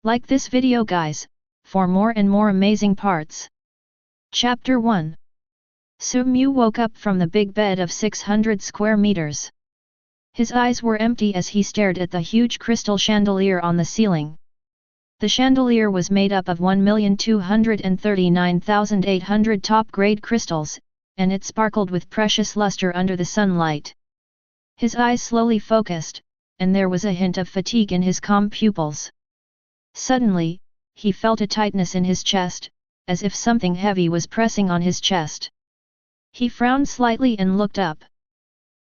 Like this video guys, for more and more amazing parts. Chapter 1. Su-mu woke up from the big bed of 600 square meters. His eyes were empty as he stared at the huge crystal chandelier on the ceiling. The chandelier was made up of 1,239,800 top-grade crystals, and it sparkled with precious luster under the sunlight. His eyes slowly focused, and there was a hint of fatigue in his calm pupils. Suddenly, he felt a tightness in his chest, as if something heavy was pressing on his chest. He frowned slightly and looked up.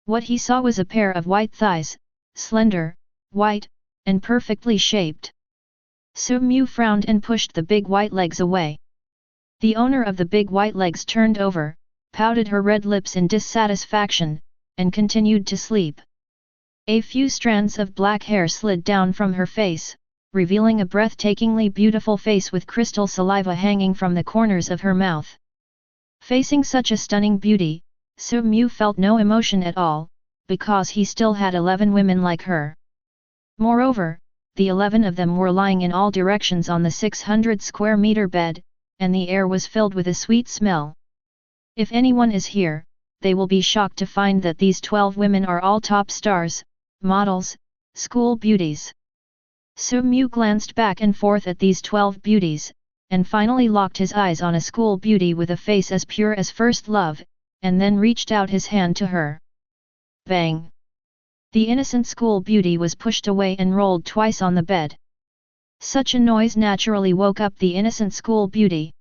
What he saw was a pair of white thighs, slender, white, and perfectly shaped. Su-mu frowned and pushed the big white legs away. The owner of the big white legs turned over, pouted her red lips in dissatisfaction, and continued to sleep. A few strands of black hair slid down from her face, revealing a breathtakingly beautiful face with crystal saliva hanging from the corners of her mouth. Facing such a stunning beauty, Su-mu felt no emotion at all, because he still had 11 women like her. Moreover, the 11 of them were lying in all directions on the 600 square meter bed, and the air was filled with a sweet smell. If anyone is here, they will be shocked to find that these 12 women are all top stars, models, school beauties. Su-mu glanced back and forth at these 12 beauties, and finally locked his eyes on a school beauty with a face as pure as first love, and then reached out his hand to her. Bang! The innocent school beauty was pushed away and rolled twice on the bed. Such a noise naturally woke up the innocent school beauty.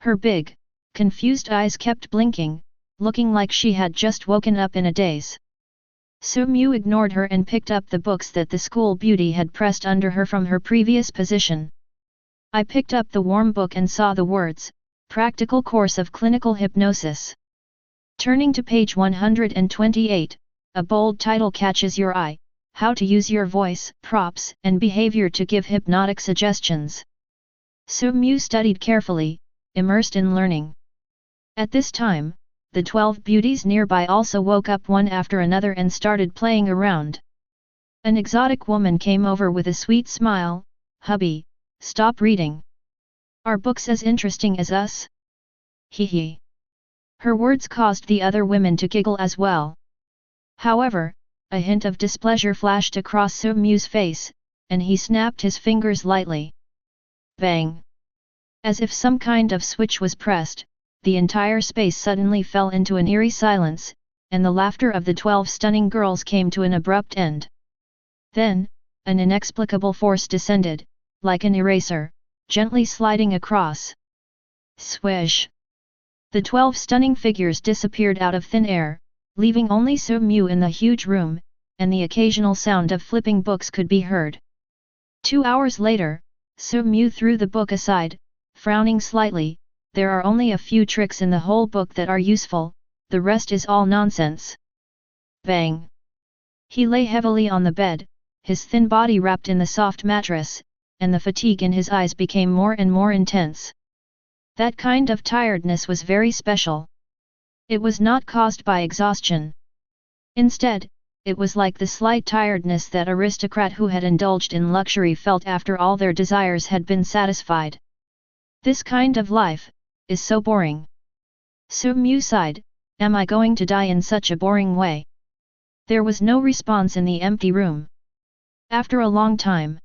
Her big, confused eyes kept blinking, looking like she had just woken up in a daze. Su-mu ignored her and picked up the books that the school beauty had pressed under her from her previous position. I picked up the warm book and saw the words, Practical Course of Clinical Hypnosis. Turning to page 128, a bold title catches your eye, How to Use Your Voice, Props, and Behavior to Give Hypnotic Suggestions. Su-mu studied carefully, immersed in learning. At this time, the 12 beauties nearby also woke up one after another and started playing around. An exotic woman came over with a sweet smile. Hubby, stop reading. Are books as interesting as us? Hee hee. Her words caused the other women to giggle as well. However, a hint of displeasure flashed across Su-mu's face, and he snapped his fingers lightly. Bang! As if some kind of switch was pressed, the entire space suddenly fell into an eerie silence, and the laughter of the 12 stunning girls came to an abrupt end. Then, an inexplicable force descended, like an eraser, gently sliding across. Swish! The 12 stunning figures disappeared out of thin air, leaving only Su-mu in the huge room, and the occasional sound of flipping books could be heard. 2 hours later, Su-mu threw the book aside, frowning slightly. There are only a few tricks in the whole book that are useful, the rest is all nonsense. Bang! He lay heavily on the bed, his thin body wrapped in the soft mattress, and the fatigue in his eyes became more and more intense. That kind of tiredness was very special. It was not caused by exhaustion. Instead, it was like the slight tiredness that aristocrat who had indulged in luxury felt after all their desires had been satisfied. This kind of life is so boring. Su-mu sighed, am I going to die in such a boring way? There was no response in the empty room. After a long time.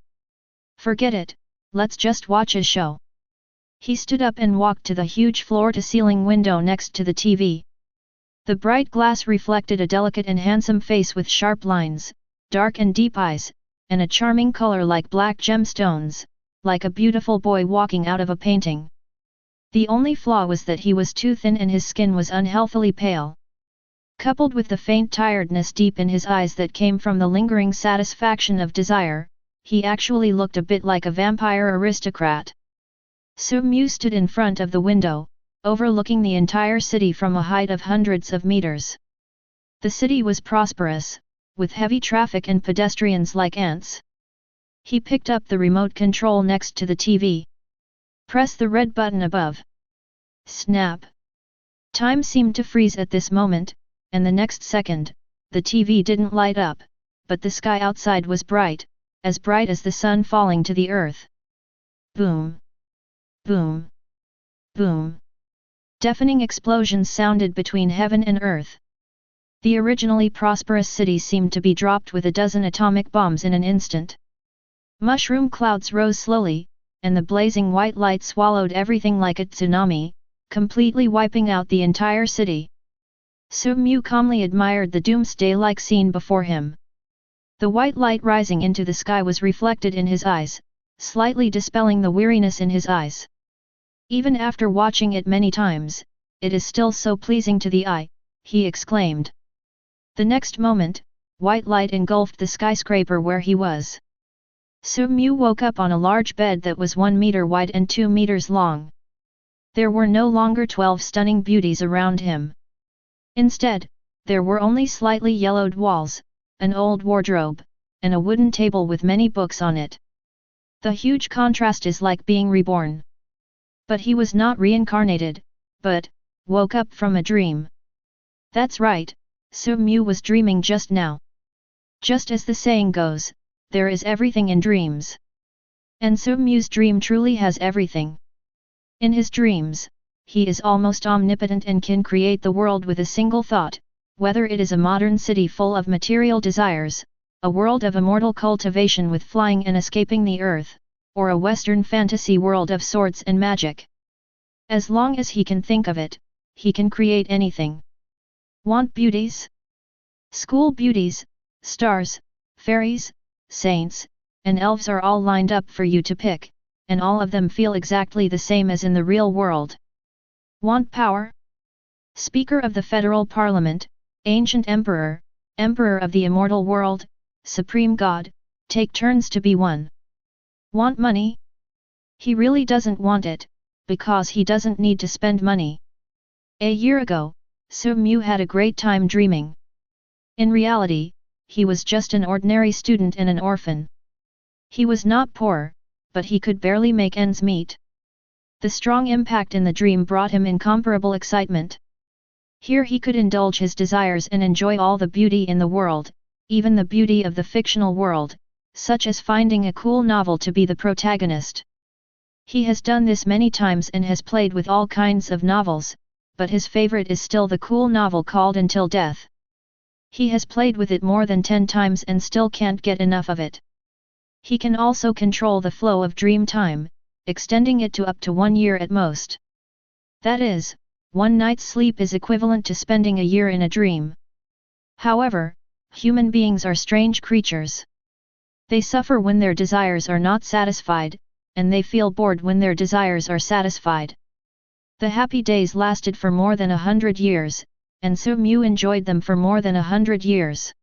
Forget it, let's just watch a show. He stood up and walked to the huge floor-to-ceiling window next to the TV. The bright glass reflected a delicate and handsome face with sharp lines, dark and deep eyes, and a charming color like black gemstones, like a beautiful boy walking out of a painting. The only flaw was that he was too thin and his skin was unhealthily pale. Coupled with the faint tiredness deep in his eyes that came from the lingering satisfaction of desire, he actually looked a bit like a vampire aristocrat. Su-mu stood in front of the window, overlooking the entire city from a height of hundreds of meters. The city was prosperous, with heavy traffic and pedestrians like ants. He picked up the remote control next to the TV. Press the red button above. Snap! Time seemed to freeze at this moment, and the next second, the TV didn't light up, but the sky outside was bright as the sun falling to the earth. Boom! Boom! Boom! Deafening explosions sounded between heaven and earth. The originally prosperous city seemed to be dropped with a dozen atomic bombs in an instant. Mushroom clouds rose slowly, and the blazing white light swallowed everything like a tsunami, completely wiping out the entire city. Su-mu calmly admired the doomsday-like scene before him. The white light rising into the sky was reflected in his eyes, slightly dispelling the weariness in his eyes. Even after watching it many times, it is still so pleasing to the eye, he exclaimed. The next moment, white light engulfed the skyscraper where he was. Su-mu woke up on a large bed that was 1 meter wide and 2 meters long. There were no longer 12 stunning beauties around him. Instead, there were only slightly yellowed walls, an old wardrobe, and a wooden table with many books on it. The huge contrast is like being reborn. But he was not reincarnated, but woke up from a dream. That's right, Su-mu was dreaming just now. Just as the saying goes, there is everything in dreams. And Su-mu's dream truly has everything. In his dreams, he is almost omnipotent and can create the world with a single thought, whether it is a modern city full of material desires, a world of immortal cultivation with flying and escaping the earth, or a Western fantasy world of swords and magic. As long as he can think of it, he can create anything. Want beauties? School beauties, stars, fairies, saints, and elves are all lined up for you to pick, and all of them feel exactly the same as in the real world. Want power? Speaker of the Federal Parliament, Ancient Emperor, Emperor of the Immortal World, Supreme God, take turns to be one. Want money? He really doesn't want it, because he doesn't need to spend money. A year ago, Su-mu had a great time dreaming. In reality, he was just an ordinary student and an orphan. He was not poor, but he could barely make ends meet. The strong impact in the dream brought him incomparable excitement. Here he could indulge his desires and enjoy all the beauty in the world, even the beauty of the fictional world, such as finding a cool novel to be the protagonist. He has done this many times and has played with all kinds of novels, but his favorite is still the cool novel called Until Death. He has played with it more than 10 times and still can't get enough of it. He can also control the flow of dream time, extending it to up to 1 year at most. That is, 1 night's sleep is equivalent to spending a year in a dream. However, human beings are strange creatures. They suffer when their desires are not satisfied, and they feel bored when their desires are satisfied. The happy days lasted for more than 100 years, and Su-mu enjoyed them for more than 100 years.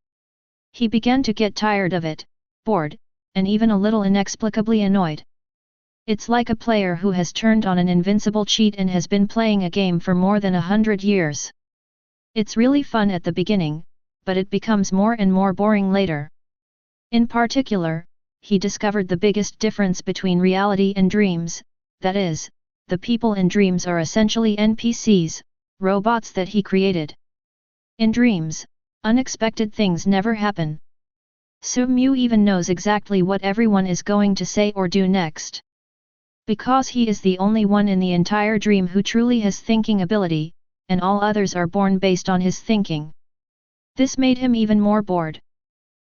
He began to get tired of it, bored, and even a little inexplicably annoyed. It's like a player who has turned on an invincible cheat and has been playing a game for more than 100 years. It's really fun at the beginning, but it becomes more and more boring later. In particular, he discovered the biggest difference between reality and dreams, that is, the people in dreams are essentially NPCs, robots that he created. In dreams, unexpected things never happen. Su-mu even knows exactly what everyone is going to say or do next. Because he is the only one in the entire dream who truly has thinking ability, and all others are born based on his thinking. This made him even more bored.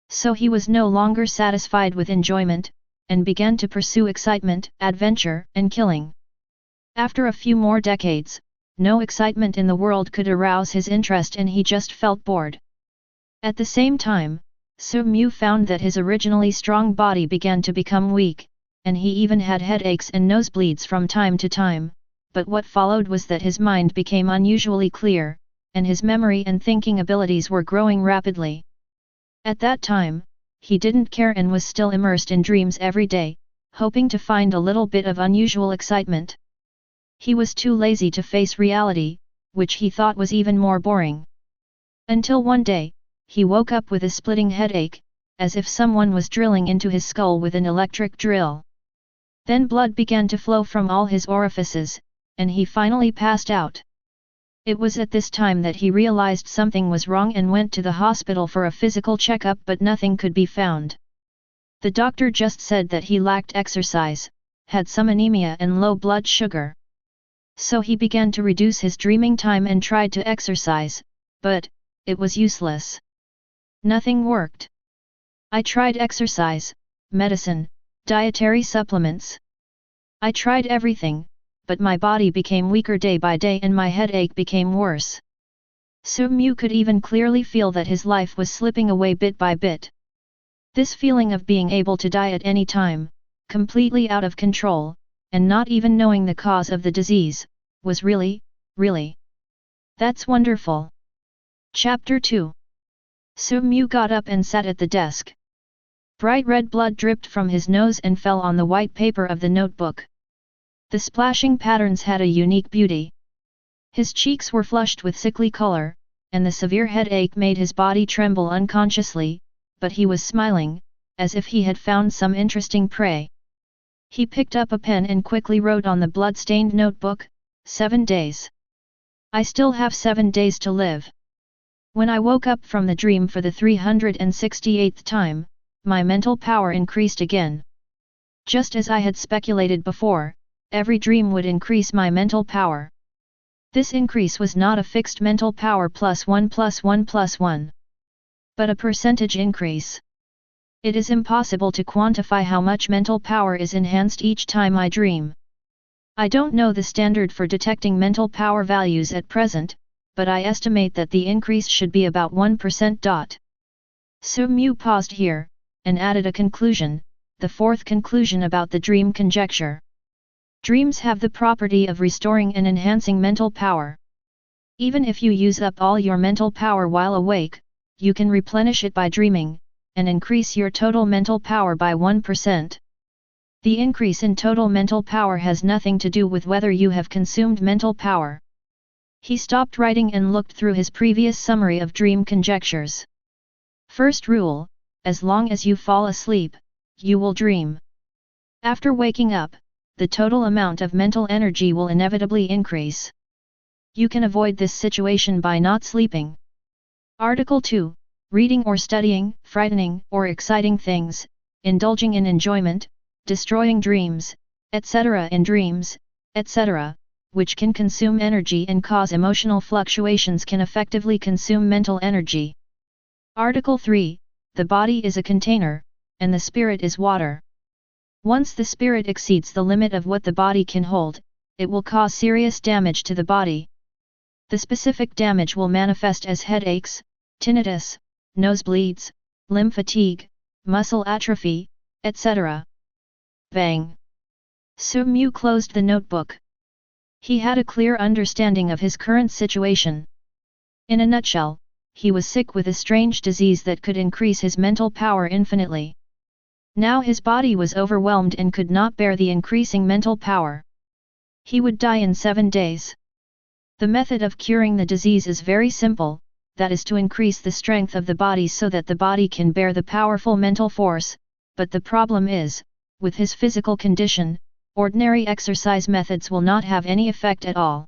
So he was no longer satisfied with enjoyment, and began to pursue excitement, adventure, and killing. After a few more decades, no excitement in the world could arouse his interest and he just felt bored. At the same time, Su-mu found that his originally strong body began to become weak, and he even had headaches and nosebleeds from time to time, but what followed was that his mind became unusually clear, and his memory and thinking abilities were growing rapidly. At that time, he didn't care and was still immersed in dreams every day, hoping to find a little bit of unusual excitement. He was too lazy to face reality, which he thought was even more boring. Until one day, he woke up with a splitting headache, as if someone was drilling into his skull with an electric drill. Then blood began to flow from all his orifices, and he finally passed out. It was at this time that he realized something was wrong and went to the hospital for a physical checkup, but nothing could be found. The doctor just said that he lacked exercise, had some anemia and low blood sugar. So he began to reduce his dreaming time and tried to exercise, but it was useless. Nothing worked. I tried exercise, medicine, dietary supplements. I tried everything, but my body became weaker day by day and my headache became worse. Su-mu could even clearly feel that his life was slipping away bit by bit. This feeling of being able to die at any time, completely out of control, and not even knowing the cause of the disease, was really. That's wonderful. Chapter 2. Su-mu got up and sat at the desk. Bright red blood dripped from his nose and fell on the white paper of the notebook. The splashing patterns had a unique beauty. His cheeks were flushed with sickly color, and the severe headache made his body tremble unconsciously, but he was smiling, as if he had found some interesting prey. He picked up a pen and quickly wrote on the blood-stained notebook, 7 days. I still have 7 days to live. When I woke up from the dream for the 368th time, my mental power increased again. Just as I had speculated before, every dream would increase my mental power. This increase was not a fixed mental power +1 +1 +1, but a percentage increase. It is impossible to quantify how much mental power is enhanced each time I dream. I don't know the standard for detecting mental power values at present, but I estimate that the increase should be about 1%. Su-mu paused here, and added a conclusion, the fourth conclusion about the dream conjecture. Dreams have the property of restoring and enhancing mental power. Even if you use up all your mental power while awake, you can replenish it by dreaming, and increase your total mental power by 1%. The increase in total mental power has nothing to do with whether you have consumed mental power. He stopped writing and looked through his previous summary of dream conjectures. First rule, as long as you fall asleep, you will dream. After waking up, the total amount of mental energy will inevitably increase. You can avoid this situation by not sleeping. Article 2. Reading or studying, frightening or exciting things, indulging in enjoyment, destroying dreams, etc. in dreams, etc., which can consume energy and cause emotional fluctuations can effectively consume mental energy. Article 3. The body is a container, and the spirit is water. Once the spirit exceeds the limit of what the body can hold, it will cause serious damage to the body. The specific damage will manifest as headaches, tinnitus, nosebleeds, limb fatigue, muscle atrophy, etc. Bang! Su-mu closed the notebook. He had a clear understanding of his current situation. In a nutshell, he was sick with a strange disease that could increase his mental power infinitely. Now his body was overwhelmed and could not bear the increasing mental power. He would die in 7 days. The method of curing the disease is very simple, that is to increase the strength of the body so that the body can bear the powerful mental force, but the problem is, with his physical condition, ordinary exercise methods will not have any effect at all.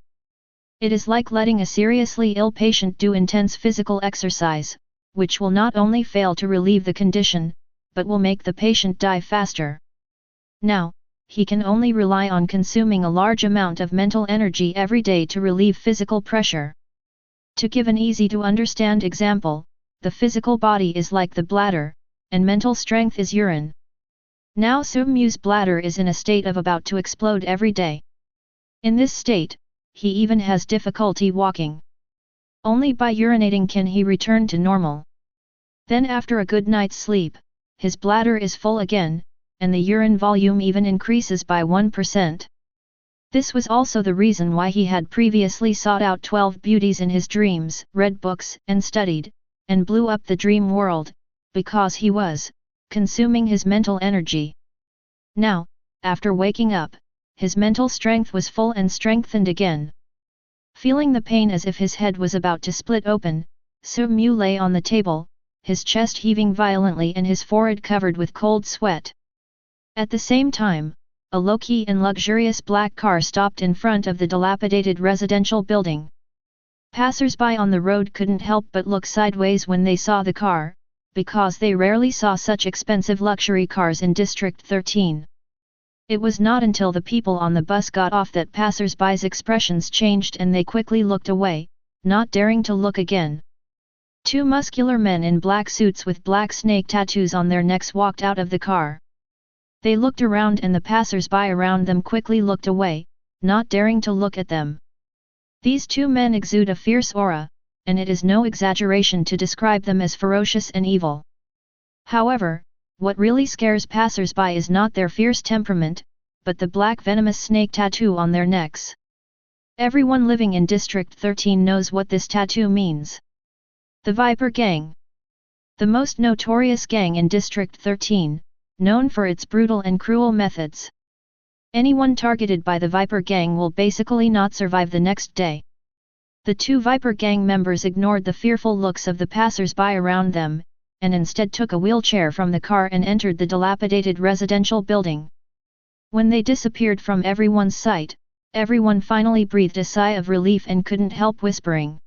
It is like letting a seriously ill patient do intense physical exercise, which will not only fail to relieve the condition, but will make the patient die faster. Now, he can only rely on consuming a large amount of mental energy every day to relieve physical pressure. To give an easy-to-understand example, the physical body is like the bladder, and mental strength is urine. Now Su-mu's bladder is in a state of about to explode every day. In this state, he even has difficulty walking. Only by urinating can he return to normal. Then after a good night's sleep, his bladder is full again, and the urine volume even increases by 1%. This was also the reason why he had previously sought out 12 beauties in his dreams, read books and studied, and blew up the dream world, because he was consuming his mental energy. Now, after waking up, his mental strength was full and strengthened again. Feeling the pain as if his head was about to split open, Su-mu lay on the table, his chest heaving violently and his forehead covered with cold sweat. At the same time, a low-key and luxurious black car stopped in front of the dilapidated residential building. Passers-by on the road couldn't help but look sideways when they saw the car, because they rarely saw such expensive luxury cars in District 13. It was not until the people on the bus got off that passers-by's expressions changed and they quickly looked away, not daring to look again. Two muscular men in black suits with black snake tattoos on their necks walked out of the car. They looked around and the passers-by around them quickly looked away, not daring to look at them. These two men exude a fierce aura, and it is no exaggeration to describe them as ferocious and evil. However, what really scares passers-by is not their fierce temperament, but the black venomous snake tattoo on their necks. Everyone living in District 13 knows what this tattoo means. The Viper Gang. The most notorious gang in District 13, known for its brutal and cruel methods. Anyone targeted by the Viper Gang will basically not survive the next day. The two Viper Gang members ignored the fearful looks of the passers-by around them, and instead took a wheelchair from the car and entered the dilapidated residential building. When they disappeared from everyone's sight, everyone finally breathed a sigh of relief and couldn't help whispering.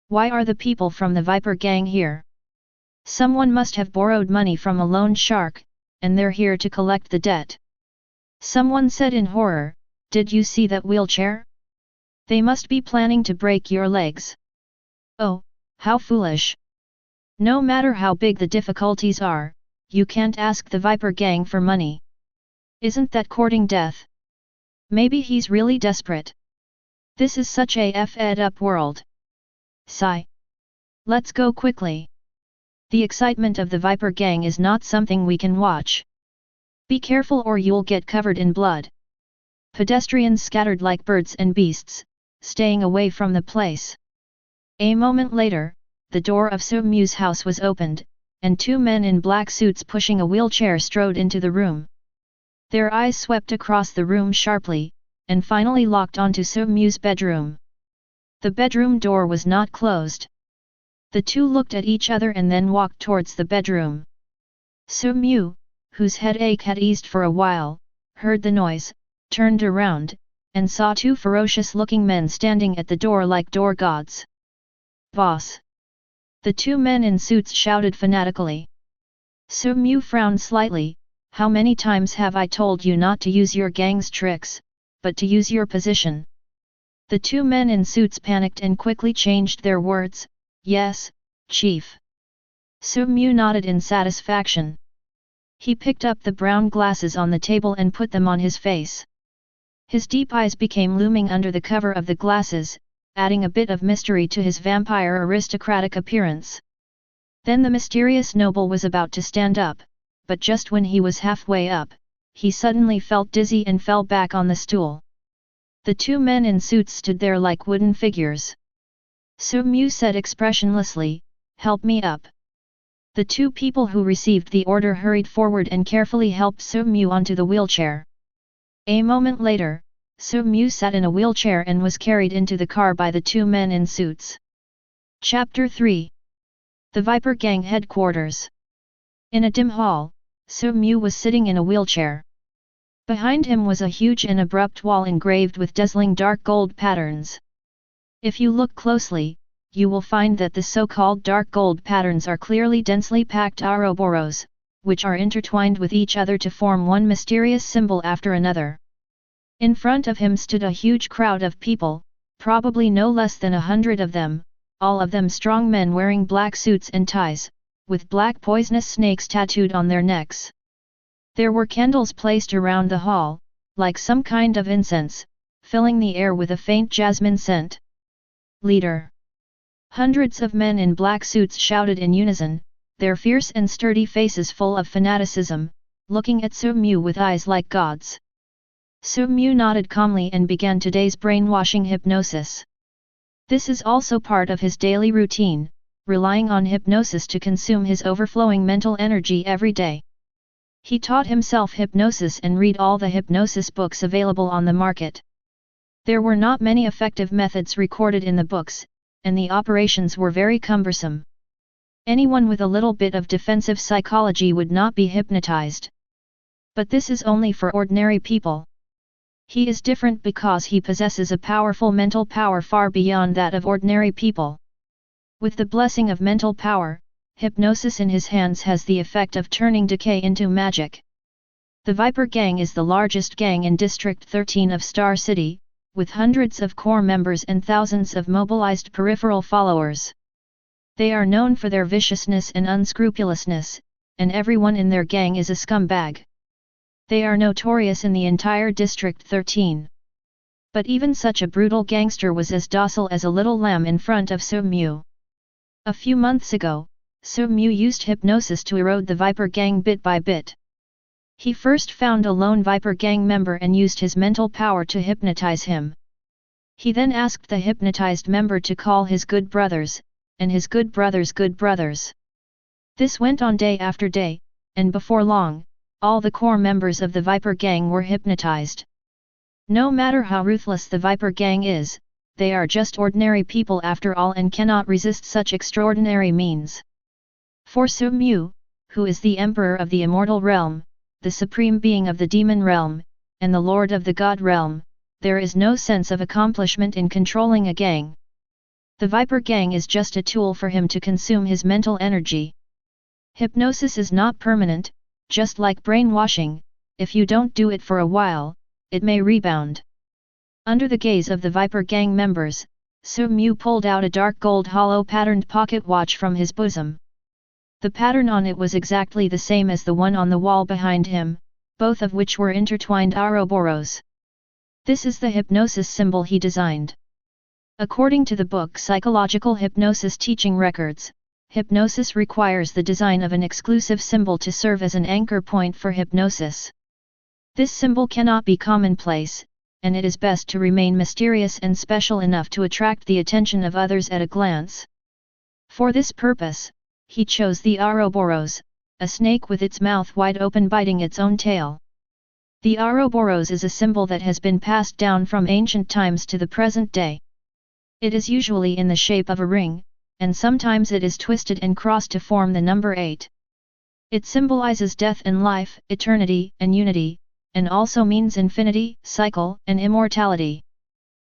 Why are the people from the Viper Gang here? Someone must have borrowed money from a loan shark, and they're here to collect the debt. Someone said in horror, "Did you see that wheelchair? They must be planning to break your legs." Oh, how foolish! No matter how big the difficulties are, you can't ask the Viper Gang for money. Isn't that courting death? Maybe he's really desperate. This is such a fed up world. Sigh. Let's go quickly. The excitement of the Viper Gang is not something we can watch. Be careful or you'll get covered in blood. Pedestrians scattered like birds and beasts, staying away from the place. A moment later, the door of Soo-Mu's house was opened, and two men in black suits pushing a wheelchair strode into the room. Their eyes swept across the room sharply, and finally locked onto Soo-Mu's bedroom. The bedroom door was not closed. The two looked at each other and then walked towards the bedroom. Soo-Mu, whose headache had eased for a while, heard the noise, turned around, and saw two ferocious-looking men standing at the door like door gods. "Boss!" The two men in suits shouted fanatically. Soo-Mu frowned slightly. "How many times have I told you not to use your gang's tricks, but to use your position?" The two men in suits panicked and quickly changed their words. "Yes, Chief." Soo-Mu nodded in satisfaction. He picked up the brown glasses on the table and put them on his face. His deep eyes became looming under the cover of the glasses, adding a bit of mystery to his vampire aristocratic appearance. Then the mysterious noble was about to stand up, but just when he was halfway up, he suddenly felt dizzy and fell back on the stool. The two men in suits stood there like wooden figures. Soo-Mu said expressionlessly, "Help me up." The two people who received the order hurried forward and carefully helped Soo-Mu onto the wheelchair. A moment later, Soo-Mu sat in a wheelchair and was carried into the car by the two men in suits. Chapter 3. The Viper Gang Headquarters. In a dim hall, Soo-Mu was sitting in a wheelchair. Behind him was a huge and abrupt wall engraved with dazzling dark gold patterns. If you look closely, you will find that the so-called dark gold patterns are clearly densely packed ouroboros, which are intertwined with each other to form one mysterious symbol after another. In front of him stood a huge crowd of people, probably no less than 100 of them, all of them strong men wearing black suits and ties, with black poisonous snakes tattooed on their necks. There were candles placed around the hall, like some kind of incense, filling the air with a faint jasmine scent. "Leader!" Hundreds of men in black suits shouted in unison, their fierce and sturdy faces full of fanaticism, looking at Soo-Mu with eyes like gods. Soo-Mu nodded calmly and began today's brainwashing hypnosis. This is also part of his daily routine, relying on hypnosis to consume his overflowing mental energy every day. He taught himself hypnosis and read all the hypnosis books available on the market. There were not many effective methods recorded in the books, and the operations were very cumbersome. Anyone with a little bit of defensive psychology would not be hypnotized. But this is only for ordinary people. He is different because he possesses a powerful mental power far beyond that of ordinary people. With the blessing of mental power, hypnosis in his hands has the effect of turning decay into magic. The Viper Gang is the largest gang in District 13 of Star City, with hundreds of core members and thousands of mobilized peripheral followers. They are known for their viciousness and unscrupulousness, and everyone in their gang is a scumbag. They are notorious in the entire District 13. But even such a brutal gangster was as docile as a little lamb in front of Su-mu. A few months ago, Su-mu used hypnosis to erode the Viper Gang bit by bit. He first found a lone Viper Gang member and used his mental power to hypnotize him. He then asked the hypnotized member to call his good brothers, and his good brothers' good brothers. This went on day after day, and before long, all the core members of the Viper Gang were hypnotized. No matter how ruthless the Viper Gang is, they are just ordinary people after all and cannot resist such extraordinary means. For Su-mu, who is the Emperor of the Immortal Realm, the Supreme Being of the Demon Realm, and the Lord of the God Realm, there is no sense of accomplishment in controlling a gang. The Viper Gang is just a tool for him to consume his mental energy. Hypnosis is not permanent, just like brainwashing. If you don't do it for a while, it may rebound. Under the gaze of the Viper Gang members, Su-mu pulled out a dark gold hollow patterned pocket watch from his bosom. The pattern on it was exactly the same as the one on the wall behind him, both of which were intertwined Ouroboros. This is the hypnosis symbol he designed. According to the book Psychological Hypnosis Teaching Records, hypnosis requires the design of an exclusive symbol to serve as an anchor point for hypnosis. This symbol cannot be commonplace, and it is best to remain mysterious and special enough to attract the attention of others at a glance. For this purpose, he chose the Ouroboros, a snake with its mouth wide open biting its own tail. The Ouroboros is a symbol that has been passed down from ancient times to the present day. It is usually in the shape of a ring, and sometimes it is twisted and crossed to form the number 8. It symbolizes death and life, eternity and unity, and also means infinity, cycle, and immortality.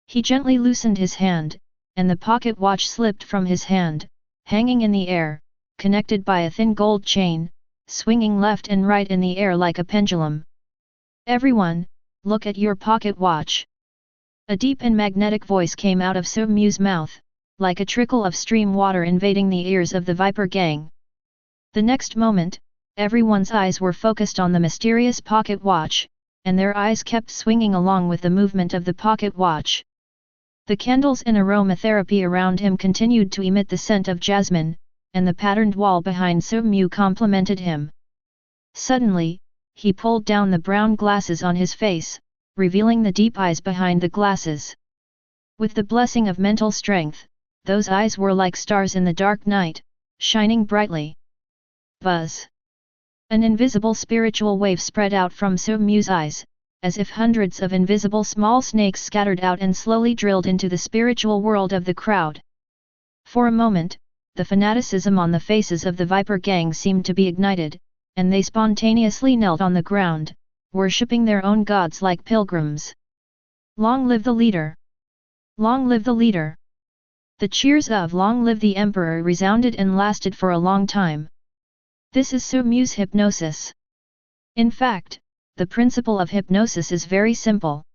He gently loosened his hand, and the pocket watch slipped from his hand, hanging in the air, connected by a thin gold chain, swinging left and right in the air like a pendulum. "Everyone, look at your pocket watch." A deep and magnetic voice came out of Su-mu's mouth, like a trickle of stream water invading the ears of the Viper Gang. The next moment, everyone's eyes were focused on the mysterious pocket watch, and their eyes kept swinging along with the movement of the pocket watch. The candles in aromatherapy around him continued to emit the scent of jasmine, and the patterned wall behind Su-mu complemented him. Suddenly, he pulled down the brown glasses on his face, revealing the deep eyes behind the glasses. With the blessing of mental strength, those eyes were like stars in the dark night, shining brightly. Buzz! An invisible spiritual wave spread out from Su-mu's eyes, as if hundreds of invisible small snakes scattered out and slowly drilled into the spiritual world of the crowd. For a moment, the fanaticism on the faces of the Viper Gang seemed to be ignited, and they spontaneously knelt on the ground, worshipping their own gods like pilgrims. "Long live the leader! Long live the leader!" The cheers of "Long live the Emperor" resounded and lasted for a long time. This is Su-mu's hypnosis. In fact, the principle of hypnosis is very simple.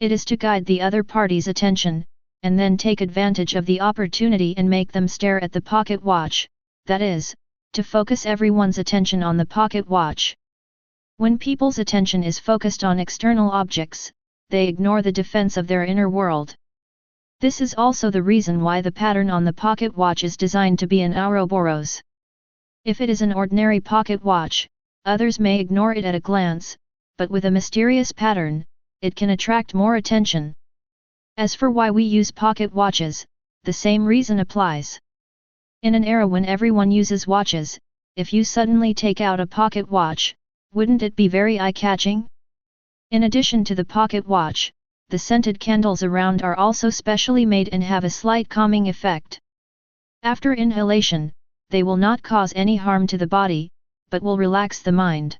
It is to guide the other party's attention, and then take advantage of the opportunity and make them stare at the pocket watch, that is, to focus everyone's attention on the pocket watch. When people's attention is focused on external objects, they ignore the defense of their inner world. This is also the reason why the pattern on the pocket watch is designed to be an Ouroboros. If it is an ordinary pocket watch, others may ignore it at a glance, but with a mysterious pattern, it can attract more attention. As for why we use pocket watches, the same reason applies. In an era when everyone uses watches, if you suddenly take out a pocket watch, wouldn't it be very eye-catching? In addition to the pocket watch, the scented candles around are also specially made and have a slight calming effect. After inhalation, they will not cause any harm to the body, but will relax the mind.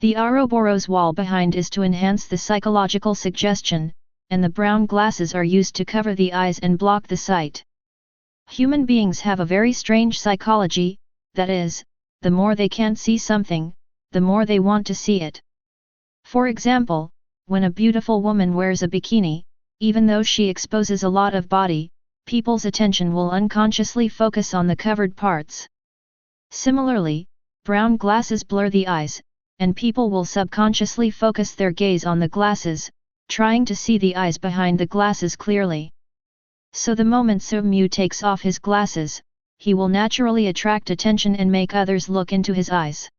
The Ouroboros wall behind is to enhance the psychological suggestion, and the brown glasses are used to cover the eyes and block the sight. Human beings have a very strange psychology, that is, the more they can't see something, the more they want to see it. For example, when a beautiful woman wears a bikini, even though she exposes a lot of body, people's attention will unconsciously focus on the covered parts. Similarly, brown glasses blur the eyes, and people will subconsciously focus their gaze on the glasses, trying to see the eyes behind the glasses clearly. So the moment Soo-mu takes off his glasses, he will naturally attract attention and make others look into his eyes.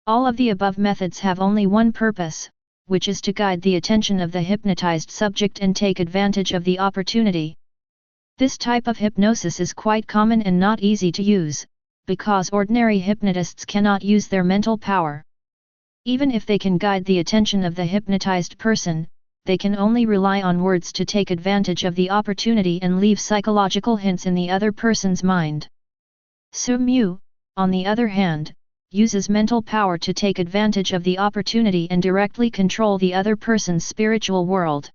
All of the above methods have only one purpose, which is to guide the attention of the hypnotized subject and take advantage of the opportunity. This type of hypnosis is quite common and not easy to use, because ordinary hypnotists cannot use their mental power. Even if they can guide the attention of the hypnotized person, they can only rely on words to take advantage of the opportunity and leave psychological hints in the other person's mind. Soo-mu, on the other hand, uses mental power to take advantage of the opportunity and directly control the other person's spiritual world.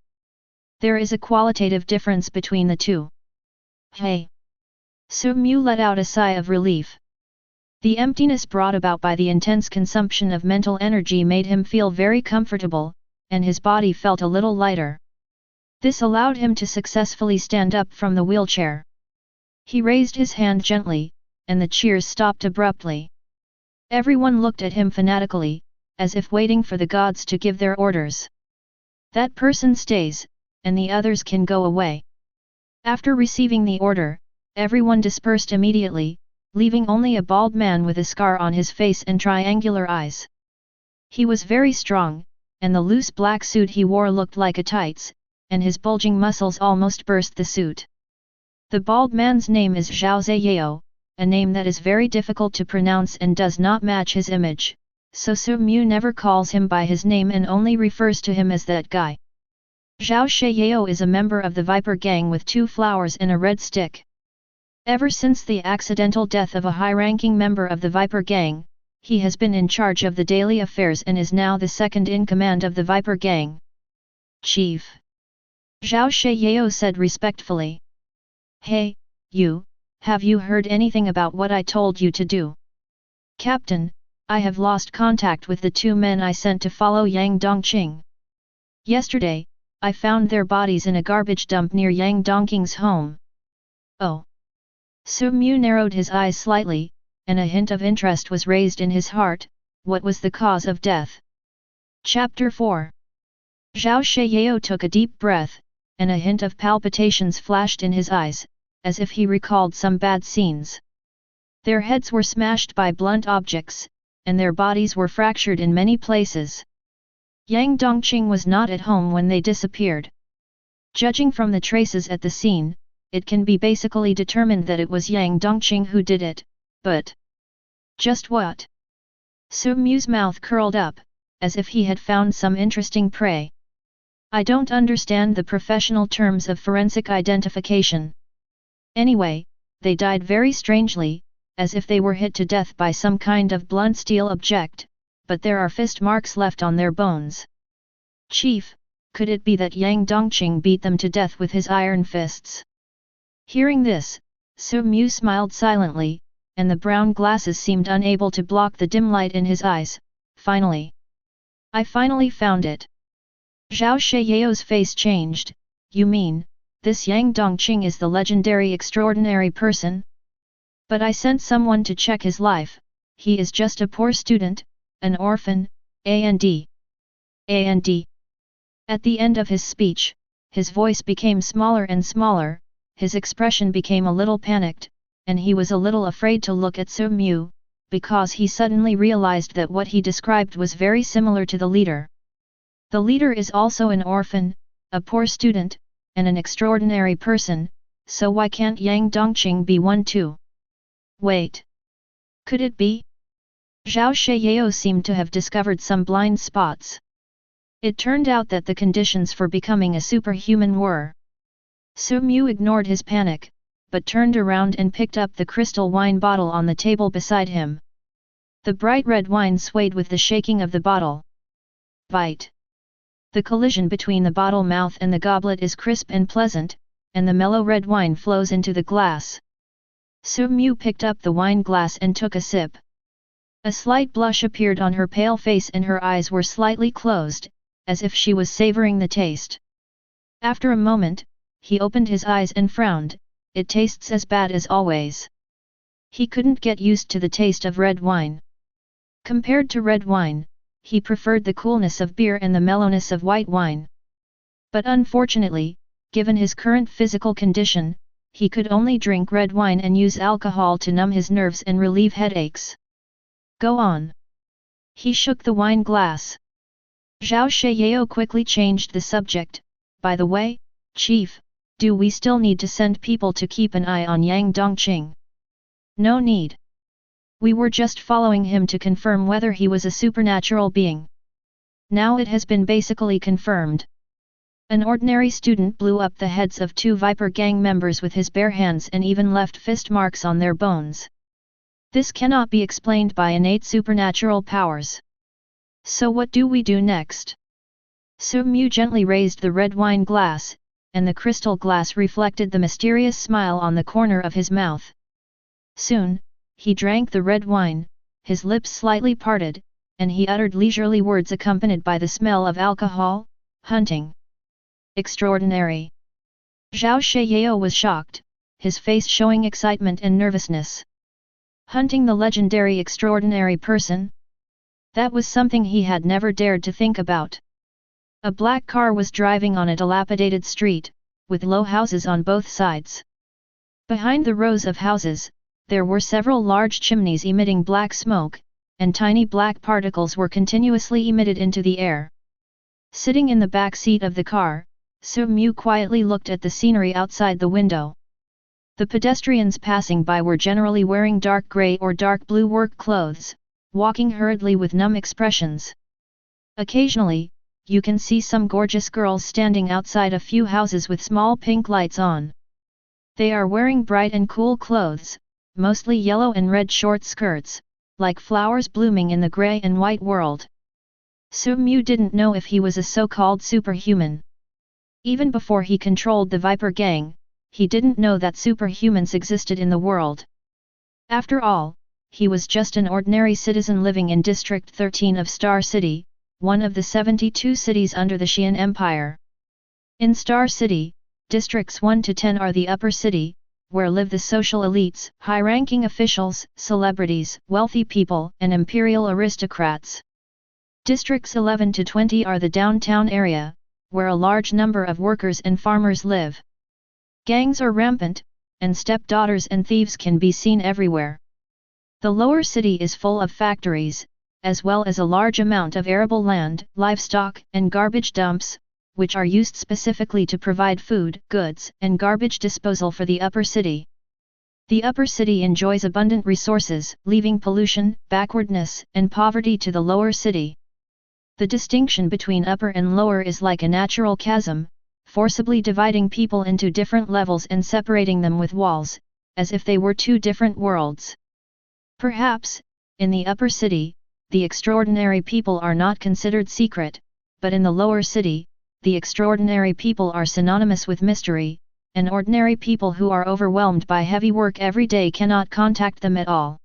There is a qualitative difference between the two. Hey! Soo-mu let out a sigh of relief. The emptiness brought about by the intense consumption of mental energy made him feel very comfortable, and his body felt a little lighter. This allowed him to successfully stand up from the wheelchair. He raised his hand gently, and the cheers stopped abruptly. Everyone looked at him fanatically, as if waiting for the gods to give their orders. That person stays, and the others can go away. After receiving the order, everyone dispersed immediately, leaving only a bald man with a scar on his face and triangular eyes. He was very strong, and the loose black suit he wore looked like a tights, and his bulging muscles almost burst the suit. The bald man's name is Zhao Ziyao, a name that is very difficult to pronounce and does not match his image, so Soo-mu never calls him by his name and only refers to him as that guy. Zhao Ziyao is a member of the Viper Gang with 2 flowers and a red stick. Ever since the accidental death of a high-ranking member of the Viper Gang, he has been in charge of the daily affairs and is now the second in command of the Viper Gang. Chief. Zhao Ziyao said respectfully. Hey, you, have you heard anything about what I told you to do? Captain, I have lost contact with the 2 men I sent to follow Yang Dongqing. Yesterday, I found their bodies in a garbage dump near Yang Dongqing's home. Oh. Soo-mu narrowed his eyes slightly, and a hint of interest was raised in his heart. What was the cause of death? Chapter 4. Zhao Ziyao took a deep breath, and a hint of palpitations flashed in his eyes, as if he recalled some bad scenes. Their heads were smashed by blunt objects, and their bodies were fractured in many places. Yang Dongqing was not at home when they disappeared. Judging from the traces at the scene, it can be basically determined that it was Yang Dongqing who did it, but just what? Soo-mu's mouth curled up, as if he had found some interesting prey. I don't understand the professional terms of forensic identification. Anyway, they died very strangely, as if they were hit to death by some kind of blunt steel object, but there are fist marks left on their bones. Chief, could it be that Yang Dongqing beat them to death with his iron fists? Hearing this, Soo-mu smiled silently, and the brown glasses seemed unable to block the dim light in his eyes. Finally. I finally found it. Zhao Ziyao's face changed. You mean, this Yang Dongqing is the legendary extraordinary person? But I sent someone to check his life. He is just a poor student, an orphan, and. At the end of his speech, his voice became smaller and smaller, his expression became a little panicked, and he was a little afraid to look at Soo-mu, because he suddenly realized that what he described was very similar to the leader. The leader is also an orphan, a poor student, and an extraordinary person, so why can't Yang Dongqing be one too? Wait. Could it be? Zhao Ziyao seemed to have discovered some blind spots. It turned out that the conditions for becoming a superhuman were. Soo-mu ignored his panic, but turned around and picked up the crystal wine bottle on the table beside him. The bright red wine swayed with the shaking of the bottle. Bite. The collision between the bottle mouth and the goblet is crisp and pleasant, and the mellow red wine flows into the glass. Soo-mu picked up the wine glass and took a sip. A slight blush appeared on her pale face and her eyes were slightly closed, as if she was savoring the taste. After a moment, he opened his eyes and frowned. It tastes as bad as always. He couldn't get used to the taste of red wine. Compared to red wine, he preferred the coolness of beer and the mellowness of white wine. But unfortunately, given his current physical condition, he could only drink red wine and use alcohol to numb his nerves and relieve headaches. Go on. He shook the wine glass. Zhao Sheyao quickly changed the subject. By the way, Chief, do we still need to send people to keep an eye on Yang Dongqing? No need. We were just following him to confirm whether he was a supernatural being. Now it has been basically confirmed. An ordinary student blew up the heads of 2 Viper gang members with his bare hands and even left fist marks on their bones. This cannot be explained by innate supernatural powers. So what do we do next? Su Mu gently raised the red wine glass, and the crystal glass reflected the mysterious smile on the corner of his mouth. Soon, he drank the red wine, his lips slightly parted, and he uttered leisurely words accompanied by the smell of alcohol. Hunting. Extraordinary. Zhao Sheyao was shocked, his face showing excitement and nervousness. Hunting the legendary extraordinary person? That was something he had never dared to think about. A black car was driving on a dilapidated street, with low houses on both sides. Behind the rows of houses, there were several large chimneys emitting black smoke, and tiny black particles were continuously emitted into the air. Sitting in the back seat of the car, Su Mu quietly looked at the scenery outside the window. The pedestrians passing by were generally wearing dark grey or dark blue work clothes, walking hurriedly with numb expressions. Occasionally, you can see some gorgeous girls standing outside a few houses with small pink lights on. They are wearing bright and cool clothes, mostly yellow and red short skirts, like flowers blooming in the grey and white world. Su Mu didn't know if he was a so-called superhuman. Even before he controlled the Viper gang, he didn't know that superhumans existed in the world. After all, he was just an ordinary citizen living in District 13 of Star City, one of the 72 cities under the Xian Empire. In Star City, Districts 1 to 10 are the upper city, where live the social elites, high-ranking officials, celebrities, wealthy people, and imperial aristocrats. Districts 11 to 20 are the downtown area, where a large number of workers and farmers live. Gangs are rampant, and stepdaughters and thieves can be seen everywhere. The lower city is full of factories, as well as a large amount of arable land, livestock, and garbage dumps, which are used specifically to provide food, goods, and garbage disposal for the upper city. The upper city enjoys abundant resources, leaving pollution, backwardness, and poverty to the lower city. The distinction between upper and lower is like a natural chasm, forcibly dividing people into different levels and separating them with walls, as if they were 2 different worlds. Perhaps, in the upper city, the extraordinary people are not considered secret, but in the lower city, the extraordinary people are synonymous with mystery, and ordinary people who are overwhelmed by heavy work every day cannot contact them at all.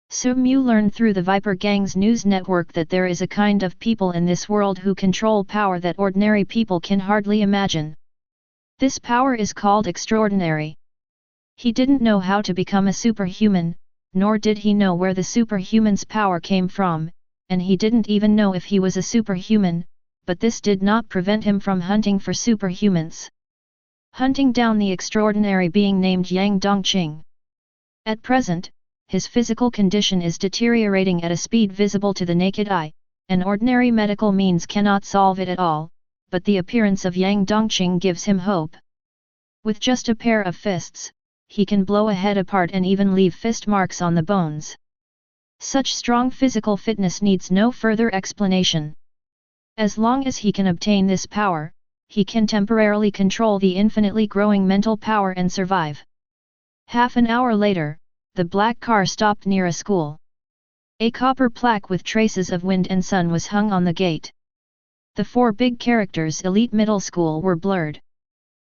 Su Mu learned through the Viper Gang's news network that there is a kind of people in this world who control power that ordinary people can hardly imagine. This power is called extraordinary. He didn't know how to become a superhuman, nor did he know where the superhuman's power came from, and he didn't even know if he was a superhuman, but this did not prevent him from hunting for superhumans. Hunting down the extraordinary being named Yang Dongqing. At present, his physical condition is deteriorating at a speed visible to the naked eye, and ordinary medical means cannot solve it at all, but the appearance of Yang Dongqing gives him hope. With just a pair of fists, he can blow a head apart and even leave fist marks on the bones. Such strong physical fitness needs no further explanation. As long as he can obtain this power, he can temporarily control the infinitely growing mental power and survive. Half an hour later, the black car stopped near a school. A copper plaque with traces of wind and sun was hung on the gate. The 4 big characters Elite Middle School were blurred.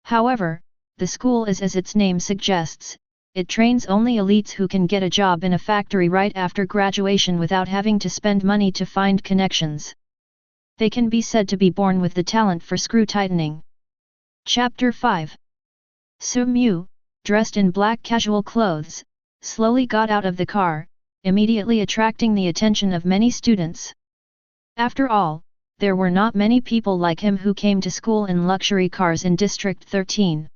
However, the school is as its name suggests, it trains only elites who can get a job in a factory right after graduation without having to spend money to find connections. They can be said to be born with the talent for screw tightening. Chapter 5. Soo-Mew, dressed in black casual clothes, slowly got out of the car, immediately attracting the attention of many students. After all, there were not many people like him who came to school in luxury cars in District 13.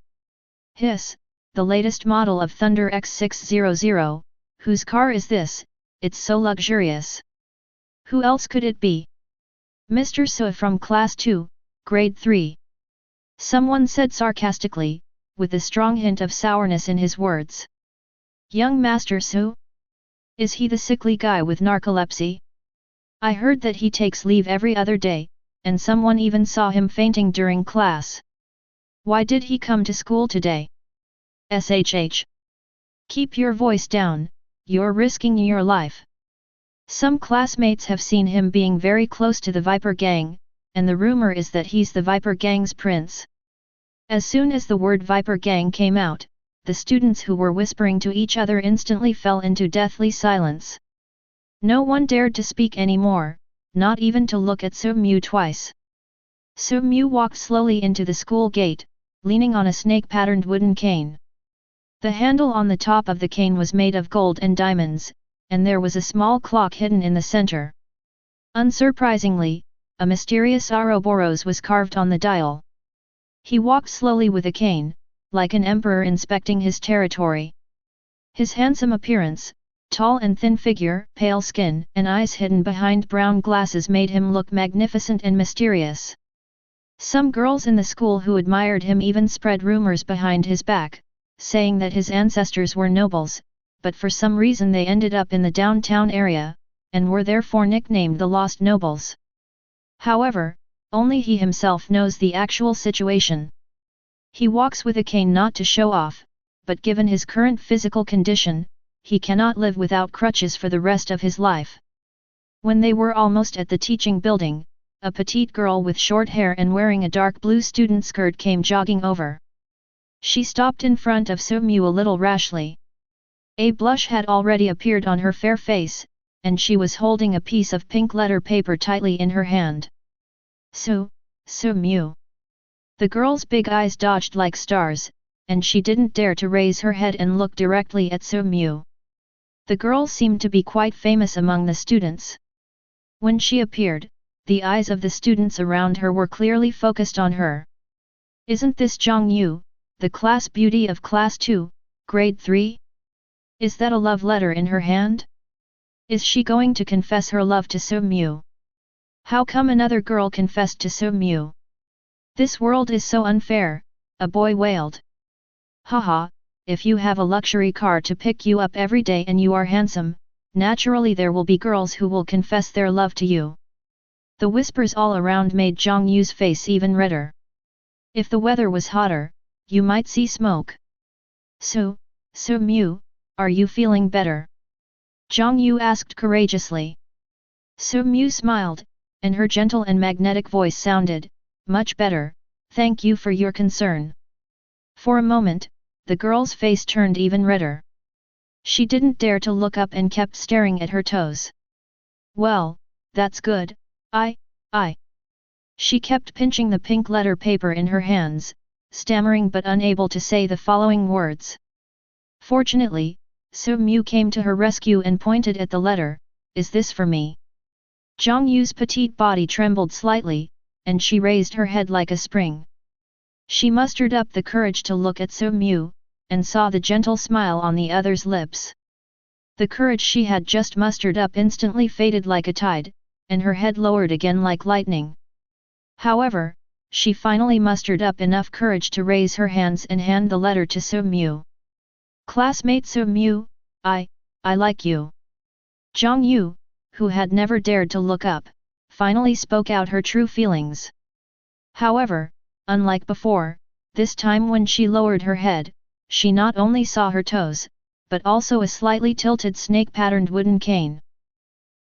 Hiss, the latest model of Thunder X600, whose car is this? It's so luxurious. Who else could it be? Mr. Soo from Class 2, Grade 3. Someone said sarcastically, with a strong hint of sourness in his words. Young Master Soo? Is he the sickly guy with narcolepsy? I heard that he takes leave every other day, and someone even saw him fainting during class. Why did he come to school today? SHH. Keep your voice down, you're risking your life. Some classmates have seen him being very close to the Viper Gang, and the rumor is that he's the Viper Gang's prince. As soon as the word Viper Gang came out, the students who were whispering to each other instantly fell into deathly silence. No one dared to speak anymore, not even to look at Soo-Mew twice. Soo-Mew walked slowly into the school gate, leaning on a snake-patterned wooden cane. The handle on the top of the cane was made of gold and diamonds, and there was a small clock hidden in the center. Unsurprisingly, a mysterious Ouroboros was carved on the dial. He walked slowly with a cane, like an emperor inspecting his territory. His handsome appearance, tall and thin figure, pale skin, and eyes hidden behind brown glasses made him look magnificent and mysterious. Some girls in the school who admired him even spread rumors behind his back, saying that his ancestors were nobles, but for some reason they ended up in the downtown area, and were therefore nicknamed the Lost Nobles. However, only he himself knows the actual situation. He walks with a cane not to show off, but given his current physical condition, he cannot live without crutches for the rest of his life. When they were almost at the teaching building, a petite girl with short hair and wearing a dark blue student skirt came jogging over. She stopped in front of Soo-Mew a little rashly. A blush had already appeared on her fair face, and she was holding a piece of pink letter paper tightly in her hand. Soo-Mew. The girl's big eyes dodged like stars, and she didn't dare to raise her head and look directly at Soo-Mew. The girl seemed to be quite famous among the students. When she appeared, the eyes of the students around her were clearly focused on her. Isn't this Zhang, the class beauty of Class 2, Grade 3? Is that a love letter in her hand? Is she going to confess her love to Soo-Mew? How come another girl confessed to Soo-Mew? This world is so unfair, a boy wailed. Haha, if you have a luxury car to pick you up every day and you are handsome, naturally there will be girls who will confess their love to you. The whispers all around made Zhang Yu's face even redder. If the weather was hotter, you might see smoke. Soo-Mew, are you feeling better? Zhang Yu asked courageously. Soo-Mew smiled, and her gentle and magnetic voice sounded, much better, thank you for your concern. For a moment, the girl's face turned even redder. She didn't dare to look up and kept staring at her toes. Well, that's good, I. She kept pinching the pink letter paper in her hands, stammering but unable to say the following words. Fortunately, Soo-Mew came to her rescue and pointed at the letter, is this for me? Zhang Yu's petite body trembled slightly, and she raised her head like a spring. She mustered up the courage to look at Soo-Mew, and saw the gentle smile on the other's lips. The courage she had just mustered up instantly faded like a tide, and her head lowered again like lightning. However, she finally mustered up enough courage to raise her hands and hand the letter to Soo-Mew. Classmate Soo-Mew, I like you. Zhang Yu, who had never dared to look up, finally spoke out her true feelings. However, unlike before, this time when she lowered her head, she not only saw her toes, but also a slightly tilted snake-patterned wooden cane.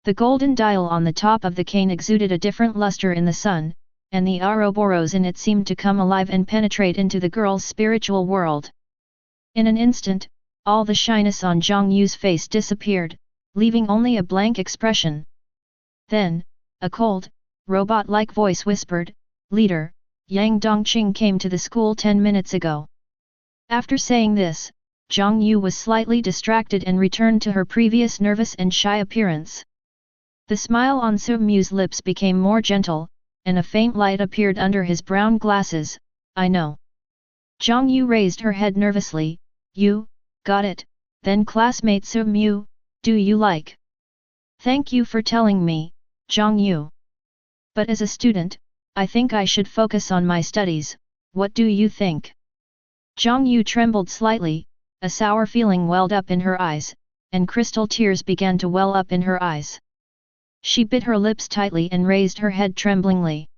The golden dial on the top of the cane exuded a different luster in the sun, and the Ouroboros in it seemed to come alive and penetrate into the girl's spiritual world. In an instant, all the shyness on Zhang Yu's face disappeared, leaving only a blank expression. Then, a cold, robot-like voice whispered, "Leader, Yang Dongqing came to the school 10 minutes ago." After saying this, Zhang Yu was slightly distracted and returned to her previous nervous and shy appearance. The smile on Su Mu's lips became more gentle, and a faint light appeared under his brown glasses. "I know." Zhang Yu raised her head nervously. "You, got it, then classmate Su Mu, do you like?" "Thank you for telling me, Zhang Yu. But as a student, I think I should focus on my studies, what do you think?" Zhang Yu trembled slightly, a sour feeling welled up in her eyes, and crystal tears began to well up in her eyes. She bit her lips tightly and raised her head tremblingly.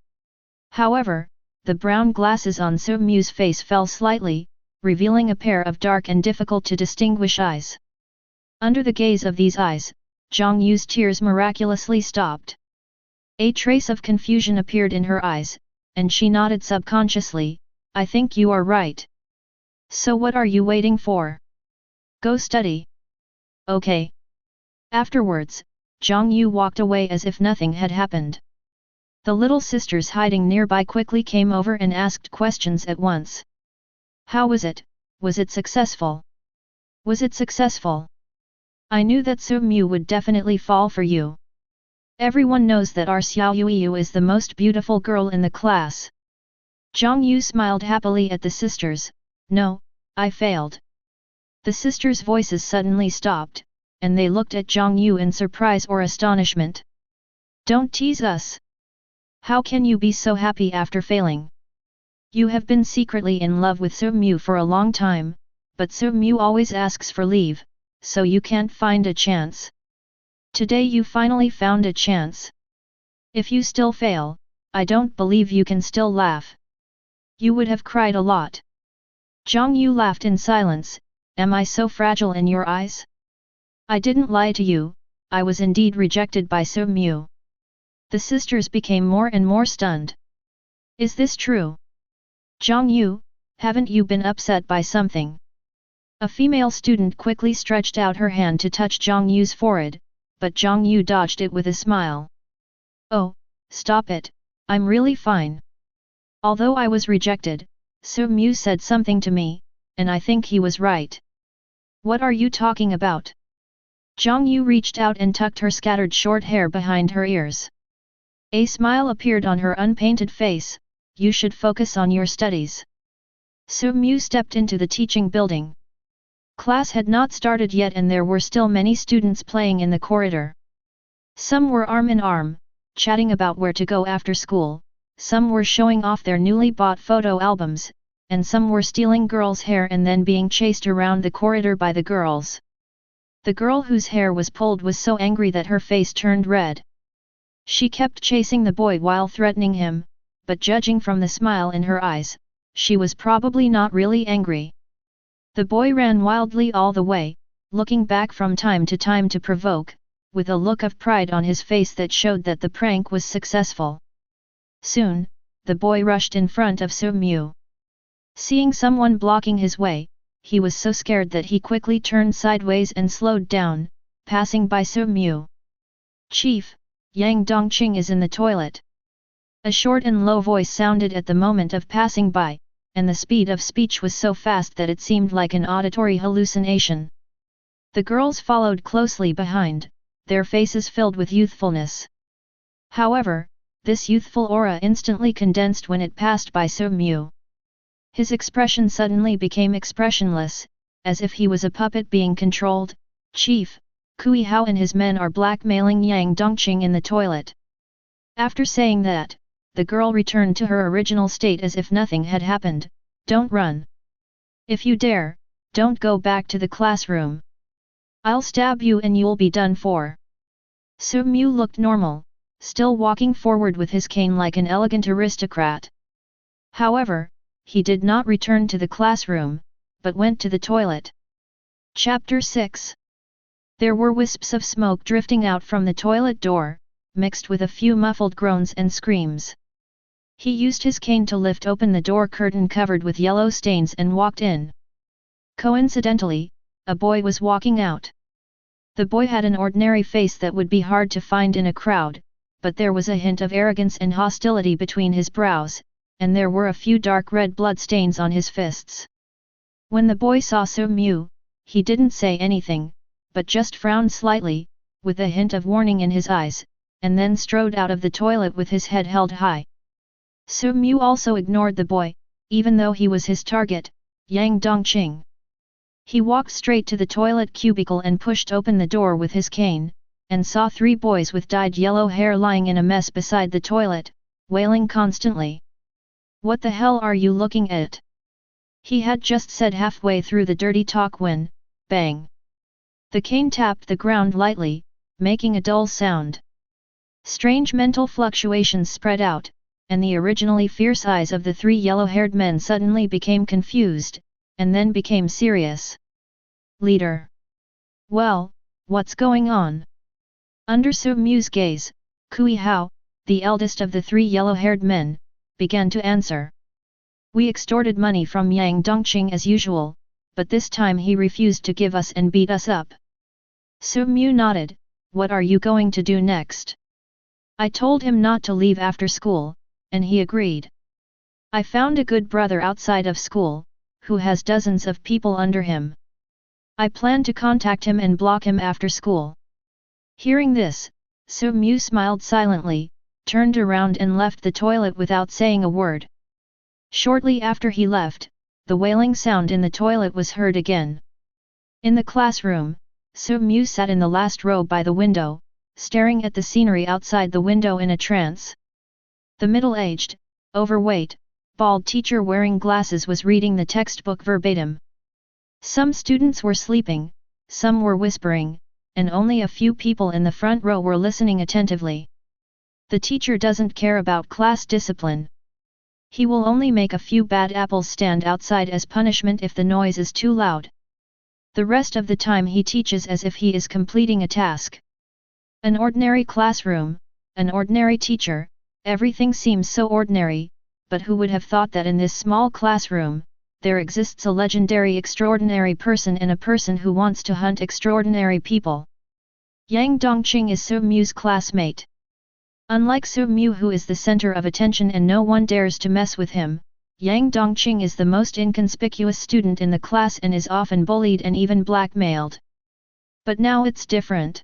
However, the brown glasses on Su Mu's face fell slightly, revealing a pair of dark and difficult to distinguish eyes. Under the gaze of these eyes, Zhang Yu's tears miraculously stopped. A trace of confusion appeared in her eyes, and she nodded subconsciously, "I think you are right. So what are you waiting for? Go study." "Okay." Afterwards, Zhang Yu walked away as if nothing had happened. The little sisters hiding nearby quickly came over and asked questions at once. "How was it? Was it successful? Was it successful? I knew that Su Mu would definitely fall for you. Everyone knows that our Xiao Yuiyu is the most beautiful girl in the class." Zhang Yu smiled happily at the sisters. "No, I failed." The sisters' voices suddenly stopped, and they looked at Zhang Yu in surprise or astonishment. "Don't tease us! How can you be so happy after failing? You have been secretly in love with Su Mu for a long time, but Su Mu always asks for leave, so you can't find a chance. Today you finally found a chance. If you still fail, I don't believe you can still laugh. You would have cried a lot." Zhang Yu laughed in silence. "Am I so fragile in your eyes? I didn't lie to you, I was indeed rejected by Su Mu." The sisters became more and more stunned. "Is this true? Zhang Yu, haven't you been upset by something?" A female student quickly stretched out her hand to touch Zhang Yu's forehead, but Zhang Yu dodged it with a smile. "Oh, stop it, I'm really fine. Although I was rejected, Su Mu said something to me, and I think he was right." "What are you talking about?" Zhang Yu reached out and tucked her scattered short hair behind her ears. A smile appeared on her unpainted face. "You should focus on your studies." Su Mu stepped into the teaching building. Class had not started yet and there were still many students playing in the corridor. Some were arm in arm, chatting about where to go after school, some were showing off their newly bought photo albums, and some were stealing girls' hair and then being chased around the corridor by the girls. The girl whose hair was pulled was so angry that her face turned red. She kept chasing the boy while threatening him, but judging from the smile in her eyes, she was probably not really angry. The boy ran wildly all the way, looking back from time to time to provoke, with a look of pride on his face that showed that the prank was successful. Soon, the boy rushed in front of Su Mu. Seeing someone blocking his way, he was so scared that he quickly turned sideways and slowed down, passing by Su Mu. "Chief, Yang Dongqing is in the toilet." A short and low voice sounded at the moment of passing by, and the speed of speech was so fast that it seemed like an auditory hallucination. The girls followed closely behind, their faces filled with youthfulness. However, this youthful aura instantly condensed when it passed by Su Mu. His expression suddenly became expressionless, as if he was a puppet being controlled. "Chief, Kui Hao and his men are blackmailing Yang Dongqing in the toilet." After saying that, the girl returned to her original state as if nothing had happened. "Don't run. If you dare, don't go back to the classroom. I'll stab you and you'll be done for." Su Mu looked normal, still walking forward with his cane like an elegant aristocrat. However, he did not return to the classroom, but went to the toilet. Chapter 6. There were wisps of smoke drifting out from the toilet door, mixed with a few muffled groans and screams. He used his cane to lift open the door curtain covered with yellow stains and walked in. Coincidentally, a boy was walking out. The boy had an ordinary face that would be hard to find in a crowd, but there was a hint of arrogance and hostility between his brows, and there were a few dark red bloodstains on his fists. When the boy saw Su-mu, he didn't say anything, but just frowned slightly, with a hint of warning in his eyes, and then strode out of the toilet with his head held high. Su-mu also ignored the boy, even though he was his target, Yang Dongqing. He walked straight to the toilet cubicle and pushed open the door with his cane, and saw 3 boys with dyed yellow hair lying in a mess beside the toilet, wailing constantly. "What the hell are you looking at?" He had just said halfway through the dirty talk when, bang! The cane tapped the ground lightly, making a dull sound. Strange mental fluctuations spread out, and the originally fierce eyes of the 3 yellow-haired men suddenly became confused, and then became serious. "Leader. Well, what's going on?" Under Su-mu's gaze, Kui Hao, the eldest of the 3 yellow-haired men, began to answer. "We extorted money from Yang Dongqing as usual, but this time he refused to give us and beat us up." Su-mu nodded. "What are you going to do next?" "I told him not to leave after school, and he agreed. I found a good brother outside of school, who has dozens of people under him. I plan to contact him and block him after school." Hearing this, Su-mu smiled silently, turned around and left the toilet without saying a word. Shortly after he left, the wailing sound in the toilet was heard again. In the classroom, Su-mu sat in the last row by the window, staring at the scenery outside the window in a trance. The middle-aged, overweight, bald teacher wearing glasses was reading the textbook verbatim. Some students were sleeping, some were whispering, and only a few people in the front row were listening attentively. The teacher doesn't care about class discipline. He will only make a few bad apples stand outside as punishment if the noise is too loud. The rest of the time he teaches as if he is completing a task. An ordinary classroom, an ordinary teacher, everything seems so ordinary, but who would have thought that in this small classroom, there exists a legendary extraordinary person and a person who wants to hunt extraordinary people. Yang Dongqing is Su-mu's classmate. Unlike Su-mu who is the center of attention and no one dares to mess with him, Yang Dongqing is the most inconspicuous student in the class and is often bullied and even blackmailed. But now it's different.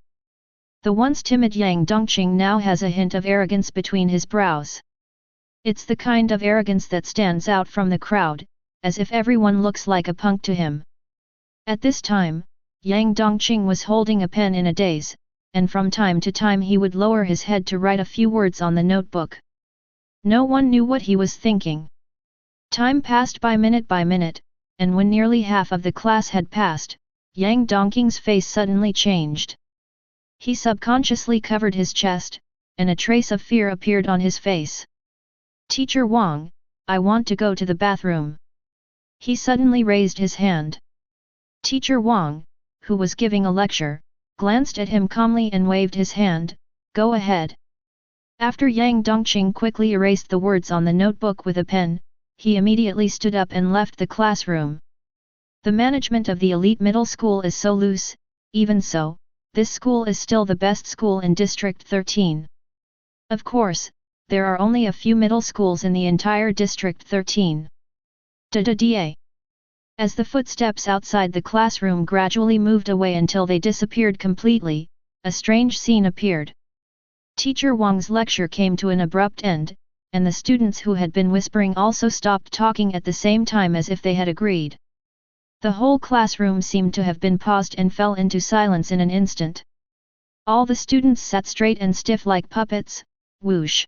The once timid Yang Dongqing now has a hint of arrogance between his brows. It's the kind of arrogance that stands out from the crowd, as if everyone looks like a punk to him. At this time, Yang Dongqing was holding a pen in a daze, and from time to time he would lower his head to write a few words on the notebook. No one knew what he was thinking. Time passed by minute, and when nearly half of the class had passed, Yang Dongqing's face suddenly changed. He subconsciously covered his chest, and a trace of fear appeared on his face. "Teacher Wang, I want to go to the bathroom." He suddenly raised his hand. Teacher Wang, who was giving a lecture, glanced at him calmly and waved his hand, "Go ahead." After Yang Dongqing quickly erased the words on the notebook with a pen, he immediately stood up and left the classroom. The management of the elite middle school is so loose, even so, this school is still the best school in District 13. Of course, there are only a few middle schools in the entire District 13. Da-da-da. As the footsteps outside the classroom gradually moved away until they disappeared completely, a strange scene appeared. Teacher Wang's lecture came to an abrupt end, and the students who had been whispering also stopped talking at the same time as if they had agreed. The whole classroom seemed to have been paused and fell into silence in an instant. All the students sat straight and stiff like puppets. Whoosh!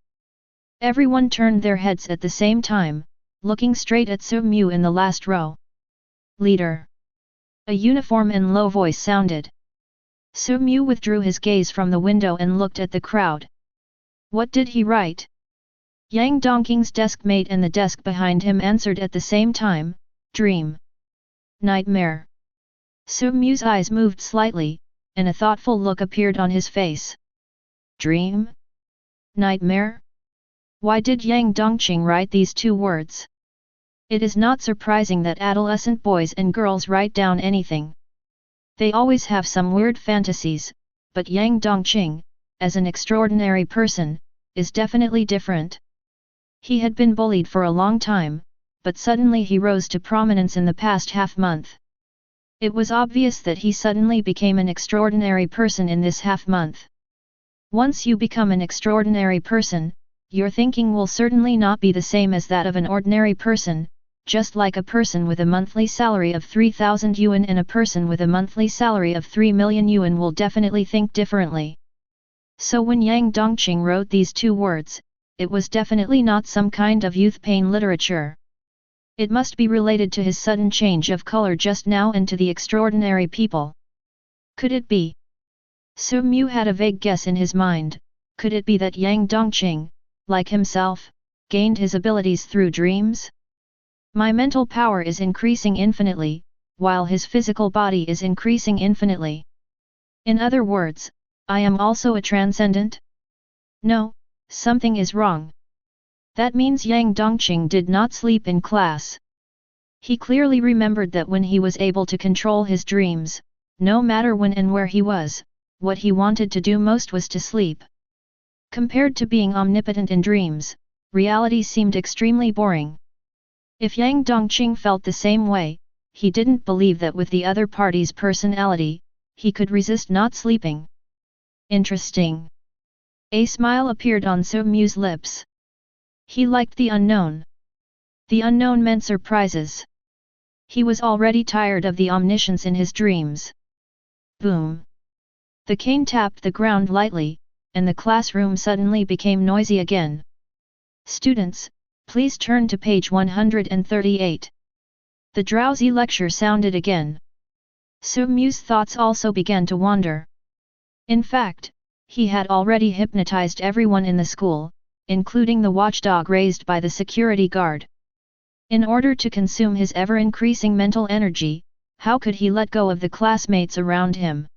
Everyone turned their heads at the same time, looking straight at Su-mu in the last row. "Leader." A uniform and low voice sounded. Su-mu withdrew his gaze from the window and looked at the crowd. What did he write? Yang Dongqing's desk mate and the desk behind him answered at the same time, "Dream. Nightmare." Su-mu's eyes moved slightly, and a thoughtful look appeared on his face. Dream? Nightmare? Why did Yang Dongqing write these 2 words? It is not surprising that adolescent boys and girls write down anything. They always have some weird fantasies, but Yang Dongqing, as an extraordinary person, is definitely different. He had been bullied for a long time, but suddenly he rose to prominence in the past half-month. It was obvious that he suddenly became an extraordinary person in this half-month. Once you become an extraordinary person, your thinking will certainly not be the same as that of an ordinary person, just like a person with a monthly salary of 3,000 yuan and a person with a monthly salary of 3 million yuan will definitely think differently. So when Yang Dongqing wrote these two words, it was definitely not some kind of youth pain literature. It must be related to his sudden change of color just now and to the extraordinary people. Could it be? Su Mu had a vague guess in his mind. Could it be that Yang Dongqing, like himself, gained his abilities through dreams? My mental power is increasing infinitely, while his physical body is increasing infinitely. In other words, I am also a transcendent? No, something is wrong. That means Yang Dongqing did not sleep in class. He clearly remembered that when he was able to control his dreams, no matter when and where he was, what he wanted to do most was to sleep. Compared to being omnipotent in dreams, reality seemed extremely boring. If Yang Dongqing felt the same way, he didn't believe that with the other party's personality, he could resist not sleeping. Interesting. A smile appeared on Su Mu's lips. He liked the unknown. The unknown meant surprises. He was already tired of the omniscience in his dreams. Boom! The cane tapped the ground lightly, and the classroom suddenly became noisy again. Students, please turn to page 138. The drowsy lecture sounded again. Su Mu's thoughts also began to wander. In fact, he had already hypnotized everyone in the school, including the watchdog raised by the security guard. In order to consume his ever-increasing mental energy, how could he let go of the classmates around him?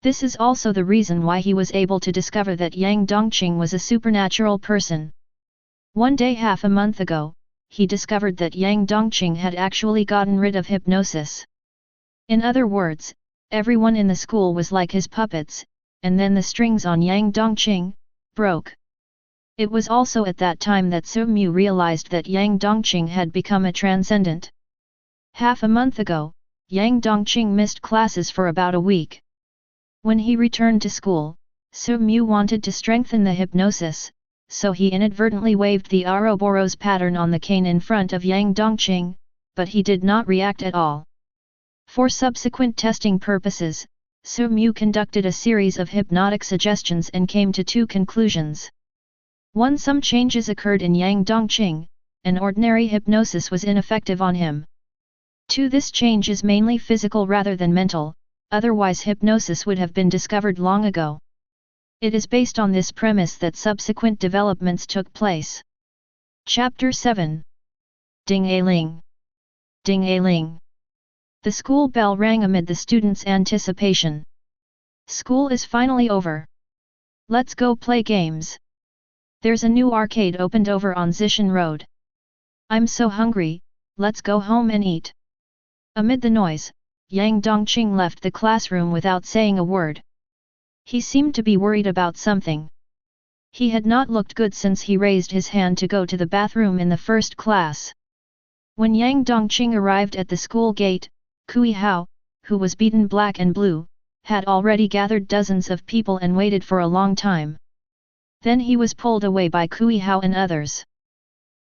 This is also the reason why he was able to discover that Yang Dongqing was a supernatural person. One day half a month ago, he discovered that Yang Dongqing had actually gotten rid of hypnosis. In other words, everyone in the school was like his puppets, and then the strings on Yang Dongqing broke. It was also at that time that Su Mu realized that Yang Dongqing had become a transcendent. Half a month ago, Yang Dongqing missed classes for about a week. When he returned to school, Su Mu wanted to strengthen the hypnosis, so he inadvertently waved the Ouroboros pattern on the cane in front of Yang Dongqing, but he did not react at all. For subsequent testing purposes, Su Mu conducted a series of hypnotic suggestions and came to two conclusions. 1. Some changes occurred in Yang Dongqing, and ordinary hypnosis was ineffective on him. 2. This change is mainly physical rather than mental, otherwise hypnosis would have been discovered long ago. It is based on this premise that subsequent developments took place. Chapter 7. Ding-a-ling. Ding-a-ling. The school bell rang amid the students' anticipation. School is finally over. Let's go play games. There's a new arcade opened over on Zishan Road. I'm so hungry, let's go home and eat. Amid the noise, Yang Dongqing left the classroom without saying a word. He seemed to be worried about something. He had not looked good since he raised his hand to go to the bathroom in the first class. When Yang Dongqing arrived at the school gate, Kui Hao, who was beaten black and blue, had already gathered dozens of people and waited for a long time. Then he was pulled away by Kui Hao and others.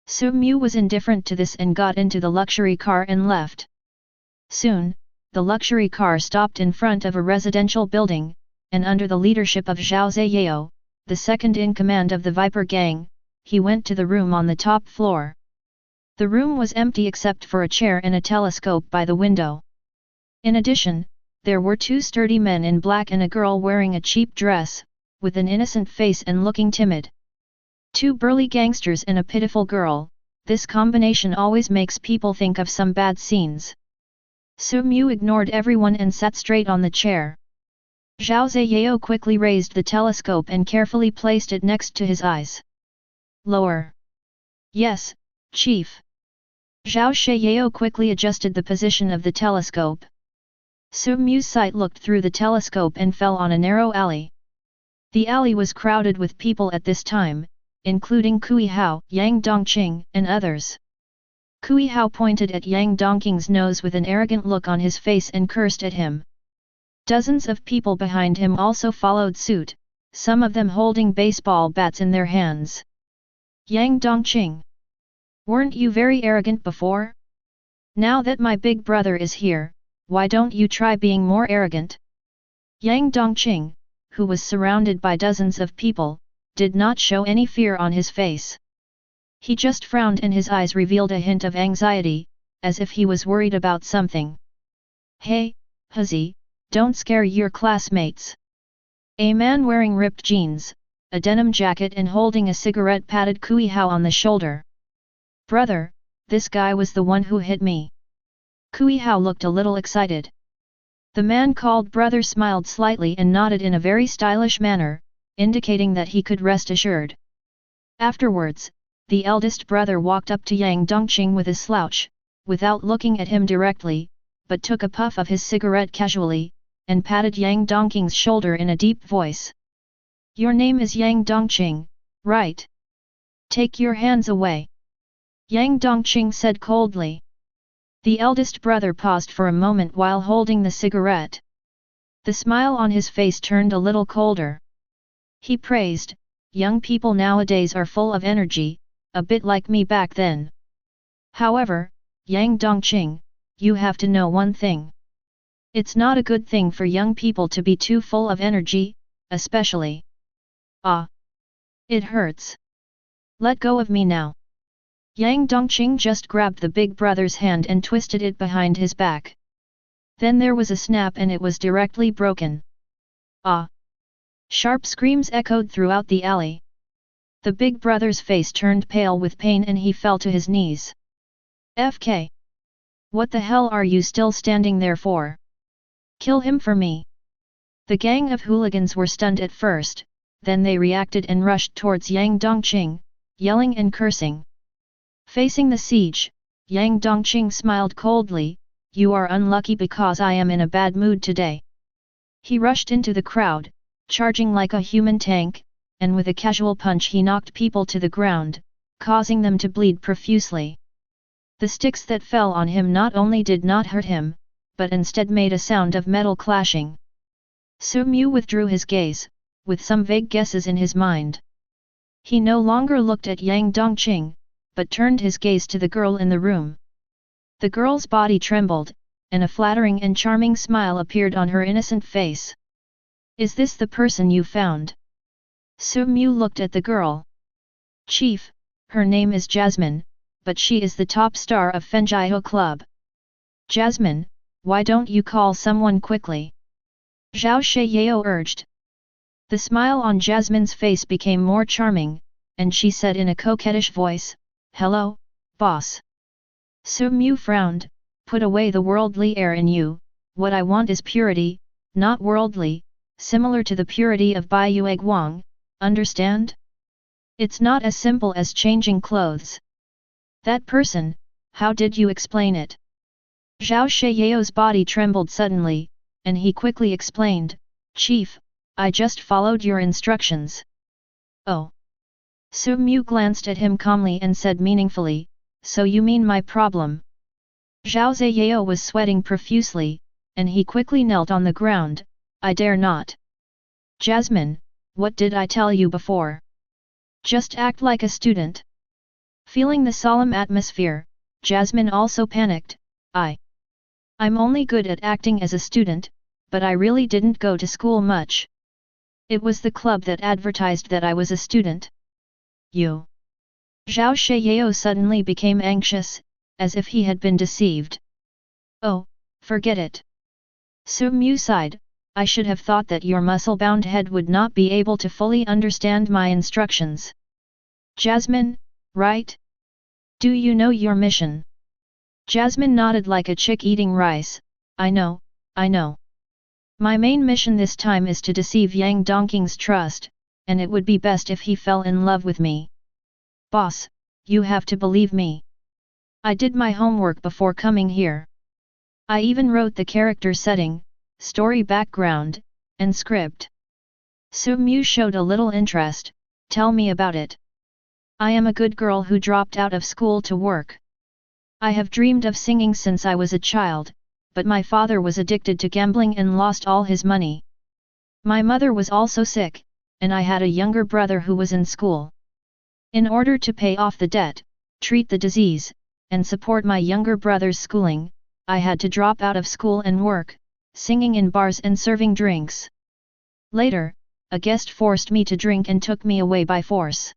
Su Mu was indifferent to this and got into the luxury car and left. Soon, the luxury car stopped in front of a residential building, and under the leadership of Zhao Ziyao, the second in command of the Viper Gang, he went to the room on the top floor. The room was empty except for a chair and a telescope by the window. In addition, there were two sturdy men in black and a girl wearing a cheap dress, with an innocent face and looking timid. Two burly gangsters and a pitiful girl, this combination always makes people think of some bad scenes. Su Mu ignored everyone and sat straight on the chair. Zhao Ziyao quickly raised the telescope and carefully placed it next to his eyes. Lower. Yes, Chief. Zhao Ziyao quickly adjusted the position of the telescope. Su Mu's sight looked through the telescope and fell on a narrow alley. The alley was crowded with people at this time, including Kui Hao, Yang Dongqing, and others. Kui Hao pointed at Yang Dongqing's nose with an arrogant look on his face and cursed at him. Dozens of people behind him also followed suit, some of them holding baseball bats in their hands. Yang Dongqing, weren't you very arrogant before? Now that my big brother is here, why don't you try being more arrogant? Yang Dongqing, who was surrounded by dozens of people, did not show any fear on his face. He just frowned and his eyes revealed a hint of anxiety, as if he was worried about something. Hey, hussy, don't scare your classmates. A man wearing ripped jeans, a denim jacket and holding a cigarette patted Kui Hao on the shoulder. Brother, this guy was the one who hit me. Kui Hao looked a little excited. The man called brother smiled slightly and nodded in a very stylish manner, indicating that he could rest assured. Afterwards, the eldest brother walked up to Yang Dongqing with a slouch, without looking at him directly, but took a puff of his cigarette casually, and patted Yang Dongqing's shoulder in a deep voice. Your name is Yang Dongqing, right? Take your hands away. Yang Dongqing said coldly. The eldest brother paused for a moment while holding the cigarette. The smile on his face turned a little colder. He praised, young people nowadays are full of energy, a bit like me back then. However, Yang Dongqing, you have to know one thing. It's not a good thing for young people to be too full of energy, especially. Ah! It hurts. Let go of me now. Yang Dongqing just grabbed the big brother's hand and twisted it behind his back. Then there was a snap and it was directly broken. Ah! Sharp screams echoed throughout the alley. The big brother's face turned pale with pain and he fell to his knees. FK! What the hell are you still standing there for? Kill him for me! The gang of hooligans were stunned at first, then they reacted and rushed towards Yang Dongqing, yelling and cursing. Facing the siege, Yang Dongqing smiled coldly, you are unlucky because I am in a bad mood today. He rushed into the crowd, charging like a human tank, and with a casual punch he knocked people to the ground, causing them to bleed profusely. The sticks that fell on him not only did not hurt him, but instead made a sound of metal clashing. Su Mu withdrew his gaze, with some vague guesses in his mind. He no longer looked at Yang Dongqing, but turned his gaze to the girl in the room. The girl's body trembled, and a flattering and charming smile appeared on her innocent face. Is this the person you found? Su Mu looked at the girl. Chief, her name is Jasmine, but she is the top star of Fenjiao Club. Jasmine, why don't you call someone quickly? Zhao Sheyao urged. The smile on Jasmine's face became more charming, and she said in a coquettish voice, Hello, boss. Su Mu frowned, put away the worldly air in you, what I want is purity, not worldly, similar to the purity of Bai Yue Guang, understand? It's not as simple as changing clothes. That person, how did you explain it? Zhao Sheyao's body trembled suddenly, and he quickly explained, Chief, I just followed your instructions. Oh. Su Mu glanced at him calmly and said meaningfully, so you mean my problem? Zhao Ziyao was sweating profusely, and he quickly knelt on the ground, I dare not. Jasmine, what did I tell you before? Just act like a student. Feeling the solemn atmosphere, Jasmine also panicked, I'm only good at acting as a student, but I really didn't go to school much. It was the club that advertised that I was a student. You. Zhao Sheyao suddenly became anxious, as if he had been deceived. Oh, forget it. Su Mu sighed, I should have thought that your muscle-bound head would not be able to fully understand my instructions. Jasmine, right? Do you know your mission? Jasmine nodded like a chick eating rice, I know. My main mission this time is to deceive Yang Dongqing's trust, and it would be best if he fell in love with me. Boss, you have to believe me. I did my homework before coming here. I even wrote the character setting, story background, and script. Su-mu showed a little interest. Tell me about it. I am a good girl who dropped out of school to work. I have dreamed of singing since I was a child, but my father was addicted to gambling and lost all his money. My mother was also sick, and I had a younger brother who was in school. In order to pay off the debt, treat the disease, and support my younger brother's schooling, I had to drop out of school and work, singing in bars and serving drinks. Later, a guest forced me to drink and took me away by force.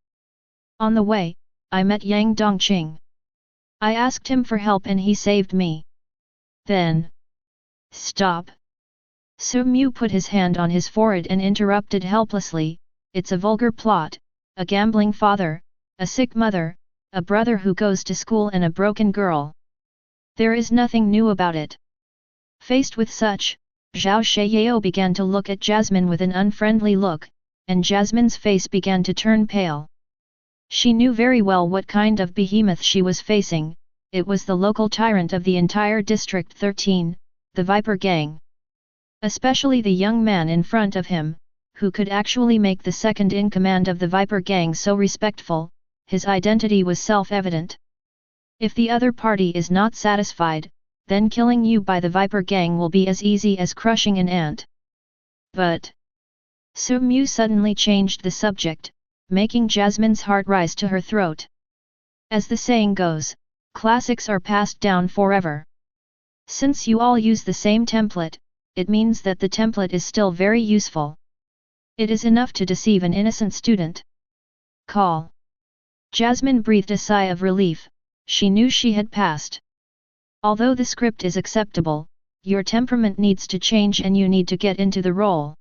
On the way, I met Yang Dongqing. I asked him for help and he saved me. Then... Stop. Su-mu put his hand on his forehead and interrupted helplessly, it's a vulgar plot, a gambling father, a sick mother, a brother who goes to school and a broken girl. There is nothing new about it. Faced with such, Zhao Sheyao began to look at Jasmine with an unfriendly look, and Jasmine's face began to turn pale. She knew very well what kind of behemoth she was facing. It was the local tyrant of the entire District 13, the Viper Gang. Especially the young man in front of him, who could actually make the second-in-command of the Viper Gang so respectful, his identity was self-evident. If the other party is not satisfied, then killing you by the Viper Gang will be as easy as crushing an ant. But... Su-mu suddenly changed the subject, making Jasmine's heart rise to her throat. As the saying goes, classics are passed down forever. Since you all use the same template, it means that the template is still very useful. It is enough to deceive an innocent student. Call. Jasmine breathed a sigh of relief. She knew she had passed. Although the script is acceptable, your temperament needs to change and you need to get into the role.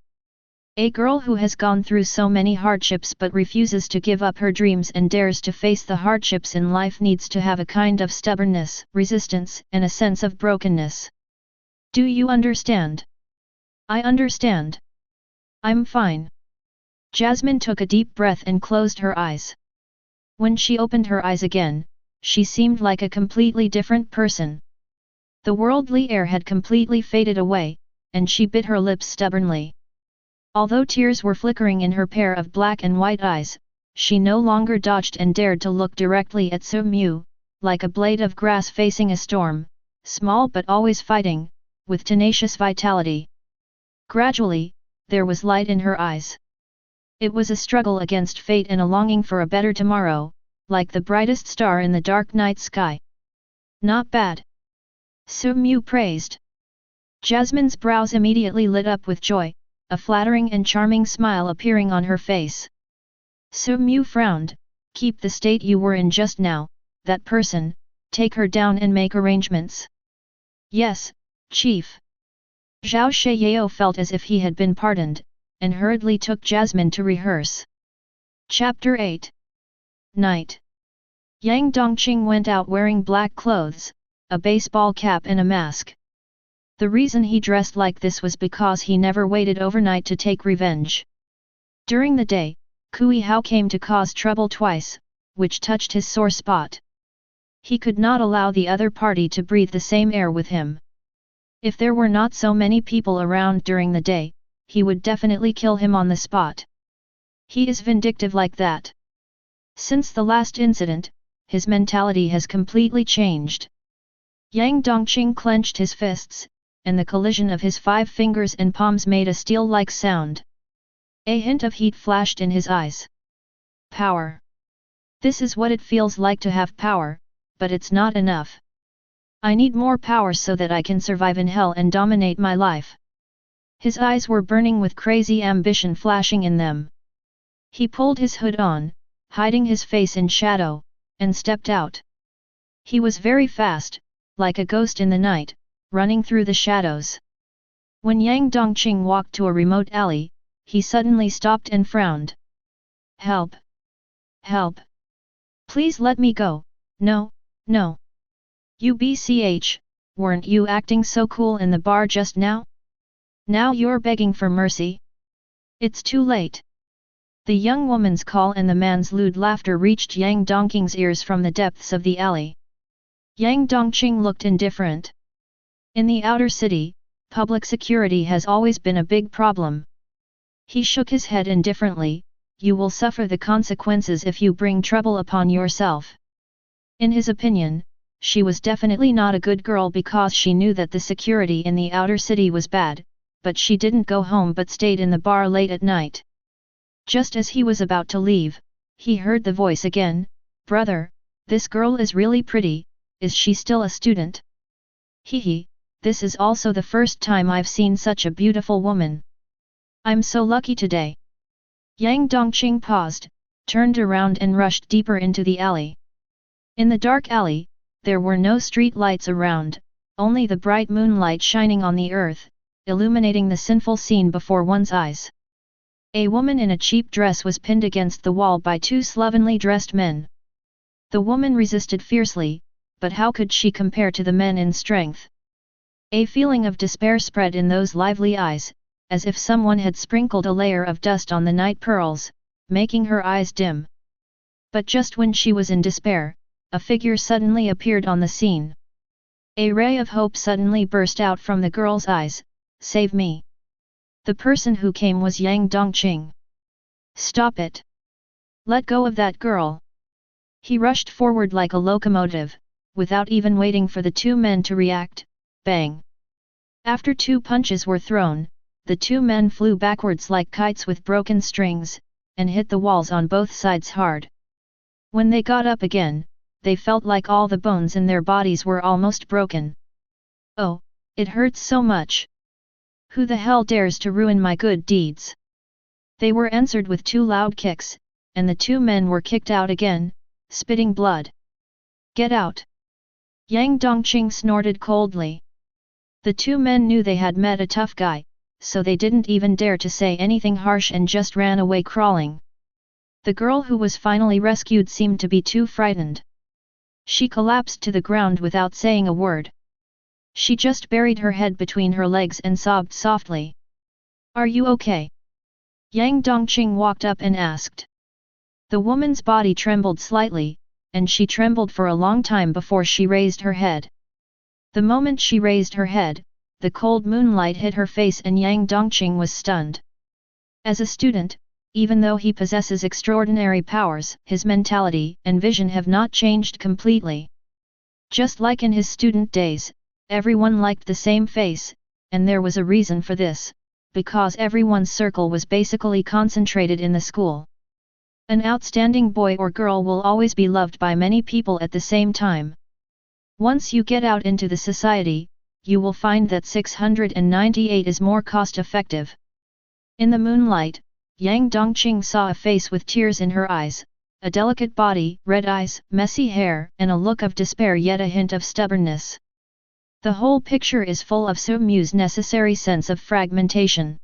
A girl who has gone through so many hardships but refuses to give up her dreams and dares to face the hardships in life needs to have a kind of stubbornness, resistance, and a sense of brokenness. Do you understand? I understand. I'm fine. Jasmine took a deep breath and closed her eyes. When she opened her eyes again, she seemed like a completely different person. The worldly air had completely faded away, and she bit her lips stubbornly. Although tears were flickering in her pair of black and white eyes, she no longer dodged and dared to look directly at Su-mu, like a blade of grass facing a storm, small but always fighting, with tenacious vitality. Gradually, there was light in her eyes. It was a struggle against fate and a longing for a better tomorrow, like the brightest star in the dark night sky. Not bad. Su-mu praised. Jasmine's brows immediately lit up with joy, a flattering and charming smile appearing on her face. Su-mu frowned, keep the state you were in just now, that person, take her down and make arrangements. Yes, Chief. Zhao Sheyao felt as if he had been pardoned, and hurriedly took Jasmine to rehearse. Chapter 8. Night. Yang Dongqing went out wearing black clothes, a baseball cap and a mask. The reason he dressed like this was because he never waited overnight to take revenge. During the day, Kui Hao came to cause trouble twice, which touched his sore spot. He could not allow the other party to breathe the same air with him. If there were not so many people around during the day, he would definitely kill him on the spot. He is vindictive like that. Since the last incident, his mentality has completely changed. Yang Dongqing clenched his fists, and the collision of his 5 fingers and palms made a steel-like sound. A hint of heat flashed in his eyes. Power. This is what it feels like to have power, but it's not enough. I need more power so that I can survive in hell and dominate my life. His eyes were burning with crazy ambition flashing in them. He pulled his hood on, hiding his face in shadow, and stepped out. He was very fast, like a ghost in the night, running through the shadows. When Yang Dongqing walked to a remote alley, he suddenly stopped and frowned. Help! Help! Please let me go, no, no. UBCH, weren't you acting so cool in the bar just now? Now you're begging for mercy? It's too late. The young woman's call and the man's lewd laughter reached Yang Dongqing's ears from the depths of the alley. Yang Dongqing looked indifferent. In the outer city, public security has always been a big problem. He shook his head indifferently. You will suffer the consequences if you bring trouble upon yourself. In his opinion, she was definitely not a good girl because she knew that the security in the outer city was bad, but she didn't go home but stayed in the bar late at night. Just as he was about to leave, he heard the voice again, "Brother, this girl is really pretty, is she still a student?" "Hee, this is also the first time I've seen such a beautiful woman. I'm so lucky today." Yang Dongqing paused, turned around and rushed deeper into the alley. In the dark alley, there were no street lights around, only the bright moonlight shining on the earth, illuminating the sinful scene before one's eyes. A woman in a cheap dress was pinned against the wall by two slovenly dressed men. The woman resisted fiercely, but how could she compare to the men in strength? A feeling of despair spread in those lively eyes, as if someone had sprinkled a layer of dust on the night pearls, making her eyes dim. But just when she was in despair, a figure suddenly appeared on the scene. A ray of hope suddenly burst out from the girl's eyes. "Save me." The person who came was Yang Dongqing. "Stop it! Let go of that girl!" He rushed forward like a locomotive, without even waiting for the two men to react. Bang! After two punches were thrown, the two men flew backwards like kites with broken strings, and hit the walls on both sides hard. When they got up again, they felt like all the bones in their bodies were almost broken. "Oh, it hurts so much! Who the hell dares to ruin my good deeds?" They were answered with two loud kicks, and the two men were kicked out again, spitting blood. "Get out!" Yang Dongqing snorted coldly. The two men knew they had met a tough guy, so they didn't even dare to say anything harsh and just ran away crawling. The girl who was finally rescued seemed to be too frightened. She collapsed to the ground without saying a word. She just buried her head between her legs and sobbed softly. "Are you okay?" Yang Dongqing walked up and asked. The woman's body trembled slightly, and she trembled for a long time before she raised her head. The moment she raised her head, the cold moonlight hit her face and Yang Dongqing was stunned. As a student, even though he possesses extraordinary powers, his mentality and vision have not changed completely. Just like in his student days, everyone liked the same face, and there was a reason for this, because everyone's circle was basically concentrated in the school. An outstanding boy or girl will always be loved by many people at the same time. Once you get out into the society, you will find that 698 is more cost-effective. In the moonlight, Yang Dongqing saw a face with tears in her eyes, a delicate body, red eyes, messy hair, and a look of despair yet a hint of stubbornness. The whole picture is full of Sumu's necessary sense of fragmentation.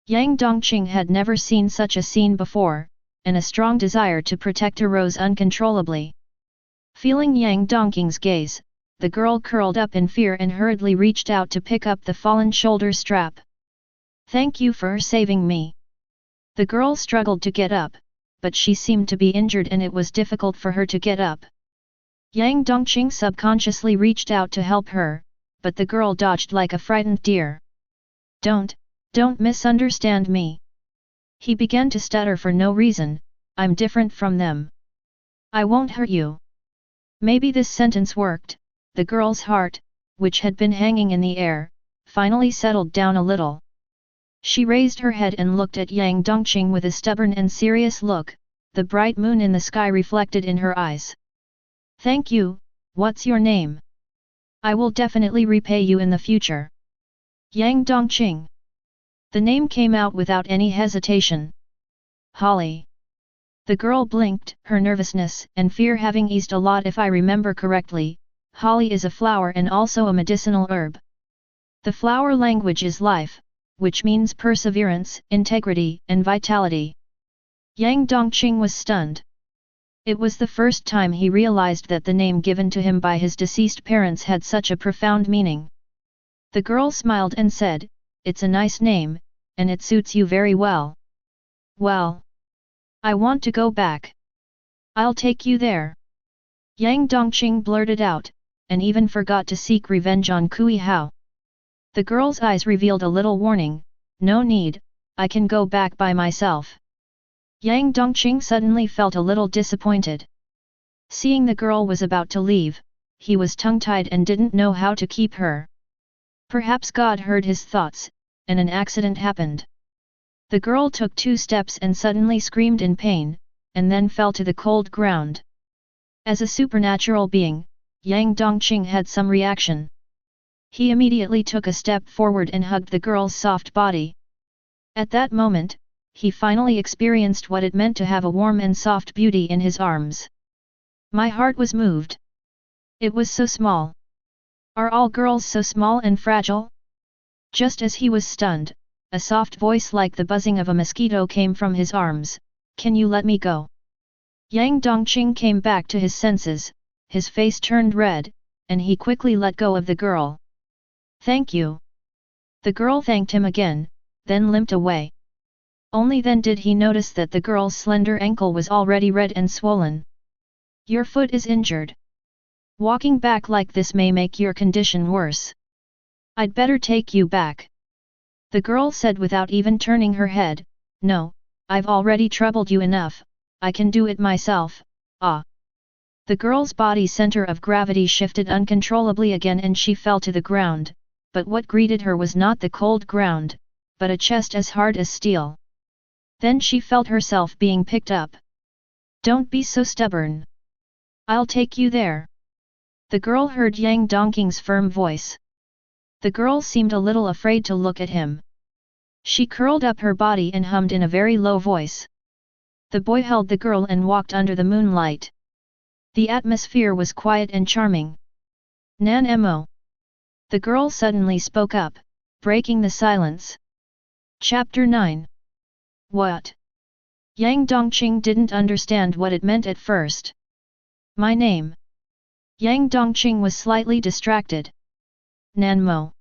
Yang Dongqing had never seen such a scene before, and a strong desire to protect arose uncontrollably. Feeling Yang Dongqing's gaze, the girl curled up in fear and hurriedly reached out to pick up the fallen shoulder strap. "Thank you for saving me." The girl struggled to get up, but she seemed to be injured and it was difficult for her to get up. Yang Dongqing subconsciously reached out to help her, but the girl dodged like a frightened deer. Don't misunderstand me." He began to stutter for no reason. "I'm different from them. I won't hurt you." Maybe this sentence worked. The girl's heart, which had been hanging in the air, finally settled down a little. She raised her head and looked at Yang Dongqing with a stubborn and serious look, the bright moon in the sky reflected in her eyes. "Thank you, what's your name? I will definitely repay you in the future." "Yang Dongqing." The name came out without any hesitation. "Holly." The girl blinked, her nervousness and fear having eased a lot. "If I remember correctly, holly is a flower and also a medicinal herb. The flower language is life, which means perseverance, integrity, and vitality." Yang Dongqing was stunned. It was the first time he realized that the name given to him by his deceased parents had such a profound meaning. The girl smiled and said, "It's a nice name, and it suits you very well." "Well, I want to go back. I'll take you there." Yang Dongqing blurted out, and even forgot to seek revenge on Kui Hao. The girl's eyes revealed a little warning, "No need, I can go back by myself." Yang Dongqing suddenly felt a little disappointed. Seeing the girl was about to leave, he was tongue-tied and didn't know how to keep her. Perhaps God heard his thoughts, and an accident happened. The girl took 2 steps and suddenly screamed in pain, and then fell to the cold ground. As a supernatural being, Yang Dongqing had some reaction. He immediately took a step forward and hugged the girl's soft body. At that moment, he finally experienced what it meant to have a warm and soft beauty in his arms. My heart was moved. It was so small. Are all girls so small and fragile? Just as he was stunned, a soft voice like the buzzing of a mosquito came from his arms, "Can you let me go?" Yang Dongqing came back to his senses, his face turned red, and he quickly let go of the girl. "Thank you." The girl thanked him again, then limped away. Only then did he notice that the girl's slender ankle was already red and swollen. "Your foot is injured. Walking back like this may make your condition worse. I'd better take you back." The girl said without even turning her head, "No, I've already troubled you enough, I can do it myself." Ah! The girl's body center of gravity shifted uncontrollably again and she fell to the ground, but what greeted her was not the cold ground, but a chest as hard as steel. Then she felt herself being picked up. "Don't be so stubborn. I'll take you there." The girl heard Yang Dongqing's firm voice. The girl seemed a little afraid to look at him. She curled up her body and hummed in a very low voice. The boy held the girl and walked under the moonlight. The atmosphere was quiet and charming. "Nan Mo." The girl suddenly spoke up, breaking the silence. Chapter 9. What? Yang Dongqing didn't understand what it meant at first. "My name." Yang Dongqing was slightly distracted. "Nan Mo."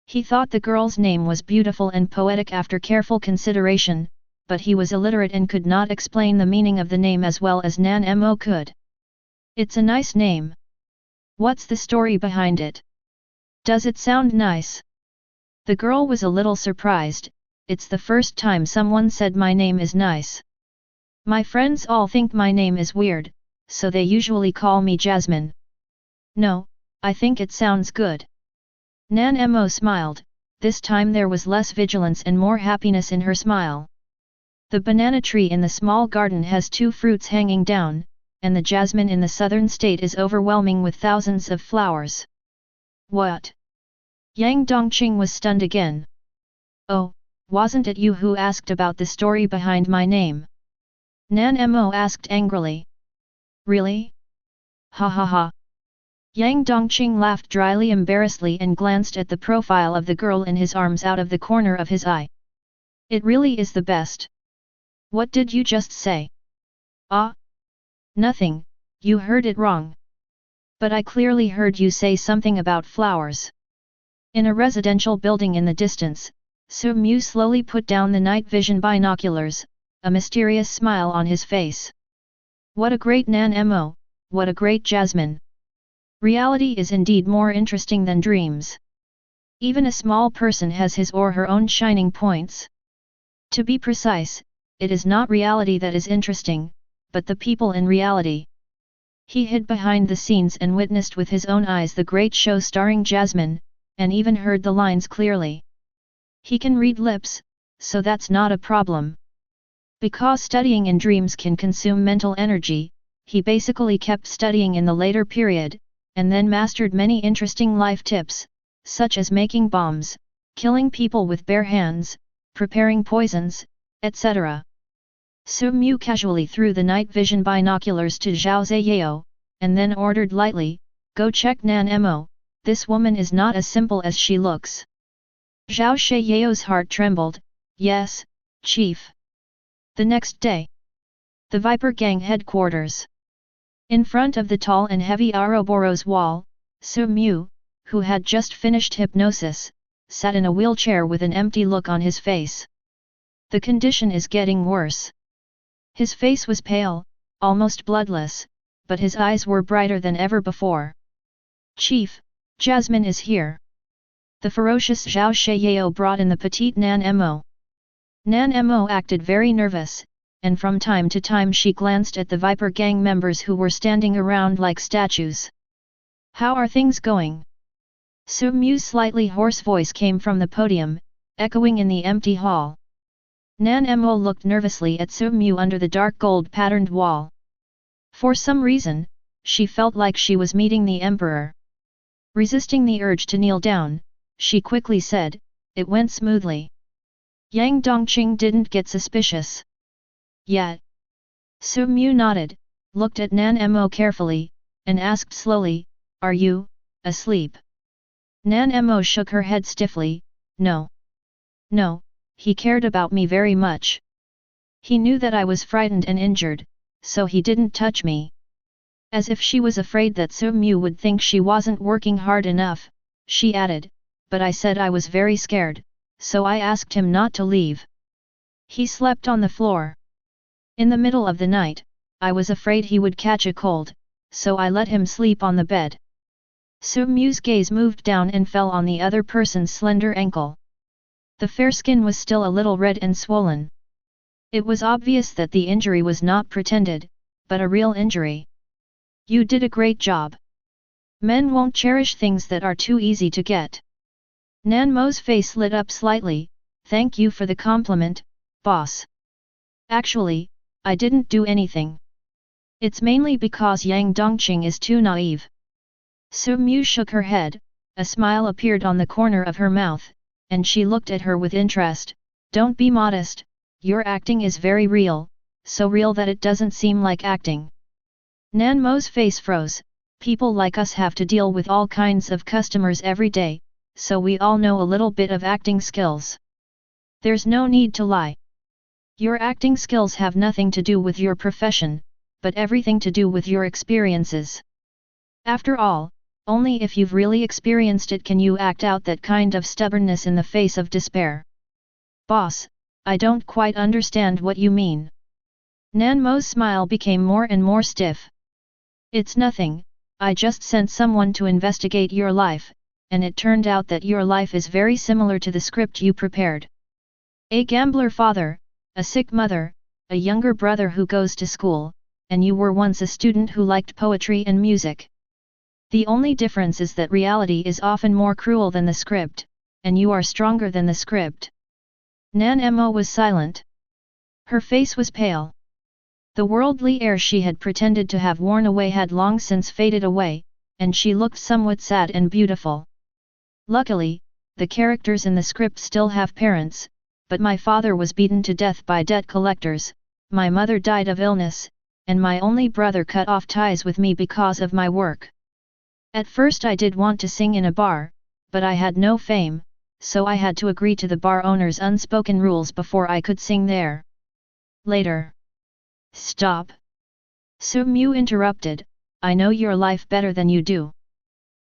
He thought the girl's name was beautiful and poetic after careful consideration, but he was illiterate and could not explain the meaning of the name as well as Nan Mo could. "It's a nice name. What's the story behind it? Does it sound nice?" The girl was a little surprised. "It's the first time someone said my name is nice. My friends all think my name is weird, so they usually call me Jasmine." "No, I think it sounds good." Nan Mo smiled, this time there was less vigilance and more happiness in her smile. "The banana tree in the small garden has 2 fruits hanging down, and the jasmine in the southern state is overwhelming with thousands of flowers." "What?" Yang Dongqing was stunned again. "Oh, wasn't it you who asked about the story behind my name?" Nan Mo asked angrily. "Really? Ha ha ha." Yang Dongqing laughed dryly embarrassedly and glanced at the profile of the girl in his arms out of the corner of his eye. "It really is the best." "What did you just say?" "Ah? Nothing, you heard it wrong. But I clearly heard you say something about flowers." In a residential building in the distance, Su Mu slowly put down the night vision binoculars, a mysterious smile on his face. "What a great Nan Mo, what a great Jasmine. Reality is indeed more interesting than dreams. Even a small person has his or her own shining points. To be precise, it is not reality that is interesting, but the people in reality." He hid behind the scenes and witnessed with his own eyes the great show starring Jasmine, and even heard the lines clearly. He can read lips, so that's not a problem. Because studying in dreams can consume mental energy, he basically kept studying in the later period, and then mastered many interesting life tips, such as making bombs, killing people with bare hands, preparing poisons, etc. Su Mu casually threw the night vision binoculars to Zhao Ziyao, and then ordered lightly, "Go check Nan Mo, this woman is not as simple as she looks." Zhao Ziyao's heart trembled. "Yes, chief." The next day, the Viper Gang headquarters. In front of the tall and heavy Ouroboros wall, Su Mu, who had just finished hypnosis, sat in a wheelchair with an empty look on his face. The condition is getting worse. His face was pale, almost bloodless, but his eyes were brighter than ever before. Chief, Jasmine is here. The ferocious Zhao Sheyao brought in the petite Nan Mo. Nan Mo acted very nervous, and from time to time she glanced at the Viper gang members who were standing around like statues. How are things going? Su Mu's slightly hoarse voice came from the podium, echoing in the empty hall. Nan Mo looked nervously at Su Mu under the dark gold-patterned wall. For some reason, she felt like she was meeting the emperor. Resisting the urge to kneel down, she quickly said, "It went smoothly." Yang Dongqing didn't get suspicious yet. Su Mu nodded, looked at Nan Mo carefully, and asked slowly, "Are you asleep?" Nan Mo shook her head stiffly, "No. No, he cared about me very much. He knew that I was frightened and injured, so he didn't touch me." As if she was afraid that Su Mu would think she wasn't working hard enough, she added, "But I said I was very scared, so I asked him not to leave. He slept on the floor. In the middle of the night, I was afraid he would catch a cold, so I let him sleep on the bed." Su Mu's gaze moved down and fell on the other person's slender ankle. The fair skin was still a little red and swollen. It was obvious that the injury was not pretended, but a real injury. "You did a great job. Men won't cherish things that are too easy to get." Nan Mo's face lit up slightly, "Thank you for the compliment, boss. Actually, I didn't do anything. It's mainly because Yang Dongqing is too naive." Su Mu shook her head, a smile appeared on the corner of her mouth, and she looked at her with interest. "Don't be modest, your acting is very real, so real that it doesn't seem like acting." Nan Mo's face froze. "People like us have to deal with all kinds of customers every day, so we all know a little bit of acting skills. There's no need to lie. Your acting skills have nothing to do with your profession, but everything to do with your experiences. After all, only if you've really experienced it can you act out that kind of stubbornness in the face of despair." "Boss, I don't quite understand what you mean." Nan Mo's smile became more and more stiff. "It's nothing, I just sent someone to investigate your life, and it turned out that your life is very similar to the script you prepared. A gambler father, a sick mother, a younger brother who goes to school, and you were once a student who liked poetry and music. The only difference is that reality is often more cruel than the script, and you are stronger than the script." Nan Mo was silent. Her face was pale. The worldly air she had pretended to have worn away had long since faded away, and she looked somewhat sad and beautiful. "Luckily, the characters in the script still have parents, but my father was beaten to death by debt collectors, my mother died of illness, and my only brother cut off ties with me because of my work. At first I did want to sing in a bar, but I had no fame, so I had to agree to the bar owner's unspoken rules before I could sing there. Later." "Stop!" Su Mu interrupted, "I know your life better than you do."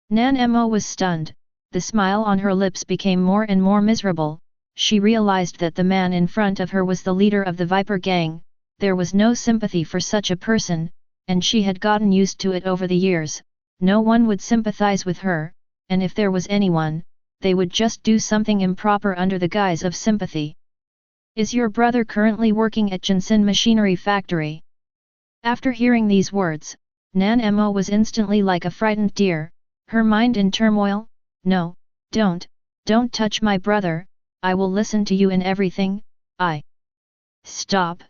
Nan Mo was stunned, the smile on her lips became more and more miserable. She realized that the man in front of her was the leader of the Viper gang, there was no sympathy for such a person, and she had gotten used to it over the years. No one would sympathize with her, and if there was anyone, they would just do something improper under the guise of sympathy. "Is your brother currently working at Jinsen Machinery Factory?" After hearing these words, Nan Mo was instantly like a frightened deer, her mind in turmoil. "No, don't touch my brother, I will listen to you in everything, I..." "Stop!"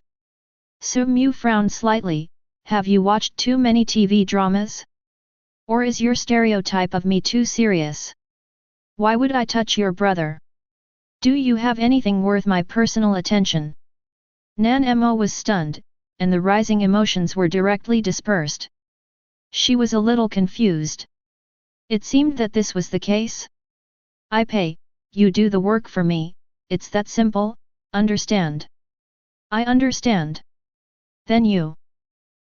Su Mu frowned slightly, "Have you watched too many TV dramas? Or is your stereotype of me too serious? Why would I touch your brother? Do you have anything worth my personal attention?" Nan Mo was stunned, and the rising emotions were directly dispersed. She was a little confused. It seemed that this was the case. "I pay, you do the work for me, it's that simple, understand?" "I understand." "Then you..."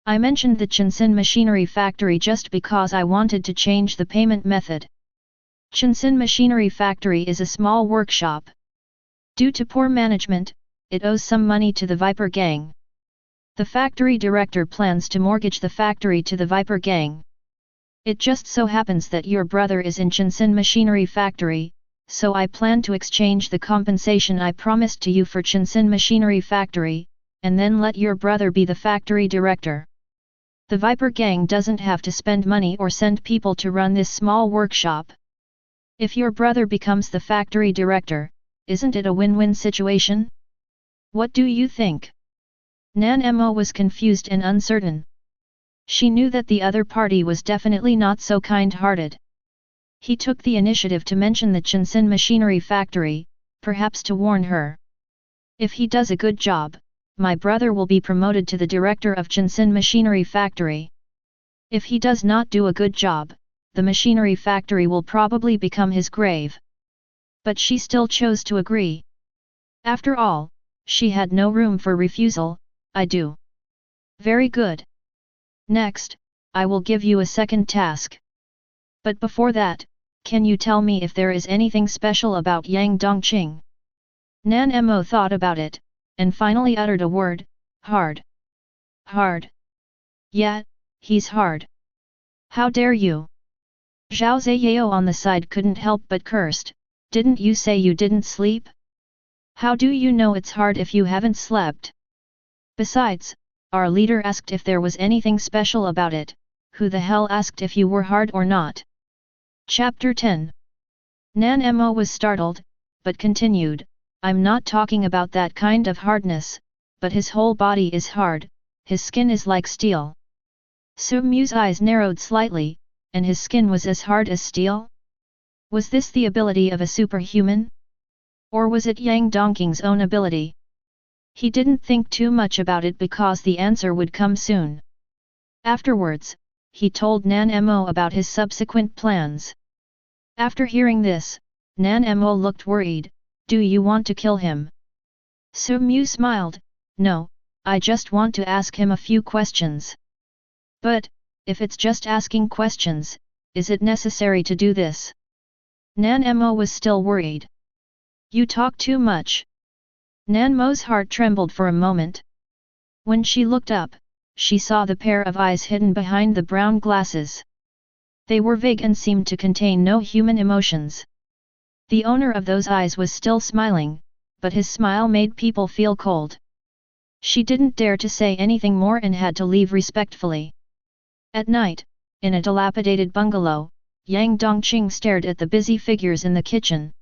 "I mentioned the Jinsen Machinery Factory just because I wanted to change the payment method. Jinsen Machinery Factory is a small workshop. Due to poor management, it owes some money to the Viper gang. The factory director plans to mortgage the factory to the Viper gang. It just so happens that your brother is in Chinsin Machinery Factory, so I plan to exchange the compensation I promised to you for Chinsin Machinery Factory, and then let your brother be the factory director. The Viper Gang doesn't have to spend money or send people to run this small workshop. If your brother becomes the factory director, isn't it a win-win situation? What do you think? Nan Mo was confused and uncertain. She knew that the other party was definitely not so kind-hearted. He took the initiative to mention the Chinsin Machinery Factory, perhaps to warn her. If he does a good job, my brother will be promoted to the director of Chinsin Machinery Factory. If he does not do a good job, the machinery factory will probably become his grave. But she still chose to agree. After all, she had no room for refusal. I do. Very good. Next, I will give you a second task. But before that, can you tell me if there is anything special about Yang Dongqing? Nan Mo thought about it, and finally uttered a word, hard. Hard. Yeah, he's hard. How dare you? Zhao Ziyao on the side couldn't help but cursed. Didn't you say you didn't sleep? How do you know it's hard if you haven't slept? Besides, our leader asked if there was anything special about it. Who the hell asked if you were hard or not? Chapter 10. Nan Mo was startled, but continued, I'm not talking about that kind of hardness, but his whole body is hard, his skin is like steel. Su Mu's eyes narrowed slightly, and his skin was as hard as steel? Was this the ability of a superhuman? Or was it Yang Dongqing's own ability? He didn't think too much about it because the answer would come soon. Afterwards, he told Nan Mo about his subsequent plans. After hearing this, Nan Mo looked worried. Do you want to kill him? Su Mu smiled, no, I just want to ask him a few questions. But, if it's just asking questions, is it necessary to do this? Nan Mo was still worried. You talk too much. Nan Mo's heart trembled for a moment. When she looked up, she saw the pair of eyes hidden behind the brown glasses. They were vague and seemed to contain no human emotions. The owner of those eyes was still smiling, but his smile made people feel cold. She didn't dare to say anything more and had to leave respectfully. At night, in a dilapidated bungalow, Yang Dongqing stared at the busy figures in the kitchen.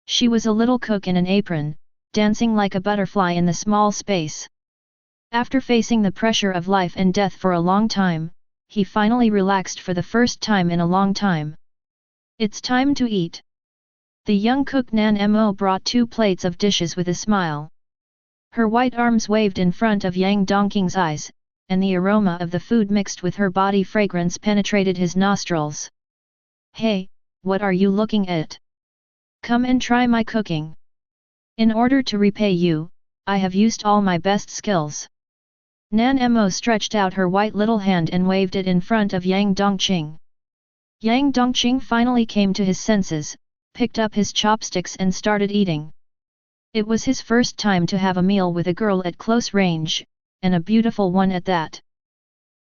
She was a little cook in an apron, dancing like a butterfly in the small space. After facing the pressure of life and death for a long time, he finally relaxed for the first time in a long time. It's time to eat. The young cook Nan Mo brought 2 plates of dishes with a smile. Her white arms waved in front of Yang Dongqing's eyes, and the aroma of the food mixed with her body fragrance penetrated his nostrils. Hey, what are you looking at? Come and try my cooking. In order to repay you, I have used all my best skills. Nan Mo stretched out her white little hand and waved it in front of Yang Dongqing. Yang Dongqing finally came to his senses, picked up his chopsticks and started eating. It was his first time to have a meal with a girl at close range, and a beautiful one at that.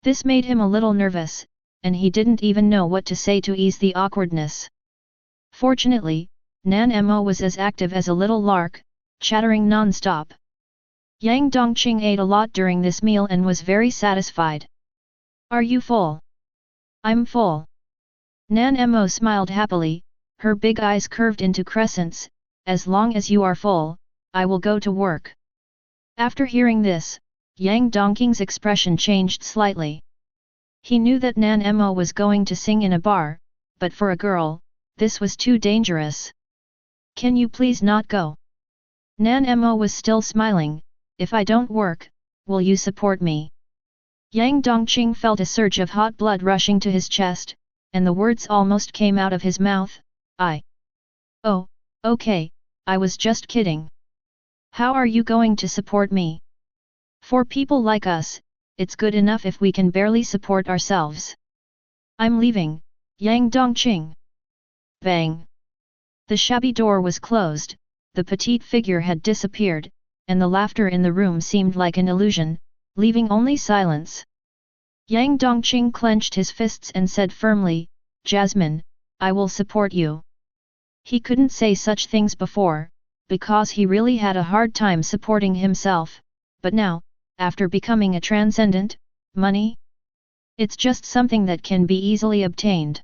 This made him a little nervous, and he didn't even know what to say to ease the awkwardness. Fortunately, Nan Mo was as active as a little lark, chattering non-stop. Yang Dongqing ate a lot during this meal and was very satisfied. Are you full? I'm full. Nan Mo smiled happily, her big eyes curved into crescents. As long as you are full, I will go to work. After hearing this, Yang Dongqing's expression changed slightly. He knew that Nan Mo was going to sing in a bar, but for a girl, this was too dangerous. Can you please not go? Nan Mo was still smiling. If I don't work, will you support me? Yang Dongqing felt a surge of hot blood rushing to his chest, and the words almost came out of his mouth. Oh, okay, I was just kidding. How are you going to support me? For people like us, it's good enough if we can barely support ourselves. I'm leaving, Yang Dongqing. Bang! The shabby door was closed, the petite figure had disappeared, and the laughter in the room seemed like an illusion, leaving only silence. Yang Dongqing clenched his fists and said firmly, Jasmine, I will support you. He couldn't say such things before, because he really had a hard time supporting himself, but now, after becoming a transcendent, money? It's just something that can be easily obtained.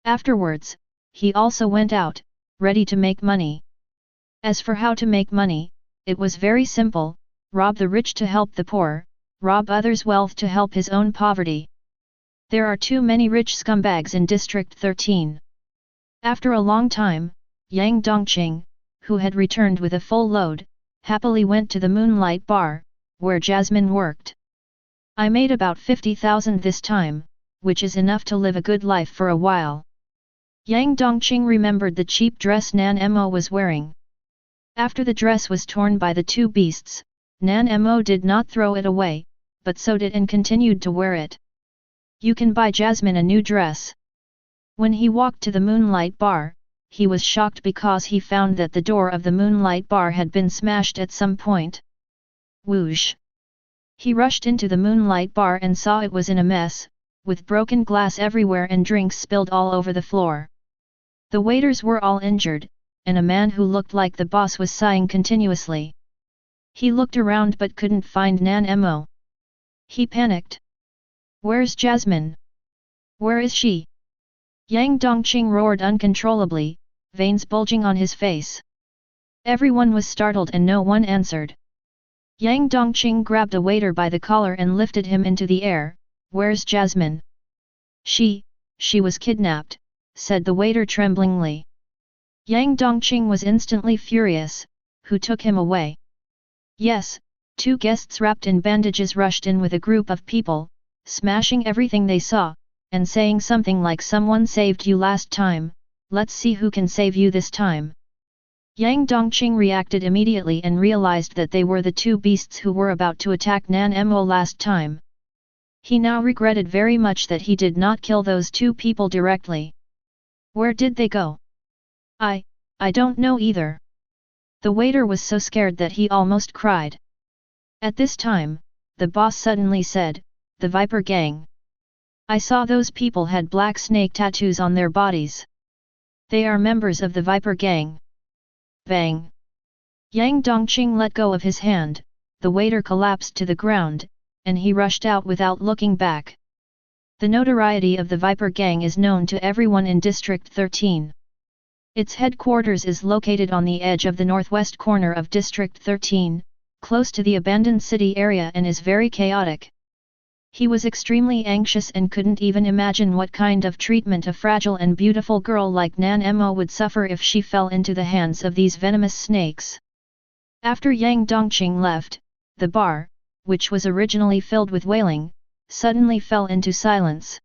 Afterwards, he also went out, ready to make money. As for how to make money, it was very simple: rob the rich to help the poor, rob others' wealth to help his own poverty. There are too many rich scumbags in District 13. After a long time, Yang Dongqing, who had returned with a full load, happily went to the Moonlight Bar, where Jasmine worked. I made about 50,000 this time, which is enough to live a good life for a while. Yang Dongqing remembered the cheap dress Nan Mo was wearing. After the dress was torn by the two beasts, Nan Mo did not throw it away, but sewed it and continued to wear it. You can buy Jasmine a new dress. When he walked to the Moonlight Bar, he was shocked because he found that the door of the Moonlight Bar had been smashed at some point. Whoosh! He rushed into the Moonlight Bar and saw it was in a mess, with broken glass everywhere and drinks spilled all over the floor. The waiters were all injured, and a man who looked like the boss was sighing continuously. He looked around but couldn't find Nan Mo. He panicked. Where's Jasmine? Where is she? Yang Dongqing roared uncontrollably, veins bulging on his face. Everyone was startled and no one answered. Yang Dongqing grabbed a waiter by the collar and lifted him into the air. Where's Jasmine? She was kidnapped, said the waiter tremblingly. Yang Dongqing was instantly furious. Who took him away? Yes, two guests wrapped in bandages rushed in with a group of people, smashing everything they saw, and saying something like someone saved you last time, let's see who can save you this time. Yang Dongqing reacted immediately and realized that they were the two beasts who were about to attack Nan Mo last time. He now regretted very much that he did not kill those two people directly. Where did they go? I don't know either. The waiter was so scared that he almost cried. At this time, the boss suddenly said, the Viper Gang. I saw those people had black snake tattoos on their bodies. They are members of the Viper Gang. Bang! Yang Dongqing let go of his hand, the waiter collapsed to the ground, and he rushed out without looking back. The notoriety of the Viper Gang is known to everyone in District 13. Its headquarters is located on the edge of the northwest corner of District 13, close to the abandoned city area, and is very chaotic. He was extremely anxious and couldn't even imagine what kind of treatment a fragile and beautiful girl like Nan Mo would suffer if she fell into the hands of these venomous snakes. After Yang Dongqing left, the bar, which was originally filled with wailing, suddenly fell into silence.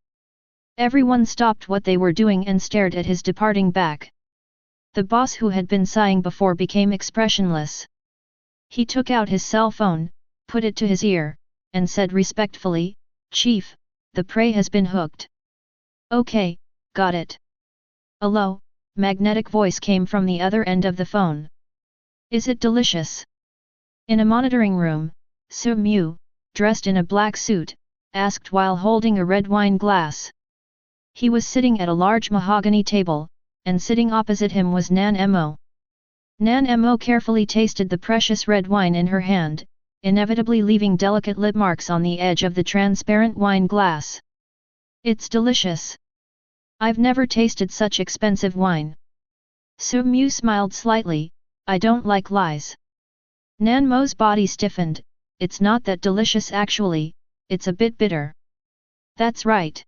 Everyone stopped what they were doing and stared at his departing back. The boss, who had been sighing before, became expressionless. He took out his cell phone, put it to his ear, and said respectfully, Chief, the prey has been hooked. Okay, got it. A low, magnetic voice came from the other end of the phone. Is it delicious? In a monitoring room, Su Mu, dressed in a black suit, asked while holding a red wine glass. He was sitting at a large mahogany table, and sitting opposite him was Nan Mo. Nan Mo carefully tasted the precious red wine in her hand, inevitably leaving delicate lip marks on the edge of the transparent wine glass. It's delicious. I've never tasted such expensive wine. Su Mu smiled slightly, I don't like lies. Nan Mo's body stiffened, it's not that delicious actually, it's a bit bitter. That's right.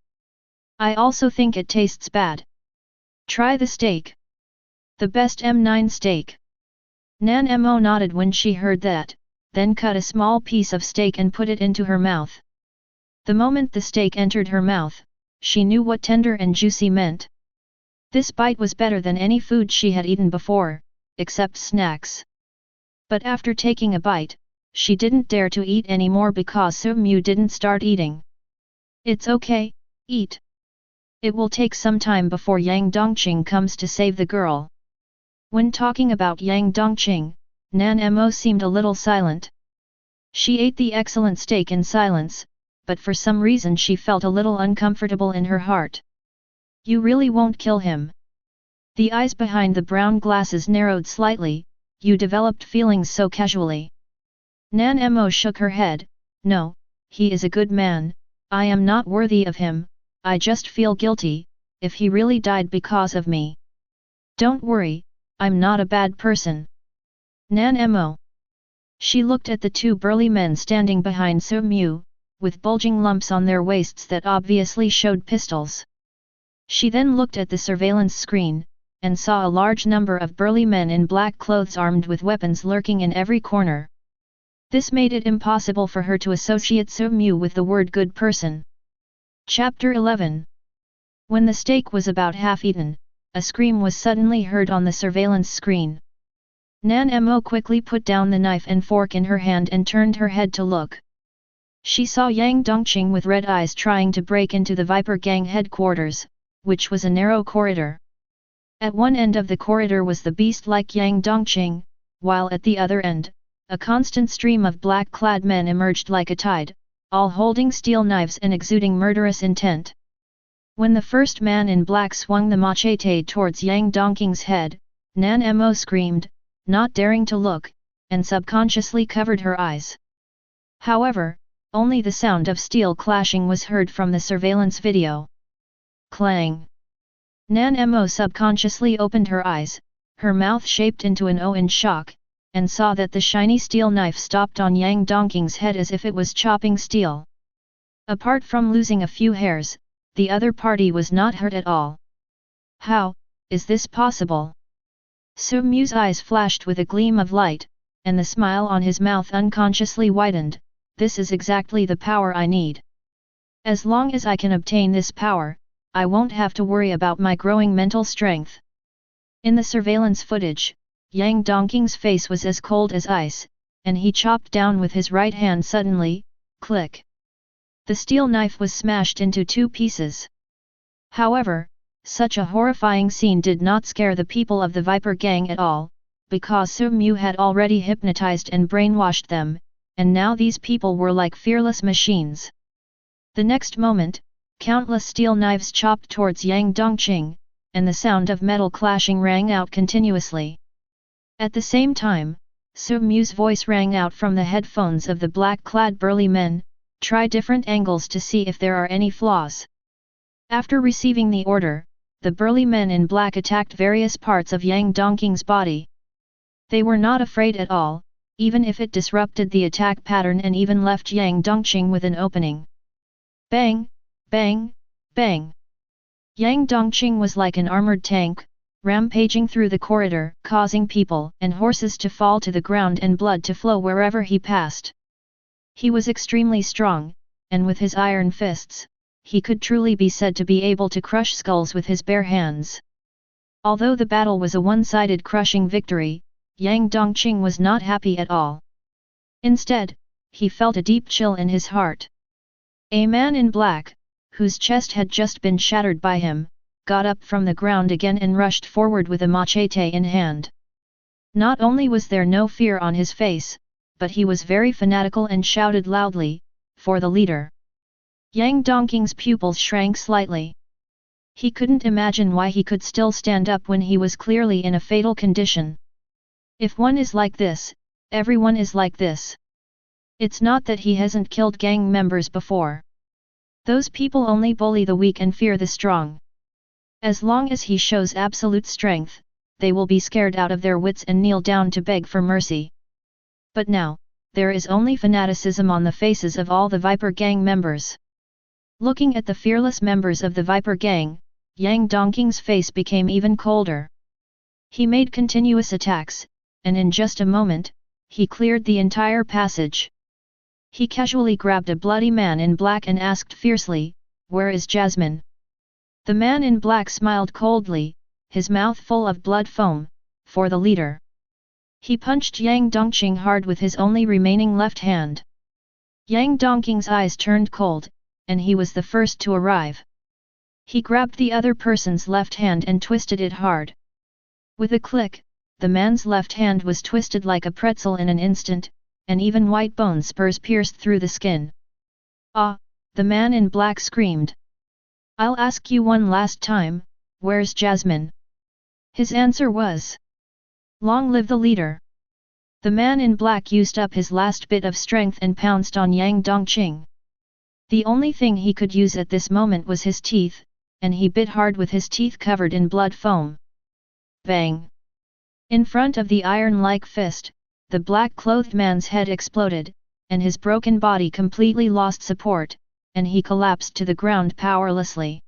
I also think it tastes bad. Try the steak. The best M9 steak. Nan Mo nodded when she heard that, then cut a small piece of steak and put it into her mouth. The moment the steak entered her mouth, she knew what tender and juicy meant. This bite was better than any food she had eaten before, except snacks. But after taking a bite, she didn't dare to eat any more because Su Mu didn't start eating. It's okay, eat. It will take some time before Yang Dongqing comes to save the girl. When talking about Yang Dongqing, Nan Mo seemed a little silent. She ate the excellent steak in silence, but for some reason she felt a little uncomfortable in her heart. You really won't kill him? The eyes behind the brown glasses narrowed slightly. You developed feelings so casually. Nan Mo shook her head. No, he is a good man, I am not worthy of him, I just feel guilty, if he really died because of me. Don't worry, I'm not a bad person. Nan Mo. She looked at the two burly men standing behind Su Mu, with bulging lumps on their waists that obviously showed pistols. She then looked at the surveillance screen, and saw a large number of burly men in black clothes armed with weapons lurking in every corner. This made it impossible for her to associate Su Mu with the word good person. Chapter 11. When the steak was about half eaten, a scream was suddenly heard on the surveillance screen. Nan Mo quickly put down the knife and fork in her hand and turned her head to look. She saw Yang Dongqing with red eyes trying to break into the Viper Gang headquarters, which was a narrow corridor. At one end of the corridor was the beast-like Yang Dongqing, while at the other end, a constant stream of black-clad men emerged like a tide, all holding steel knives and exuding murderous intent. When the first man in black swung the machete towards Yang Dongqing's head, Nan Mo screamed, not daring to look, and subconsciously covered her eyes. However, only the sound of steel clashing was heard from the surveillance video. Clang! Nan Mo subconsciously opened her eyes, her mouth shaped into an O in shock, and saw that the shiny steel knife stopped on Yang Dongqing's head as if it was chopping steel. Apart from losing a few hairs, the other party was not hurt at all. How is this possible? Su Mu's eyes flashed with a gleam of light, and the smile on his mouth unconsciously widened. This is exactly the power I need. As long as I can obtain this power, I won't have to worry about my growing mental strength. In the surveillance footage, Yang Dongqing's face was as cold as ice, and he chopped down with his right hand suddenly. Click! The steel knife was smashed into two pieces. However, such a horrifying scene did not scare the people of the Viper Gang at all, because Su Mu had already hypnotized and brainwashed them, and now these people were like fearless machines. The next moment, countless steel knives chopped towards Yang Dongqing, and the sound of metal clashing rang out continuously. At the same time, Su Mu's voice rang out from the headphones of the black-clad burly men, try different angles to see if there are any flaws. After receiving the order, the burly men in black attacked various parts of Yang Dongqing's body. They were not afraid at all, even if it disrupted the attack pattern and even left Yang Dongqing with an opening. Bang! Bang! Bang! Yang Dongqing was like an armored tank, rampaging through the corridor, causing people and horses to fall to the ground and blood to flow wherever he passed. He was extremely strong, and with his iron fists, he could truly be said to be able to crush skulls with his bare hands. Although the battle was a one-sided crushing victory, Yang Dongqing was not happy at all. Instead, he felt a deep chill in his heart. A man in black, whose chest had just been shattered by him, got up from the ground again and rushed forward with a machete in hand. Not only was there no fear on his face, but he was very fanatical and shouted loudly, "For the leader!" Yang Dongqing's pupils shrank slightly. He couldn't imagine why he could still stand up when he was clearly in a fatal condition. If one is like this, everyone is like this. It's not that he hasn't killed gang members before. Those people only bully the weak and fear the strong. As long as he shows absolute strength, they will be scared out of their wits and kneel down to beg for mercy. But now, there is only fanaticism on the faces of all the Viper Gang members. Looking at the fearless members of the Viper Gang, Yang Dongqing's face became even colder. He made continuous attacks, and in just a moment, he cleared the entire passage. He casually grabbed a bloody man in black and asked fiercely, "Where is Jasmine?" The man in black smiled coldly, his mouth full of blood foam, "For the leader." He punched Yang Dongqing hard with his only remaining left hand. Yang Dongqing's eyes turned cold, and he was the first to arrive. He grabbed the other person's left hand and twisted it hard. With a click, the man's left hand was twisted like a pretzel in an instant, and even white bone spurs pierced through the skin. Ah, The man in black screamed. I'll ask you one last time, where's Jasmine? His answer was, long live the leader. The man in black used up his last bit of strength and pounced on Yang Dongqing. The only thing he could use at this moment was his teeth, and he bit hard with his teeth covered in blood foam. Bang! In front of the iron-like fist, the black-clothed man's head exploded, and his broken body completely lost support, and he collapsed to the ground powerlessly.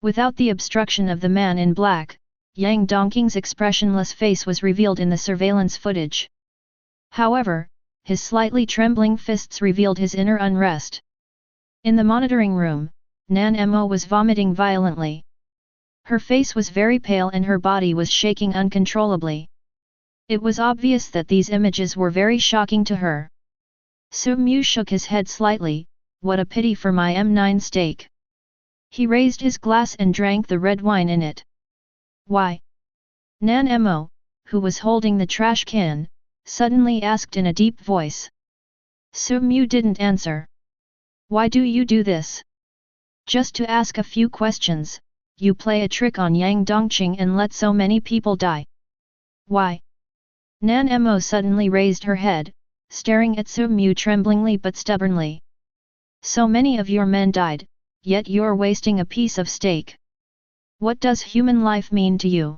Without the obstruction of the man in black, Yang Dongqing's expressionless face was revealed in the surveillance footage. However, his slightly trembling fists revealed his inner unrest. In the monitoring room, Nan Mo was vomiting violently. Her face was very pale and her body was shaking uncontrollably. It was obvious that these images were very shocking to her. Su Mu shook his head slightly, what a pity for my M9 steak. He raised his glass and drank the red wine in it. Why? Nan Mo, who was holding the trash can, suddenly asked in a deep voice. Su Mu didn't answer. Why do you do this? Just to ask a few questions, you play a trick on Yang Dongqing and let so many people die. Why? Nan Mo suddenly raised her head, staring at Su Mu tremblingly but stubbornly. So many of your men died, yet you're wasting a piece of steak. What does human life mean to you?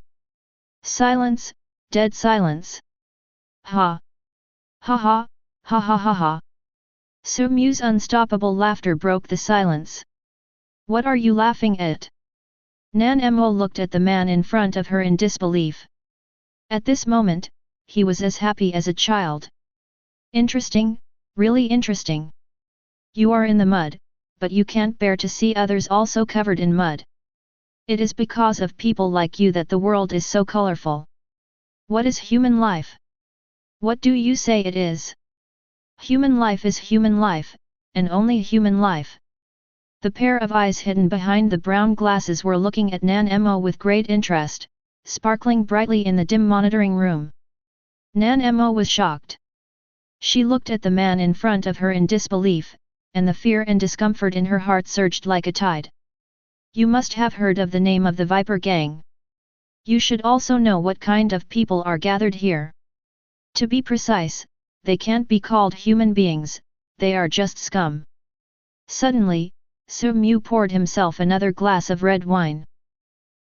Silence, dead silence. Ha! Ha ha, ha ha ha ha. Su Mu's unstoppable laughter broke the silence. What are you laughing at? Nan Mo looked at the man in front of her in disbelief. At this moment, he was as happy as a child. Interesting, really interesting. You are in the mud, but you can't bear to see others also covered in mud. It is because of people like you that the world is so colorful. What is human life? What do you say it is? Human life is human life, and only human life. The pair of eyes hidden behind the brown glasses were looking at Nan Mo with great interest, sparkling brightly in the dim monitoring room. Nan Mo was shocked. She looked at the man in front of her in disbelief, and the fear and discomfort in her heart surged like a tide. You must have heard of the name of the Viper Gang. You should also know what kind of people are gathered here. To be precise, they can't be called human beings, they are just scum. Suddenly, Su Mu poured himself another glass of red wine.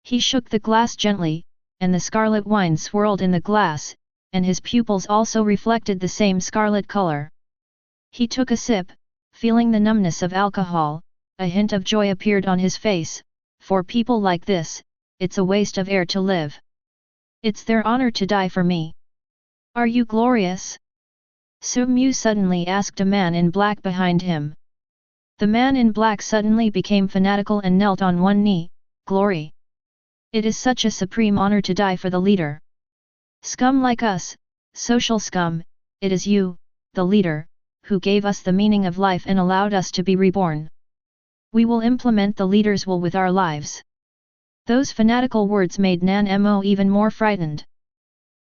He shook the glass gently, and the scarlet wine swirled in the glass, and his pupils also reflected the same scarlet color. He took a sip, feeling the numbness of alcohol, a hint of joy appeared on his face. For people like this, it's a waste of air to live. It's their honor to die for me. Are you glorious? Su Mu suddenly asked a man in black behind him. The man in black suddenly became fanatical and knelt on one knee. Glory! It is such a supreme honor to die for the leader. Scum like us, social scum, it is you, the leader, who gave us the meaning of life and allowed us to be reborn. We will implement the leader's will with our lives. Those fanatical words made Nan Mo even more frightened.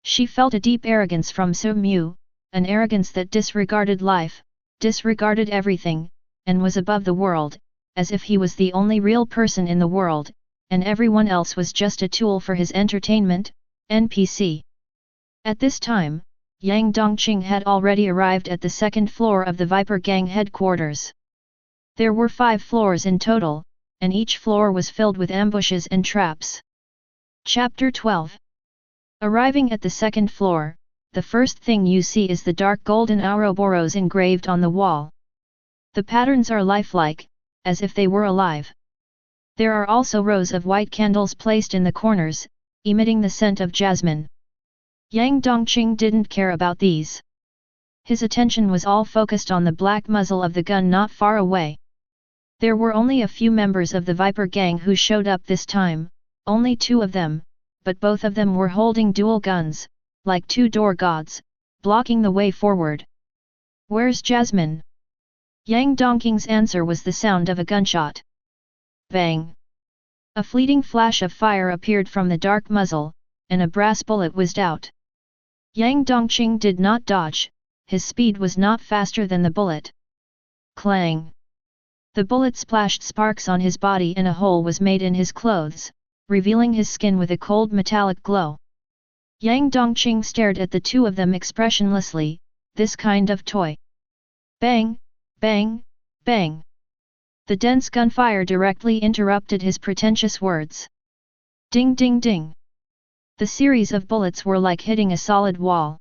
She felt a deep arrogance from Su Mu, an arrogance that disregarded life, disregarded everything, and was above the world, as if he was the only real person in the world, and everyone else was just a tool for his entertainment, NPC. At this time, Yang Dongqing had already arrived at the second floor of the Viper Gang headquarters. There were 5 floors in total, and each floor was filled with ambushes and traps. Chapter 12. Arriving at the second floor, the first thing you see is the dark golden Ouroboros engraved on the wall. The patterns are lifelike, as if they were alive. There are also rows of white candles placed in the corners, emitting the scent of jasmine. Yang Dongqing didn't care about these. His attention was all focused on the black muzzle of the gun not far away. There were only a few members of the Viper Gang who showed up this time, only 2 of them, but both of them were holding dual guns, like 2 door gods, blocking the way forward. Where's Jasmine? Yang Dongqing's answer was the sound of a gunshot. Bang! A fleeting flash of fire appeared from the dark muzzle, and a brass bullet whizzed out. Yang Dongqing did not dodge, his speed was not faster than the bullet. Clang! The bullet splashed sparks on his body and a hole was made in his clothes, revealing his skin with a cold metallic glow. Yang Dongqing stared at the two of them expressionlessly, this kind of toy. Bang, bang, bang. The dense gunfire directly interrupted his pretentious words. Ding ding ding. The series of bullets were like hitting a solid wall.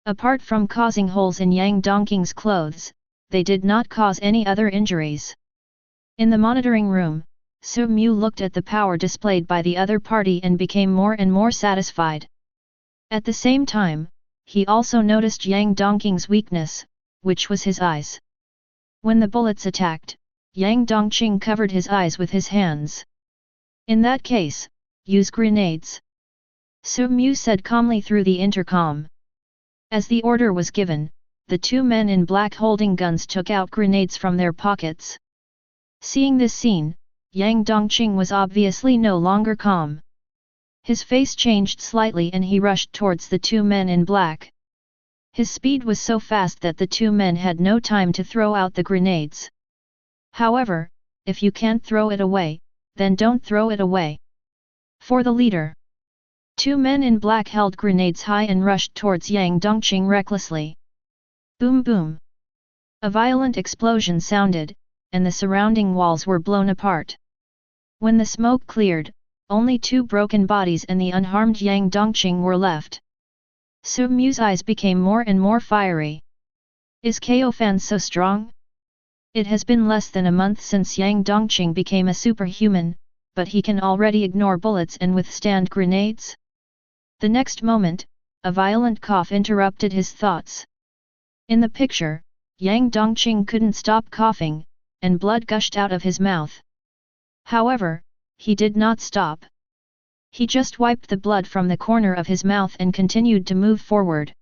Apart from causing holes in Yang Dongqing's clothes, they did not cause any other injuries. In the monitoring room, Su Mu looked at the power displayed by the other party and became more and more satisfied. At the same time, he also noticed Yang Dongqing's weakness, which was his eyes. When the bullets attacked, Yang Dongqing covered his eyes with his hands. In that case, use grenades. Su Mu said calmly through the intercom. As the order was given, the two men in black holding guns took out grenades from their pockets. Seeing this scene, Yang Dongqing was obviously no longer calm. His face changed slightly and he rushed towards the two men in black. His speed was so fast that the two men had no time to throw out the grenades. However, if you can't throw it away, then don't throw it away. For the leader. Two men in black held grenades high and rushed towards Yang Dongqing recklessly. Boom boom. A violent explosion sounded, and the surrounding walls were blown apart. When the smoke cleared, only two broken bodies and the unharmed Yang Dongqing were left. Su Mu's eyes became more and more fiery. Is Ko Fan so strong? It has been less than a month since Yang Dongqing became a superhuman, but he can already ignore bullets and withstand grenades? The next moment, a violent cough interrupted his thoughts. In the picture, Yang Dongqing couldn't stop coughing, and blood gushed out of his mouth. However, he did not stop. He just wiped the blood from the corner of his mouth and continued to move forward.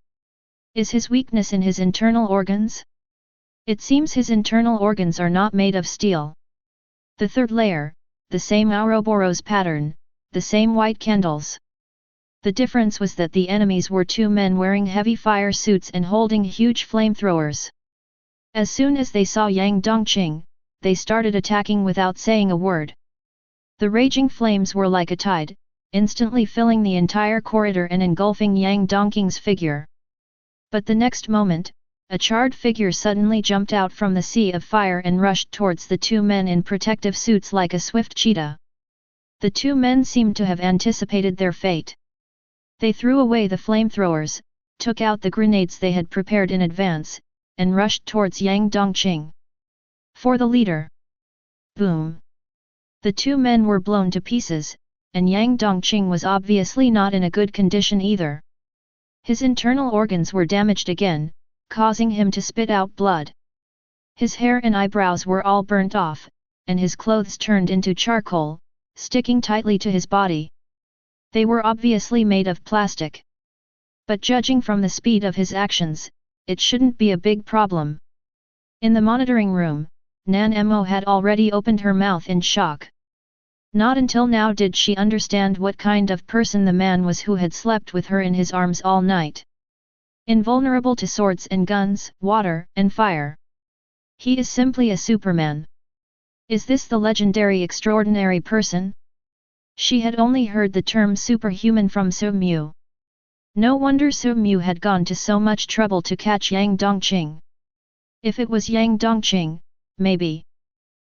Is his weakness in his internal organs? It seems his internal organs are not made of steel. The third layer, the same Ouroboros pattern, the same white candles. The difference was that the enemies were two men wearing heavy fire suits and holding huge flamethrowers. As soon as they saw Yang Dongqing, they started attacking without saying a word. The raging flames were like a tide, instantly filling the entire corridor and engulfing Yang Dongqing's figure. But the next moment, a charred figure suddenly jumped out from the sea of fire and rushed towards the two men in protective suits like a swift cheetah. The two men seemed to have anticipated their fate. They threw away the flamethrowers, took out the grenades they had prepared in advance, and rushed towards Yang Dongqing. For the leader. Boom! The two men were blown to pieces, and Yang Dongqing was obviously not in a good condition either. His internal organs were damaged again, causing him to spit out blood. His hair and eyebrows were all burnt off, and his clothes turned into charcoal, sticking tightly to his body. They were obviously made of plastic. But judging from the speed of his actions, it shouldn't be a big problem. In the monitoring room, Nan Mo had already opened her mouth in shock. Not until now did she understand what kind of person the man was who had slept with her in his arms all night. Invulnerable to swords and guns, water and fire. He is simply a Superman. Is this the legendary extraordinary person? She had only heard the term superhuman from Su Mu. No wonder Su Mu had gone to so much trouble to catch Yang Dongqing. If it was Yang Dongqing, maybe.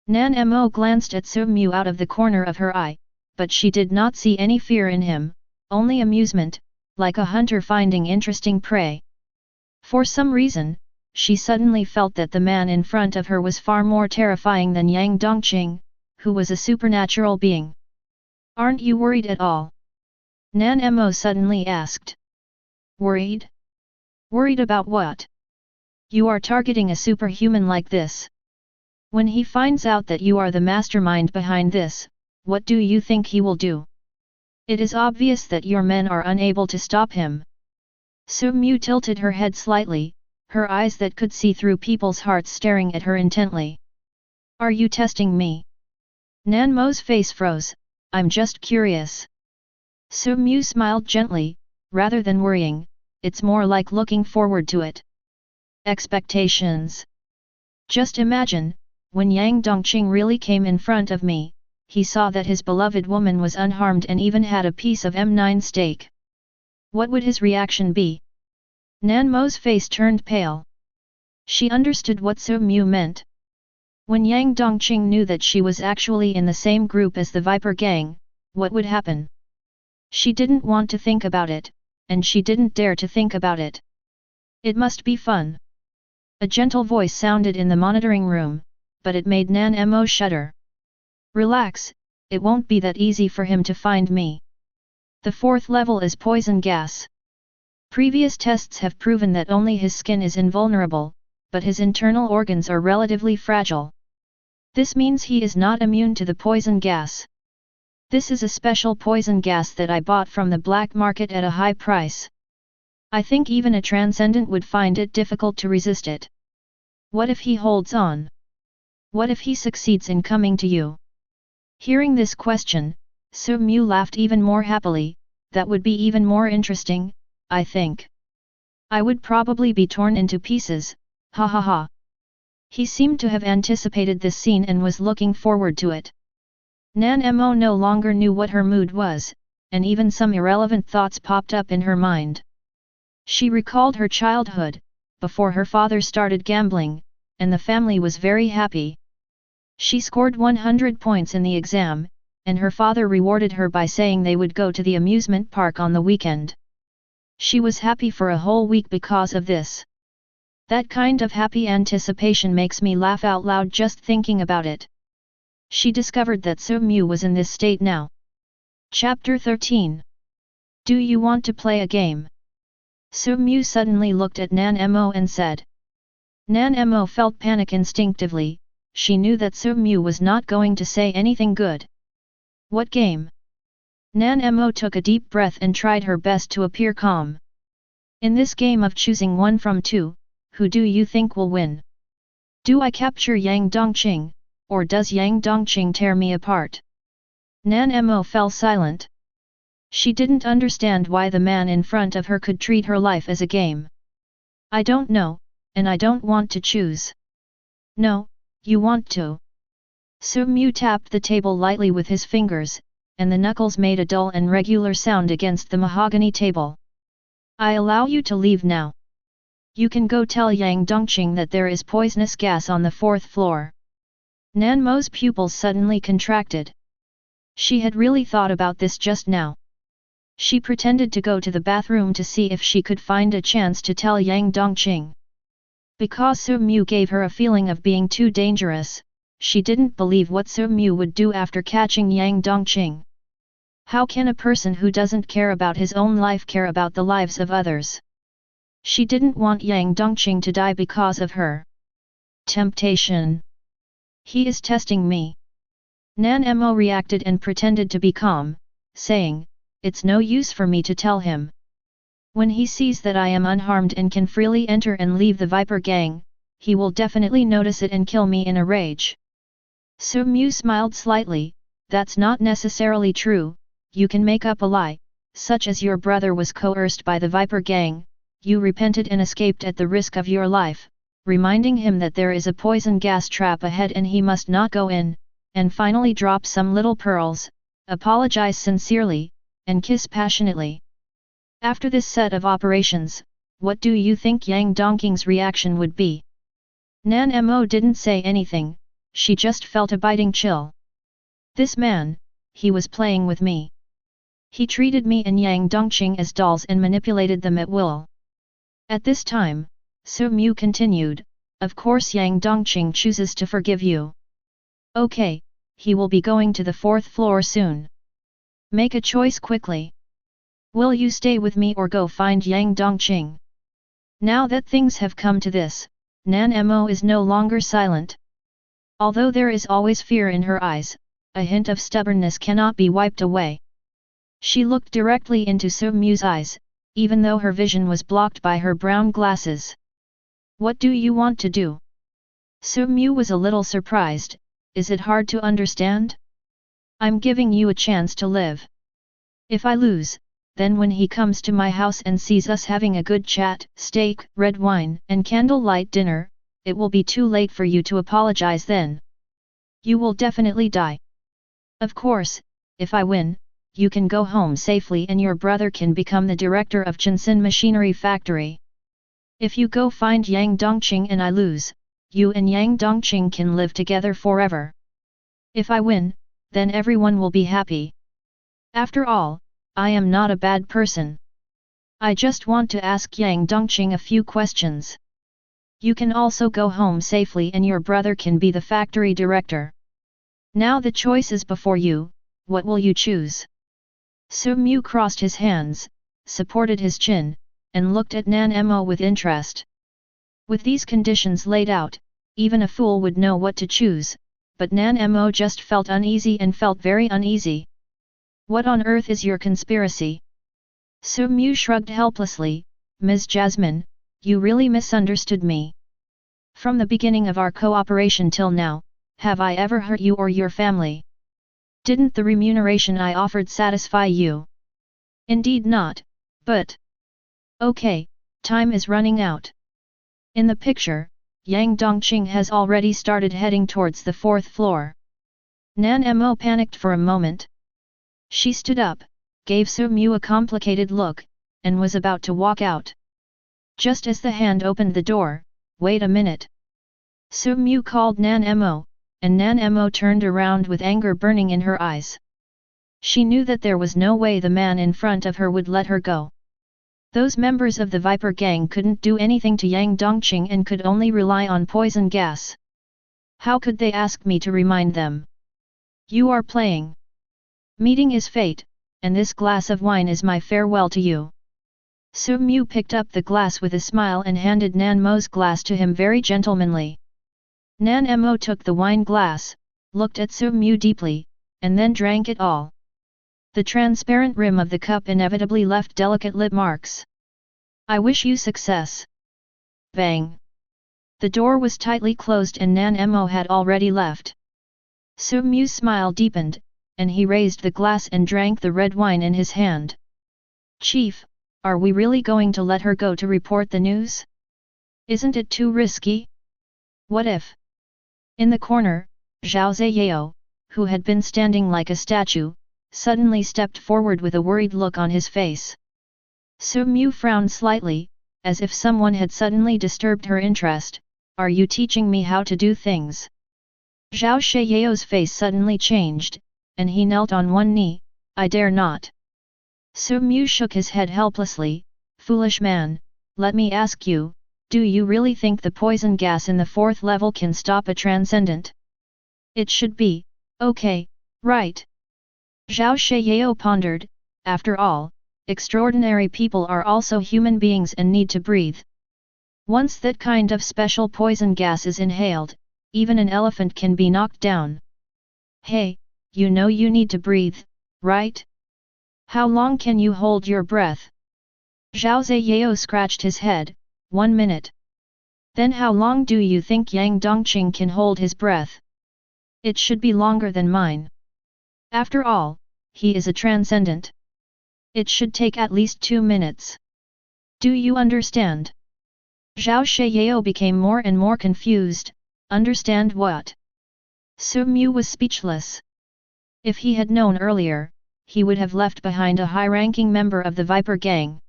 Nan Mo glanced at Su Mu out of the corner of her eye, but she did not see any fear in him, only amusement, like a hunter finding interesting prey. For some reason, she suddenly felt that the man in front of her was far more terrifying than Yang Dongqing, who was a supernatural being. Aren't you worried at all? Nan Mo suddenly asked. Worried? Worried about what? You are targeting a superhuman like this. When he finds out that you are the mastermind behind this, what do you think he will do? It is obvious that your men are unable to stop him. Su Mu tilted her head slightly, her eyes that could see through people's hearts staring at her intently. Are you testing me? Nan Mo's face froze. I'm just curious. Su Mu smiled gently, rather than worrying, it's more like looking forward to it. Expectations. Just imagine, when Yang Dongqing really came in front of me, he saw that his beloved woman was unharmed and even had a piece of M9 steak. What would his reaction be? Nan Mo's face turned pale. She understood what Su Mu meant. When Yang Dongqing knew that she was actually in the same group as the Viper Gang, what would happen? She didn't want to think about it, and she didn't dare to think about it. It must be fun. A gentle voice sounded in the monitoring room, but it made Nan Mo shudder. Relax, it won't be that easy for him to find me. The fourth level is poison gas. Previous tests have proven that only his skin is invulnerable, but his internal organs are relatively fragile. This means he is not immune to the poison gas. This is a special poison gas that I bought from the black market at a high price. I think even a transcendent would find it difficult to resist it. What if he holds on? What if he succeeds in coming to you? Hearing this question, Su Mu laughed even more happily. That would be even more interesting, I think. I would probably be torn into pieces, ha ha ha. He seemed to have anticipated this scene and was looking forward to it. Nan Mo no longer knew what her mood was, and even some irrelevant thoughts popped up in her mind. She recalled her childhood, before her father started gambling, and the family was very happy. She scored 100 points in the exam, and her father rewarded her by saying they would go to the amusement park on the weekend. She was happy for a whole week because of this. That kind of happy anticipation makes me laugh out loud just thinking about it. She discovered that Su Mu was in this state now. Chapter 13. Do you want to play a game? Su Mu suddenly looked at Nan Mo and said. Nan Mo felt panic instinctively. She knew that Su Mu was not going to say anything good. What game? Nan Mo took a deep breath and tried her best to appear calm. In this game of choosing one from two, who do you think will win? Do I capture Yang Dongqing, or does Yang Dongqing tear me apart? Nan Mo fell silent. She didn't understand why the man in front of her could treat her life as a game. I don't know, and I don't want to choose. No, you want to. Su Mu tapped the table lightly with his fingers, and the knuckles made a dull and regular sound against the mahogany table. I allow you to leave now. You can go tell Yang Dongqing that there is poisonous gas on the fourth floor. Nan Mo's pupils suddenly contracted. She had really thought about this just now. She pretended to go to the bathroom to see if she could find a chance to tell Yang Dongqing. Because Su Mu gave her a feeling of being too dangerous, she didn't believe what Su Mu would do after catching Yang Dongqing. How can a person who doesn't care about his own life care about the lives of others? She didn't want Yang Dongqing to die because of her. Temptation. He is testing me. Nan Mo reacted and pretended to be calm, saying, it's no use for me to tell him. When he sees that I am unharmed and can freely enter and leave the Viper Gang, he will definitely notice it and kill me in a rage. Su Mu smiled slightly. That's not necessarily true. You can make up a lie, such as your brother was coerced by the Viper Gang, you repented and escaped at the risk of your life, reminding him that there is a poison gas trap ahead and he must not go in, and finally drop some little pearls, apologize sincerely, and kiss passionately. After this set of operations, what do you think Yang Dongqing's reaction would be? Nan Mo didn't say anything, she just felt a biting chill. This man, he was playing with me. He treated me and Yang Dongqing as dolls and manipulated them at will. At this time, Su Mu continued, of course Yang Dongqing chooses to forgive you. Okay, he will be going to the fourth floor soon. Make a choice quickly. Will you stay with me or go find Yang Dongqing? Now that things have come to this, Nan Mo is no longer silent. Although there is always fear in her eyes, a hint of stubbornness cannot be wiped away. She looked directly into Su Mu's eyes, even though her vision was blocked by her brown glasses. What do you want to do? Su Mu was a little surprised. Is it hard to understand? I'm giving you a chance to live. If I lose, then when he comes to my house and sees us having a good chat, steak, red wine, and candlelight dinner, it will be too late for you to apologize then. You will definitely die. Of course, if I win, you can go home safely and your brother can become the director of Jinsen Machinery Factory. If you go find Yang Dongqing and I lose, you and Yang Dongqing can live together forever. If I win, then everyone will be happy. After all, I am not a bad person. I just want to ask Yang Dongqing a few questions. You can also go home safely and your brother can be the factory director. Now the choice is before you, what will you choose? Su Mu crossed his hands, supported his chin, and looked at Nan Mo with interest. With these conditions laid out, even a fool would know what to choose, but Nan Mo just felt uneasy and felt very uneasy. What on earth is your conspiracy? Su Mu shrugged helplessly, Ms. Jasmine, you really misunderstood me. From the beginning of our cooperation till now, have I ever hurt you or your family? Didn't the remuneration I offered satisfy you? Indeed not, but... Okay, time is running out. In the picture, Yang Dongqing has already started heading towards the 4th floor. Nan Mo panicked for a moment. She stood up, gave Su Mu a complicated look, and was about to walk out. Just as the hand opened the door, wait a minute. Su Mu called Nan Mo, and Nan Mo turned around with anger burning in her eyes. She knew that there was no way the man in front of her would let her go. Those members of the Viper gang couldn't do anything to Yang Dongqing and could only rely on poison gas. How could they ask me to remind them? You are playing. Meeting is fate, and this glass of wine is my farewell to you. Su Mu picked up the glass with a smile and handed Nan Mo's glass to him very gentlemanly. Nan Mo took the wine glass, looked at Su Mu deeply, and then drank it all. The transparent rim of the cup inevitably left delicate lip marks. I wish you success. Bang! The door was tightly closed and Nan Mo had already left. Su Mu's smile deepened, and he raised the glass and drank the red wine in his hand. Chief, are we really going to let her go to report the news? Isn't it too risky? What if? In the corner, Zhao Ziyao, who had been standing like a statue, suddenly stepped forward with a worried look on his face. Su Mu frowned slightly, as if someone had suddenly disturbed her interest. Are you teaching me how to do things? Zhao Shiyao's face suddenly changed, and he knelt on one knee. I dare not. Su Mu shook his head helplessly. Foolish man, let me ask you, do you really think the poison gas in the 4th level can stop a transcendent? It should be, okay, right? Zhao Shiyao pondered, after all, extraordinary people are also human beings and need to breathe. Once that kind of special poison gas is inhaled, even an elephant can be knocked down. Hey, you know you need to breathe, right? How long can you hold your breath? Zhao Ziyao scratched his head. 1 minute. Then how long do you think Yang Dongqing can hold his breath? It should be longer than mine. After all, he is a transcendent. It should take at least 2 minutes. Do you understand? Zhao Shiyao became more and more confused. Understand what? Su Mu was speechless. If he had known earlier, he would have left behind a high-ranking member of the Viper gang.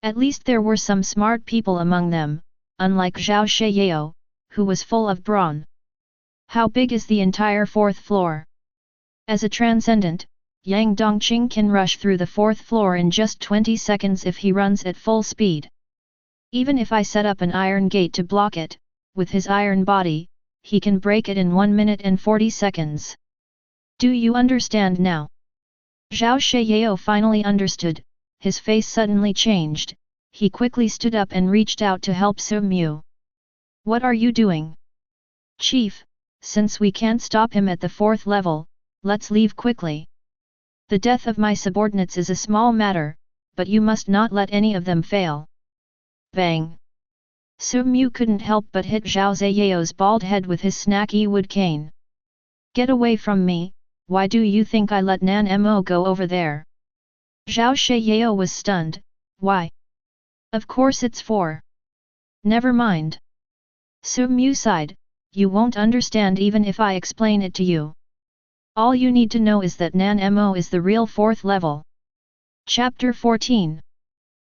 At least there were some smart people among them, unlike Zhao Shiyao, who was full of brawn. How big is the entire 4th floor? As a transcendent, Yang Dongqing can rush through the 4th floor in just 20 seconds if he runs at full speed. Even if I set up an iron gate to block it, with his iron body, he can break it in 1 minute and 40 seconds. Do you understand now? Zhao Shiyao finally understood. His face suddenly changed. He quickly stood up and reached out to help Su Mu. What are you doing? Chief, since we can't stop him at the 4th level, let's leave quickly. The death of my subordinates is a small matter, but you must not let any of them fail. Bang! Su Mu couldn't help but hit Zhao Ziyao's bald head with his snaky wood cane. Get away from me, why do you think I let Nan Mo go over there? Zhao Shiyao was stunned. Why? Of course it's for. Never mind. Su Mu sighed, you won't understand even if I explain it to you. All you need to know is that Nan Mo is the real 4th level. Chapter 14.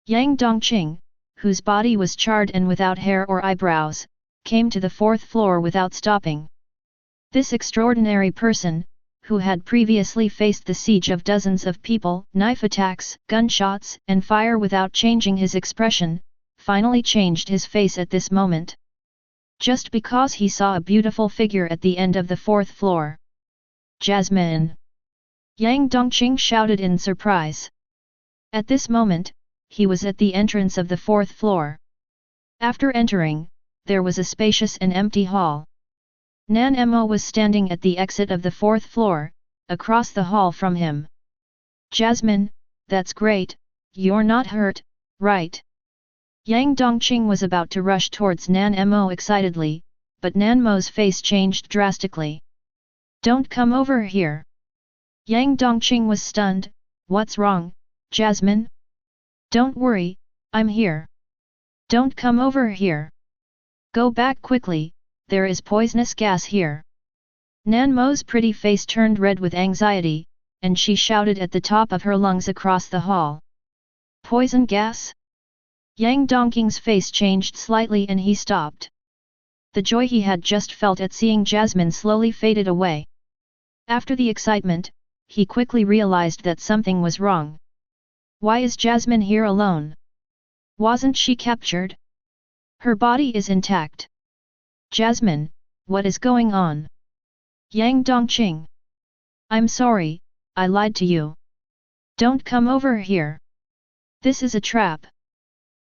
Yang Dongqing, whose body was charred and without hair or eyebrows, came to the 4th floor without stopping. This extraordinary person, who had previously faced the siege of dozens of people, knife attacks, gunshots, and fire without changing his expression, finally changed his face at this moment. Just because he saw a beautiful figure at the end of the 4th floor. Jasmine! Yang Dongqing shouted in surprise. At this moment, he was at the entrance of the 4th floor. After entering, there was a spacious and empty hall. Nan Mo was standing at the exit of the 4th floor, across the hall from him. Jasmine, that's great, you're not hurt, right? Yang Dongqing was about to rush towards Nan Mo excitedly, but Nan Mo's face changed drastically. Don't come over here. Yang Dongqing was stunned. What's wrong, Jasmine? Don't worry, I'm here. Don't come over here. Go back quickly, there is poisonous gas here. Nan Mo's pretty face turned red with anxiety, and she shouted at the top of her lungs across the hall. Poison gas? Yang Dongqing's face changed slightly and he stopped. The joy he had just felt at seeing Jasmine slowly faded away. After the excitement, he quickly realized that something was wrong. Why is Jasmine here alone? Wasn't she captured? Her body is intact. Jasmine, what is going on? Yang Dongqing. I'm sorry, I lied to you. Don't come over here. This is a trap.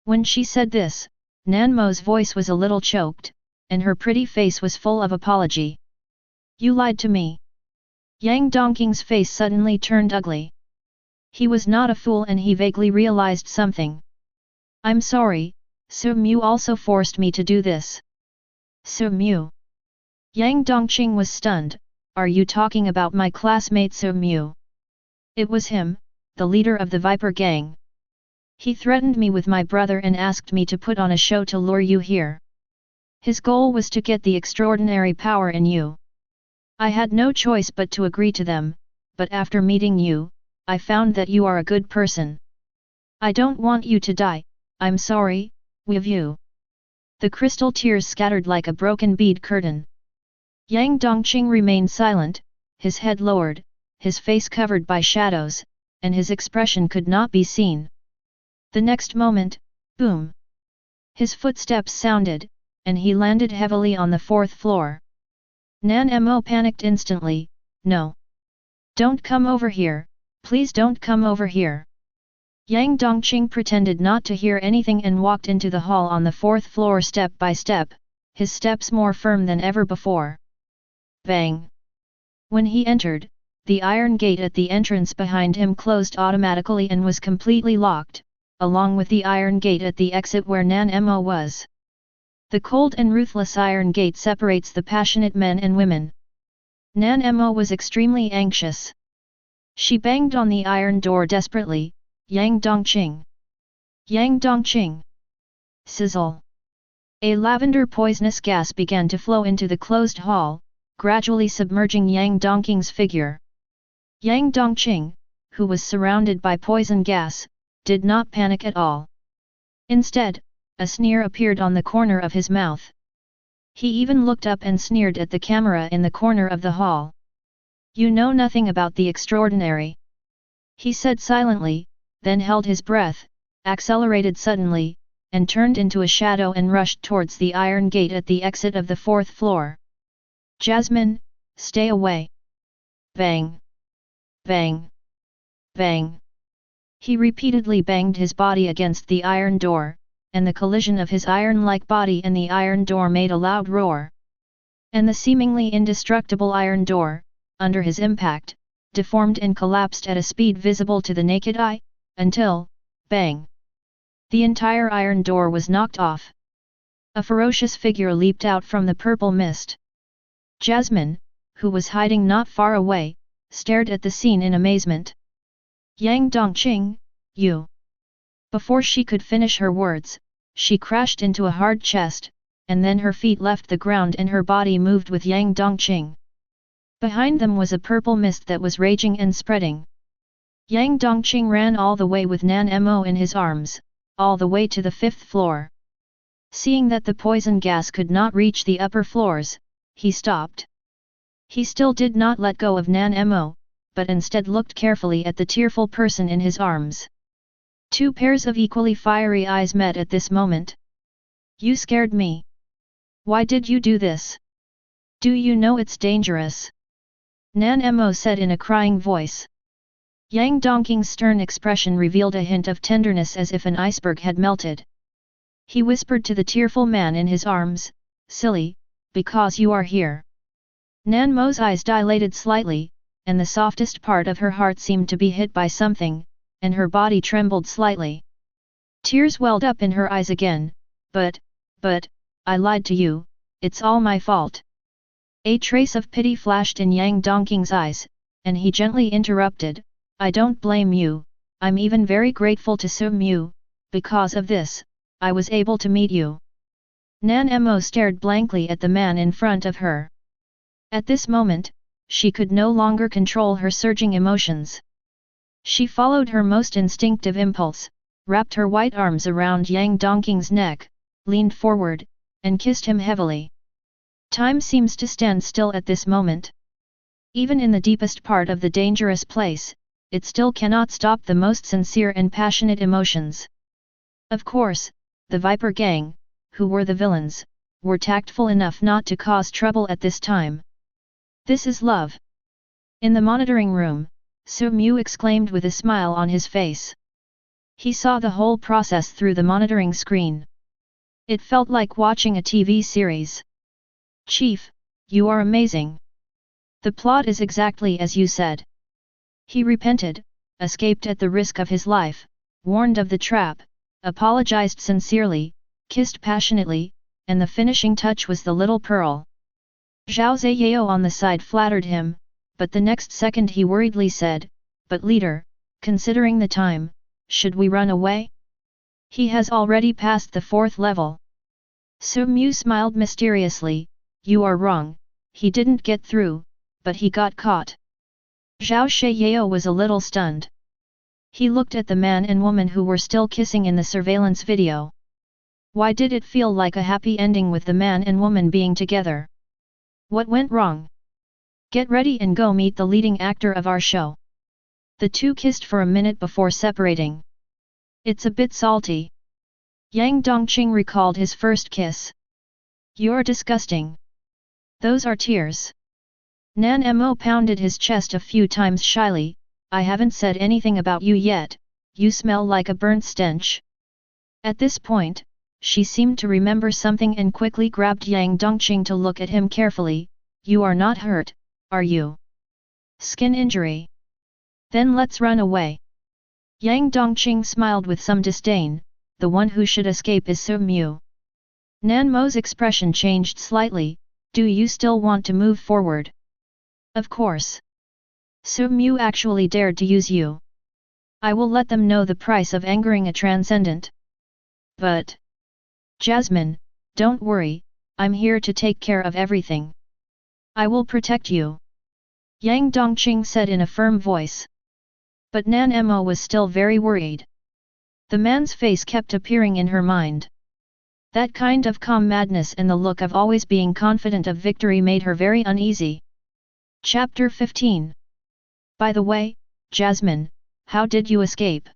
When she said this, Nan Mo's voice was a little choked, and her pretty face was full of apology. You lied to me. Yang Dongqing's face suddenly turned ugly. He was not a fool and he vaguely realized something. I'm sorry, Su Mu also forced me to do this. Su Mu? Yang Dongqing was stunned. Are you talking about my classmate Su Mu? It was him, the leader of the Viper gang. He threatened me with my brother and asked me to put on a show to lure you here. His goal was to get the extraordinary power in you. I had no choice but to agree to them, but after meeting you, I found that you are a good person. I don't want you to die, I'm sorry, with you. The crystal tears scattered like a broken bead curtain. Yang Dongqing remained silent, his head lowered, his face covered by shadows, and his expression could not be seen. The next moment, boom! His footsteps sounded, and he landed heavily on the 4th floor. Nan Mo panicked instantly. No! Don't come over here, please don't come over here. Yang Dongqing pretended not to hear anything and walked into the hall on the 4th floor step by step, his steps more firm than ever before. Bang! When he entered, the iron gate at the entrance behind him closed automatically and was completely locked, along with the iron gate at the exit where Nan Mo was. The cold and ruthless iron gate separates the passionate men and women. Nan Mo was extremely anxious. She banged on the iron door desperately. Yang Dongqing! Yang Dongqing! Sizzle! A lavender poisonous gas began to flow into the closed hall, gradually submerging Yang Dongqing's figure. Yang Dongqing, who was surrounded by poison gas, did not panic at all. Instead, a sneer appeared on the corner of his mouth. He even looked up and sneered at the camera in the corner of the hall. You know nothing about the extraordinary. He said silently, then held his breath, accelerated suddenly, and turned into a shadow and rushed towards the iron gate at the exit of the 4th floor. Jasmine, stay away! Bang! Bang! Bang! He repeatedly banged his body against the iron door, and the collision of his iron-like body and the iron door made a loud roar. And the seemingly indestructible iron door, under his impact, deformed and collapsed at a speed visible to the naked eye, until, bang! The entire iron door was knocked off. A ferocious figure leaped out from the purple mist. Jasmine, who was hiding not far away, stared at the scene in amazement. Yang Dongqing, you! Before she could finish her words, she crashed into a hard chest, and then her feet left the ground and her body moved with Yang Dongqing. Behind them was a purple mist that was raging and spreading. Yang Dongqing ran all the way with Nan Mo in his arms, all the way to the 5th floor. Seeing that the poison gas could not reach the upper floors, he stopped. He still did not let go of Nan Mo, but instead looked carefully at the tearful person in his arms. Two pairs of equally fiery eyes met at this moment. You scared me. Why did you do this? Do you know it's dangerous? Nan Mo said in a crying voice. Yang Dongqing's stern expression revealed a hint of tenderness as if an iceberg had melted. He whispered to the tearful man in his arms, "Silly, because you are here." Nan Mo's eyes dilated slightly, and the softest part of her heart seemed to be hit by something, and her body trembled slightly. Tears welled up in her eyes again, but, I lied to you, it's all my fault. A trace of pity flashed in Yang Dongqing's eyes, and he gently interrupted, I don't blame you, I'm even very grateful to Su Mu, because of this, I was able to meet you. Nan Mo stared blankly at the man in front of her. At this moment, she could no longer control her surging emotions. She followed her most instinctive impulse, wrapped her white arms around Yang Dongqing's neck, leaned forward, and kissed him heavily. Time seems to stand still at this moment. Even in the deepest part of the dangerous place, it still cannot stop the most sincere and passionate emotions. Of course, the Viper Gang, who were the villains, were tactful enough not to cause trouble at this time. This is love. In the monitoring room, Su Mu exclaimed with a smile on his face. He saw the whole process through the monitoring screen. It felt like watching a TV series. Chief, you are amazing. The plot is exactly as you said. He repented, escaped at the risk of his life, warned of the trap, apologized sincerely, kissed passionately, and the finishing touch was the little pearl. Zhao Ziyao on the side flattered him, but the next second he worriedly said, but leader, considering the time, should we run away? He has already passed the 4th level. Su Mu smiled mysteriously, you are wrong, he didn't get through, but he got caught. Zhao Ziyao was a little stunned. He looked at the man and woman who were still kissing in the surveillance video. Why did it feel like a happy ending with the man and woman being together? What went wrong? Get ready and go meet the leading actor of our show. The two kissed for a minute before separating. It's a bit salty. Yang Dongqing recalled his first kiss. You're disgusting. Those are tears. Nan Mo pounded his chest a few times shyly, I haven't said anything about you yet, you smell like a burnt stench. At this point, she seemed to remember something and quickly grabbed Yang Dongqing to look at him carefully, you are not hurt, are you? Skin injury. Then let's run away. Yang Dongqing smiled with some disdain, the one who should escape is Su Mu. Nan Mo's expression changed slightly, do you still want to move forward? Of course. Su Mu actually dared to use you. I will let them know the price of angering a transcendent. But... Jasmine, don't worry, I'm here to take care of everything. I will protect you. Yang Dongqing said in a firm voice. But Nan Mo was still very worried. The man's face kept appearing in her mind. That kind of calm madness and the look of always being confident of victory made her very uneasy. Chapter 15. By the way, Jasmine, how did you escape?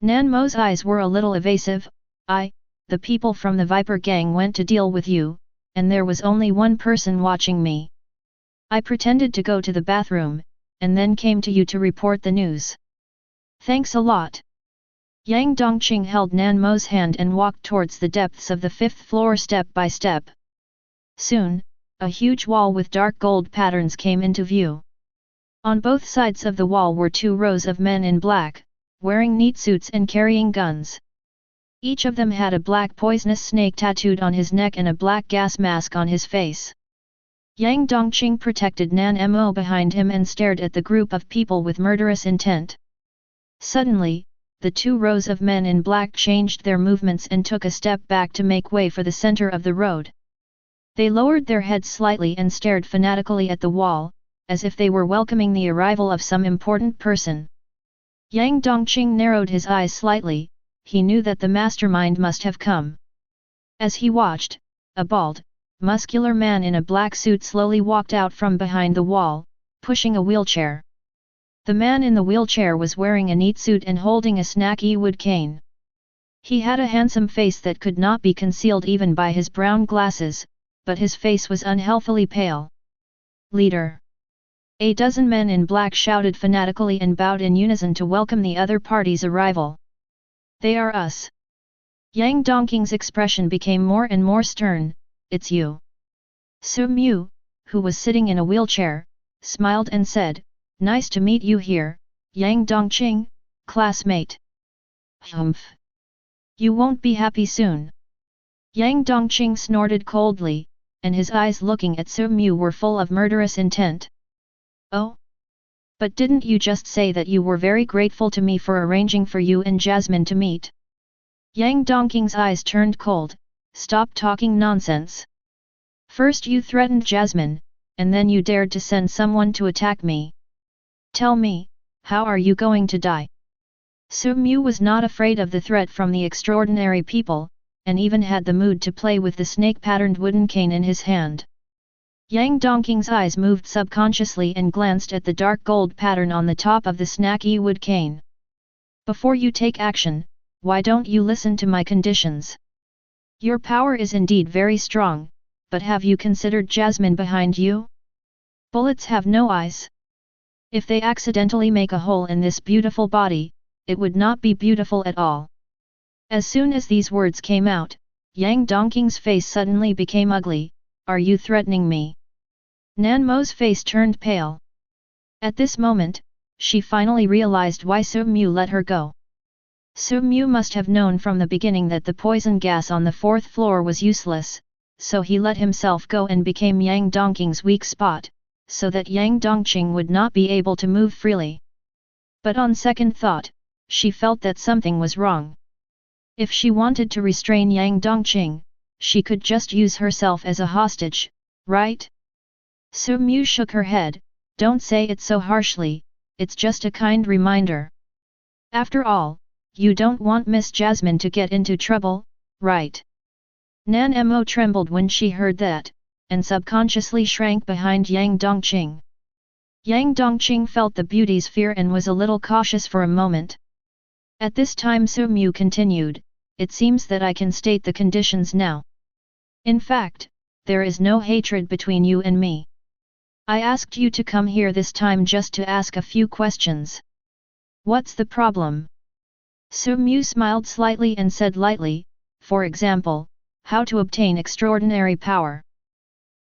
Nan Mo's eyes were a little evasive. The people from the Viper Gang went to deal with you, and there was only one person watching me. I pretended to go to the bathroom, and then came to you to report the news. Thanks a lot. Yang Dongqing held Nan Mo's hand and walked towards the depths of the 5th floor step by step. Soon, a huge wall with dark gold patterns came into view. On both sides of the wall were 2 rows of men in black, wearing neat suits and carrying guns. Each of them had a black poisonous snake tattooed on his neck and a black gas mask on his face. Yang Dongqing protected Nan Mo behind him and stared at the group of people with murderous intent. Suddenly, the two rows of men in black changed their movements and took a step back to make way for the center of the road. They lowered their heads slightly and stared fanatically at the wall, as if they were welcoming the arrival of some important person. Yang Dongqing narrowed his eyes slightly. He knew that the mastermind must have come. As he watched, a bald, muscular man in a black suit slowly walked out from behind the wall, pushing a wheelchair. The man in the wheelchair was wearing a neat suit and holding a snaky wood cane. He had a handsome face that could not be concealed even by his brown glasses, but his face was unhealthily pale. Leader! A dozen men in black shouted fanatically and bowed in unison to welcome the other party's arrival. They are us. Yang Dongqing's expression became more and more stern. It's you. Su Mu, who was sitting in a wheelchair, smiled and said, nice to meet you here, Yang Dongqing, classmate. Humph. You won't be happy soon. Yang Dongqing snorted coldly, and his eyes looking at Su Mu were full of murderous intent. Oh? But didn't you just say that you were very grateful to me for arranging for you and Jasmine to meet? Yang Dongqing's eyes turned cold. Stop talking nonsense. First you threatened Jasmine, and then you dared to send someone to attack me. Tell me, how are you going to die? Su Mu was not afraid of the threat from the extraordinary people, and even had the mood to play with the snake-patterned wooden cane in his hand. Yang Dongqing's eyes moved subconsciously and glanced at the dark gold pattern on the top of the snaky wood cane. Before you take action, why don't you listen to my conditions? Your power is indeed very strong, but have you considered Jasmine behind you? Bullets have no eyes. If they accidentally make a hole in this beautiful body, it would not be beautiful at all. As soon as these words came out, Yang Dongqing's face suddenly became ugly. Are you threatening me? Nan Mo's face turned pale. At this moment, she finally realized why Su Mu let her go. Su Mu must have known from the beginning that the poison gas on the fourth floor was useless, so he let himself go and became Yang Dongqing's weak spot, so that Yang Dongqing would not be able to move freely. But on second thought, she felt that something was wrong. If she wanted to restrain Yang Dongqing, she could just use herself as a hostage, right? Su Mu shook her head. Don't say it so harshly, it's just a kind reminder. After all, you don't want Miss Jasmine to get into trouble, right? Nan Mo trembled when she heard that, and subconsciously shrank behind Yang Dongqing. Yang Dongqing felt the beauty's fear and was a little cautious for a moment. At this time Su Mu continued, it seems that I can state the conditions now. In fact, there is no hatred between you and me. I asked you to come here this time just to ask a few questions. What's the problem? Su Mu smiled slightly and said lightly, for example, how to obtain extraordinary power.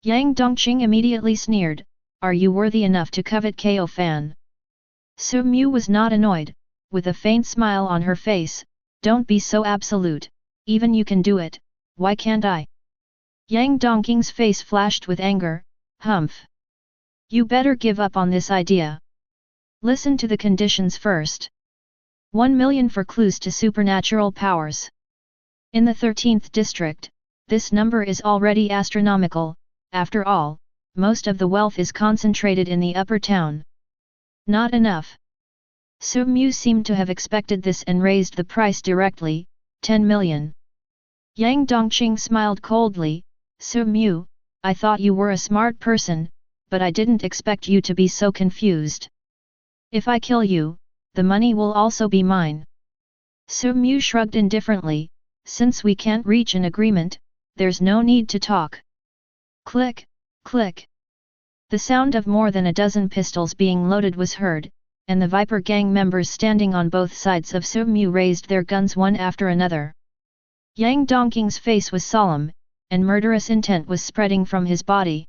Yang Dongqing immediately sneered, are you worthy enough to covet Ko Fan? Su Mu was not annoyed, with a faint smile on her face, don't be so absolute, even you can do it, why can't I? Yang Dongqing's face flashed with anger, humph. You better give up on this idea. Listen to the conditions first. 1 million for clues to supernatural powers. In the 13th district, this number is already astronomical, after all, most of the wealth is concentrated in the upper town. Not enough. Su Mu seemed to have expected this and raised the price directly, 10 million. Yang Dongqing smiled coldly, Su Mu, I thought you were a smart person, but I didn't expect you to be so confused. If I kill you, the money will also be mine. Su Mu shrugged indifferently, since we can't reach an agreement, there's no need to talk. Click, click. The sound of more than a dozen pistols being loaded was heard, and the Viper gang members standing on both sides of Su Mu raised their guns one after another. Yang Dongqing's face was solemn, and murderous intent was spreading from his body.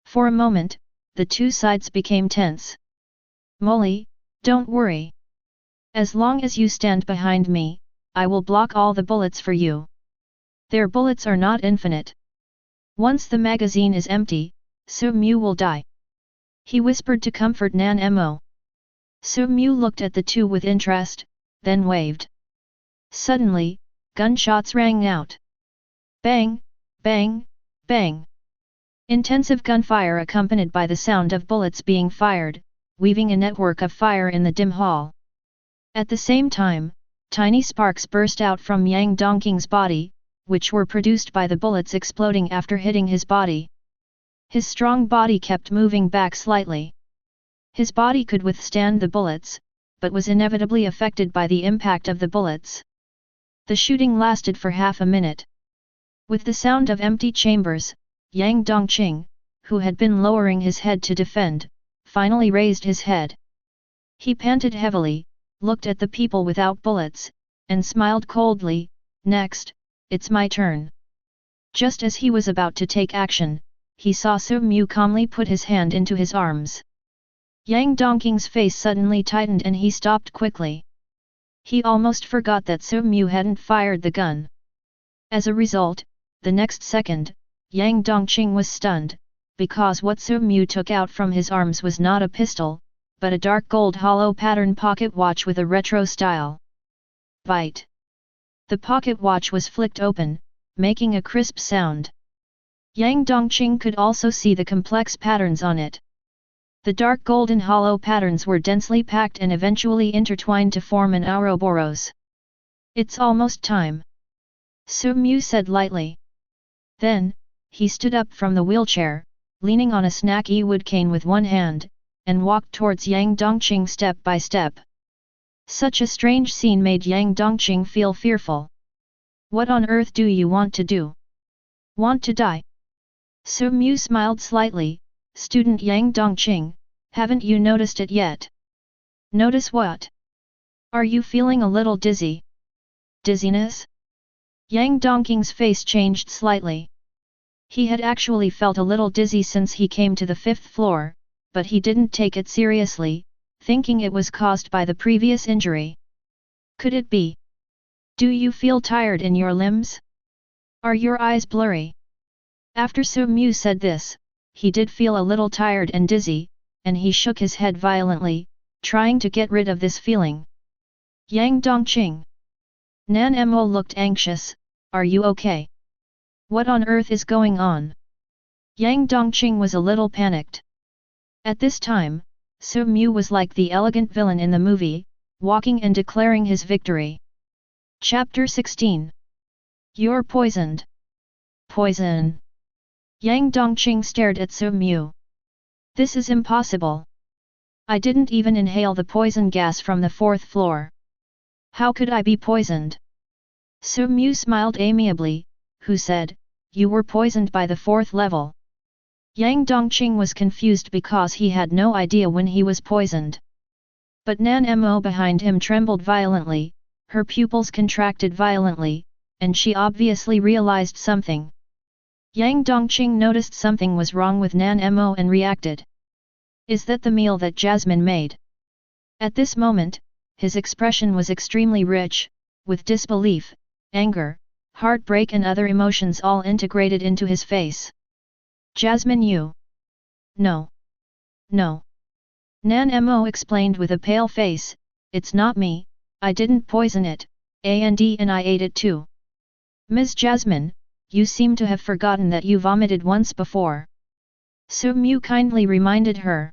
For a moment, the two sides became tense. Molly, don't worry. As long as you stand behind me, I will block all the bullets for you. Their bullets are not infinite. Once the magazine is empty, Su Mu will die. He whispered to comfort Nan Mo. Su Mu looked at the two with interest, then waved. Suddenly, gunshots rang out. Bang, bang, bang. Intensive gunfire accompanied by the sound of bullets being fired, weaving a network of fire in the dim hall. At the same time, tiny sparks burst out from Yang Dongqing's body, which were produced by the bullets exploding after hitting his body. His strong body kept moving back slightly. His body could withstand the bullets, but was inevitably affected by the impact of the bullets. The shooting lasted for half a minute. With the sound of empty chambers, Yang Dongqing, who had been lowering his head to defend, finally raised his head. He panted heavily, looked at the people without bullets, and smiled coldly. Next, it's my turn. Just as he was about to take action, he saw Su Mu calmly put his hand into his arms. Yang Dongqing's face suddenly tightened and he stopped quickly. He almost forgot that Su Mu hadn't fired the gun. As a result, the next second, Yang Dongqing was stunned, because what Su Mu took out from his arms was not a pistol, but a dark gold hollow pattern pocket watch with a retro style. Bite! The pocket watch was flicked open, making a crisp sound. Yang Dongqing could also see the complex patterns on it. The dark golden hollow patterns were densely packed and eventually intertwined to form an Ouroboros. It's almost time, Su Mu said lightly. Then, he stood up from the wheelchair, leaning on a snaky wood cane with one hand, and walked towards Yang Dongqing step by step. Such a strange scene made Yang Dongqing feel fearful. What on earth do you want to do? Want to die? Su Mu smiled slightly. Student Yang Dongqing, haven't you noticed it yet? Notice what? Are you feeling a little dizzy? Dizziness? Yang Dongqing's face changed slightly. He had actually felt a little dizzy since he came to the 5th floor, but he didn't take it seriously, thinking it was caused by the previous injury. Could it be? Do you feel tired in your limbs? Are your eyes blurry? After Su Mu said this, he did feel a little tired and dizzy, and he shook his head violently, trying to get rid of this feeling. Yang Dongqing. Nan Mo looked anxious. Are you okay? What on earth is going on? Yang Dongqing was a little panicked. At this time, Su Mu was like the elegant villain in the movie, walking and declaring his victory. Chapter 16. You're poisoned. Poison. Yang Dongqing stared at Su Mu. This is impossible. I didn't even inhale the poison gas from the 4th floor. How could I be poisoned? Su Mu smiled amiably, who said, you were poisoned by the 4th level. Yang Dongqing was confused because he had no idea when he was poisoned. But Nan Mo behind him trembled violently, her pupils contracted violently, and she obviously realized something. Yang Dongqing noticed something was wrong with Nan Mo and reacted. Is that the meal that Jasmine made? At this moment, his expression was extremely rich, with disbelief, anger, heartbreak and other emotions all integrated into his face. Jasmine, you? No. No. Nan Mo explained with a pale face, it's not me, I didn't poison it, and I ate it too. Ms. Jasmine, you seem to have forgotten that you vomited once before. Su Mu kindly reminded her.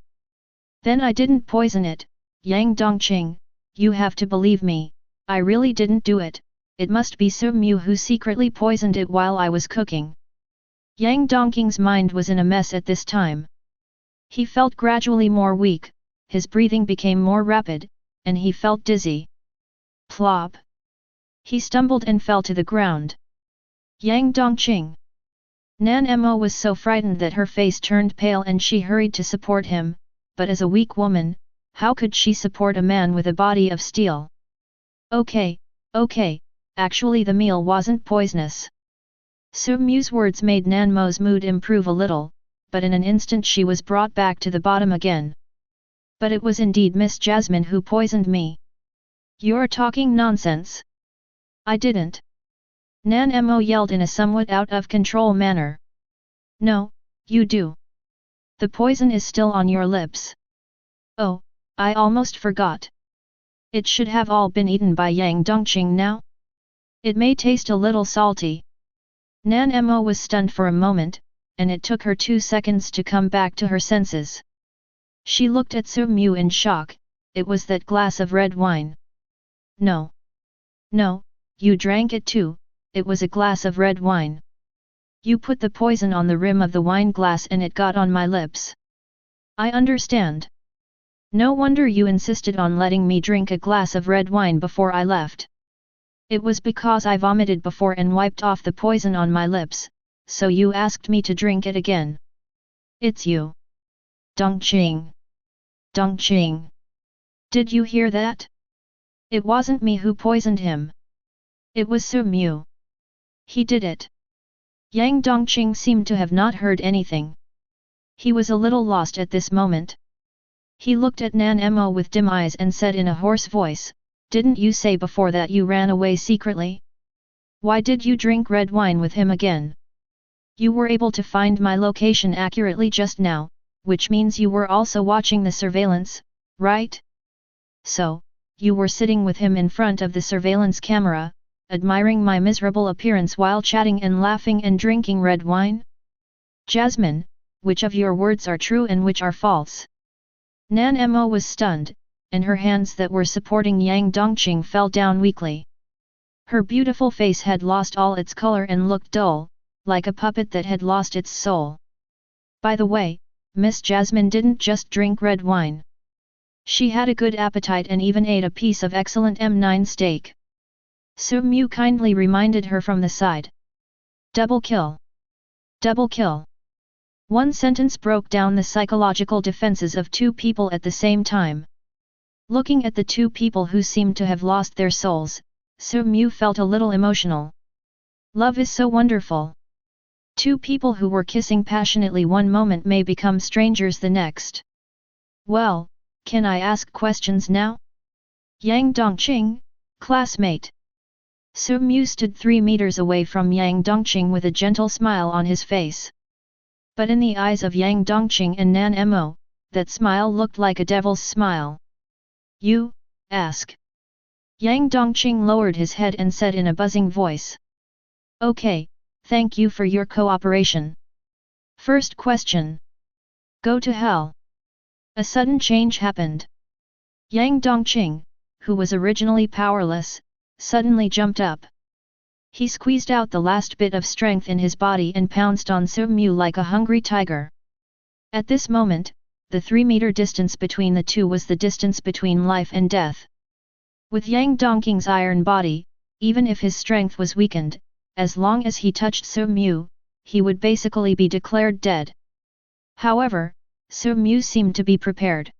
Then I didn't poison it, Yang Dongqing, you have to believe me, I really didn't do it, it must be Su Mu who secretly poisoned it while I was cooking. Yang Dongqing's mind was in a mess at this time. He felt gradually more weak, his breathing became more rapid, and he felt dizzy. Plop! He stumbled and fell to the ground. Yang Dongqing. Nan Mo was so frightened that her face turned pale and she hurried to support him, but as a weak woman, how could she support a man with a body of steel? Okay, actually the meal wasn't poisonous. Su Mu's words made Nan Mo's mood improve a little, but in an instant she was brought back to the bottom again. But it was indeed Miss Jasmine who poisoned me. You're talking nonsense. I didn't. Nan Mo yelled in a somewhat out of control manner. No, you do. The poison is still on your lips. Oh, I almost forgot. It should have all been eaten by Yang Dongqing now? It may taste a little salty. Nan Mo was stunned for a moment, and it took her 2 seconds to come back to her senses. She looked at Su Mu in shock. It was that glass of red wine. No. No, you drank it too, it was a glass of red wine. You put the poison on the rim of the wine glass and it got on my lips. I understand. No wonder you insisted on letting me drink a glass of red wine before I left. It was because I vomited before and wiped off the poison on my lips, so you asked me to drink it again. It's you. Dongqing. Dongqing. Did you hear that? It wasn't me who poisoned him. It was Su Mu. He did it. Yang Dongqing seemed to have not heard anything. He was a little lost at this moment. He looked at Nan Mo with dim eyes and said in a hoarse voice, "Didn't you say before that you ran away secretly? Why did you drink red wine with him again? You were able to find my location accurately just now, which means you were also watching the surveillance, right? So, you were sitting with him in front of the surveillance camera, admiring my miserable appearance while chatting and laughing and drinking red wine? Jasmine, which of your words are true and which are false?" Nan Mo was stunned, and her hands that were supporting Yang Dongqing fell down weakly. Her beautiful face had lost all its color and looked dull, like a puppet that had lost its soul. By the way, Miss Jasmine didn't just drink red wine. She had a good appetite and even ate a piece of excellent M9 steak. Su Mu kindly reminded her from the side. Double kill. Double kill. One sentence broke down the psychological defenses of 2 people at the same time. Looking at the 2 people who seemed to have lost their souls, Su Mu felt a little emotional. Love is so wonderful. 2 people who were kissing passionately one moment may become strangers the next. Well, can I ask questions now? Yang Dongqing, classmate. Su Mu stood 3 meters away from Yang Dongqing with a gentle smile on his face. But in the eyes of Yang Dongqing and Nan Mo, that smile looked like a devil's smile. You, ask. Yang Dongqing lowered his head and said in a buzzing voice. Okay, thank you for your cooperation. First question. Go to hell. A sudden change happened. Yang Dongqing, who was originally powerless, suddenly jumped up. He squeezed out the last bit of strength in his body and pounced on Su Mu like a hungry tiger. At this moment, the 3-meter distance between the two was the distance between life and death. With Yang Dongqing's iron body, even if his strength was weakened, as long as he touched Su Mu, he would basically be declared dead. However, Su Mu seemed to be prepared.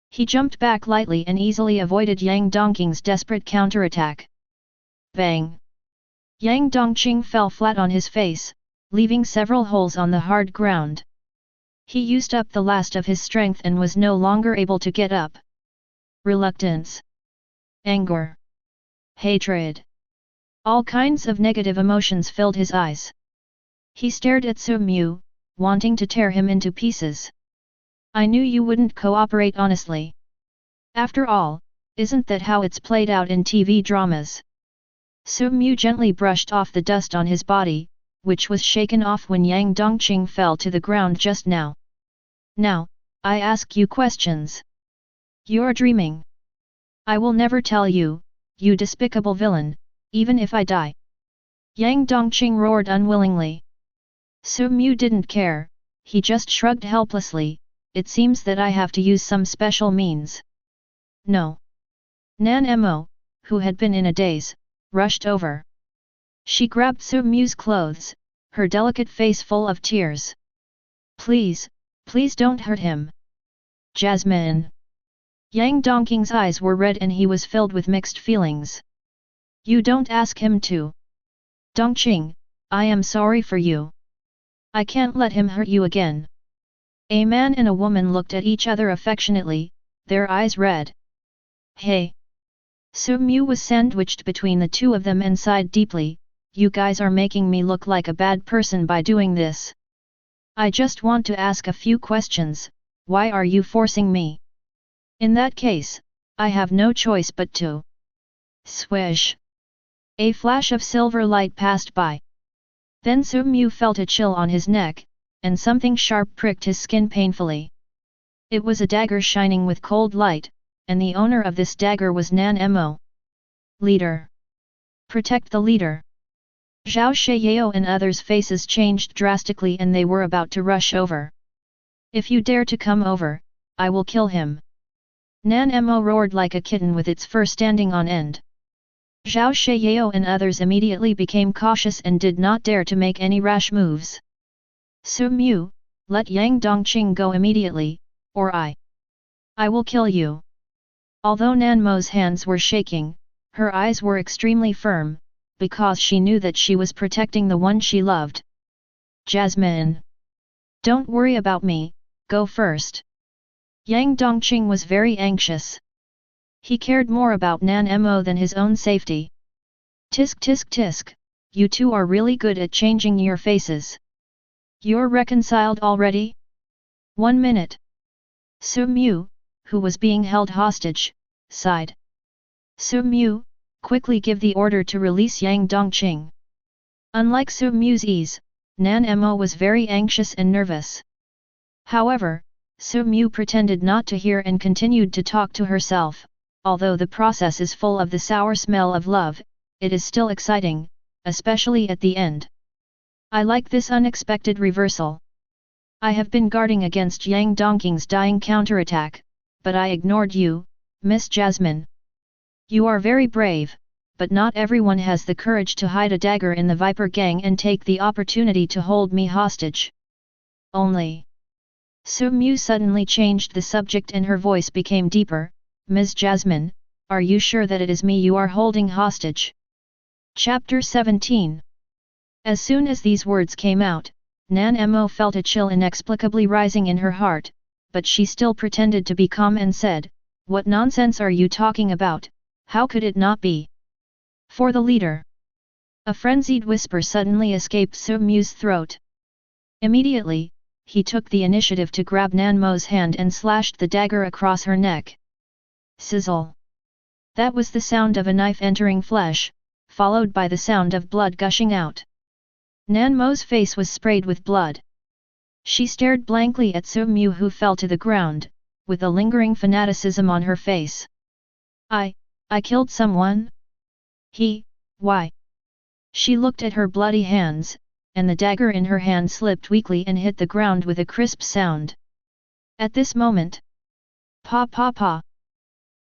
He jumped back lightly and easily avoided Yang Dongqing's desperate counterattack. Bang! Yang Dongqing fell flat on his face, leaving several holes on the hard ground. He used up the last of his strength and was no longer able to get up. Reluctance. Anger. Hatred. All kinds of negative emotions filled his eyes. He stared at Su Mu, wanting to tear him into pieces. I knew you wouldn't cooperate honestly. After all, isn't that how it's played out in TV dramas? Su Mu gently brushed off the dust on his body, which was shaken off when Yang Dongqing fell to the ground just now. Now, I ask you questions. You're dreaming. I will never tell you, you despicable villain, even if I die. Yang Dongqing roared unwillingly. Su Mu didn't care, he just shrugged helplessly. It seems that I have to use some special means. No. Nan Mo, who had been in a daze, rushed over. She grabbed Su Mu's clothes, her delicate face full of tears. Please, please don't hurt him. Jasmine. Yang Dongqing's eyes were red and he was filled with mixed feelings. You don't ask him to. Dongqing, I am sorry for you. I can't let him hurt you again. A man and a woman looked at each other affectionately, their eyes red. Hey! Su Mu was sandwiched between the two of them and sighed deeply, you guys are making me look like a bad person by doing this. I just want to ask a few questions, why are you forcing me? In that case, I have no choice but to. Swish! A flash of silver light passed by. Then Su Mu felt a chill on his neck, and something sharp pricked his skin painfully. It was a dagger shining with cold light, and the owner of this dagger was Nan Mo. Leader! Protect the leader! Zhao Shiyao and others' faces changed drastically and they were about to rush over. If you dare to come over, I will kill him. Nan Mo roared like a kitten with its fur standing on end. Zhao Shiyao and others immediately became cautious and did not dare to make any rash moves. Su Mu, let Yang Dongqing go immediately, or I will kill you. Although Nan Mo's hands were shaking, her eyes were extremely firm, because she knew that she was protecting the one she loved. Jasmine! Don't worry about me, go first. Yang Dongqing was very anxious. He cared more about Nan Mo than his own safety. Tisk tisk tisk, you two are really good at changing your faces. You're reconciled already? 1 minute. Su Mu, who was being held hostage, sighed. Su Mu, quickly give the order to release Yang Dongqing. Unlike Su Mu's ease, Nan Mo was very anxious and nervous. However, Su Mu pretended not to hear and continued to talk to herself. Although the process is full of the sour smell of love, it is still exciting, especially at the end. I like this unexpected reversal. I have been guarding against Yang Dongqing's dying counterattack, but I ignored you, Miss Jasmine. You are very brave, but not everyone has the courage to hide a dagger in the Viper gang and take the opportunity to hold me hostage. Only. Su Mu suddenly changed the subject and her voice became deeper. Ms. Jasmine, are you sure that it is me you are holding hostage? Chapter 17. As soon as these words came out, Nan Mo felt a chill inexplicably rising in her heart, but she still pretended to be calm and said, what nonsense are you talking about, how could it not be? For the leader. A frenzied whisper suddenly escaped Su Mu's throat. Immediately, he took the initiative to grab Nan Mo's hand and slashed the dagger across her neck. Sizzle. That was the sound of a knife entering flesh, followed by the sound of blood gushing out. Nan Mo's face was sprayed with blood. She stared blankly at Su Mu who fell to the ground, with a lingering fanaticism on her face. I killed someone? Why? She looked at her bloody hands, and the dagger in her hand slipped weakly and hit the ground with a crisp sound. At this moment, pa pa pa!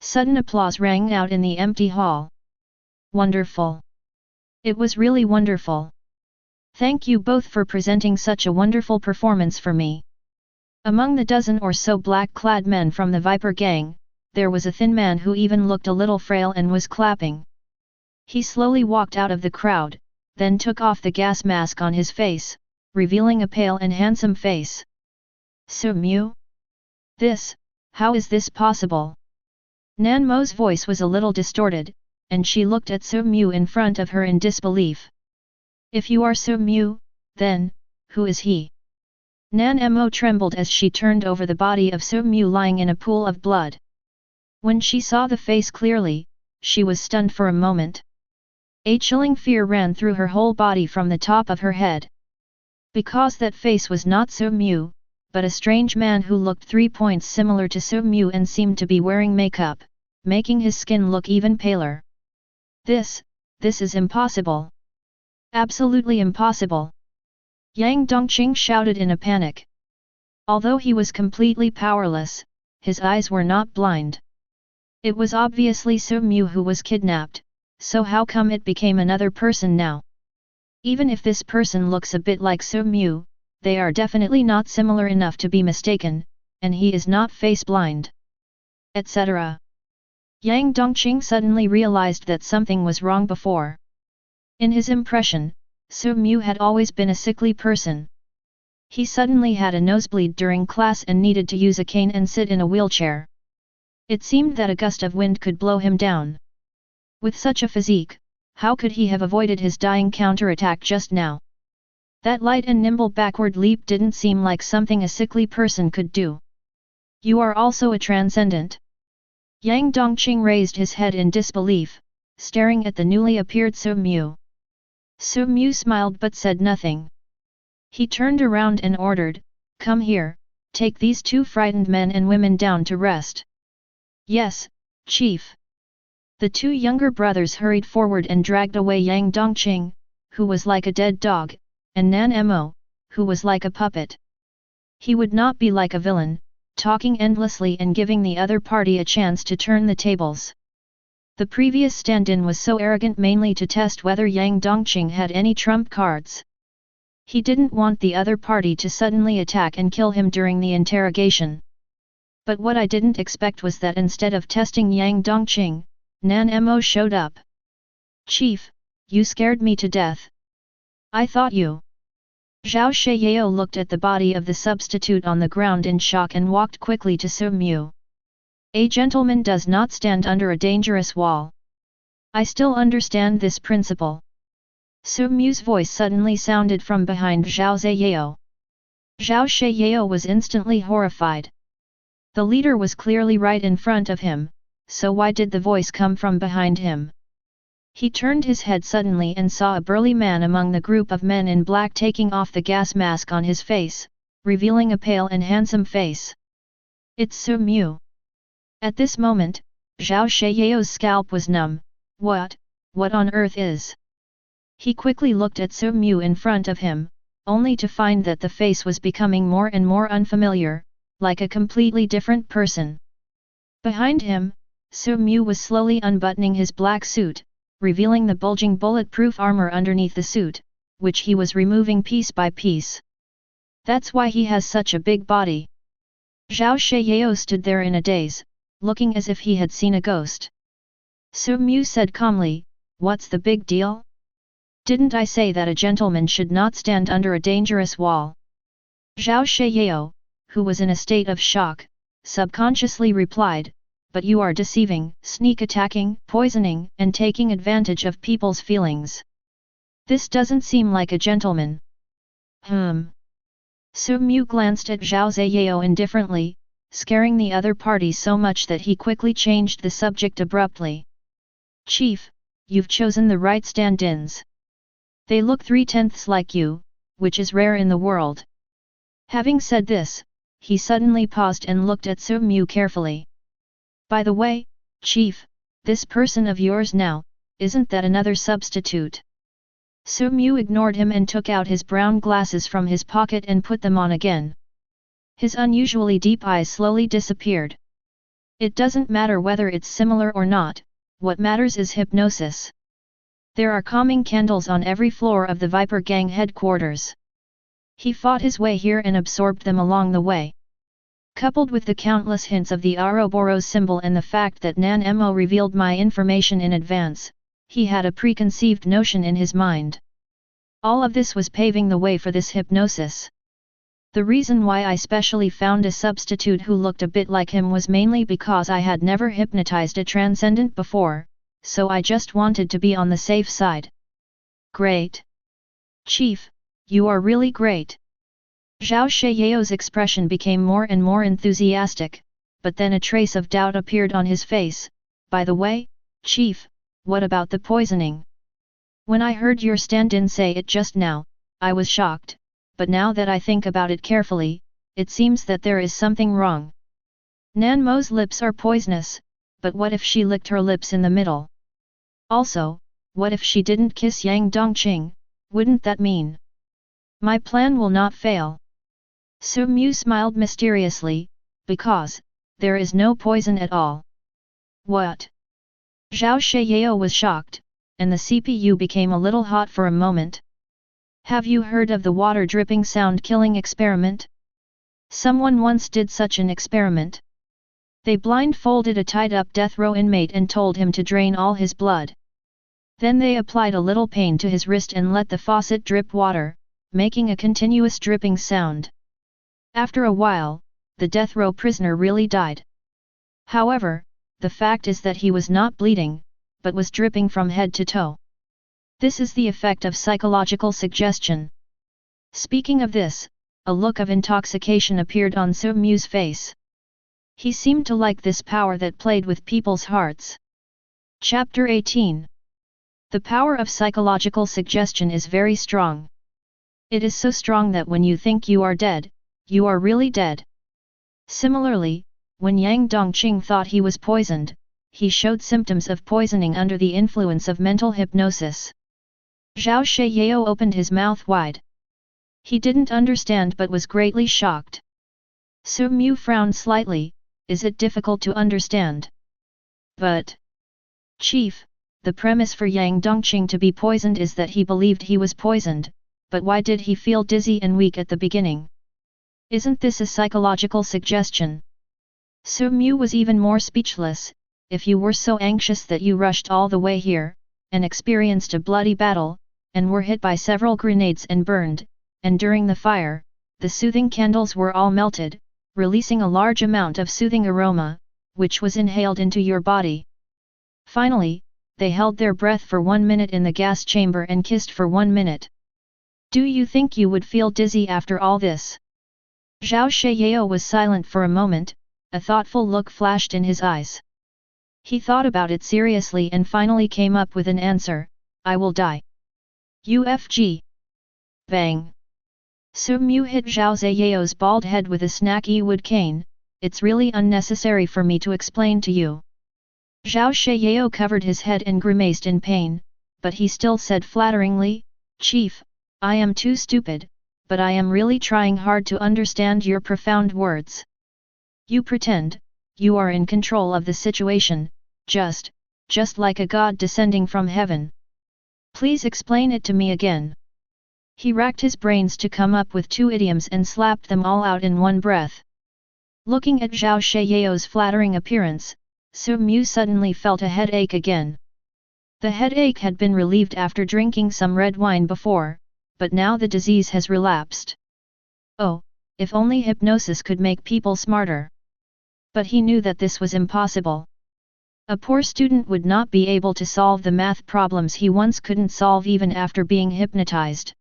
Sudden applause rang out in the empty hall. Wonderful! It was really wonderful. Thank you both for presenting such a wonderful performance for me. Among the dozen or so black-clad men from the Viper gang, there was a thin man who even looked a little frail and was clapping. He slowly walked out of the crowd, then took off the gas mask on his face, revealing a pale and handsome face. Su Mu? How is this possible? Nan Mo's voice was a little distorted, and she looked at Su Mu in front of her in disbelief. If you are Su Mu, then, who is he? Nan Mo trembled as she turned over the body of Su Mu lying in a pool of blood. When she saw the face clearly, she was stunned for a moment. A chilling fear ran through her whole body from the top of her head. Because that face was not Su Mu, but a strange man who looked 3 points similar to Su Mu and seemed to be wearing makeup, making his skin look even paler. This is impossible. Absolutely impossible. Yang Dongqing shouted in a panic. Although he was completely powerless, his eyes were not blind. It was obviously Su Mu who was kidnapped, so how come it became another person now? Even if this person looks a bit like Su Mu, they are definitely not similar enough to be mistaken, and he is not face blind. Etc. Yang Dongqing suddenly realized that something was wrong before. In his impression, Su Mu had always been a sickly person. He suddenly had a nosebleed during class and needed to use a cane and sit in a wheelchair. It seemed that a gust of wind could blow him down. With such a physique, how could he have avoided his dying counterattack just now? That light and nimble backward leap didn't seem like something a sickly person could do. You are also a transcendent. Yang Dongqing raised his head in disbelief, staring at the newly appeared Su Mu. Su Mu smiled but said nothing. He turned around and ordered, "Come here, take these two frightened men and women down to rest." "Yes, chief." The two younger brothers hurried forward and dragged away Yang Dongqing, who was like a dead dog, and Nan Mo, who was like a puppet. He would not be like a villain, talking endlessly and giving the other party a chance to turn the tables. The previous stand-in was so arrogant mainly to test whether Yang Dongqing had any trump cards. He didn't want the other party to suddenly attack and kill him during the interrogation. But what I didn't expect was that instead of testing Yang Dongqing, Nan Mo showed up. "Chief, you scared me to death. I thought you..." Zhao Shiyao looked at the body of the substitute on the ground in shock and walked quickly to Su Mu. "A gentleman does not stand under a dangerous wall. I still understand this principle." Su Mu's voice suddenly sounded from behind Zhao Ziyao. Zhao Shiyao was instantly horrified. The leader was clearly right in front of him, so why did the voice come from behind him? He turned his head suddenly and saw a burly man among the group of men in black taking off the gas mask on his face, revealing a pale and handsome face. "It's Su Mu." At this moment, Zhao Shiyao's scalp was numb. What on earth is? He quickly looked at Su Mu in front of him, only to find that the face was becoming more and more unfamiliar, like a completely different person. Behind him, Su Mu was slowly unbuttoning his black suit, revealing the bulging bulletproof armor underneath the suit, which he was removing piece by piece. "That's why he has such a big body." Zhao Shiyao stood there in a daze, looking as if he had seen a ghost. Su Mu said calmly, "What's the big deal? Didn't I say that a gentleman should not stand under a dangerous wall?" Zhao Shiyao, who was in a state of shock, subconsciously replied, "But you are deceiving, sneak attacking, poisoning, and taking advantage of people's feelings. This doesn't seem like a gentleman." Su Mu glanced at Zhao Ziyao indifferently, scaring the other party so much that he quickly changed the subject abruptly. "Chief, you've chosen the right stand-ins. They look 3/10 like you, which is rare in the world." Having said this, he suddenly paused and looked at Su Mu carefully. "By the way, Chief, this person of yours now, isn't that another substitute?" Su Mu ignored him and took out his brown glasses from his pocket and put them on again. His unusually deep eyes slowly disappeared. "It doesn't matter whether it's similar or not, what matters is hypnosis. There are calming candles on every floor of the Viper Gang headquarters. He fought his way here and absorbed them along the way. Coupled with the countless hints of the Ouroboros symbol and the fact that Nan Mo revealed my information in advance, he had a preconceived notion in his mind. All of this was paving the way for this hypnosis. The reason why I specially found a substitute who looked a bit like him was mainly because I had never hypnotized a transcendent before, so I just wanted to be on the safe side." "Great! Chief, you are really great!" Zhao Shiyao's expression became more and more enthusiastic, but then a trace of doubt appeared on his face. "By the way, Chief, what about the poisoning? When I heard your stand-in say it just now, I was shocked, but now that I think about it carefully, it seems that there is something wrong. Nan Mo's lips are poisonous, but what if she licked her lips in the middle? Also, what if she didn't kiss Yang Dongqing, wouldn't that mean my plan will not fail?" Su Mu smiled mysteriously, "Because there is no poison at all." "What?" Zhao Shiyao was shocked, and the CPU became a little hot for a moment. "Have you heard of the water dripping sound killing experiment? Someone once did such an experiment. They blindfolded a tied-up death row inmate and told him to drain all his blood. Then they applied a little pain to his wrist and let the faucet drip water, making a continuous dripping sound. After a while, the death row prisoner really died. However, the fact is that he was not bleeding, but was dripping from head to toe. This is the effect of psychological suggestion." Speaking of this, a look of intoxication appeared on Su Mu's face. He seemed to like this power that played with people's hearts. Chapter 18. The power of psychological suggestion is very strong. It is so strong that when you think you are dead, you are really dead. Similarly, when Yang Dongqing thought he was poisoned, he showed symptoms of poisoning under the influence of mental hypnosis. Zhao Sheyao opened his mouth wide. He didn't understand but was greatly shocked. Su Mu frowned slightly. Is it difficult to understand? But, Chief, the premise for Yang Dongqing to be poisoned is that he believed he was poisoned, but why did he feel dizzy and weak at the beginning? Isn't this a psychological suggestion? Su Mu was even more speechless. If you were so anxious that you rushed all the way here, and experienced a bloody battle, and were hit by several grenades and burned, and during the fire, the soothing candles were all melted, releasing a large amount of soothing aroma, which was inhaled into your body. Finally, they held their breath for 1 minute in the gas chamber and kissed for 1 minute. Do you think you would feel dizzy after all this? Zhao Sheyao was silent for a moment, a thoughtful look flashed in his eyes. He thought about it seriously and finally came up with an answer, I will die. UFG. Bang. Su Mu hit Zhao Ziyao's bald head with a snaky wood cane. It's really unnecessary for me to explain to you. Zhao Sheyao covered his head and grimaced in pain, but he still said flatteringly, Chief, I am too stupid, but I am really trying hard to understand your profound words. You pretend, you are in control of the situation, just like a god descending from heaven. Please explain it to me again. He racked his brains to come up with 2 idioms and slapped them all out in one breath. Looking at Zhao Sheyao's flattering appearance, Su Mu suddenly felt a headache again. The headache had been relieved after drinking some red wine before, but now the disease has relapsed. Oh, if only hypnosis could make people smarter. But he knew that this was impossible. A poor student would not be able to solve the math problems he once couldn't solve even after being hypnotized.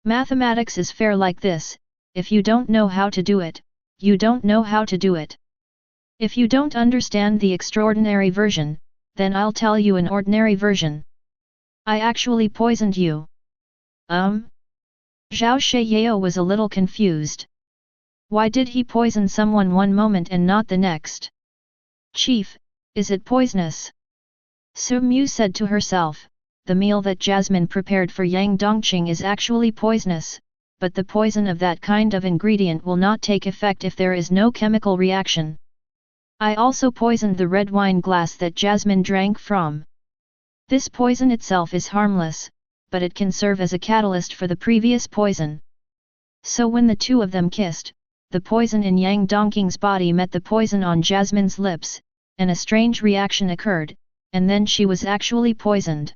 Mathematics is fair like this, if you don't know how to do it, you don't know how to do it. If you don't understand the extraordinary version, then I'll tell you an ordinary version. I actually poisoned you. Zhao Sheyao was a little confused. Why did he poison someone one moment and not the next? Chief, is it poisonous? Su Mu said to herself. The meal that Jasmine prepared for Yang Dongqing is actually poisonous, but the poison of that kind of ingredient will not take effect if there is no chemical reaction. I also poisoned the red wine glass that Jasmine drank from. This poison itself is harmless, but it can serve as a catalyst for the previous poison. So when the 2 of them kissed, the poison in Yang Dongqing's body met the poison on Jasmine's lips, and a strange reaction occurred, and then she was actually poisoned.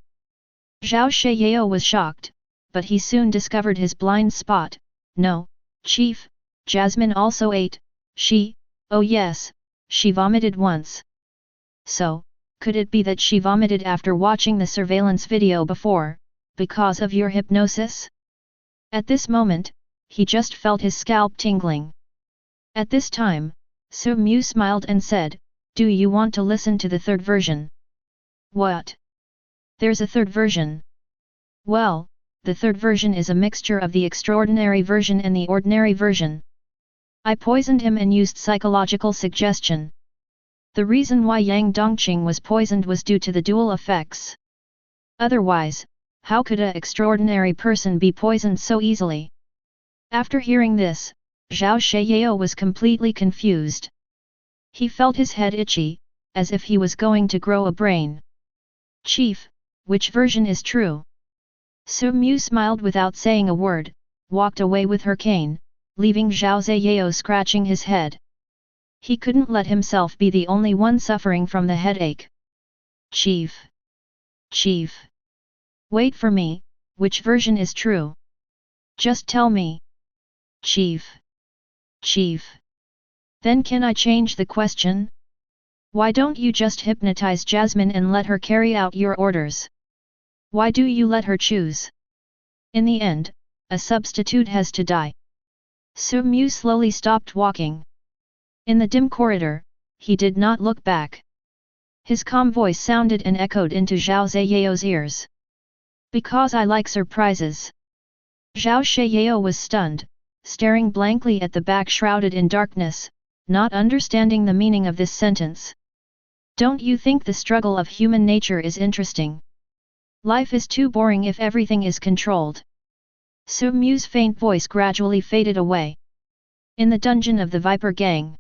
Zhao Sheyao was shocked, but he soon discovered his blind spot. No, Chief, Jasmine also ate, oh yes, she vomited once. So, could it be that she vomited after watching the surveillance video before, because of your hypnosis? At this moment, he just felt his scalp tingling. At this time, Su Mu smiled and said, do you want to listen to the third version? What? There's a third version. Well, the third version is a mixture of the extraordinary version and the ordinary version. I poisoned him and used psychological suggestion. The reason why Yang Dongqing was poisoned was due to the dual effects. Otherwise, how could an extraordinary person be poisoned so easily? After hearing this, Zhao Sheyao was completely confused. He felt his head itchy, as if he was going to grow a brain. Chief, which version is true? Su Mu smiled without saying a word, walked away with her cane, leaving Zhao Ziyao scratching his head. He couldn't let himself be the only one suffering from the headache. Chief. Chief. Wait for me, which version is true? Just tell me. Chief. Chief. Then can I change the question? Why don't you just hypnotize Jasmine and let her carry out your orders? Why do you let her choose? In the end, a substitute has to die. Su Mu slowly stopped walking. In the dim corridor, he did not look back. His calm voice sounded and echoed into Zhao Ziyao ears. Because I like surprises. Zhao Ziyao was stunned, staring blankly at the back shrouded in darkness, not understanding the meaning of this sentence. Don't you think the struggle of human nature is interesting? Life is too boring if everything is controlled. Su Mu's faint voice gradually faded away. In the dungeon of the Viper Gang,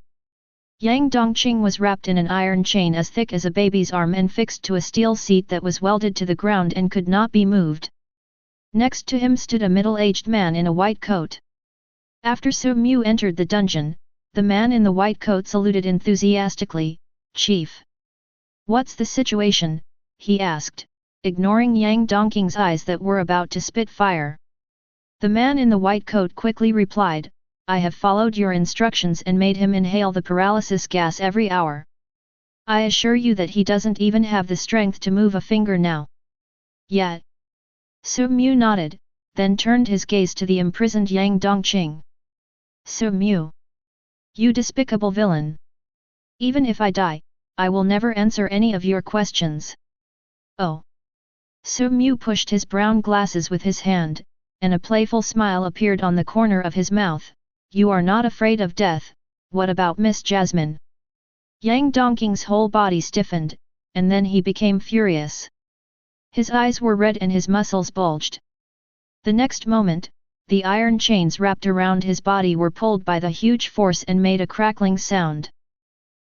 Yang Dongqing was wrapped in an iron chain as thick as a baby's arm and fixed to a steel seat that was welded to the ground and could not be moved. Next to him stood a middle-aged man in a white coat. After Su Mu entered the dungeon, the man in the white coat saluted enthusiastically, "Chief." "What's the situation?" he asked, ignoring Yang Dongqing's eyes that were about to spit fire. The man in the white coat quickly replied, "I have followed your instructions and made him inhale the paralysis gas every hour. I assure you that he doesn't even have the strength to move a finger now." "Yet." Su Mu nodded, then turned his gaze to the imprisoned Yang Dongqing. "Su Mu. You despicable villain. Even if I die, I will never answer any of your questions." "Oh." Su Mu pushed his brown glasses with his hand, and a playful smile appeared on the corner of his mouth. "You are not afraid of death, what about Miss Jasmine?" Yang Dongqing's whole body stiffened, and then he became furious. His eyes were red and his muscles bulged. The next moment, the iron chains wrapped around his body were pulled by the huge force and made a crackling sound.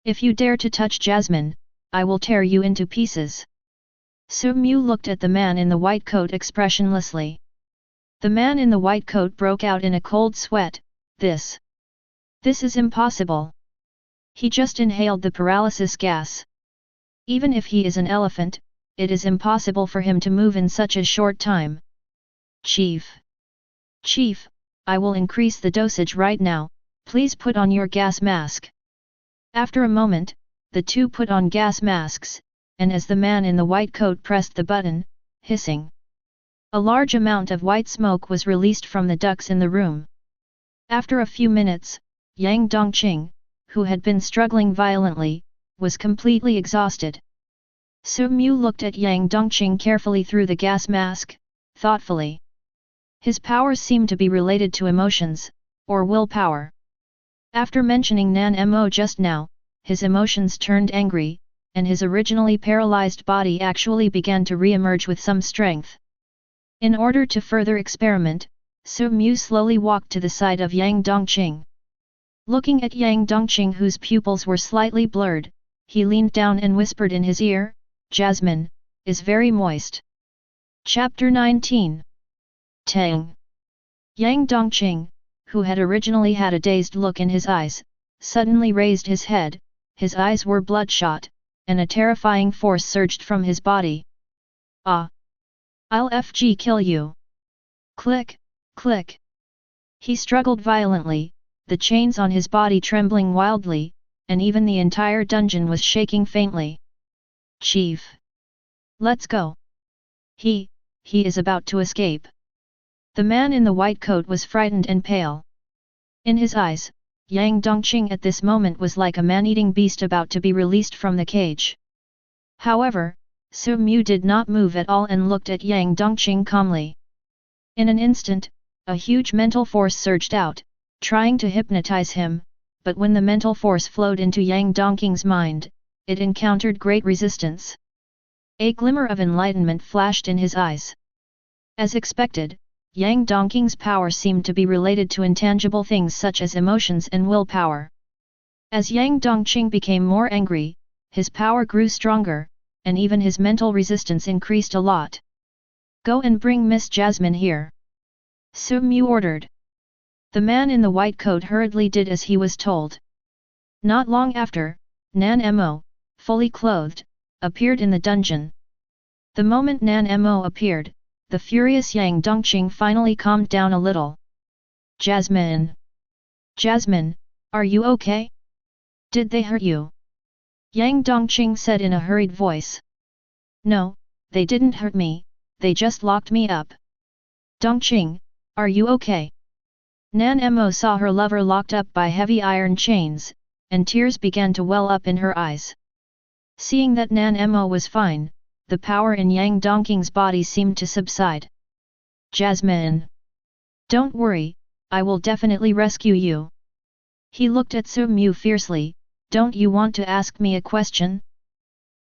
"If you dare to touch Jasmine, I will tear you into pieces." Su Mu looked at the man in the white coat expressionlessly. The man in the white coat broke out in a cold sweat. This is impossible. He just inhaled the paralysis gas. Even if he is an elephant, it is impossible for him to move in such a short time. "Chief. Chief, I will increase the dosage right now, please put on your gas mask." After a moment, the two put on gas masks, and as the man in the white coat pressed the button, hissing, a large amount of white smoke was released from the ducts in the room. After a few minutes, Yang Dongqing, who had been struggling violently, was completely exhausted. Su Mu looked at Yang Dongqing carefully through the gas mask, thoughtfully. His powers seemed to be related to emotions, or willpower. After mentioning Nan Mo just now, his emotions turned angry, and his originally paralyzed body actually began to re-emerge with some strength. In order to further experiment, Su Mu slowly walked to the side of Yang Dongqing. Looking at Yang Dongqing whose pupils were slightly blurred, he leaned down and whispered in his ear, "Jasmine is very moist." Chapter 19. Tang. Yang Dongqing, who had originally had a dazed look in his eyes, suddenly raised his head, his eyes were bloodshot, and a terrifying force surged from his body. "Ah! I'll FG kill you!" Click, click. He struggled violently, the chains on his body trembling wildly, and even the entire dungeon was shaking faintly. "Chief! Let's go! He is about to escape." The man in the white coat was frightened and pale. In his eyes, Yang Dongqing at this moment was like a man-eating beast about to be released from the cage. However, Su Mu did not move at all and looked at Yang Dongqing calmly. In an instant, a huge mental force surged out, trying to hypnotize him, but when the mental force flowed into Yang Dongqing's mind, it encountered great resistance. A glimmer of enlightenment flashed in his eyes. As expected, Yang Dongqing's power seemed to be related to intangible things such as emotions and willpower. As Yang Dongqing became more angry, his power grew stronger, and even his mental resistance increased a lot. "Go and bring Miss Jasmine here," Su Mu ordered. The man in the white coat hurriedly did as he was told. Not long after, Nan Mo, fully clothed, appeared in the dungeon. The moment Nan Mo appeared, the furious Yang Dongqing finally calmed down a little. "Jasmine! Jasmine, are you okay? Did they hurt you?" Yang Dongqing said in a hurried voice. "No, they didn't hurt me, they just locked me up." "Dongqing, are you okay?" Nan Mo saw her lover locked up by heavy iron chains, and tears began to well up in her eyes. Seeing that Nan Mo was fine, the power in Yang Dongqing's body seemed to subside. Jasmine! Don't worry, I will definitely rescue you. He looked at Su Mu fiercely. Don't you want to ask me a question?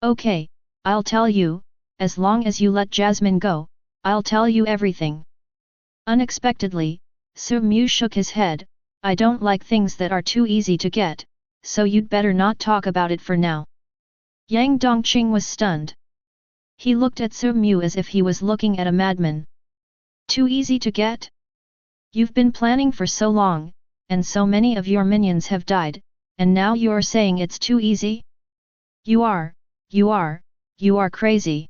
Okay, I'll tell you, as long as you let Jasmine go, I'll tell you everything. Unexpectedly, Su Mu shook his head. I don't like things that are too easy to get, so you'd better not talk about it for now. Yang Dongqing was stunned. He looked at Su Mu as if he was looking at a madman. Too easy to get? You've been planning for so long, and so many of your minions have died, and now you're saying it's too easy? You are crazy.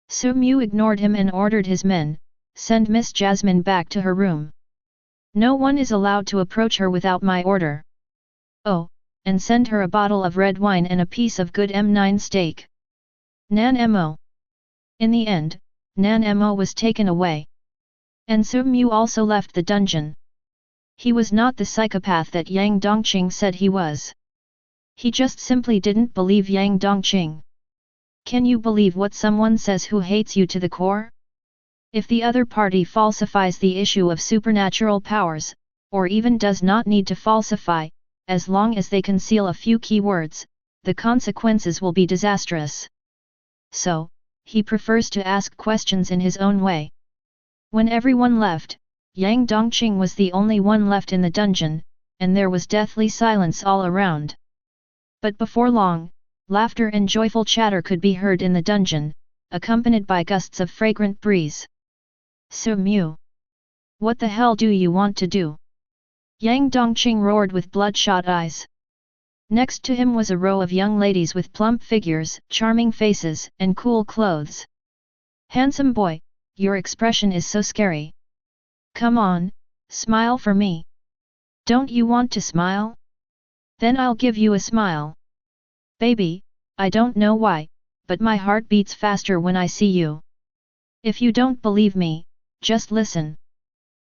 Su Mu ignored him and ordered his men, send Miss Jasmine back to her room. No one is allowed to approach her without my order. Oh, and send her a bottle of red wine and a piece of good M9 steak. Nan Mo. In the end, Nan Mo was taken away. And Su Mu also left the dungeon. He was not the psychopath that Yang Dongqing said he was. He just simply didn't believe Yang Dongqing. Can you believe what someone says who hates you to the core? If the other party falsifies the issue of supernatural powers, or even does not need to falsify, as long as they conceal a few key words, the consequences will be disastrous. So, he prefers to ask questions in his own way. When everyone left, Yang Dongqing was the only one left in the dungeon, and there was deathly silence all around. But before long, laughter and joyful chatter could be heard in the dungeon, accompanied by gusts of fragrant breeze. Su Mu! What the hell do you want to do? Yang Dongqing roared with bloodshot eyes. Next to him was a row of young ladies with plump figures, charming faces, and cool clothes. Handsome boy, your expression is so scary. Come on, smile for me. Don't you want to smile? Then I'll give you a smile. Baby, I don't know why, but my heart beats faster when I see you. If you don't believe me, just listen.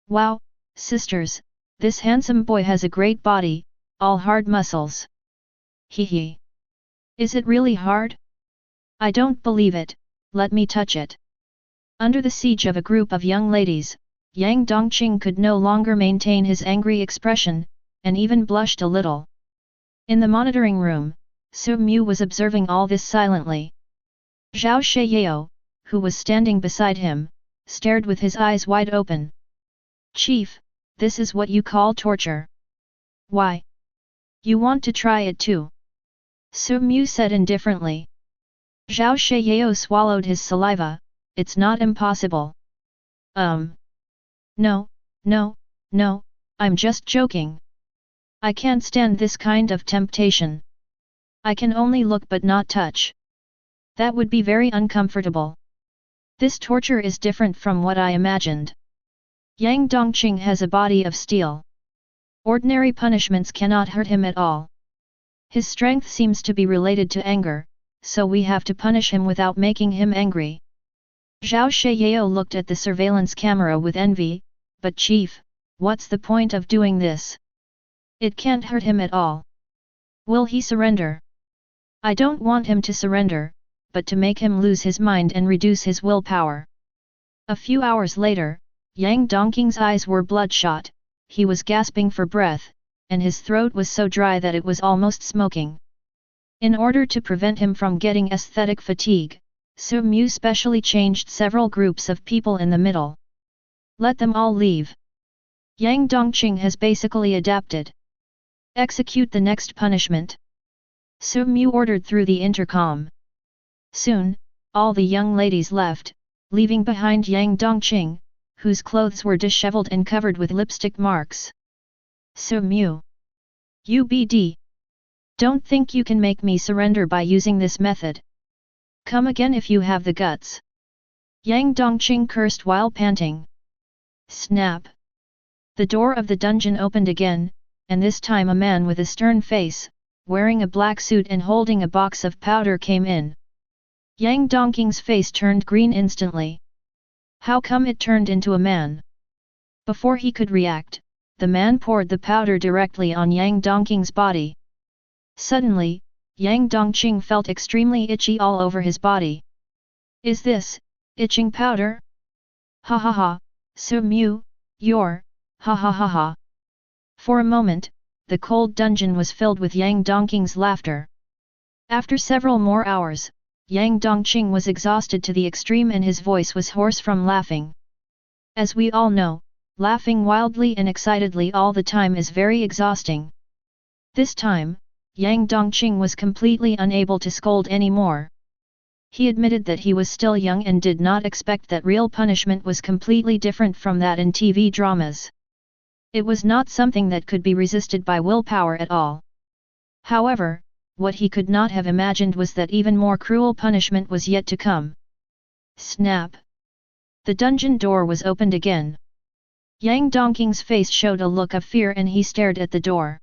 Wow, sisters, this handsome boy has a great body, all hard muscles. Hee hee. Is it really hard? I don't believe it, let me touch it. Under the siege of a group of young ladies, Yang Dongqing could no longer maintain his angry expression, and even blushed a little. In the monitoring room, Su Mu was observing all this silently. Zhao Sheyao, who was standing beside him, stared with his eyes wide open. Chief, this is what you call torture. Why? You want to try it too? Su Mu said indifferently. Zhao Sheyao swallowed his saliva. It's not impossible. No, I'm just joking. I can't stand this kind of temptation. I can only look but not touch. That would be very uncomfortable. This torture is different from what I imagined. Yang Dongqing has a body of steel. Ordinary punishments cannot hurt him at all. His strength seems to be related to anger, so we have to punish him without making him angry. Zhao Sheyao looked at the surveillance camera with envy, but chief, what's the point of doing this? It can't hurt him at all. Will he surrender? I don't want him to surrender, but to make him lose his mind and reduce his willpower. A few hours later, Yang Dongqing's eyes were bloodshot, he was gasping for breath, and his throat was so dry that it was almost smoking. In order to prevent him from getting aesthetic fatigue, Su Mu specially changed several groups of people in the middle. Let them all leave. Yang Dongqing has basically adapted. Execute the next punishment. Su Mu ordered through the intercom. Soon, all the young ladies left, leaving behind Yang Dongqing, whose clothes were disheveled and covered with lipstick marks. Su Mu. UBD. Don't think you can make me surrender by using this method. Come again if you have the guts. Yang Dongqing cursed while panting. Snap. The door of the dungeon opened again, and this time a man with a stern face, wearing a black suit and holding a box of powder came in. Yang Dongqing's face turned green instantly. How come it turned into a man? Before he could react, the man poured the powder directly on Yang Dongqing's body. Suddenly, Yang Dongqing felt extremely itchy all over his body. Is this itching powder? Ha ha ha, Su Mu, you're, ha ha ha ha. For a moment, the cold dungeon was filled with Yang Dongqing's laughter. After several more hours, Yang Dongqing was exhausted to the extreme and his voice was hoarse from laughing. As we all know, laughing wildly and excitedly all the time is very exhausting. This time, Yang Dongqing was completely unable to scold anymore. He admitted that he was still young and did not expect that real punishment was completely different from that in TV dramas. It was not something that could be resisted by willpower at all. However, what he could not have imagined was that even more cruel punishment was yet to come. Snap! The dungeon door was opened again. Yang Dongqing's face showed a look of fear and he stared at the door.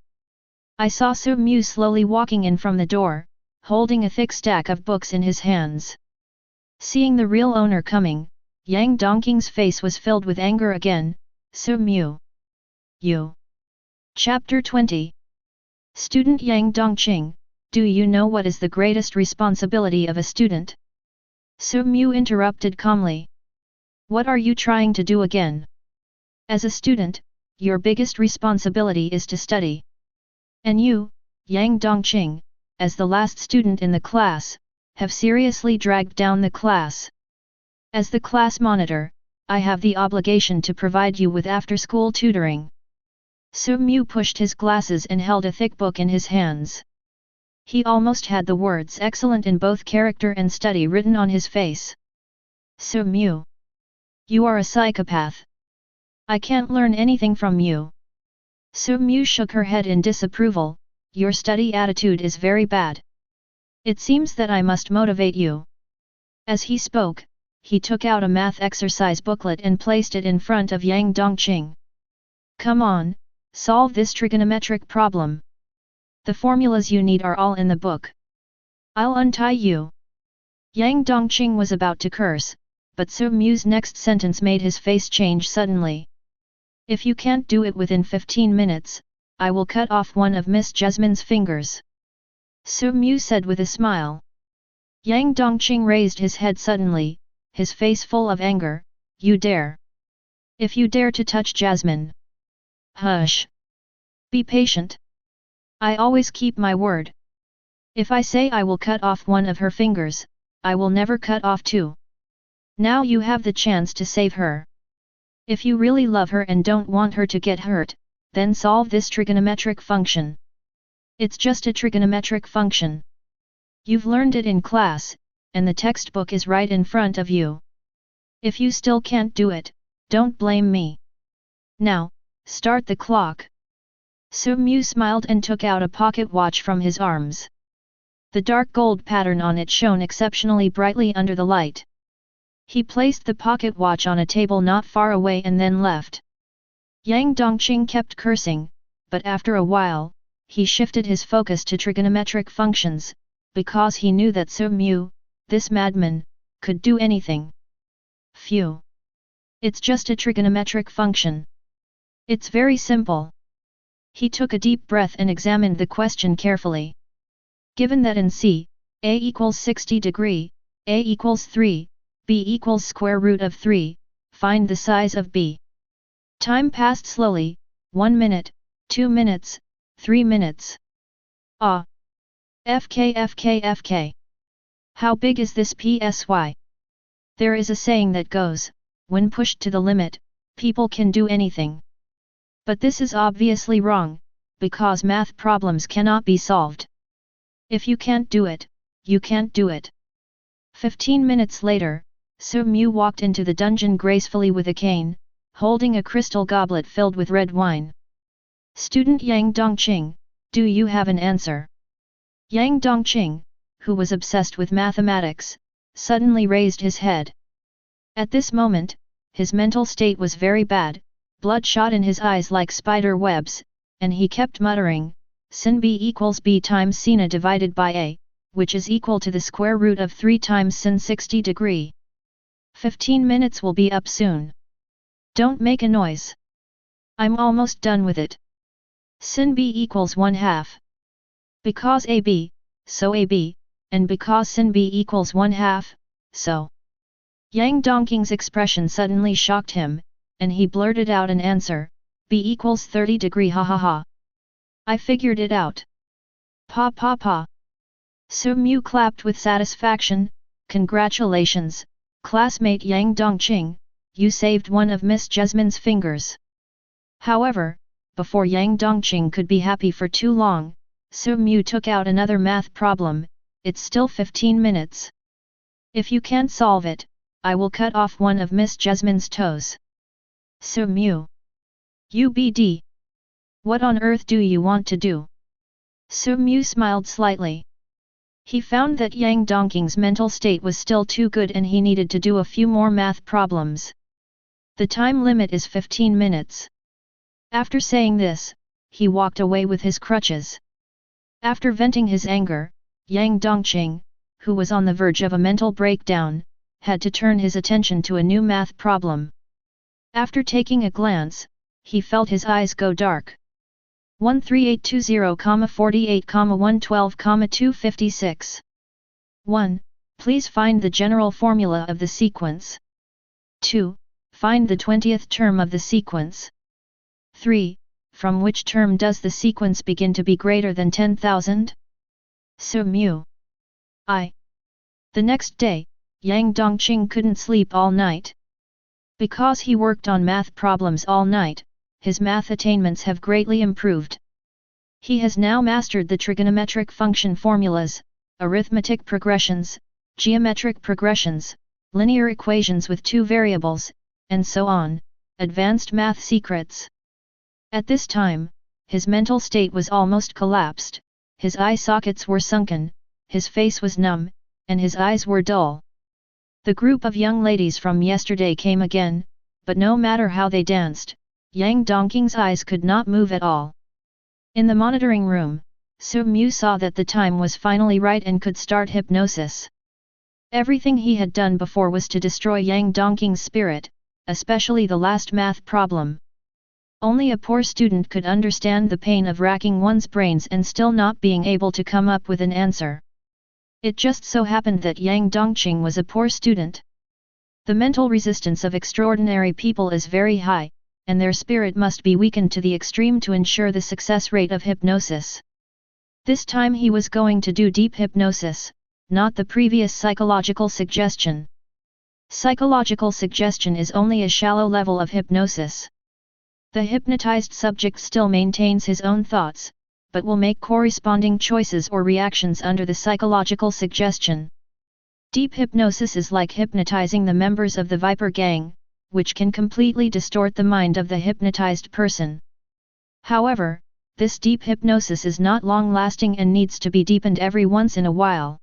I saw Su Mu slowly walking in from the door, holding a thick stack of books in his hands. Seeing the real owner coming, Yang Dongqing's face was filled with anger again. Su Mu. You. Chapter 20. Student Yang Dongqing, do you know what is the greatest responsibility of a student? Su Mu interrupted calmly. What are you trying to do again? As a student, your biggest responsibility is to study. And you, Yang Dongqing, as the last student in the class, have seriously dragged down the class. As the class monitor, I have the obligation to provide you with after-school tutoring. Su Mu pushed his glasses and held a thick book in his hands. He almost had the words excellent in both character and study written on his face. Su Mu. You are a psychopath. I can't learn anything from you. Su Mu shook her head in disapproval. Your study attitude is very bad. It seems that I must motivate you. As he spoke, he took out a math exercise booklet and placed it in front of Yang Dongqing. Come on, solve this trigonometric problem. The formulas you need are all in the book. I'll untie you. Yang Dongqing was about to curse, but Su Mu's next sentence made his face change suddenly. If you can't do it within 15 minutes, I will cut off one of Miss Jasmine's fingers. Su Mu said with a smile. Yang Dongqing raised his head suddenly, his face full of anger. You dare! If you dare to touch Jasmine! Hush! Be patient. I always keep my word. If I say I will cut off one of her fingers, I will never cut off two. Now you have the chance to save her. If you really love her and don't want her to get hurt, then solve this trigonometric function. It's just a trigonometric function. You've learned it in class, and the textbook is right in front of you. If you still can't do it, don't blame me. Now, start the clock. Su Mu smiled and took out a pocket watch from his arms. The dark gold pattern on it shone exceptionally brightly under the light. He placed the pocket watch on a table not far away and then left. Yang Dongqing kept cursing, but after a while, he shifted his focus to trigonometric functions, because he knew that Su Mu, this madman, could do anything. Phew! It's just a trigonometric function. It's very simple. He took a deep breath and examined the question carefully. Given that in C, A equals 60 degree, A equals 3, B equals square root of 3, find the size of B. Time passed slowly, 1 minute, 2 minutes, 3 minutes. Ah! FK. How big is this PSY? There is a saying that goes, when pushed to the limit, people can do anything. But this is obviously wrong, because math problems cannot be solved. If you can't do it, you can't do it. 15 minutes later, Su Mu walked into the dungeon gracefully with a cane, holding a crystal goblet filled with red wine. Student Yang Dongqing, do you have an answer? Yang Dongqing, who was obsessed with mathematics, suddenly raised his head. At this moment, his mental state was very bad, blood shot in his eyes like spider webs, and he kept muttering, sin b equals b times sin divided by a, which is equal to the square root of 3 times sin 60 degree. 15 minutes will be up soon. Don't make a noise. I'm almost done with it. Sin b equals 1/2. Because AB, so AB, and because sin B equals 1/2, so. Yang Dongqing's expression suddenly shocked him, and he blurted out an answer, B equals 30 degree ha ha ha. I figured it out. Pa pa pa. Su Mu clapped with satisfaction, congratulations, classmate Yang Dongqing, you saved one of Miss Jasmine's fingers. However, before Yang Dongqing could be happy for too long, Su Mu took out another math problem, it's still 15 minutes. If you can't solve it, I will cut off one of Miss Jasmine's toes. Su Mu. UBD. What on earth do you want to do? Su Mu smiled slightly. He found that Yang Dongqing's mental state was still too good and he needed to do a few more math problems. The time limit is 15 minutes. After saying this, he walked away with his crutches. After venting his anger, Yang Dongqing, who was on the verge of a mental breakdown, had to turn his attention to a new math problem. After taking a glance, he felt his eyes go dark. 13820,48,112,256. 1. Please find the general formula of the sequence. 2. Find the 20th term of the sequence. 3. From which term does the sequence begin to be greater than 10,000? Su Mu. I. The next day, Yang Dongqing couldn't sleep all night. Because he worked on math problems all night, his math attainments have greatly improved. He has now mastered the trigonometric function formulas, arithmetic progressions, geometric progressions, linear equations with two variables, and so on, advanced math secrets. At this time, his mental state was almost collapsed, his eye sockets were sunken, his face was numb, and his eyes were dull. The group of young ladies from yesterday came again, but no matter how they danced, Yang Dongqing's eyes could not move at all. In the monitoring room, Su Mu saw that the time was finally right and could start hypnosis. Everything he had done before was to destroy Yang Dongqing's spirit, especially the last math problem. Only a poor student could understand the pain of racking one's brains and still not being able to come up with an answer. It just so happened that Yang Dongqing was a poor student. The mental resistance of extraordinary people is very high, and their spirit must be weakened to the extreme to ensure the success rate of hypnosis. This time he was going to do deep hypnosis, not the previous psychological suggestion. Psychological suggestion is only a shallow level of hypnosis. The hypnotized subject still maintains his own thoughts, but will make corresponding choices or reactions under the psychological suggestion. Deep hypnosis is like hypnotizing the members of the Viper gang, which can completely distort the mind of the hypnotized person. However, this deep hypnosis is not long-lasting and needs to be deepened every once in a while.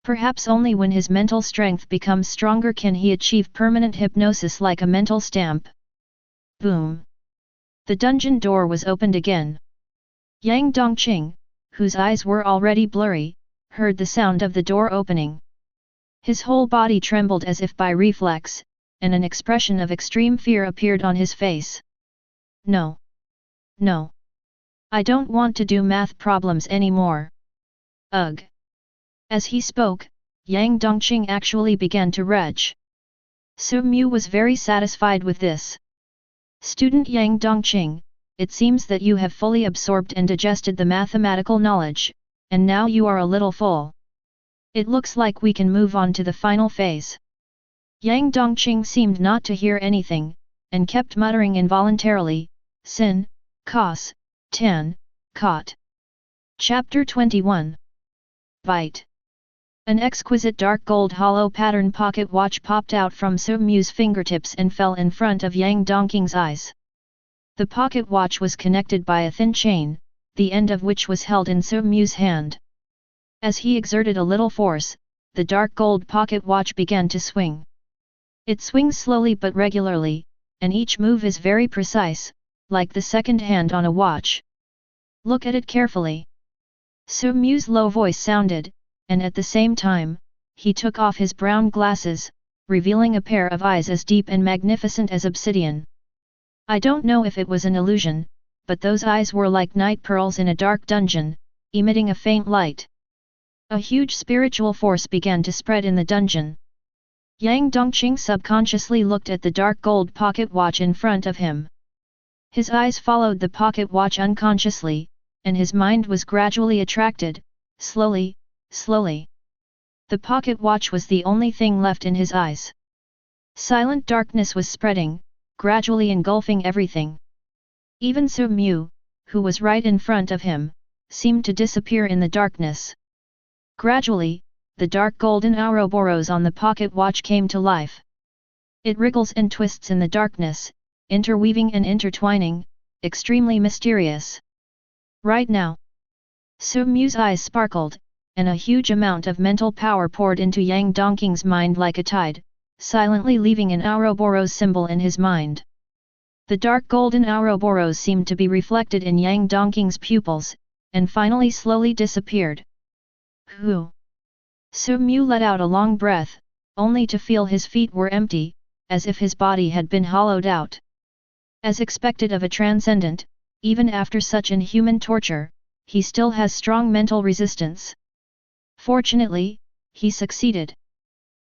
Perhaps only when his mental strength becomes stronger can he achieve permanent hypnosis like a mental stamp. Boom! The dungeon door was opened again. Yang Dongqing, whose eyes were already blurry, heard the sound of the door opening. His whole body trembled as if by reflex, and an expression of extreme fear appeared on his face. No! No! I don't want to do math problems anymore. Ugh! As he spoke, Yang Dongqing actually began to retch. Su Mu was very satisfied with this. Student Yang Dongqing, it seems that you have fully absorbed and digested the mathematical knowledge, and now you are a little full. It looks like we can move on to the final phase. Yang Dongqing seemed not to hear anything, and kept muttering involuntarily, sin, cos, tan, cot. Chapter 21. Bite. An exquisite dark gold hollow pattern pocket watch popped out from Su Mu's fingertips and fell in front of Yang Dongqing's eyes. The pocket watch was connected by a thin chain, the end of which was held in Su Mu's hand. As he exerted a little force, the dark gold pocket watch began to swing. It swings slowly but regularly, and each move is very precise, like the second hand on a watch. Look at it carefully. Su Mu's low voice sounded, and at the same time, he took off his brown glasses, revealing a pair of eyes as deep and magnificent as obsidian. I don't know if it was an illusion, but those eyes were like night pearls in a dark dungeon, emitting a faint light. A huge spiritual force began to spread in the dungeon. Yang Dongqing subconsciously looked at the dark gold pocket watch in front of him. His eyes followed the pocket watch unconsciously, and his mind was gradually attracted, slowly. The pocket watch was the only thing left in his eyes. Silent darkness was spreading, gradually engulfing everything. Even Su Mu, who was right in front of him, seemed to disappear in the darkness. Gradually, the dark golden Ouroboros on the pocket watch came to life. It wriggles and twists in the darkness, interweaving and intertwining, extremely mysterious. Right now, Su Mu's eyes sparkled, and a huge amount of mental power poured into Yang Dongqing's mind like a tide, silently leaving an Ouroboros symbol in his mind. The dark golden Ouroboros seemed to be reflected in Yang Dongqing's pupils, and finally slowly disappeared. Whew! Su Mu let out a long breath, only to feel his feet were empty, as if his body had been hollowed out. As expected of a transcendent, even after such inhuman torture, he still has strong mental resistance. Fortunately, he succeeded.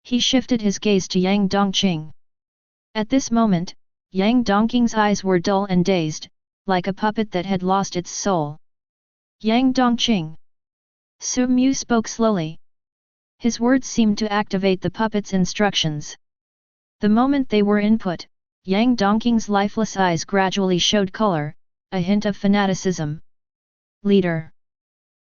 He shifted his gaze to Yang Dongqing. At this moment, Yang Dongqing's eyes were dull and dazed, like a puppet that had lost its soul. Yang Dongqing. Su Mu spoke slowly. His words seemed to activate the puppet's instructions. The moment they were input, Yang Dongqing's lifeless eyes gradually showed color, a hint of fanaticism. Leader.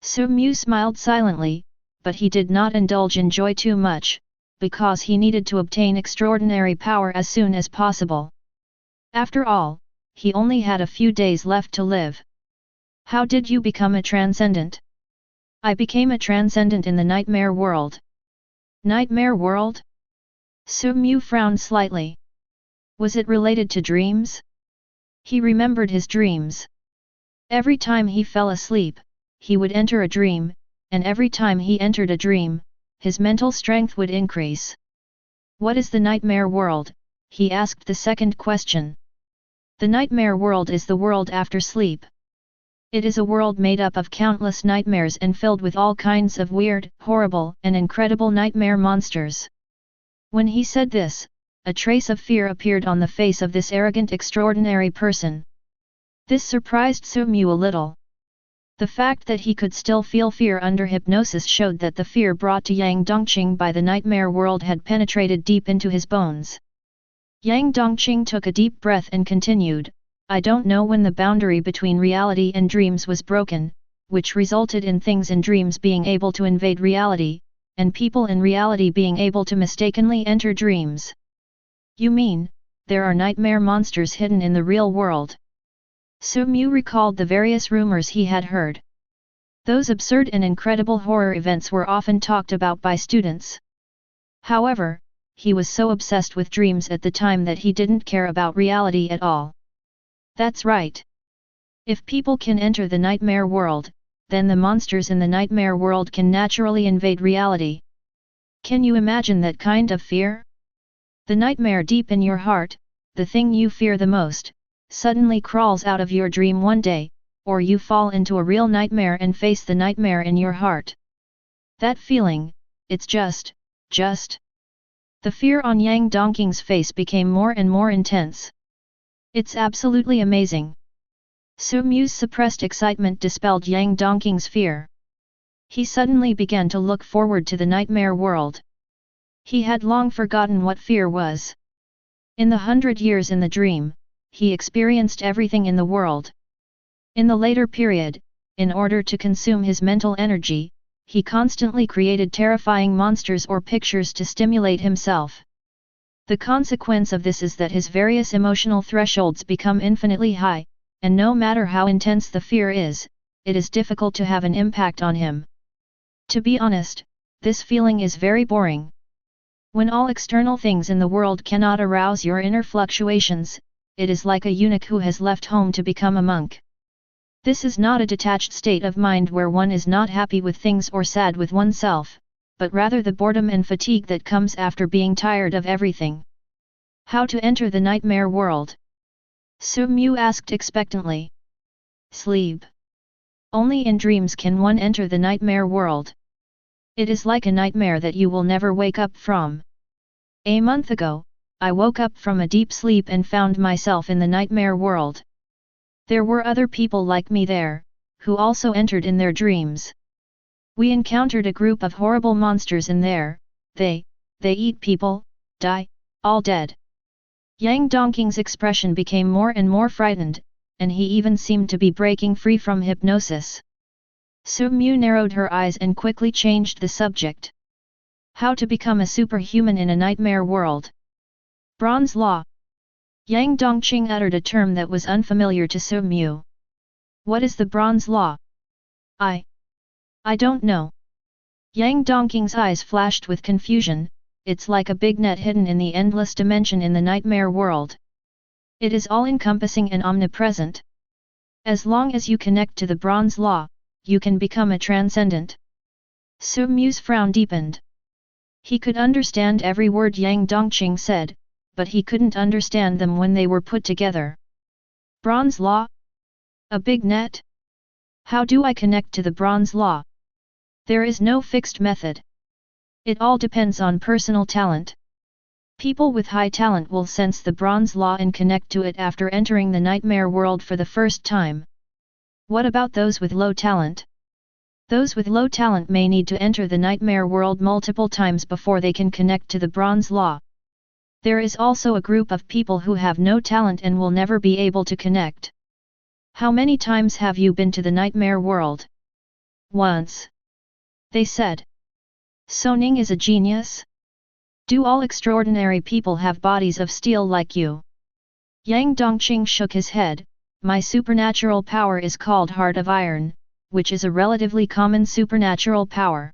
Su Mu smiled silently, but he did not indulge in joy too much, because he needed to obtain extraordinary power as soon as possible. After all, he only had a few days left to live. How did you become a transcendent? I became a transcendent in the nightmare world. Nightmare world? Su Mu frowned slightly. Was it related to dreams? He remembered his dreams. Every time he fell asleep, he would enter a dream, and every time he entered a dream, his mental strength would increase. What is the nightmare world? He asked the second question. The nightmare world is the world after sleep. It is a world made up of countless nightmares and filled with all kinds of weird, horrible, and incredible nightmare monsters. When he said this, a trace of fear appeared on the face of this arrogant extraordinary person. This surprised Su Mu a little. The fact that he could still feel fear under hypnosis showed that the fear brought to Yang Dongqing by the nightmare world had penetrated deep into his bones. Yang Dongqing took a deep breath and continued, I don't know when the boundary between reality and dreams was broken, which resulted in things in dreams being able to invade reality, and people in reality being able to mistakenly enter dreams. You mean, there are nightmare monsters hidden in the real world? Su Mu recalled the various rumors he had heard. Those absurd and incredible horror events were often talked about by students. However, he was so obsessed with dreams at the time that he didn't care about reality at all. That's right. If people can enter the nightmare world, then the monsters in the nightmare world can naturally invade reality. Can you imagine that kind of fear? The nightmare deep in your heart, the thing you fear the most, suddenly crawls out of your dream one day, or you fall into a real nightmare and face the nightmare in your heart. That feeling, it's just. The fear on Yang Dongqing's face became more and more intense. It's absolutely amazing. Su Mu's suppressed excitement dispelled Yang Dongqing's fear. He suddenly began to look forward to the nightmare world. He had long forgotten what fear was. In the 100 years in the dream, he experienced everything in the world. In the later period, in order to consume his mental energy, he constantly created terrifying monsters or pictures to stimulate himself. The consequence of this is that his various emotional thresholds become infinitely high, and no matter how intense the fear is, it is difficult to have an impact on him. To be honest, this feeling is very boring. When all external things in the world cannot arouse your inner fluctuations, it is like a eunuch who has left home to become a monk. This is not a detached state of mind where one is not happy with things or sad with oneself, but rather the boredom and fatigue that comes after being tired of everything. How to enter the nightmare world? Su Mu asked expectantly. Sleep. Only in dreams can one enter the nightmare world. It is like a nightmare that you will never wake up from. A month ago, I woke up from a deep sleep and found myself in the nightmare world. There were other people like me there, who also entered in their dreams. We encountered a group of horrible monsters in there. They eat people, die, all dead. Yang Dongqing's expression became more and more frightened, and he even seemed to be breaking free from hypnosis. Su Mu narrowed her eyes and quickly changed the subject. How to become a superhuman in a nightmare world. Bronze Law. Yang Dongqing uttered a term that was unfamiliar to Su Mu. What is the Bronze Law? I don't know. Yang Dongqing's eyes flashed with confusion. It's like a big net hidden in the endless dimension in the nightmare world. It is all-encompassing and omnipresent. As long as you connect to the Bronze Law, you can become a transcendent. Su Mu's frown deepened. He could understand every word Yang Dongqing said, but he couldn't understand them when they were put together. Bronze Law? A big net? How do I connect to the Bronze Law? There is no fixed method. It all depends on personal talent. People with high talent will sense the Bronze Law and connect to it after entering the nightmare world for the first time. What about those with low talent? Those with low talent may need to enter the nightmare world multiple times before they can connect to the Bronze Law. There is also a group of people who have no talent and will never be able to connect. How many times have you been to the nightmare world? Once. They said. So Ning is a genius? Do all extraordinary people have bodies of steel like you? Yang Dongqing shook his head. My supernatural power is called Heart of Iron, which is a relatively common supernatural power.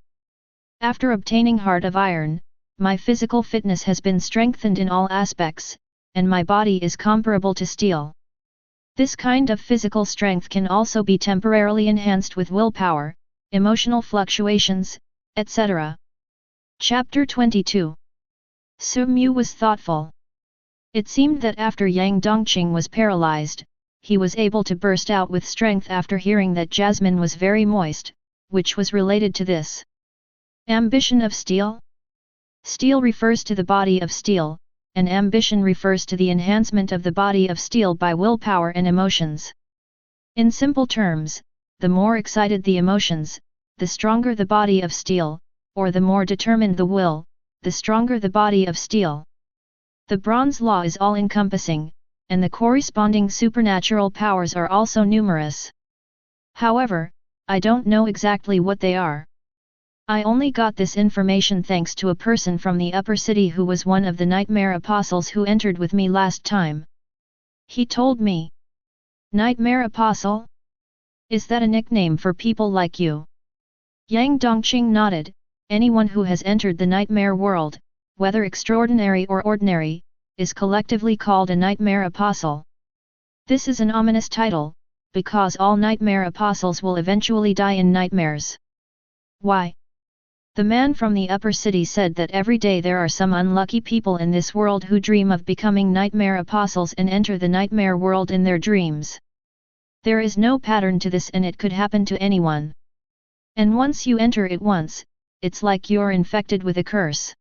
After obtaining Heart of Iron, my physical fitness has been strengthened in all aspects, and my body is comparable to steel. This kind of physical strength can also be temporarily enhanced with willpower, emotional fluctuations, etc. Chapter 22. Su Mu was thoughtful. It seemed that after Yang Dongqing was paralyzed, he was able to burst out with strength after hearing that jasmine was very moist, which was related to this. Ambition of steel? Steel refers to the body of steel, and ambition refers to the enhancement of the body of steel by willpower and emotions. In simple terms, the more excited the emotions, the stronger the body of steel, or the more determined the will, the stronger the body of steel. The Bronze Law is all-encompassing, and the corresponding supernatural powers are also numerous. However, I don't know exactly what they are. I only got this information thanks to a person from the upper city who was one of the Nightmare Apostles who entered with me last time. He told me. Nightmare Apostle? Is that a nickname for people like you? Yang Dongqing nodded. Anyone who has entered the nightmare world, whether extraordinary or ordinary, is collectively called a Nightmare Apostle. This is an ominous title, because all Nightmare Apostles will eventually die in nightmares. Why? The man from the upper city said that every day there are some unlucky people in this world who dream of becoming Nightmare Apostles and enter the nightmare world in their dreams. There is no pattern to this and it could happen to anyone. And once you enter it once, it's like you're infected with a curse.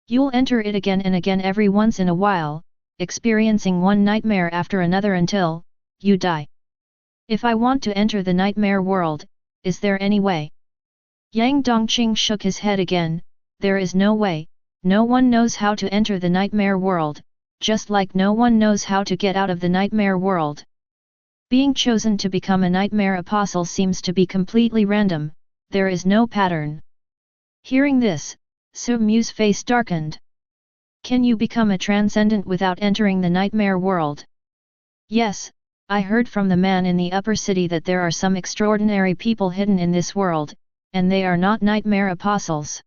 You'll enter it again and again every once in a while, experiencing one nightmare after another until you die. If I want to enter the nightmare world, is there any way? Yang Dongqing shook his head again. There is no way. No one knows how to enter the nightmare world, just like no one knows how to get out of the nightmare world. Being chosen to become a Nightmare Apostle seems to be completely random, there is no pattern. Hearing this, Su Mu's face darkened. Can you become a transcendent without entering the nightmare world? Yes, I heard from the man in the upper city that there are some extraordinary people hidden in this world, and they are not Nightmare Apostles.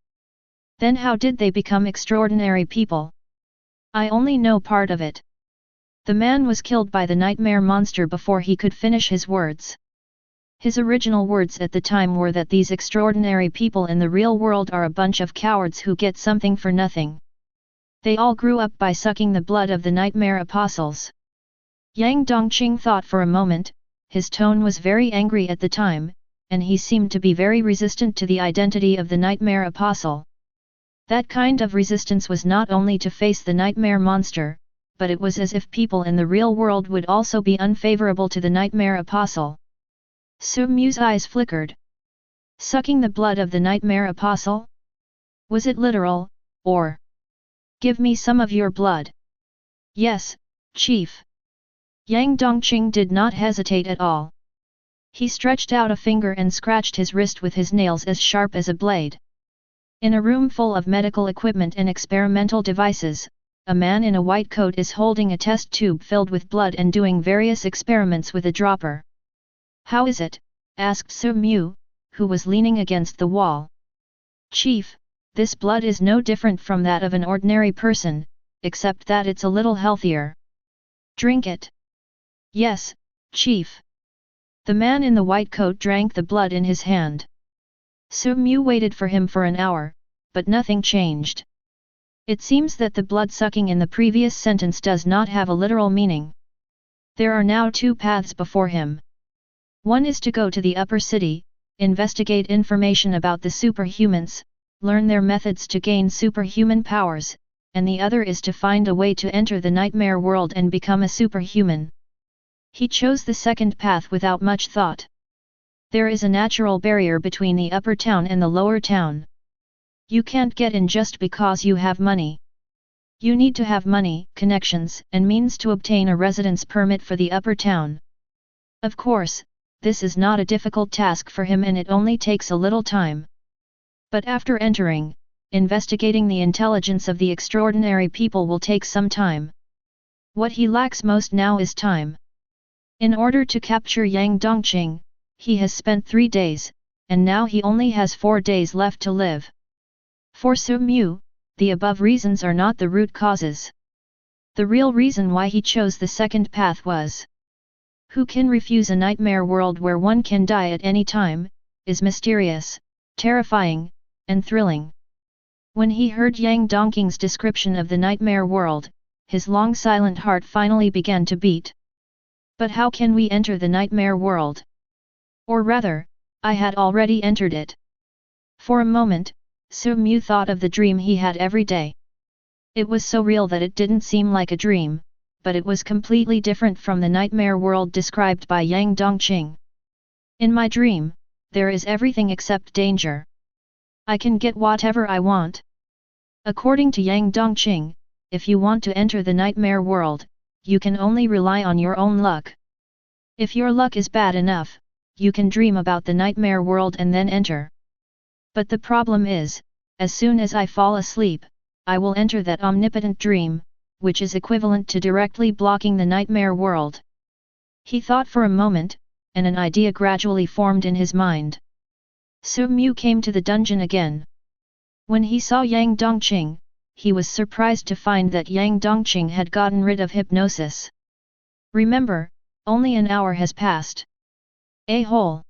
Then how did they become extraordinary people? I only know part of it. The man was killed by the nightmare monster before he could finish his words. His original words at the time were that these extraordinary people in the real world are a bunch of cowards who get something for nothing. They all grew up by sucking the blood of the Nightmare Apostles. Yang Dongqing thought for a moment, his tone was very angry at the time, and he seemed to be very resistant to the identity of the Nightmare Apostle. That kind of resistance was not only to face the nightmare monster, but it was as if people in the real world would also be unfavorable to the Nightmare Apostle. Su Mu's eyes flickered. Sucking the blood of the Nightmare Apostle? Was it literal, or? Give me some of your blood. Yes, Chief. Yang Dongqing did not hesitate at all. He stretched out a finger and scratched his wrist with his nails as sharp as a blade. In a room full of medical equipment and experimental devices, a man in a white coat is holding a test tube filled with blood and doing various experiments with a dropper. How is it? Asked Su Mu, who was leaning against the wall. Chief, this blood is no different from that of an ordinary person, except that it's a little healthier. Drink it. Yes, Chief. The man in the white coat drank the blood in his hand. Su Mu waited for him for an hour, but nothing changed. It seems that the blood-sucking in the previous sentence does not have a literal meaning. There are now two paths before him. One is to go to the upper city, investigate information about the superhumans, learn their methods to gain superhuman powers, and the other is to find a way to enter the nightmare world and become a superhuman. He chose the second path without much thought. There is a natural barrier between the upper town and the lower town. You can't get in just because you have money. You need to have money, connections, and means to obtain a residence permit for the upper town. Of course, this is not a difficult task for him and it only takes a little time. But after entering, investigating the intelligence of the extraordinary people will take some time. What he lacks most now is time. In order to capture Yang Dongqing, he has spent 3 days, and now he only has 4 days left to live. For Su Mu, the above reasons are not the root causes. The real reason why he chose the second path was: who can refuse a nightmare world where one can die at any time, is mysterious, terrifying, and thrilling. When he heard Yang Dongqing's description of the nightmare world, his long silent heart finally began to beat. But how can we enter the nightmare world? Or rather, I had already entered it. For a moment, Su Mu thought of the dream he had every day. It was so real that it didn't seem like a dream, but it was completely different from the nightmare world described by Yang Dongqing. In my dream, there is everything except danger. I can get whatever I want. According to Yang Dongqing, if you want to enter the nightmare world, you can only rely on your own luck. If your luck is bad enough, you can dream about the nightmare world and then enter. But the problem is, as soon as I fall asleep, I will enter that omnipotent dream, which is equivalent to directly blocking the nightmare world. He thought for a moment, and an idea gradually formed in his mind. Su Mu came to the dungeon again. When he saw Yang Dongqing, he was surprised to find that Yang Dongqing had gotten rid of hypnosis. Remember, only an hour has passed. A-hole!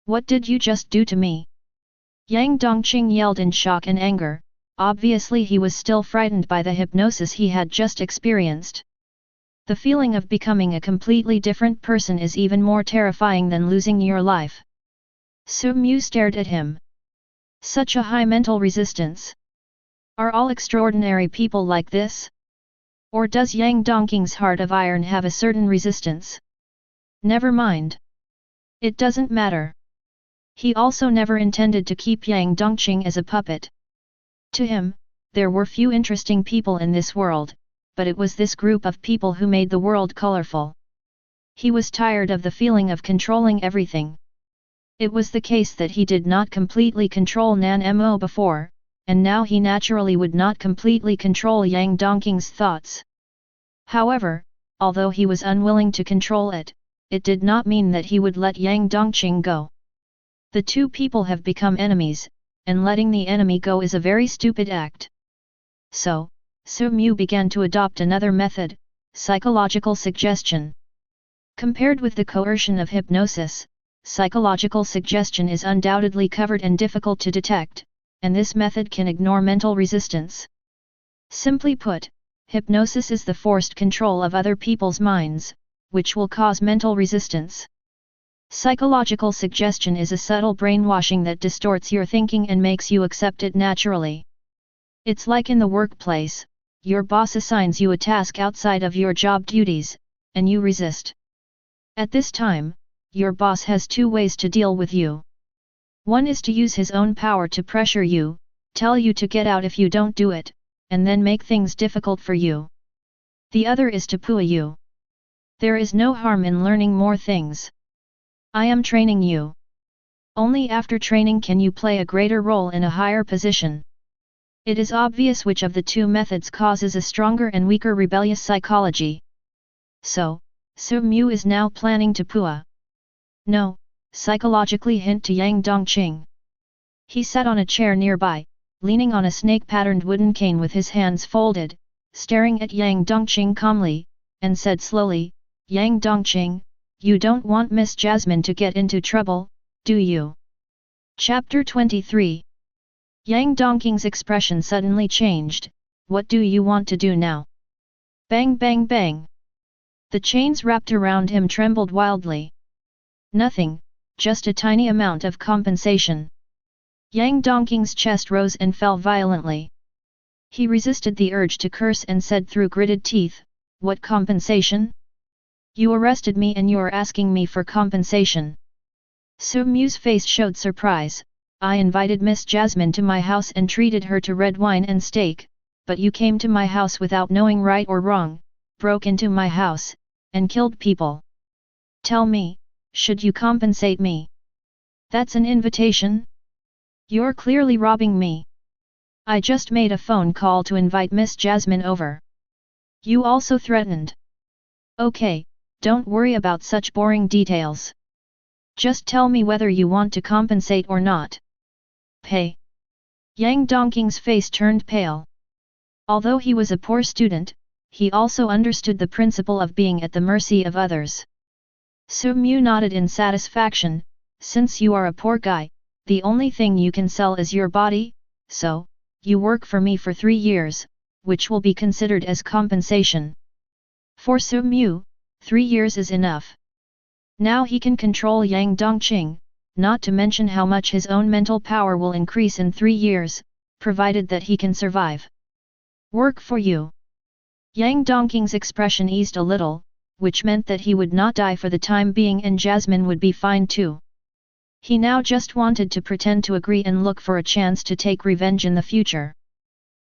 What did you just do to me? Yang Dongqing yelled in shock and anger. Obviously he was still frightened by the hypnosis he had just experienced. The feeling of becoming a completely different person is even more terrifying than losing your life. Su Mu stared at him. Such a high mental resistance. Are all extraordinary people like this? Or does Yang Dongqing's heart of iron have a certain resistance? Never mind. It doesn't matter. He also never intended to keep Yang Dongqing as a puppet. To him, there were few interesting people in this world, but it was this group of people who made the world colorful. He was tired of the feeling of controlling everything. It was the case that he did not completely control Nan Mo before, and now he naturally would not completely control Yang Dongqing's thoughts. However, although he was unwilling to control it, it did not mean that he would let Yang Dongqing go. The two people have become enemies, and letting the enemy go is a very stupid act. So, Su Mu began to adopt another method, psychological suggestion. Compared with the coercion of hypnosis, psychological suggestion is undoubtedly covered and difficult to detect, and this method can ignore mental resistance. Simply put, hypnosis is the forced control of other people's minds, which will cause mental resistance. Psychological suggestion is a subtle brainwashing that distorts your thinking and makes you accept it naturally. It's like in the workplace, your boss assigns you a task outside of your job duties, and you resist. At this time, your boss has two ways to deal with you. One is to use his own power to pressure you, tell you to get out if you don't do it, and then make things difficult for you. The other is to pooh you. There is no harm in learning more things. I am training you. Only after training can you play a greater role in a higher position. It is obvious which of the two methods causes a stronger and weaker rebellious psychology. So, Su Mu is now planning to pooh. No, psychologically hint to Yang Dongqing. He sat on a chair nearby, leaning on a snake-patterned wooden cane with his hands folded, staring at Yang Dongqing calmly, and said slowly, Yang Dongqing, you don't want Miss Jasmine to get into trouble, do you? Chapter 23. Yang Dongqing's expression suddenly changed. What do you want to do now? Bang bang bang. The chains wrapped around him trembled wildly. Nothing, just a tiny amount of compensation. Yang Dongqing's chest rose and fell violently. He resisted the urge to curse and said through gritted teeth, what compensation? You arrested me and you're asking me for compensation. Su Mu's face showed surprise. I invited Miss Jasmine to my house and treated her to red wine and steak, but you came to my house without knowing right or wrong, broke into my house, and killed people. Tell me, should you compensate me? That's an invitation? You're clearly robbing me. I just made a phone call to invite Miss Jasmine over. You also threatened. Okay, don't worry about such boring details. Just tell me whether you want to compensate or not. Pay. Yang Dongqing's face turned pale. Although he was a poor student, he also understood the principle of being at the mercy of others. Su Mu nodded in satisfaction. Since you are a poor guy, the only thing you can sell is your body, so, you work for me for 3 years, which will be considered as compensation. For Su Mu, 3 years is enough. Now he can control Yang Dongqing, not to mention how much his own mental power will increase in 3 years, provided that he can survive. Work for you. Yang Dongqing's expression eased a little, which meant that he would not die for the time being and Jasmine would be fine too. He now just wanted to pretend to agree and look for a chance to take revenge in the future.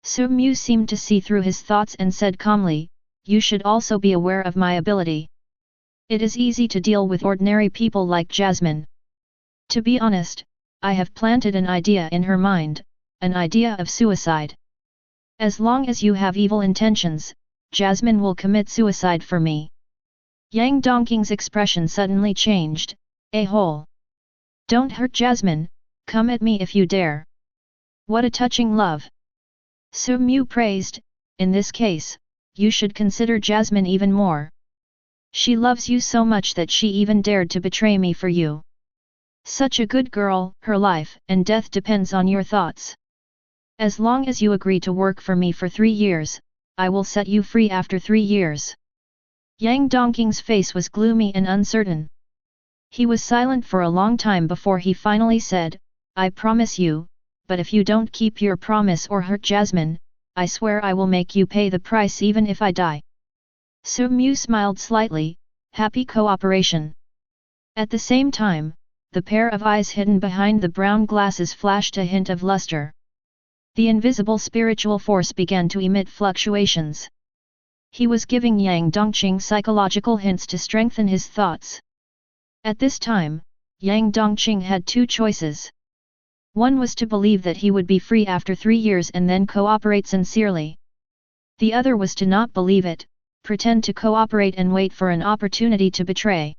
Su Mu seemed to see through his thoughts and said calmly, you should also be aware of my ability. It is easy to deal with ordinary people like Jasmine. To be honest, I have planted an idea in her mind, an idea of suicide. As long as you have evil intentions, Jasmine will commit suicide for me. Yang Dongqing's expression suddenly changed. A-hole. Don't hurt Jasmine, come at me if you dare. What a touching love. Su Mu praised, in this case, you should consider Jasmine even more. She loves you so much that she even dared to betray me for you. Such a good girl, her life and death depends on your thoughts. As long as you agree to work for me for 3 years, I will set you free after 3 years. Yang Dongqing's face was gloomy and uncertain. He was silent for a long time before he finally said, I promise you, but if you don't keep your promise or hurt Jasmine, I swear I will make you pay the price even if I die. Su Mu smiled slightly, happy cooperation. At the same time, the pair of eyes hidden behind the brown glasses flashed a hint of luster. The invisible spiritual force began to emit fluctuations. He was giving Yang Dongqing psychological hints to strengthen his thoughts. At this time, Yang Dongqing had 2 choices. One was to believe that he would be free after 3 years and then cooperate sincerely. The other was to not believe it, pretend to cooperate and wait for an opportunity to betray.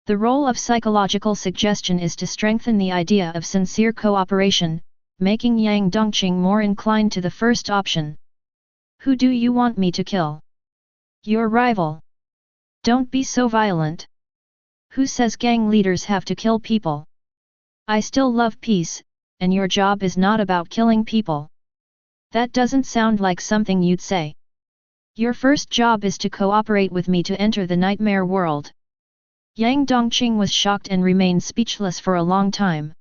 The role of psychological suggestion is to strengthen the idea of sincere cooperation, making Yang Dongqing more inclined to the first option. Who do you want me to kill? Your rival. Don't be so violent. Who says gang leaders have to kill people? I still love peace, and your job is not about killing people. That doesn't sound like something you'd say. Your first job is to cooperate with me to enter the nightmare world. Yang Dongqing was shocked and remained speechless for a long time.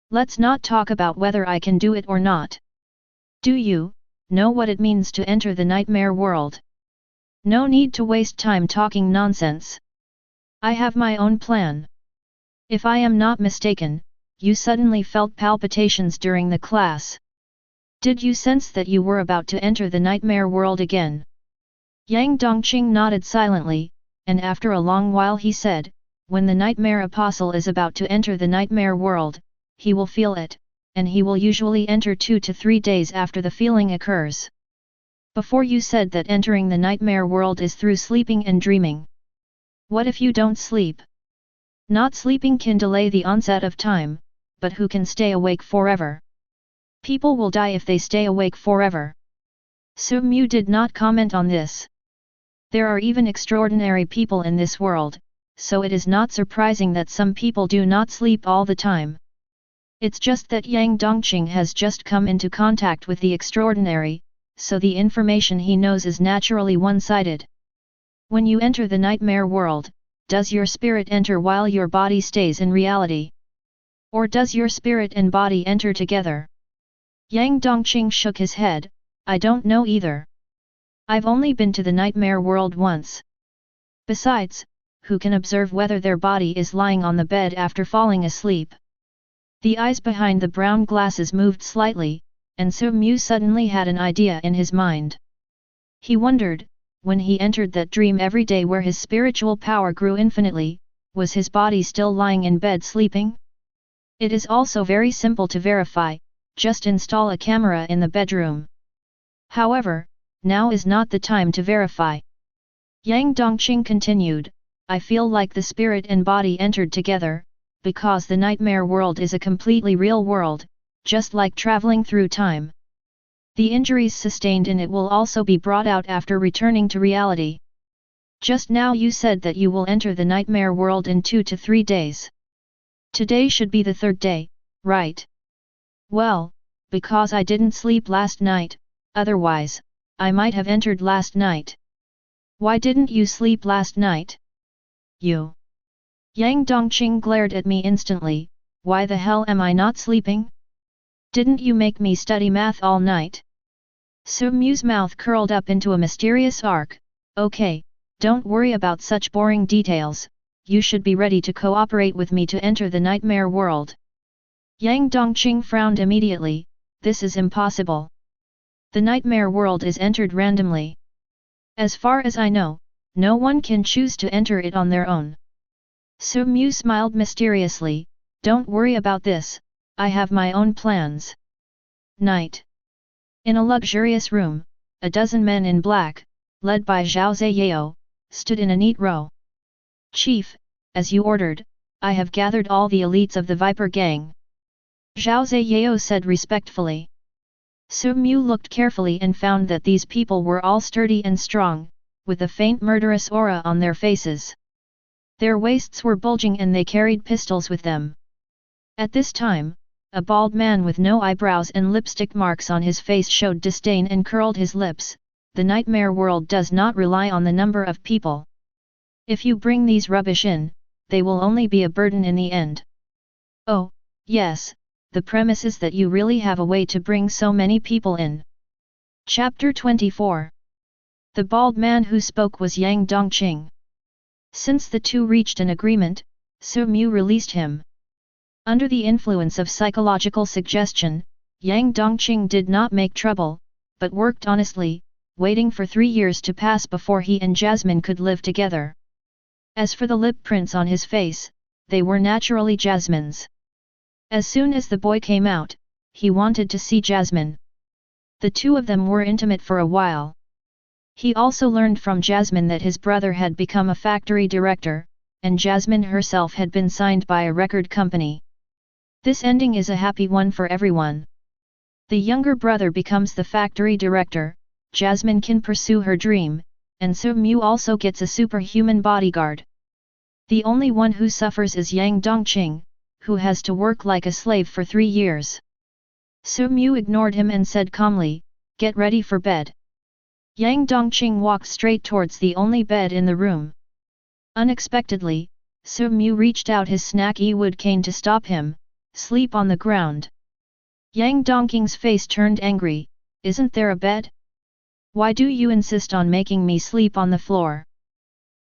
Let's not talk about whether I can do it or not. Do you know what it means to enter the nightmare world? No need to waste time talking nonsense. I have my own plan. If I am not mistaken, you suddenly felt palpitations during the class. Did you sense that you were about to enter the nightmare world again? Yang Dongqing nodded silently, and after a long while he said, when the nightmare apostle is about to enter the nightmare world, he will feel it, and he will usually enter 2 to 3 days after the feeling occurs. Before you said that entering the nightmare world is through sleeping and dreaming. What if you don't sleep? Not sleeping can delay the onset of time, but who can stay awake forever? People will die if they stay awake forever. Su Mu did not comment on this. There are even extraordinary people in this world, so it is not surprising that some people do not sleep all the time. It's just that Yang Dongqing has just come into contact with the extraordinary, so the information he knows is naturally one-sided. When you enter the nightmare world, does your spirit enter while your body stays in reality? Or does your spirit and body enter together? Yang Dongqing shook his head, I don't know either. I've only been to the nightmare world once. Besides, who can observe whether their body is lying on the bed after falling asleep? The eyes behind the brown glasses moved slightly, and Su Mu suddenly had an idea in his mind. He wondered, when he entered that dream every day where his spiritual power grew infinitely, was his body still lying in bed sleeping? It is also very simple to verify, just install a camera in the bedroom. However, now is not the time to verify. Yang Dongqing continued, I feel like the spirit and body entered together, because the nightmare world is a completely real world, just like traveling through time. The injuries sustained in it will also be brought out after returning to reality. Just now you said that you will enter the nightmare world in 2 to 3 days. Today should be the 3rd day, right? Well, because I didn't sleep last night, otherwise, I might have entered last night. Why didn't you sleep last night? You. Yang Dongqing glared at me instantly, why the hell am I not sleeping? Didn't you make me study math all night? Su Mu's mouth curled up into a mysterious arc, okay, don't worry about such boring details, you should be ready to cooperate with me to enter the nightmare world. Yang Dongqing frowned immediately, this is impossible. The nightmare world is entered randomly. As far as I know, no one can choose to enter it on their own. Su Mu smiled mysteriously, don't worry about this, I have my own plans. Night. In a luxurious room, a dozen men in black, led by Zhao Ziyao, stood in a neat row. Chief, as you ordered, I have gathered all the elites of the Viper Gang. Zhao Ziyao said respectfully. Su Mu looked carefully and found that these people were all sturdy and strong, with a faint murderous aura on their faces. Their waists were bulging and they carried pistols with them. At this time, a bald man with no eyebrows and lipstick marks on his face showed disdain and curled his lips. The nightmare world does not rely on the number of people. If you bring these rubbish in, they will only be a burden in the end. Oh, yes, the premise is that you really have a way to bring so many people in. Chapter 24. The bald man who spoke was Yang Dongqing. Since the two reached an agreement, Su Mu released him. Under the influence of psychological suggestion, Yang Dongqing did not make trouble, but worked honestly, waiting for 3 years to pass before he and Jasmine could live together. As for the lip prints on his face, they were naturally Jasmine's. As soon as the boy came out, he wanted to see Jasmine. The two of them were intimate for a while. He also learned from Jasmine that his brother had become a factory director, and Jasmine herself had been signed by a record company. This ending is a happy one for everyone. The younger brother becomes the factory director, Jasmine can pursue her dream, and Su Mu also gets a superhuman bodyguard. The only one who suffers is Yang Dongqing, who has to work like a slave for 3 years. Su Mu ignored him and said calmly, "Get ready for bed." Yang Dongqing walked straight towards the only bed in the room. Unexpectedly, Su Mu reached out his snaky wood cane to stop him. Sleep on the ground. Yang Dongqing's face turned angry. Isn't there a bed? Why do you insist on making me sleep on the floor?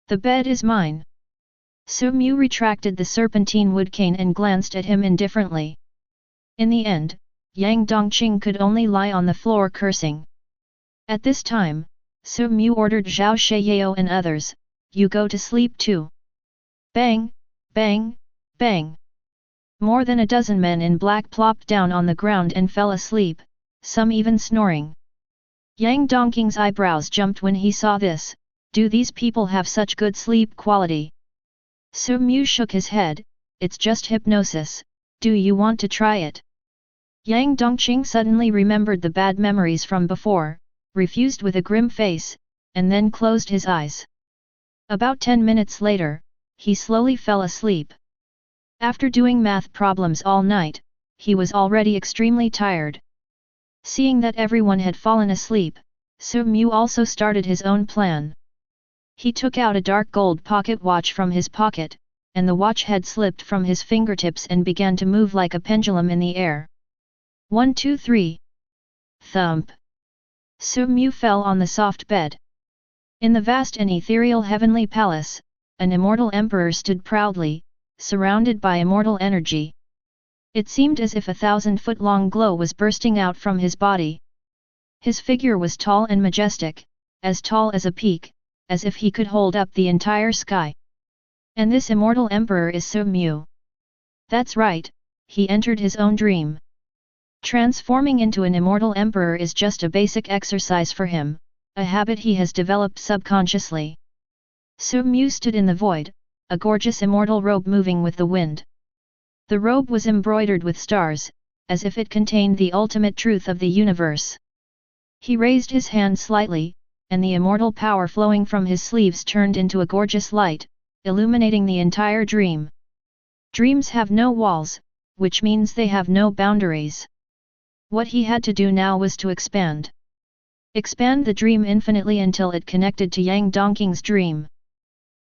The bed is mine. Su Mu retracted the serpentine wood cane and glanced at him indifferently. In the end, Yang Dongqing could only lie on the floor cursing. At this time, Su Mu ordered Zhao Sheyao and others, you go to sleep too. Bang, bang, bang. More than a dozen men in black plopped down on the ground and fell asleep, some even snoring. Yang Dongqing's eyebrows jumped when he saw this. Do these people have such good sleep quality? Su Mu shook his head. It's just hypnosis. Do you want to try it? Yang Dongqing suddenly remembered the bad memories from before, refused with a grim face, and then closed his eyes. About 10 minutes later, he slowly fell asleep. After doing math problems all night, he was already extremely tired. Seeing that everyone had fallen asleep, Su Mu also started his own plan. He took out a dark gold pocket watch from his pocket, and the watch had slipped from his fingertips and began to move like a pendulum in the air. 1 2 3. Thump. Su Mu fell on the soft bed. In the vast and ethereal heavenly palace, an immortal emperor stood proudly, surrounded by immortal energy. It seemed as if a 1,000-foot-long glow was bursting out from his body. His figure was tall and majestic, as tall as a peak, as if he could hold up the entire sky. And this immortal emperor is Su Mu. That's right, he entered his own dream. Transforming into an immortal emperor is just a basic exercise for him, a habit he has developed subconsciously. Su Mu stood in the void, a gorgeous immortal robe moving with the wind. The robe was embroidered with stars, as if it contained the ultimate truth of the universe. He raised his hand slightly, and the immortal power flowing from his sleeves turned into a gorgeous light, illuminating the entire dream. Dreams have no walls, which means they have no boundaries. What he had to do now was to expand. Expand the dream infinitely until it connected to Yang Dongqing's dream.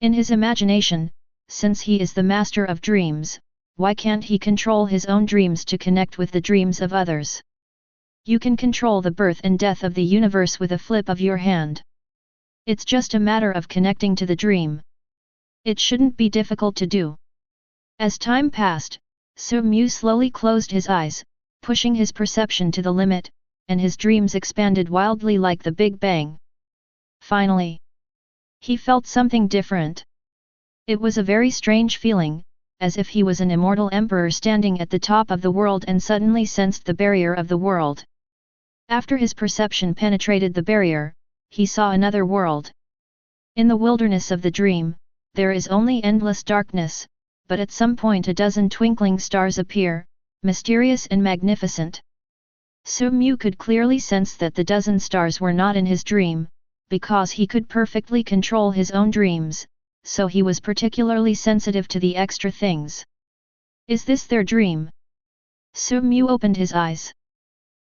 In his imagination, since he is the master of dreams, why can't he control his own dreams to connect with the dreams of others? You can control the birth and death of the universe with a flip of your hand. It's just a matter of connecting to the dream. It shouldn't be difficult to do. As time passed, Su Mu slowly closed his eyes, pushing his perception to the limit, and his dreams expanded wildly like the Big Bang. Finally, he felt something different. It was a very strange feeling, as if he was an immortal emperor standing at the top of the world and suddenly sensed the barrier of the world. After his perception penetrated the barrier, he saw another world. In the wilderness of the dream, there is only endless darkness, but at some point a dozen twinkling stars appear, mysterious and magnificent. Su Mu could clearly sense that the dozen stars were not in his dream, because he could perfectly control his own dreams, so he was particularly sensitive to the extra things. Is this their dream? Su Mu opened his eyes.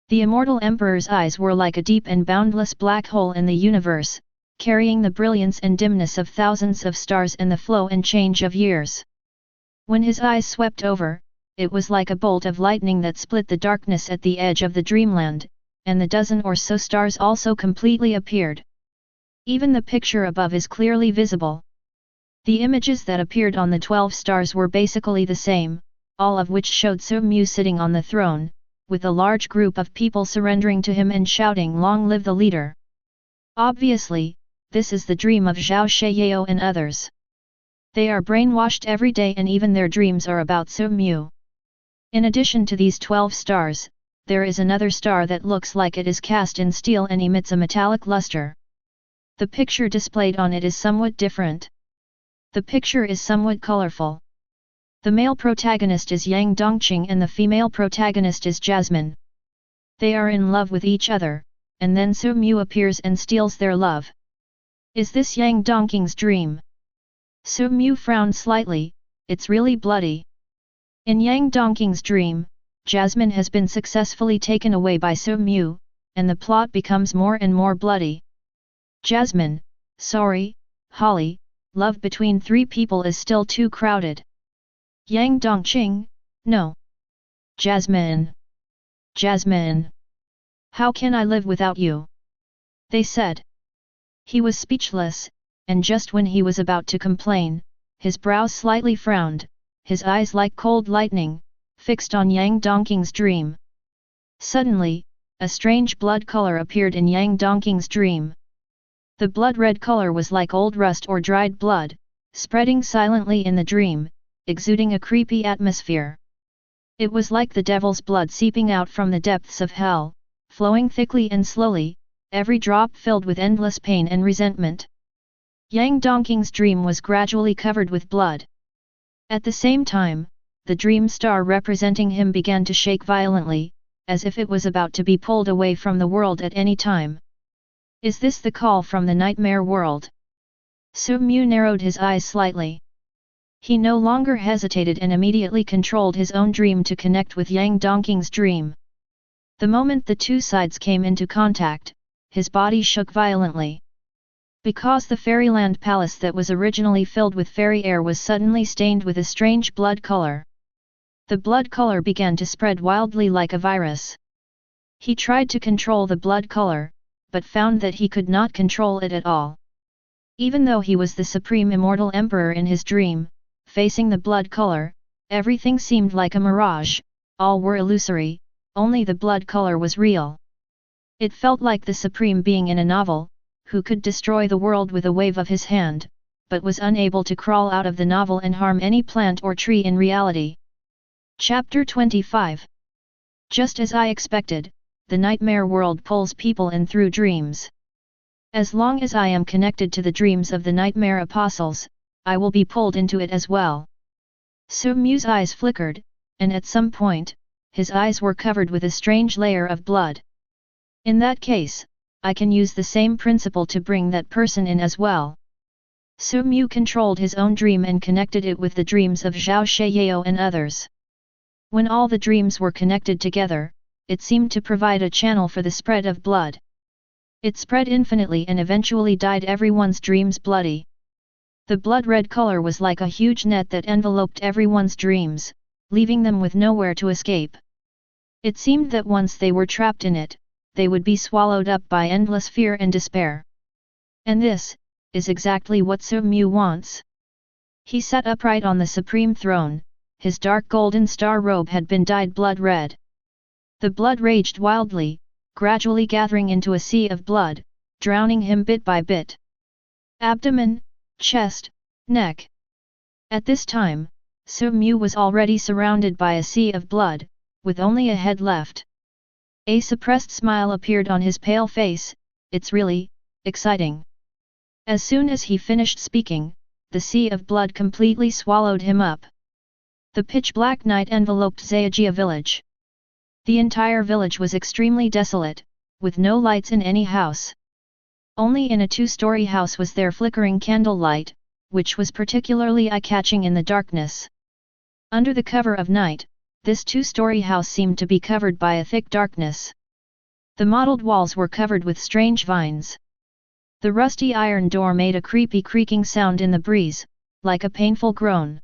The immortal emperor's eyes were like a deep and boundless black hole in the universe, carrying the brilliance and dimness of thousands of stars and the flow and change of years. When his eyes swept over, it was like a bolt of lightning that split the darkness at the edge of the dreamland, and the dozen or so stars also completely appeared. Even the picture above is clearly visible. The images that appeared on the 12 stars were basically the same, all of which showed Su Mu sitting on the throne, with a large group of people surrendering to him and shouting "Long live the leader!" Obviously, this is the dream of Zhao Sheyao and others. They are brainwashed every day and even their dreams are about Su Mu. In addition to these 12 stars, there is another star that looks like it is cast in steel and emits a metallic luster. The picture displayed on it is somewhat different. The picture is somewhat colorful. The male protagonist is Yang Dongqing and the female protagonist is Jasmine. They are in love with each other, and then Su Mu appears and steals their love. Is this Yang Dongqing's dream? Su Mu frowned slightly. It's really bloody. In Yang Dongqing's dream, Jasmine has been successfully taken away by Su Mu, and the plot becomes more and more bloody. Jasmine, sorry, Holly, love between three people is still too crowded. Yang Dongqing, no. Jasmine. Jasmine. How can I live without you? They said. He was speechless, and just when he was about to complain, his brows slightly frowned, his eyes like cold lightning, fixed on Yang Dongqing's dream. Suddenly, a strange blood color appeared in Yang Dongqing's dream. The blood-red color was like old rust or dried blood, spreading silently in the dream, exuding a creepy atmosphere. It was like the devil's blood seeping out from the depths of hell, flowing thickly and slowly, every drop filled with endless pain and resentment. Yang Dongqing's dream was gradually covered with blood. At the same time, the dream star representing him began to shake violently, as if it was about to be pulled away from the world at any time. Is this the call from the nightmare world? Su Mu narrowed his eyes slightly. He no longer hesitated and immediately controlled his own dream to connect with Yang Dongqing's dream. The moment the two sides came into contact, his body shook violently. Because the fairyland palace that was originally filled with fairy air was suddenly stained with a strange blood color. The blood color began to spread wildly like a virus. He tried to control the blood color, but found that he could not control it at all. Even though he was the supreme immortal emperor in his dream, facing the blood color, everything seemed like a mirage, all were illusory, only the blood color was real. It felt like the supreme being in a novel, who could destroy the world with a wave of his hand, but was unable to crawl out of the novel and harm any plant or tree in reality. Chapter 25. Just as I expected, the nightmare world pulls people in through dreams. As long as I am connected to the dreams of the nightmare apostles, I will be pulled into it as well. Su Mu's eyes flickered, and at some point, his eyes were covered with a strange layer of blood. In that case, I can use the same principle to bring that person in as well. Su Mu controlled his own dream and connected it with the dreams of Zhao Sheyao and others. When all the dreams were connected together, it seemed to provide a channel for the spread of blood. It spread infinitely and eventually dyed everyone's dreams bloody. The blood-red color was like a huge net that enveloped everyone's dreams, leaving them with nowhere to escape. It seemed that once they were trapped in it, they would be swallowed up by endless fear and despair. And this is exactly what Su Mu wants. He sat upright on the supreme throne. His dark golden star robe had been dyed blood red. The blood raged wildly, gradually gathering into a sea of blood, drowning him bit by bit. Abdomen, chest, neck. At this time, Su Mu was already surrounded by a sea of blood, with only a head left. A suppressed smile appeared on his pale face. It's really exciting. As soon as he finished speaking, the sea of blood completely swallowed him up. The pitch-black night enveloped Zayajia village. The entire village was extremely desolate, with no lights in any house. Only in a two-story house was there flickering candlelight, which was particularly eye-catching in the darkness. Under the cover of night, this two-story house seemed to be covered by a thick darkness. The mottled walls were covered with strange vines. The rusty iron door made a creepy creaking sound in the breeze, like a painful groan.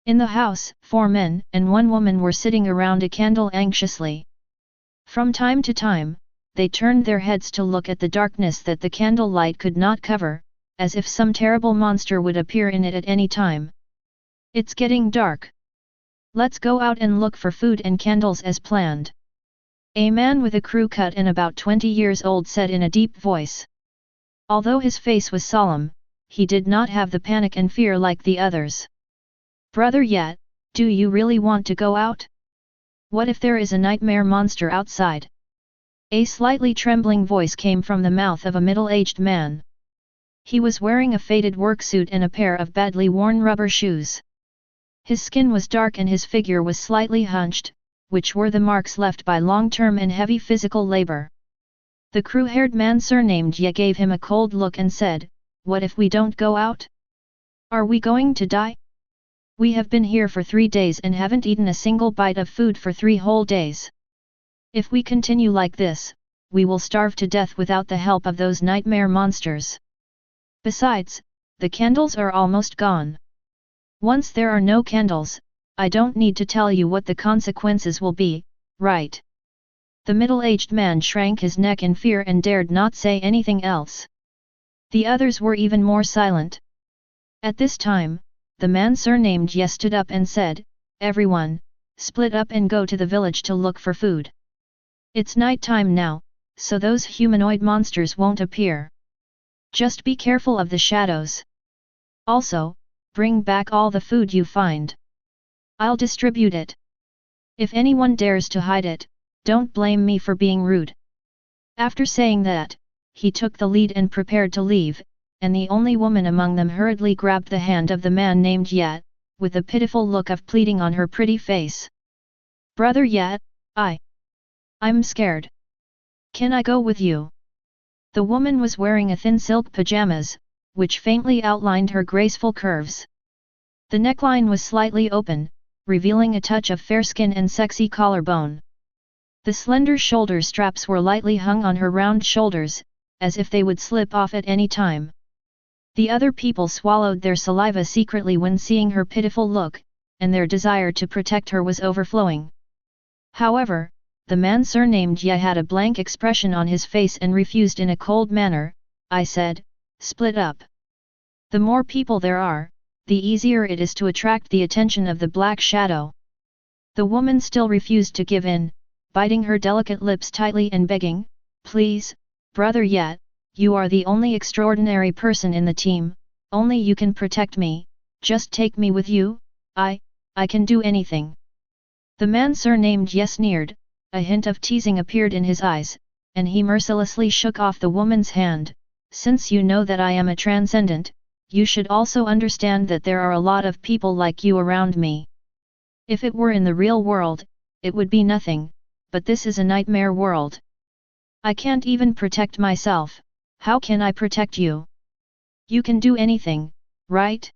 In the house, 4 men and 1 woman were sitting around a candle anxiously. From time to time, they turned their heads to look at the darkness that the candlelight could not cover, as if some terrible monster would appear in it at any time. It's getting dark. Let's go out and look for food and candles as planned. A man with a crew cut and about 20 years old said in a deep voice. Although his face was solemn, he did not have the panic and fear like the others. Brother Yet, do you really want to go out? What if there is a nightmare monster outside? A slightly trembling voice came from the mouth of a middle-aged man. He was wearing a faded work suit and a pair of badly worn rubber shoes. His skin was dark and his figure was slightly hunched, which were the marks left by long-term and heavy physical labor. The crew-haired man surnamed Ye gave him a cold look and said, "What if we don't go out? Are we going to die? We have been here for 3 days and haven't eaten a single bite of food for 3 whole days. If we continue like this, we will starve to death without the help of those nightmare monsters. Besides, the candles are almost gone. Once there are no candles, I don't need to tell you what the consequences will be, right? The middle-aged man shrank his neck in fear and dared not say anything else. The others were even more silent. At this time, the man surnamed Ye stood up and said, "Everyone, split up and go to the village to look for food. It's night time now, so those humanoid monsters won't appear. Just be careful of the shadows. Also, bring back all the food you find. I'll distribute it. If anyone dares to hide it, don't blame me for being rude." After saying that, he took the lead and prepared to leave, and the only woman among them hurriedly grabbed the hand of the man named Ye, with a pitiful look of pleading on her pretty face. "Brother Ye, I'm scared. Can I go with you?" The woman was wearing a thin silk pajamas, which faintly outlined her graceful curves. The neckline was slightly open, revealing a touch of fair skin and sexy collarbone. The slender shoulder straps were lightly hung on her round shoulders, as if they would slip off at any time. The other people swallowed their saliva secretly when seeing her pitiful look, and their desire to protect her was overflowing. However, the man surnamed Ye had a blank expression on his face and refused in a cold manner. "I said, split up. The more people there are, the easier it is to attract the attention of the Black Shadow." The woman still refused to give in, biting her delicate lips tightly and begging, "Please, Brother Ye, you are the only extraordinary person in the team, only you can protect me, just take me with you, I can do anything." The man surnamed Ye sneered, a hint of teasing appeared in his eyes, and he mercilessly shook off the woman's hand. "Since you know that I am a transcendent, you should also understand that there are a lot of people like you around me. If it were in the real world, it would be nothing, but this is a nightmare world. I can't even protect myself, how can I protect you? You can do anything, right?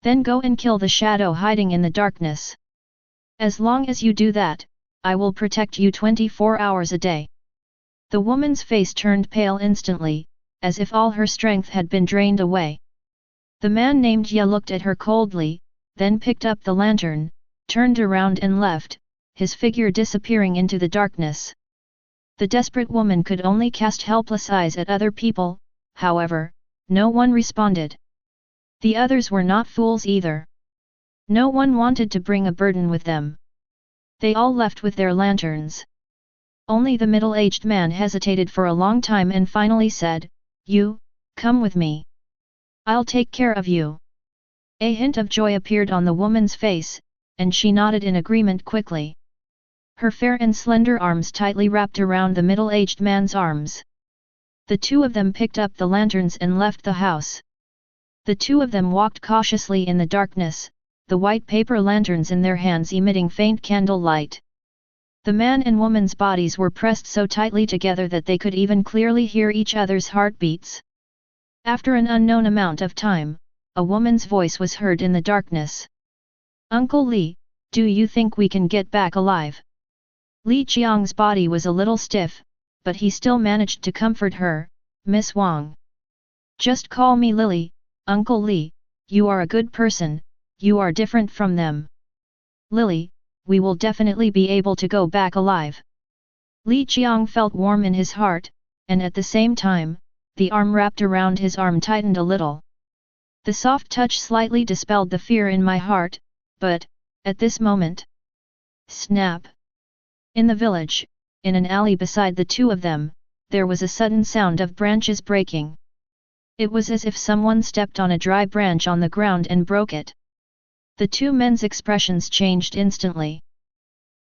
Then go and kill the shadow hiding in the darkness. As long as you do that, I will protect you 24 hours a day." The woman's face turned pale instantly, as if all her strength had been drained away. The man named Ye looked at her coldly, then picked up the lantern, turned around and left, his figure disappearing into the darkness. The desperate woman could only cast helpless eyes at other people, however, no one responded. The others were not fools either. No one wanted to bring a burden with them. They all left with their lanterns. Only the middle-aged man hesitated for a long time and finally said, "You, come with me. I'll take care of you." A hint of joy appeared on the woman's face, and she nodded in agreement quickly. Her fair and slender arms tightly wrapped around the middle-aged man's arms. The two of them picked up the lanterns and left the house. The two of them walked cautiously in the darkness, the white paper lanterns in their hands emitting faint candle light. The man and woman's bodies were pressed so tightly together that they could even clearly hear each other's heartbeats. After an unknown amount of time, a woman's voice was heard in the darkness. "Uncle Li, do you think we can get back alive?" Li Qiang's body was a little stiff, but he still managed to comfort her, "Miss Wang. Just call me Lily, Uncle Li, you are a good person, you are different from them. Lily, we will definitely be able to go back alive." Li Qiang felt warm in his heart, and at the same time, the arm wrapped around his arm tightened a little. The soft touch slightly dispelled the fear in my heart, but, at this moment... Snap! In the village, in an alley beside the two of them, there was a sudden sound of branches breaking. It was as if someone stepped on a dry branch on the ground and broke it. The two men's expressions changed instantly.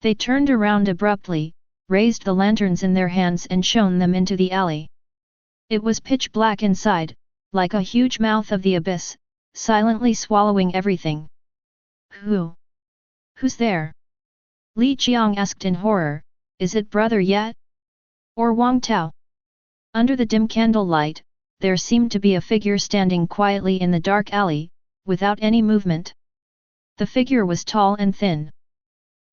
They turned around abruptly, raised the lanterns in their hands and shone them into the alley. It was pitch black inside, like a huge mouth of the abyss, silently swallowing everything. Who's there?" Li Qiang asked in horror, "Is it Brother Ye? Or Wang Tao?" Under the dim candlelight, there seemed to be a figure standing quietly in the dark alley, without any movement. The figure was tall and thin.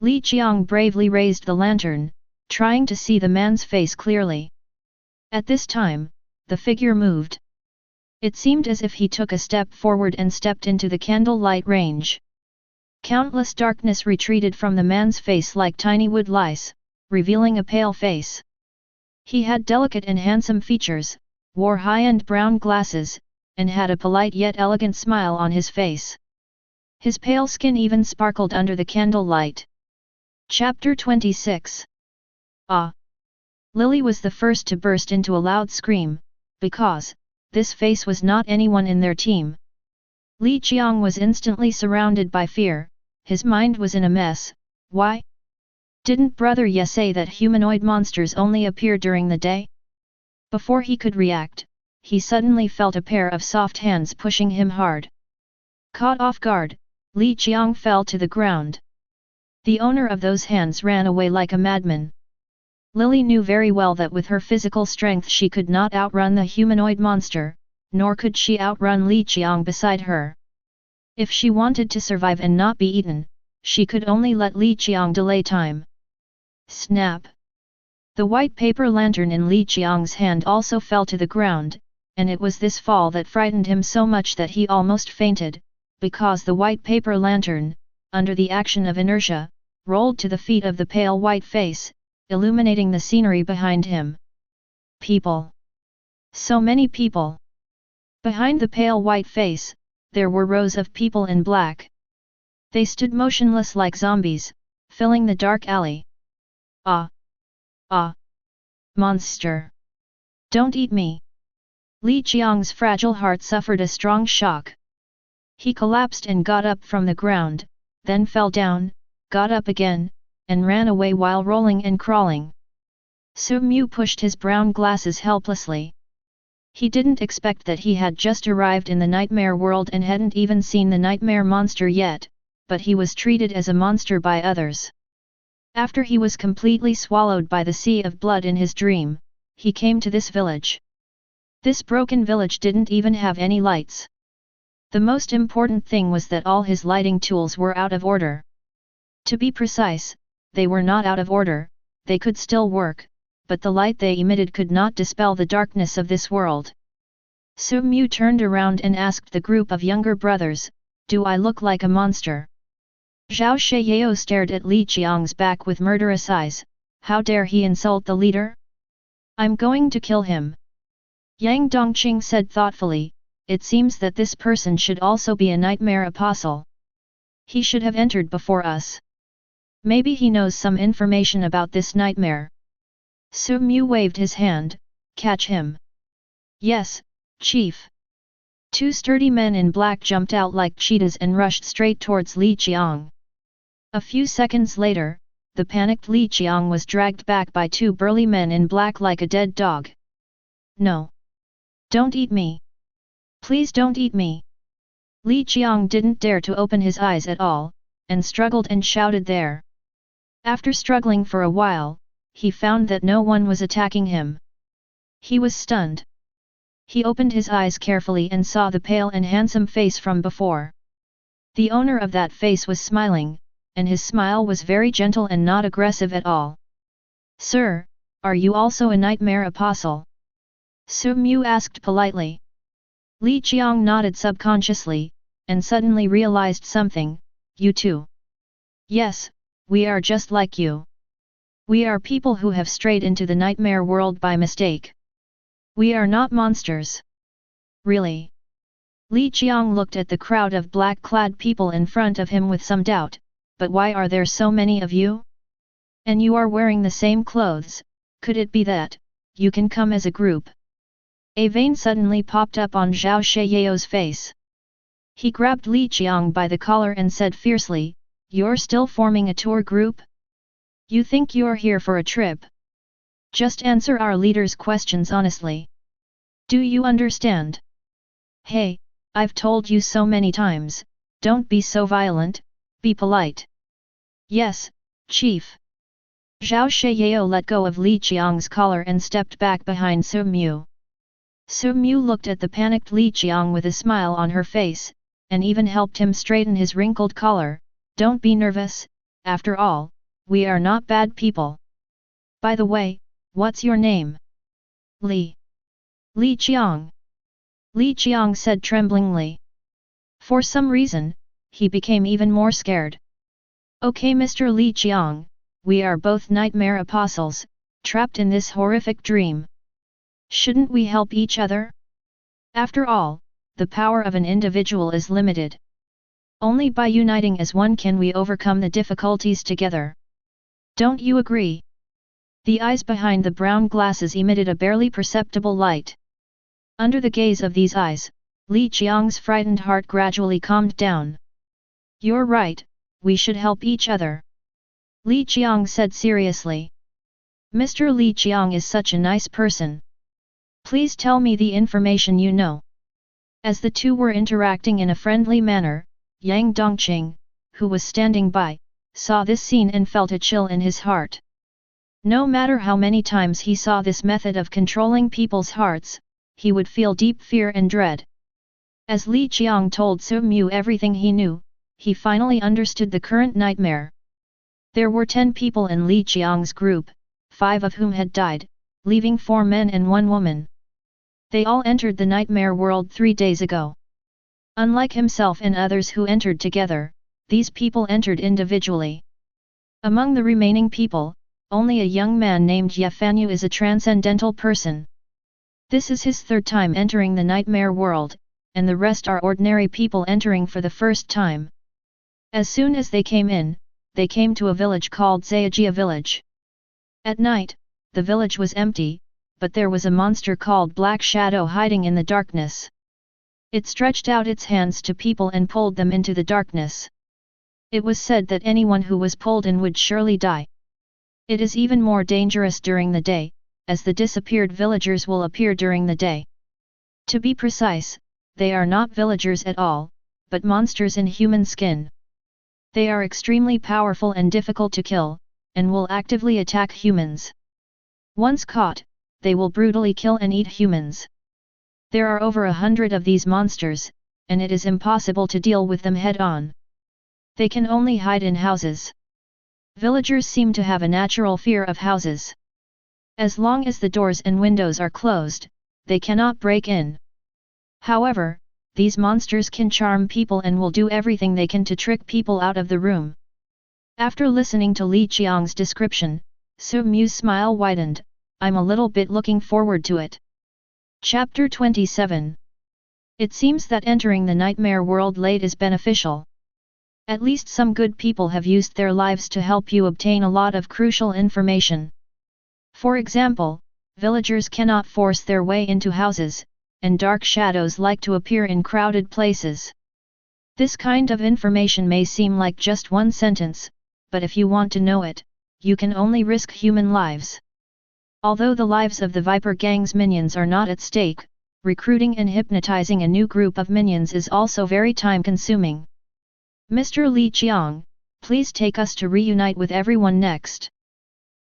Li Qiang bravely raised the lantern, trying to see the man's face clearly. At this time, the figure moved. It seemed as if he took a step forward and stepped into the candlelight range. Countless darkness retreated from the man's face like tiny wood lice, revealing a pale face. He had delicate and handsome features, wore high-end brown glasses, and had a polite yet elegant smile on his face. His pale skin even sparkled under the candlelight. Chapter 26. Ah! Lily was the first to burst into a loud scream, because this face was not anyone in their team. Li Qiang was instantly surrounded by fear, his mind was in a mess. Why? Didn't Brother Ye say that humanoid monsters only appear during the day? Before he could react, he suddenly felt a pair of soft hands pushing him hard. Caught off guard, Li Qiang fell to the ground. The owner of those hands ran away like a madman. Lily knew very well that with her physical strength she could not outrun the humanoid monster, nor could she outrun Li Qiang beside her. If she wanted to survive and not be eaten, she could only let Li Qiang delay time. Snap! The white paper lantern in Li Qiang's hand also fell to the ground, and it was this fall that frightened him so much that he almost fainted, because the white paper lantern, under the action of inertia, rolled to the feet of the pale white face, illuminating the scenery behind him. People! So many people! Behind the pale white face, there were rows of people in black. They stood motionless like zombies, filling the dark alley. Ah! Ah! Monster! Don't eat me! Li Qiang's fragile heart suffered a strong shock. He collapsed and got up from the ground, then fell down, got up again, and ran away while rolling and crawling. Su Mu pushed his brown glasses helplessly. He didn't expect that he had just arrived in the nightmare world and hadn't even seen the nightmare monster yet, but he was treated as a monster by others. After he was completely swallowed by the sea of blood in his dream, he came to this village. This broken village didn't even have any lights. The most important thing was that all his lighting tools were out of order. To be precise, they were not out of order, they could still work, but the light they emitted could not dispel the darkness of this world. Su Mu turned around and asked the group of younger brothers, "Do I look like a monster?" Zhao Sheyao stared at Li Qiang's back with murderous eyes. How dare he insult the leader? I'm going to kill him. Yang Dongqing said thoughtfully, it seems that this person should also be a nightmare apostle. He should have entered before us. Maybe he knows some information about this nightmare. Su Mu waved his hand, catch him. Yes, chief. Two sturdy men in black jumped out like cheetahs and rushed straight towards Li Qiang. A few seconds later, the panicked Li Qiang was dragged back by two burly men in black like a dead dog. No! Don't eat me! Please don't eat me! Li Qiang didn't dare to open his eyes at all, and struggled and shouted there. After struggling for a while, he found that no one was attacking him. He was stunned. He opened his eyes carefully and saw the pale and handsome face from before. The owner of that face was smiling, and his smile was very gentle and not aggressive at all. Sir, are you also a nightmare apostle? Su Mu asked politely. Li Qiang nodded subconsciously, and suddenly realized something, you too. Yes, we are just like you. We are people who have strayed into the nightmare world by mistake. We are not monsters. Really? Li Qiang looked at the crowd of black-clad people in front of him with some doubt, but why are there so many of you? And you are wearing the same clothes, could it be that you can come as a group? A vein suddenly popped up on Zhao Sheyao's face. He grabbed Li Qiang by the collar and said fiercely, you're still forming a tour group? You think you're here for a trip? Just answer our leader's questions honestly. Do you understand? Hey, I've told you so many times, don't be so violent, be polite. Yes, chief. Zhao Sheyao let go of Li Qiang's collar and stepped back behind Su Mu. Su Mu looked at the panicked Li Qiang with a smile on her face, and even helped him straighten his wrinkled collar. Don't be nervous, after all, we are not bad people. By the way, what's your name? Li. Li Qiang. Li Qiang said tremblingly. For some reason, he became even more scared. Okay, Mr. Li Qiang, we are both nightmare apostles, trapped in this horrific dream. Shouldn't we help each other? After all, the power of an individual is limited. Only by uniting as one can we overcome the difficulties together. Don't you agree? The eyes behind the brown glasses emitted a barely perceptible light. Under the gaze of these eyes, Li Qiang's frightened heart gradually calmed down. You're right, we should help each other. Li Qiang said seriously. Mr. Li Qiang is such a nice person. Please tell me the information you know. As the two were interacting in a friendly manner, Yang Dongqing, who was standing by, saw this scene and felt a chill in his heart. No matter how many times he saw this method of controlling people's hearts, he would feel deep fear and dread. As Li Qiang told Su Mu everything he knew, he finally understood the current nightmare. There were 10 people in Li Qiang's group, 5 of whom had died, leaving 4 men and 1 woman. They all entered the nightmare world 3 days ago. Unlike himself and others who entered together, these people entered individually. Among the remaining people, only a young man named Ye Fanyu is a transcendental person. This is his 3rd time entering the nightmare world, and the rest are ordinary people entering for the first time. As soon as they came in, they came to a village called Zayajia village. At night, the village was empty, but there was a monster called Black Shadow hiding in the darkness. It stretched out its hands to people and pulled them into the darkness. It was said that anyone who was pulled in would surely die. It is even more dangerous during the day, as the disappeared villagers will appear during the day. To be precise, they are not villagers at all, but monsters in human skin. They are extremely powerful and difficult to kill, and will actively attack humans. Once caught, they will brutally kill and eat humans. There are over 100 of these monsters, and it is impossible to deal with them head-on. They can only hide in houses. Villagers seem to have a natural fear of houses. As long as the doors and windows are closed, they cannot break in. However, these monsters can charm people and will do everything they can to trick people out of the room. After listening to Li Qiang's description, Su Mu's smile widened. I'm a little bit looking forward to it. Chapter 27. It seems that entering the nightmare world late is beneficial. At least some good people have used their lives to help you obtain a lot of crucial information. For example, villagers cannot force their way into houses, and dark shadows like to appear in crowded places. This kind of information may seem like just one sentence, but if you want to know it, you can only risk human lives. Although the lives of the Viper Gang's minions are not at stake, recruiting and hypnotizing a new group of minions is also very time-consuming. Mr. Li Qiang, please take us to reunite with everyone next.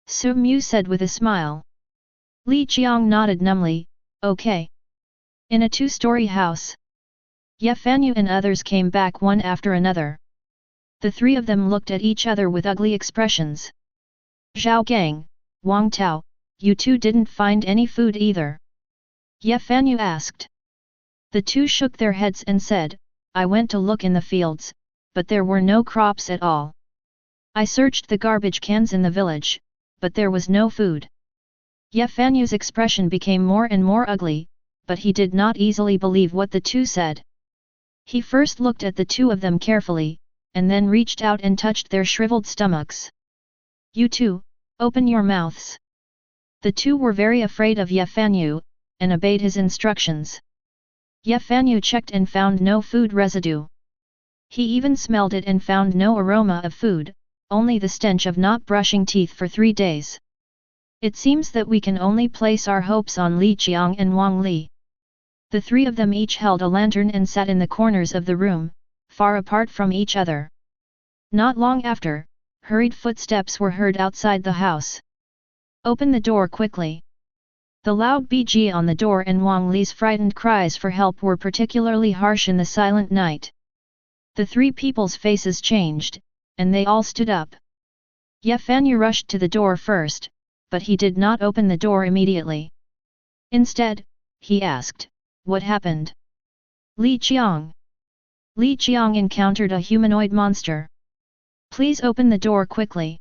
Su Mu said with a smile. Li Qiang nodded numbly, okay. In a 2-story house, Ye Fanyu and others came back one after another. The 3 of them looked at each other with ugly expressions. Zhao Gang, Wang Tao, you 2 didn't find any food either? Ye Fanyu asked. The 2 shook their heads and said, I went to look in the fields, but there were no crops at all. I searched the garbage cans in the village, but there was no food. Ye Fanyu's expression became more and more ugly, but he did not easily believe what the 2 said. He first looked at the 2 of them carefully, and then reached out and touched their shriveled stomachs. You 2, open your mouths. The 2 were very afraid of Ye Fanyu, and obeyed his instructions. Ye Fanyu checked and found no food residue. He even smelled it and found no aroma of food, only the stench of not brushing teeth for 3 days. It seems that we can only place our hopes on Li Qiang and Wang Li. The 3 of them each held a lantern and sat in the corners of the room, far apart from each other. Not long after, hurried footsteps were heard outside the house. Open the door quickly. The loud BG on the door and Wang Li's frightened cries for help were particularly harsh in the silent night. The 3 people's faces changed, and they all stood up. Ye Fanyu rushed to the door first, but he did not open the door immediately. Instead, he asked, what happened? Li Qiang. Li Qiang encountered a humanoid monster. Please open the door quickly.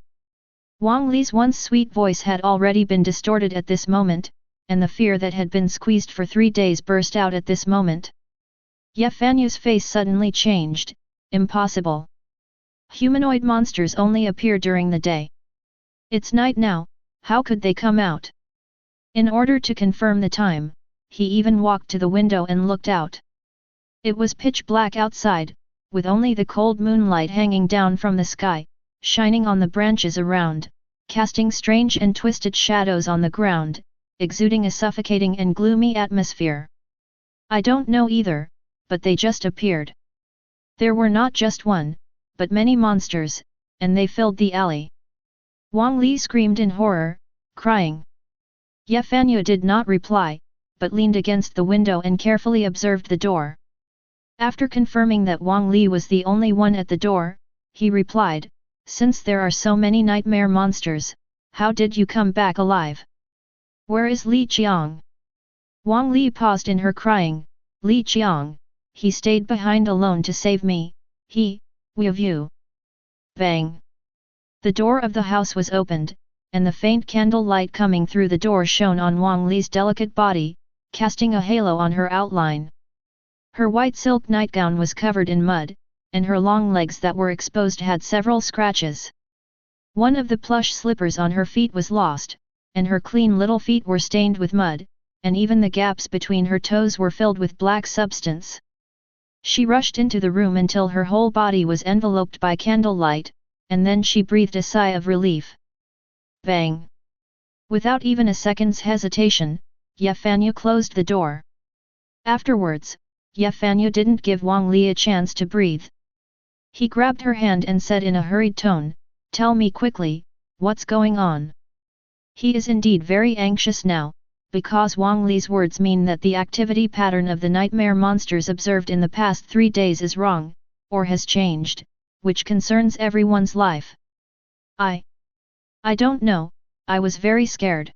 Wang Li's once sweet voice had already been distorted at this moment, and the fear that had been squeezed for 3 days burst out at this moment. Ye Fanyu's face suddenly changed. Impossible. Humanoid monsters only appear during the day. It's night now, how could they come out? In order to confirm the time, he even walked to the window and looked out. It was pitch black outside, with only the cold moonlight hanging down from the sky, shining on the branches around, casting strange and twisted shadows on the ground, exuding a suffocating and gloomy atmosphere. I don't know either, but they just appeared. There were not just one, but many monsters, and they filled the alley. Wang Li screamed in horror, crying. Ye Fanyu did not reply, but leaned against the window and carefully observed the door. After confirming that Wang Li was the only one at the door, he replied, since there are so many nightmare monsters, how did you come back alive? Where is Li Qiang? Wang Li paused in her crying, Li Qiang, he stayed behind alone to save me, we of you. Bang! The door of the house was opened, and the faint candle light coming through the door shone on Wang Li's delicate body, casting a halo on her outline. Her white silk nightgown was covered in mud, and her long legs that were exposed had several scratches. One of the plush slippers on her feet was lost, and her clean little feet were stained with mud, and even the gaps between her toes were filled with black substance. She rushed into the room until her whole body was enveloped by candlelight, and then she breathed a sigh of relief. Bang! Without even a second's hesitation, Ye Fanyu closed the door. Afterwards, Ye Fanyu didn't give Wang Li a chance to breathe. He grabbed her hand and said in a hurried tone, tell me quickly, what's going on? He is indeed very anxious now, because Wang Li's words mean that the activity pattern of the nightmare monsters observed in the past 3 days is wrong, or has changed, which concerns everyone's life. I don't know, I was very scared.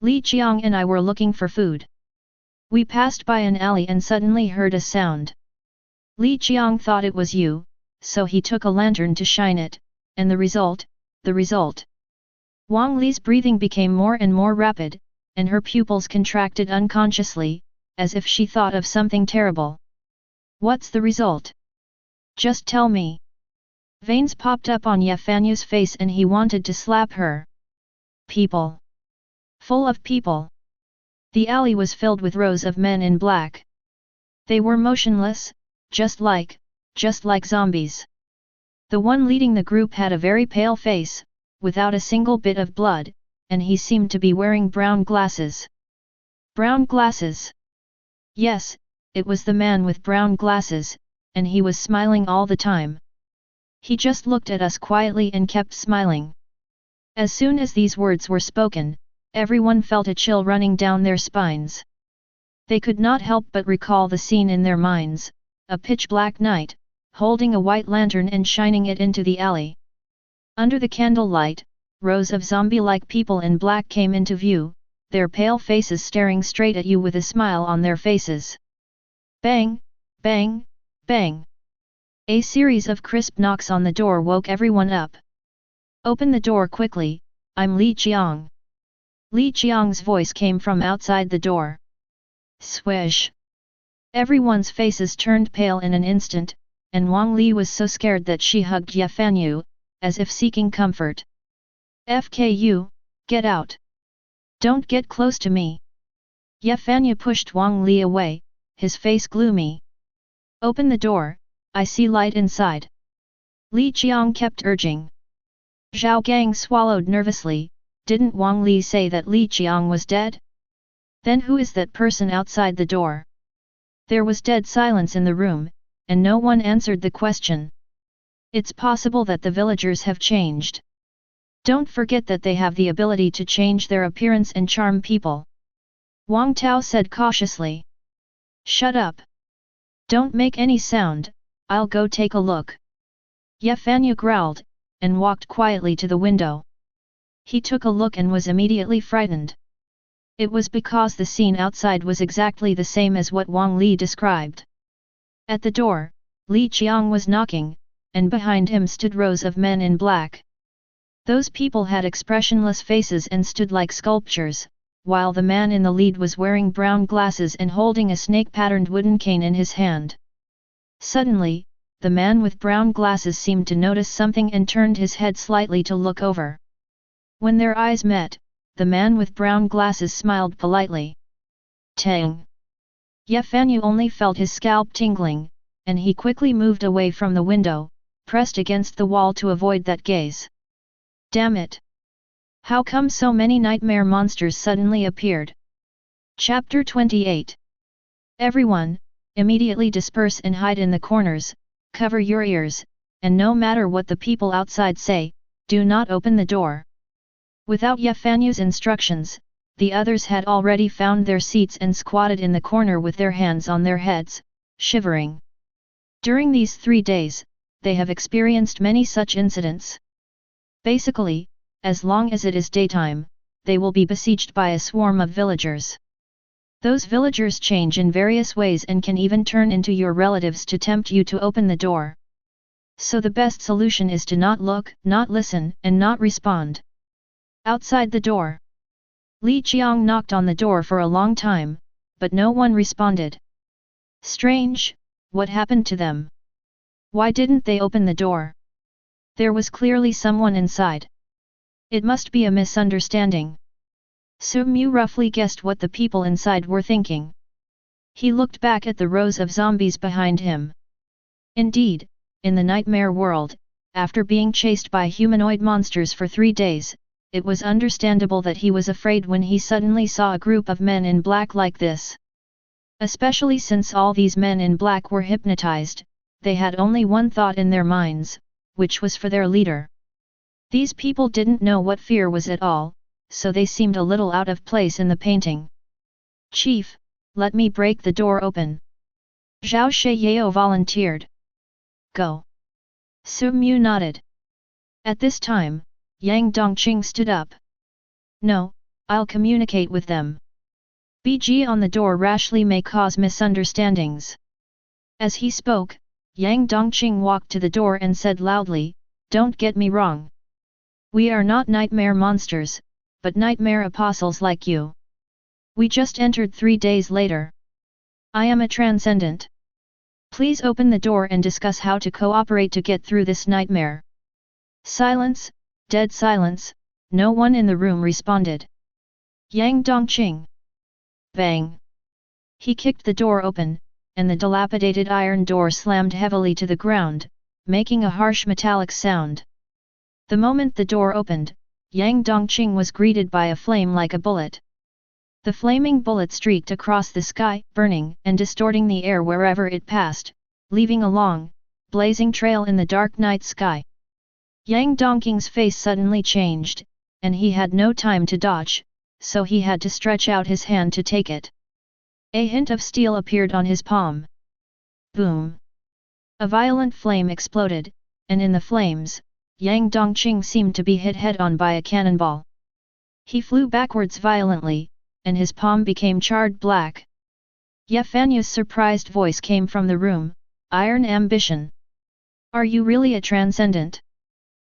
Li Qiang and I were looking for food. We passed by an alley and suddenly heard a sound. Li Qiang thought it was you, so he took a lantern to shine it, and the result. Wang Li's breathing became more and more rapid, and her pupils contracted unconsciously, as if she thought of something terrible. What's the result? Just tell me. Veins popped up on Ye Fanyu's face and he wanted to slap her. People. Full of people. The alley was filled with rows of men in black. They were motionless, just like zombies. The one leading the group had a very pale face, without a single bit of blood, and he seemed to be wearing brown glasses. Brown glasses? Yes, it was the man with brown glasses, and he was smiling all the time. He just looked at us quietly and kept smiling. As soon as these words were spoken, everyone felt a chill running down their spines. They could not help but recall the scene in their minds, a pitch-black night, holding a white lantern and shining it into the alley. Under the candlelight, rows of zombie-like people in black came into view, their pale faces staring straight at you with a smile on their faces. Bang! Bang! Bang! A series of crisp knocks on the door woke everyone up. Open the door quickly, I'm Li Qiang. Li Qiang's voice came from outside the door. Swish! Everyone's faces turned pale in an instant, and Wang Li was so scared that she hugged Ye Fanyu, as if seeking comfort. FKU, get out! Don't get close to me! Ye Fanyu pushed Wang Li away, his face gloomy. Open the door, I see light inside. Li Qiang kept urging. Zhao Gang swallowed nervously, didn't Wang Li say that Li Qiang was dead? Then who is that person outside the door? There was dead silence in the room, and no one answered the question. It's possible that the villagers have changed. Don't forget that they have the ability to change their appearance and charm people. Wang Tao said cautiously. Shut up. Don't make any sound, I'll go take a look. Ye Fanyu growled, and walked quietly to the window. He took a look and was immediately frightened. It was because the scene outside was exactly the same as what Wang Li described. At the door, Li Qiang was knocking, and behind him stood rows of men in black. Those people had expressionless faces and stood like sculptures, while the man in the lead was wearing brown glasses and holding a snake-patterned wooden cane in his hand. Suddenly, the man with brown glasses seemed to notice something and turned his head slightly to look over. When their eyes met, the man with brown glasses smiled politely. Tang! Ye Fanyu only felt his scalp tingling, and he quickly moved away from the window, pressed against the wall to avoid that gaze. Damn it! How come so many nightmare monsters suddenly appeared? Chapter 28. Everyone, immediately disperse and hide in the corners, cover your ears, and no matter what the people outside say, do not open the door. Without Ye Fanyu's instructions, the others had already found their seats and squatted in the corner with their hands on their heads, shivering. During these 3 days, they have experienced many such incidents. Basically, as long as it is daytime, they will be besieged by a swarm of villagers. Those villagers change in various ways and can even turn into your relatives to tempt you to open the door. So the best solution is to not look, not listen, and not respond. Outside the door, Li Qiang knocked on the door for a long time, but no one responded. Strange, what happened to them? Why didn't they open the door? There was clearly someone inside. It must be a misunderstanding. Su Mu roughly guessed what the people inside were thinking. He looked back at the rows of zombies behind him. Indeed, in the nightmare world, after being chased by humanoid monsters for 3 days, it was understandable that he was afraid when he suddenly saw a group of men in black like this. Especially since all these men in black were hypnotized, they had only one thought in their minds, which was for their leader. These people didn't know what fear was at all, so they seemed a little out of place in the painting. Chief, let me break the door open. Zhao Shiyao volunteered. Go. Su Mu nodded. At this time, Yang Dongqing stood up. No, I'll communicate with them. BG on the door rashly may cause misunderstandings. As he spoke, Yang Dongqing walked to the door and said loudly, don't get me wrong. We are not nightmare monsters, but nightmare apostles like you. We just entered 3 days later. I am a transcendent. Please open the door and discuss how to cooperate to get through this nightmare. Silence, dead silence, no one in the room responded. Yang Dongqing. Bang! He kicked the door open, and the dilapidated iron door slammed heavily to the ground, making a harsh metallic sound. The moment the door opened, Yang Dongqing was greeted by a flame like a bullet. The flaming bullet streaked across the sky, burning and distorting the air wherever it passed, leaving a long, blazing trail in the dark night sky. Yang Dongqing's face suddenly changed, and he had no time to dodge, so he had to stretch out his hand to take it. A hint of steel appeared on his palm. Boom! A violent flame exploded, and in the flames, Yang Dongqing seemed to be hit head-on by a cannonball. He flew backwards violently, and his palm became charred black. Ye Fanyu's surprised voice came from the room, Iron Ambition. Are you really a transcendent?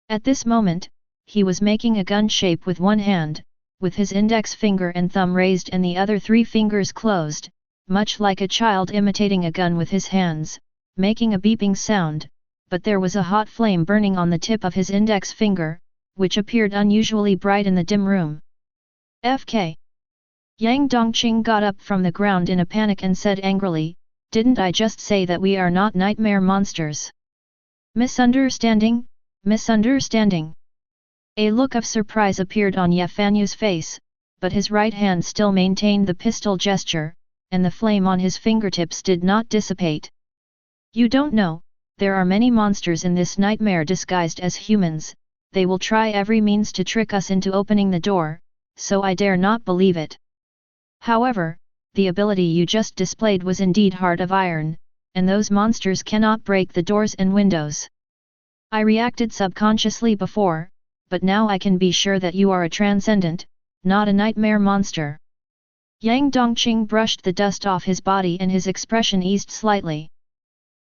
At this moment, he was making a gun shape with one hand, with his index finger and thumb raised and the other 3 fingers closed, much like a child imitating a gun with his hands, making a beeping sound, but there was a hot flame burning on the tip of his index finger, which appeared unusually bright in the dim room. FK. Yang Dongqing got up from the ground in a panic and said angrily, didn't I just say that we are not nightmare monsters? Misunderstanding, misunderstanding. A look of surprise appeared on Ye Fanyu's face, but his right hand still maintained the pistol gesture, and the flame on his fingertips did not dissipate. You don't know, there are many monsters in this nightmare disguised as humans, they will try every means to trick us into opening the door, so I dare not believe it. However, the ability you just displayed was indeed heart of iron, and those monsters cannot break the doors and windows. I reacted subconsciously before, but now I can be sure that you are a transcendent, not a nightmare monster. Yang Dongqing brushed the dust off his body and his expression eased slightly.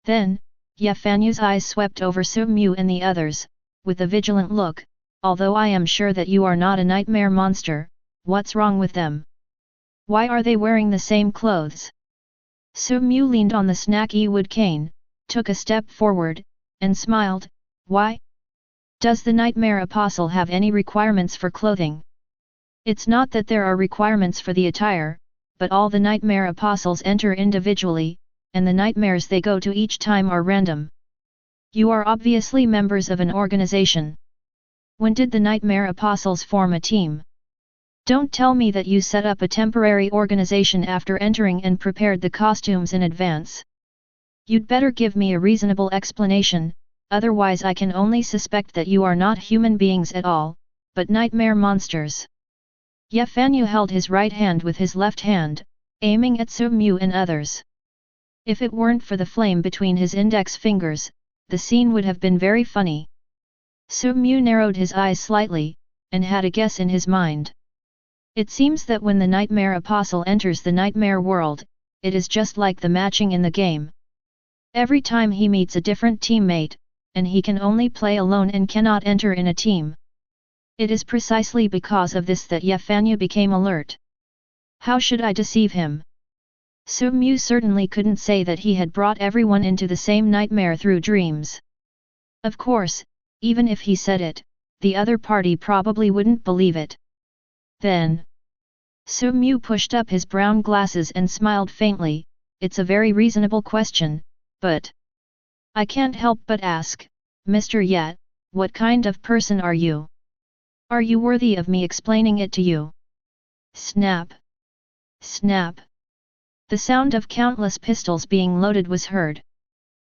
Then, Ye Fanyu's eyes swept over Su Mu and the others, with a vigilant look. Although I am sure that you are not a nightmare monster, what's wrong with them? Why are they wearing the same clothes? Su Mu leaned on the snaky wood cane, took a step forward, and smiled. Why? Does the nightmare apostle have any requirements for clothing? It's not that there are requirements for the attire, but all the nightmare apostles enter individually, and the nightmares they go to each time are random. You are obviously members of an organization. When did the nightmare apostles form a team? Don't tell me that you set up a temporary organization after entering and prepared the costumes in advance. You'd better give me a reasonable explanation, otherwise I can only suspect that you are not human beings at all, but nightmare monsters. Ye Fanyu held his right hand with his left hand, aiming at Su Mu and others. If it weren't for the flame between his index fingers, the scene would have been very funny. Su Mu narrowed his eyes slightly, and had a guess in his mind. It seems that when the nightmare apostle enters the nightmare world, it is just like the matching in the game. Every time he meets a different teammate, and he can only play alone and cannot enter in a team. It is precisely because of this that Ye Fanyu became alert. How should I deceive him? Su Mu certainly couldn't say that he had brought everyone into the same nightmare through dreams. Of course, even if he said it, the other party probably wouldn't believe it. Then, Su Mu pushed up his brown glasses and smiled faintly. It's a very reasonable question, but I can't help but ask, Mr. Ye, what kind of person are you? Are you worthy of me explaining it to you? Snap! Snap! The sound of countless pistols being loaded was heard.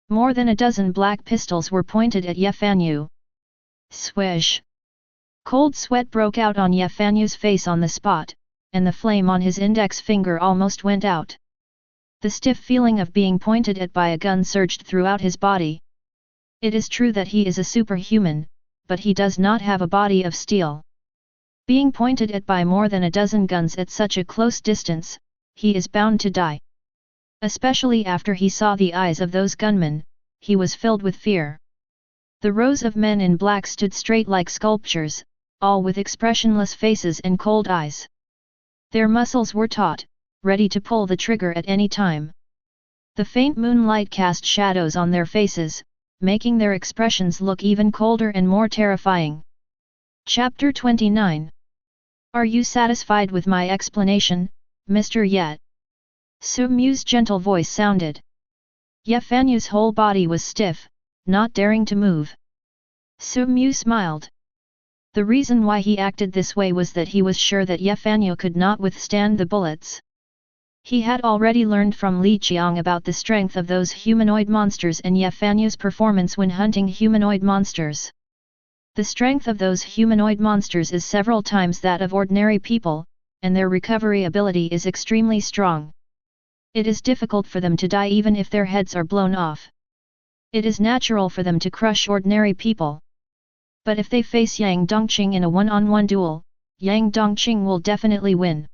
More than a dozen black pistols were pointed at Ye Fanyu. Swish! Cold sweat broke out on Ye Fanyu's face on the spot, and the flame on his index finger almost went out. The stiff feeling of being pointed at by a gun surged throughout his body. It is true that he is a superhuman, but he does not have a body of steel. Being pointed at by more than a dozen guns at such a close distance, he is bound to die. Especially after he saw the eyes of those gunmen, he was filled with fear. The rows of men in black stood straight like sculptures, all with expressionless faces and cold eyes. Their muscles were taut, ready to pull the trigger at any time. The faint moonlight cast shadows on their faces, making their expressions look even colder and more terrifying. Chapter 29. Are you satisfied with my explanation, Mr. Ye? Su Mu's gentle voice sounded. Ye Fanyu's whole body was stiff, not daring to move. Su Mu smiled. The reason why he acted this way was that he was sure that Ye Fanyu could not withstand the bullets. He had already learned from Li Qiang about the strength of those humanoid monsters and Ye Fanyu's performance when hunting humanoid monsters. The strength of those humanoid monsters is several times that of ordinary people, and their recovery ability is extremely strong. It is difficult for them to die even if their heads are blown off. It is natural for them to crush ordinary people. But if they face Yang Dongqing in a one-on-one duel, Yang Dongqing will definitely win.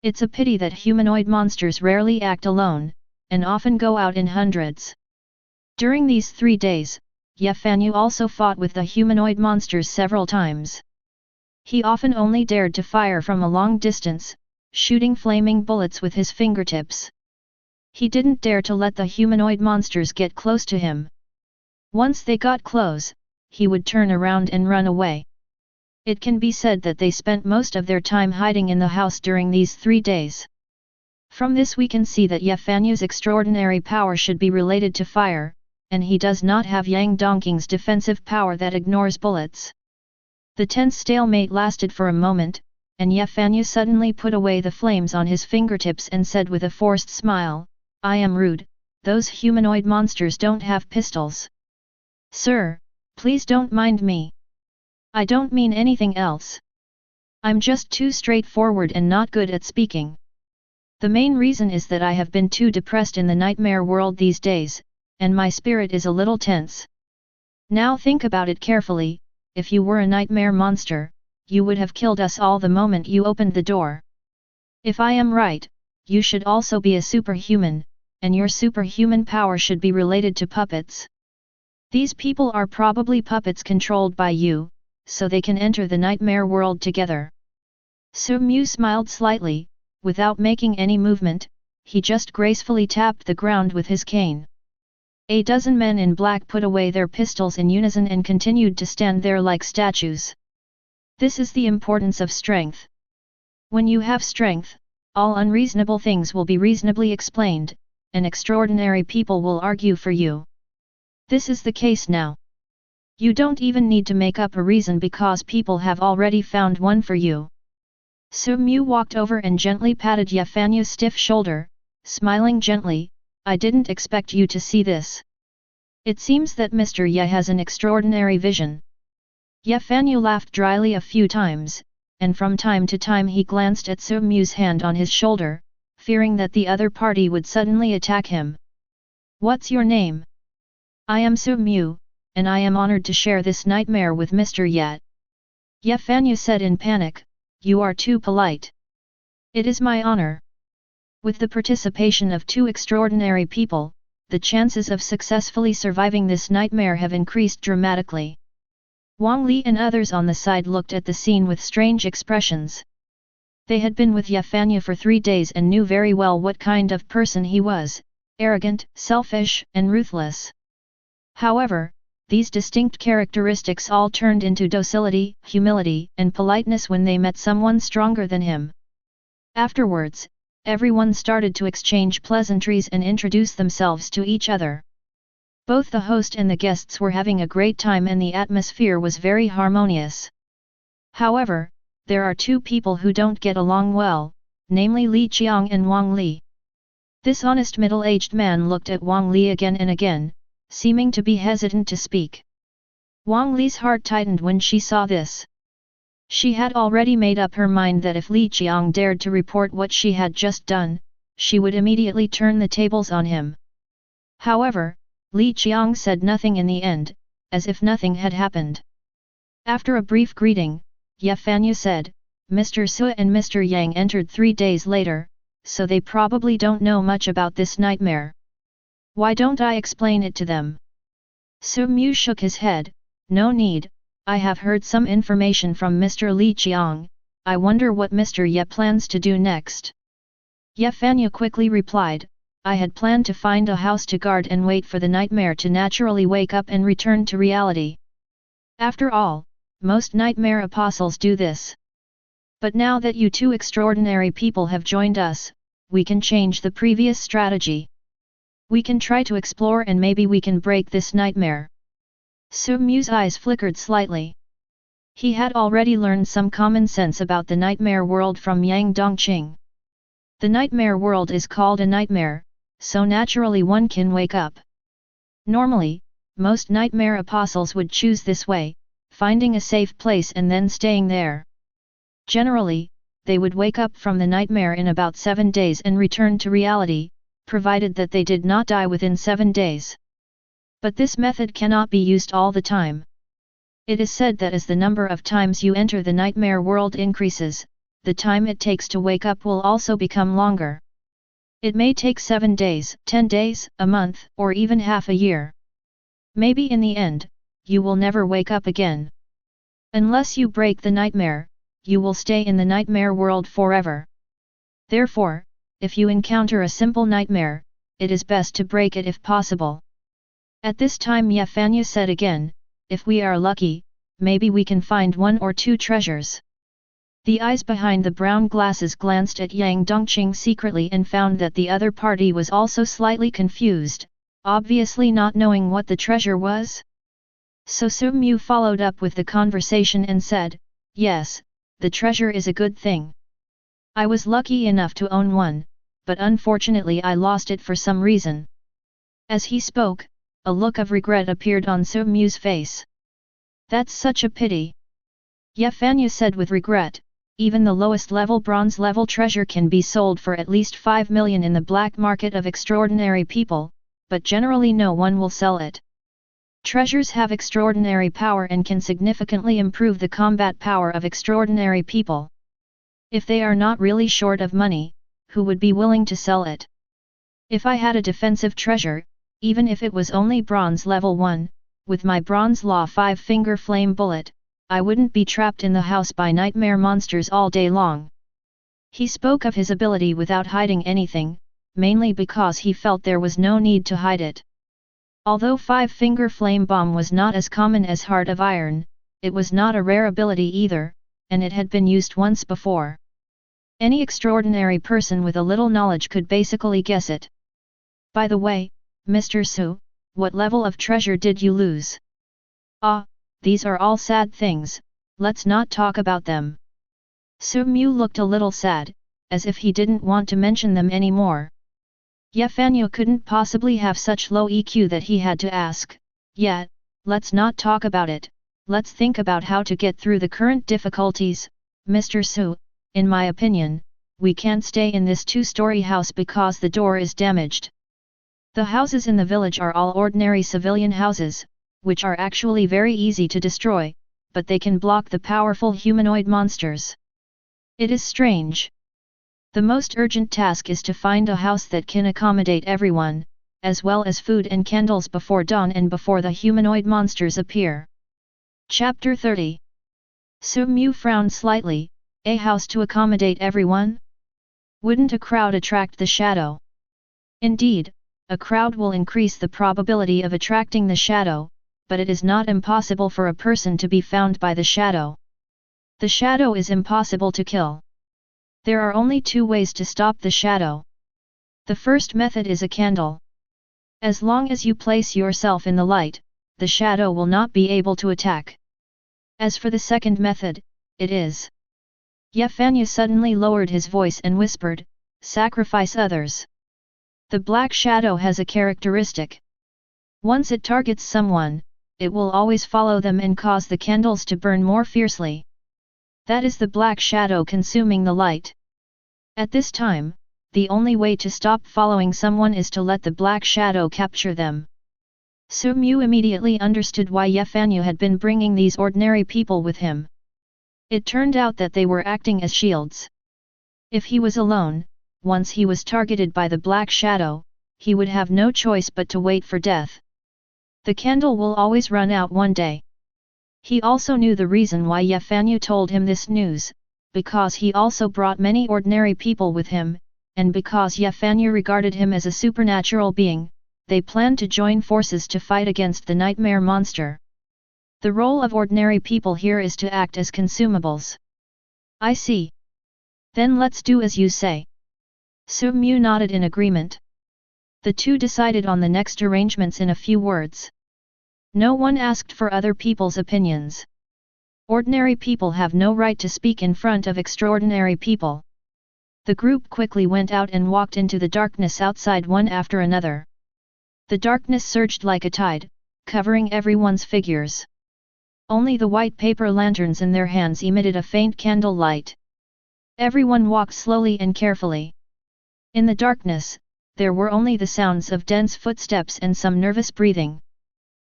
It's a pity that humanoid monsters rarely act alone, and often go out in hundreds. During these 3 days, Ye Fanyu also fought with the humanoid monsters several times. He often only dared to fire from a long distance, shooting flaming bullets with his fingertips. He didn't dare to let the humanoid monsters get close to him. Once they got close, he would turn around and run away. It can be said that they spent most of their time hiding in the house during these 3 days. From this we can see that Ye Fanyu's extraordinary power should be related to fire, and he does not have Yang Dongqing's defensive power that ignores bullets. The tense stalemate lasted for a moment, and Ye Fanyu suddenly put away the flames on his fingertips and said with a forced smile, I am rude, those humanoid monsters don't have pistols. Sir, please don't mind me. I don't mean anything else. I'm just too straightforward and not good at speaking. The main reason is that I have been too depressed in the nightmare world these days, and my spirit is a little tense. Now think about it carefully. If you were a nightmare monster, you would have killed us all the moment you opened the door. If I am right, you should also be a superhuman, and your superhuman power should be related to puppets. These people are probably puppets controlled by you, so they can enter the nightmare world together. Su-mu smiled slightly, without making any movement, he just gracefully tapped the ground with his cane. A dozen men in black put away their pistols in unison and continued to stand there like statues. This is the importance of strength. When you have strength, all unreasonable things will be reasonably explained, and extraordinary people will argue for you. This is the case now. You don't even need to make up a reason because people have already found one for you. Su-mu walked over and gently patted Yafanyu's stiff shoulder, smiling gently, I didn't expect you to see this. It seems that Mr. Ye has an extraordinary vision. Yafanyu laughed dryly a few times, and from time to time he glanced at Su-mu's hand on his shoulder, fearing that the other party would suddenly attack him. What's your name? I am Su-mu, and I am honored to share this nightmare with Mr. Ye. Yafanyu said in panic, you are too polite. It is my honor. With the participation of two extraordinary people, the chances of successfully surviving this nightmare have increased dramatically. Wang Li and others on the side looked at the scene with strange expressions. They had been with Yafanyu for 3 days and knew very well what kind of person he was, arrogant, selfish, and ruthless. However, these distinct characteristics all turned into docility, humility, and politeness when they met someone stronger than him. Afterwards, everyone started to exchange pleasantries and introduce themselves to each other. Both the host and the guests were having a great time and the atmosphere was very harmonious. However, there are two people who don't get along well, namely Li Qiang and Wang Li. This honest middle-aged man looked at Wang Li again and again, seeming to be hesitant to speak. Wang Li's heart tightened when she saw this. She had already made up her mind that if Li Qiang dared to report what she had just done, she would immediately turn the tables on him. However, Li Qiang said nothing in the end, as if nothing had happened. After a brief greeting, Yafanyu said, Mr. Su and Mr. Yang entered 3 days later, so they probably don't know much about this nightmare. Why don't I explain it to them? Su-mu shook his head, no need, I have heard some information from Mr. Li Qiang, I wonder what Mr. Ye plans to do next. Yafanyu quickly replied, I had planned to find a house to guard and wait for the nightmare to naturally wake up and return to reality. After all, most nightmare apostles do this. But now that you two extraordinary people have joined us, we can change the previous strategy. We can try to explore and maybe we can break this nightmare. Su-mu's eyes flickered slightly. He had already learned some common sense about the nightmare world from Yang Dongqing. The nightmare world is called a nightmare, so naturally one can wake up. Normally, most nightmare apostles would choose this way, finding a safe place and then staying there. Generally, they would wake up from the nightmare in about 7 days and return to reality, provided that they did not die within 7 days. But this method cannot be used all the time. It is said that as the number of times you enter the nightmare world increases, the time it takes to wake up will also become longer. It may take 7 days, 10 days, a month, or even half a year. Maybe in the end, you will never wake up again. Unless you break the nightmare, you will stay in the nightmare world forever. Therefore, if you encounter a simple nightmare, it is best to break it if possible. At this time Yafanyu said again, if we are lucky, maybe we can find 1 or 2 treasures. The eyes behind the brown glasses glanced at Yang Dongqing secretly and found that the other party was also slightly confused, obviously not knowing what the treasure was. So Su-mu followed up with the conversation and said, yes, the treasure is a good thing. I was lucky enough to own one, but unfortunately I lost it for some reason. As he spoke, a look of regret appeared on Su-mu's face. That's such a pity. Yafanyu said with regret, even the lowest level bronze level treasure can be sold for at least 5 million in the black market of extraordinary people, but generally no one will sell it. Treasures have extraordinary power and can significantly improve the combat power of extraordinary people. If they are not really short of money, who would be willing to sell it? If I had a defensive treasure, even if it was only bronze level 1, with my bronze law 5-finger flame bullet, I wouldn't be trapped in the house by nightmare monsters all day long. He spoke of his ability without hiding anything, mainly because he felt there was no need to hide it. Although 5-finger flame bomb was not as common as Heart of Iron, it was not a rare ability either, and it had been used once before. Any extraordinary person with a little knowledge could basically guess it. By the way, Mr. Su, what level of treasure did you lose? Ah, these are all sad things, let's not talk about them. Su Mu looked a little sad, as if he didn't want to mention them anymore. Ye Fanyu couldn't possibly have such low EQ that he had to ask, "Yeah, let's not talk about it, let's think about how to get through the current difficulties, Mr. Su, in my opinion, we can't stay in this 2-story house because the door is damaged. The houses in the village are all ordinary civilian houses, which are actually very easy to destroy, but they can block the powerful humanoid monsters. It is strange. The most urgent task is to find a house that can accommodate everyone, as well as food and candles before dawn and before the humanoid monsters appear." Chapter 30. Su Mu frowned slightly. A house to accommodate everyone? Wouldn't a crowd attract the shadow? Indeed, a crowd will increase the probability of attracting the shadow, but it is not impossible for a person to be found by the shadow. The shadow is impossible to kill. There are only 2 ways to stop the shadow. The first method is a candle. As long as you place yourself in the light, the shadow will not be able to attack. As for the second method, it is. Ye Fanyu suddenly lowered his voice and whispered, "Sacrifice others." The black shadow has a characteristic. Once it targets someone, it will always follow them and cause the candles to burn more fiercely. That is the black shadow consuming the light. At this time, the only way to stop following someone is to let the black shadow capture them. Su Mu immediately understood why Ye Fanyu had been bringing these ordinary people with him. It turned out that they were acting as shields. If he was alone, once he was targeted by the black shadow, he would have no choice but to wait for death. The candle will always run out one day. He also knew the reason why Ye Fanyu told him this news, because he also brought many ordinary people with him, and because Ye Fanyu regarded him as a supernatural being, they planned to join forces to fight against the nightmare monster. The role of ordinary people here is to act as consumables. I see. Then let's do as you say. Su Mu nodded in agreement. The two decided on the next arrangements in a few words. No one asked for other people's opinions. Ordinary people have no right to speak in front of extraordinary people. The group quickly went out and walked into the darkness outside one after another. The darkness surged like a tide, covering everyone's figures. Only the white paper lanterns in their hands emitted a faint candle light. Everyone walked slowly and carefully. In the darkness, there were only the sounds of dense footsteps and some nervous breathing.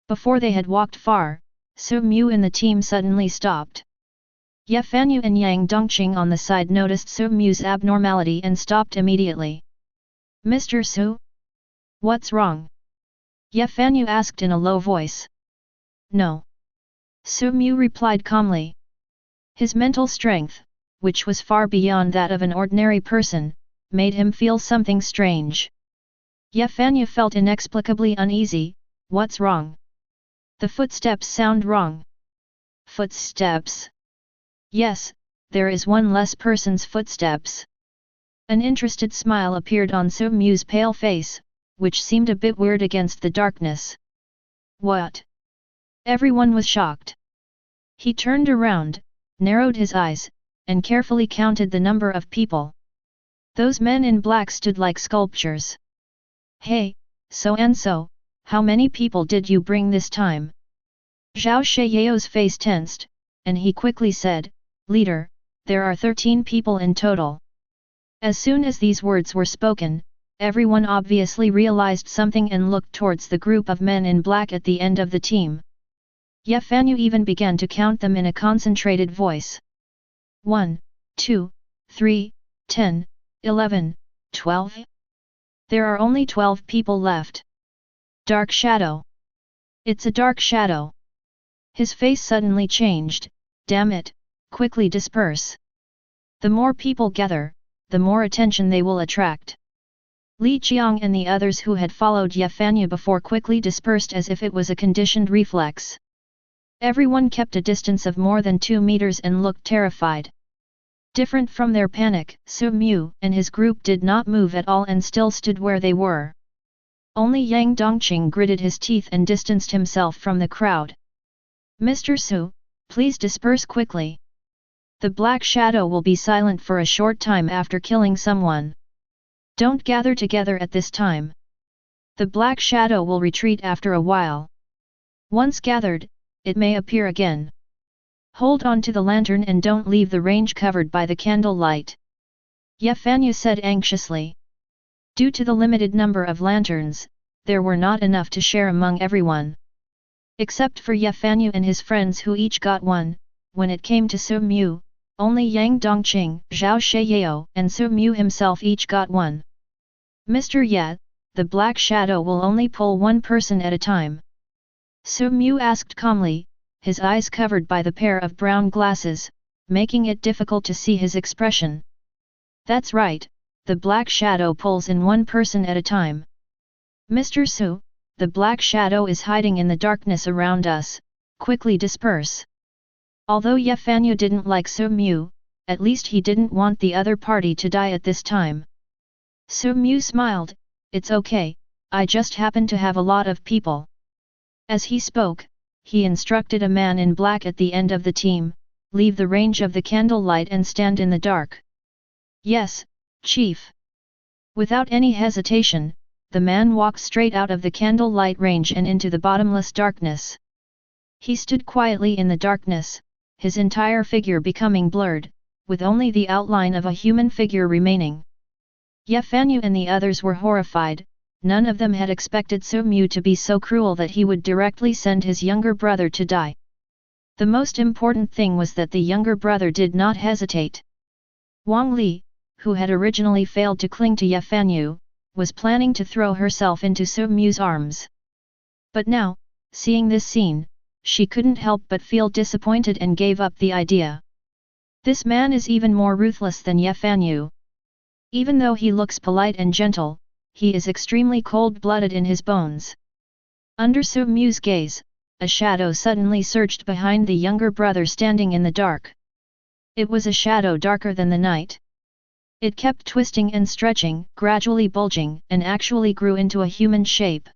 Before they had walked far, Su Mu and the team suddenly stopped. Ye Fanyu and Yang Dongqing on the side noticed Su Mu's abnormality and stopped immediately. "Mr. Su? What's wrong?" Ye Fanyu asked in a low voice. "No." Su Mu replied calmly. His mental strength, which was far beyond that of an ordinary person, made him feel something strange. Ye Fanyu felt inexplicably uneasy. "What's wrong?" "The footsteps sound wrong." "Footsteps?" "Yes, there is one less person's footsteps." An interested smile appeared on Su Mu's pale face, which seemed a bit weird against the darkness. "What?" Everyone was shocked. He turned around, narrowed his eyes, and carefully counted the number of people. Those men in black stood like sculptures. "Hey, so-and-so, how many people did you bring this time?" Zhao Sheyao's face tensed, and he quickly said, "Leader, there are 13 people in total." As soon as these words were spoken, everyone obviously realized something and looked towards the group of men in black at the end of the team. Ye Fanyu even began to count them in a concentrated voice. 1, 2, 3, 10, 11, 12. There are only 12 people left. Dark shadow. It's a dark shadow. His face suddenly changed. Damn it, quickly disperse. The more people gather, the more attention they will attract. Li Qiang and the others who had followed Ye Fanyu before quickly dispersed as if it was a conditioned reflex. Everyone kept a distance of more than 2 meters and looked terrified. Different from their panic, Su Mu and his group did not move at all and still stood where they were. Only Yang Dongqing gritted his teeth and distanced himself from the crowd. Mr. Su, please disperse quickly. The black shadow will be silent for a short time after killing someone. Don't gather together at this time. The black shadow will retreat after a while. Once gathered, it may appear again. Hold on to the lantern and don't leave the range covered by the candle light. Ye Fanyu said anxiously. Due to the limited number of lanterns, there were not enough to share among everyone. Except for Ye Fanyu and his friends who each got one, when it came to Su Mu, only Yang Dongqing, Zhao Sheyao and Su Mu himself each got one. Mr. Ye, the black shadow will only pull one person at a time. Su Mu asked calmly, his eyes covered by the pair of brown glasses, making it difficult to see his expression. That's right, the black shadow pulls in one person at a time. Mr. Su, the black shadow is hiding in the darkness around us, quickly disperse. Although Ye Fanyu didn't like Su Mu, at least he didn't want the other party to die at this time. Su Mu smiled, it's okay, I just happen to have a lot of people. As he spoke, he instructed a man in black at the end of the team, leave the range of the candlelight and stand in the dark. Yes, Chief. Without any hesitation, the man walked straight out of the candlelight range and into the bottomless darkness. He stood quietly in the darkness, his entire figure becoming blurred, with only the outline of a human figure remaining. Ye Fanyu and the others were horrified. None of them had expected Su Mu to be so cruel that he would directly send his younger brother to die. The most important thing was that the younger brother did not hesitate. Wang Li, who had originally failed to cling to Ye Fanyu, was planning to throw herself into Su Mu's arms. But now, seeing this scene, she couldn't help but feel disappointed and gave up the idea. This man is even more ruthless than Ye Fanyu. Even though he looks polite and gentle, he is extremely cold-blooded in his bones. Under Su Mu's gaze, a shadow suddenly surged behind the younger brother standing in the dark. It was a shadow darker than the night. It kept twisting and stretching, gradually bulging, and actually grew into a human shape.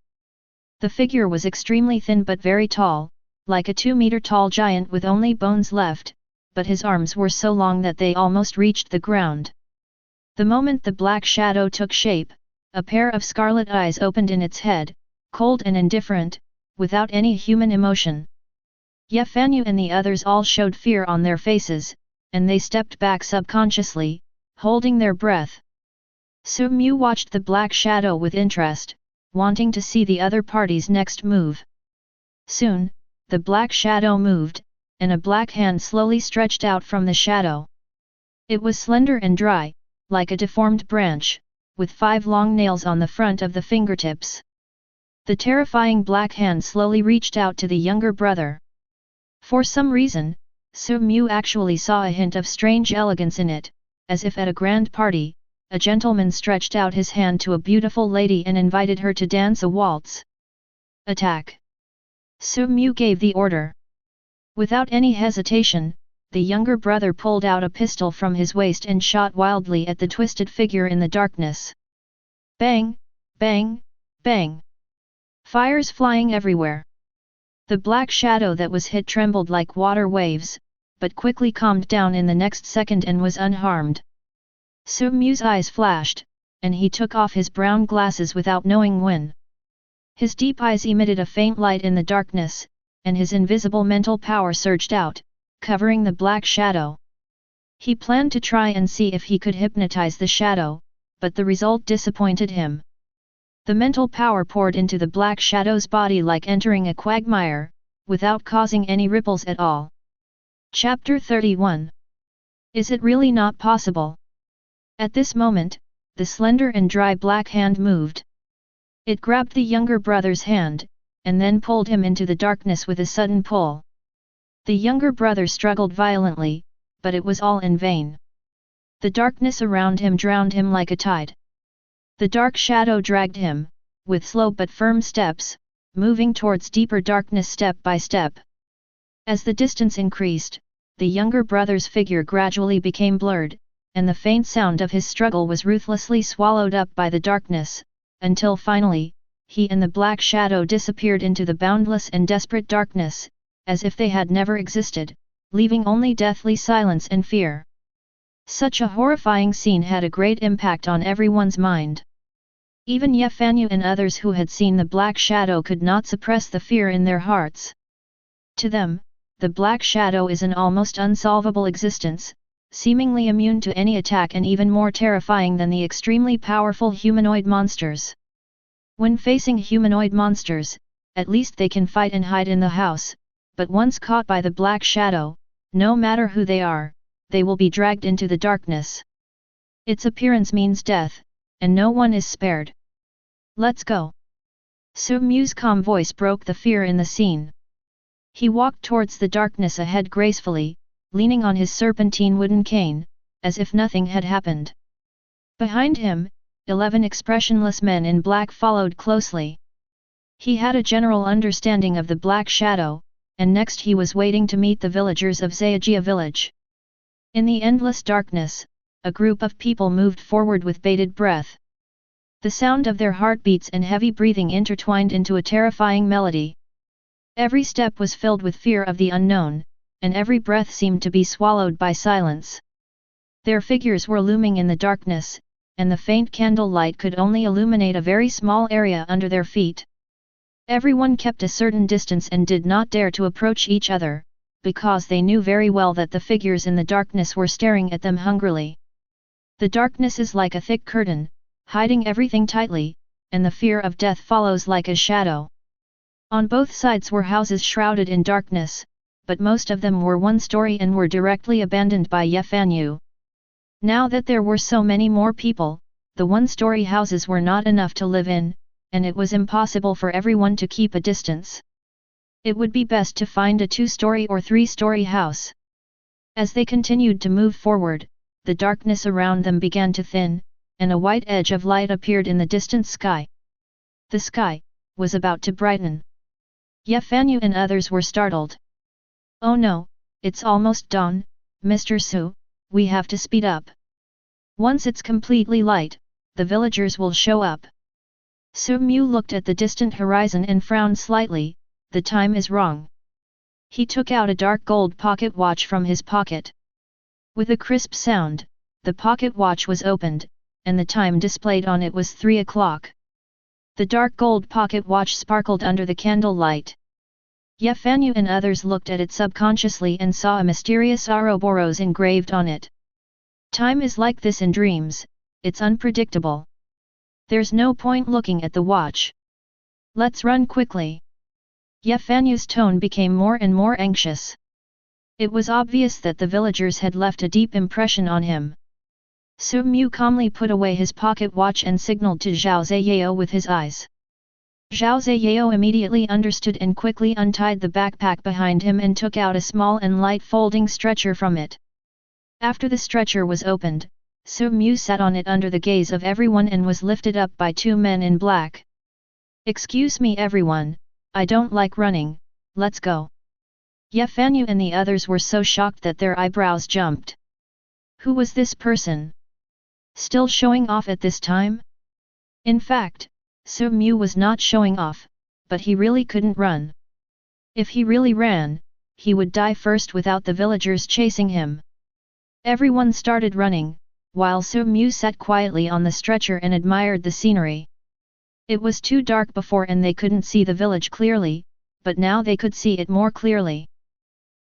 The figure was extremely thin but very tall, like a 2-meter-tall giant with only bones left, but his arms were so long that they almost reached the ground. The moment the black shadow took shape, a pair of scarlet eyes opened in its head, cold and indifferent, without any human emotion. Ye Fanyu and the others all showed fear on their faces, and they stepped back subconsciously, holding their breath. Su Mu watched the black shadow with interest, wanting to see the other party's next move. Soon, the black shadow moved, and a black hand slowly stretched out from the shadow. It was slender and dry, like a deformed branch, with 5 long nails on the front of the fingertips. The terrifying black hand slowly reached out to the younger brother. For some reason, Su Mu actually saw a hint of strange elegance in it, as if at a grand party, a gentleman stretched out his hand to a beautiful lady and invited her to dance a waltz. Attack! Su Mu gave the order. Without any hesitation, the younger brother pulled out a pistol from his waist and shot wildly at the twisted figure in the darkness. Bang! Bang! Bang! Fires flying everywhere. The black shadow that was hit trembled like water waves, but quickly calmed down in the next second and was unharmed. Su Mu's eyes flashed, and he took off his brown glasses without knowing when. His deep eyes emitted a faint light in the darkness, and his invisible mental power surged out, covering the black shadow. He planned to try and see if he could hypnotize the shadow, but the result disappointed him. The mental power poured into the black shadow's body like entering a quagmire, without causing any ripples at all. Chapter 31. Is it really not possible? At this moment, the slender and dry black hand moved. It grabbed the younger brother's hand, and then pulled him into the darkness with a sudden pull. The younger brother struggled violently, but it was all in vain. The darkness around him drowned him like a tide. The dark shadow dragged him, with slow but firm steps, moving towards deeper darkness step by step. As the distance increased, the younger brother's figure gradually became blurred, and the faint sound of his struggle was ruthlessly swallowed up by the darkness, until finally, he and the black shadow disappeared into the boundless and desperate darkness, as if they had never existed, leaving only deathly silence and fear. Such a horrifying scene had a great impact on everyone's mind. Even Yefanyu and others who had seen the black shadow could not suppress the fear in their hearts. To them, the black shadow is an almost unsolvable existence, seemingly immune to any attack and even more terrifying than the extremely powerful humanoid monsters. When facing humanoid monsters, at least they can fight and hide in the house, but once caught by the black shadow, no matter who they are, they will be dragged into the darkness. Its appearance means death, and no one is spared. Let's go. Su Mu's calm voice broke the fear in the scene. He walked towards the darkness ahead gracefully, leaning on his serpentine wooden cane, as if nothing had happened. Behind him, 11 expressionless men in black followed closely. He had a general understanding of the black shadow, and next he was waiting to meet the villagers of Zayajia village. In the endless darkness, a group of people moved forward with bated breath. The sound of their heartbeats and heavy breathing intertwined into a terrifying melody. Every step was filled with fear of the unknown, and every breath seemed to be swallowed by silence. Their figures were looming in the darkness, and the faint candle light could only illuminate a very small area under their feet. Everyone kept a certain distance and did not dare to approach each other, because they knew very well that the figures in the darkness were staring at them hungrily. The darkness is like a thick curtain, hiding everything tightly, and the fear of death follows like a shadow. On both sides were houses shrouded in darkness, but most of them were one-story and were directly abandoned by Yefanyu. Now that there were so many more people, the one-story houses were not enough to live in, and it was impossible for everyone to keep a distance. It would be best to find a 2-story or 3-story house. As they continued to move forward, the darkness around them began to thin, and a white edge of light appeared in the distant sky. The sky was about to brighten. Yefanyu and others were startled. Oh no, it's almost dawn, Mr. Su, we have to speed up. Once it's completely light, the villagers will show up. Su Mu looked at the distant horizon and frowned slightly. The time is wrong. He took out a dark gold pocket watch from his pocket. With a crisp sound, the pocket watch was opened, and the time displayed on it was 3 o'clock. The dark gold pocket watch sparkled under the candle light. Yefanyu and others looked at it subconsciously and saw a mysterious Ouroboros engraved on it. Time is like this in dreams, it's unpredictable. There's no point looking at the watch. Let's run quickly. Yefanyu's tone became more and more anxious. It was obvious that the villagers had left a deep impression on him. Su Mu calmly put away his pocket watch and signaled to Zhao Ziyao with his eyes. Zhao Ziyao immediately understood and quickly untied the backpack behind him and took out a small and light folding stretcher from it. After the stretcher was opened, Su Mu sat on it under the gaze of everyone and was lifted up by 2 men in black. Excuse me everyone, I don't like running, let's go. Yefanyu and the others were so shocked that their eyebrows jumped. Who was this person? Still showing off at this time? In fact, Su Mu was not showing off, but he really couldn't run. If he really ran, he would die first without the villagers chasing him. Everyone started running, while Su Mu sat quietly on the stretcher and admired the scenery. It was too dark before and they couldn't see the village clearly, but now they could see it more clearly.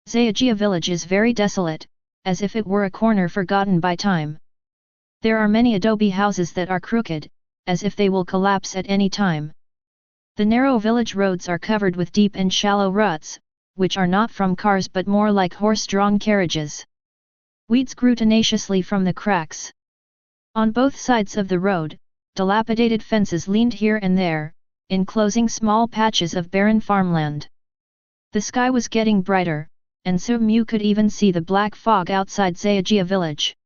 Zayajia village is very desolate, as if it were a corner forgotten by time. There are many adobe houses that are crooked, as if they will collapse at any time. The narrow village roads are covered with deep and shallow ruts, which are not from cars but more like horse-drawn carriages. Weeds grew tenaciously from the cracks. On both sides of the road, dilapidated fences leaned here and there, enclosing small patches of barren farmland. The sky was getting brighter, and Su-mu could even see the black fog outside Zayajia village.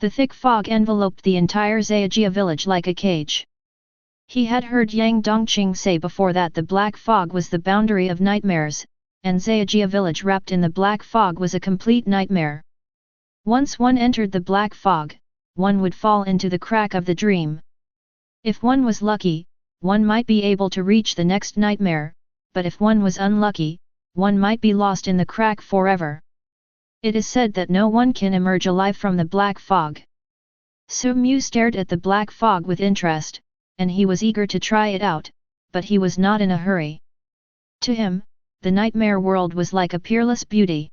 The thick fog enveloped the entire Zayajia village like a cage. He had heard Yang Dongqing say before that the black fog was the boundary of nightmares, and Zayajia village wrapped in the black fog was a complete nightmare. Once one entered the black fog, one would fall into the crack of the dream. If one was lucky, one might be able to reach the next nightmare, but if one was unlucky, one might be lost in the crack forever. It is said that no one can emerge alive from the black fog. Su-mu stared at the black fog with interest, and he was eager to try it out, but he was not in a hurry. To him, the nightmare world was like a peerless beauty.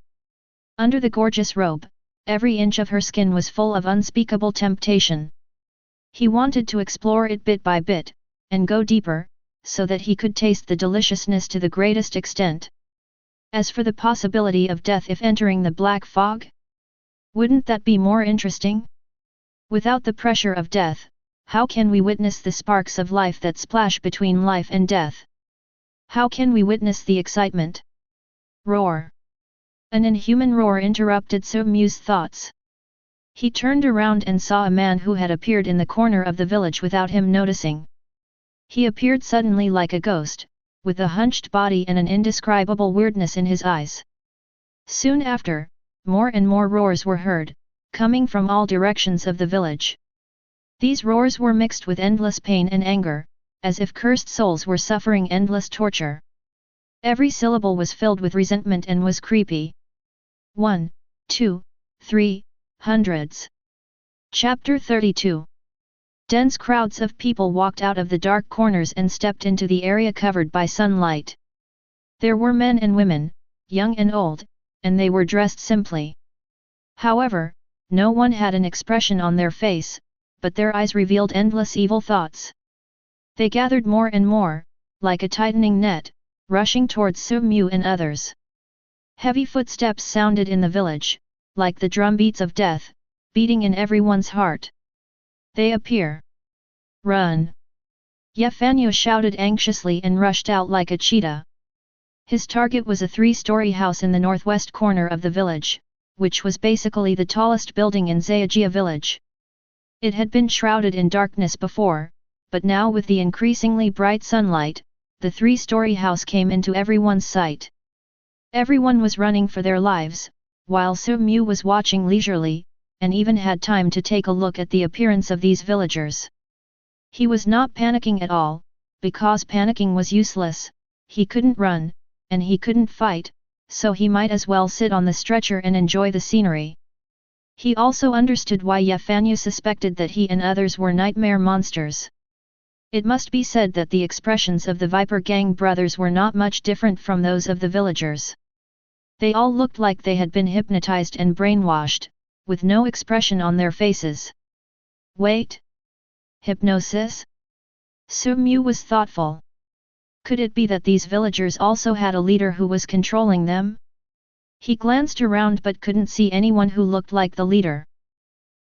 Under the gorgeous robe, every inch of her skin was full of unspeakable temptation. He wanted to explore it bit by bit, and go deeper, so that he could taste the deliciousness to the greatest extent. As for the possibility of death if entering the black fog? Wouldn't that be more interesting? Without the pressure of death, how can we witness the sparks of life that splash between life and death? How can we witness the excitement? Roar! An inhuman roar interrupted Su-mu's thoughts. He turned around and saw a man who had appeared in the corner of the village without him noticing. He appeared suddenly like a ghost, with a hunched body and an indescribable weirdness in his eyes. Soon after, more and more roars were heard, coming from all directions of the village. These roars were mixed with endless pain and anger, as if cursed souls were suffering endless torture. Every syllable was filled with resentment and was creepy. 1, 2, 3, hundreds. Chapter 32. Dense crowds of people walked out of the dark corners and stepped into the area covered by sunlight. There were men and women, young and old, and they were dressed simply. However, no one had an expression on their face, but their eyes revealed endless evil thoughts. They gathered more and more, like a tightening net, rushing towards Su-mu and others. Heavy footsteps sounded in the village, like the drumbeats of death, beating in everyone's heart. They appear. Run! Ye Fanyu shouted anxiously and rushed out like a cheetah. His target was a 3-story house in the northwest corner of the village, which was basically the tallest building in Zayajia village. It had been shrouded in darkness before, but now with the increasingly bright sunlight, the 3-story house came into everyone's sight. Everyone was running for their lives, while Su-mu was watching leisurely, and even had time to take a look at the appearance of these villagers. He was not panicking at all, because panicking was useless. He couldn't run, and he couldn't fight, so he might as well sit on the stretcher and enjoy the scenery. He also understood why Ye Fanyu suspected that he and others were nightmare monsters. It must be said that the expressions of the Viper Gang brothers were not much different from those of the villagers. They all looked like they had been hypnotized and brainwashed, with no expression on their faces. Wait! Hypnosis? Su-mu was thoughtful. Could it be that these villagers also had a leader who was controlling them? He glanced around but couldn't see anyone who looked like the leader.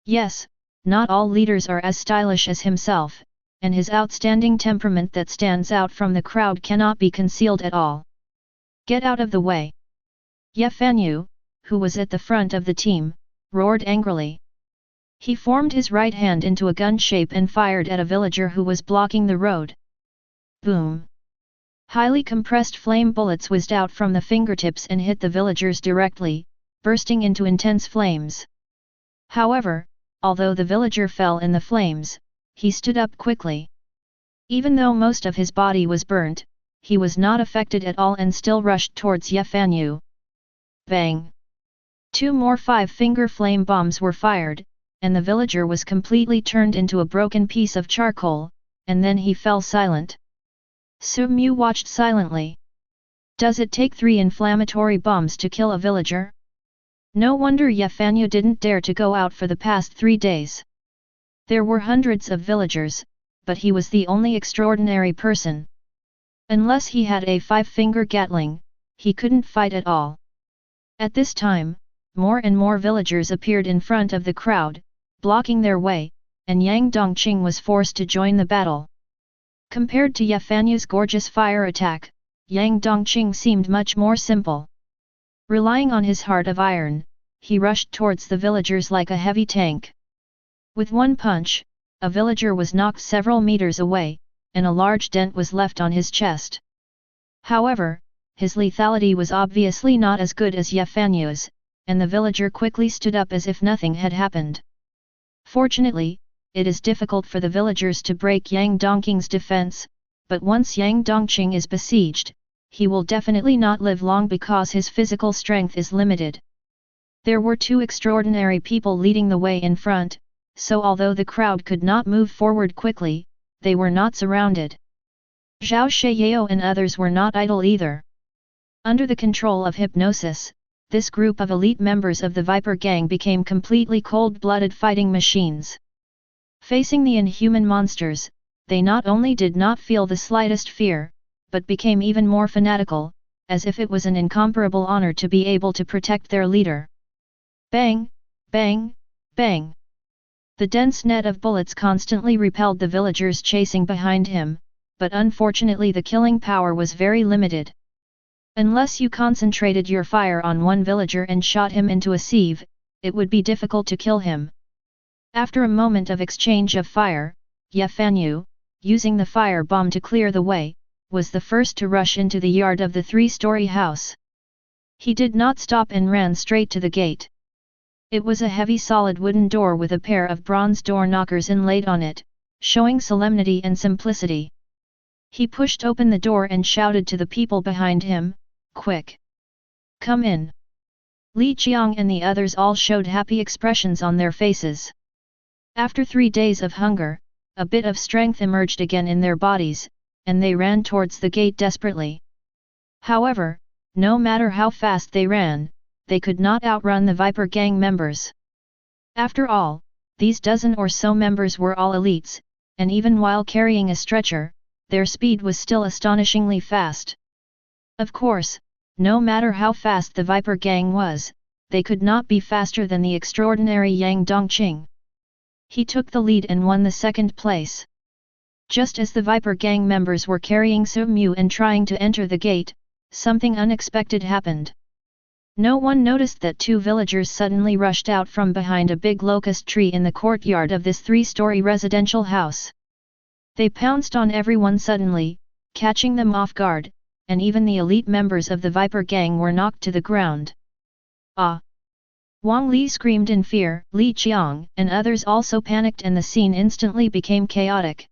Yes, not all leaders are as stylish as himself, and his outstanding temperament that stands out from the crowd cannot be concealed at all. Get out of the way! Ye Fanyu, who was at the front of the team, roared angrily. He formed his right hand into a gun shape and fired at a villager who was blocking the road. Boom! Highly compressed flame bullets whizzed out from the fingertips and hit the villagers directly, bursting into intense flames. However, although the villager fell in the flames, he stood up quickly. Even though most of his body was burnt, he was not affected at all and still rushed towards Ye Fanyu. Bang! 2 more 5-finger flame bombs were fired, and the villager was completely turned into a broken piece of charcoal, and then he fell silent. Su-mu watched silently. Does it take 3 inflammatory bombs to kill a villager? No wonder Ye Fanyu didn't dare to go out for the past 3 days. There were hundreds of villagers, but he was the only extraordinary person. Unless he had a 5-finger Gatling, he couldn't fight at all. At this time, more and more villagers appeared in front of the crowd, blocking their way, and Yang Dongqing was forced to join the battle. Compared to Ye Fanyu's gorgeous fire attack, Yang Dongqing seemed much more simple. Relying on his heart of iron, he rushed towards the villagers like a heavy tank. With one punch, a villager was knocked several meters away, and a large dent was left on his chest. However, his lethality was obviously not as good as Ye Fanyu's, and the villager quickly stood up as if nothing had happened. Fortunately, it is difficult for the villagers to break Yang Dongqing's defense, but once Yang Dongqing is besieged, he will definitely not live long because his physical strength is limited. There were two extraordinary people leading the way in front, so although the crowd could not move forward quickly, they were not surrounded. Zhao Shiyao and others were not idle either. Under the control of hypnosis, this group of elite members of the Viper Gang became completely cold-blooded fighting machines. Facing the inhuman monsters, they not only did not feel the slightest fear, but became even more fanatical, as if it was an incomparable honor to be able to protect their leader. Bang! Bang! Bang! The dense net of bullets constantly repelled the villagers chasing behind him, but unfortunately the killing power was very limited. Unless you concentrated your fire on one villager and shot him into a sieve, it would be difficult to kill him. After a moment of exchange of fire, Ye Fanyu, using the fire bomb to clear the way, was the first to rush into the yard of the three-story house. He did not stop and ran straight to the gate. It was a heavy solid wooden door with a pair of bronze door knockers inlaid on it, showing solemnity and simplicity. He pushed open the door and shouted to the people behind him, "Quick! Come in!" Li Qiang and the others all showed happy expressions on their faces. After 3 days of hunger, a bit of strength emerged again in their bodies, and they ran towards the gate desperately. However, no matter how fast they ran, they could not outrun the Viper Gang members. After all, these dozen or so members were all elites, and even while carrying a stretcher, their speed was still astonishingly fast. Of course, no matter how fast the Viper Gang was, they could not be faster than the extraordinary Yang Dongqing. He took the lead and won the second place. Just as the Viper Gang members were carrying Su Mu and trying to enter the gate, something unexpected happened. No one noticed that 2 villagers suddenly rushed out from behind a big locust tree in the courtyard of this 3-story residential house. They pounced on everyone suddenly, catching them off guard, and even the elite members of the Viper Gang were knocked to the ground. Ah! Wang Li screamed in fear, Li Qiang and others also panicked, and the scene instantly became chaotic.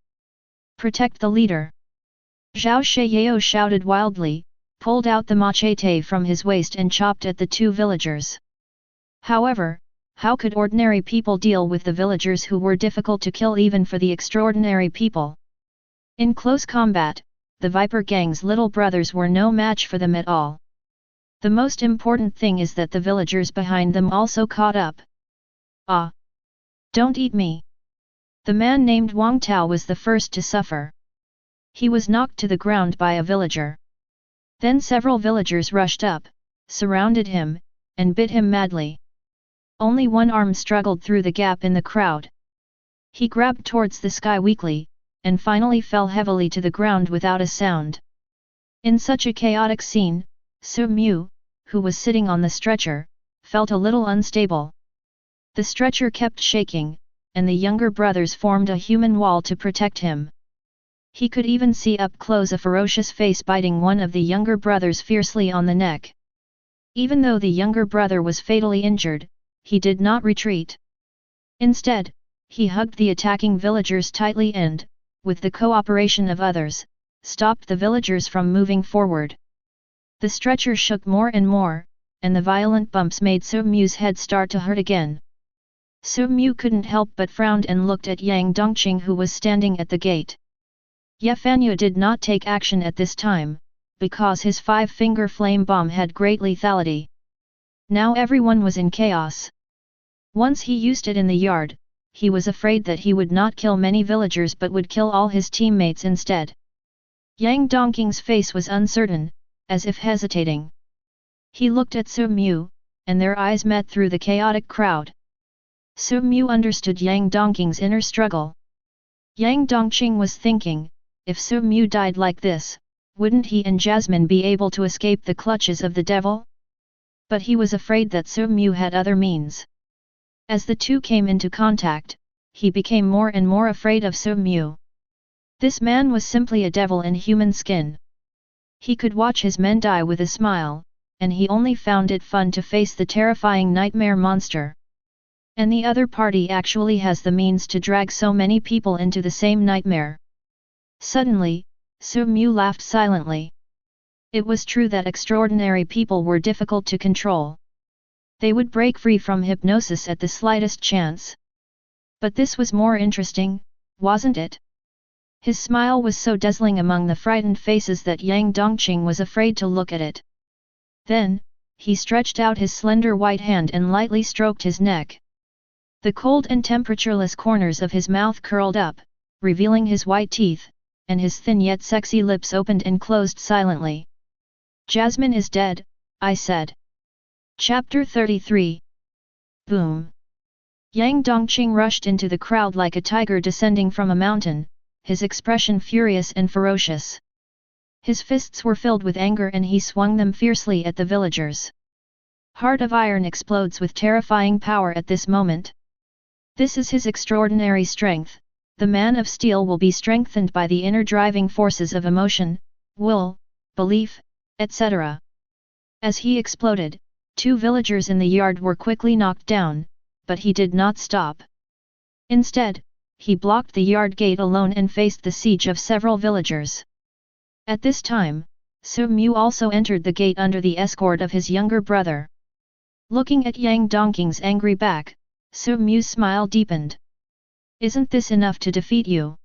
"Protect the leader!" Zhao Shiyao shouted wildly, pulled out the machete from his waist and chopped at the 2 villagers. However, how could ordinary people deal with the villagers who were difficult to kill even for the extraordinary people? In close combat, the Viper Gang's little brothers were no match for them at all. The most important thing is that the villagers behind them also caught up. "Ah! Don't eat me!" The man named Wang Tao was the first to suffer. He was knocked to the ground by a villager. Then several villagers rushed up, surrounded him, and bit him madly. Only one arm struggled through the gap in the crowd. He grabbed towards the sky weakly, and finally fell heavily to the ground without a sound. In such a chaotic scene, Su Mu, who was sitting on the stretcher, felt a little unstable. The stretcher kept shaking, and the younger brothers formed a human wall to protect him. He could even see up close a ferocious face biting one of the younger brothers fiercely on the neck. Even though the younger brother was fatally injured, he did not retreat. Instead, he hugged the attacking villagers tightly and, with the cooperation of others, stopped the villagers from moving forward. The stretcher shook more and more, and the violent bumps made Su Mu's head start to hurt again. Su Mu couldn't help but frowned and looked at Yang Dongqing, who was standing at the gate. Ye Fanyu did not take action at this time, because his 5-finger flame bomb had great lethality. Now everyone was in chaos. Once he used it in the yard, he was afraid that he would not kill many villagers but would kill all his teammates instead. Yang Dongqing's face was uncertain, as if hesitating. He looked at Su Mu, and their eyes met through the chaotic crowd. Su Mu understood Yang Dongqing's inner struggle. Yang Dongqing was thinking, if Su Mu died like this, wouldn't he and Jasmine be able to escape the clutches of the devil? But he was afraid that Su Mu had other means. As the two came into contact, he became more and more afraid of Su Mu. This man was simply a devil in human skin. He could watch his men die with a smile, and he only found it fun to face the terrifying nightmare monster. And the other party actually has the means to drag so many people into the same nightmare. Suddenly, Su Mu laughed silently. It was true that extraordinary people were difficult to control. They would break free from hypnosis at the slightest chance. But this was more interesting, wasn't it? His smile was so dazzling among the frightened faces that Yang Dongqing was afraid to look at it. Then, he stretched out his slender white hand and lightly stroked his neck. The cold and temperatureless corners of his mouth curled up, revealing his white teeth, and his thin yet sexy lips opened and closed silently. "Jasmine is dead," I said. Chapter 33. Boom! Yang Dongqing rushed into the crowd like a tiger descending from a mountain, his expression furious and ferocious. His fists were filled with anger and he swung them fiercely at the villagers. Heart of Iron explodes with terrifying power at this moment. This is his extraordinary strength. The Man of Steel will be strengthened by the inner driving forces of emotion, will, belief, etc. As he exploded, 2 villagers in the yard were quickly knocked down, but he did not stop. Instead, he blocked the yard gate alone and faced the siege of several villagers. At this time, Su Mu also entered the gate under the escort of his younger brother. Looking at Yang Dongqing's angry back, Su Mu's smile deepened. "Isn't this enough to defeat you?"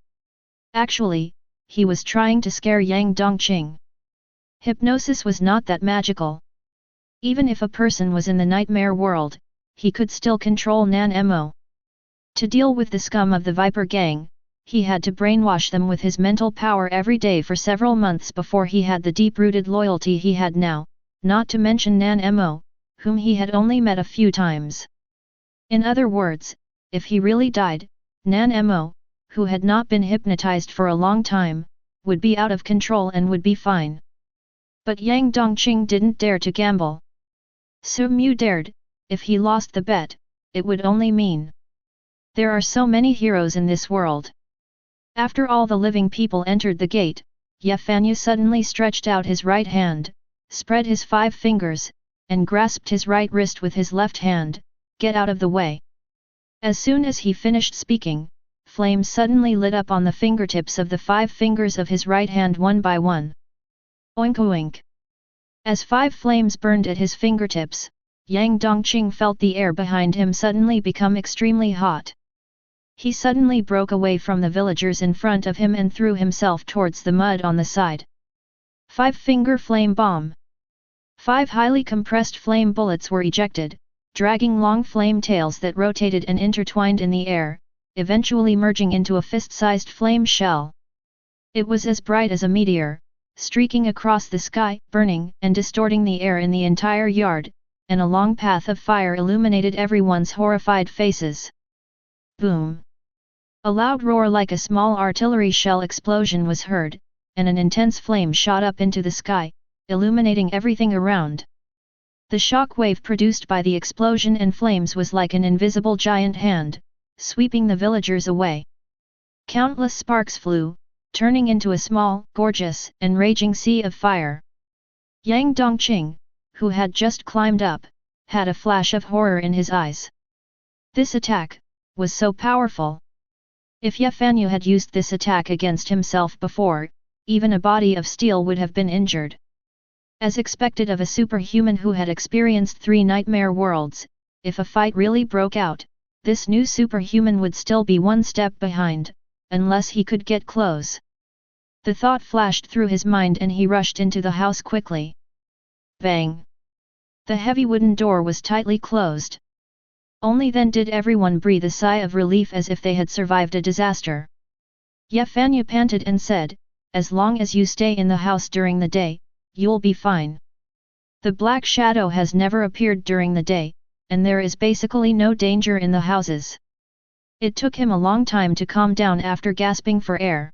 Actually, he was trying to scare Yang Dongqing. Hypnosis was not that magical. Even if a person was in the nightmare world, he could still control Nan Mo. To deal with the scum of the Viper Gang, he had to brainwash them with his mental power every day for several months before he had the deep-rooted loyalty he had now, not to mention Nan Mo, whom he had only met a few times. In other words, if he really died, Nan Mo, who had not been hypnotized for a long time, would be out of control and would be fine. But Yang Dongqing didn't dare to gamble. Su Mu dared. If he lost the bet, it would only mean there are so many heroes in this world. After all the living people entered the gate, Ye Fanyu suddenly stretched out his right hand, spread his 5 fingers, and grasped his right wrist with his left hand. "Get out of the way." As soon as he finished speaking, flames suddenly lit up on the fingertips of the 5 fingers of his right hand one by one. Oink oink! As 5 flames burned at his fingertips, Yang Dongqing felt the air behind him suddenly become extremely hot. He suddenly broke away from the villagers in front of him and threw himself towards the mud on the side. 5-finger flame bomb. 5 highly compressed flame bullets were ejected, dragging long flame tails that rotated and intertwined in the air, eventually merging into a fist-sized flame shell. It was as bright as a meteor, streaking across the sky, burning and distorting the air in the entire yard, and a long path of fire illuminated everyone's horrified faces. Boom! A loud roar like a small artillery shell explosion was heard, and an intense flame shot up into the sky, illuminating everything around. The shock wave produced by the explosion and flames was like an invisible giant hand, sweeping the villagers away. Countless sparks flew, turning into a small, gorgeous, and raging sea of fire. Yang Dongqing, who had just climbed up, had a flash of horror in his eyes. This attack was so powerful. If Ye Fanyu had used this attack against himself before, even a body of steel would have been injured. As expected of a superhuman who had experienced 3 nightmare worlds, if a fight really broke out, this new superhuman would still be one step behind, unless he could get close. The thought flashed through his mind and he rushed into the house quickly. Bang! The heavy wooden door was tightly closed. Only then did everyone breathe a sigh of relief as if they had survived a disaster. Ye Fanyu panted and said, "As long as you stay in the house during the day, you'll be fine. The black shadow has never appeared during the day, and there is basically no danger in the houses. It took him a long time to calm down after gasping for air.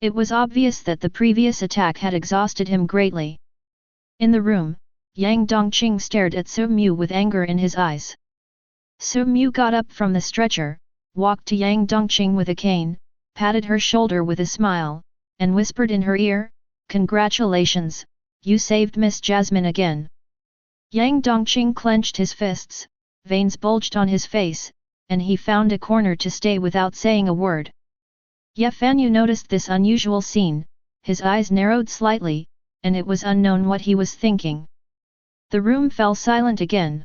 It was obvious that the previous attack had exhausted him greatly. In the room, Yang Dongqing stared at Su Mu with anger in his eyes. Su Mu got up from the stretcher, walked to Yang Dongqing with a cane, patted her shoulder with a smile, and whispered in her ear, "Congratulations, you saved Miss Jasmine again." Yang Dongqing clenched his fists, veins bulged on his face, and he found a corner to stay without saying a word. Ye Fanyu noticed this unusual scene, his eyes narrowed slightly, and it was unknown what he was thinking. The room fell silent again.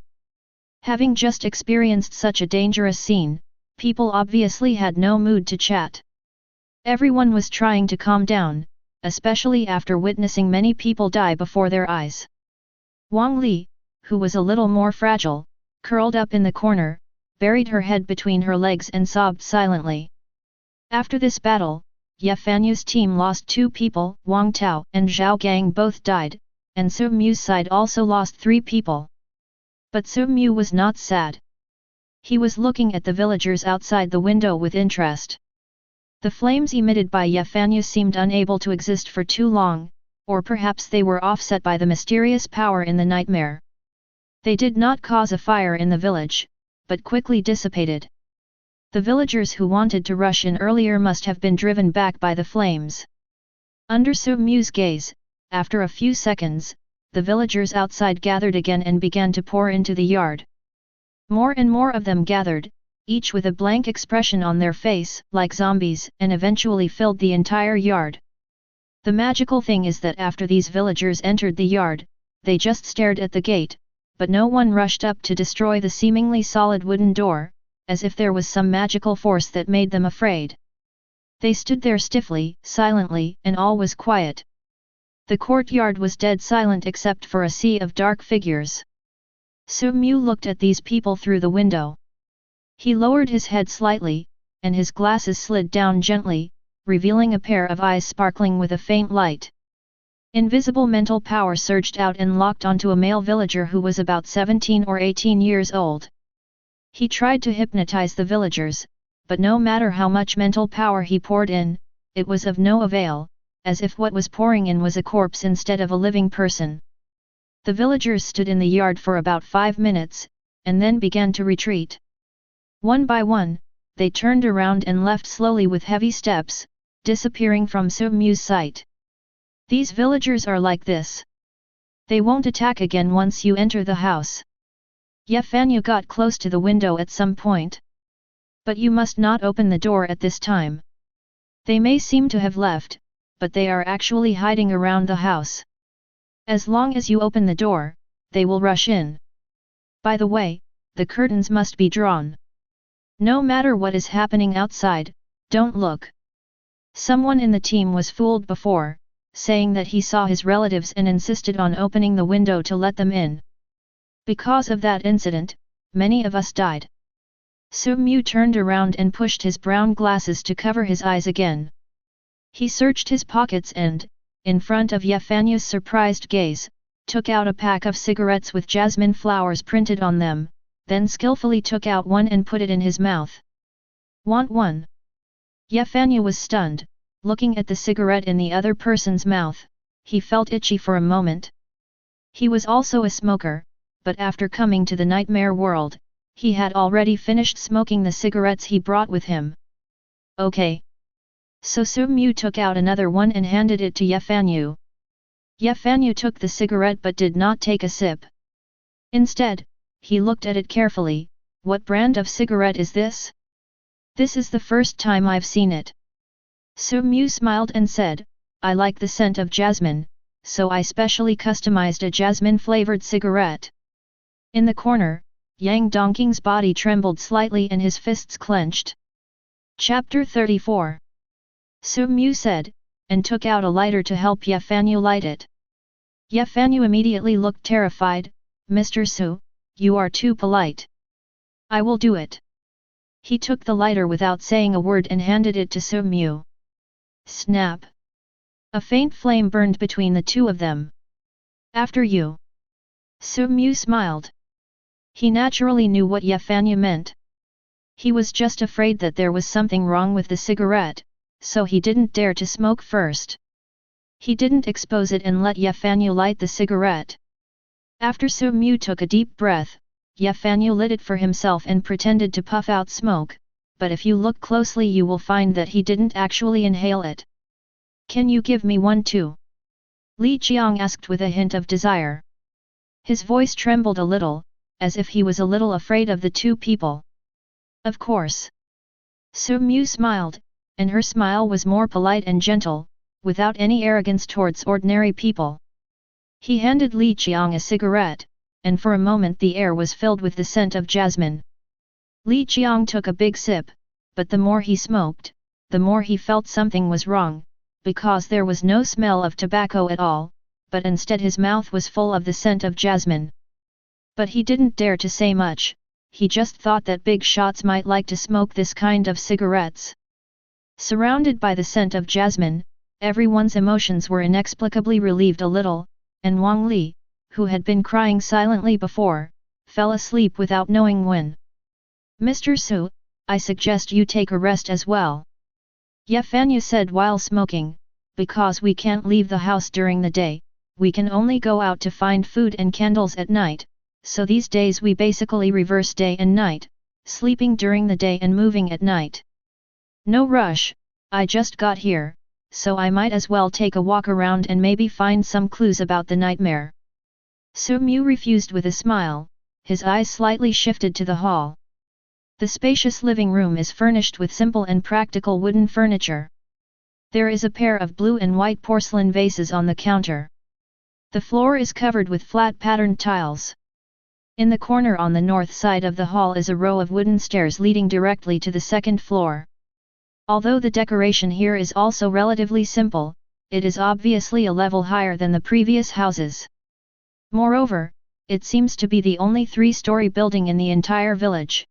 Having just experienced such a dangerous scene, people obviously had no mood to chat. Everyone was trying to calm down, especially after witnessing many people die before their eyes. Wang Li, who was a little more fragile, curled up in the corner, buried her head between her legs and sobbed silently. After this battle, Ye Fanyu's team lost 2 people, Wang Tao and Zhao Gang both died, and Su Mu's side also lost 3 people. But Su Mu was not sad. He was looking at the villagers outside the window with interest. The flames emitted by Ye Fanyu seemed unable to exist for too long, or perhaps they were offset by the mysterious power in the nightmare. They did not cause a fire in the village, but quickly dissipated. The villagers who wanted to rush in earlier must have been driven back by the flames. Under Su Mu's gaze, after a few seconds, the villagers outside gathered again and began to pour into the yard. More and more of them gathered, each with a blank expression on their face, like zombies, and eventually filled the entire yard. The magical thing is that after these villagers entered the yard, they just stared at the gate, but no one rushed up to destroy the seemingly solid wooden door, as if there was some magical force that made them afraid. They stood there stiffly, silently, and all was quiet. The courtyard was dead silent except for a sea of dark figures. Su Mu looked at these people through the window. He lowered his head slightly, and his glasses slid down gently, revealing a pair of eyes sparkling with a faint light. Invisible mental power surged out and locked onto a male villager who was about 17 or 18 years old. He tried to hypnotize the villagers, but no matter how much mental power he poured in, it was of no avail, as if what was pouring in was a corpse instead of a living person. The villagers stood in the yard for about 5 minutes, and then began to retreat. One by one, they turned around and left slowly with heavy steps, disappearing from Su Mu's sight. These villagers are like this. They won't attack again once you enter the house. Ye Fanyu got close to the window at some point. But you must not open the door at this time. They may seem to have left, but they are actually hiding around the house. As long as you open the door, they will rush in. By the way, the curtains must be drawn. No matter what is happening outside, don't look. Someone in the team was fooled before, saying that he saw his relatives and insisted on opening the window to let them in. Because of that incident, many of us died. Su Mu turned around and pushed his brown glasses to cover his eyes again. He searched his pockets and, in front of Ye Fanyu's surprised gaze, took out a pack of cigarettes with jasmine flowers printed on them, then skillfully took out one and put it in his mouth. Want one? Ye Fanyu was stunned, looking at the cigarette in the other person's mouth. He felt itchy for a moment. He was also a smoker, but after coming to the nightmare world, he had already finished smoking the cigarettes he brought with him. Okay. So Su Mu took out another one and handed it to Ye Fanyu. Ye Fanyu took the cigarette but did not take a sip. Instead, he looked at it carefully. What brand of cigarette is this? This is the first time I've seen it. Su Mu smiled and said, I like the scent of jasmine, so I specially customized a jasmine-flavored cigarette. In the corner, Yang Dongqing's body trembled slightly and his fists clenched. Chapter 34. Su Mu said, and took out a lighter to help Ye Fanyu light it. Ye Fanyu immediately looked terrified. Mr. Su, you are too polite. I will do it. He took the lighter without saying a word and handed it to Su Mu. Snap! A faint flame burned between the two of them. After you. Su Mu smiled. He naturally knew what Yefanya meant. He was just afraid that there was something wrong with the cigarette, so he didn't dare to smoke first. He didn't expose it and let Yefanya light the cigarette. After Su Mu took a deep breath, Yefanya lit it for himself and pretended to puff out smoke, but if you look closely you will find that he didn't actually inhale it. Can you give me one too? Li Qiang asked with a hint of desire. His voice trembled a little, as if he was a little afraid of the two people. Of course. Su Mu smiled, and her smile was more polite and gentle, without any arrogance towards ordinary people. He handed Li Qiang a cigarette, and for a moment the air was filled with the scent of jasmine. Li Qiang took a big sip, but the more he smoked, the more he felt something was wrong, because there was no smell of tobacco at all, but instead his mouth was full of the scent of jasmine. But he didn't dare to say much, he just thought that big shots might like to smoke this kind of cigarettes. Surrounded by the scent of jasmine, everyone's emotions were inexplicably relieved a little, and Wang Li, who had been crying silently before, fell asleep without knowing when. Mr. Su, I suggest you take a rest as well. Yefanya said while smoking, because we can't leave the house during the day, we can only go out to find food and candles at night, so these days we basically reverse day and night, sleeping during the day and moving at night. No rush, I just got here, so I might as well take a walk around and maybe find some clues about the nightmare. Su Mu refused with a smile, his eyes slightly shifted to the hall. The spacious living room is furnished with simple and practical wooden furniture. There is a pair of blue and white porcelain vases on the counter. The floor is covered with flat patterned tiles. In the corner on the north side of the hall is a row of wooden stairs leading directly to the second floor. Although the decoration here is also relatively simple, it is obviously a level higher than the previous houses. Moreover, it seems to be the only three-story building in the entire village.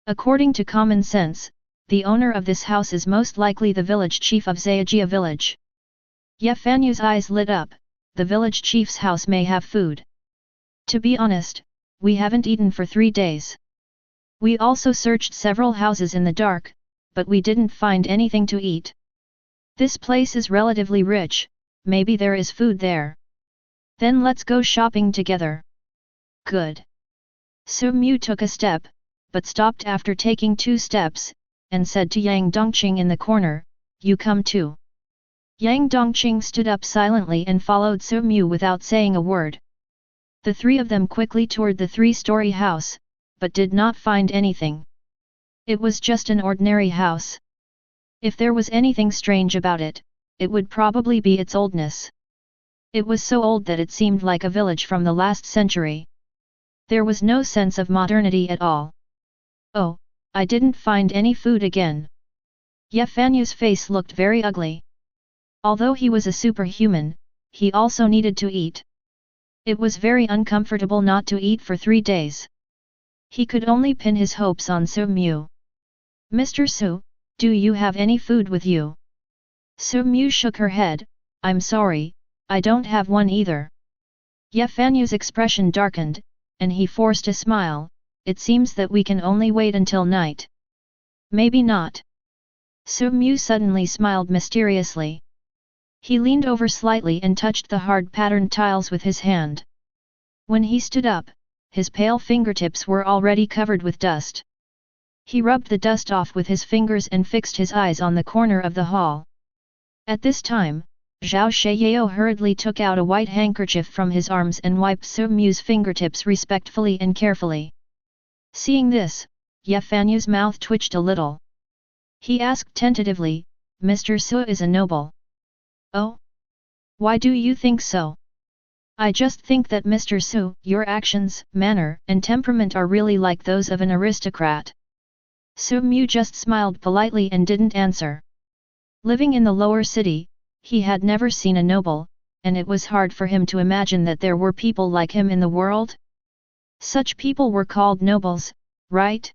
According to common sense, the owner of this house is most likely the village chief of Zayajia village. Yefanya's eyes lit up, the village chief's house may have food. To be honest, we haven't eaten for 3 days. We also searched several houses in the dark, but we didn't find anything to eat. This place is relatively rich, maybe there is food there. Then let's go shopping together. Good. Su Mu took a step, but stopped after taking 2 steps, and said to Yang Dongqing in the corner, you come too. Yang Dongqing stood up silently and followed Su Mu without saying a word. The 3 of them quickly toured the 3-story house, but did not find anything. It was just an ordinary house. If there was anything strange about it, it would probably be its oldness. It was so old that it seemed like a village from the last century. There was no sense of modernity at all. Oh, I didn't find any food again. Yefanya's face looked very ugly. Although he was a superhuman, he also needed to eat. It was very uncomfortable not to eat for 3 days. He could only pin his hopes on Su Mu. Mr. Su, do you have any food with you? Su Mu shook her head, I'm sorry, I don't have one either. Yefanya's expression darkened, and he forced a smile, it seems that we can only wait until night. Maybe not. Su Mu suddenly smiled mysteriously. He leaned over slightly and touched the hard patterned tiles with his hand. When he stood up, his pale fingertips were already covered with dust. He rubbed the dust off with his fingers and fixed his eyes on the corner of the hall. At this time, Zhao Sheyao hurriedly took out a white handkerchief from his arms and wiped Su Mu's fingertips respectfully and carefully. Seeing this, Yefanya's mouth twitched a little. He asked tentatively, Mr. Su is a noble. Oh? Why do you think so? I just think that Mr. Su, your actions, manner, and temperament are really like those of an aristocrat. Su Mu just smiled politely and didn't answer. Living in the lower city, he had never seen a noble, and it was hard for him to imagine that there were people like him in the world. Such people were called nobles, right?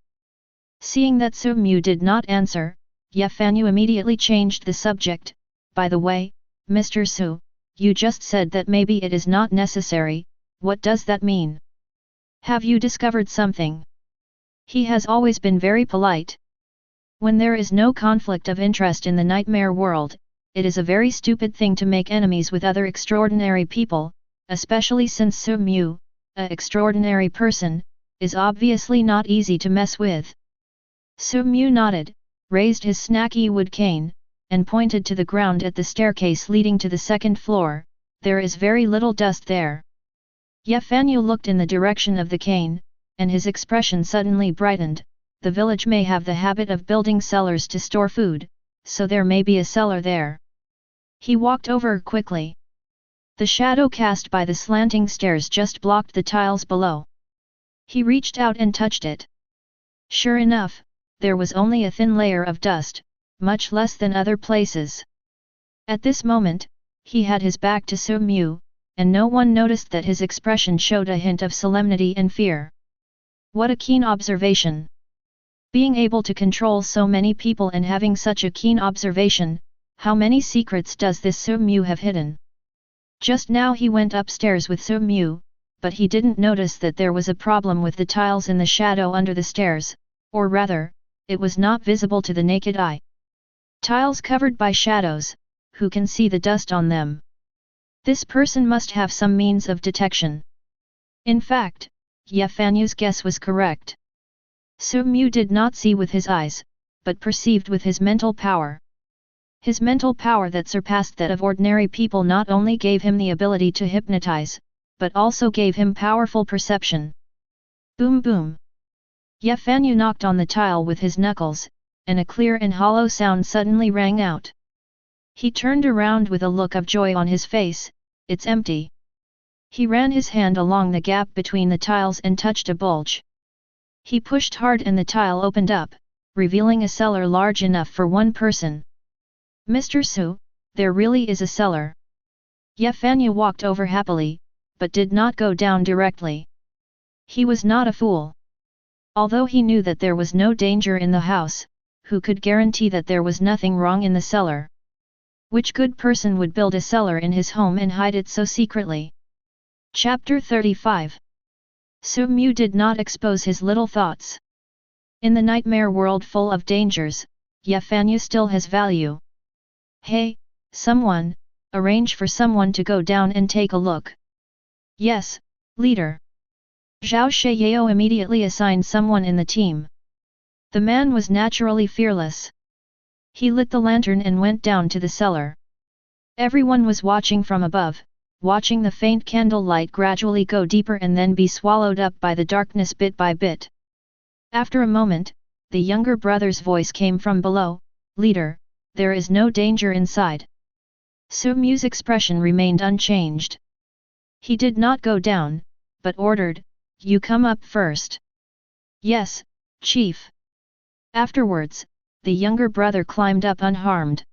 Seeing that Su Mu did not answer, Yefanya immediately changed the subject. By the way, Mr. Su, you just said that maybe it is not necessary, what does that mean? Have you discovered something? He has always been very polite. When there is no conflict of interest in the nightmare world, it is a very stupid thing to make enemies with other extraordinary people, especially since Su Mu, a extraordinary person, is obviously not easy to mess with. Su Mu nodded, raised his snaky wood cane, and pointed to the ground at the staircase leading to the second floor. There is very little dust there. Ye Fanyu looked in the direction of the cane, and his expression suddenly brightened. The village may have the habit of building cellars to store food, so there may be a cellar there. He walked over quickly. The shadow cast by the slanting stairs just blocked the tiles below. He reached out and touched it. Sure enough, there was only a thin layer of dust, much less than other places. At this moment, he had his back to Su Mu, and no one noticed that his expression showed a hint of solemnity and fear. What a keen observation! Being able to control so many people and having such a keen observation, how many secrets does this Su Mu have hidden? Just now he went upstairs with Su Mu, but he didn't notice that there was a problem with the tiles in the shadow under the stairs, or rather, it was not visible to the naked eye. Tiles covered by shadows, who can see the dust on them? This person must have some means of detection. In fact, Ye Fanyu's guess was correct. Su Mu did not see with his eyes, but perceived with his mental power. His mental power that surpassed that of ordinary people not only gave him the ability to hypnotize, but also gave him powerful perception. Boom boom! Ye Fanyu knocked on the tile with his knuckles, and a clear and hollow sound suddenly rang out. He turned around with a look of joy on his face. It's empty. He ran his hand along the gap between the tiles and touched a bulge. He pushed hard and the tile opened up, revealing a cellar large enough for one person. Mr. Su, there really is a cellar. Ye Fanyu walked over happily, but did not go down directly. He was not a fool. Although he knew that there was no danger in the house, who could guarantee that there was nothing wrong in the cellar? Which good person would build a cellar in his home and hide it so secretly? Chapter 35. Su Mu did not expose his little thoughts. In the nightmare world full of dangers, Ye Fanyu still has value. Hey, someone, arrange for someone to go down and take a look. Yes, leader. Zhao Sheyao immediately assigned someone in the team. The man was naturally fearless. He lit the lantern and went down to the cellar. Everyone was watching from above, watching the faint candle light gradually go deeper and then be swallowed up by the darkness bit by bit. After a moment, the younger brother's voice came from below, "Leader, there is no danger inside." Su Mu's expression remained unchanged. He did not go down, but ordered, "You come up first." "Yes, Chief." Afterwards, the younger brother climbed up unharmed.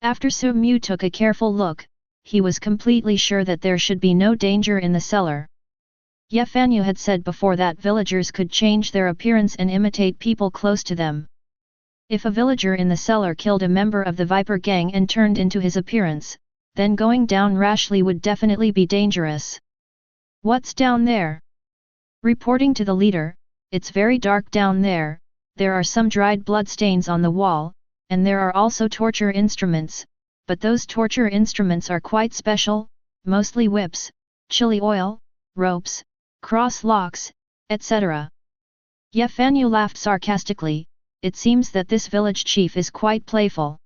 After Su Mu took a careful look, he was completely sure that there should be no danger in the cellar. Ye Fanyu had said before that villagers could change their appearance and imitate people close to them. If a villager in the cellar killed a member of the Viper gang and turned into his appearance, then going down rashly would definitely be dangerous. "What's down there?" Reporting to the leader, "It's very dark down there, there are some dried blood stains on the wall, and there are also torture instruments, but those torture instruments are quite special, mostly whips, chili oil, ropes, cross locks, etc." Ye Fanyu laughed sarcastically. It seems that this village chief is quite playful.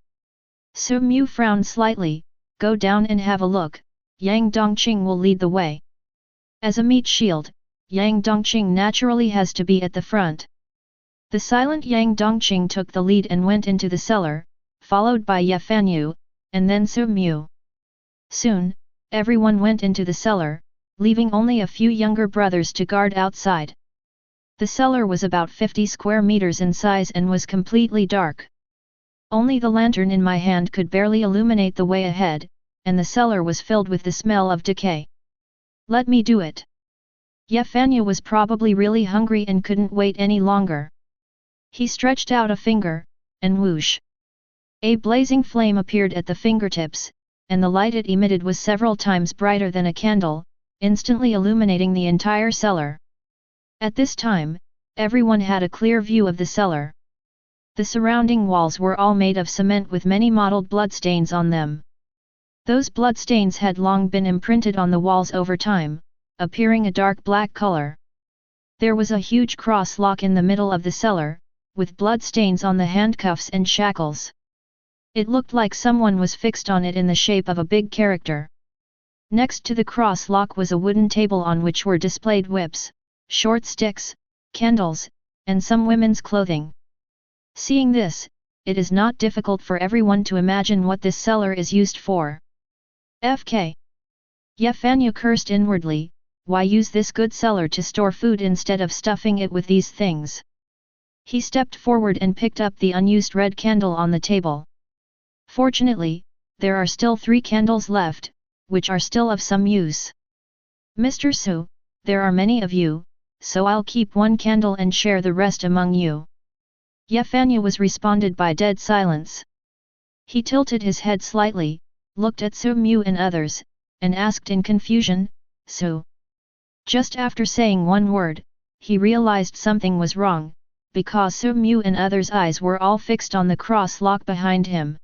Su Mu frowned slightly. "Go down and have a look, Yang Dongqing will lead the way." As a meat shield, Yang Dongqing naturally has to be at the front. The silent Yang Dongqing took the lead and went into the cellar, followed by Ye Fanyu, and then Su Mu. Soon, everyone went into the cellar, leaving only a few younger brothers to guard outside. The cellar was about 50 square meters in size and was completely dark. Only the lantern in my hand could barely illuminate the way ahead, and the cellar was filled with the smell of decay. "Let me do it." Ye Fanyu was probably really hungry and couldn't wait any longer. He stretched out a finger, and whoosh! A blazing flame appeared at the fingertips, and the light it emitted was several times brighter than a candle, instantly illuminating the entire cellar. At this time, everyone had a clear view of the cellar. The surrounding walls were all made of cement with many mottled bloodstains on them. Those bloodstains had long been imprinted on the walls over time, appearing a dark black color. There was a huge cross lock in the middle of the cellar, with bloodstains on the handcuffs and shackles. It looked like someone was fixed on it in the shape of a big character. Next to the cross lock was a wooden table on which were displayed whips, short sticks, candles, and some women's clothing. Seeing this, it is not difficult for everyone to imagine what this cellar is used for. FK. Yefanya cursed inwardly, why use this good cellar to store food instead of stuffing it with these things? He stepped forward and picked up the unused red candle on the table. Fortunately, there are still 3 candles left, which are still of some use. Mr. Su, there are many of you, so I'll keep 1 candle and share the rest among you. Yefanya was responded by dead silence. He tilted his head slightly, looked at Su Mu and others, and asked in confusion, Su. Just after saying 1 word, he realized something was wrong, because Su Mu and others' eyes were all fixed on the cross lock behind him.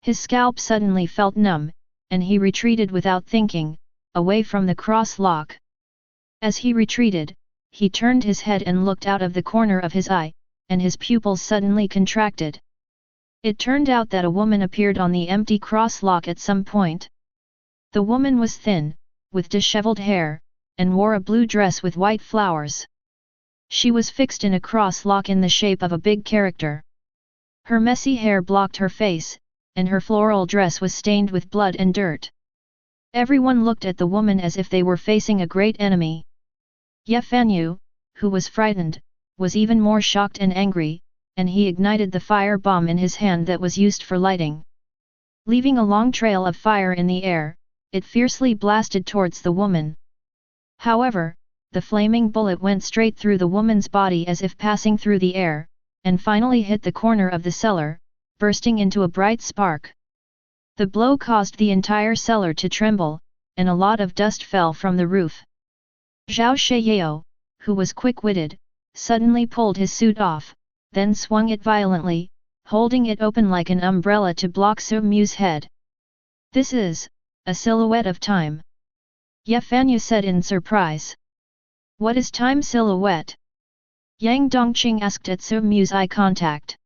His scalp suddenly felt numb, and he retreated without thinking, away from the cross lock. As he retreated, he turned his head and looked out of the corner of his eye, and his pupils suddenly contracted. It turned out that a woman appeared on the empty cross lock at some point. The woman was thin, with disheveled hair, and wore a blue dress with white flowers. She was fixed in a cross lock in the shape of a big character. Her messy hair blocked her face, and her floral dress was stained with blood and dirt. Everyone looked at the woman as if they were facing a great enemy. Yefanya, who was frightened, was even more shocked and angry, and he ignited the fire bomb in his hand that was used for lighting. Leaving a long trail of fire in the air, it fiercely blasted towards the woman. However, the flaming bullet went straight through the woman's body as if passing through the air, and finally hit the corner of the cellar, bursting into a bright spark. The blow caused the entire cellar to tremble, and a lot of dust fell from the roof. Zhao Sheyao, who was quick-witted, suddenly pulled his suit off, then swung it violently, holding it open like an umbrella to block Su Mu's head. This is a silhouette of time. Yefanya said in surprise. What is time silhouette? Yang Dongqing asked at Su Mu's eye contact.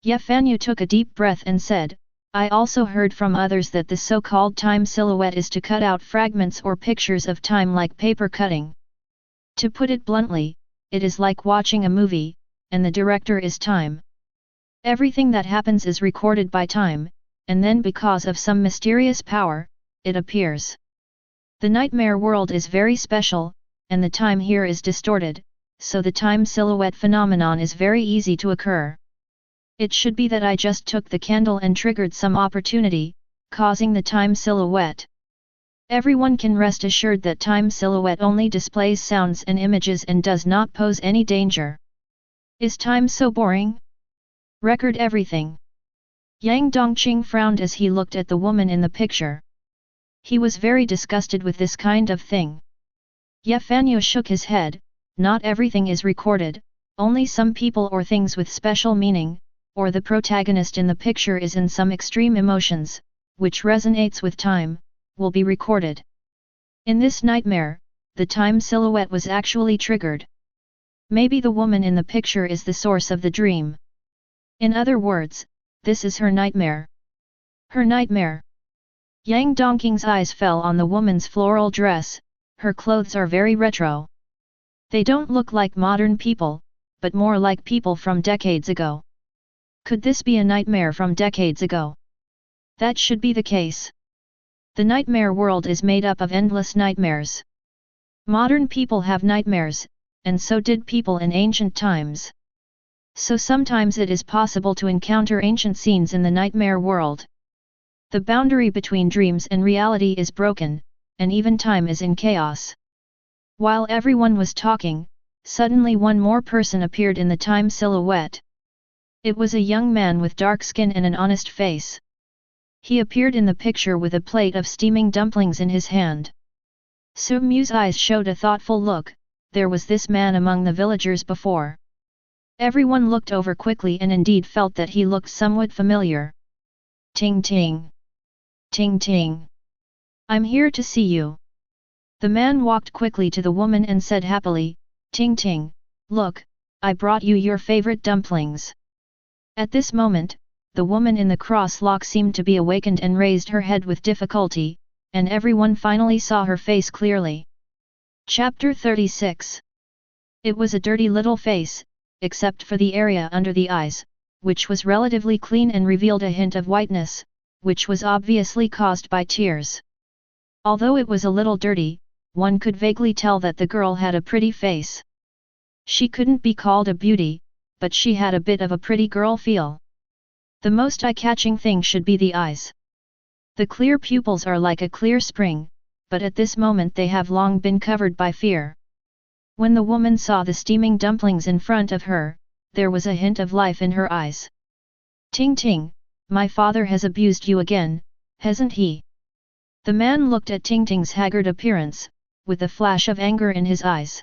Yefanya took a deep breath and said, I also heard from others that the so-called time silhouette is to cut out fragments or pictures of time like paper cutting. To put it bluntly, it is like watching a movie, and the director is time. Everything that happens is recorded by time, and then because of some mysterious power, it appears. The nightmare world is very special, and the time here is distorted, so the time silhouette phenomenon is very easy to occur. It should be that I just took the candle and triggered some opportunity, causing the time silhouette. Everyone can rest assured that time silhouette only displays sounds and images and does not pose any danger. Is time so boring? Record everything. Yang Dongqing frowned as he looked at the woman in the picture. He was very disgusted with this kind of thing. Yefanya shook his head, not everything is recorded, only some people or things with special meaning, or the protagonist in the picture is in some extreme emotions, which resonates with time, will be recorded. In this nightmare, the time silhouette was actually triggered. Maybe the woman in the picture is the source of the dream. In other words, this is her nightmare. Her nightmare. Yang Dongqing's eyes fell on the woman's floral dress. Her clothes are very retro. They don't look like modern people, but more like people from decades ago. Could this be a nightmare from decades ago? That should be the case. The nightmare world is made up of endless nightmares. Modern people have nightmares, and so did people in ancient times. So sometimes it is possible to encounter ancient scenes in the nightmare world. The boundary between dreams and reality is broken, and even time is in chaos. While everyone was talking, suddenly one more person appeared in the time silhouette. It was a young man with dark skin and an honest face. He appeared in the picture with a plate of steaming dumplings in his hand. Su Mu's eyes showed a thoughtful look, there was this man among the villagers before. Everyone looked over quickly and indeed felt that he looked somewhat familiar. Ting ting. Ting ting. I'm here to see you. The man walked quickly to the woman and said happily, Ting ting, look, I brought you your favorite dumplings. At this moment, the woman in the cross lock seemed to be awakened and raised her head with difficulty, and everyone finally saw her face clearly. Chapter 36. It was a dirty little face, except for the area under the eyes, which was relatively clean and revealed a hint of whiteness, which was obviously caused by tears. Although it was a little dirty, one could vaguely tell that the girl had a pretty face. She couldn't be called a beauty, but she had a bit of a pretty girl feel. The most eye-catching thing should be the eyes. The clear pupils are like a clear spring, but at this moment they have long been covered by fear. When the woman saw the steaming dumplings in front of her, there was a hint of life in her eyes. Ting ting, my father has abused you again, hasn't he? The man looked at Ting Ting's haggard appearance, with a flash of anger in his eyes.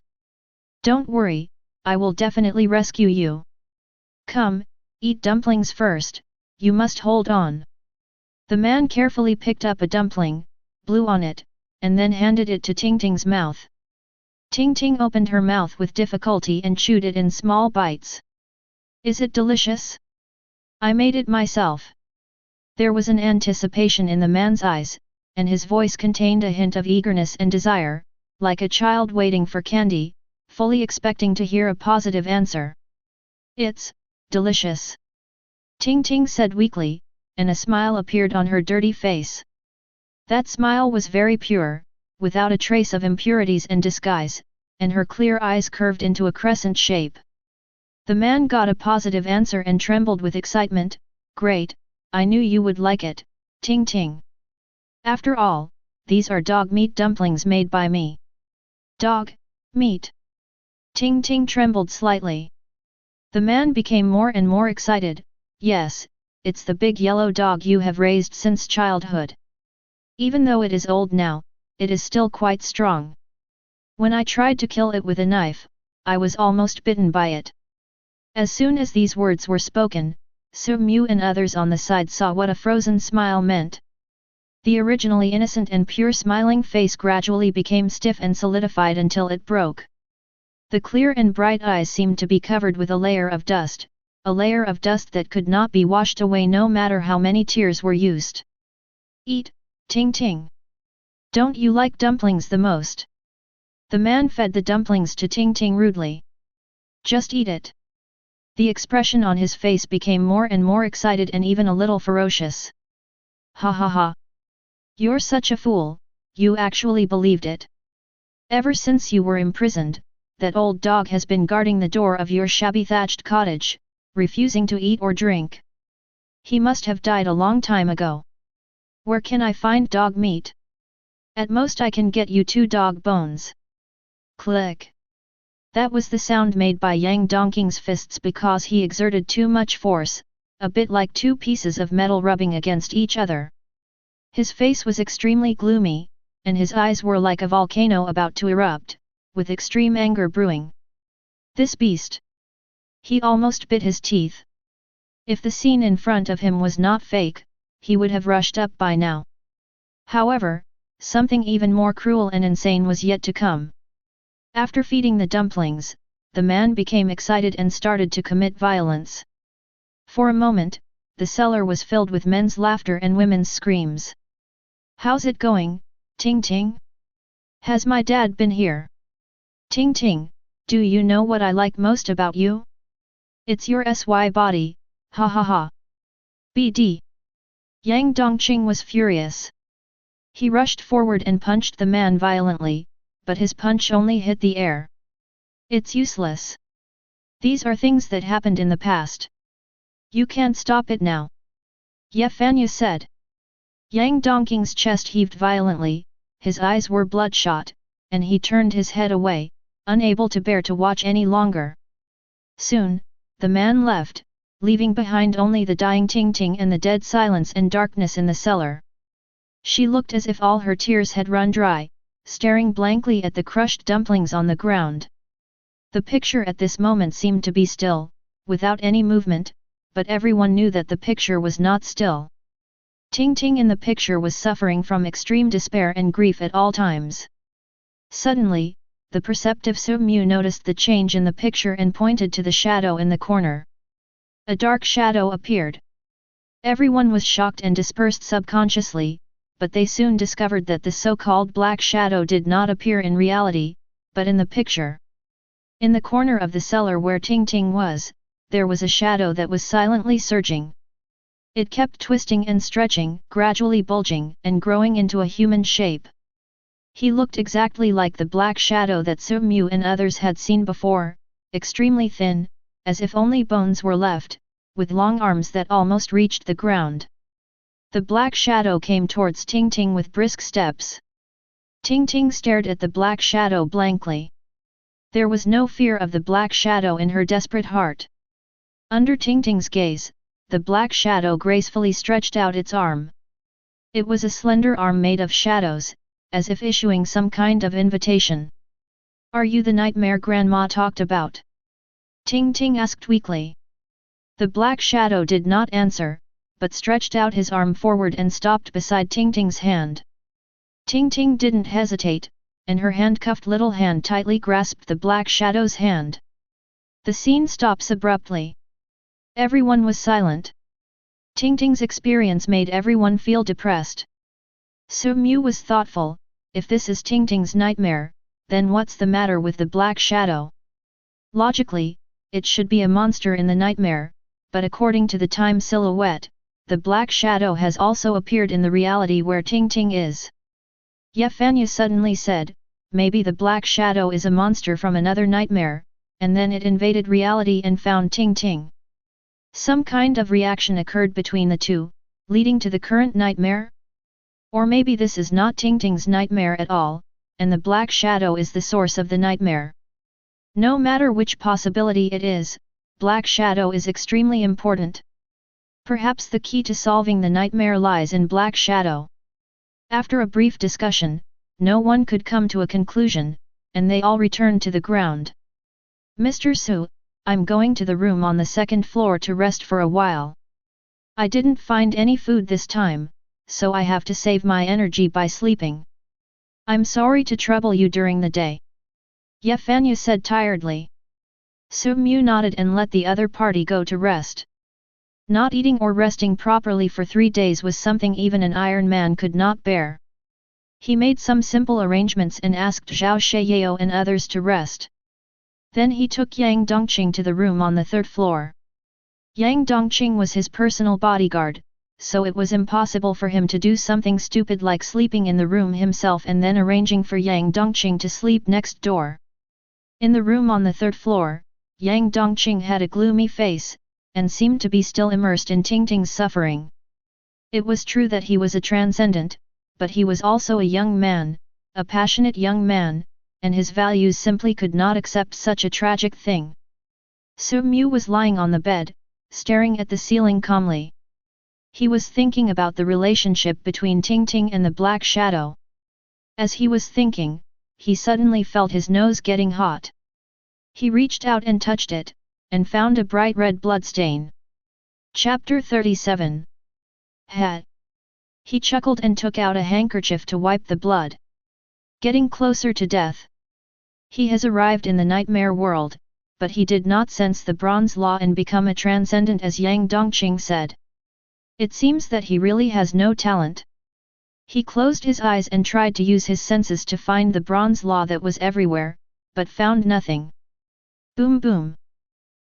Don't worry, I will definitely rescue you. Come, eat dumplings first, you must hold on. The man carefully picked up a dumpling, blew on it, and then handed it to Ting Ting's mouth. Ting Ting opened her mouth with difficulty and chewed it in small bites. Is it delicious? I made it myself. There was an anticipation in the man's eyes, and his voice contained a hint of eagerness and desire, like a child waiting for candy, fully expecting to hear a positive answer. It's delicious. Ting Ting said weakly, and a smile appeared on her dirty face. That smile was very pure, without a trace of impurities and disguise, and her clear eyes curved into a crescent shape. The man got a positive answer and trembled with excitement. Great, I knew you would like it, Ting Ting. After all, these are dog meat dumplings made by me. Dog meat. Ting Ting trembled slightly. The man became more and more excited. Yes, it's the big yellow dog you have raised since childhood. Even though it is old now, it is still quite strong. When I tried to kill it with a knife, I was almost bitten by it. As soon as these words were spoken, Su Mu and others on the side saw what a frozen smile meant. The originally innocent and pure smiling face gradually became stiff and solidified until it broke. The clear and bright eyes seemed to be covered with a layer of dust that could not be washed away no matter how many tears were used. Eat, Ting Ting. Don't you like dumplings the most? The man fed the dumplings to Ting Ting rudely. Just eat it. The expression on his face became more and more excited and even a little ferocious. Ha ha ha. You're such a fool, you actually believed it. Ever since you were imprisoned, that old dog has been guarding the door of your shabby thatched cottage, refusing to eat or drink. He must have died a long time ago. Where can I find dog meat? At most I can get you 2 dog bones. Click. That was the sound made by Yang Dongqing's fists because he exerted too much force, a bit like 2 pieces of metal rubbing against each other. His face was extremely gloomy, and his eyes were like a volcano about to erupt, with extreme anger brewing. This beast! He almost bit his teeth. If the scene in front of him was not fake, he would have rushed up by now. However, something even more cruel and insane was yet to come. After feeding the dumplings, the man became excited and started to commit violence. For a moment, the cellar was filled with men's laughter and women's screams. How's it going, Ting Ting? Has my dad been here? Ting Ting, do you know what I like most about you? It's your SY body, ha ha ha. BD. Yang Dongqing was furious. He rushed forward and punched the man violently, but his punch only hit the air. It's useless. These are things that happened in the past. You can't stop it now. Ye Fanya said. Yang Dongqing's chest heaved violently, his eyes were bloodshot, and he turned his head away, unable to bear to watch any longer. Soon, the man left, leaving behind only the dying Ting Ting and the dead silence and darkness in the cellar. She looked as if all her tears had run dry, staring blankly at the crushed dumplings on the ground. The picture at this moment seemed to be still, without any movement, but everyone knew that the picture was not still. Ting Ting in the picture was suffering from extreme despair and grief at all times. Suddenly, the perceptive Su Mu noticed the change in the picture and pointed to the shadow in the corner. A dark shadow appeared. Everyone was shocked and dispersed subconsciously, but they soon discovered that the so-called black shadow did not appear in reality, but in the picture. In the corner of the cellar where Ting Ting was, there was a shadow that was silently surging. It kept twisting and stretching, gradually bulging and growing into a human shape. He looked exactly like the black shadow that Su Mu and others had seen before, extremely thin, as if only bones were left, with long arms that almost reached the ground. The black shadow came towards Ting Ting with brisk steps. Ting Ting stared at the black shadow blankly. There was no fear of the black shadow in her desperate heart. Under Ting Ting's gaze, the black shadow gracefully stretched out its arm. It was a slender arm made of shadows, as if issuing some kind of invitation. "Are you the nightmare Grandma talked about?" Ting Ting asked weakly. The black shadow did not answer, but stretched out his arm forward and stopped beside Ting Ting's hand. Ting Ting didn't hesitate, and her handcuffed little hand tightly grasped the black shadow's hand. The scene stops abruptly. Everyone was silent. Ting Ting's experience made everyone feel depressed. Su Mu was thoughtful. If this is Ting Ting's nightmare, then what's the matter with the black shadow? Logically, it should be a monster in the nightmare, but according to the time silhouette, the black shadow has also appeared in the reality where Ting Ting is. Ye Fanya suddenly said, "Maybe the black shadow is a monster from another nightmare, and then it invaded reality and found Ting Ting." Some kind of reaction occurred between the two, leading to the current nightmare? Or maybe this is not Ting Ting's nightmare at all, and the black shadow is the source of the nightmare. No matter which possibility it is, black shadow is extremely important. Perhaps the key to solving the nightmare lies in black shadow. After a brief discussion, no one could come to a conclusion, and they all returned to the ground. "Mr. Su, I'm going to the room on the second floor to rest for a while. I didn't find any food this time, so I have to save my energy by sleeping. I'm sorry to trouble you during the day." Ye Fanya said tiredly. Su Mu nodded and let the other party go to rest. Not eating or resting properly for 3 days was something even an Iron Man could not bear. He made some simple arrangements and asked Zhao Sheyao and others to rest. Then he took Yang Dongqing to the room on the 3rd floor. Yang Dongqing was his personal bodyguard, so it was impossible for him to do something stupid like sleeping in the room himself and then arranging for Yang Dongqing to sleep next door. In the room on the 3rd floor, Yang Dongqing had a gloomy face, and seemed to be still immersed in Ting Ting's suffering. It was true that he was a transcendent, but he was also a young man, a passionate young man, and his values simply could not accept such a tragic thing. Su Mu was lying on the bed, staring at the ceiling calmly. He was thinking about the relationship between Ting Ting and the black shadow. As he was thinking, he suddenly felt his nose getting hot. He reached out and touched it, and found a bright red bloodstain. Chapter 37. Hat. He chuckled and took out a handkerchief to wipe the blood. Getting closer to death. He has arrived in the nightmare world, but he did not sense the bronze law and become a transcendent as Yang Dongqing said. It seems that he really has no talent. He closed his eyes and tried to use his senses to find the bronze law that was everywhere, but found nothing. Boom boom.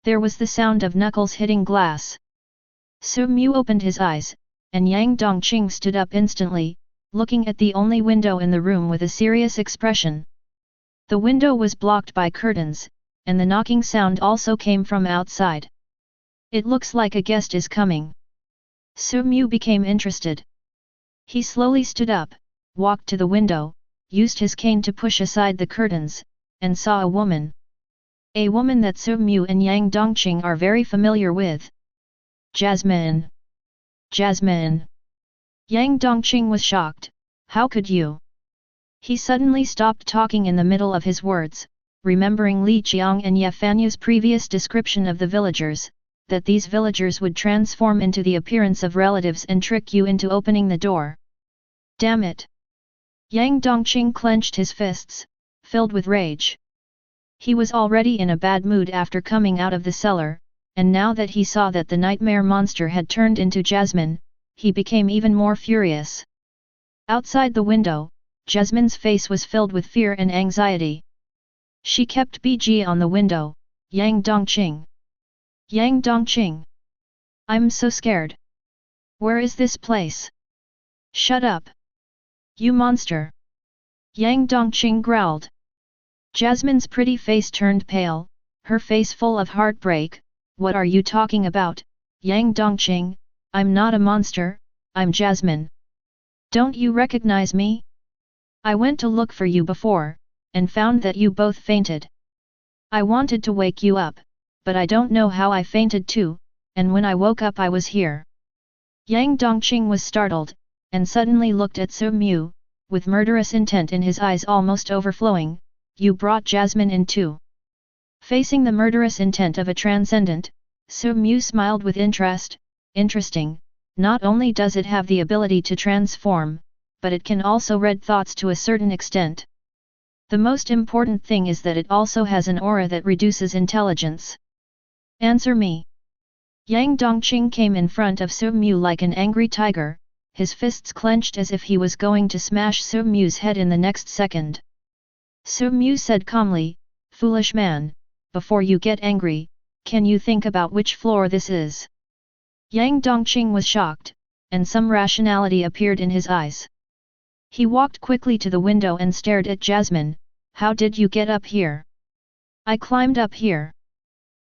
There was the sound of knuckles hitting glass. Su Mu opened his eyes, and Yang Dongqing stood up instantly, looking at the only window in the room with a serious expression. The window was blocked by curtains, and the knocking sound also came from outside. "It looks like a guest is coming." Su Mu became interested. He slowly stood up, walked to the window, used his cane to push aside the curtains, and saw a woman. A woman that Su Mu and Yang Dongqing are very familiar with. "Jasmine! Jasmine!" Yang Dongqing was shocked. "How could you?" He suddenly stopped talking in the middle of his words, remembering Li Qiang and Ye Fanyu's previous description of the villagers, that these villagers would transform into the appearance of relatives and trick you into opening the door. Damn it! Yang Dongqing clenched his fists, filled with rage. He was already in a bad mood after coming out of the cellar, and now that he saw that the nightmare monster had turned into Jasmine, he became even more furious. Outside the window, Jasmine's face was filled with fear and anxiety. She kept BG on the window. Yang Dongqing. Yang Dongqing. I'm so scared. Where is this place? Shut up. You monster. Yang Dongqing growled. Jasmine's pretty face turned pale, her face full of heartbreak. What are you talking about, Yang Dongqing? I'm not a monster, I'm Jasmine. Don't you recognize me? I went to look for you before, and found that you both fainted. I wanted to wake you up, but I don't know how I fainted too, and when I woke up I was here. Yang Dongqing was startled, and suddenly looked at Su Mu, with murderous intent in his eyes almost overflowing. You brought Jasmine in too. Facing the murderous intent of a transcendent, Su Mu smiled with interest. Interesting, not only does it have the ability to transform, but it can also read thoughts to a certain extent. The most important thing is that it also has an aura that reduces intelligence. Answer me. Yang Dongqing came in front of Su Mu like an angry tiger, his fists clenched as if he was going to smash Su Mu's head in the next second. Su Mu said calmly, "Foolish man, before you get angry, can you think about which floor this is?" Yang Dongqing was shocked, and some rationality appeared in his eyes. He walked quickly to the window and stared at Jasmine. How did you get up here? I climbed up here.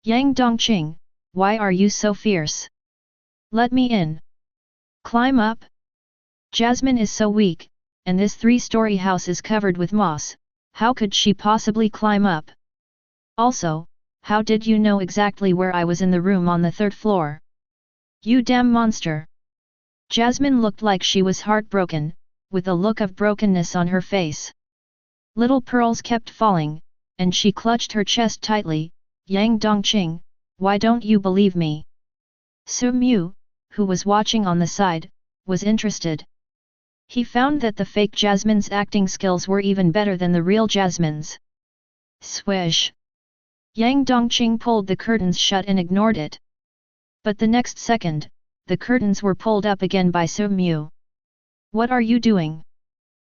Yang Dongqing, why are you so fierce? Let me in. Climb up? Jasmine is so weak, and this 3-story house is covered with moss. How could she possibly climb up? Also, how did you know exactly where I was in the room on the 3rd floor? You damn monster! Jasmine looked like she was heartbroken, with a look of brokenness on her face. Little pearls kept falling, and she clutched her chest tightly. Yang Dongqing, why don't you believe me? Su Mu, who was watching on the side, was interested. He found that the fake Jasmine's acting skills were even better than the real Jasmine's. Swish! Yang Dongqing pulled the curtains shut and ignored it. But the next second, the curtains were pulled up again by Su Mu. What are you doing?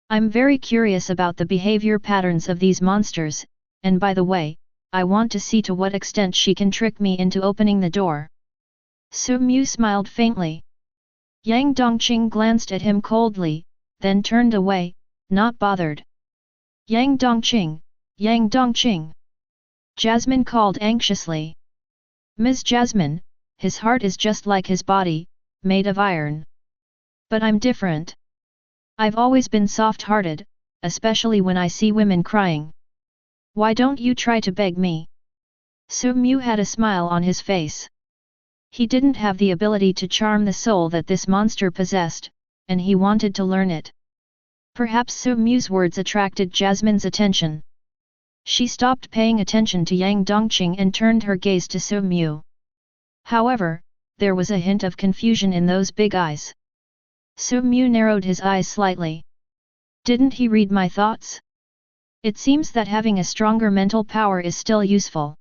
I'm very curious about the behavior patterns of these monsters, and by the way, I want to see to what extent she can trick me into opening the door. Su Mu smiled faintly. Yang Dongqing glanced at him coldly, then turned away, not bothered. Yang Dongqing, Yang Dongqing! Jasmine called anxiously. Ms. Jasmine, his heart is just like his body, made of iron. But I'm different. I've always been soft-hearted, especially when I see women crying. Why don't you try to beg me? Su Mu had a smile on his face. He didn't have the ability to charm the soul that this monster possessed, and he wanted to learn it. Perhaps Su Mu's words attracted Jasmine's attention. She stopped paying attention to Yang Dongqing and turned her gaze to Su Mu. However, there was a hint of confusion in those big eyes. Su Mu narrowed his eyes slightly. Didn't he read my thoughts? It seems that having a stronger mental power is still useful.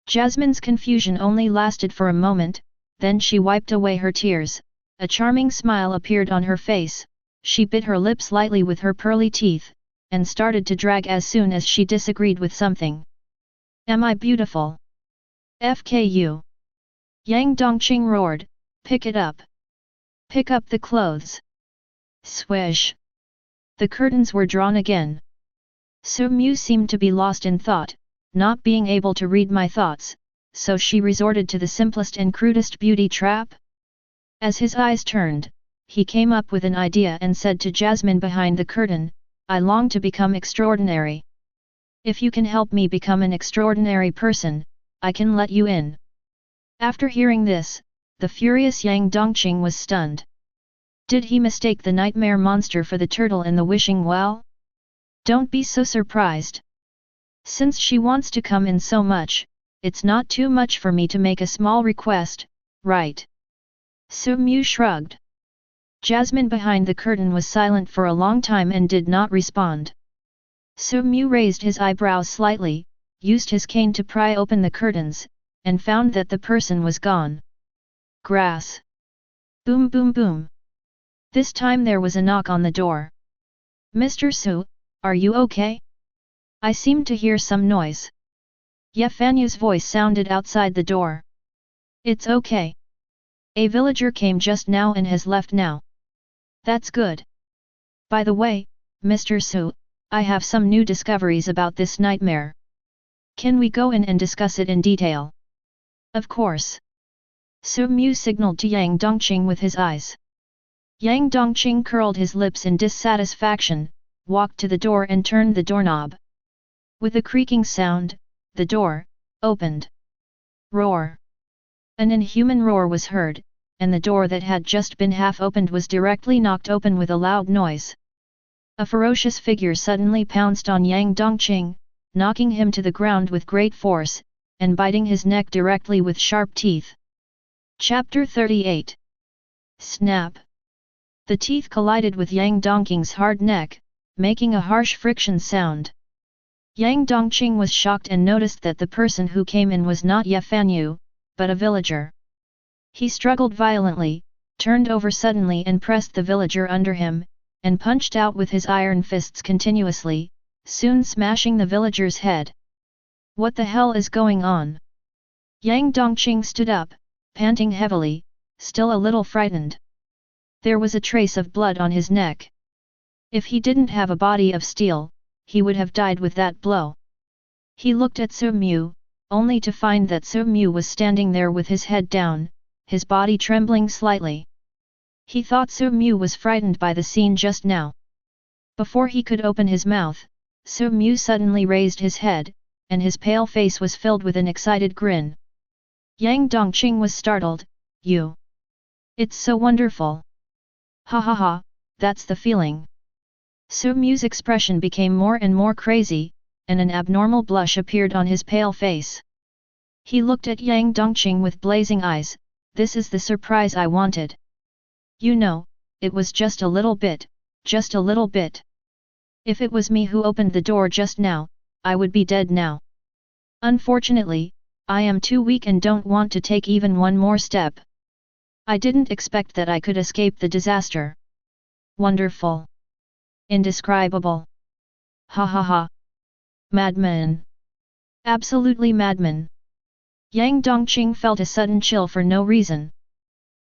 Jasmine's confusion only lasted for a moment, then she wiped away her tears, a charming smile appeared on her face, she bit her lips lightly with her pearly teeth, and started to drag as soon as she disagreed with something. Am I beautiful? FKU. Yang Dongqing roared, pick it up. Pick up the clothes. Swish. The curtains were drawn again. Su Mu seemed to be lost in thought, not being able to read my thoughts, so she resorted to the simplest and crudest beauty trap. As his eyes turned, he came up with an idea and said to Jasmine behind the curtain, I long to become extraordinary. If you can help me become an extraordinary person, I can let you in. After hearing this, the furious Yang Dongqing was stunned. Did he mistake the nightmare monster for the turtle in the wishing well? Don't be so surprised. Since she wants to come in so much, it's not too much for me to make a small request, right? Su-mu shrugged. Jasmine behind the curtain was silent for a long time and did not respond. Su-mu raised his eyebrows slightly, used his cane to pry open the curtains, and found that the person was gone. Grass. Boom boom boom. This time there was a knock on the door. Mr. Su, are you okay? I seem to hear some noise. Ye Fanyu's voice sounded outside the door. It's okay. A villager came just now and has left now. That's good. By the way, Mr. Su, I have some new discoveries about this nightmare. Can we go in and discuss it in detail? Of course. Su-mu signaled to Yang Dongqing with his eyes. Yang Dongqing curled his lips in dissatisfaction, walked to the door and turned the doorknob. With a creaking sound, the door opened. Roar. An inhuman roar was heard, and the door that had just been half opened was directly knocked open with a loud noise. A ferocious figure suddenly pounced on Yang Dongqing, knocking him to the ground with great force, and biting his neck directly with sharp teeth. Chapter 38. Snap. The teeth collided with Yang Dongqing's hard neck, making a harsh friction sound. Yang Dongqing was shocked and noticed that the person who came in was not Ye Fanyu, but a villager. He struggled violently, turned over suddenly and pressed the villager under him, and punched out with his iron fists continuously, soon smashing the villager's head. What the hell is going on? Yang Dongqing stood up, panting heavily, still a little frightened. There was a trace of blood on his neck. If he didn't have a body of steel, he would have died with that blow. He looked at Su-mu, only to find that Su-mu was standing there with his head down, his body trembling slightly. He thought Su-mu was frightened by the scene just now. Before he could open his mouth, Su-mu suddenly raised his head, and his pale face was filled with an excited grin. Yang Dongqing was startled. You. It's so wonderful. Ha ha ha, that's the feeling. Su-mu's expression became more and more crazy, and an abnormal blush appeared on his pale face. He looked at Yang Dongqing with blazing eyes. This is the surprise I wanted. You know, it was just a little bit, just a little bit. If it was me who opened the door just now, I would be dead now. Unfortunately, I am too weak and don't want to take even one more step. I didn't expect that I could escape the disaster. Wonderful. Indescribable. Ha ha ha. Madman. Absolutely madman. Yang Dongqing felt a sudden chill for no reason.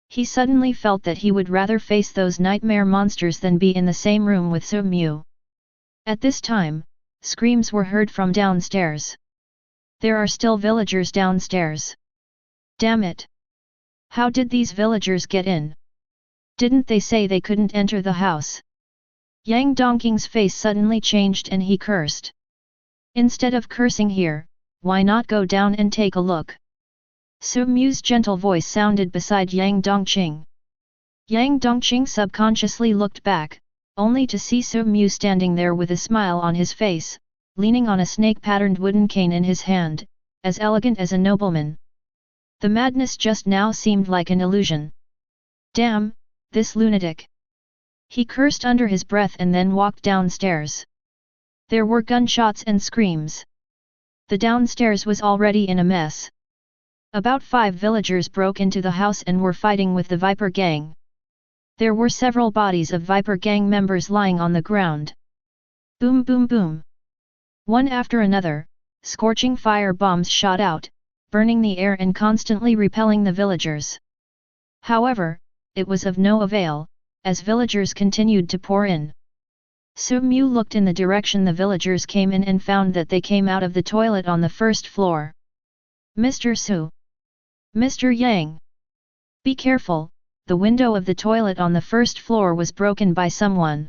He suddenly felt that he would rather face those nightmare monsters than be in the same room with Su-mu. At this time, screams were heard from downstairs. There are still villagers downstairs. Damn it! How did these villagers get in? Didn't they say they couldn't enter the house? Yang Dongqing's face suddenly changed and he cursed. Instead of cursing here, why not go down and take a look? Su-mu's gentle voice sounded beside Yang Dongqing. Yang Dongqing subconsciously looked back, only to see Su-mu standing there with a smile on his face, leaning on a snake-patterned wooden cane in his hand, as elegant as a nobleman. The madness just now seemed like an illusion. Damn, this lunatic! He cursed under his breath and then walked downstairs. There were gunshots and screams. The downstairs was already in a mess. About 5 villagers broke into the house and were fighting with the Viper Gang. There were several bodies of Viper Gang members lying on the ground. Boom boom boom. One after another, scorching fire bombs shot out, burning the air and constantly repelling the villagers. However, it was of no avail, as villagers continued to pour in. Su-mu looked in the direction the villagers came in and found that they came out of the toilet on the first floor. Mr. Su! Mr. Yang! Be careful, the window of the toilet on the first floor was broken by someone.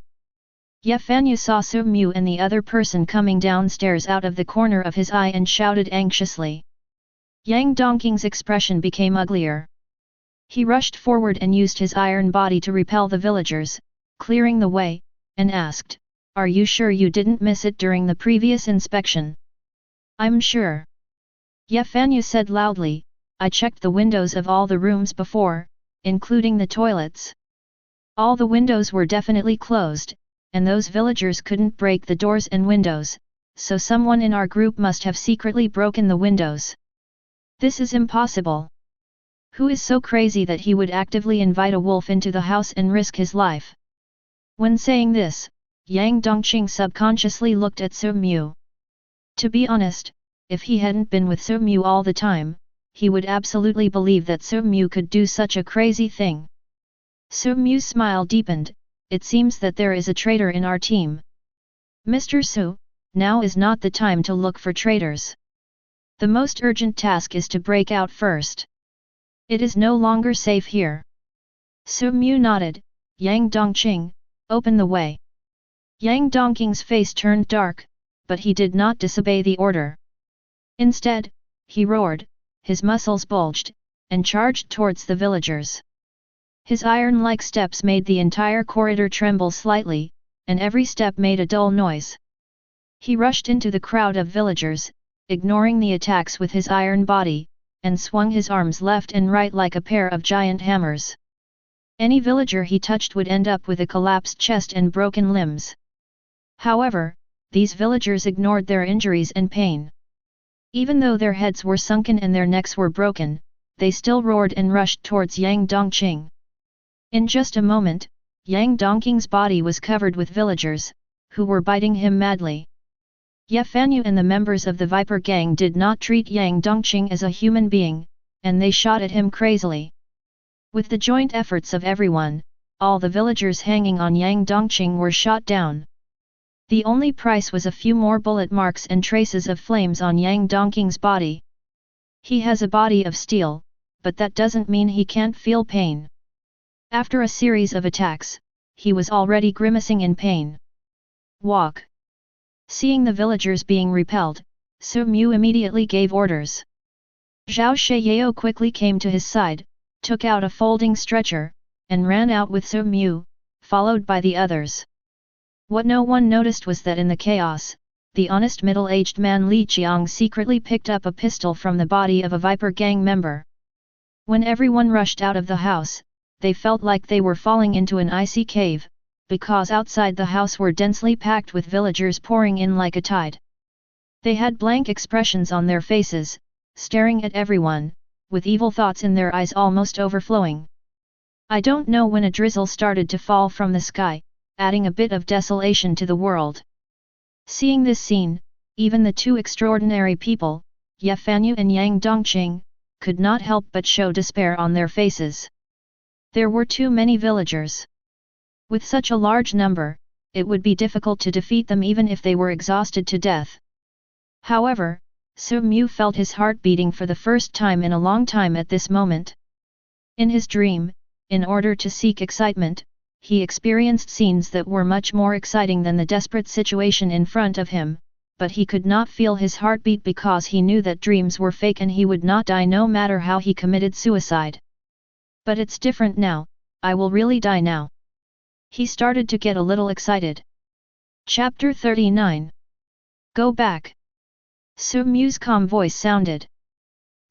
Ye Fanyu saw Su-mu and the other person coming downstairs out of the corner of his eye and shouted anxiously. Yang Dongqing's expression became uglier. He rushed forward and used his iron body to repel the villagers, clearing the way, and asked, "Are you sure you didn't miss it during the previous inspection?" I'm sure. Ye Fanyu said loudly, I checked the windows of all the rooms before, including the toilets. All the windows were definitely closed, and those villagers couldn't break the doors and windows, so someone in our group must have secretly broken the windows. This is impossible. Who is so crazy that he would actively invite a wolf into the house and risk his life? When saying this, Yang Dongqing subconsciously looked at Su Mu. To be honest, if he hadn't been with Su Mu all the time, he would absolutely believe that Su Mu could do such a crazy thing. Su Mu's smile deepened, it seems that there is a traitor in our team. Mr. Su, now is not the time to look for traitors. The most urgent task is to break out first. It is no longer safe here. Su Mu nodded, Yang Dongqing, open the way. Yang Dongqing's face turned dark, but he did not disobey the order. Instead, he roared, his muscles bulged, and charged towards the villagers. His iron-like steps made the entire corridor tremble slightly, and every step made a dull noise. He rushed into the crowd of villagers, ignoring the attacks with his iron body, and swung his arms left and right like a pair of giant hammers. Any villager he touched would end up with a collapsed chest and broken limbs. However, these villagers ignored their injuries and pain. Even though their heads were sunken and their necks were broken, they still roared and rushed towards Yang Dongqing. In just a moment, Yang Dongqing's body was covered with villagers, who were biting him madly. Ye Fanyu and the members of the Viper Gang did not treat Yang Dongqing as a human being, and they shot at him crazily. With the joint efforts of everyone, all the villagers hanging on Yang Dongqing were shot down. The only price was a few more bullet marks and traces of flames on Yang Dongqing's body. He has a body of steel, but that doesn't mean he can't feel pain. After a series of attacks, he was already grimacing in pain. Walk. Seeing the villagers being repelled, Su Mu immediately gave orders. Zhao Sheyao quickly came to his side, took out a folding stretcher, and ran out with Su Mu, followed by the others. What no one noticed was that in the chaos, the honest middle-aged man Li Qiang secretly picked up a pistol from the body of a Viper Gang member. When everyone rushed out of the house, they felt like they were falling into an icy cave, because outside the house were densely packed with villagers pouring in like a tide. They had blank expressions on their faces, staring at everyone, with evil thoughts in their eyes almost overflowing. I don't know when a drizzle started to fall from the sky, adding a bit of desolation to the world. Seeing this scene, even the two extraordinary people, Ye Fanyu and Yang Dongqing, could not help but show despair on their faces. There were too many villagers. With such a large number, it would be difficult to defeat them even if they were exhausted to death. However, Su Mu felt his heart beating for the first time in a long time at this moment. In his dream, in order to seek excitement, he experienced scenes that were much more exciting than the desperate situation in front of him, but he could not feel his heartbeat because he knew that dreams were fake and he would not die no matter how he committed suicide. But it's different now, I will really die now. He started to get a little excited. Chapter 39. Go back. Su Mu's calm voice sounded.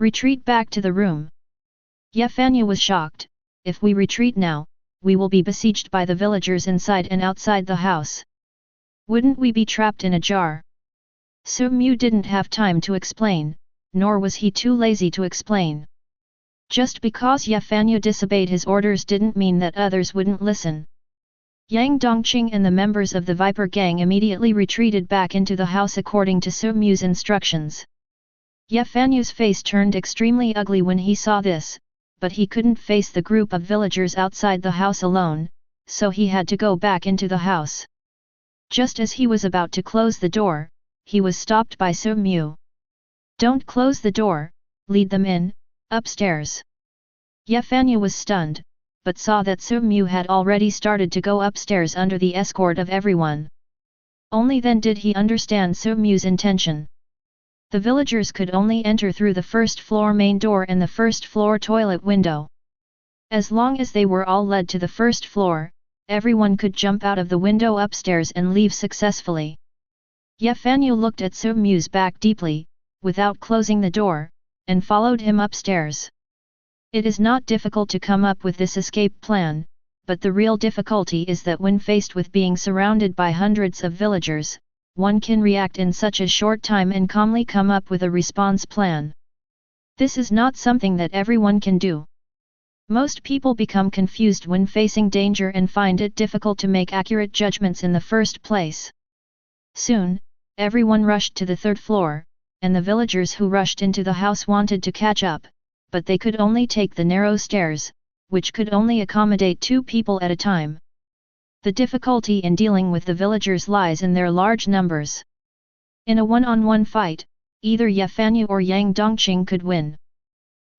Retreat back to the room. Ye Fanyu was shocked. If we retreat now, we will be besieged by the villagers inside and outside the house. Wouldn't we be trapped in a jar? Su Mu didn't have time to explain, nor was he too lazy to explain. Just because Ye Fanyu disobeyed his orders didn't mean that others wouldn't listen. Yang Dongqing and the members of the Viper Gang immediately retreated back into the house according to Su Mu's instructions. Ye Fanyu's face turned extremely ugly when he saw this, but he couldn't face the group of villagers outside the house alone, so he had to go back into the house. Just as he was about to close the door, he was stopped by Su Mu. Don't close the door, lead them in, upstairs. Ye Fanyu was stunned, but saw that Su Mu had already started to go upstairs under the escort of everyone. Only then did he understand Su Mu's intention. The villagers could only enter through the first floor main door and the first floor toilet window. As long as they were all led to the first floor, everyone could jump out of the window upstairs and leave successfully. Ye Fanyu looked at Su Mu's back deeply, without closing the door, and followed him upstairs. It is not difficult to come up with this escape plan, but the real difficulty is that when faced with being surrounded by hundreds of villagers, one can react in such a short time and calmly come up with a response plan. This is not something that everyone can do. Most people become confused when facing danger and find it difficult to make accurate judgments in the first place. Soon, everyone rushed to the third floor, and the villagers who rushed into the house wanted to catch up, but they could only take the narrow stairs, which could only accommodate 2 people at a time. The difficulty in dealing with the villagers lies in their large numbers. In a one-on-one fight, either Yefanya or Yang Dongqing could win.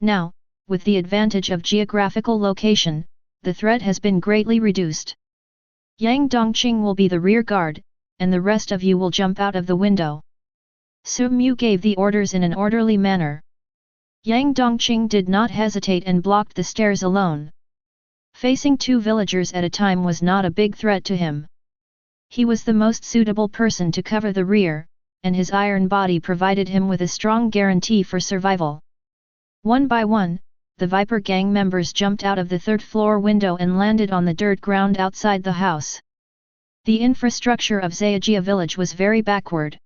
Now, with the advantage of geographical location, the threat has been greatly reduced. Yang Dongqing will be the rear guard, and the rest of you will jump out of the window. Su Mu gave the orders in an orderly manner. Yang Dongqing did not hesitate and blocked the stairs alone. Facing 2 villagers at a time was not a big threat to him. He was the most suitable person to cover the rear, and his iron body provided him with a strong guarantee for survival. One by one, the Viper gang members jumped out of the 3rd floor window and landed on the dirt ground outside the house. The infrastructure of Zayajia village was very backward.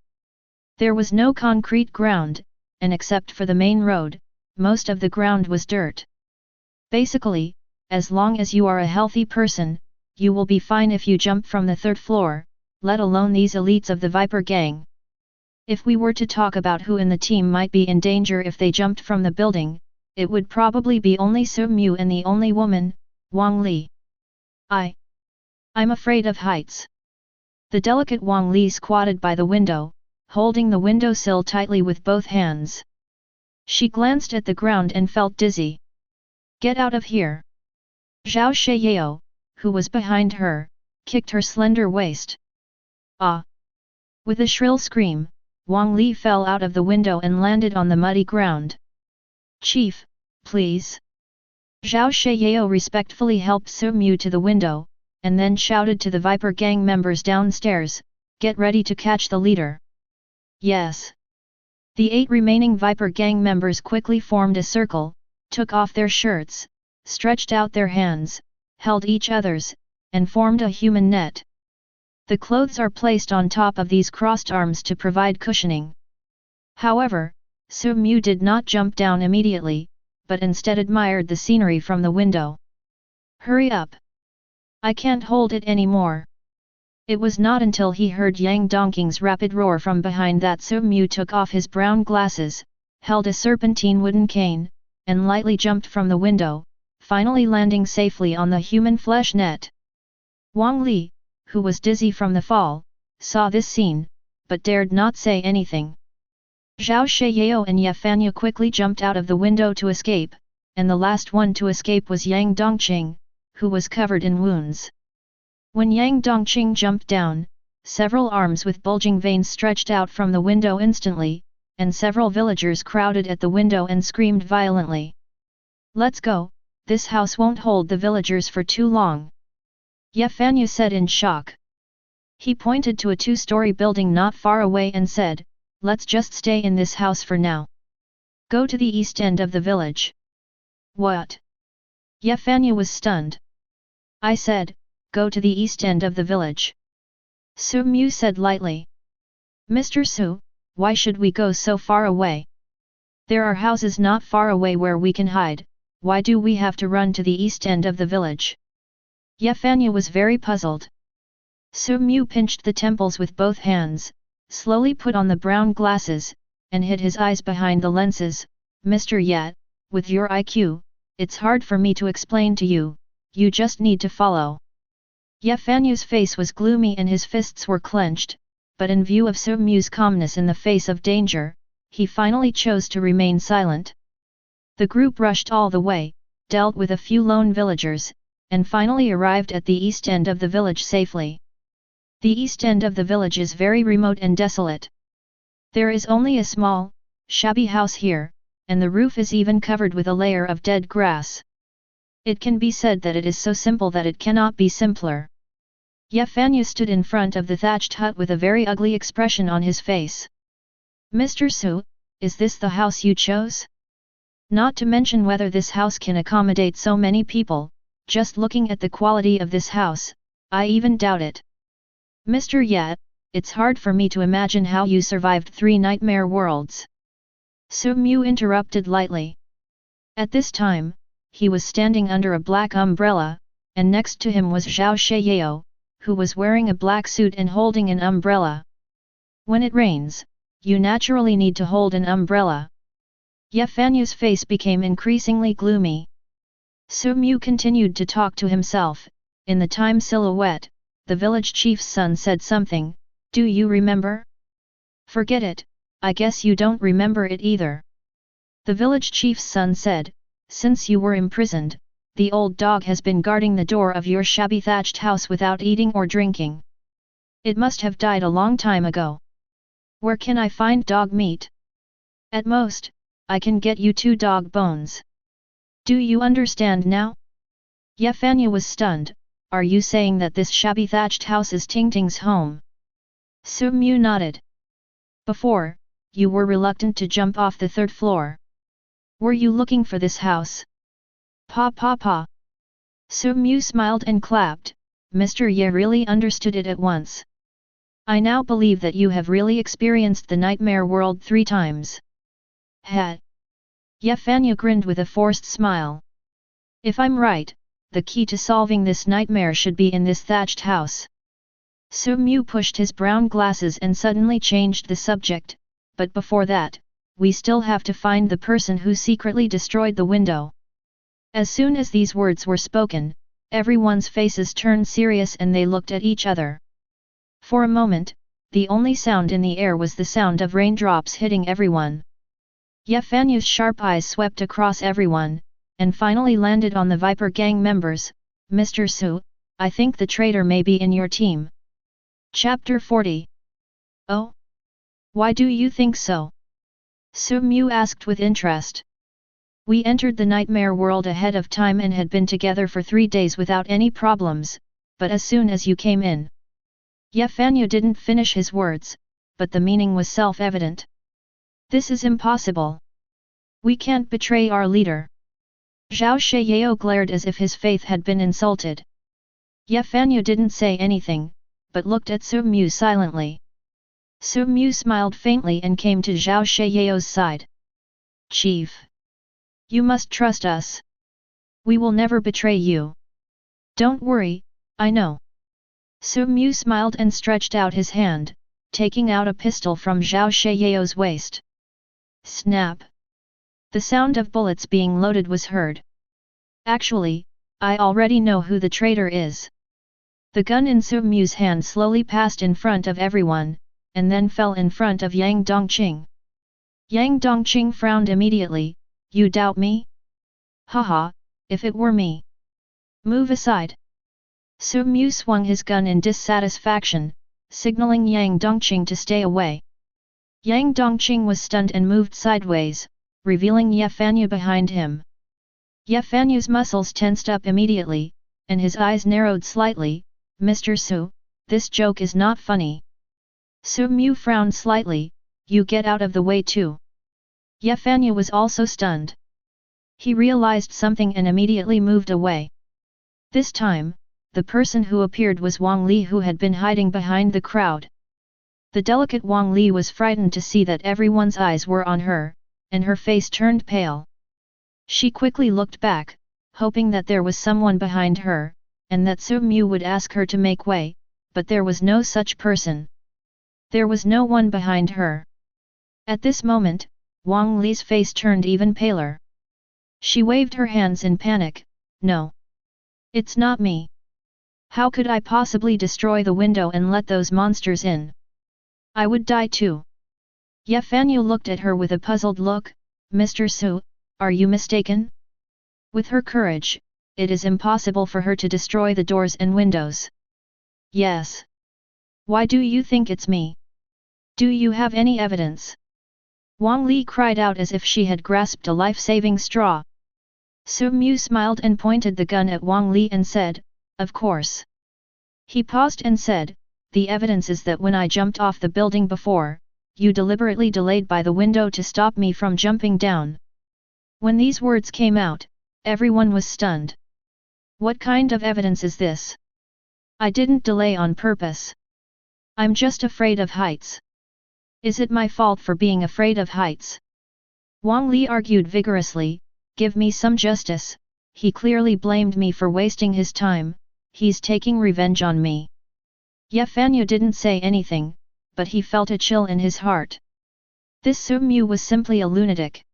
There was no concrete ground, and except for the main road, most of the ground was dirt. Basically, as long as you are a healthy person, you will be fine if you jump from the 3rd floor, let alone these elites of the Viper gang. If we were to talk about who in the team might be in danger if they jumped from the building, it would probably be only Su Mu and the only woman, Wang Li. I'm afraid of heights. The delicate Wang Li squatted by the window, holding the windowsill tightly with both hands. She glanced at the ground and felt dizzy. Get out of here! Zhao Sheyao, who was behind her, kicked her slender waist. Ah! With a shrill scream, Wang Li fell out of the window and landed on the muddy ground. Chief, please. Zhao Sheyao respectfully helped Su Mu to the window, and then shouted to the Viper gang members downstairs, get ready to catch the leader. Yes. The 8 remaining Viper gang members quickly formed a circle, took off their shirts, stretched out their hands, held each other's, and formed a human net. The clothes are placed on top of these crossed arms to provide cushioning. However, Su Mu did not jump down immediately, but instead admired the scenery from the window. Hurry up! I can't hold it anymore. It was not until he heard Yang Dongqing's rapid roar from behind that Su Mu took off his brown glasses, held a serpentine wooden cane, and lightly jumped from the window, finally landing safely on the human flesh net. Wang Li, who was dizzy from the fall, saw this scene, but dared not say anything. Zhao Sheyao and Yefanya quickly jumped out of the window to escape, and the last one to escape was Yang Dongqing, who was covered in wounds. When Yang Dongqing jumped down, several arms with bulging veins stretched out from the window instantly, and several villagers crowded at the window and screamed violently. Let's go, this house won't hold the villagers for too long. Yefanya said in shock. He pointed to a 2-story building not far away and said, let's just stay in this house for now. Go to the east end of the village. What? Yefanya was stunned. I said, go to the east end of the village. Su Mu said lightly. Mr. Su, why should we go so far away? There are houses not far away where we can hide, why do we have to run to the east end of the village? Yefanya was very puzzled. Su Mu pinched the temples with both hands, slowly put on the brown glasses, and hid his eyes behind the lenses. Mr. Yet, with your IQ, it's hard for me to explain to you, you just need to follow. Yefanya's face was gloomy and his fists were clenched, but in view of Su Mu's calmness in the face of danger, he finally chose to remain silent. The group rushed all the way, dealt with a few lone villagers, and finally arrived at the east end of the village safely. The east end of the village is very remote and desolate. There is only a small, shabby house here, and the roof is even covered with a layer of dead grass. It can be said that it is so simple that it cannot be simpler. Yefanya stood in front of the thatched hut with a very ugly expression on his face. Mr. Su, is this the house you chose? Not to mention whether this house can accommodate so many people, just looking at the quality of this house, I even doubt it. Mr. Yat, it's hard for me to imagine how you survived 3 nightmare worlds. Su Mu interrupted lightly. At this time, he was standing under a black umbrella, and next to him was Zhao Sheyao, who was wearing a black suit and holding an umbrella. When it rains, you naturally need to hold an umbrella. Ye Fanyu's face became increasingly gloomy. Su Mu continued to talk to himself. In the time silhouette, the village chief's son said something, "Do you remember?" "Forget it, I guess you don't remember it either." The village chief's son said, "Since you were imprisoned, the old dog has been guarding the door of your shabby thatched house without eating or drinking. It must have died a long time ago. Where can I find dog meat? At most, I can get you 2 dog bones. Do you understand now?" Ye Fanyu was stunned. "Are you saying that this shabby thatched house is Tingting's home?" Su Mu nodded. "Before, you were reluctant to jump off the 3rd floor. Were you looking for this house?" "Pa pa pa." Su Mu smiled and clapped. Mr. Ye really understood it at once. "I now believe that you have really experienced the nightmare world 3 times. Ha!" Ye Fanyu grinned with a forced smile. "If I'm right, the key to solving this nightmare should be in this thatched house." Su Mu pushed his brown glasses and suddenly changed the subject, "But before that, we still have to find the person who secretly destroyed the window." As soon as these words were spoken, everyone's faces turned serious and they looked at each other. For a moment, the only sound in the air was the sound of raindrops hitting everyone. Ye Fanyu's sharp eyes swept across everyone, and finally landed on the Viper Gang members. "Mr. Su, I think the traitor may be in your team." Chapter 40. "Oh? Why do you think so?" Su Mu asked with interest. "We entered the nightmare world ahead of time and had been together for 3 days without any problems, but as soon as you came in..." Ye Fanyu didn't finish his words, but the meaning was self-evident. "This is impossible. We can't betray our leader." Zhao Sheyao glared as if his faith had been insulted. Ye Fanyu didn't say anything, but looked at Su Mu silently. Su Mu smiled faintly and came to Zhao Sheyao's side. "Chief! You must trust us. We will never betray you. Don't worry, I know." Su Mu smiled and stretched out his hand, taking out a pistol from Zhao Sheyao's waist. Snap! The sound of bullets being loaded was heard. "Actually, I already know who the traitor is." The gun in Su Mu's hand slowly passed in front of everyone, and then fell in front of Yang Dongqing. Yang Dongqing frowned immediately. "You doubt me? Haha, if it were me. Move aside." Su Mu swung his gun in dissatisfaction, signaling Yang Dongqing to stay away. Yang Dongqing was stunned and moved sideways, revealing Ye Fanyu behind him. Ye Fanyu's muscles tensed up immediately, and his eyes narrowed slightly. "Mr. Su, this joke is not funny." Su Mu frowned slightly. "You get out of the way too." Ye Fanyu was also stunned. He realized something and immediately moved away. This time, the person who appeared was Wang Li, who had been hiding behind the crowd. The delicate Wang Li was frightened to see that everyone's eyes were on her, and her face turned pale. She quickly looked back, hoping that there was someone behind her, and that Su Mu would ask her to make way, but there was no such person. There was no one behind her. At this moment, Wang Li's face turned even paler. She waved her hands in panic. "No. It's not me. How could I possibly destroy the window and let those monsters in? I would die too." Ye Fanyu looked at her with a puzzled look. "Mr. Su, are you mistaken? With her courage, it is impossible for her to destroy the doors and windows." "Yes. Why do you think it's me? Do you have any evidence?" Wang Li cried out as if she had grasped a life-saving straw. Su Mu smiled and pointed the gun at Wang Li and said, "Of course." He paused and said, "The evidence is that when I jumped off the building before, you deliberately delayed by the window to stop me from jumping down." When these words came out, everyone was stunned. "What kind of evidence is this? I didn't delay on purpose. I'm just afraid of heights." "Is it my fault for being afraid of heights?" Wang Li argued vigorously. "Give me some justice, he clearly blamed me for wasting his time, he's taking revenge on me." Ye Fanyu didn't say anything, but he felt a chill in his heart. This Su Mu was simply a lunatic.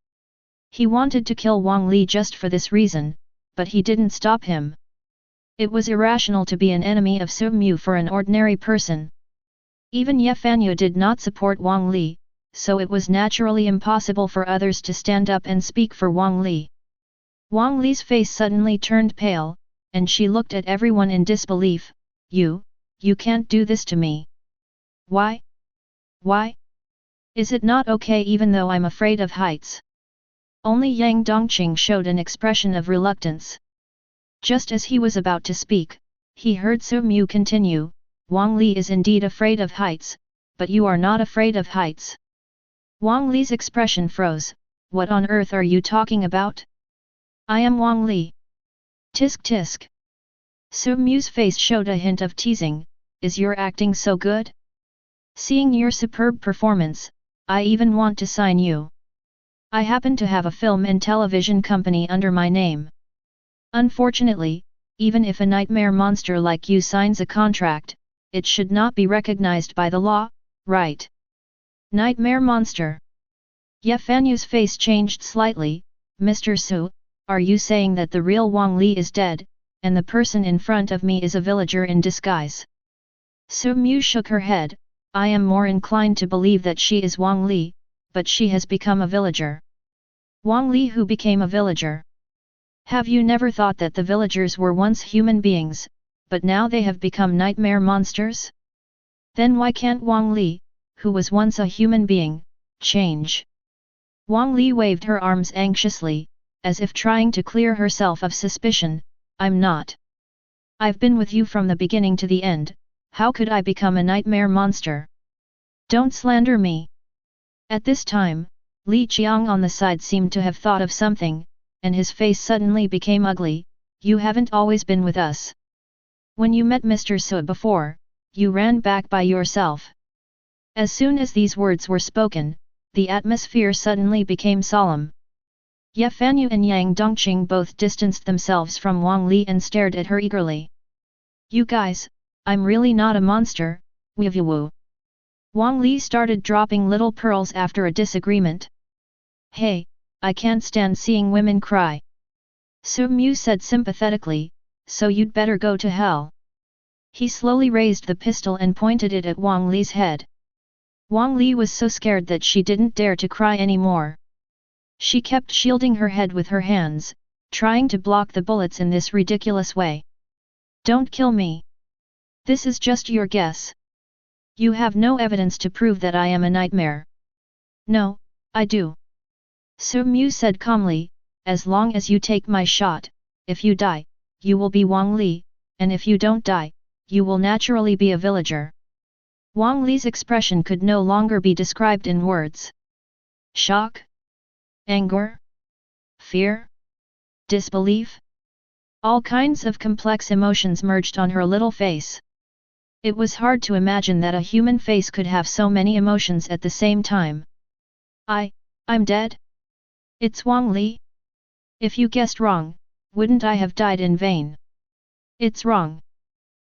He wanted to kill Wang Li just for this reason, but he didn't stop him. It was irrational to be an enemy of Su Mu for an ordinary person. Even Ye Fanyu did not support Wang Li, so it was naturally impossible for others to stand up and speak for Wang Li. Wang Li's face suddenly turned pale, and she looked at everyone in disbelief. You can't do this to me." "Why? Why? Is it not okay even though I'm afraid of heights?" Only Yang Dongqing showed an expression of reluctance. Just as he was about to speak, he heard Su Mu continue, "Wang Li is indeed afraid of heights, but you are not afraid of heights." Wang Li's expression froze. "What on earth are you talking about? I am Wang Li." Tisk tisk. Su Mu's face showed a hint of teasing. "Is your acting so good? Seeing your superb performance, I even want to sign you. I happen to have a film and television company under my name. Unfortunately, even if a nightmare monster like you signs a contract, it should not be recognized by the law, right?" "Nightmare monster?" Ye Fanyu's face changed slightly. "Mr. Su, are you saying that the real Wang Li is dead, and the person in front of me is a villager in disguise?" Su Mu shook her head. "I am more inclined to believe that she is Wang Li, but she has become a villager." "Wang Li who became a villager? Have you never thought that the villagers were once human beings, but now they have become nightmare monsters? Then why can't Wang Li, who was once a human being, change?" Wang Li waved her arms anxiously, as if trying to clear herself of suspicion. "I'm not. I've been with you from the beginning to the end, how could I become a nightmare monster? Don't slander me." At this time, Li Qiang on the side seemed to have thought of something, and his face suddenly became ugly. "You haven't always been with us. When you met Mr. Su before, you ran back by yourself." As soon as these words were spoken, the atmosphere suddenly became solemn. Ye Fanyu and Yang Dongqing both distanced themselves from Wang Li and stared at her eagerly. "You guys, I'm really not a monster, Wu." Wang Li started dropping little pearls after a disagreement. "Hey, I can't stand seeing women cry." Su Mu said sympathetically, "So you'd better go to hell." He slowly raised the pistol and pointed it at Wang Li's head. Wang Li was so scared that she didn't dare to cry anymore. She kept shielding her head with her hands, trying to block the bullets in this ridiculous way. "Don't kill me. This is just your guess. You have no evidence to prove that I am a nightmare." "No, I do." Su Mu said calmly, "As long as you take my shot, if you die, you will be Wang Li, and if you don't die, you will naturally be a villager." Wang Li's expression could no longer be described in words. Shock? Anger? Fear? Disbelief? All kinds of complex emotions merged on her little face. It was hard to imagine that a human face could have so many emotions at the same time. I'm dead? It's Wang Li? If you guessed wrong, wouldn't I have died in vain? It's wrong.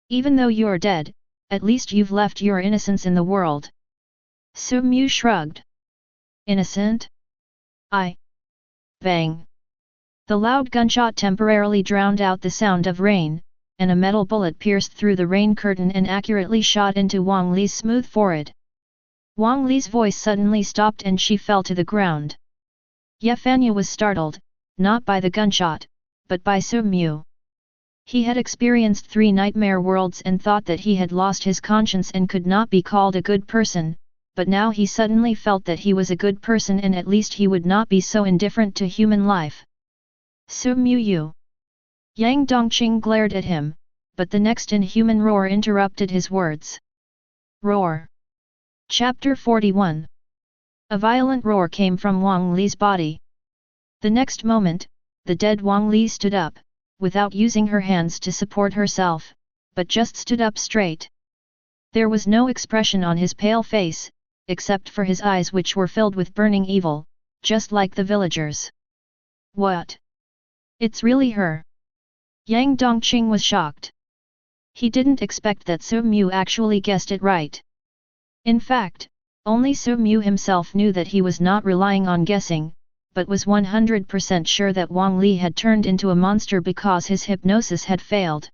Even though you're dead, at least you've left your innocence in the world." Su Mu shrugged. "Innocent? Bang!" The loud gunshot temporarily drowned out the sound of rain, and a metal bullet pierced through the rain curtain and accurately shot into Wang Li's smooth forehead. Wang Li's voice suddenly stopped and she fell to the ground. Ye Fanyu was startled, not by the gunshot, but by Su Mu. He had experienced 3 nightmare worlds and thought that he had lost his conscience and could not be called a good person, but now he suddenly felt that he was a good person and at least he would not be so indifferent to human life. "Su Mu you!" Yang Dongqing glared at him, but the next inhuman roar interrupted his words. Roar. Chapter 41. A violent roar came from Wang Li's body. The next moment, the dead Wang Li stood up, without using her hands to support herself, but just stood up straight. There was no expression on his pale face, except for his eyes which were filled with burning evil, just like the villagers. What? It's really her? Yang Dongqing was shocked. He didn't expect that Su Mu actually guessed it right. In fact, only Su Mu himself knew that he was not relying on guessing, but was 100% sure that Wang Li had turned into a monster because his hypnosis had failed.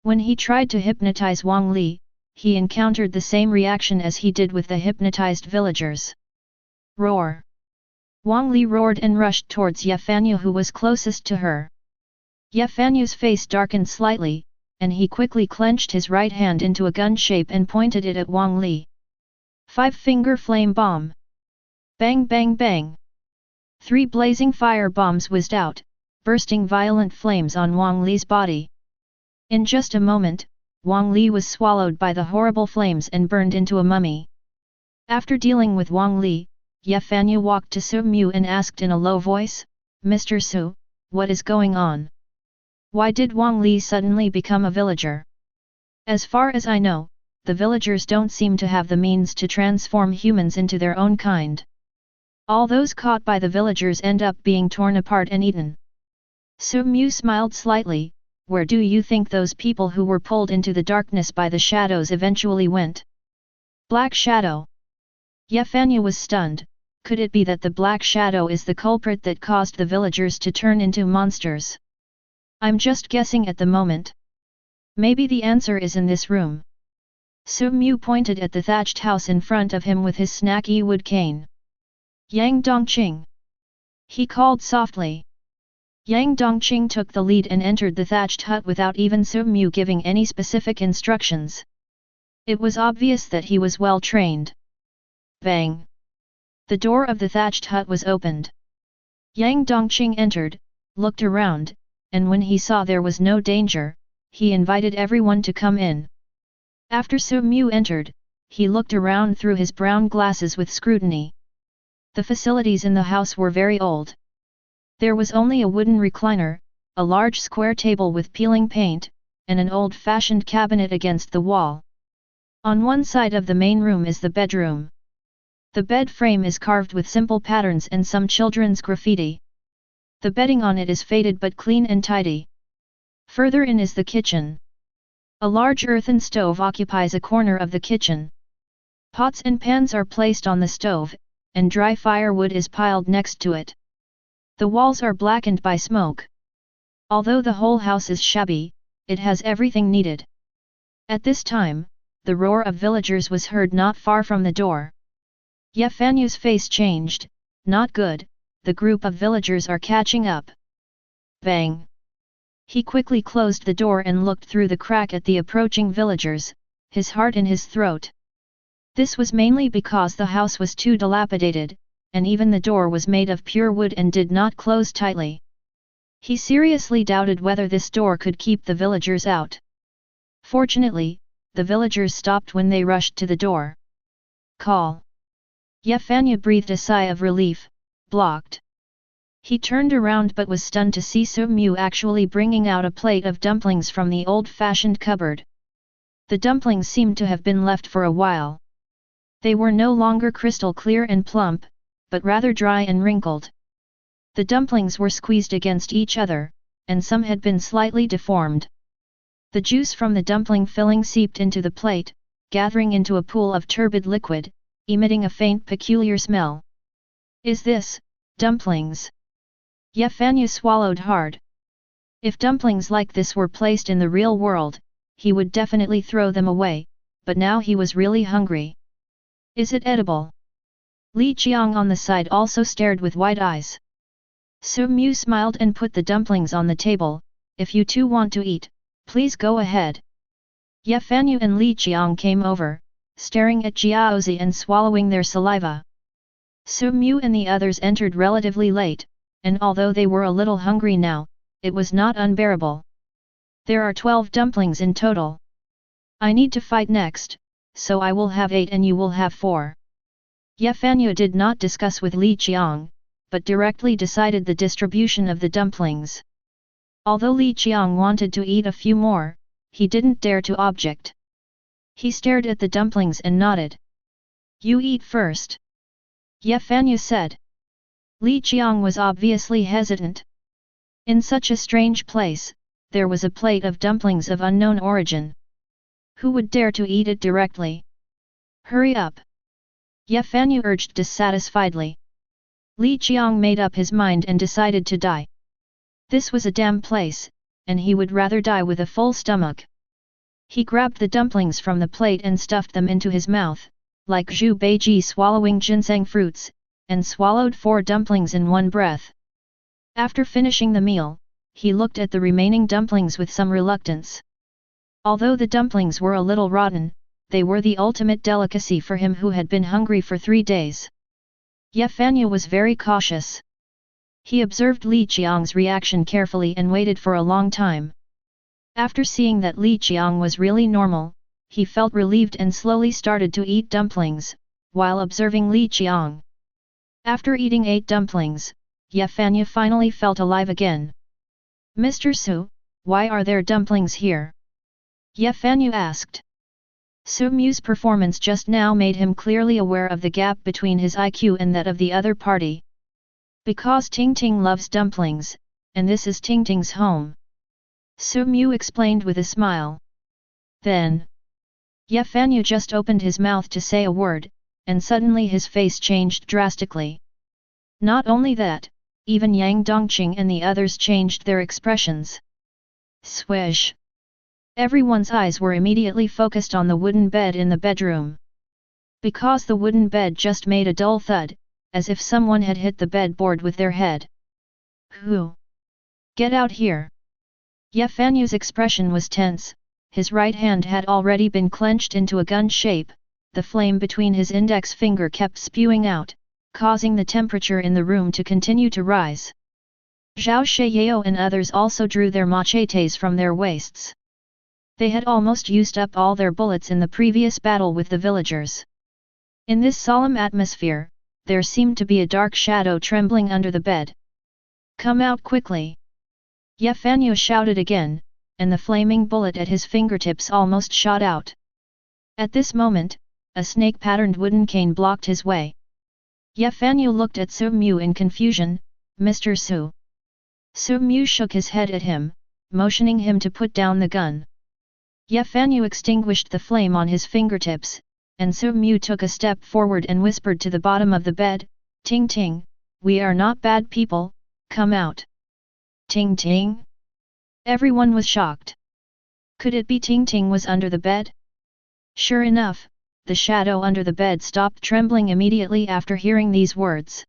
When he tried to hypnotize Wang Li, he encountered the same reaction as he did with the hypnotized villagers. Roar! Wang Li roared and rushed towards Ye Fanyu, who was closest to her. Ye Fanyu's face darkened slightly, and he quickly clenched his right hand into a gun shape and pointed it at Wang Li. Five-finger flame bomb! Bang bang bang! 3 blazing fire bombs whizzed out, bursting violent flames on Wang Li's body. In just a moment, Wang Li was swallowed by the horrible flames and burned into a mummy. After dealing with Wang Li, Ye Fanyu walked to Su Mu and asked in a low voice, "Mr. Su, what is going on? Why did Wang Li suddenly become a villager? As far as I know, the villagers don't seem to have the means to transform humans into their own kind. All those caught by the villagers end up being torn apart and eaten." Su Mu smiled slightly. Where do you think those people who were pulled into the darkness by the shadows eventually went? Black Shadow. Ye Fanyu was stunned. Could it be that the Black Shadow is the culprit that caused the villagers to turn into monsters? I'm just guessing at the moment. Maybe the answer is in this room. Su Mu pointed at the thatched house in front of him with his snaky wood cane. Yang Dongqing! He called softly. Yang Dongqing took the lead and entered the thatched hut without even Su Mu giving any specific instructions. It was obvious that he was well trained. Bang! The door of the thatched hut was opened. Yang Dongqing entered, looked around, and when he saw there was no danger, he invited everyone to come in. After Su Mu entered, he looked around through his brown glasses with scrutiny. The facilities in the house were very old. There was only a wooden recliner, a large square table with peeling paint, and an old-fashioned cabinet against the wall. On one side of the main room is the bedroom. The bed frame is carved with simple patterns and some children's graffiti. The bedding on it is faded but clean and tidy. Further in is the kitchen. A large earthen stove occupies a corner of the kitchen. Pots and pans are placed on the stove, and dry firewood is piled next to it. The walls are blackened by smoke. Although the whole house is shabby, it has everything needed. At this time, the roar of villagers was heard not far from the door. Ye Fanyu's face changed. Not good, the group of villagers are catching up. Bang! He quickly closed the door and looked through the crack at the approaching villagers, his heart in his throat. This was mainly because the house was too dilapidated, and even the door was made of pure wood and did not close tightly. He seriously doubted whether this door could keep the villagers out. Fortunately, the villagers stopped when they rushed to the door. Call! Ye Fanyu breathed a sigh of relief. Blocked. He turned around but was stunned to see Su Mu actually bringing out a plate of dumplings from the old-fashioned cupboard. The dumplings seemed to have been left for a while. They were no longer crystal clear and plump, but rather dry and wrinkled. The dumplings were squeezed against each other, and some had been slightly deformed. The juice from the dumpling filling seeped into the plate, gathering into a pool of turbid liquid, emitting a faint peculiar smell. Is this, dumplings? Ye Fanyu swallowed hard. If dumplings like this were placed in the real world, he would definitely throw them away, but now he was really hungry. Is it edible? Li Qiang on the side also stared with wide eyes. Su Mu smiled and put the dumplings on the table. If you two want to eat, please go ahead. Ye Fanyu and Li Qiang came over, staring at Jiaozi and swallowing their saliva. Su Mu and the others entered relatively late, and although they were a little hungry now, it was not unbearable. There are 12 dumplings in total. I need to fight next, so I will have 8 and you will have 4. Ye Fanyu did not discuss with Li Qiang, but directly decided the distribution of the dumplings. Although Li Qiang wanted to eat a few more, he didn't dare to object. He stared at the dumplings and nodded. You eat first. Ye Fanyu said. Li Qiang was obviously hesitant. In such a strange place, there was a plate of dumplings of unknown origin. Who would dare to eat it directly? Hurry up! Ye Fanyu urged dissatisfiedly. Li Qiang made up his mind and decided to die. This was a damn place, and he would rather die with a full stomach. He grabbed the dumplings from the plate and stuffed them into his mouth, like Zhu Beiji swallowing ginseng fruits, and swallowed 4 dumplings in one breath. After finishing the meal, he looked at the remaining dumplings with some reluctance. Although the dumplings were a little rotten, they were the ultimate delicacy for him who had been hungry for 3 days. Ye Fanyu was very cautious. He observed Li Qiang's reaction carefully and waited for a long time. After seeing that Li Qiang was really normal, he felt relieved and slowly started to eat dumplings, while observing Li Qiang. After eating 8 dumplings, Ye Fanyu finally felt alive again. Mr. Su, why are there dumplings here? Ye Fanyu asked. Su Mu's performance just now made him clearly aware of the gap between his IQ and that of the other party. Because Ting Ting loves dumplings, and this is Ting Ting's home. Su Mu explained with a smile. Then, Ye Fanyu just opened his mouth to say a word, and suddenly his face changed drastically. Not only that, even Yang Dongqing and the others changed their expressions. Swish! Everyone's eyes were immediately focused on the wooden bed in the bedroom. Because the wooden bed just made a dull thud, as if someone had hit the bedboard with their head. Who? Get out here! Ye Fanyu's expression was tense, his right hand had already been clenched into a gun shape, the flame between his index finger kept spewing out, causing the temperature in the room to continue to rise. Zhao Sheyao and others also drew their machetes from their waists. They had almost used up all their bullets in the previous battle with the villagers. In this solemn atmosphere, there seemed to be a dark shadow trembling under the bed. Come out quickly! Ye Fanyu shouted again, and the flaming bullet at his fingertips almost shot out. At this moment, a snake-patterned wooden cane blocked his way. Ye Fanyu looked at Su Mu in confusion. Mr. Su. Su Mu shook his head at him, motioning him to put down the gun. Ye Fanyu extinguished the flame on his fingertips, and Su Mu took a step forward and whispered to the bottom of the bed, Ting Ting, we are not bad people, come out. Ting Ting? Everyone was shocked. Could it be Ting Ting was under the bed? Sure enough, the shadow under the bed stopped trembling immediately after hearing these words.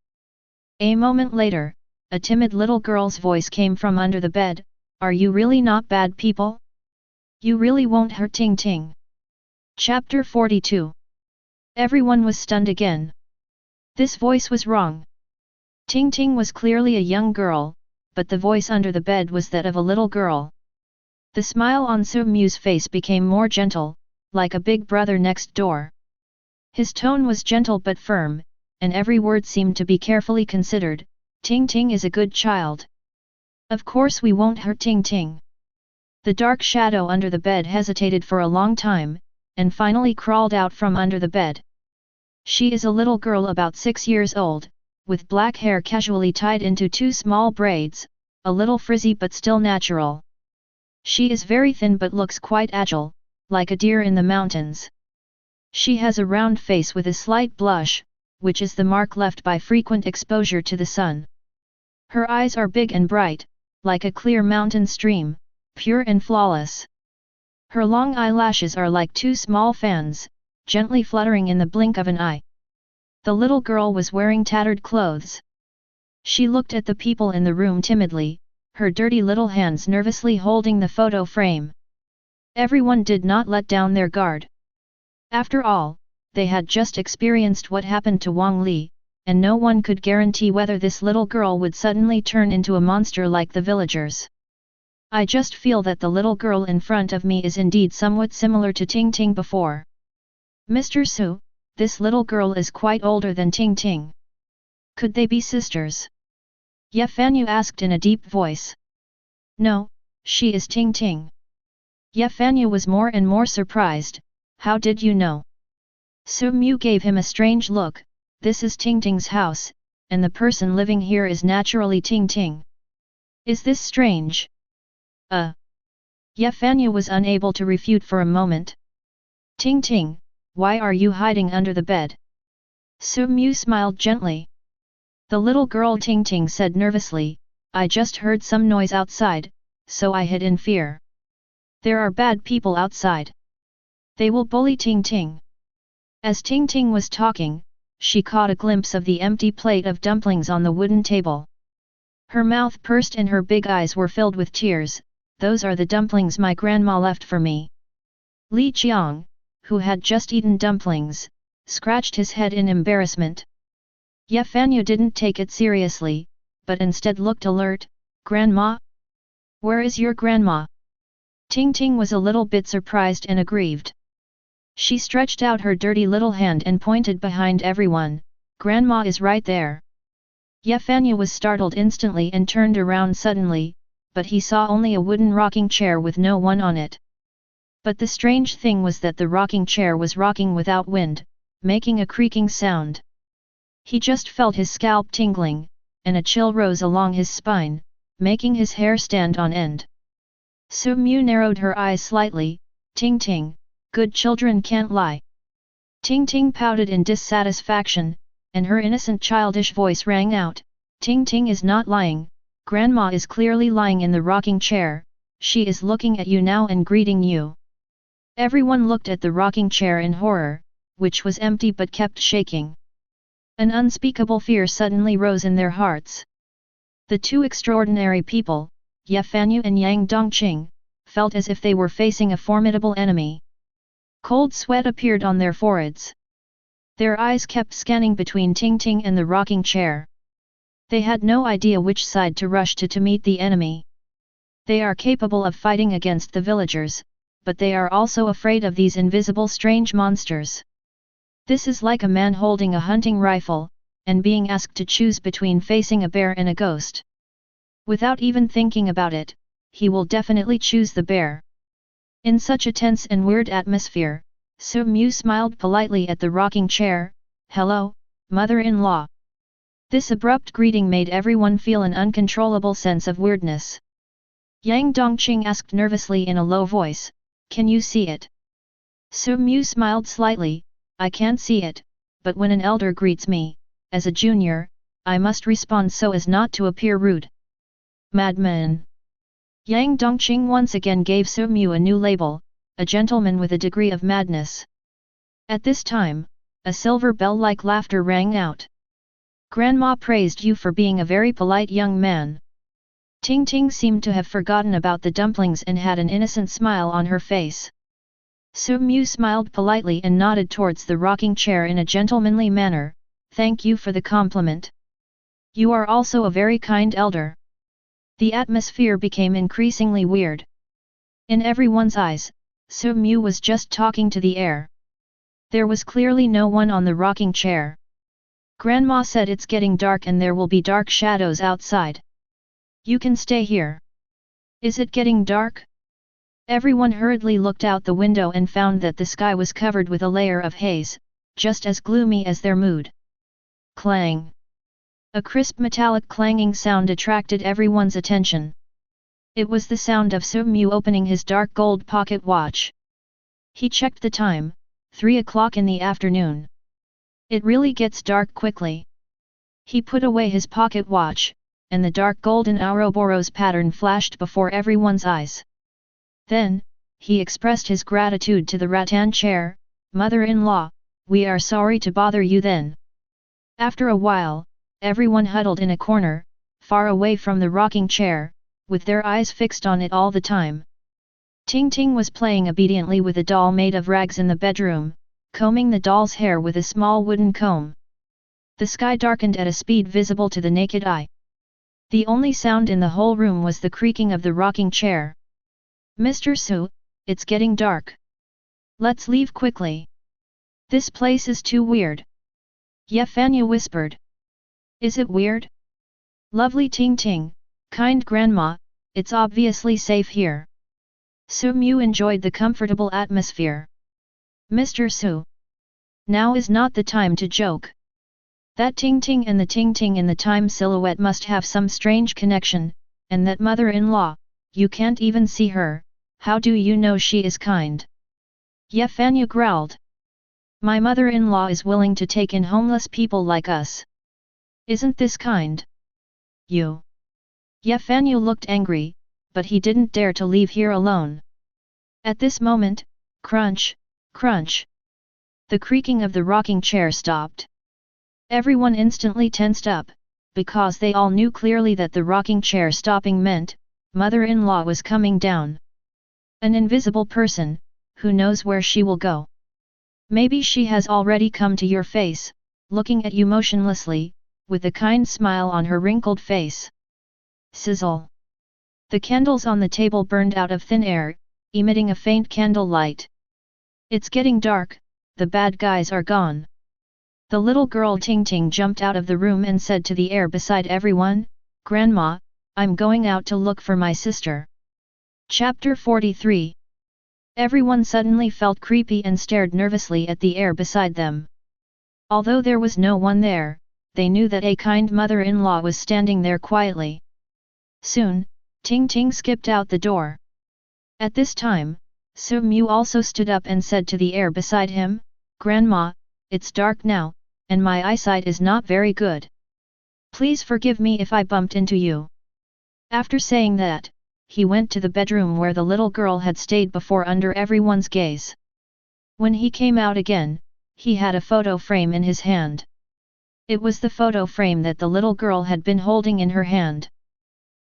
A moment later, a timid little girl's voice came from under the bed, are you really not bad people? You really won't hurt Ting Ting. Chapter 42. Everyone was stunned again. This voice was wrong. Ting Ting was clearly a young girl, but the voice under the bed was that of a little girl. The smile on Su Mu's face became more gentle, like a big brother next door. His tone was gentle but firm, and every word seemed to be carefully considered. Ting Ting is a good child. Of course we won't hurt Ting Ting. The dark shadow under the bed hesitated for a long time, and finally crawled out from under the bed. She is a little girl about 6 years old, with black hair casually tied into 2 small braids, a little frizzy but still natural. She is very thin but looks quite agile, like a deer in the mountains. She has a round face with a slight blush, which is the mark left by frequent exposure to the sun. Her eyes are big and bright, like a clear mountain stream, pure and flawless. Her long eyelashes are like 2 small fans, gently fluttering in the blink of an eye. The little girl was wearing tattered clothes. She looked at the people in the room timidly, her dirty little hands nervously holding the photo frame. Everyone did not let down their guard. After all, they had just experienced what happened to Wang Li, and no one could guarantee whether this little girl would suddenly turn into a monster like the villagers. I just feel that the little girl in front of me is indeed somewhat similar to Ting Ting before. Mr. Su, this little girl is quite older than Ting Ting. Could they be sisters? Ye Fanyu asked in a deep voice. No, she is Ting Ting. Ye Fanyu was more and more surprised. How did you know? Su Mu gave him a strange look. This is Ting Ting's house, and the person living here is naturally Ting Ting. Is this strange? Ye Fanyu was unable to refute for a moment. Ting Ting, why are you hiding under the bed? Su Mu smiled gently. The little girl Ting Ting said nervously, I just heard some noise outside, so I hid in fear. There are bad people outside. They will bully Ting Ting. As Ting Ting was talking, she caught a glimpse of the empty plate of dumplings on the wooden table. Her mouth pursed and her big eyes were filled with tears. Those are the dumplings my grandma left for me. Li Qiang, who had just eaten dumplings, scratched his head in embarrassment. Ye Fanyu didn't take it seriously, but instead looked alert. Grandma? Where is your grandma? Ting Ting was a little bit surprised and aggrieved. She stretched out her dirty little hand and pointed behind everyone. Grandma is right there. Ye Fanyu was startled instantly and turned around suddenly, but he saw only a wooden rocking chair with no one on it. But the strange thing was that the rocking chair was rocking without wind, making a creaking sound. He just felt his scalp tingling, and a chill rose along his spine, making his hair stand on end. Su Mu narrowed her eyes slightly. Ting Ting, good children can't lie. Ting Ting pouted in dissatisfaction, and her innocent childish voice rang out. Ting Ting is not lying, Grandma is clearly lying in the rocking chair, she is looking at you now and greeting you. Everyone looked at the rocking chair in horror, which was empty but kept shaking. An unspeakable fear suddenly rose in their hearts. The two extraordinary people, Ye Fanyu and Yang Dongqing, felt as if they were facing a formidable enemy. Cold sweat appeared on their foreheads. Their eyes kept scanning between Ting Ting and the rocking chair. They had no idea which side to rush to meet the enemy. They are capable of fighting against the villagers, but they are also afraid of these invisible strange monsters. This is like a man holding a hunting rifle, and being asked to choose between facing a bear and a ghost. Without even thinking about it, he will definitely choose the bear. In such a tense and weird atmosphere, Su Mu smiled politely at the rocking chair. Hello, mother-in-law. This abrupt greeting made everyone feel an uncontrollable sense of weirdness. Yang Dongqing asked nervously in a low voice, can you see it? Su Mu smiled slightly, I can't see it, but when an elder greets me, as a junior, I must respond so as not to appear rude. Madman. Yang Dongqing once again gave Su Mu a new label, a gentleman with a degree of madness. At this time, a silver bell-like laughter rang out. Grandma praised you for being a very polite young man. Ting Ting seemed to have forgotten about the dumplings and had an innocent smile on her face. Su Mu smiled politely and nodded towards the rocking chair in a gentlemanly manner, thank you for the compliment. You are also a very kind elder. The atmosphere became increasingly weird. In everyone's eyes, Su Mu was just talking to the air. There was clearly no one on the rocking chair. Grandma said it's getting dark and there will be dark shadows outside. You can stay here. Is it getting dark? Everyone hurriedly looked out the window and found that the sky was covered with a layer of haze, just as gloomy as their mood. Clang! A crisp metallic clanging sound attracted everyone's attention. It was the sound of Su Mu opening his dark gold pocket watch. He checked the time, 3 o'clock in the afternoon. It really gets dark quickly. He put away his pocket watch, and the dark golden Ouroboros pattern flashed before everyone's eyes. Then, he expressed his gratitude to the rattan chair, Mother-in-law, we are sorry to bother you then. After a while, everyone huddled in a corner, far away from the rocking chair, with their eyes fixed on it all the time. Ting Ting was playing obediently with a doll made of rags in the bedroom, combing the doll's hair with a small wooden comb. The sky darkened at a speed visible to the naked eye. The only sound in the whole room was the creaking of the rocking chair. Mr. Su, it's getting dark. Let's leave quickly. This place is too weird. Yefanya whispered. Is it weird? Lovely Ting Ting, kind grandma, it's obviously safe here. Su Mu enjoyed the comfortable atmosphere. Mr. Su. Now is not the time to joke. That Ting Ting and the Ting Ting in the time silhouette must have some strange connection, and that mother-in-law, you can't even see her, how do you know she is kind? Yefanya growled. My mother-in-law is willing to take in homeless people like us. Isn't this kind? You. Yefanya looked angry, but he didn't dare to leave here alone. At this moment, crunch, crunch. The creaking of the rocking chair stopped. Everyone instantly tensed up, because they all knew clearly that the rocking chair stopping meant, mother-in-law was coming down. An invisible person, who knows where she will go. Maybe she has already come to your face, looking at you motionlessly, with a kind smile on her wrinkled face. Sizzle. The candles on the table burned out of thin air, emitting a faint candle light. It's getting dark, the bad guys are gone. The little girl Ting Ting jumped out of the room and said to the air beside everyone, Grandma, I'm going out to look for my sister. Chapter 43. Everyone suddenly felt creepy and stared nervously at the air beside them. Although there was no one there, they knew that a kind mother-in-law was standing there quietly. Soon, Ting Ting skipped out the door. At this time, Su Mu also stood up and said to the air beside him, Grandma, it's dark now, and my eyesight is not very good. Please forgive me if I bumped into you. After saying that, he went to the bedroom where the little girl had stayed before under everyone's gaze. When he came out again, he had a photo frame in his hand. It was the photo frame that the little girl had been holding in her hand.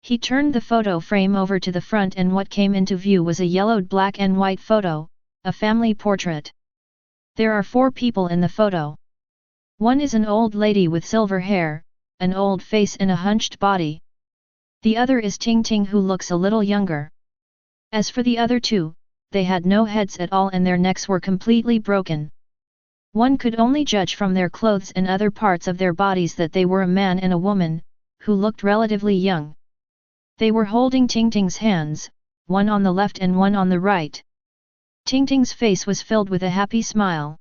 He turned the photo frame over to the front and what came into view was a yellowed black and white photo, a family portrait. There are 4 people in the photo. One is an old lady with silver hair, an old face and a hunched body. The other is Ting Ting who looks a little younger. As for the other 2, they had no heads at all and their necks were completely broken. One could only judge from their clothes and other parts of their bodies that they were a man and a woman, who looked relatively young. They were holding Ting Ting's hands, one on the left and one on the right. Ting Ting's face was filled with a happy smile.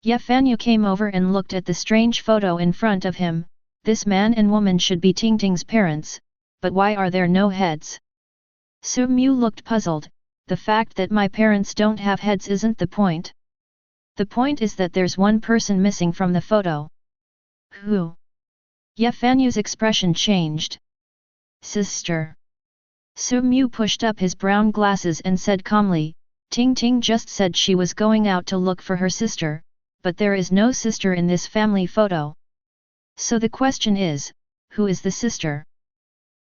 Yefanya came over and looked at the strange photo in front of him. This man and woman should be Ting Ting's parents, but why are there no heads? Su Mu looked puzzled. The fact that my parents don't have heads isn't the point. The point is that there's one person missing from the photo. Who? Yefanya's expression changed. Sister. Su Mu pushed up his brown glasses and said calmly, Ting Ting just said she was going out to look for her sister, but there is no sister in this family photo. So the question is, who is the sister?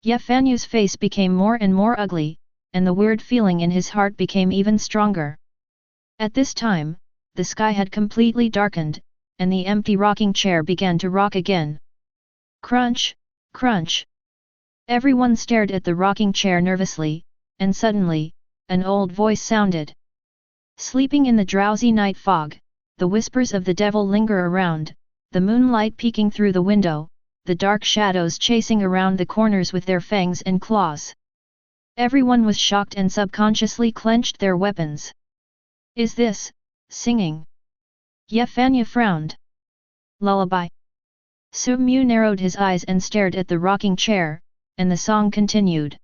Yefanya's face became more and more ugly, and the weird feeling in his heart became even stronger. At this time, the sky had completely darkened, and the empty rocking chair began to rock again. Crunch, crunch. Everyone stared at the rocking chair nervously, and suddenly, an old voice sounded. Sleeping in the drowsy night fog, the whispers of the devil linger around, the moonlight peeking through the window, the dark shadows chasing around the corners with their fangs and claws. Everyone was shocked and subconsciously clenched their weapons. Is this singing? Yefanya frowned. Lullaby. Su Mu narrowed his eyes and stared at the rocking chair, and the song continued.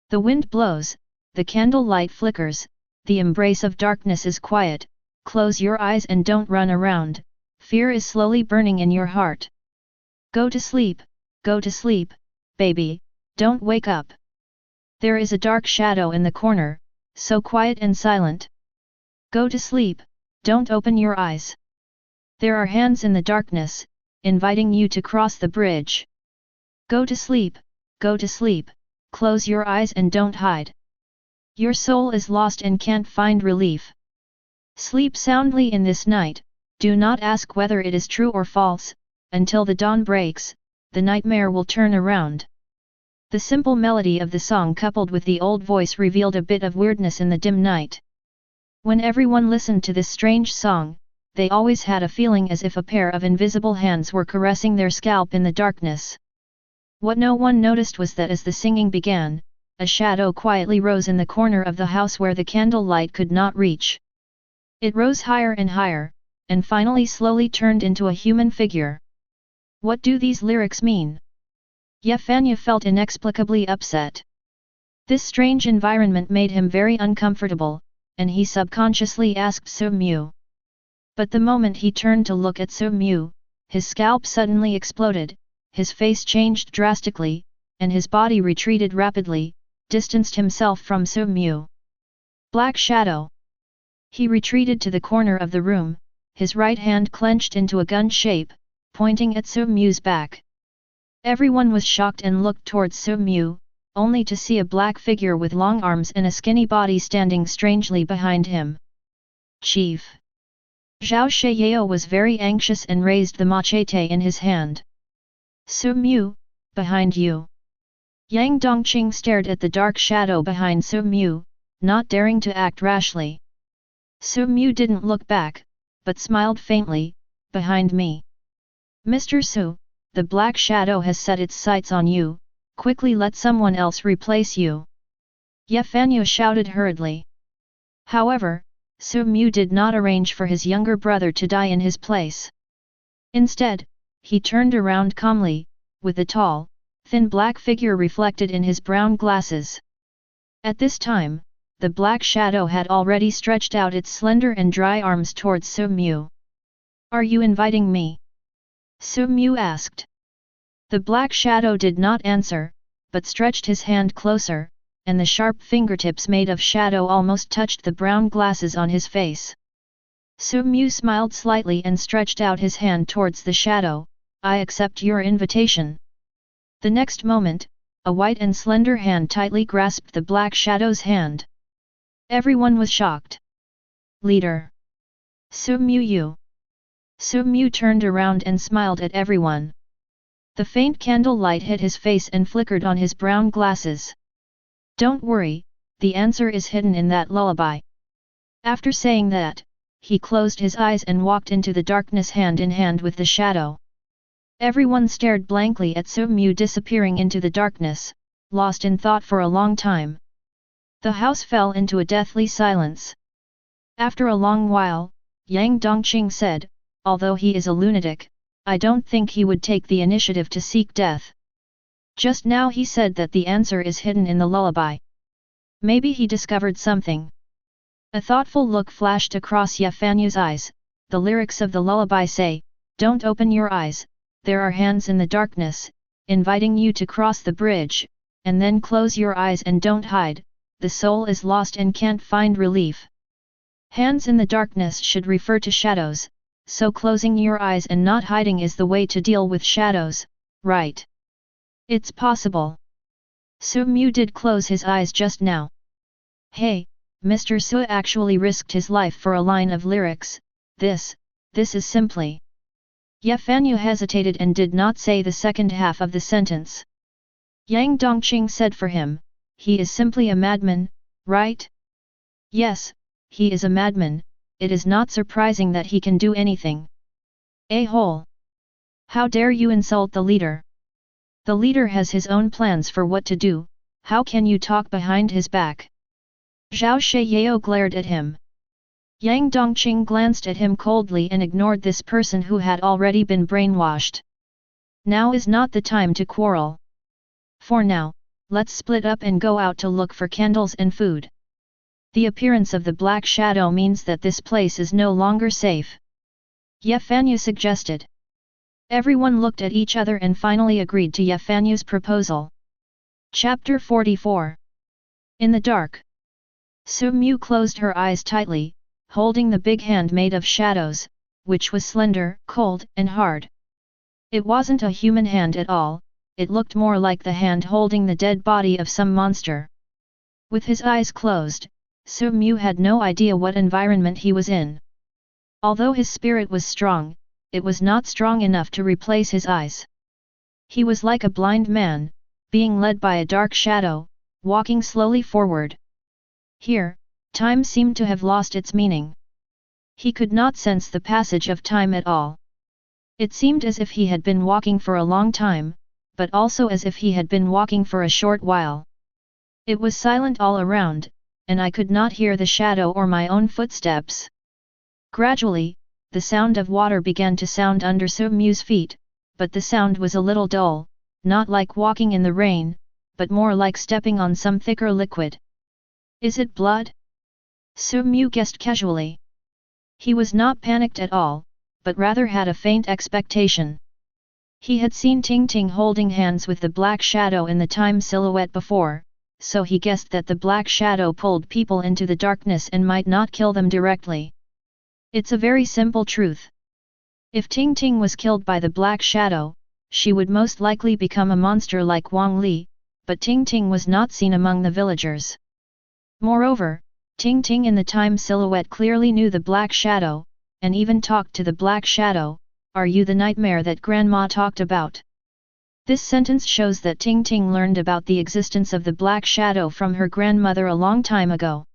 The wind blows, the candle light flickers, the embrace of darkness is quiet, close your eyes and don't run around, fear is slowly burning in your heart. Go to sleep, baby, don't wake up. There is a dark shadow in the corner, so quiet and silent. Go to sleep, don't open your eyes. There are hands in the darkness, inviting you to cross the bridge. Go to sleep, close your eyes and don't hide. Your soul is lost and can't find relief. Sleep soundly in this night, do not ask whether it is true or false, until the dawn breaks, the nightmare will turn around. The simple melody of the song coupled with the old voice revealed a bit of weirdness in the dim night. When everyone listened to this strange song, they always had a feeling as if a pair of invisible hands were caressing their scalp in the darkness. What no one noticed was that as the singing began, a shadow quietly rose in the corner of the house where the candle light could not reach. It rose higher and higher, and finally slowly turned into a human figure. What do these lyrics mean? Yefanya felt inexplicably upset. This strange environment made him very uncomfortable, and he subconsciously asked Su-mu. But the moment he turned to look at Su-mu, his scalp suddenly exploded, his face changed drastically, and his body retreated rapidly, distanced himself from Su-mu. Black Shadow. He retreated to the corner of the room, his right hand clenched into a gun shape, pointing at Su-mu's back. Everyone was shocked and looked towards Su-mu, only to see a black figure with long arms and a skinny body standing strangely behind him. Chief. Zhao Sheyao was very anxious and raised the machete in his hand. Su-mu, behind you. Yang Dongqing stared at the dark shadow behind Su-mu, not daring to act rashly. Su-mu didn't look back, but smiled faintly, behind me. Mr. Su, the black shadow has set its sights on you, quickly let someone else replace you. Yefanya shouted hurriedly. However, Su-mu did not arrange for his younger brother to die in his place. Instead, he turned around calmly, with a tall, thin black figure reflected in his brown glasses. At this time, the black shadow had already stretched out its slender and dry arms towards Su-mu. Are you inviting me? Su-mu asked. The black shadow did not answer, but stretched his hand closer, and the sharp fingertips made of shadow almost touched the brown glasses on his face. Su-mu smiled slightly and stretched out his hand towards the shadow. I accept your invitation. The next moment, a white and slender hand tightly grasped the black shadow's hand. Everyone was shocked. Leader. Su-mu you. Su-mu turned around and smiled at everyone. The faint candle light hit his face and flickered on his brown glasses. Don't worry, the answer is hidden in that lullaby. After saying that, he closed his eyes and walked into the darkness hand in hand with the shadow. Everyone stared blankly at Su-mu disappearing into the darkness, lost in thought for a long time. The house fell into a deathly silence. After a long while, Yang Dongqing said, although he is a lunatic, I don't think he would take the initiative to seek death. Just now he said that the answer is hidden in the lullaby. Maybe he discovered something. A thoughtful look flashed across Yefanyu's eyes. The lyrics of the lullaby say, don't open your eyes, there are hands in the darkness, inviting you to cross the bridge, and then close your eyes and don't hide, the soul is lost and can't find relief. Hands in the darkness should refer to shadows, so closing your eyes and not hiding is the way to deal with shadows, right? It's possible. Su-mu did close his eyes just now. Hey, Mr. Su actually risked his life for a line of lyrics, this is simply. Yefanyu hesitated and did not say the second half of the sentence. Yang Dongqing said for him, he is simply a madman, right? Yes, he is a madman, it is not surprising that he can do anything. A-hole! How dare you insult the leader? The leader has his own plans for what to do, how can you talk behind his back? Zhao Sheyao glared at him. Yang Dongqing glanced at him coldly and ignored this person who had already been brainwashed. Now is not the time to quarrel. For now, let's split up and go out to look for candles and food. The appearance of the black shadow means that this place is no longer safe. Yefanyu suggested. Everyone looked at each other and finally agreed to Yefanyu's proposal. Chapter 44. In the dark. Su-mu closed her eyes tightly, holding the big hand made of shadows, which was slender, cold, and hard. It wasn't a human hand at all, it looked more like the hand holding the dead body of some monster. With his eyes closed, Su-mu had no idea what environment he was in. Although his spirit was strong, it was not strong enough to replace his eyes. He was like a blind man, being led by a dark shadow, walking slowly forward. Here, time seemed to have lost its meaning. He could not sense the passage of time at all. It seemed as if he had been walking for a long time, but also as if he had been walking for a short while. It was silent all around, and I could not hear the shadow or my own footsteps. Gradually, the sound of water began to sound under Soo-Mu's feet, but the sound was a little dull, not like walking in the rain, but more like stepping on some thicker liquid. Is it blood? Soo-Mu guessed casually. He was not panicked at all, but rather had a faint expectation. He had seen Ting Ting holding hands with the black shadow in the time silhouette before, so he guessed that the black shadow pulled people into the darkness and might not kill them directly. It's a very simple truth. If Ting Ting was killed by the black shadow, she would most likely become a monster like Wang Li, but Ting Ting was not seen among the villagers. Moreover, Ting Ting in the time silhouette clearly knew the black shadow, and even talked to the black shadow. Are you the nightmare that Grandma talked about? This sentence shows that Ting Ting learned about the existence of the black shadow from her grandmother a long time ago.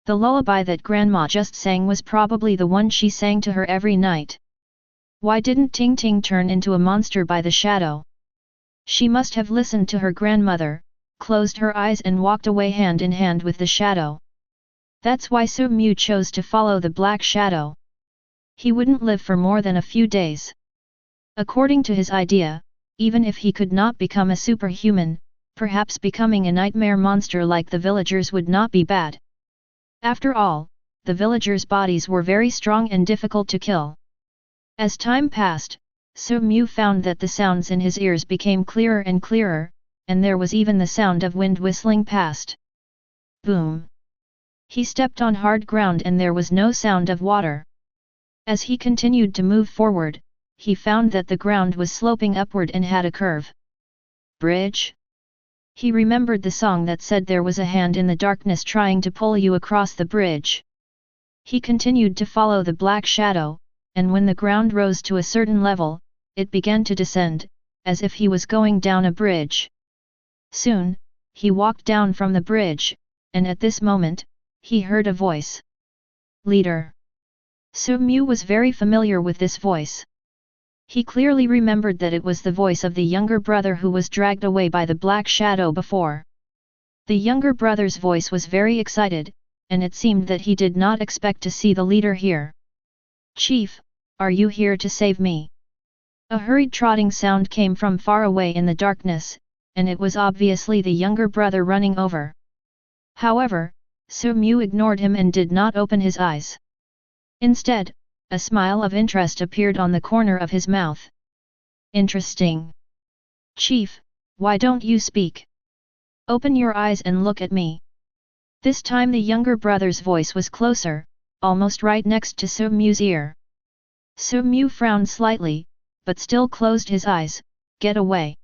The lullaby that Grandma just sang was probably the one she sang to her every night. Why didn't Ting Ting turn into a monster by the shadow? She must have listened to her grandmother, closed her eyes and walked away hand in hand with the shadow. That's why Soo-Mu chose to follow the black shadow. He wouldn't live for more than a few days. According to his idea, even if he could not become a superhuman, perhaps becoming a nightmare monster like the villagers would not be bad. After all, the villagers' bodies were very strong and difficult to kill. As time passed, Soo-Mu found that the sounds in his ears became clearer and clearer, and there was even the sound of wind whistling past. Boom! He stepped on hard ground and there was no sound of water. As he continued to move forward, he found that the ground was sloping upward and had a curve. Bridge? He remembered the song that said there was a hand in the darkness trying to pull you across the bridge. He continued to follow the black shadow, and when the ground rose to a certain level, it began to descend, as if he was going down a bridge. Soon, he walked down from the bridge, and at this moment, he heard a voice. Leader. Soo-Mu was very familiar with this voice. He clearly remembered that it was the voice of the younger brother who was dragged away by the black shadow before. The younger brother's voice was very excited, and it seemed that he did not expect to see the leader here. Chief, are you here to save me? A hurried trotting sound came from far away in the darkness, and it was obviously the younger brother running over. However, Soo-Mu ignored him and did not open his eyes. Instead, a smile of interest appeared on the corner of his mouth. Interesting. Chief, why don't you speak? Open your eyes and look at me. This time the younger brother's voice was closer, almost right next to Soo-Mu's ear. Soo-Mu frowned slightly, but still closed his eyes. Get away.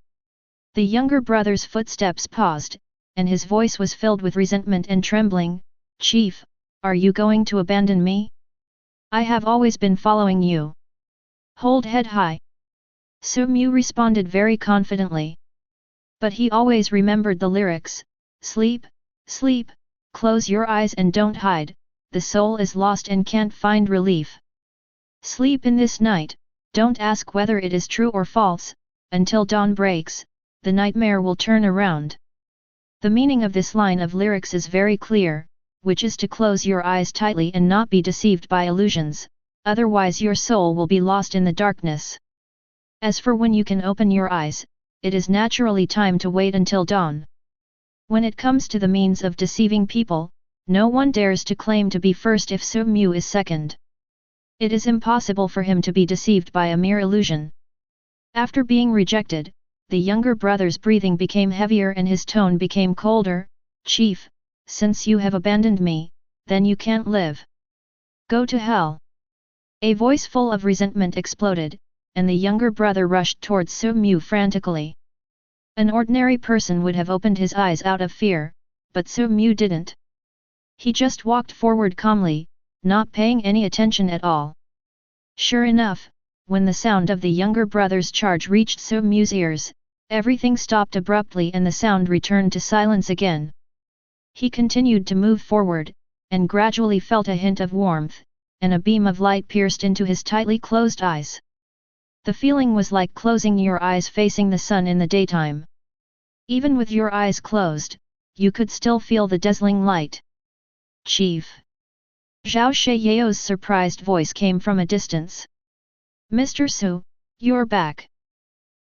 The younger brother's footsteps paused, and his voice was filled with resentment and trembling. Chief, are you going to abandon me? I have always been following you. Hold head high. Soo-Mu responded very confidently. But he always remembered the lyrics, sleep, sleep, close your eyes and don't hide, the soul is lost and can't find relief. Sleep in this night, don't ask whether it is true or false, until dawn breaks, the nightmare will turn around. The meaning of this line of lyrics is very clear, which is to close your eyes tightly and not be deceived by illusions, otherwise your soul will be lost in the darkness. As for when you can open your eyes, it is naturally time to wait until dawn. When it comes to the means of deceiving people, no one dares to claim to be first if Soo-Mu is second. It is impossible for him to be deceived by a mere illusion. After being rejected, the younger brother's breathing became heavier and his tone became colder. Chief, since you have abandoned me, then you can't live. Go to hell. A voice full of resentment exploded, and the younger brother rushed towards Soo-Mu frantically. An ordinary person would have opened his eyes out of fear, but Soo-Mu didn't. He just walked forward calmly, not paying any attention at all. Sure enough, when the sound of the younger brother's charge reached Soo-Mu's ears, everything stopped abruptly and the sound returned to silence again. He continued to move forward, and gradually felt a hint of warmth, and a beam of light pierced into his tightly closed eyes. The feeling was like closing your eyes facing the sun in the daytime. Even with your eyes closed, you could still feel the dazzling light. Chief. Zhao Sheyao's surprised voice came from a distance. Mr. Su, you're back.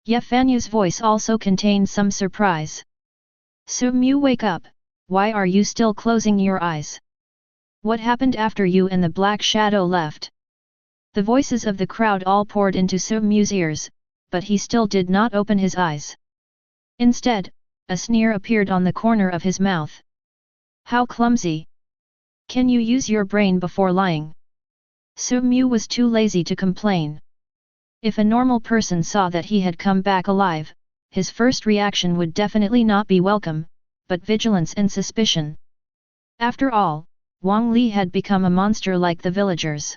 Ye Fanyu's voice also contained some surprise. Su Mu, wake up, why are you still closing your eyes? What happened after you and the black shadow left? The voices of the crowd all poured into Su Mu's ears, but he still did not open his eyes. Instead, a sneer appeared on the corner of his mouth. How clumsy! Can you use your brain before lying? Su Mu was too lazy to complain. If a normal person saw that he had come back alive, his first reaction would definitely not be welcome, but vigilance and suspicion. After all, Wang Li had become a monster like the villagers.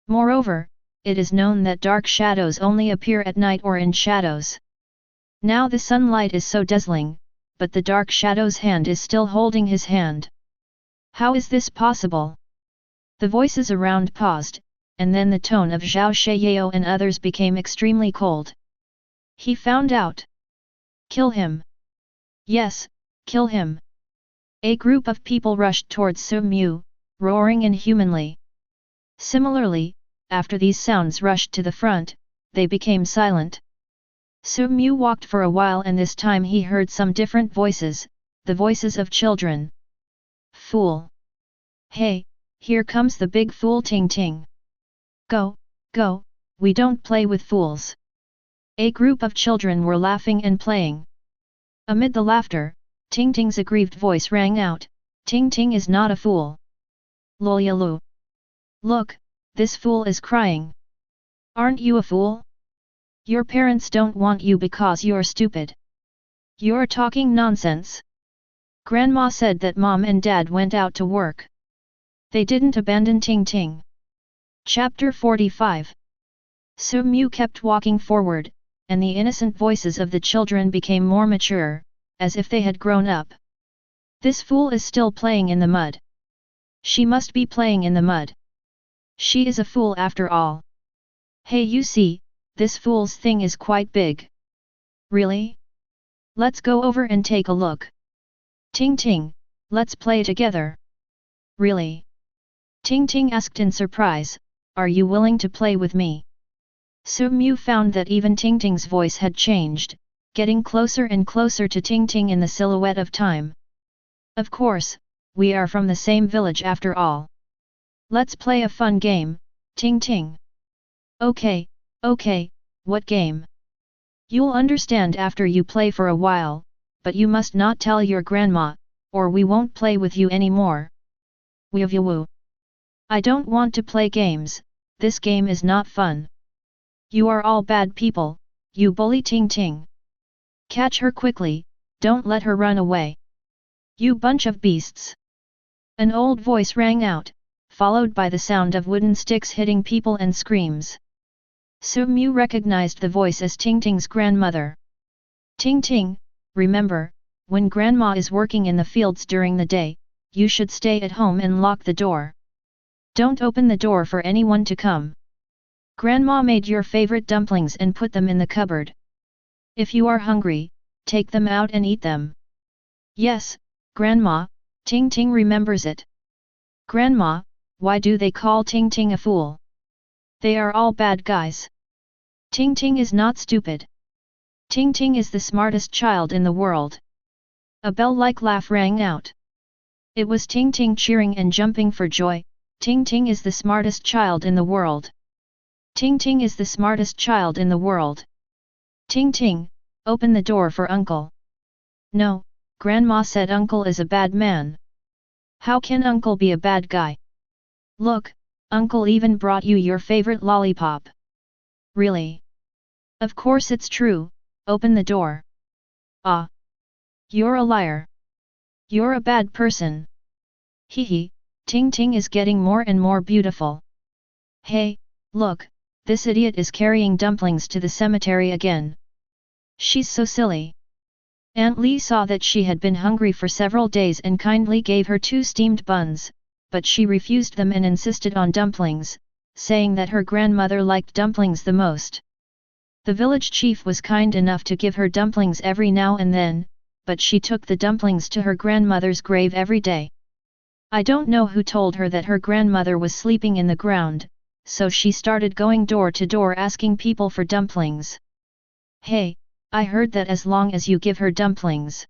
Moreover, it is known that dark shadows only appear at night or in shadows. Now the sunlight is so dazzling, but the dark shadow's hand is still holding his hand. How is this possible? The voices around paused, and then the tone of Zhao Sheyao and others became extremely cold. He found out. Kill him. Yes, kill him. A group of people rushed towards Su Mu, roaring inhumanly. Similarly, after these sounds rushed to the front, they became silent. Su Mu walked for a while, and this time he heard some different voices, the voices of children. Fool! Hey, here comes the big fool Ting Ting! Go, go, we don't play with fools! A group of children were laughing and playing. Amid the laughter, Ting Ting's aggrieved voice rang out, Ting Ting is not a fool. Loyalu! Look, this fool is crying. Aren't you a fool? Your parents don't want you because you're stupid. You're talking nonsense. Grandma said that mom and dad went out to work. They didn't abandon Ting Ting. Chapter 45. Su Mu kept walking forward, and the innocent voices of the children became more mature, as if they had grown up. This fool is still playing in the mud. She must be playing in the mud. She is a fool after all. Hey, you see, this fool's thing is quite big. Really? Let's go over and take a look. Ting Ting, let's play together. Really? Ting Ting asked in surprise, are you willing to play with me? Su Mu found that even Ting Ting's voice had changed, getting closer and closer to Ting Ting in the silhouette of time. Of course, we are from the same village after all. Let's play a fun game, Ting Ting. Okay, okay, what game? You'll understand after you play for a while, but you must not tell your grandma, or we won't play with you anymore. Woo. I don't want to play games, this game is not fun. You are all bad people, you bully Ting Ting. Catch her quickly, don't let her run away. You bunch of beasts. An old voice rang out, followed by the sound of wooden sticks hitting people and screams. Su Mu recognized the voice as Ting Ting's grandmother. Ting Ting, remember, when grandma is working in the fields during the day, you should stay at home and lock the door. Don't open the door for anyone to come. Grandma made your favorite dumplings and put them in the cupboard. If you are hungry, take them out and eat them. Yes, Grandma, Ting Ting remembers it. Grandma, why do they call Ting Ting a fool? They are all bad guys. Ting Ting is not stupid. Ting Ting is the smartest child in the world. A bell-like laugh rang out. It was Ting Ting cheering and jumping for joy. Ting Ting is the smartest child in the world. Ting Ting is the smartest child in the world. Ting Ting, open the door for Uncle. No, Grandma said Uncle is a bad man. How can Uncle be a bad guy? Look, Uncle even brought you your favorite lollipop. Really? Of course it's true, open the door. Ah. You're a liar. You're a bad person. Hee, Ting Ting is getting more and more beautiful. Hey, look, this idiot is carrying dumplings to the cemetery again. She's so silly. Aunt Li saw that she had been hungry for several days and kindly gave her 2 steamed buns, but she refused them and insisted on dumplings, saying that her grandmother liked dumplings the most. The village chief was kind enough to give her dumplings every now and then, but she took the dumplings to her grandmother's grave every day. I don't know who told her that her grandmother was sleeping in the ground, so she started going door to door asking people for dumplings. Hey, I heard that as long as you give her dumplings.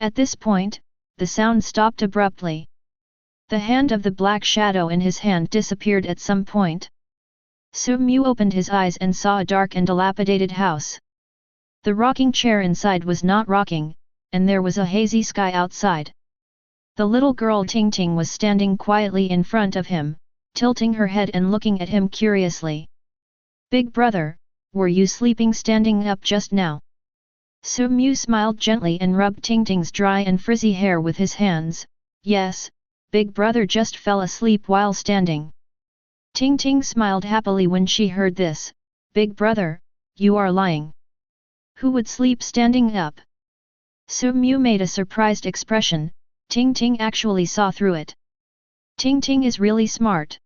At this point, the sound stopped abruptly. The hand of the black shadow in his hand disappeared at some point. Su-mu opened his eyes and saw a dark and dilapidated house. The rocking chair inside was not rocking, and there was a hazy sky outside. The little girl Ting Ting was standing quietly in front of him, tilting her head and looking at him curiously. Big brother, were you sleeping standing up just now? Su-mu smiled gently and rubbed Ting Ting's dry and frizzy hair with his hands. Yes, big brother just fell asleep while standing. Ting Ting smiled happily when she heard this. Big brother, you are lying. Who would sleep standing up? Su-mu made a surprised expression. Ting Ting actually saw through it. Ting Ting is really smart.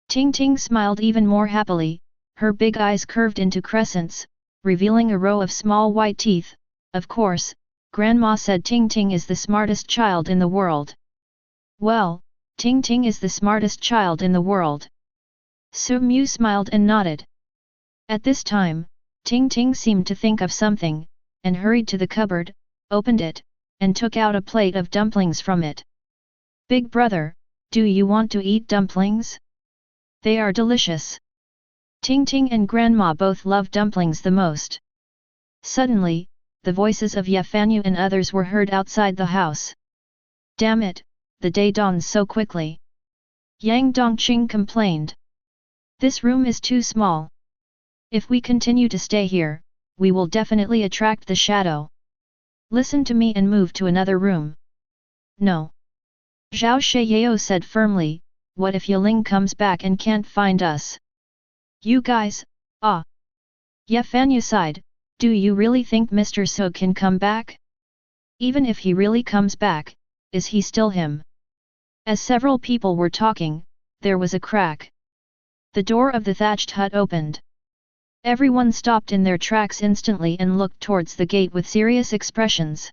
Ting Ting smiled even more happily, her big eyes curved into crescents, revealing a row of small white teeth. Of course, Grandma said Ting Ting is the smartest child in the world. Well, Ting Ting is the smartest child in the world. Su-mu smiled and nodded. At this time, Ting Ting seemed to think of something, and hurried to the cupboard, opened it, and took out a plate of dumplings from it. Big brother, do you want to eat dumplings? They are delicious. Ting Ting and Grandma both love dumplings the most. Suddenly, the voices of Yefanyu and others were heard outside the house. Damn it, the day dawns so quickly. Yang Dongqing complained. This room is too small. If we continue to stay here, we will definitely attract the shadow. Listen to me and move to another room. No. Zhao Sheyao said firmly, what if Yiling comes back and can't find us? You guys, Yefanyu sighed, do you really think Mr. So can come back? Even if he really comes back, is he still him? As several people were talking, there was a crack. The door of the thatched hut opened. Everyone stopped in their tracks instantly and looked towards the gate with serious expressions.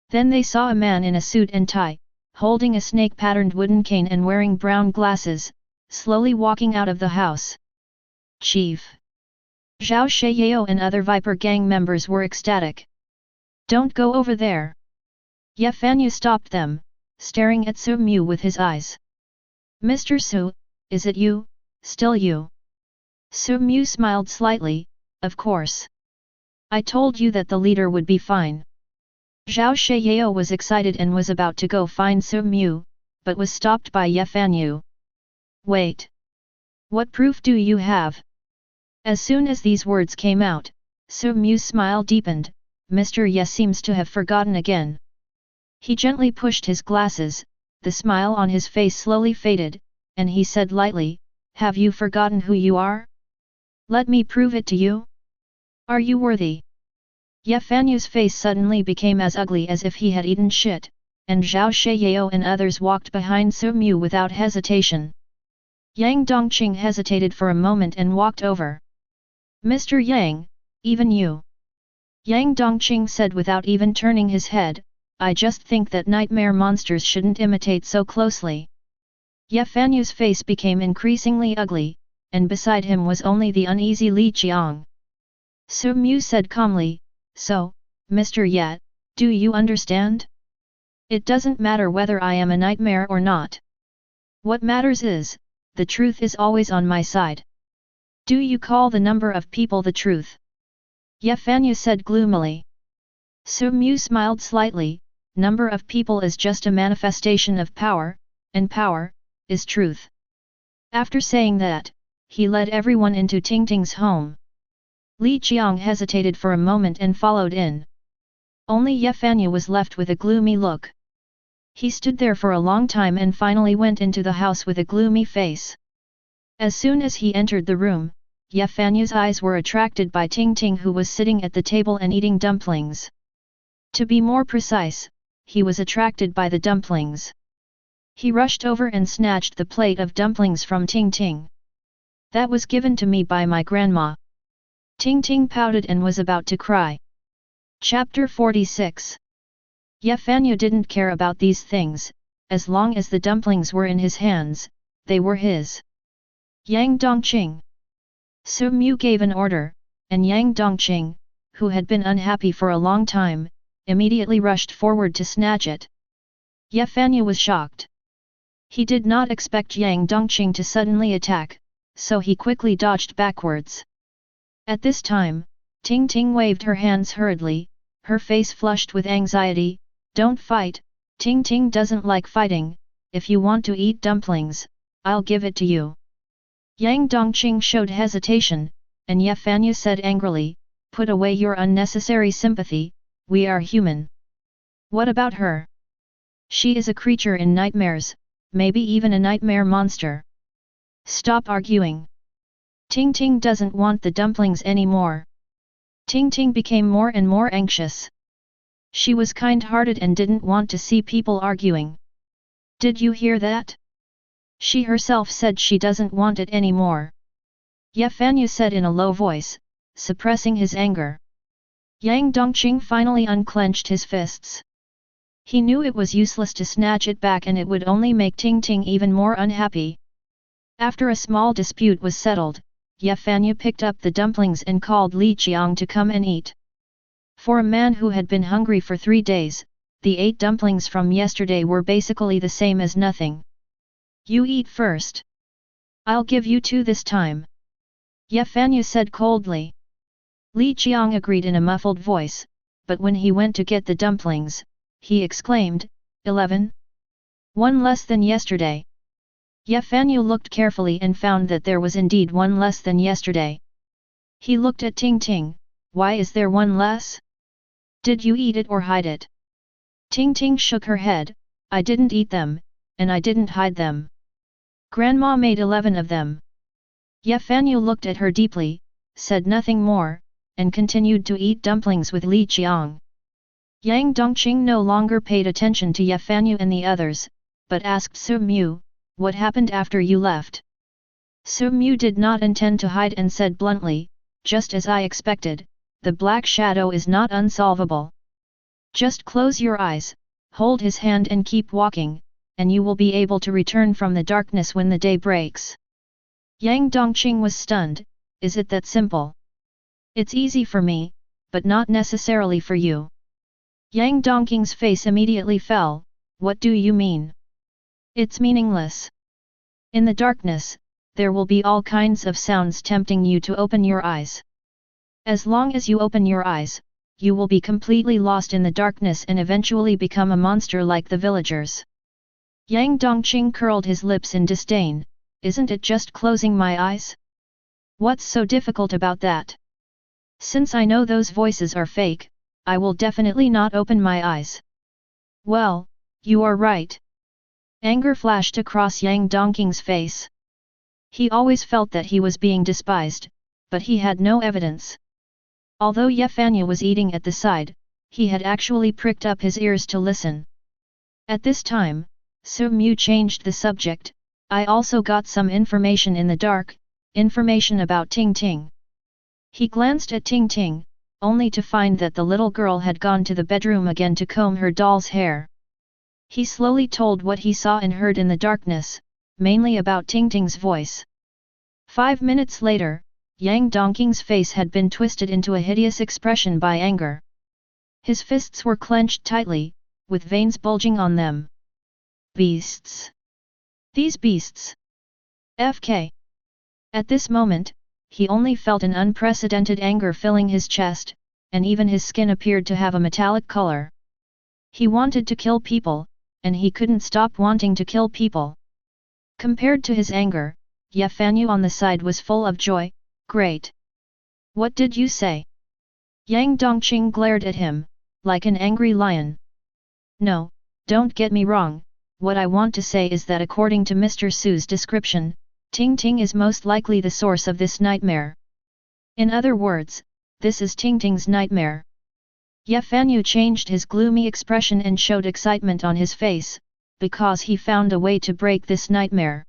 Then they saw a man in a suit and tie, holding a snake-patterned wooden cane and wearing brown glasses, slowly walking out of the house. Chief! Zhao Sheyao and other Viper Gang members were ecstatic. Don't go over there! Yefanyu stopped them, staring at Su-mu with his eyes. Mr. Su, is it you, still you? Su-mu smiled slightly, of course. I told you that the leader would be fine. Zhao Sheyao was excited and was about to go find Su-mu, but was stopped by Yefanyu. Wait! What proof do you have? As soon as these words came out, Su-mu's smile deepened. Mr. Ye seems to have forgotten again. He gently pushed his glasses, the smile on his face slowly faded, and he said lightly, have you forgotten who you are? Let me prove it to you. Are you worthy? Yefanyu's face suddenly became as ugly as if he had eaten shit, and Zhao Sheyao and others walked behind Su-mu without hesitation. Yang Dongqing hesitated for a moment and walked over. Mr. Yang, even you. Yang Dongqing said without even turning his head, I just think that nightmare monsters shouldn't imitate so closely. Yefanyu's face became increasingly ugly, and beside him was only the uneasy Li Qiang. Su-mu said calmly, so, Mr. Ye, do you understand? It doesn't matter whether I am a nightmare or not. What matters is, the truth is always on my side. Do you call the number of people the truth? Yefanyu said gloomily. Su-mu smiled slightly, number of people is just a manifestation of power, and power is truth. After saying that, he led everyone into Ting Ting's home. Li Qiang hesitated for a moment and followed in. Only Yefanyu was left with a gloomy look. He stood there for a long time and finally went into the house with a gloomy face. As soon as he entered the room, Yefanyu's eyes were attracted by Ting Ting, who was sitting at the table and eating dumplings. To be more precise, he was attracted by the dumplings. He rushed over and snatched the plate of dumplings from Ting Ting. That was given to me by my grandma. Ting Ting pouted and was about to cry. Chapter 46. Ye Fanyu didn't care about these things, as long as the dumplings were in his hands, they were his. Yang Dongqing. Su Mu gave an order, and Yang Dongqing, who had been unhappy for a long time, immediately rushed forward to snatch it. Ye Fanyu was shocked. He did not expect Yang Dongqing to suddenly attack, so he quickly dodged backwards. At this time, Ting Ting waved her hands hurriedly, her face flushed with anxiety. Don't fight, Ting Ting doesn't like fighting. If you want to eat dumplings, I'll give it to you. Yang Dongqing showed hesitation, and Ye Fanyu said angrily, put away your unnecessary sympathy, we are human. What about her? She is a creature in nightmares, maybe even a nightmare monster. Stop arguing. Ting Ting doesn't want the dumplings anymore. Ting Ting became more and more anxious. She was kind-hearted and didn't want to see people arguing. Did you hear that? She herself said she doesn't want it anymore. Ye Fanyu said in a low voice, suppressing his anger. Yang Dongqing finally unclenched his fists. He knew it was useless to snatch it back and it would only make Ting Ting even more unhappy. After a small dispute was settled, Ye Fanyu picked up the dumplings and called Li Qiang to come and eat. For a man who had been hungry for 3 days, the 8 dumplings from yesterday were basically the same as nothing. You eat first. I'll give you 2 this time. Ye Fanyu said coldly. Li Qiang agreed in a muffled voice, but when he went to get the dumplings, he exclaimed, 11? 1 less than yesterday. Ye Fanyu looked carefully and found that there was indeed 1 less than yesterday. He looked at Ting Ting, why is there 1 less? Did you eat it or hide it? Ting Ting shook her head, I didn't eat them, and I didn't hide them. Grandma made 11 of them. Ye Fanyu looked at her deeply, said nothing more, and continued to eat dumplings with Li Qiang. Yang Dongqing no longer paid attention to Ye Fanyu and the others, but asked Su Mu, what happened after you left? Su Mu did not intend to hide and said bluntly, just as I expected, the black shadow is not unsolvable. Just close your eyes, hold his hand and keep walking, and you will be able to return from the darkness when the day breaks. Yang Dongqing was stunned, is it that simple? It's easy for me, but not necessarily for you. Yang Dongqing's face immediately fell, what do you mean? It's meaningless. In the darkness, there will be all kinds of sounds tempting you to open your eyes. As long as you open your eyes, you will be completely lost in the darkness and eventually become a monster like the villagers. Yang Dongqing curled his lips in disdain, isn't it just closing my eyes? What's so difficult about that? Since I know those voices are fake, I will definitely not open my eyes. Well, you are right. Anger flashed across Yang Dongqing's face. He always felt that he was being despised, but he had no evidence. Although Ye Fanyu was eating at the side, he had actually pricked up his ears to listen. At this time, Su Mu changed the subject, I also got some information in the dark, information about Ting Ting. He glanced at Ting Ting, only to find that the little girl had gone to the bedroom again to comb her doll's hair. He slowly told what he saw and heard in the darkness, mainly about Ting Ting's voice. 5 minutes later, Yang Dongqing's face had been twisted into a hideous expression by anger. His fists were clenched tightly, with veins bulging on them. Beasts! These beasts! FK! At this moment, he only felt an unprecedented anger filling his chest, and even his skin appeared to have a metallic color. He wanted to kill people, and he couldn't stop wanting to kill people. Compared to his anger, Ye Fanyu on the side was full of joy, great. What did you say? Yang Dongqing glared at him, like an angry lion. No, don't get me wrong, what I want to say is that according to Mr. Su's description, Ting Ting is most likely the source of this nightmare. In other words, this is Ting Ting's nightmare. Ye Fanyu changed his gloomy expression and showed excitement on his face, because he found a way to break this nightmare.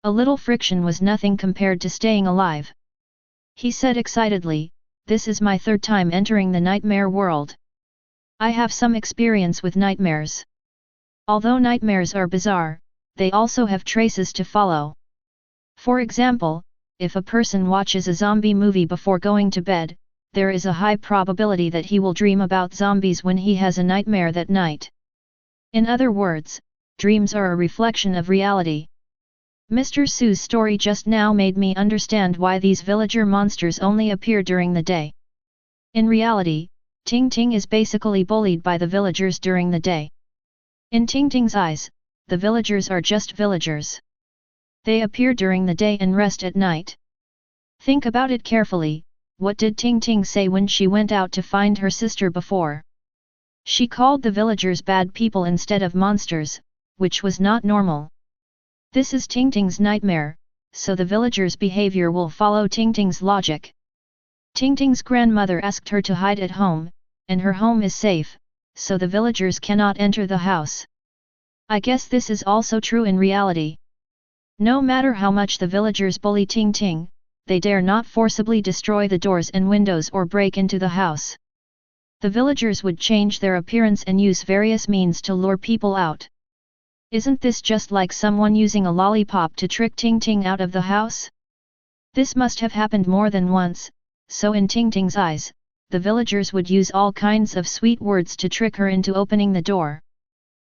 A little friction was nothing compared to staying alive. He said excitedly, "This is my third time entering the nightmare world. I have some experience with nightmares. Although nightmares are bizarre, they also have traces to follow. For example, if a person watches a zombie movie before going to bed, there is a high probability that he will dream about zombies when he has a nightmare that night. In other words, dreams are a reflection of reality." Mr. Su's story just now made me understand why these villager monsters only appear during the day. In reality, Ting Ting is basically bullied by the villagers during the day. In Ting Ting's eyes, the villagers are just villagers. They appear during the day and rest at night. Think about it carefully, what did Ting Ting say when she went out to find her sister before? She called the villagers bad people instead of monsters, which was not normal. This is Ting Ting's nightmare, so the villagers' behavior will follow Ting Ting's logic. Ting Ting's grandmother asked her to hide at home, and her home is safe, so the villagers cannot enter the house. I guess this is also true in reality. No matter how much the villagers bully Ting Ting, they dare not forcibly destroy the doors and windows or break into the house. The villagers would change their appearance and use various means to lure people out. Isn't this just like someone using a lollipop to trick Ting Ting out of the house? This must have happened more than once, so in Ting Ting's eyes, the villagers would use all kinds of sweet words to trick her into opening the door.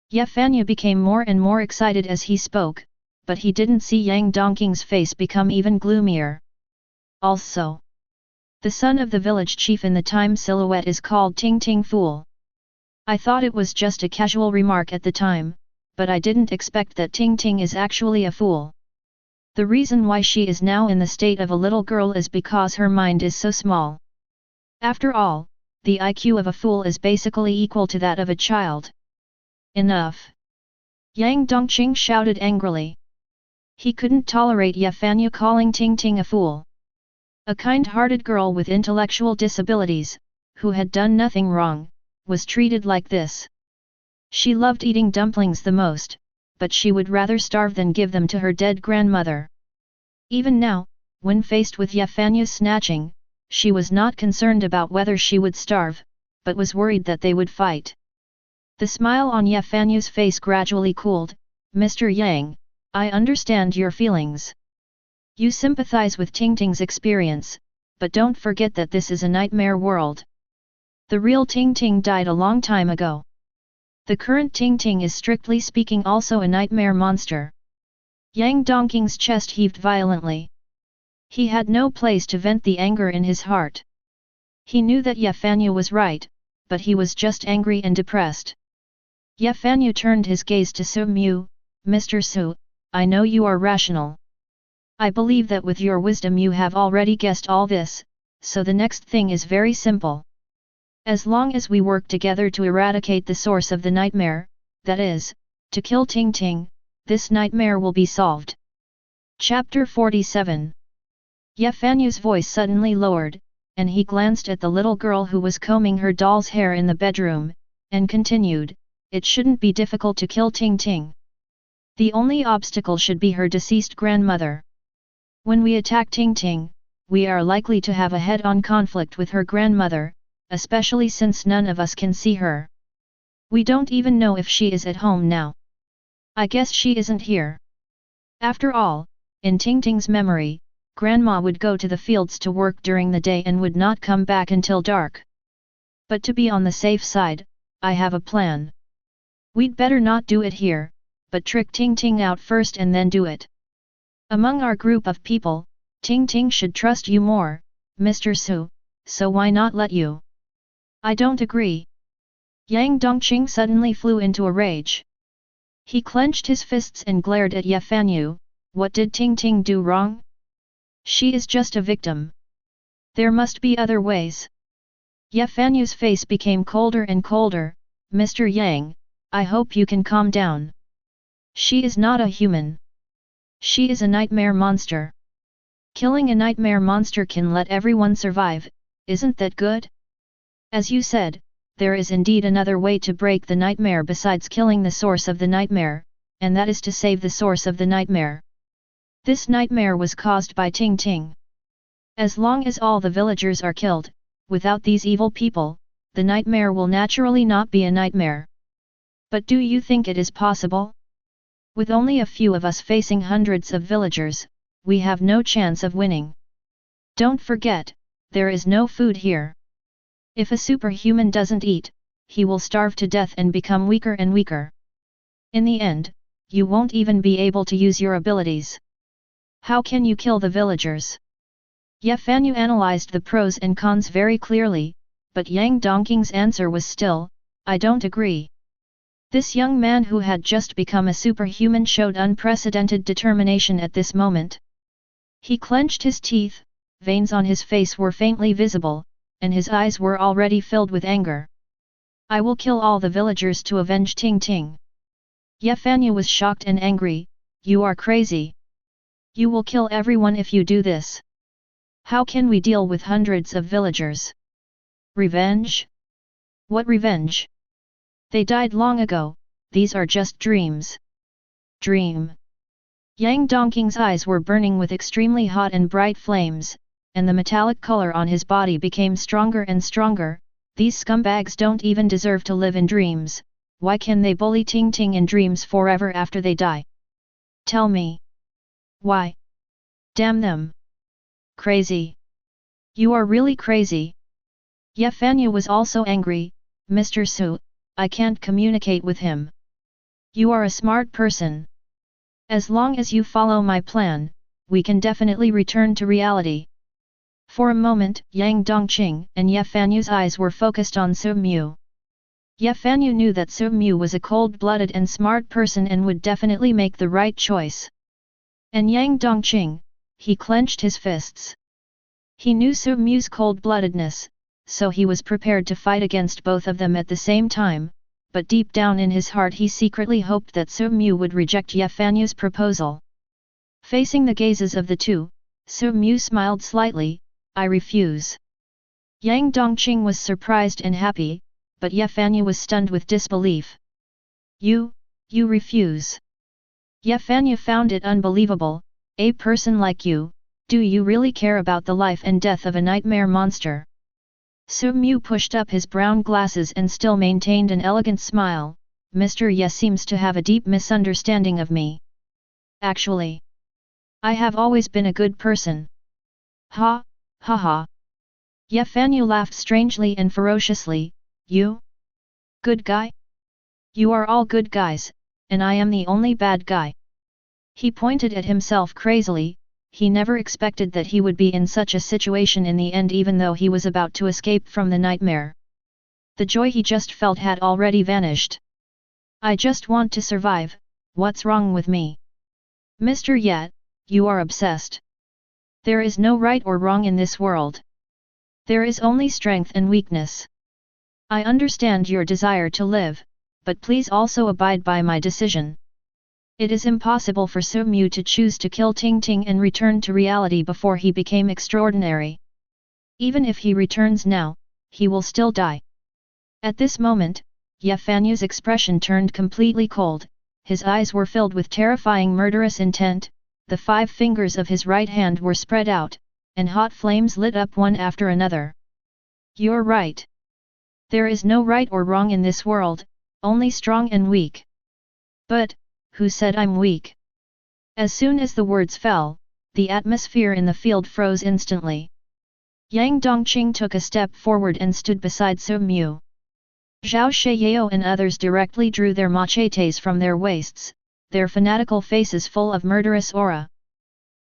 Ye Fanya became more and more excited as he spoke, but he didn't see Yang Dongqing's face become even gloomier. Also, the son of the village chief in the time silhouette is called Ting Ting Fool. I thought it was just a casual remark at the time, but I didn't expect that Ting Ting is actually a fool. The reason why she is now in the state of a little girl is because her mind is so small. After all, the IQ of a fool is basically equal to that of a child. Enough! Yang Dongqing shouted angrily. He couldn't tolerate Ye Fanya calling Ting Ting a fool. A kind-hearted girl with intellectual disabilities, who had done nothing wrong, was treated like this. She loved eating dumplings the most, but she would rather starve than give them to her dead grandmother. Even now, when faced with Ye Fanya's snatching, she was not concerned about whether she would starve, but was worried that they would fight. The smile on Ye Fanya's face gradually cooled. "Mr. Yang, I understand your feelings. You sympathize with Ting Ting's experience, but don't forget that this is a nightmare world. The real Ting Ting died a long time ago. The current Ting Ting is strictly speaking also a nightmare monster." Yang Dongqing's chest heaved violently. He had no place to vent the anger in his heart. He knew that Ye Fanya was right, but he was just angry and depressed. Ye Fanya turned his gaze to Su Mu. "Mr. Su, I know you are rational. I believe that with your wisdom you have already guessed all this, so the next thing is very simple. As long as we work together to eradicate the source of the nightmare, that is, to kill Ting Ting, this nightmare will be solved." Chapter 47. Ye Fanya's voice suddenly lowered, and he glanced at the little girl who was combing her doll's hair in the bedroom, and continued, "It shouldn't be difficult to kill Ting Ting. The only obstacle should be her deceased grandmother. When we attack Ting Ting, we are likely to have a head-on conflict with her grandmother, especially since none of us can see her. We don't even know if she is at home now. I guess she isn't here. After all, in Ting Ting's memory, Grandma would go to the fields to work during the day and would not come back until dark. But to be on the safe side, I have a plan. We'd better not do it here, but trick Ting Ting out first and then do it. Among our group of people, Ting Ting should trust you more, Mr. Su, so why not let you?" "I don't agree." Yang Dongqing suddenly flew into a rage. He clenched his fists and glared at Ye Fanya. What did Ting Ting do wrong? She is just a victim. There must be other ways. Ye Fanya's face became colder and colder. "Mr. Yang, I hope you can calm down. She is not a human. She is a nightmare monster. Killing a nightmare monster can let everyone survive, isn't that good? As you said, there is indeed another way to break the nightmare besides killing the source of the nightmare, and that is to save the source of the nightmare. This nightmare was caused by Ting Ting. As long as all the villagers are killed, without these evil people, the nightmare will naturally not be a nightmare. But do you think it is possible? With only a few of us facing hundreds of villagers, we have no chance of winning. Don't forget, there is no food here. If a superhuman doesn't eat, he will starve to death and become weaker and weaker. In the end, you won't even be able to use your abilities. How can you kill the villagers? Ye Fanyu analyzed the pros and cons very clearly, but Yang Dongqing's answer was still, I don't agree. This young man who had just become a superhuman showed unprecedented determination at this moment. He clenched his teeth, veins on his face were faintly visible, and his eyes were already filled with anger. I will kill all the villagers to avenge Ting Ting. Ye Fanyu was shocked and angry, you are crazy. You will kill everyone if you do this. How can we deal with hundreds of villagers? Revenge? What revenge? They died long ago, these are just dreams. Dream. Yang Dongqing's eyes were burning with extremely hot and bright flames, and the metallic color on his body became stronger and stronger. These scumbags don't even deserve to live in dreams, why can they bully Ting Ting in dreams forever after they die? Tell me. Why? Damn them. Crazy. You are really crazy. Ye Fanyu was also angry, Mr. Su, I can't communicate with him. You are a smart person. As long as you follow my plan, we can definitely return to reality. For a moment, Yang Dongqing and Ye Fanyu's eyes were focused on Su Mu. Ye Fanyu knew that Su Mu was a cold-blooded and smart person and would definitely make the right choice. And Yang Dongqing, he clenched his fists. He knew Su Mu's cold-bloodedness, so he was prepared to fight against both of them at the same time, but deep down in his heart he secretly hoped that Su Mu would reject Ye Fanyu's proposal. Facing the gazes of the two, Su Mu smiled slightly, I refuse. Yang Dongqing was surprised and happy, but Ye Fanyu was stunned with disbelief. You refuse. Ye Fanyu found it unbelievable, a person like you, do you really care about the life and death of a nightmare monster? Su Mu pushed up his brown glasses and still maintained an elegant smile, Mr. Ye seems to have a deep misunderstanding of me. Actually, I have always been a good person. Ha, ha ha. Ye Fanyu laughed strangely and ferociously, you? Good guy? You are all good guys, and I am the only bad guy. He pointed at himself crazily, he never expected that he would be in such a situation in the end even though he was about to escape from the nightmare. The joy he just felt had already vanished. I just want to survive, what's wrong with me? Mr. Ye, you are obsessed. There is no right or wrong in this world. There is only strength and weakness. I understand your desire to live, but please also abide by my decision. It is impossible for Su Mu to choose to kill Ting Ting and return to reality before he became extraordinary. Even if he returns now, he will still die. At this moment, Ye Fanyu's expression turned completely cold, his eyes were filled with terrifying murderous intent, the 5 fingers of his right hand were spread out, and hot flames lit up one after another. You're right. There is no right or wrong in this world, only strong and weak. But, who said I'm weak? As soon as the words fell, the atmosphere in the field froze instantly. Yang Dongqing took a step forward and stood beside Su Mu. Zhao Shiyao and others directly drew their machetes from their waists, their fanatical faces full of murderous aura.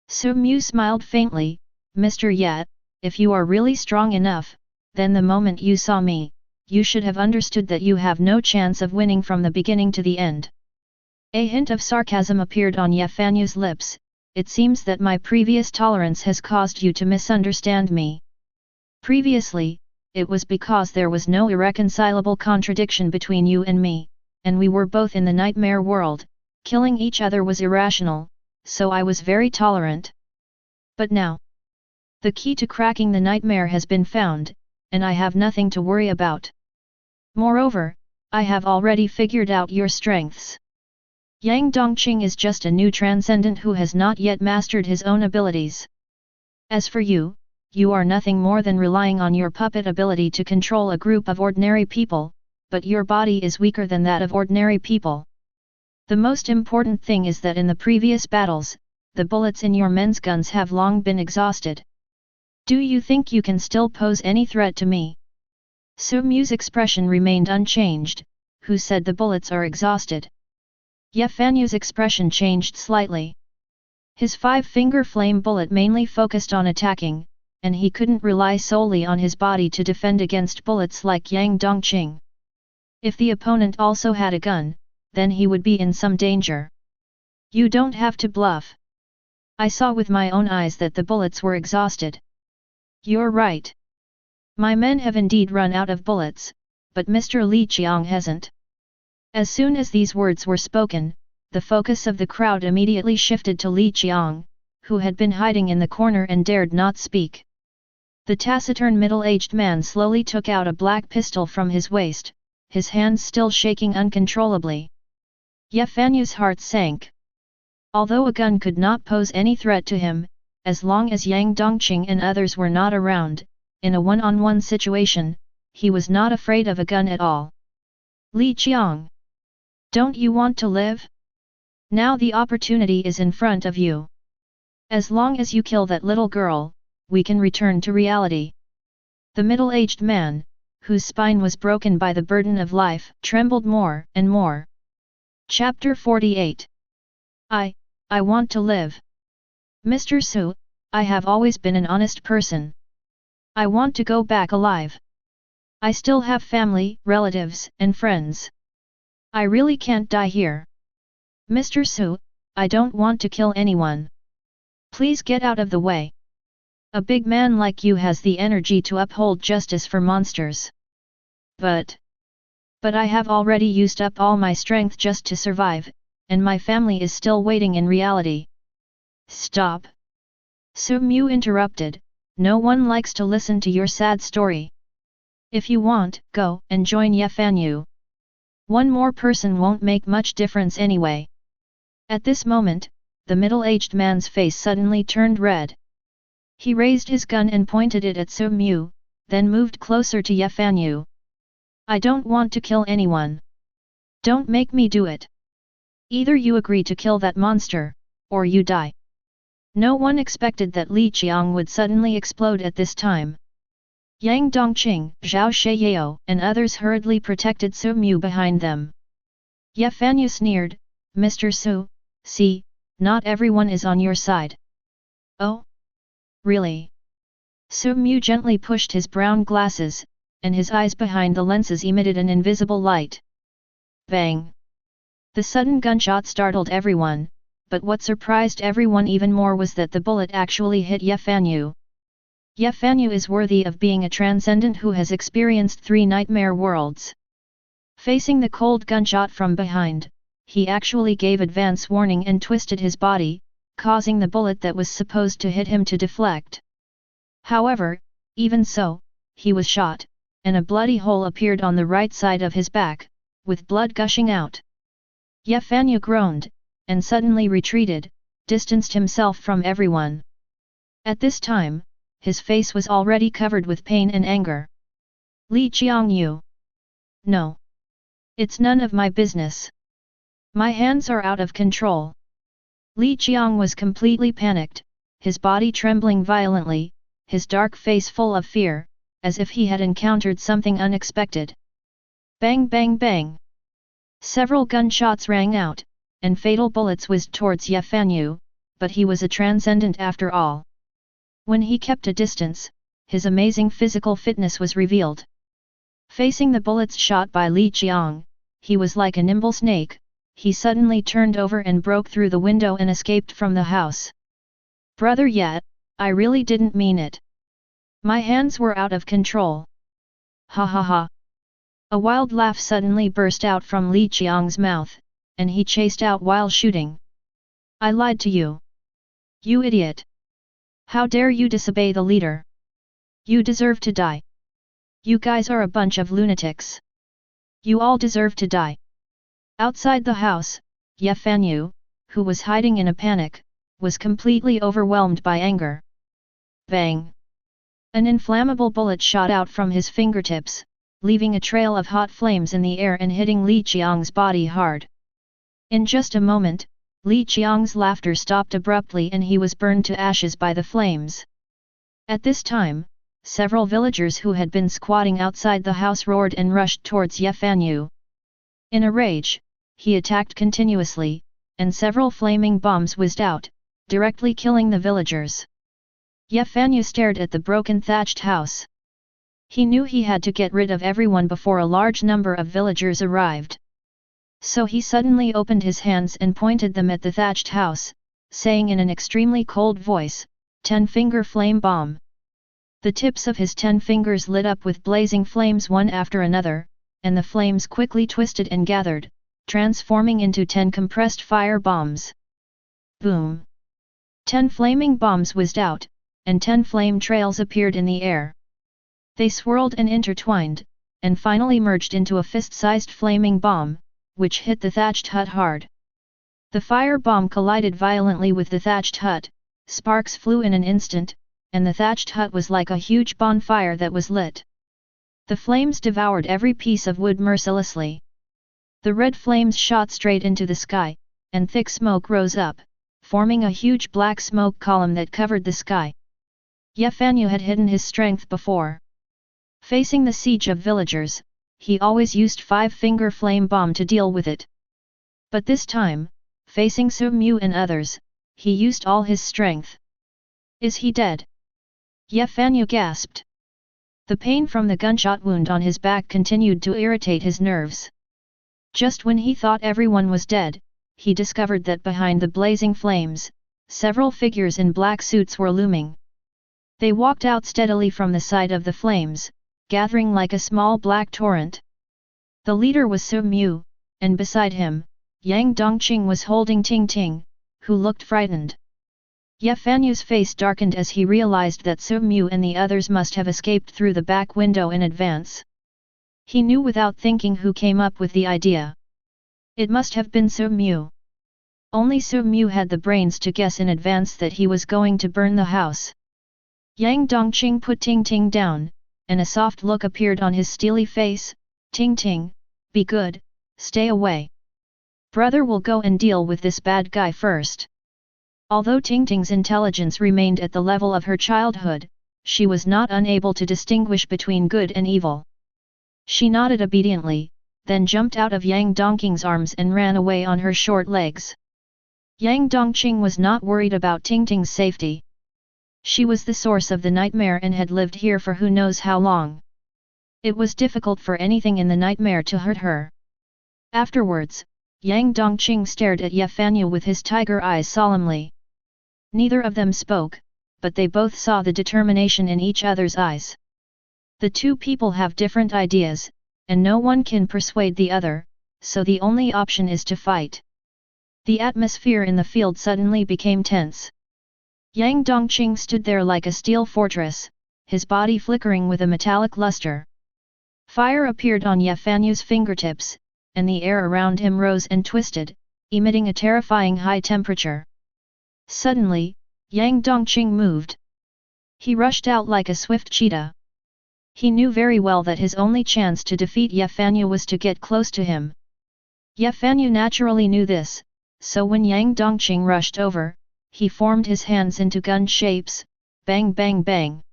Su Mu smiled faintly, Mr. Ye, if you are really strong enough, then the moment you saw me, you should have understood that you have no chance of winning from the beginning to the end. A hint of sarcasm appeared on Ye Fanyu's lips, it seems that my previous tolerance has caused you to misunderstand me. Previously, it was because there was no irreconcilable contradiction between you and me, and we were both in the nightmare world, killing each other was irrational, so I was very tolerant. But now, the key to cracking the nightmare has been found, and I have nothing to worry about. Moreover, I have already figured out your strengths. Yang Dongqing is just a new transcendent who has not yet mastered his own abilities. As for you, you are nothing more than relying on your puppet ability to control a group of ordinary people, but your body is weaker than that of ordinary people. The most important thing is that in the previous battles, the bullets in your men's guns have long been exhausted. Do you think you can still pose any threat to me? Su Mu's expression remained unchanged. Who said the bullets are exhausted? Ye Fanyu's expression changed slightly. His five-finger flame bullet mainly focused on attacking, and he couldn't rely solely on his body to defend against bullets like Yang Dongqing. If the opponent also had a gun, then he would be in some danger. You don't have to bluff. I saw with my own eyes that the bullets were exhausted. You're right. My men have indeed run out of bullets, but Mr. Li Qiang hasn't. As soon as these words were spoken, the focus of the crowd immediately shifted to Li Qiang, who had been hiding in the corner and dared not speak. The taciturn middle-aged man slowly took out a black pistol from his waist, his hands still shaking uncontrollably. Ye Fanyu's heart sank. Although a gun could not pose any threat to him, as long as Yang Dongqing and others were not around, in a one-on-one situation, he was not afraid of a gun at all. Li Qiang! Don't you want to live? Now the opportunity is in front of you. As long as you kill that little girl, we can return to reality. The middle-aged man, whose spine was broken by the burden of life, trembled more and more. Chapter 48. I want to live. Mr. Su, I have always been an honest person. I want to go back alive. I still have family, relatives, and friends. I really can't die here. Mr. Su, I don't want to kill anyone. Please get out of the way. A big man like you has the energy to uphold justice for monsters. But I have already used up all my strength just to survive, and my family is still waiting in reality. Stop! Su Mu interrupted, no one likes to listen to your sad story. If you want, go and join Ye Fanyu. One more person won't make much difference anyway. At this moment, the middle-aged man's face suddenly turned red. He raised his gun and pointed it at Su Mu, then moved closer to Ye Fanyu. I don't want to kill anyone. Don't make me do it. Either you agree to kill that monster, or you die. No one expected that Li Qiang would suddenly explode at this time. Yang Dongqing, Zhao Sheyao, and others hurriedly protected Su Mu behind them. Ye Fanyu sneered, Mr. Su, see, not everyone is on your side. Oh? Really? Su Mu gently pushed his brown glasses, and his eyes behind the lenses emitted an invisible light. Bang! The sudden gunshot startled everyone, but what surprised everyone even more was that the bullet actually hit Ye Fanyu. Ye Fanyu is worthy of being a transcendent who has experienced 3 nightmare worlds. Facing the cold gunshot from behind, he actually gave advance warning and twisted his body, causing the bullet that was supposed to hit him to deflect. However, even so, he was shot, and a bloody hole appeared on the right side of his back, with blood gushing out. Ye Fanyu groaned, and suddenly retreated, distanced himself from everyone. At this time, his face was already covered with pain and anger. Li Qiangyu. No. It's none of my business. My hands are out of control. Li Qiang was completely panicked, his body trembling violently, his dark face full of fear, as if he had encountered something unexpected. Bang bang bang! Several gunshots rang out, and fatal bullets whizzed towards Ye Fanyu, but he was a transcendent after all. When he kept a distance, his amazing physical fitness was revealed. Facing the bullets shot by Li Qiang, he was like a nimble snake. He suddenly turned over and broke through the window and escaped from the house. Brother Ye, I really didn't mean it. My hands were out of control. Ha ha ha. A wild laugh suddenly burst out from Li Qiang's mouth, and he chased out while shooting. I lied to you. You idiot. How dare you disobey the leader? You deserve to die. You guys are a bunch of lunatics. You all deserve to die. Outside the house, Ye Fanyu, who was hiding in a panic, was completely overwhelmed by anger. Bang! An inflammable bullet shot out from his fingertips, leaving a trail of hot flames in the air and hitting Li Qiang's body hard. In just a moment, Li Qiang's laughter stopped abruptly and he was burned to ashes by the flames. At this time, several villagers who had been squatting outside the house roared and rushed towards Ye Fanyu. In a rage, he attacked continuously, and several flaming bombs whizzed out, directly killing the villagers. Ye Fanyu stared at the broken thatched house. He knew he had to get rid of everyone before a large number of villagers arrived. So he suddenly opened his hands and pointed them at the thatched house, saying in an extremely cold voice, 10-finger flame bomb. The tips of his 10 fingers lit up with blazing flames one after another, and the flames quickly twisted and gathered, transforming into 10 compressed fire bombs. Boom! 10 flaming bombs whizzed out, and 10 flame trails appeared in the air. They swirled and intertwined, and finally merged into a fist-sized flaming bomb, which hit the thatched hut hard. The fire bomb collided violently with the thatched hut, sparks flew in an instant, and the thatched hut was like a huge bonfire that was lit. The flames devoured every piece of wood mercilessly. The red flames shot straight into the sky, and thick smoke rose up, forming a huge black smoke column that covered the sky. Ye Fanyu had hidden his strength before. Facing the siege of villagers, he always used 5-finger flame bomb to deal with it. But this time, facing Su Mu and others, he used all his strength. Is he dead? Ye Fanyu gasped. The pain from the gunshot wound on his back continued to irritate his nerves. Just when he thought everyone was dead, he discovered that behind the blazing flames, several figures in black suits were looming. They walked out steadily from the side of the flames, gathering like a small black torrent. The leader was Su Mu, and beside him, Yang Dongqing was holding Ting Ting, who looked frightened. Ye Fanyu's face darkened as he realized that Su Mu and the others must have escaped through the back window in advance. He knew without thinking who came up with the idea. It must have been Su Mu. Only Su Mu had the brains to guess in advance that he was going to burn the house. Yang Dongqing put Ting Ting down, and a soft look appeared on his steely face. Ting Ting, be good, stay away. Brother will go and deal with this bad guy first. Although Ting Ting's intelligence remained at the level of her childhood, she was not unable to distinguish between good and evil. She nodded obediently, then jumped out of Yang Dongqing's arms and ran away on her short legs. Yang Dongqing was not worried about Ting Ting's safety. She was the source of the nightmare and had lived here for who knows how long. It was difficult for anything in the nightmare to hurt her. Afterwards, Yang Dongqing stared at Ye Fanyu with his tiger eyes solemnly. Neither of them spoke, but they both saw the determination in each other's eyes. The two people have different ideas, and no one can persuade the other, so the only option is to fight. The atmosphere in the field suddenly became tense. Yang Dongqing stood there like a steel fortress, his body flickering with a metallic luster. Fire appeared on Ye Fanyu's fingertips, and the air around him rose and twisted, emitting a terrifying high temperature. Suddenly, Yang Dongqing moved. He rushed out like a swift cheetah. He knew very well that his only chance to defeat Ye Fanyu was to get close to him. Ye Fanyu naturally knew this, so when Yang Dongqing rushed over, he formed his hands into gun shapes, bang bang bang.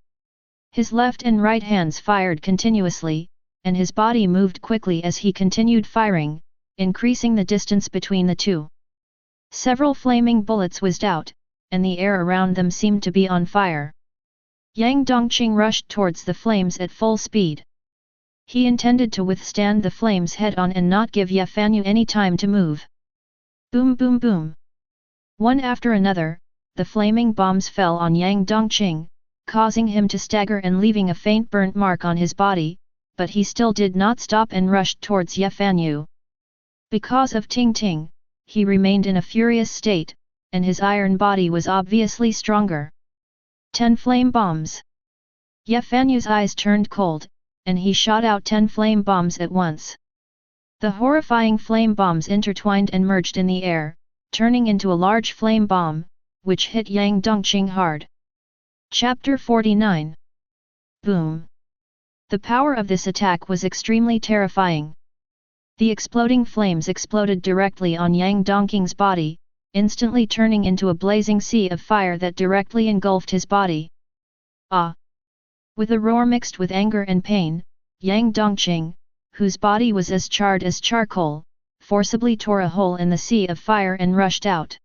His left and right hands fired continuously, and his body moved quickly as he continued firing, increasing the distance between the two. Several flaming bullets whizzed out, and the air around them seemed to be on fire. Yang Dongqing rushed towards the flames at full speed. He intended to withstand the flames head-on and not give Ye Fanyu any time to move. Boom boom boom. One after another, the flaming bombs fell on Yang Dongqing, causing him to stagger and leaving a faint burnt mark on his body, but he still did not stop and rushed towards Ye Fanyu. Because of Ting Ting, he remained in a furious state, and his iron body was obviously stronger. 10 flame bombs. Ye Fanyu's eyes turned cold, and he shot out 10 flame bombs at once. The horrifying flame bombs intertwined and merged in the air, turning into a large flame bomb, which hit Yang Dongqing hard. Chapter 49. Boom! The power of this attack was extremely terrifying. The exploding flames exploded directly on Yang Dongqing's body, instantly turning into a blazing sea of fire that directly engulfed his body. Ah! With a roar mixed with anger and pain, Yang Dongqing, whose body was as charred as charcoal, forcibly tore a hole in the sea of fire and rushed out.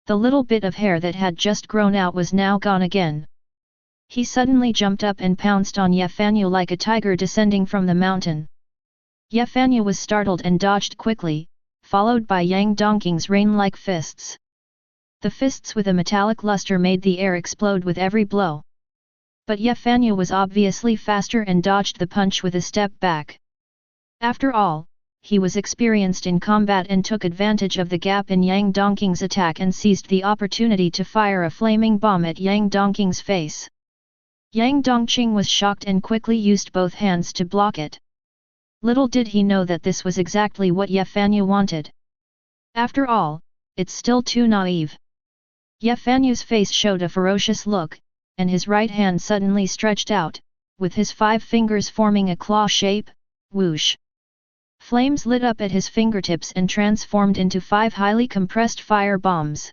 The little bit of hair that had just grown out was now gone again. He suddenly jumped up and pounced on Ye Fanyu like a tiger descending from the mountain. Ye Fanyu was startled and dodged quickly, followed by Yang Dongqing's rain-like fists. The fists with a metallic luster made the air explode with every blow. But Ye Fanyu was obviously faster and dodged the punch with a step back. After all, he was experienced in combat and took advantage of the gap in Yang Dongqing's attack and seized the opportunity to fire a flaming bomb at Yang Dongqing's face. Yang Dongqing was shocked and quickly used both hands to block it. Little did he know that this was exactly what Ye Fanyu wanted. After all, it's still too naive. Ye Fanyu's face showed a ferocious look, and his right hand suddenly stretched out, with his 5 fingers forming a claw shape. Whoosh! Flames lit up at his fingertips and transformed into 5 highly compressed fire bombs.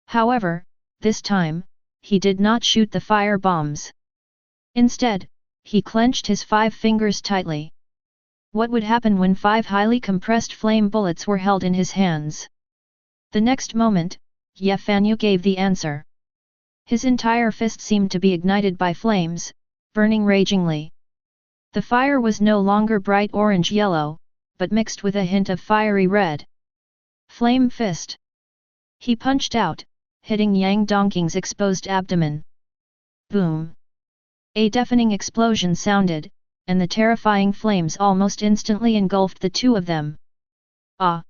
However, this time, he did not shoot the fire bombs. Instead, he clenched his 5 fingers tightly. What would happen when 5 highly compressed flame bullets were held in his hands? The next moment, Ye Fanyu gave the answer. His entire fist seemed to be ignited by flames, burning ragingly. The fire was no longer bright orange-yellow, but mixed with a hint of fiery red. Flame fist! He punched out, hitting Yang Dongqing's exposed abdomen. Boom! A deafening explosion sounded, and the terrifying flames almost instantly engulfed the two of them. Ah!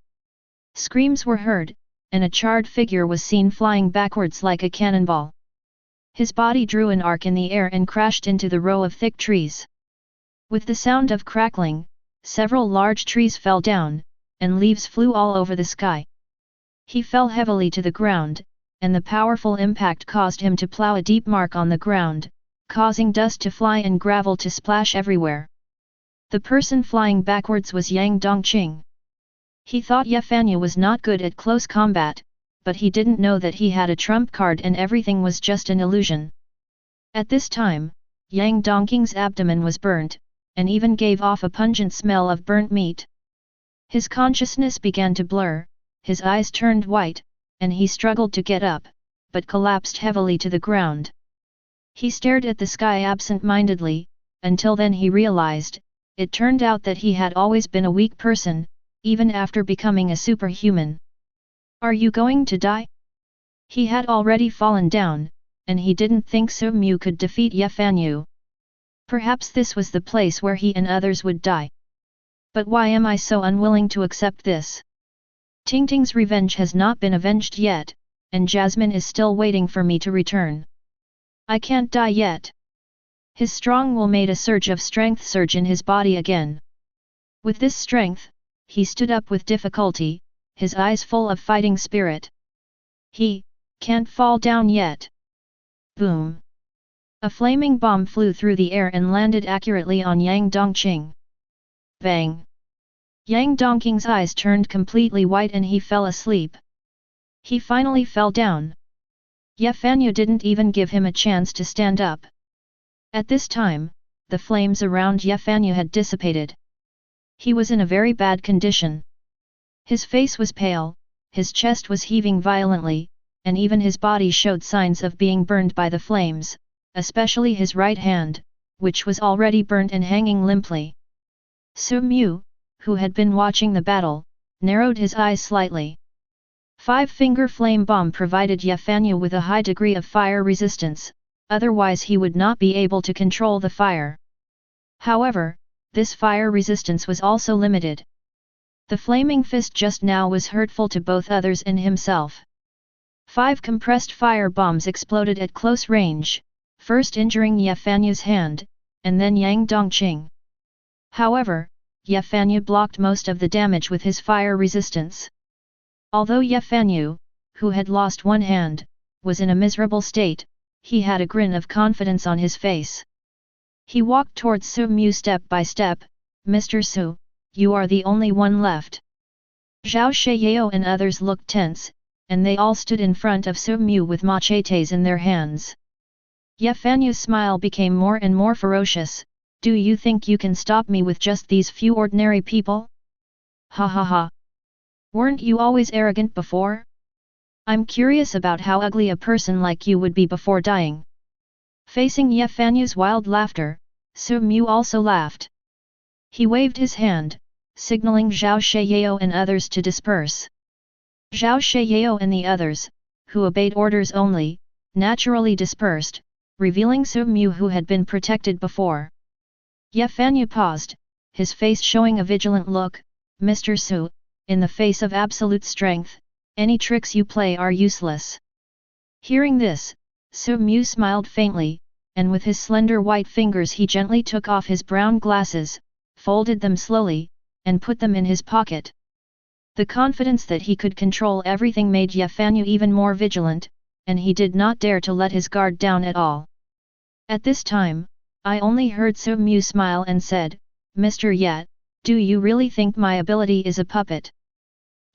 Screams were heard, and a charred figure was seen flying backwards like a cannonball. His body drew an arc in the air and crashed into the row of thick trees. With the sound of crackling, several large trees fell down, and leaves flew all over the sky. He fell heavily to the ground, and the powerful impact caused him to plow a deep mark on the ground, causing dust to fly and gravel to splash everywhere. The person flying backwards was Yang Dongqing. He thought Ye Fanyu was not good at close combat, but he didn't know that he had a trump card and everything was just an illusion. At this time, Yang Dongqing's abdomen was burnt, and even gave off a pungent smell of burnt meat. His consciousness began to blur, his eyes turned white, and he struggled to get up, but collapsed heavily to the ground. He stared at the sky absent-mindedly, until then he realized, it turned out that he had always been a weak person, even after becoming a superhuman. Are you going to die? He had already fallen down, and he didn't think Su-mu could defeat Ye Fanyu. Perhaps this was the place where he and others would die. But why am I so unwilling to accept this? Tingting's revenge has not been avenged yet, and Jasmine is still waiting for me to return. I can't die yet. His strong will made a surge of strength surge in his body again. With this strength, he stood up with difficulty, his eyes full of fighting spirit. He can't fall down yet. Boom! A flaming bomb flew through the air and landed accurately on Yang Dongqing. Bang! Yang Dongqing's eyes turned completely white and he fell asleep. He finally fell down. Ye Fanyu didn't even give him a chance to stand up. At this time, the flames around Ye Fanyu had dissipated. He was in a very bad condition. His face was pale, his chest was heaving violently, and even his body showed signs of being burned by the flames, especially his right hand, which was already burnt and hanging limply. Su-mu, who had been watching the battle, narrowed his eyes slightly. 5-finger flame bomb provided Ye Fanyu with a high degree of fire resistance, otherwise he would not be able to control the fire. However, this fire resistance was also limited. The flaming fist just now was hurtful to both others and himself. 5 compressed fire bombs exploded at close range, first injuring Ye Fanyu's hand, and then Yang Dongqing. However, Yefanyu blocked most of the damage with his fire resistance. Although Yefanyu, who had lost one hand, was in a miserable state, he had a grin of confidence on his face. He walked towards Su Mu step by step. "Mr. Su, you are the only one left." Zhao Shiyao and others looked tense, and they all stood in front of Su Mu with machetes in their hands. Yefanyu's smile became more and more ferocious. "Do you think you can stop me with just these few ordinary people? Ha ha ha! Weren't you always arrogant before? I'm curious about how ugly a person like you would be before dying." Facing Yefanyu's wild laughter, Su Mu also laughed. He waved his hand, signaling Zhao Shiyao and others to disperse. Zhao Shiyao and the others, who obeyed orders only, naturally dispersed, revealing Su Mu who had been protected before. Yefanyu paused, his face showing a vigilant look. "Mr. Su, in the face of absolute strength, any tricks you play are useless." Hearing this, Su Mu smiled faintly, and with his slender white fingers he gently took off his brown glasses, folded them slowly, and put them in his pocket. The confidence that he could control everything made Yefanyu even more vigilant, and he did not dare to let his guard down at all. At this time, I only heard Su Mu smile and said, "Mr. Yet, do you really think my ability is a puppet?"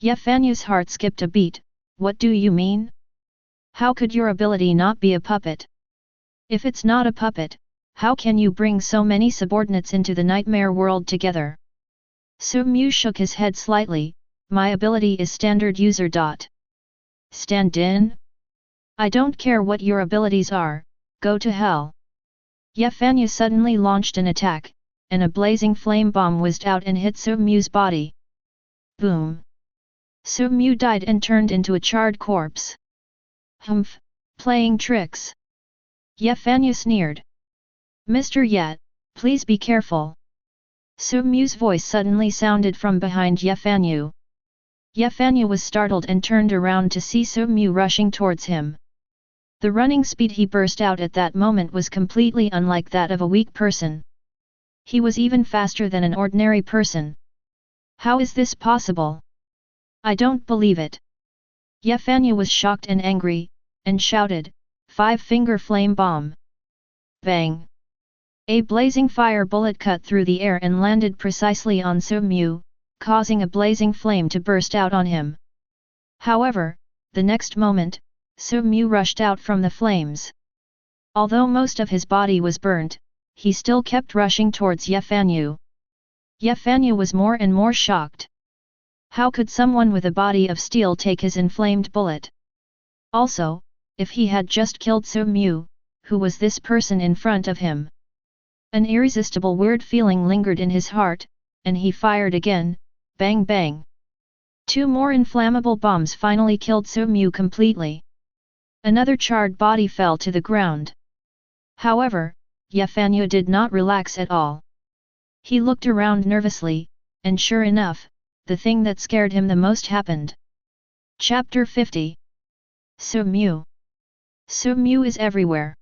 Yefanyu's heart skipped a beat. "What do you mean? How could your ability not be a puppet? If it's not a puppet, how can you bring so many subordinates into the nightmare world together?" Su Mu shook his head slightly. "My ability is standard user. Stand-in? I don't care what your abilities are, go to hell." Yefanyu suddenly launched an attack, and a blazing flame bomb whizzed out and hit Su Mu's body. Boom! Su Mu died and turned into a charred corpse. "Humph, playing tricks!" Yefanyu sneered. "Mr. Yet, please be careful." Su Mu's voice suddenly sounded from behind Yefanyu. Yefanyu was startled and turned around to see Su Mu rushing towards him. The running speed he burst out at that moment was completely unlike that of a weak person. He was even faster than an ordinary person. How is this possible? I don't believe it. Yefanyu was shocked and angry, and shouted, "Five-finger flame bomb!" Bang! A blazing fire bullet cut through the air and landed precisely on Su Mu, causing a blazing flame to burst out on him. However, the next moment, Su Mu rushed out from the flames. Although most of his body was burnt, he still kept rushing towards Yefanyu. Yefanyu was more and more shocked. How could someone with a body of steel take his inflamed bullet? Also, if he had just killed Su Mu, who was this person in front of him? An irresistible weird feeling lingered in his heart, and he fired again. Bang bang! 2 more inflammable bombs finally killed Su Mu completely. Another charred body fell to the ground. However, Yefanyu did not relax at all. He looked around nervously, and sure enough, the thing that scared him the most happened. Chapter 50. Su Mu. Su Mu is everywhere.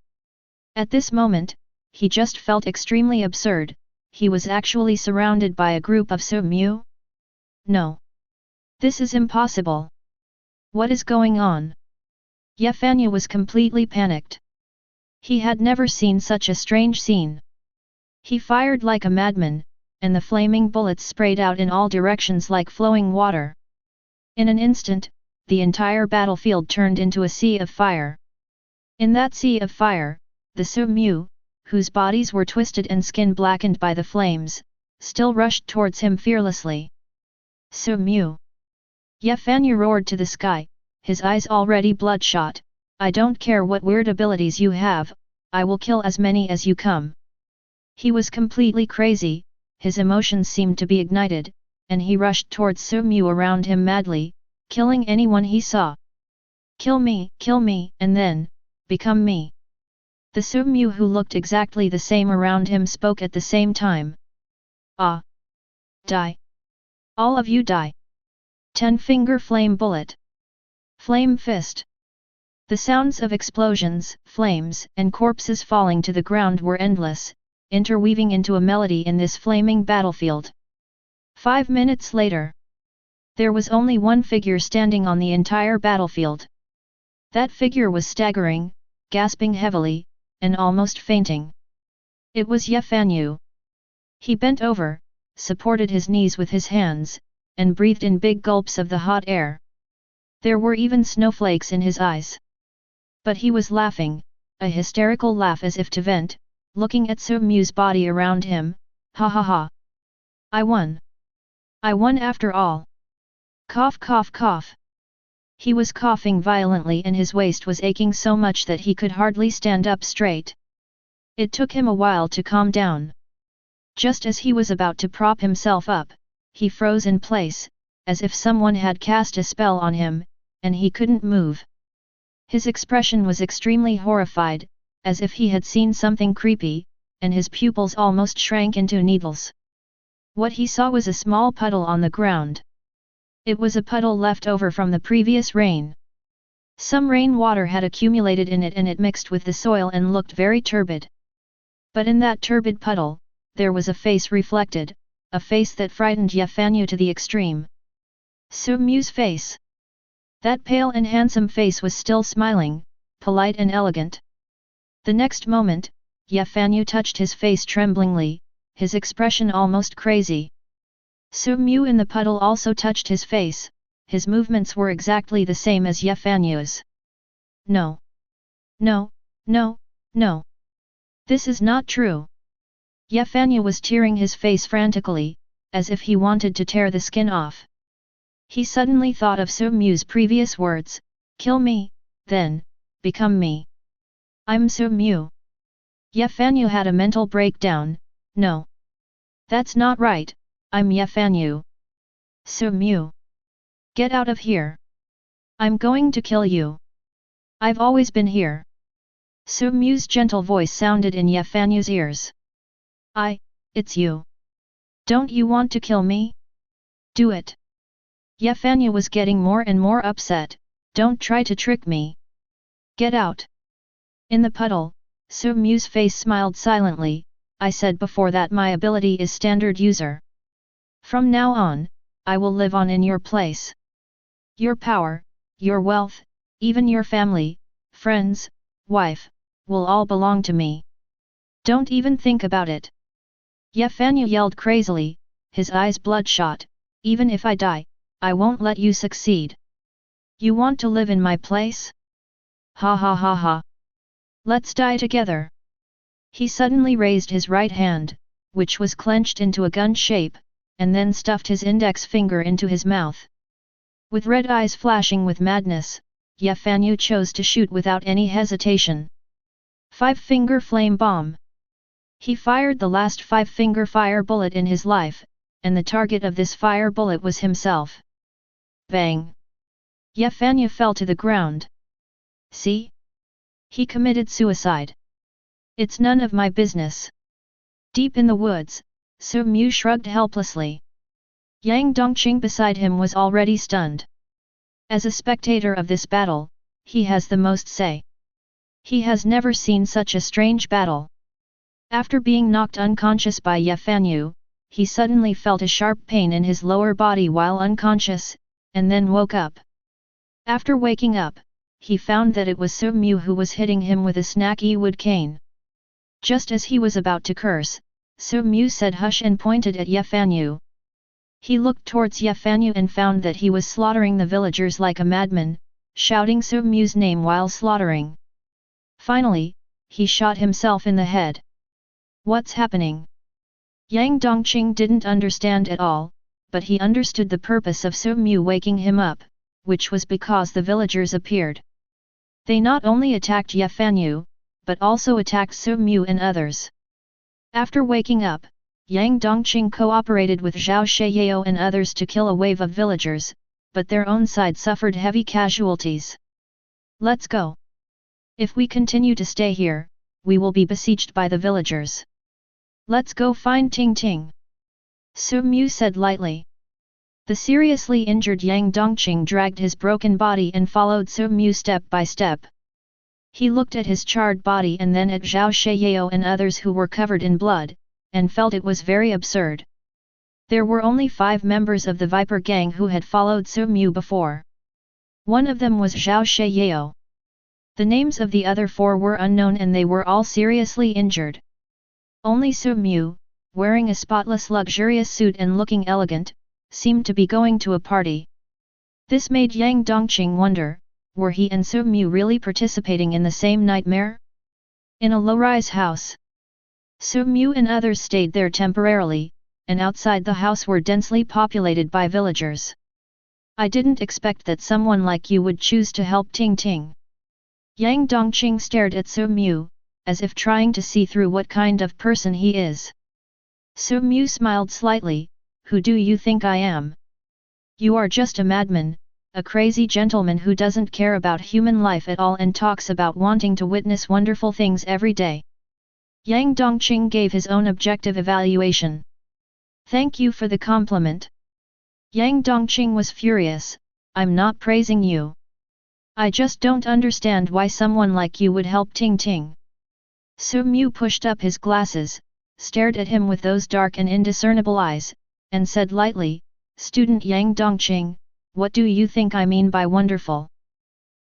At this moment, he just felt extremely absurd. He was actually surrounded by a group of Su Mu? No. This is impossible. What is going on? Yefanyu was completely panicked. He had never seen such a strange scene. He fired like a madman, and the flaming bullets sprayed out in all directions like flowing water. In an instant, the entire battlefield turned into a sea of fire. In that sea of fire, the Su Mu, whose bodies were twisted and skin blackened by the flames, still rushed towards him fearlessly. Su Mu! Yefanyu roared to the sky, his eyes already bloodshot. "I don't care what weird abilities you have, I will kill as many as you come." He was completely crazy, his emotions seemed to be ignited, and he rushed towards Su Mu around him madly, killing anyone he saw. Kill me, and then, become me." The Su Mu who looked exactly the same around him spoke at the same time. "Ah! Die! All of you die! 10-finger flame bullet! Flame fist!" The sounds of explosions, flames, and corpses falling to the ground were endless, interweaving into a melody in this flaming battlefield. 5 minutes later, there was only one figure standing on the entire battlefield. That figure was staggering, gasping heavily, and almost fainting. It was Ye Fanyu. He bent over, supported his knees with his hands, and breathed in big gulps of the hot air. There were even snowflakes in his eyes. But he was laughing, a hysterical laugh as if to vent, looking at Su Mu's body around him. Ha ha ha. I won. I won after all. Cough cough cough. He was coughing violently and his waist was aching so much that he could hardly stand up straight. It took him a while to calm down. Just as he was about to prop himself up, he froze in place, as if someone had cast a spell on him, and he couldn't move. His expression was extremely horrified, as if he had seen something creepy, and his pupils almost shrank into needles. What he saw was a small puddle on the ground. It was a puddle left over from the previous rain. Some rainwater had accumulated in it and it mixed with the soil and looked very turbid. But in that turbid puddle, there was a face reflected, a face that frightened Ye Fanyu to the extreme. Su Mu's face. That pale and handsome face was still smiling, polite and elegant. The next moment, Ye Fanyu touched his face tremblingly, his expression almost crazy. Su Mu in the puddle also touched his face, his movements were exactly the same as Ye Fanyu's. No. No, no, no. This is not true. Ye Fanyu was tearing his face frantically, as if he wanted to tear the skin off. He suddenly thought of Su Mu's previous words, kill me, then, become me. I'm Su Mu. Ye Fanyu had a mental breakdown. No. That's not right, I'm Ye Fanyu. Su Mu. Get out of here. I'm going to kill you. I've always been here. Su Mu's gentle voice sounded in Ye Fanyu's ears. It's you. Don't you want to kill me? Do it. Ye Fanyu was getting more and more upset. Don't try to trick me. Get out. In the puddle, Su Mu's face smiled silently. I said before that my ability is standard user. From now on, I will live on in your place. Your power, your wealth, even your family, friends, wife, will all belong to me. Don't even think about it. Ye Fanyu yelled crazily, his eyes bloodshot. Even if I die, I won't let you succeed. You want to live in my place? Ha ha ha ha. Let's die together. He suddenly raised his right hand, which was clenched into a gun shape, and then stuffed his index finger into his mouth. With red eyes flashing with madness, Ye Fanyu chose to shoot without any hesitation. 5-finger flame bomb. He fired the last 5-finger fire bullet in his life, and the target of this fire bullet was himself. Bang! Ye Fanyu fell to the ground. See? He committed suicide. It's none of my business. Deep in the woods, Su Mu shrugged helplessly. Yang Dongqing beside him was already stunned. As a spectator of this battle, he has the most say. He has never seen such a strange battle. After being knocked unconscious by Ye Fanyu, he suddenly felt a sharp pain in his lower body while unconscious, and then woke up. After waking up, he found that it was Su Mu who was hitting him with a snaky wood cane. Just as he was about to curse, Su Mu said hush and pointed at Ye Fanyu. He looked towards Ye Fanyu and found that he was slaughtering the villagers like a madman, shouting Su Mu's name while slaughtering. Finally, he shot himself in the head. What's happening? Yang Dongqing didn't understand at all, but he understood the purpose of Su Mu waking him up, which was because the villagers appeared. They not only attacked Ye Fanyu, but also attacked Su Mu and others. After waking up, Yang Dongqing cooperated with Zhao Sheyao and others to kill a wave of villagers, but their own side suffered heavy casualties. Let's go. If we continue to stay here, we will be besieged by the villagers. Let's go find Ting Ting. Su Mu said lightly. The seriously injured Yang Dongqing dragged his broken body and followed Su Mu step by step. He looked at his charred body and then at Zhao Sheyao and others who were covered in blood, and felt it was very absurd. There were only 5 members of the Viper gang who had followed Su Mu before. One of them was Zhao Sheyao. The names of the other 4 were unknown and they were all seriously injured. Only Su Mu, wearing a spotless luxurious suit and looking elegant, seemed to be going to a party. This made Yang Dongqing wonder, were he and Su Mu really participating in the same nightmare? In a low-rise house. Su Mu and others stayed there temporarily, and outside the house were densely populated by villagers. I didn't expect that someone like you would choose to help Ting Ting. Yang Dongqing stared at Su Mu, as if trying to see through what kind of person he is. Su Mu smiled slightly, who do you think I am? You are just a madman, a crazy gentleman who doesn't care about human life at all and talks about wanting to witness wonderful things every day. Yang Dongqing gave his own objective evaluation. Thank you for the compliment. Yang Dongqing was furious, I'm not praising you. I just don't understand why someone like you would help Ting Ting. Su Mu pushed up his glasses, stared at him with those dark and indiscernible eyes, and said lightly, Student Yang Dongqing, what do you think I mean by wonderful?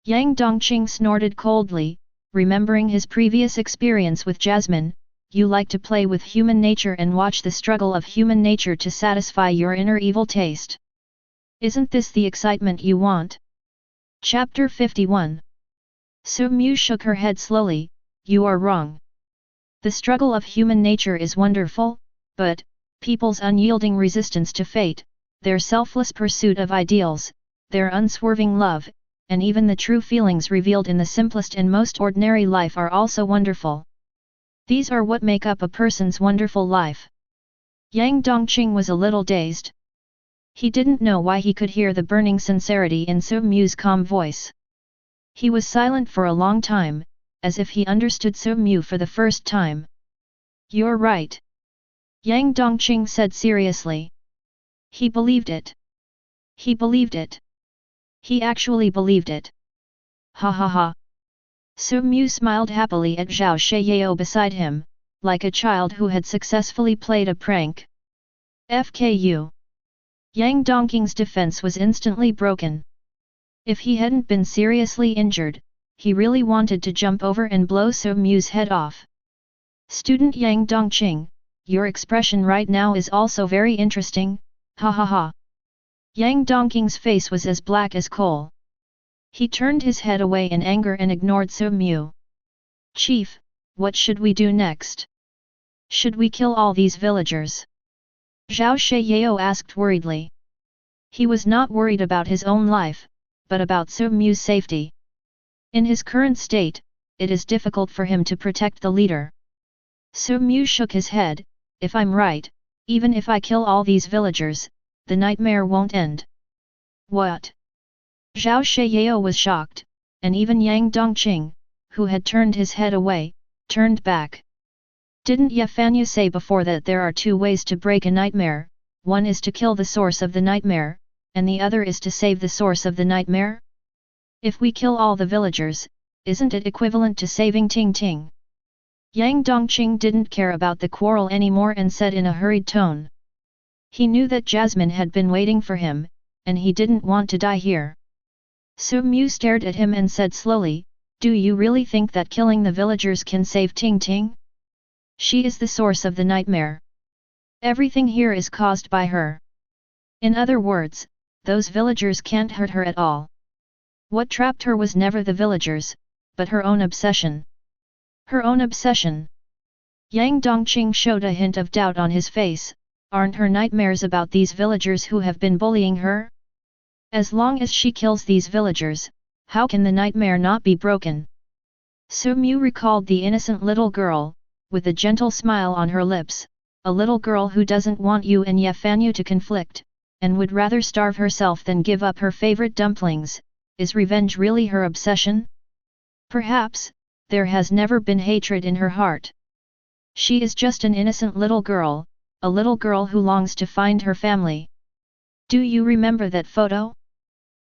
Yang Dongqing snorted coldly, remembering his previous experience with Jasmine, you like to play with human nature and watch the struggle of human nature to satisfy your inner evil taste. Isn't this the excitement you want? Chapter 51. Su Mu shook her head slowly, you are wrong. The struggle of human nature is wonderful, but, people's unyielding resistance to fate, their selfless pursuit of ideals, their unswerving love, and even the true feelings revealed in the simplest and most ordinary life are also wonderful. These are what make up a person's wonderful life. Yang Dongqing was a little dazed. He didn't know why he could hear the burning sincerity in Su Mu's calm voice. He was silent for a long time, as if he understood Su Mu for the first time. You're right. Yang Dongqing said seriously. He believed it. He believed it. He actually believed it. Ha ha ha. Su Mu smiled happily at Zhao Sheyao beside him, like a child who had successfully played a prank. FKU. Yang Dongqing's defense was instantly broken. If he hadn't been seriously injured, he really wanted to jump over and blow Su Mu's head off. Student Yang Dongqing, your expression right now is also very interesting, ha ha ha. Yang Dongqing's face was as black as coal. He turned his head away in anger and ignored Su Mu. Chief, what should we do next? Should we kill all these villagers? Zhao Sheyao asked worriedly. He was not worried about his own life, but about Su Mu's safety. In his current state, it is difficult for him to protect the leader. Su Mu shook his head, if I'm right, even if I kill all these villagers, the nightmare won't end. What? Zhao Sheyao was shocked, and even Yang Dongqing, who had turned his head away, turned back. Didn't Ye Fanyu say before that there are 2 ways to break a nightmare, one is to kill the source of the nightmare, and the other is to save the source of the nightmare? If we kill all the villagers, isn't it equivalent to saving Ting Ting? Yang Dongqing didn't care about the quarrel anymore and said in a hurried tone. He knew that Jasmine had been waiting for him, and he didn't want to die here. Su Mu stared at him and said slowly, do you really think that killing the villagers can save Ting Ting? She is the source of the nightmare. Everything here is caused by her. In other words, those villagers can't hurt her at all. What trapped her was never the villagers, but her own obsession. Her own obsession. Yang Dongqing showed a hint of doubt on his face, aren't her nightmares about these villagers who have been bullying her? As long as she kills these villagers, how can the nightmare not be broken? Su Mu recalled the innocent little girl, with a gentle smile on her lips, a little girl who doesn't want you and Ye Fanyu to conflict, and would rather starve herself than give up her favorite dumplings. Is revenge really her obsession? Perhaps, there has never been hatred in her heart. She is just an innocent little girl, a little girl who longs to find her family. Do you remember that photo?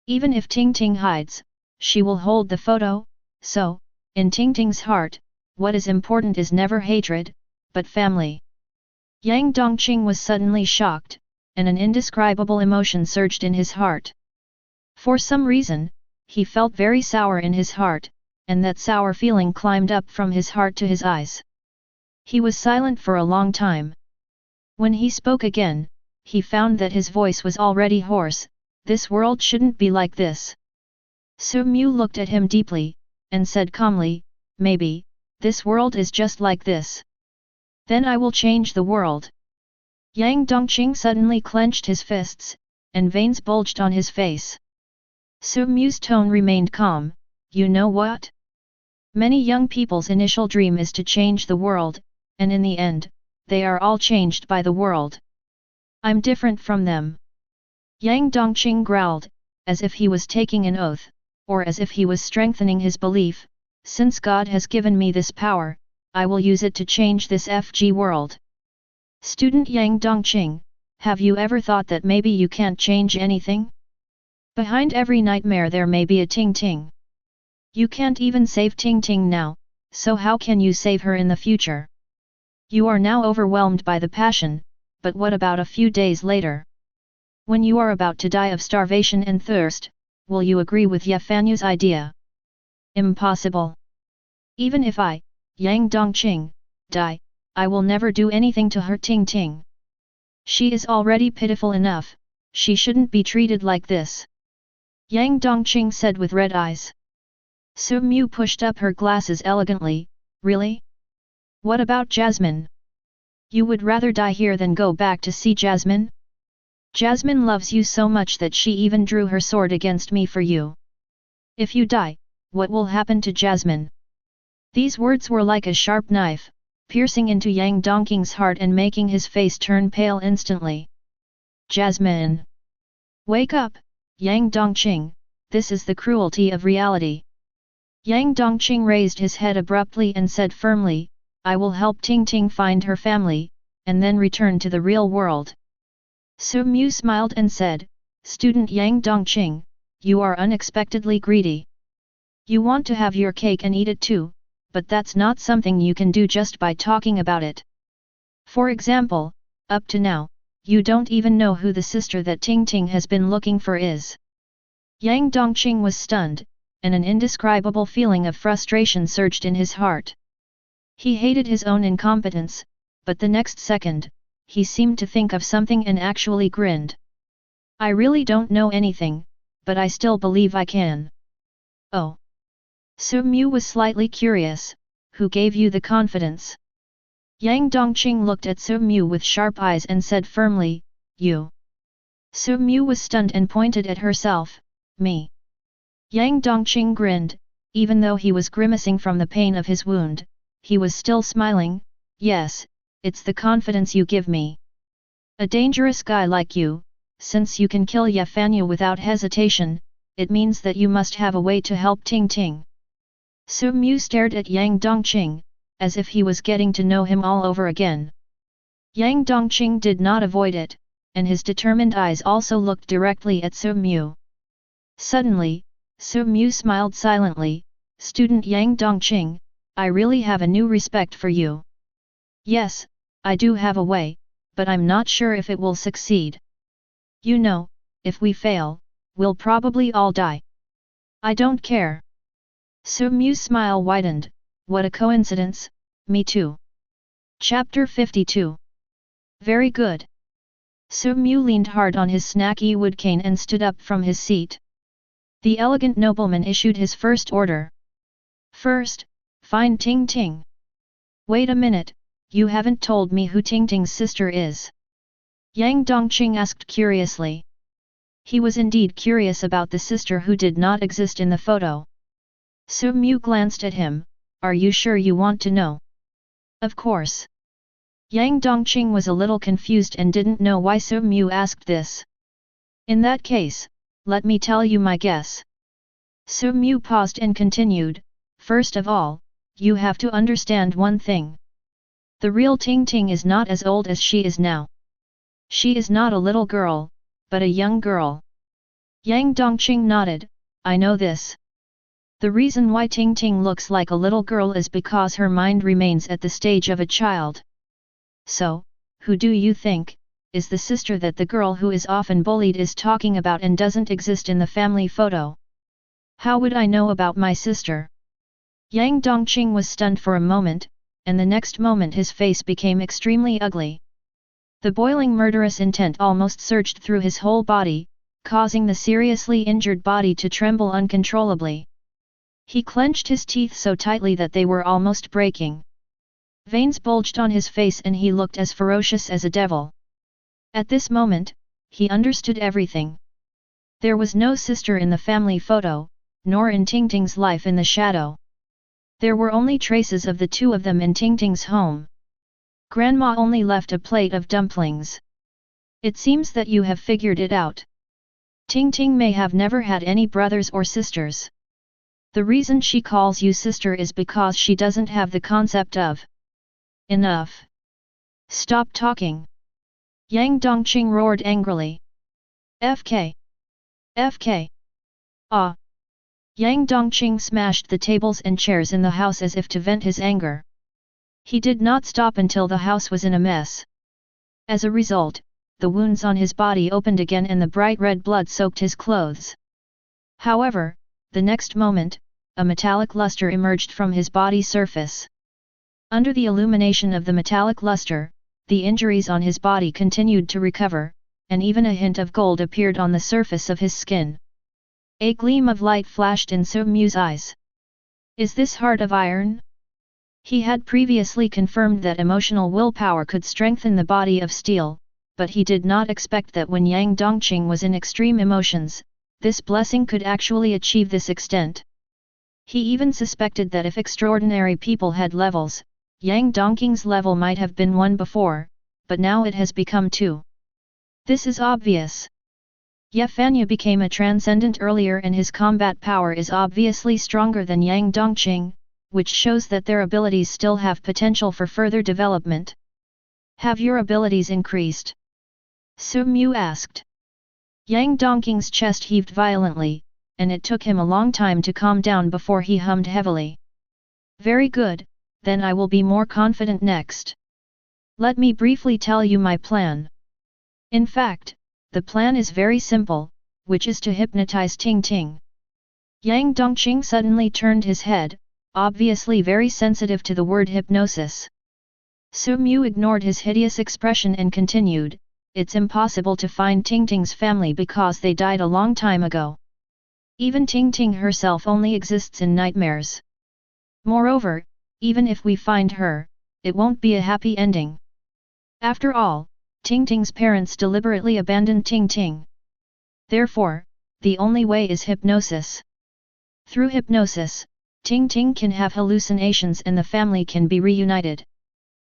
Even if Ting Ting hides, she will hold the photo, so, in Ting Ting's heart, what is important is never hatred, but family. Yang Dongqing was suddenly shocked, and an indescribable emotion surged in his heart. For some reason, he felt very sour in his heart, and that sour feeling climbed up from his heart to his eyes. He was silent for a long time. When he spoke again, he found that his voice was already hoarse. This world shouldn't be like this. Su-mu looked at him deeply, and said calmly, maybe, this world is just like this. Then I will change the world. Yang Dongqing suddenly clenched his fists, and veins bulged on his face. Su-mu's tone remained calm, you know what? Many young people's initial dream is to change the world, and in the end, they are all changed by the world. I'm different from them. Yang Dongqing growled, as if he was taking an oath, or as if he was strengthening his belief, since God has given me this power, I will use it to change this FG world. Student Yang Dongqing, have you ever thought that maybe you can't change anything? Behind every nightmare there may be a Ting Ting. You can't even save Ting Ting now, so how can you save her in the future? You are now overwhelmed by the passion, but what about a few days later? When you are about to die of starvation and thirst, will you agree with Ye Fanyu's idea? Impossible. Even if I, Yang Dongqing, die, I will never do anything to her Ting Ting. She is already pitiful enough, she shouldn't be treated like this. Yang Dongqing said with red eyes. Su-mu pushed up her glasses elegantly, really? What about Jasmine? You would rather die here than go back to see Jasmine? Jasmine loves you so much that she even drew her sword against me for you. If you die, what will happen to Jasmine? These words were like a sharp knife, piercing into Yang Dongqing's heart and making his face turn pale instantly. Jasmine! Wake up, Yang Dongqing, this is the cruelty of reality. Yang Dongqing raised his head abruptly and said firmly, I will help Ting Ting find her family, and then return to the real world. Su-mu smiled and said, Student Yang Dongqing, you are unexpectedly greedy. You want to have your cake and eat it too, but that's not something you can do just by talking about it. For example, up to now, you don't even know who the sister that Ting Ting has been looking for is. Yang Dongqing was stunned, and an indescribable feeling of frustration surged in his heart. He hated his own incompetence, but the next second, he seemed to think of something and actually grinned. I really don't know anything, but I still believe I can. Oh. Su-mu was slightly curious, who gave you the confidence? Yang Dongqing looked at Su-mu with sharp eyes and said firmly, you. Su-mu was stunned and pointed at herself, me. Yang Dongqing grinned, even though he was grimacing from the pain of his wound, he was still smiling, yes, it's the confidence you give me. A dangerous guy like you, since you can kill Ye Fanyu without hesitation, it means that you must have a way to help Ting Ting. Su-mu stared at Yang Dongqing, as if he was getting to know him all over again. Yang Dongqing did not avoid it, and his determined eyes also looked directly at Su-mu. Suddenly, Su-mu smiled silently, Student Yang Dongqing, I really have a new respect for you. Yes, I do have a way, but I'm not sure if it will succeed. You know, if we fail, we'll probably all die. I don't care. Su-mu's smile widened, what a coincidence, me too. Chapter 52. Very good. Su-mu leaned hard on his snacky wood cane and stood up from his seat. The elegant nobleman issued his first order. First, find Ting Ting. Wait a minute, you haven't told me who Ting Ting's sister is. Yang Dongqing asked curiously. He was indeed curious about the sister who did not exist in the photo. Su-mu glanced at him, are you sure you want to know? Of course. Yang Dongqing was a little confused and didn't know why Su-mu asked this. In that case, let me tell you my guess. Su-mu paused and continued, first of all, you have to understand one thing. The real Ting Ting is not as old as she is now. She is not a little girl, but a young girl. Yang Dongqing nodded, I know this. The reason why Ting Ting looks like a little girl is because her mind remains at the stage of a child. So, who do you think, is the sister that the girl who is often bullied is talking about and doesn't exist in the family photo. How would I know about my sister? Yang Dongqing was stunned for a moment, and the next moment his face became extremely ugly. The boiling murderous intent almost surged through his whole body, causing the seriously injured body to tremble uncontrollably. He clenched his teeth so tightly that they were almost breaking. Veins bulged on his face and he looked as ferocious as a devil. At this moment, he understood everything. There was no sister in the family photo, nor in Tingting's life in the shadow. There were only traces of the two of them in Tingting's home. Grandma only left a plate of dumplings. It seems that you have figured it out. Tingting may have never had any brothers or sisters. The reason she calls you sister is because she doesn't have the concept of. Enough. Stop talking. Yang Dongqing roared angrily. FK. FK. Ah. Yang Dongqing smashed the tables and chairs in the house as if to vent his anger. He did not stop until the house was in a mess. As a result, the wounds on his body opened again and the bright red blood soaked his clothes. However, the next moment, a metallic luster emerged from his body surface. Under the illumination of the metallic luster, the injuries on his body continued to recover, and even a hint of gold appeared on the surface of his skin. A gleam of light flashed in Su Mu's eyes. Is this heart of iron? He had previously confirmed that emotional willpower could strengthen the body of steel, but he did not expect that when Yang Dongqing was in extreme emotions, this blessing could actually achieve this extent. He even suspected that if extraordinary people had levels, Yang Dongqing's level might have been 1 before, but now it has become 2. This is obvious. Ye Fanya became a transcendent earlier and his combat power is obviously stronger than Yang Dongqing, which shows that their abilities still have potential for further development. Have your abilities increased? Su Mu asked. Yang Dongqing's chest heaved violently, and it took him a long time to calm down before he hummed heavily. Very good, then I will be more confident next. Let me briefly tell you my plan. In fact, the plan is very simple, which is to hypnotize Tingting. Yang Dongqing suddenly turned his head, obviously very sensitive to the word hypnosis. Su Mu ignored his hideous expression and continued, it's impossible to find Tingting's family because they died a long time ago. Even Tingting herself only exists in nightmares. Moreover, even if we find her, it won't be a happy ending. After all, Tingting's parents deliberately abandoned Tingting. Therefore, the only way is hypnosis. Through hypnosis, Tingting can have hallucinations and the family can be reunited.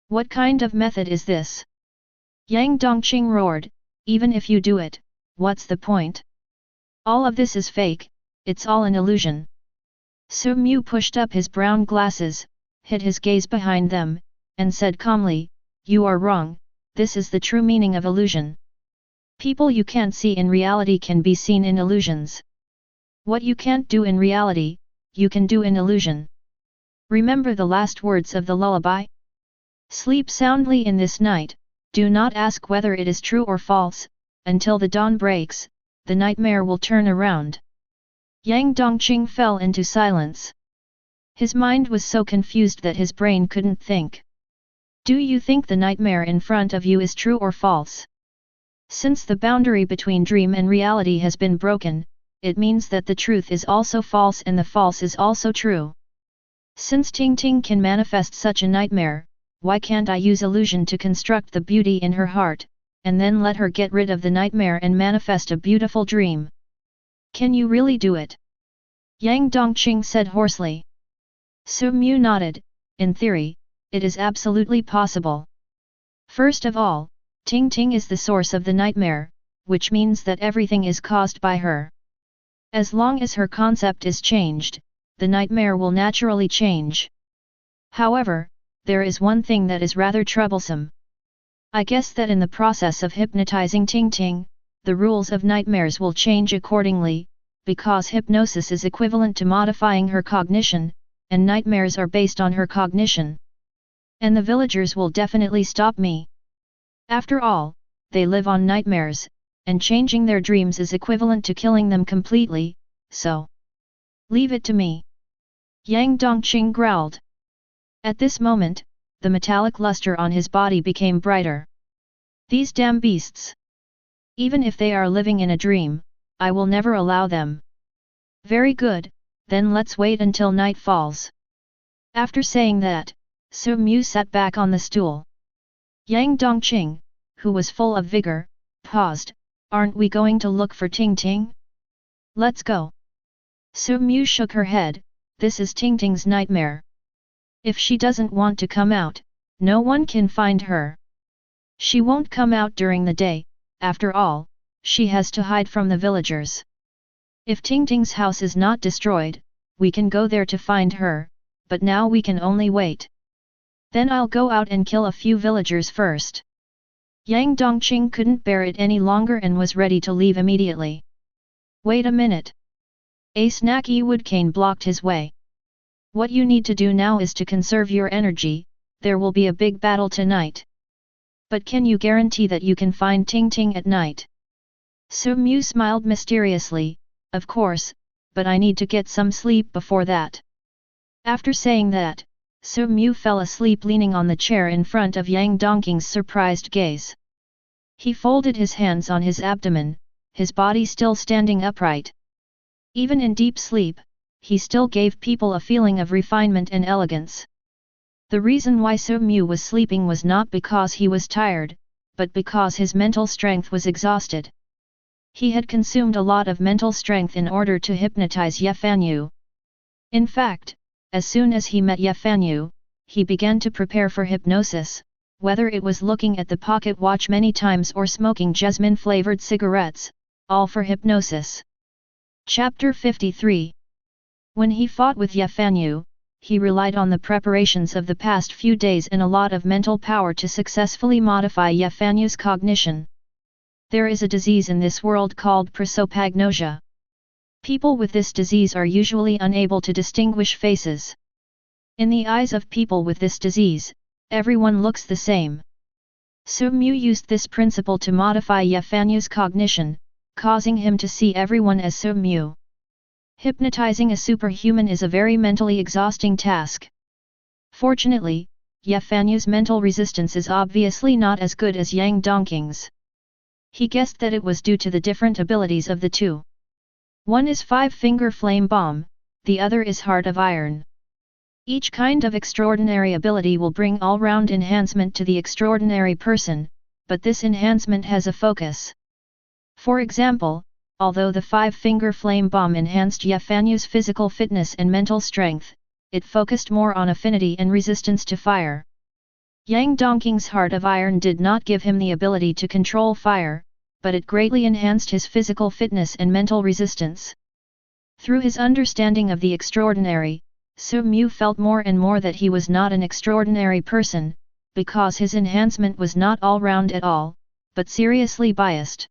What kind of method is this? Yang Dongqing roared, even if you do it, what's the point? All of this is fake, it's all an illusion. Su Mu pushed up his brown glasses, hid his gaze behind them, and said calmly, you are wrong, this is the true meaning of illusion. People you can't see in reality can be seen in illusions. What you can't do in reality, you can do in illusion. Remember the last words of the lullaby? Sleep soundly in this night, do not ask whether it is true or false, until the dawn breaks, the nightmare will turn around. Yang Dongqing fell into silence. His mind was so confused that his brain couldn't think. Do you think the nightmare in front of you is true or false? Since the boundary between dream and reality has been broken, it means that the truth is also false and the false is also true. Since Tingting can manifest such a nightmare, why can't I use illusion to construct the beauty in her heart, and then let her get rid of the nightmare and manifest a beautiful dream? Can you really do it? Yang Dongqing said hoarsely. Su Mu nodded, in theory, it is absolutely possible. First of all, Tingting is the source of the nightmare, which means that everything is caused by her. As long as her concept is changed, the nightmare will naturally change. However, there is one thing that is rather troublesome. I guess that in the process of hypnotizing Tingting, the rules of nightmares will change accordingly, because hypnosis is equivalent to modifying her cognition, and nightmares are based on her cognition. And the villagers will definitely stop me. After all, they live on nightmares, and changing their dreams is equivalent to killing them completely, so leave it to me." Yang Dongqing growled. At this moment, the metallic luster on his body became brighter. "These damn beasts! Even if they are living in a dream, I will never allow them." "Very good, then let's wait until night falls." After saying that, Su Mu sat back on the stool. Yang Dongqing, who was full of vigor, paused. "Aren't we going to look for Ting Ting?" "Let's go." Su Mu shook her head. "This is Ting Ting's nightmare. If she doesn't want to come out, no one can find her. She won't come out during the day, after all, she has to hide from the villagers. If Ting Ting's house is not destroyed, we can go there to find her, but now we can only wait. Then I'll go out and kill a few villagers first." Yang Dongqing couldn't bear it any longer and was ready to leave immediately. "Wait a minute." A snacky wood cane blocked his way. "What you need to do now is to conserve your energy, there will be a big battle tonight. But can you guarantee that you can find Ting Ting at night?" Su Mu smiled mysteriously. "Of course, but I need to get some sleep before that." After saying that, Su Mu fell asleep leaning on the chair in front of Yang Dongqing's surprised gaze. He folded his hands on his abdomen, his body still standing upright. Even in deep sleep, he still gave people a feeling of refinement and elegance. The reason why Su Mu was sleeping was not because he was tired, but because his mental strength was exhausted. He had consumed a lot of mental strength in order to hypnotize Ye Fanyu. In fact, as soon as he met Ye Fanyu, he began to prepare for hypnosis, whether it was looking at the pocket watch many times or smoking jasmine-flavored cigarettes, all for hypnosis. Chapter 53. When he fought with Ye Fanyu, he relied on the preparations of the past few days and a lot of mental power to successfully modify Ye Fanyu's cognition. There is a disease in this world called prosopagnosia. People with this disease are usually unable to distinguish faces. In the eyes of people with this disease, everyone looks the same. Su Mu used this principle to modify Ye Fanyu's cognition, causing him to see everyone as Su Mu. Hypnotizing a superhuman is a very mentally exhausting task. Fortunately, Ye Fanyu's mental resistance is obviously not as good as Yang Dongqing's. He guessed that it was due to the different abilities of the two. One is Five-Finger Flame Bomb, the other is Heart of Iron. Each kind of extraordinary ability will bring all-round enhancement to the extraordinary person, but this enhancement has a focus. For example, although the Five-Finger Flame Bomb enhanced Ye Fanyu's physical fitness and mental strength, it focused more on affinity and resistance to fire. Yang Dongqing's Heart of Iron did not give him the ability to control fire, but it greatly enhanced his physical fitness and mental resistance. Through his understanding of the extraordinary, Su Mu felt more and more that he was not an extraordinary person, because his enhancement was not all-round at all, but seriously biased.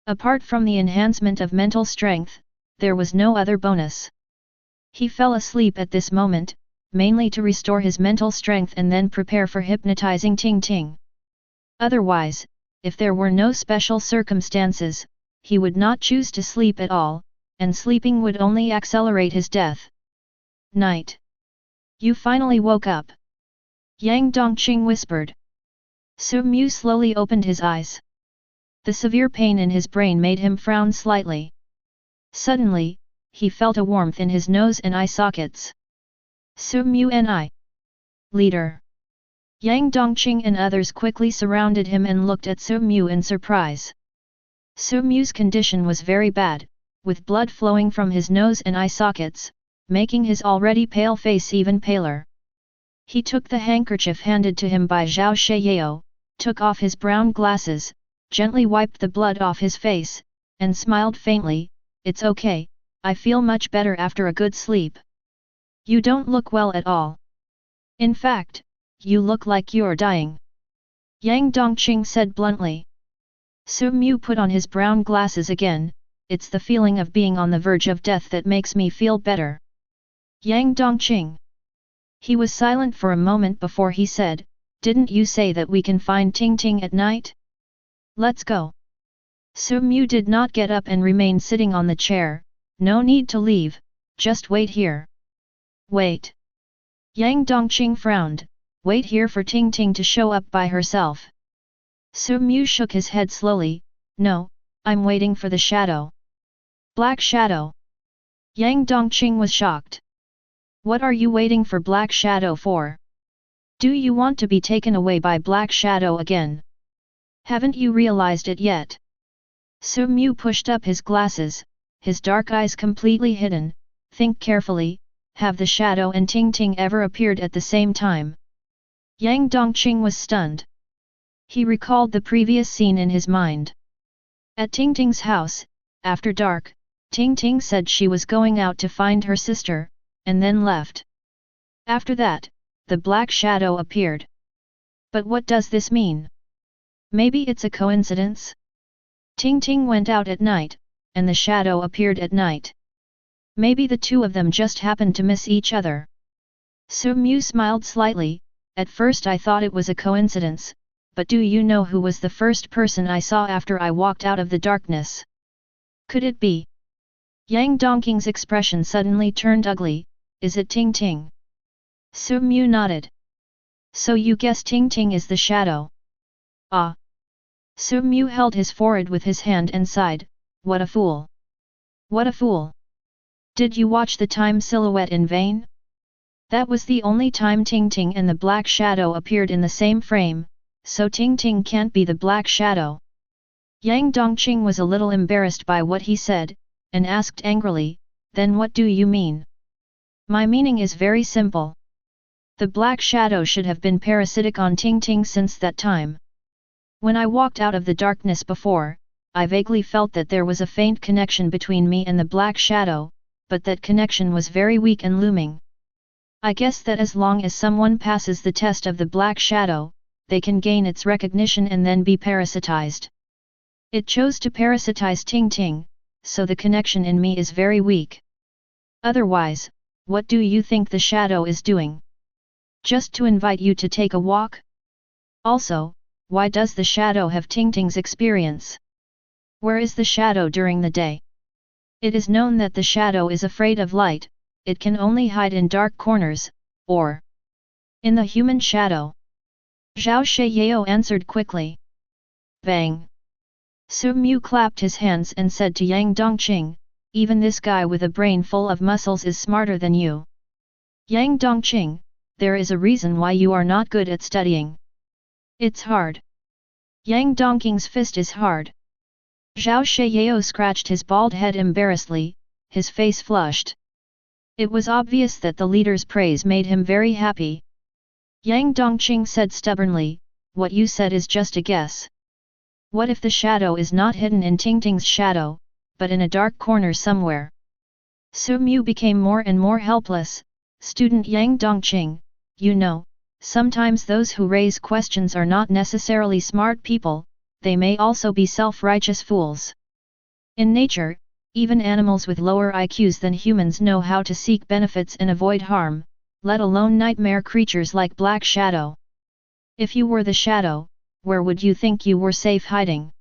Apart from the enhancement of mental strength, there was no other bonus. He fell asleep at this moment, mainly to restore his mental strength and then prepare for hypnotizing Ting Ting. Otherwise, if there were no special circumstances, he would not choose to sleep at all, and sleeping would only accelerate his death. Night. You finally woke up. Yang Dongqing whispered. Su Mu slowly opened his eyes. The severe pain in his brain made him frown slightly. Suddenly, he felt a warmth in his nose and eye sockets. Su Mu Ni. Leader. Yang Dongqing and others quickly surrounded him and looked at Su Mu in surprise. Su Mu's condition was very bad, with blood flowing from his nose and eye sockets, making his already pale face even paler. He took the handkerchief handed to him by Zhao Sheyao, took off his brown glasses, gently wiped the blood off his face, and smiled faintly. "It's okay, I feel much better after a good sleep. You don't look well at all. In fact, you look like you're dying," Yang Dongqing said bluntly. Su Mu put on his brown glasses again. "It's the feeling of being on the verge of death that makes me feel better." Yang Dongqing. He was silent for a moment before he said, "Didn't you say that we can find Ting Ting at night?" Let's go. Su Mu did not get up and remained sitting on the chair. No need to leave, just wait here. Wait. Yang Dongqing frowned. Wait here for Ting Ting to show up by herself. Su Mu shook his head slowly. No, I'm waiting for the shadow. Black shadow. Yang Dongqing was shocked. What are you waiting for Black Shadow for? Do you want to be taken away by Black Shadow again? Haven't you realized it yet? Su Mu pushed up his glasses, his dark eyes completely hidden. Think carefully, have the shadow and Ting Ting ever appeared at the same time? Yang Dongqing was stunned. He recalled the previous scene in his mind. At Ting Ting's house, after dark, Ting Ting said she was going out to find her sister, and then left. After that, the black shadow appeared. But what does this mean? Maybe it's a coincidence? Ting Ting went out at night, and the shadow appeared at night. Maybe the two of them just happened to miss each other. Su Mu smiled slightly. At first I thought it was a coincidence, but do you know who was the first person I saw after I walked out of the darkness? Could it be? Yang Dongqing's expression suddenly turned ugly. Is it Ting Ting? Su Mu nodded. So you guess Ting Ting is the shadow? Ah! Su Mu held his forehead with his hand and sighed. What a fool! What a fool! Did you watch the time silhouette in vain? That was the only time Ting Ting and the black shadow appeared in the same frame, so Ting Ting can't be the black shadow. Yang Dongqing was a little embarrassed by what he said, and asked angrily, then what do you mean? My meaning is very simple. The black shadow should have been parasitic on Ting Ting since that time. When I walked out of the darkness before, I vaguely felt that there was a faint connection between me and the black shadow, but that connection was very weak and looming. I guess that as long as someone passes the test of the black shadow, they can gain its recognition and then be parasitized. It chose to parasitize Ting Ting, so the connection in me is very weak. Otherwise, what do you think the shadow is doing? Just to invite you to take a walk? Also, why does the shadow have Ting Ting's experience? Where is the shadow during the day? It is known that the shadow is afraid of light, it can only hide in dark corners, or in the human shadow. Zhao Sheyao answered quickly. Bang! Su Mu clapped his hands and said to Yang Dongqing, even this guy with a brain full of muscles is smarter than you. Yang Dongqing, there is a reason why you are not good at studying. It's hard. Yang Dongqing's fist is hard. Zhao Sheyao scratched his bald head embarrassedly, his face flushed. It was obvious that the leader's praise made him very happy. Yang Dongqing said stubbornly, what you said is just a guess. What if the shadow is not hidden in Ting Ting's shadow, but in a dark corner somewhere? Su Mu became more and more helpless. Student Yang Dongqing, you know, sometimes those who raise questions are not necessarily smart people, they may also be self-righteous fools. In nature, even animals with lower IQs than humans know how to seek benefits and avoid harm, let alone nightmare creatures like Black Shadow. If you were the shadow, where would you think you were safe hiding?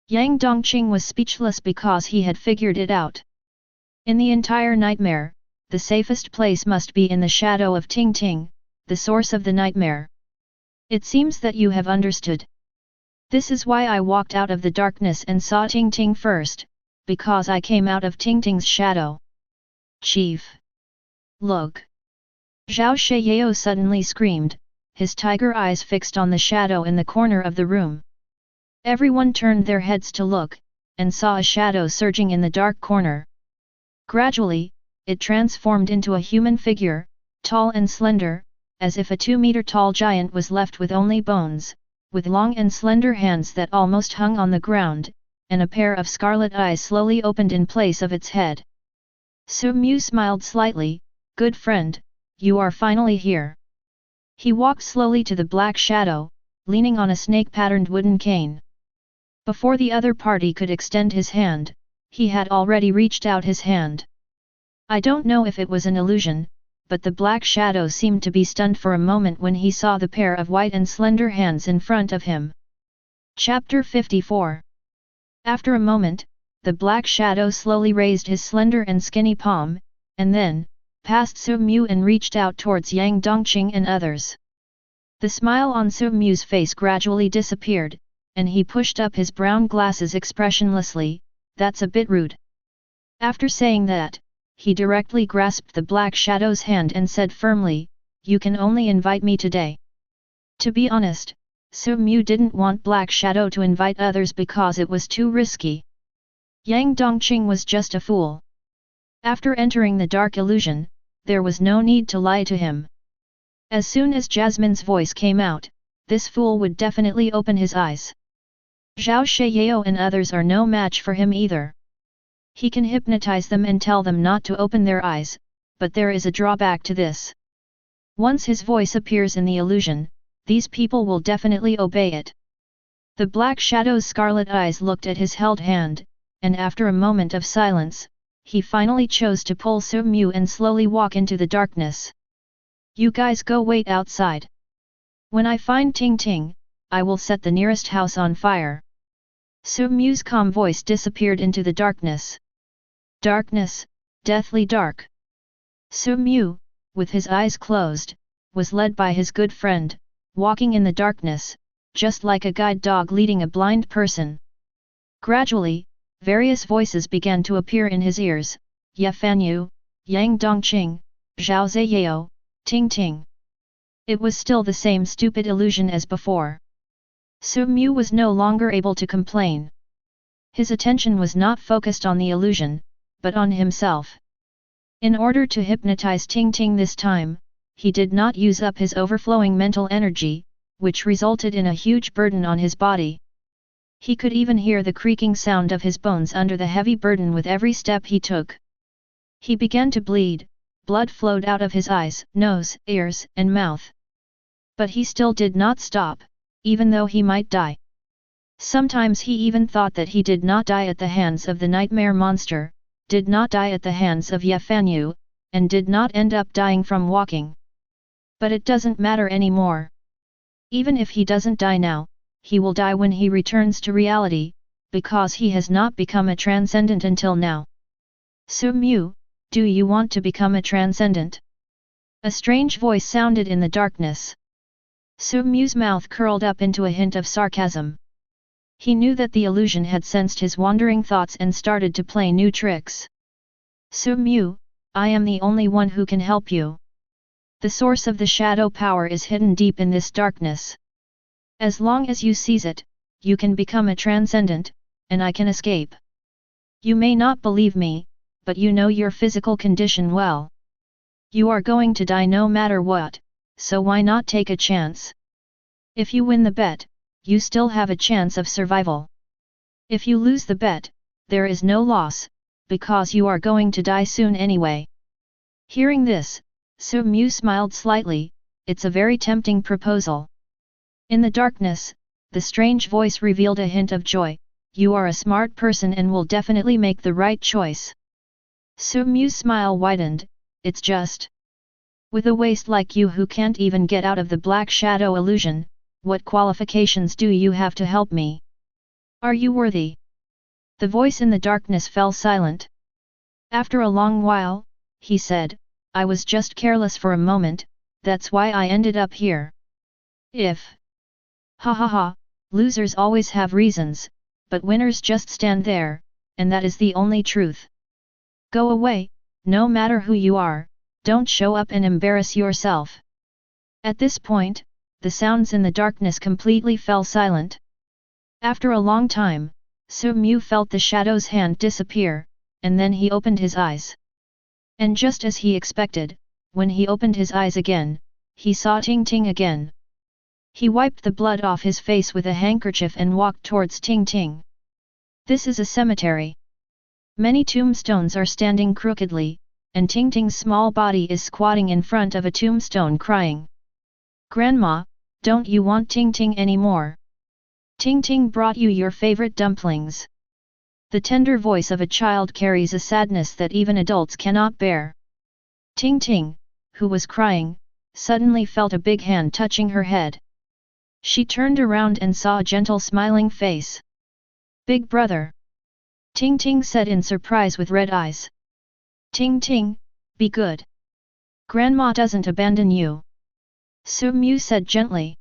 Yang Dongqing was speechless because he had figured it out. In the entire nightmare, the safest place must be in the shadow of Ting Ting, the source of the nightmare. It seems that you have understood. This is why I walked out of the darkness and saw Ting Ting first, because I came out of Ting Ting's shadow. Chief! Look! Zhao Sheyao suddenly screamed, his tiger eyes fixed on the shadow in the corner of the room. Everyone turned their heads to look, and saw a shadow surging in the dark corner. Gradually, it transformed into a human figure, tall and slender, as if a 2-meter-tall giant was left with only bones, with long and slender hands that almost hung on the ground, and a pair of scarlet eyes slowly opened in place of its head. Su Mu smiled slightly, good friend, you are finally here. He walked slowly to the black shadow, leaning on a snake-patterned wooden cane. Before the other party could extend his hand, he had already reached out his hand. I don't know if it was an illusion, but the black shadow seemed to be stunned for a moment when he saw the pair of white and slender hands in front of him. Chapter 54. After a moment, the black shadow slowly raised his slender and skinny palm, and then, passed Su Mu and reached out towards Yang Dongqing and others. The smile on Su Mu's face gradually disappeared, and he pushed up his brown glasses expressionlessly. That's a bit rude. After saying that, he directly grasped the black shadow's hand and said firmly, "You can only invite me today." To be honest, Su Mu didn't want Black Shadow to invite others because it was too risky. Yang Dongqing was just a fool. After entering the dark illusion, there was no need to lie to him. As soon as Jasmine's voice came out, this fool would definitely open his eyes. Zhao Shiyao and others are no match for him either. He can hypnotize them and tell them not to open their eyes, but there is a drawback to this. Once his voice appears in the illusion, these people will definitely obey it. The black shadow's scarlet eyes looked at his held hand, and after a moment of silence, he finally chose to pull Su Mu and slowly walk into the darkness. "You guys go wait outside. When I find Ting Ting, I will set the nearest house on fire." Su Mu's calm voice disappeared into the darkness. Darkness, deathly dark. Su Mu, with his eyes closed, was led by his good friend, walking in the darkness, just like a guide dog leading a blind person. Gradually, various voices began to appear in his ears: Ye Fanyu, Yang Dongqing, Zhao Ziyao, Ting Ting. It was still the same stupid illusion as before. Su Mu was no longer able to complain. His attention was not focused on the illusion, but on himself. In order to hypnotize Ting Ting this time, he did not use up his overflowing mental energy, which resulted in a huge burden on his body. He could even hear the creaking sound of his bones under the heavy burden with every step he took. He began to bleed, blood flowed out of his eyes, nose, ears, and mouth. But he still did not stop, even though he might die. Sometimes he even thought that he did not die at the hands of the nightmare monster, did not die at the hands of Ye Fanyu, and did not end up dying from walking. But it doesn't matter anymore. Even if he doesn't die now, he will die when he returns to reality, because he has not become a transcendent until now. "Su Mu, do you want to become a transcendent?" A strange voice sounded in the darkness. Su Mu's mouth curled up into a hint of sarcasm. He knew that the illusion had sensed his wandering thoughts and started to play new tricks. "Su Mu, I am the only one who can help you. The source of the shadow power is hidden deep in this darkness. As long as you seize it, you can become a transcendent, and I can escape. You may not believe me, but you know your physical condition well. You are going to die no matter what, so why not take a chance? If you win the bet, you still have a chance of survival. If you lose the bet, there is no loss, because you are going to die soon anyway." Hearing this, Su Mu smiled slightly. It's a very tempting proposal. In the darkness, the strange voice revealed a hint of joy. "You are a smart person and will definitely make the right choice." Su Mu's smile widened. "It's just. With a waste like you who can't even get out of the black shadow illusion, what qualifications do you have to help me? Are you worthy?" The voice in the darkness fell silent. After a long while, he said, "I was just careless for a moment, that's why I ended up here. If... Ha ha ha, losers always have reasons, but winners just stand there, and that is the only truth. Go away, no matter who you are, don't show up and embarrass yourself." At this point, the sounds in the darkness completely fell silent. After a long time, Su Mu felt the shadow's hand disappear, and then he opened his eyes. And just as he expected, when he opened his eyes again, he saw Ting Ting again. He wiped the blood off his face with a handkerchief and walked towards Ting Ting. This is a cemetery. Many tombstones are standing crookedly, and Ting Ting's small body is squatting in front of a tombstone crying. "Grandma, don't you want Ting Ting anymore? Ting Ting brought you your favorite dumplings." The tender voice of a child carries a sadness that even adults cannot bear. Ting Ting, who was crying, suddenly felt a big hand touching her head. She turned around and saw a gentle smiling face. Big brother. Ting Ting said in surprise with red eyes. Ting Ting, be good. Grandma doesn't abandon you. Su Mu said gently.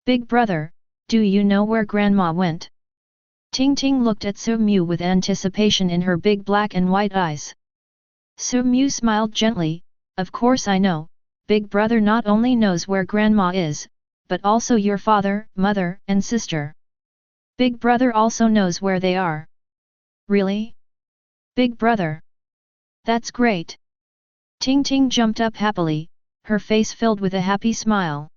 Big brother, do you know where Grandma went? Ting Ting looked at Su Mu with anticipation in her big black and white eyes. Su Mu smiled gently, of course I know, Big brother not only knows where Grandma is, but also your father, mother, and sister. Big brother also knows where they are. Really? Big brother. That's great. Ting Ting jumped up happily, her face filled with a happy smile.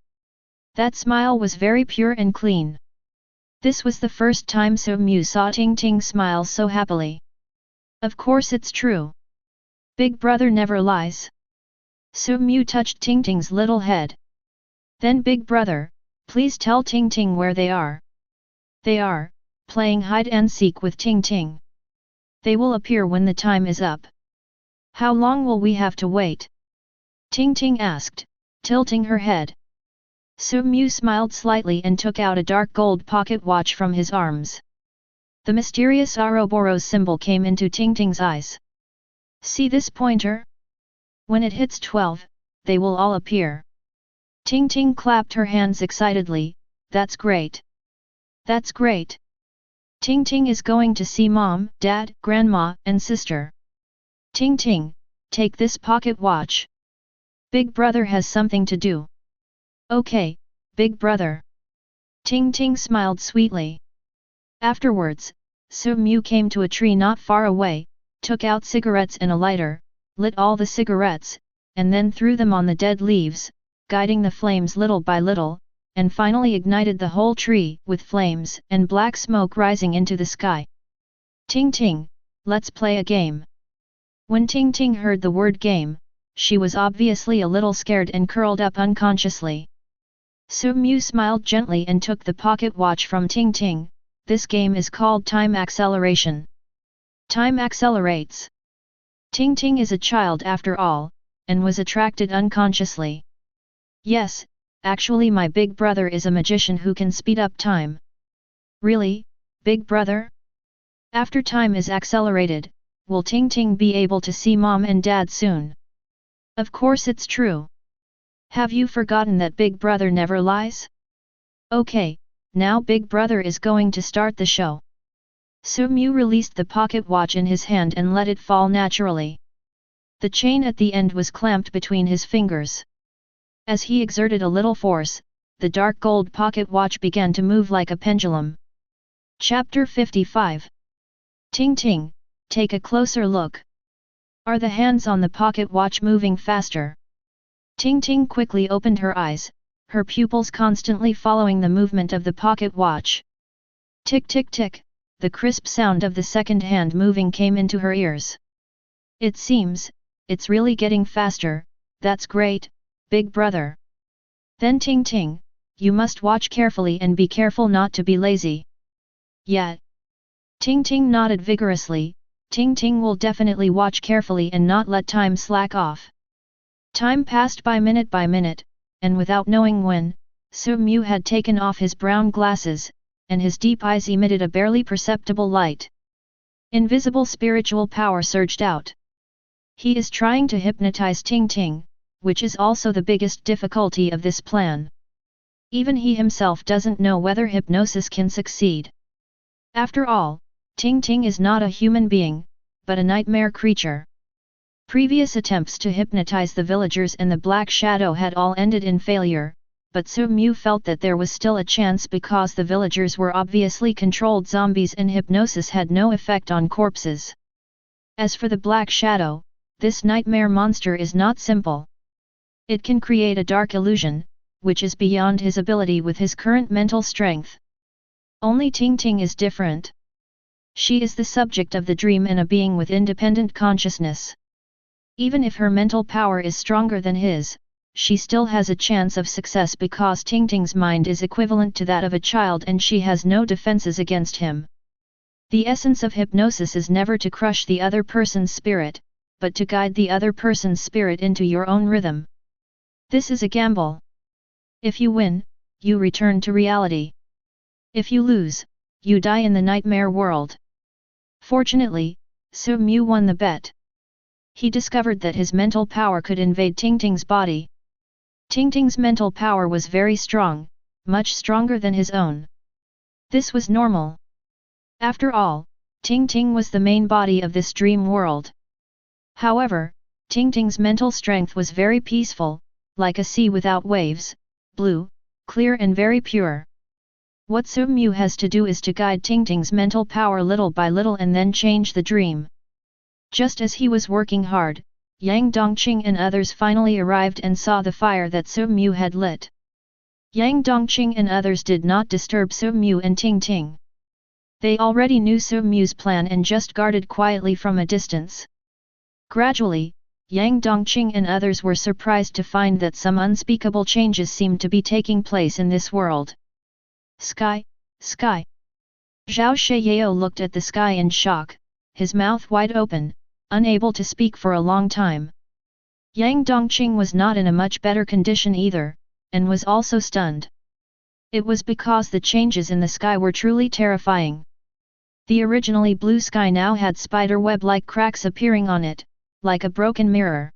That smile was very pure and clean. This was the first time Su Mu saw Ting Ting smile so happily. Of course it's true. Big brother never lies. Su Mu touched Ting Ting's little head. Then Big brother, please tell Ting Ting where they are. They are, playing hide and seek with Ting Ting. They will appear when the time is up. How long will we have to wait? Ting Ting asked, tilting her head. Su Mu smiled slightly and took out a dark gold pocket watch from his arms. The mysterious Ouroboros symbol came into Ting Ting's eyes. See this pointer? When it hits 12, they will all appear. Ting Ting clapped her hands excitedly, that's great. That's great. Ting Ting is going to see Mom, Dad, Grandma, and Sister. Ting Ting, take this pocket watch. Big brother has something to do. Okay, Big brother. Ting Ting smiled sweetly. Afterwards, Su Mu came to a tree not far away, took out cigarettes and a lighter, lit all the cigarettes, and then threw them on the dead leaves, guiding the flames little by little, and finally ignited the whole tree with flames and black smoke rising into the sky. Ting Ting, let's play a game. When Ting Ting heard the word game, she was obviously a little scared and curled up unconsciously. Su Mu smiled gently and took the pocket watch from Ting Ting. This game is called time acceleration. Time accelerates. Ting Ting is a child after all, and was attracted unconsciously. Yes, actually my big brother is a magician who can speed up time. Really, big brother? After time is accelerated, will Ting Ting be able to see Mom and Dad soon? Of course it's true. Have you forgotten that big brother never lies? Okay, now big brother is going to start the show. Su Mu released the pocket watch in his hand and let it fall naturally. The chain at the end was clamped between his fingers. As he exerted a little force, the dark gold pocket watch began to move like a pendulum. Chapter 55. Ting Ting, take a closer look. Are the hands on the pocket watch moving faster? Ting Ting quickly opened her eyes, her pupils constantly following the movement of the pocket watch. Tick tick tick, the crisp sound of the second hand moving came into her ears. It seems, it's really getting faster, that's great, big brother. Then Ting Ting, you must watch carefully and be careful not to be lazy. Yeah. Ting Ting nodded vigorously, Ting Ting will definitely watch carefully and not let time slack off. Time passed by minute, and without knowing when, Su Mu had taken off his brown glasses, and his deep eyes emitted a barely perceptible light. Invisible spiritual power surged out. He is trying to hypnotize Ting Ting, which is also the biggest difficulty of this plan. Even he himself doesn't know whether hypnosis can succeed. After all, Ting Ting is not a human being, but a nightmare creature. Previous attempts to hypnotize the villagers and the Black Shadow had all ended in failure, but Su Mu felt that there was still a chance because the villagers were obviously controlled zombies and hypnosis had no effect on corpses. As for the Black Shadow, this nightmare monster is not simple. It can create a dark illusion, which is beyond his ability with his current mental strength. Only Ting Ting is different. She is the subject of the dream and a being with independent consciousness. Even if her mental power is stronger than his, she still has a chance of success because Ting Ting's mind is equivalent to that of a child and she has no defenses against him. The essence of hypnosis is never to crush the other person's spirit, but to guide the other person's spirit into your own rhythm. This is a gamble. If you win, you return to reality. If you lose, you die in the nightmare world. Fortunately, Su Mu won the bet. He discovered that his mental power could invade Tingting's body. Tingting's mental power was very strong, much stronger than his own. This was normal. After all, Tingting was the main body of this dream world. However, Tingting's mental strength was very peaceful, like a sea without waves, blue, clear and very pure. What Su Mu has to do is to guide Tingting's mental power little by little and then change the dream. Just as he was working hard, Yang Dongqing and others finally arrived and saw the fire that Su Mu had lit. Yang Dongqing and others did not disturb Su Mu and Tingting. They already knew Su Mu's plan and just guarded quietly from a distance. Gradually, Yang Dongqing and others were surprised to find that some unspeakable changes seemed to be taking place in this world. Sky, sky. Zhao Shiyao looked at the sky in shock, his mouth wide open, unable to speak for a long time. Yang Dongqing was not in a much better condition either, and was also stunned. It was because the changes in the sky were truly terrifying. The originally blue sky now had spider web-like cracks appearing on it, like a broken mirror.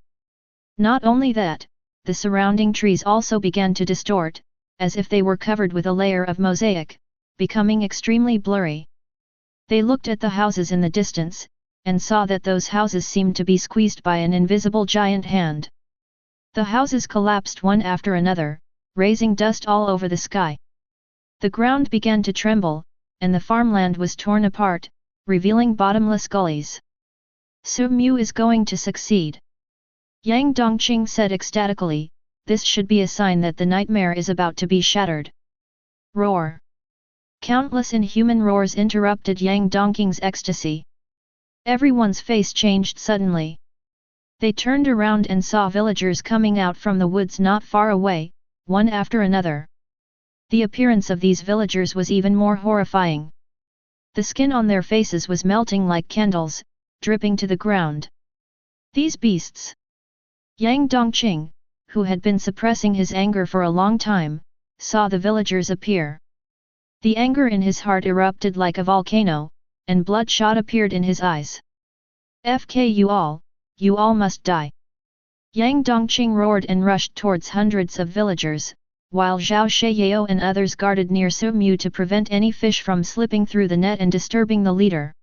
Not only that, the surrounding trees also began to distort, as if they were covered with a layer of mosaic, becoming extremely blurry. They looked at the houses in the distance, and saw that those houses seemed to be squeezed by an invisible giant hand. The houses collapsed one after another, raising dust all over the sky. The ground began to tremble, and the farmland was torn apart, revealing bottomless gullies. Su Mu is going to succeed. Yang Dongqing said ecstatically, this should be a sign that the nightmare is about to be shattered. Roar! Countless inhuman roars interrupted Yang Dongqing's ecstasy. Everyone's face changed suddenly. They turned around and saw villagers coming out from the woods not far away, one after another. The appearance of these villagers was even more horrifying. The skin on their faces was melting like candles, dripping to the ground. These beasts! Yang Dongqing, who had been suppressing his anger for a long time, saw the villagers appear. The anger in his heart erupted like a volcano, and bloodshot appeared in his eyes. "FK you all must die!" Yang Dongqing roared and rushed towards hundreds of villagers, while Zhao Shiyao and others guarded near Su Mu to prevent any fish from slipping through the net and disturbing the leader.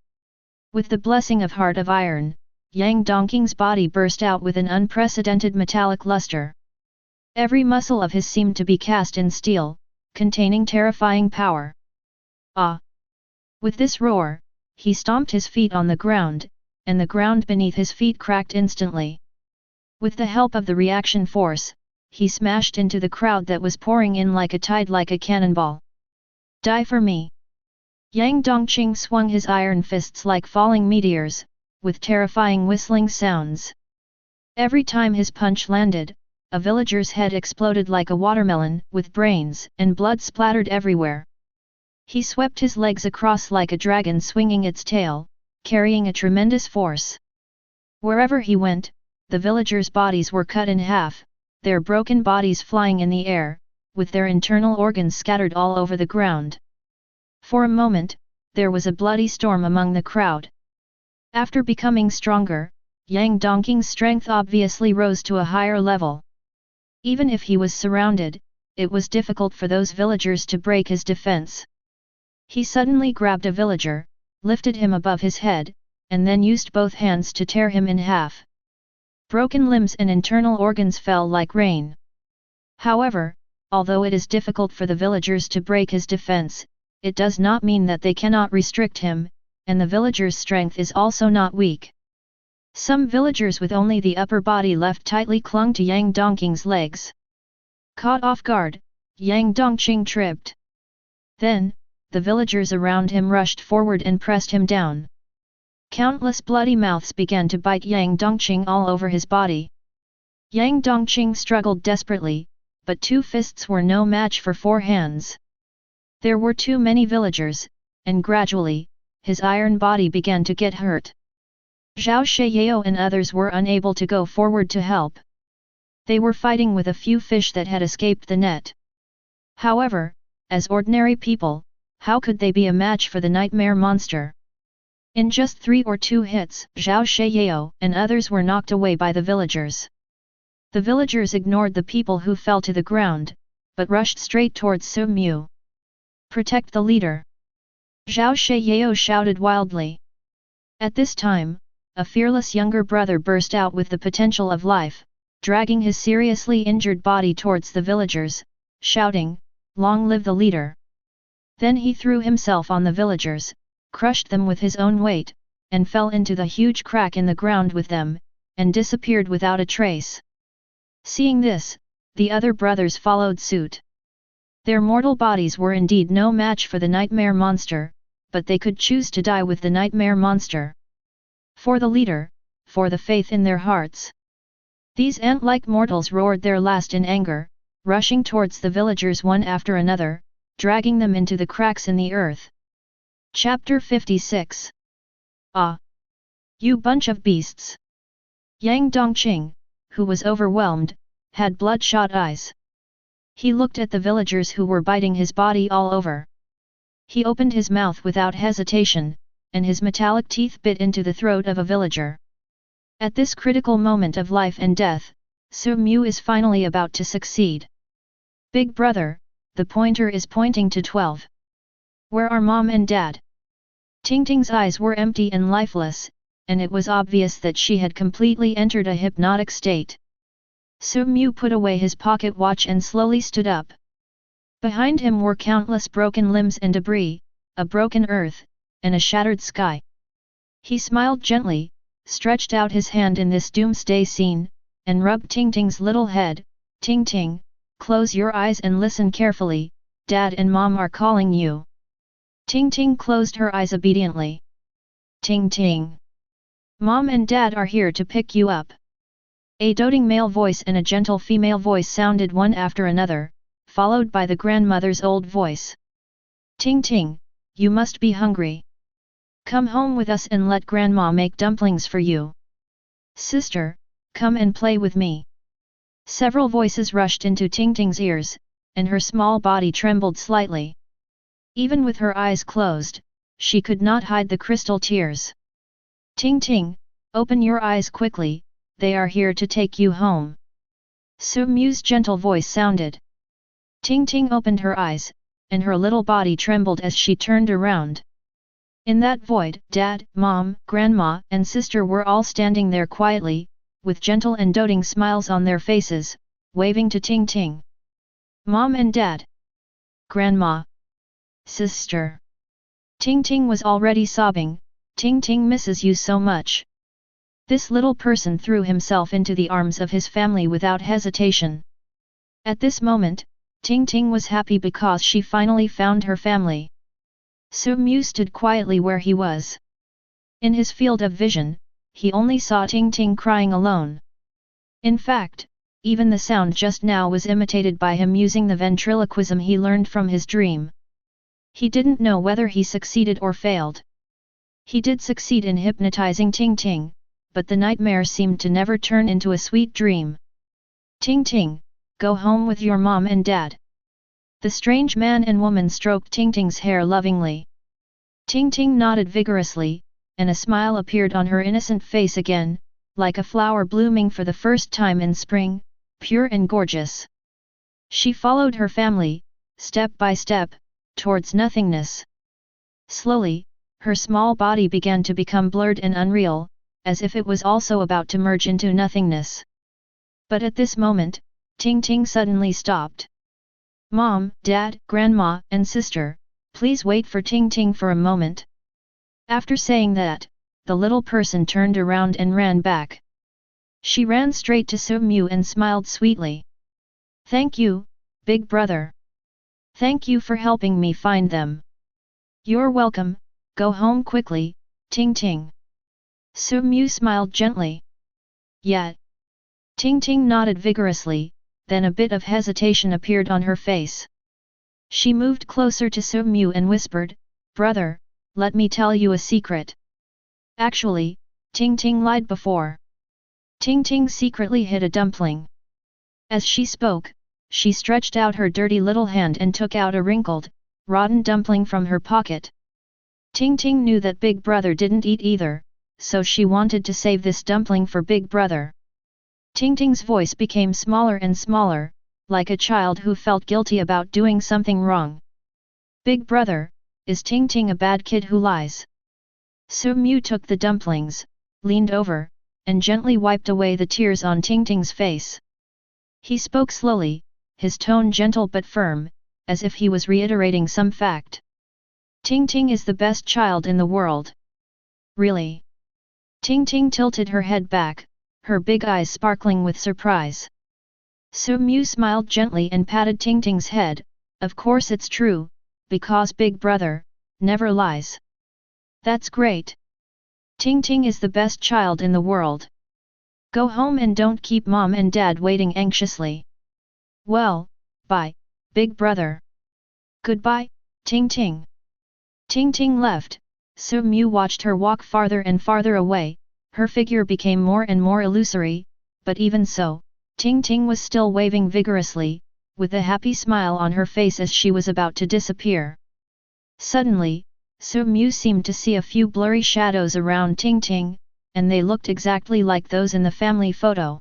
With the blessing of Heart of Iron, Yang Dongqing's body burst out with an unprecedented metallic luster. Every muscle of his seemed to be cast in steel, containing terrifying power. Ah! With this roar, he stomped his feet on the ground, and the ground beneath his feet cracked instantly. With the help of the reaction force, he smashed into the crowd that was pouring in like a tide like a cannonball. "Die for me!" Yang Dongqing swung his iron fists like falling meteors, with terrifying whistling sounds. Every time his punch landed, a villager's head exploded like a watermelon, with brains and blood splattered everywhere. He swept his legs across like a dragon swinging its tail, carrying a tremendous force. Wherever he went, the villagers' bodies were cut in half, their broken bodies flying in the air, with their internal organs scattered all over the ground. For a moment, there was a bloody storm among the crowd. After becoming stronger, Yang Dongqing's strength obviously rose to a higher level. Even if he was surrounded, it was difficult for those villagers to break his defense. He suddenly grabbed a villager, lifted him above his head, and then used both hands to tear him in half. Broken limbs and internal organs fell like rain. However, although it is difficult for the villagers to break his defense, it does not mean that they cannot restrict him, and the villagers' strength is also not weak. Some villagers with only the upper body left tightly clung to Yang Dongqing's legs. Caught off guard, Yang Dongqing tripped. Then, the villagers around him rushed forward and pressed him down. Countless bloody mouths began to bite Yang Dongqing all over his body. Yang Dongqing struggled desperately, but 2 fists were no match for 4 hands. There were too many villagers, and gradually, his iron body began to get hurt. Zhao Shiyao and others were unable to go forward to help. They were fighting with a few fish that had escaped the net. However, as ordinary people, how could they be a match for the nightmare monster? In just 3 or 2 hits, Zhao Sheyao and others were knocked away by the villagers. The villagers ignored the people who fell to the ground, but rushed straight towards Su Mu. Protect the leader! Zhao Sheyao shouted wildly. At this time, a fearless younger brother burst out with the potential of life, dragging his seriously injured body towards the villagers, shouting, "Long live the leader!" Then he threw himself on the villagers, crushed them with his own weight, and fell into the huge crack in the ground with them, and disappeared without a trace. Seeing this, the other brothers followed suit. Their mortal bodies were indeed no match for the nightmare monster, but they could choose to die with the nightmare monster. For the leader, for the faith in their hearts. These ant-like mortals roared their last in anger, rushing towards the villagers one after another, dragging them into the cracks in the earth. Chapter 56. Ah! You bunch of beasts! Yang Dongqing, who was overwhelmed, had bloodshot eyes. He looked at the villagers who were biting his body all over. He opened his mouth without hesitation, and his metallic teeth bit into the throat of a villager. At this critical moment of life and death, Su Mu is finally about to succeed. Big brother, the pointer is pointing to 12. Where are mom and dad? Tingting's eyes were empty and lifeless, and it was obvious that she had completely entered a hypnotic state. Su Mu put away his pocket watch and slowly stood up. Behind him were countless broken limbs and debris, a broken earth, and a shattered sky. He smiled gently, stretched out his hand in this doomsday scene, and rubbed Tingting's little head. "Tingting, close your eyes and listen carefully, Dad and Mom are calling you." Tingting closed her eyes obediently. "Tingting! Mom and Dad are here to pick you up." A doting male voice and a gentle female voice sounded one after another, followed by the grandmother's old voice. "Tingting, you must be hungry. Come home with us and let Grandma make dumplings for you. Sister, come and play with me." Several voices rushed into Tingting's ears, and her small body trembled slightly. Even with her eyes closed, she could not hide the crystal tears. "Tingting, open your eyes quickly, they are here to take you home." Su Mu's gentle voice sounded. Tingting opened her eyes, and her little body trembled as she turned around. In that void, Dad, Mom, Grandma, and Sister were all standing there quietly, with gentle and doting smiles on their faces, waving to Tingting. "Mom and Dad! Grandma! Sister!" Tingting was already sobbing. "Tingting misses you so much." This little person threw himself into the arms of his family without hesitation. At this moment, Tingting was happy because she finally found her family. Su Mu stood quietly where he was. In his field of vision, he only saw Tingting crying alone. In fact, even the sound just now was imitated by him using the ventriloquism he learned from his dream. He didn't know whether he succeeded or failed. He did succeed in hypnotizing Tingting, but the nightmare seemed to never turn into a sweet dream. "Tingting, go home with your mom and dad." The strange man and woman stroked Tingting's hair lovingly. Tingting nodded vigorously, and a smile appeared on her innocent face again, like a flower blooming for the first time in spring, pure and gorgeous. She followed her family, step by step, towards nothingness. Slowly, her small body began to become blurred and unreal, as if it was also about to merge into nothingness. But at this moment, Tingting suddenly stopped. "Mom, Dad, Grandma, and Sister, please wait for Tingting for a moment." After saying that, the little person turned around and ran back. She ran straight to Su Mu and smiled sweetly. "Thank you, big brother. Thank you for helping me find them." "You're welcome, go home quickly, Tingting." Su Mu smiled gently. "Yet." Tingting nodded vigorously, then a bit of hesitation appeared on her face. She moved closer to Su Mu and whispered, "Brother, let me tell you a secret." Actually, Tingting lied before. Tingting secretly hid a dumpling. As she spoke, she stretched out her dirty little hand and took out a wrinkled, rotten dumpling from her pocket. Ting Ting knew that Big Brother didn't eat either, so she wanted to save this dumpling for Big Brother. Ting Ting's voice became smaller and smaller, like a child who felt guilty about doing something wrong. Big Brother, is Ting Ting a bad kid who lies? Su Mu took the dumplings, leaned over, and gently wiped away the tears on Ting Ting's face. He spoke slowly, his tone gentle but firm, as if he was reiterating some fact. Ting Ting is the best child in the world. Really? Ting Ting tilted her head back, her big eyes sparkling with surprise. Su Mu smiled gently and patted Ting Ting's head. Of course it's true, because Big Brother never lies. That's great. Ting Ting is the best child in the world. Go home and don't keep Mom and Dad waiting anxiously. Well, bye, Big Brother. Goodbye, Ting Ting. Ting Ting left. Su Mu watched her walk farther and farther away. Her figure became more and more illusory, but even so, Ting Ting was still waving vigorously, with a happy smile on her face as she was about to disappear. Suddenly, Su Mu seemed to see a few blurry shadows around Ting Ting, and they looked exactly like those in the family photo.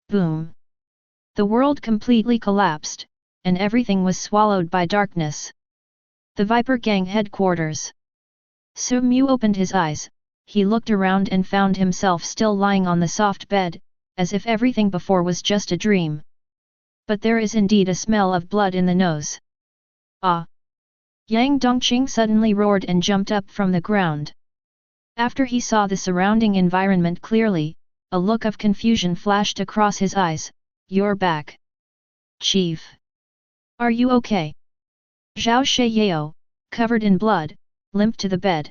Boom! The world completely collapsed, and everything was swallowed by darkness. The Viper Gang headquarters. Su Mu opened his eyes. He looked around and found himself still lying on the soft bed, as if everything before was just a dream. But there is indeed a smell of blood in the nose. Ah! Yang Dongqing suddenly roared and jumped up from the ground. After he saw the surrounding environment clearly, a look of confusion flashed across his eyes. You're back. Chief. Are you okay? Zhao Sheyao, covered in blood, limped to the bed.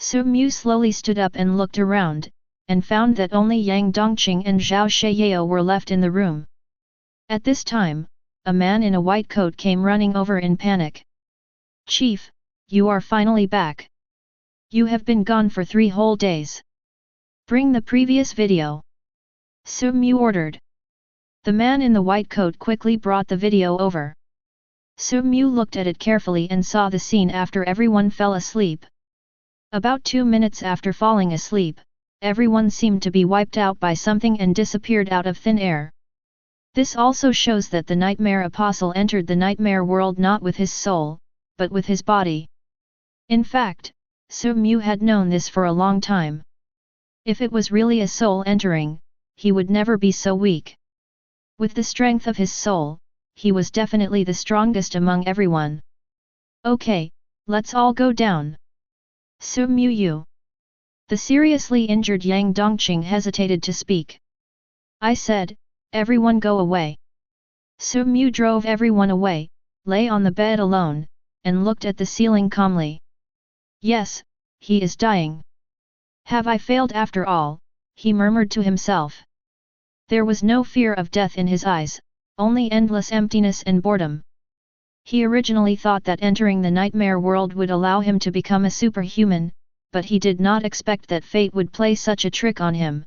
Su Mu slowly stood up and looked around, and found that only Yang Dongqing and Zhao Sheyao were left in the room. At this time, a man in a white coat came running over in panic. Chief, you are finally back. You have been gone for 3 whole days. Bring the previous video. Su Mu ordered. The man in the white coat quickly brought the video over. Su Mu looked at it carefully and saw the scene after everyone fell asleep. About 2 minutes after falling asleep, everyone seemed to be wiped out by something and disappeared out of thin air. This also shows that the Nightmare Apostle entered the nightmare world not with his soul, but with his body. In fact, Su Mu had known this for a long time. If it was really a soul entering, he would never be so weak. With the strength of his soul, he was definitely the strongest among everyone. Okay, let's all go down. Su Mu you. The seriously injured Yang Dongqing hesitated to speak. I said, everyone go away. Su Mu drove everyone away, lay on the bed alone, and looked at the ceiling calmly. Yes, he is dying. Have I failed after all, he murmured to himself. There was no fear of death in his eyes, only endless emptiness and boredom. He originally thought that entering the nightmare world would allow him to become a superhuman, but he did not expect that fate would play such a trick on him.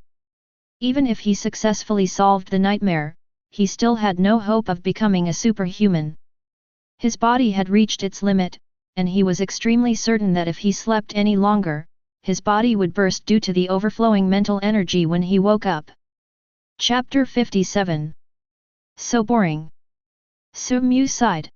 Even if he successfully solved the nightmare, he still had no hope of becoming a superhuman. His body had reached its limit, and he was extremely certain that if he slept any longer, his body would burst due to the overflowing mental energy when he woke up. Chapter 57. So boring. Su Mu sighed.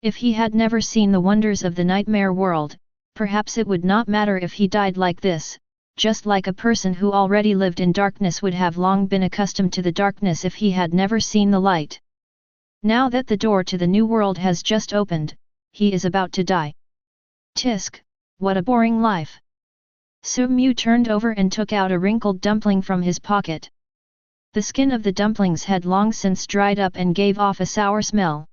If he had never seen the wonders of the nightmare world, perhaps it would not matter if he died like this, just like a person who already lived in darkness would have long been accustomed to the darkness if he had never seen the light. Now that the door to the new world has just opened, he is about to die. Tisk, what a boring life. Su Mu turned over and took out a wrinkled dumpling from his pocket. The skin of the dumplings had long since dried up and gave off a sour smell.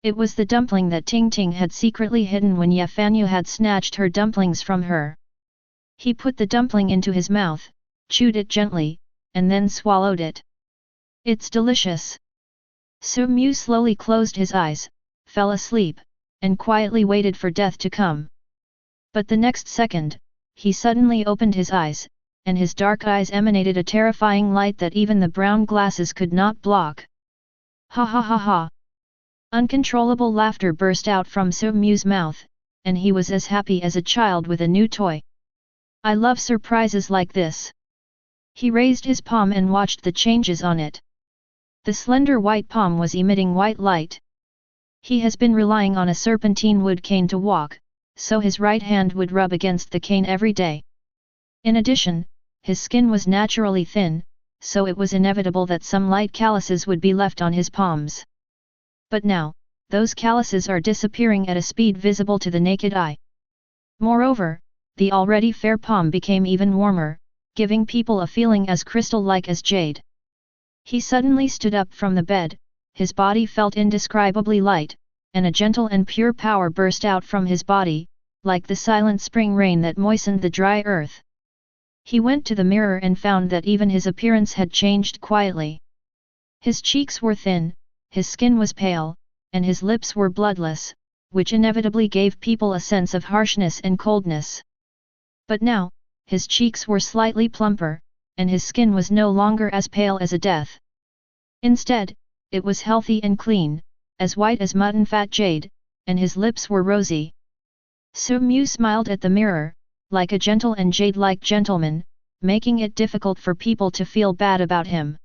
It was the dumpling that Ting Ting had secretly hidden when Ye Fanyu had snatched her dumplings from her. He put the dumpling into his mouth, chewed it gently, and then swallowed it. It's delicious. Su Mu slowly closed his eyes, fell asleep, and quietly waited for death to come. But the next second, he suddenly opened his eyes, and his dark eyes emanated a terrifying light that even the brown glasses could not block. Ha ha ha ha. Uncontrollable laughter burst out from Soo-Mu's mouth, and he was as happy as a child with a new toy. I love surprises like this. He raised his palm and watched the changes on it. The slender white palm was emitting white light. He has been relying on a serpentine wood cane to walk, so his right hand would rub against the cane every day. In addition, his skin was naturally thin, so it was inevitable that some light calluses would be left on his palms. But now, those calluses are disappearing at a speed visible to the naked eye. Moreover, the already fair palm became even warmer, giving people a feeling as crystal-like as jade. He suddenly stood up from the bed, his body felt indescribably light, and a gentle and pure power burst out from his body, like the silent spring rain that moistened the dry earth. He went to the mirror and found that even his appearance had changed quietly. His cheeks were thin, his skin was pale, and his lips were bloodless, which inevitably gave people a sense of harshness and coldness. But now, his cheeks were slightly plumper, and his skin was no longer as pale as a death. Instead, it was healthy and clean, as white as mutton fat jade, and his lips were rosy. Soo-Mu smiled at the mirror, like a gentle and jade-like gentleman, making it difficult for people to feel bad about him.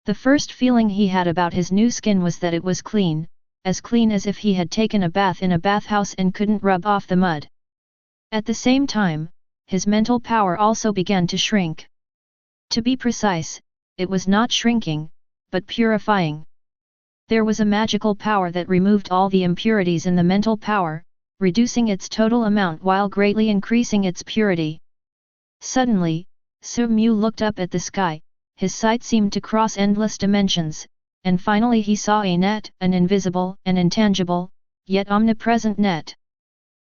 The first feeling he had about his new skin was that it was clean as if he had taken a bath in a bathhouse and couldn't rub off the mud. At the same time, his mental power also began to shrink. To be precise, it was not shrinking, but purifying. There was a magical power that removed all the impurities in the mental power, reducing its total amount while greatly increasing its purity. Suddenly, Soo-Mu looked up at the sky, his sight seemed to cross endless dimensions, and finally he saw a net, an invisible and intangible, yet omnipresent net.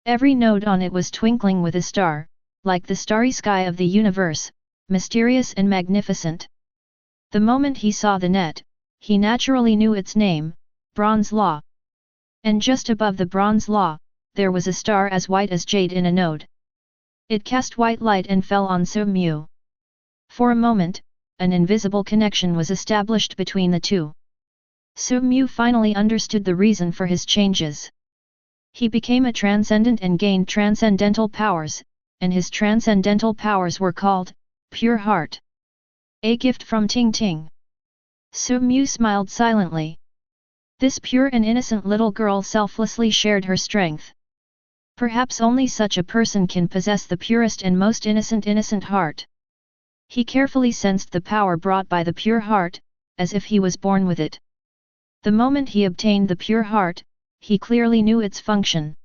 Every node on it was twinkling with a star, like the starry sky of the universe, mysterious and magnificent. The moment he saw the net, he naturally knew its name, Bronze Law. And just above the Bronze Law, there was a star as white as jade in a node. It cast white light and fell on Soo-Mu. For a moment, an invisible connection was established between the two. Soo-Mu finally understood the reason for his changes. He became a transcendent and gained transcendental powers, and his transcendental powers were called Pure Heart. A gift from Ting Ting. Soo-Mu smiled silently. This pure and innocent little girl selflessly shared her strength. Perhaps only such a person can possess the purest and most innocent heart. He carefully sensed the power brought by the pure heart, as if he was born with it. The moment he obtained the pure heart, he clearly knew its function.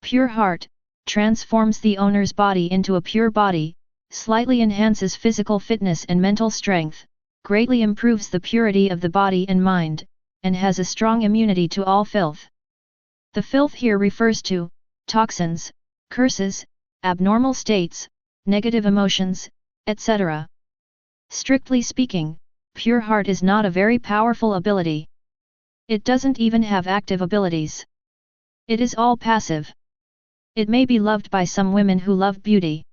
Pure heart transforms the owner's body into a pure body, slightly enhances physical fitness and mental strength, greatly improves the purity of the body and mind, and has a strong immunity to all filth. The filth here refers to toxins, curses, abnormal states, negative emotions, etc. Strictly speaking, pure heart is not a very powerful ability. It doesn't even have active abilities. It is all passive. It may be loved by some women who love beauty.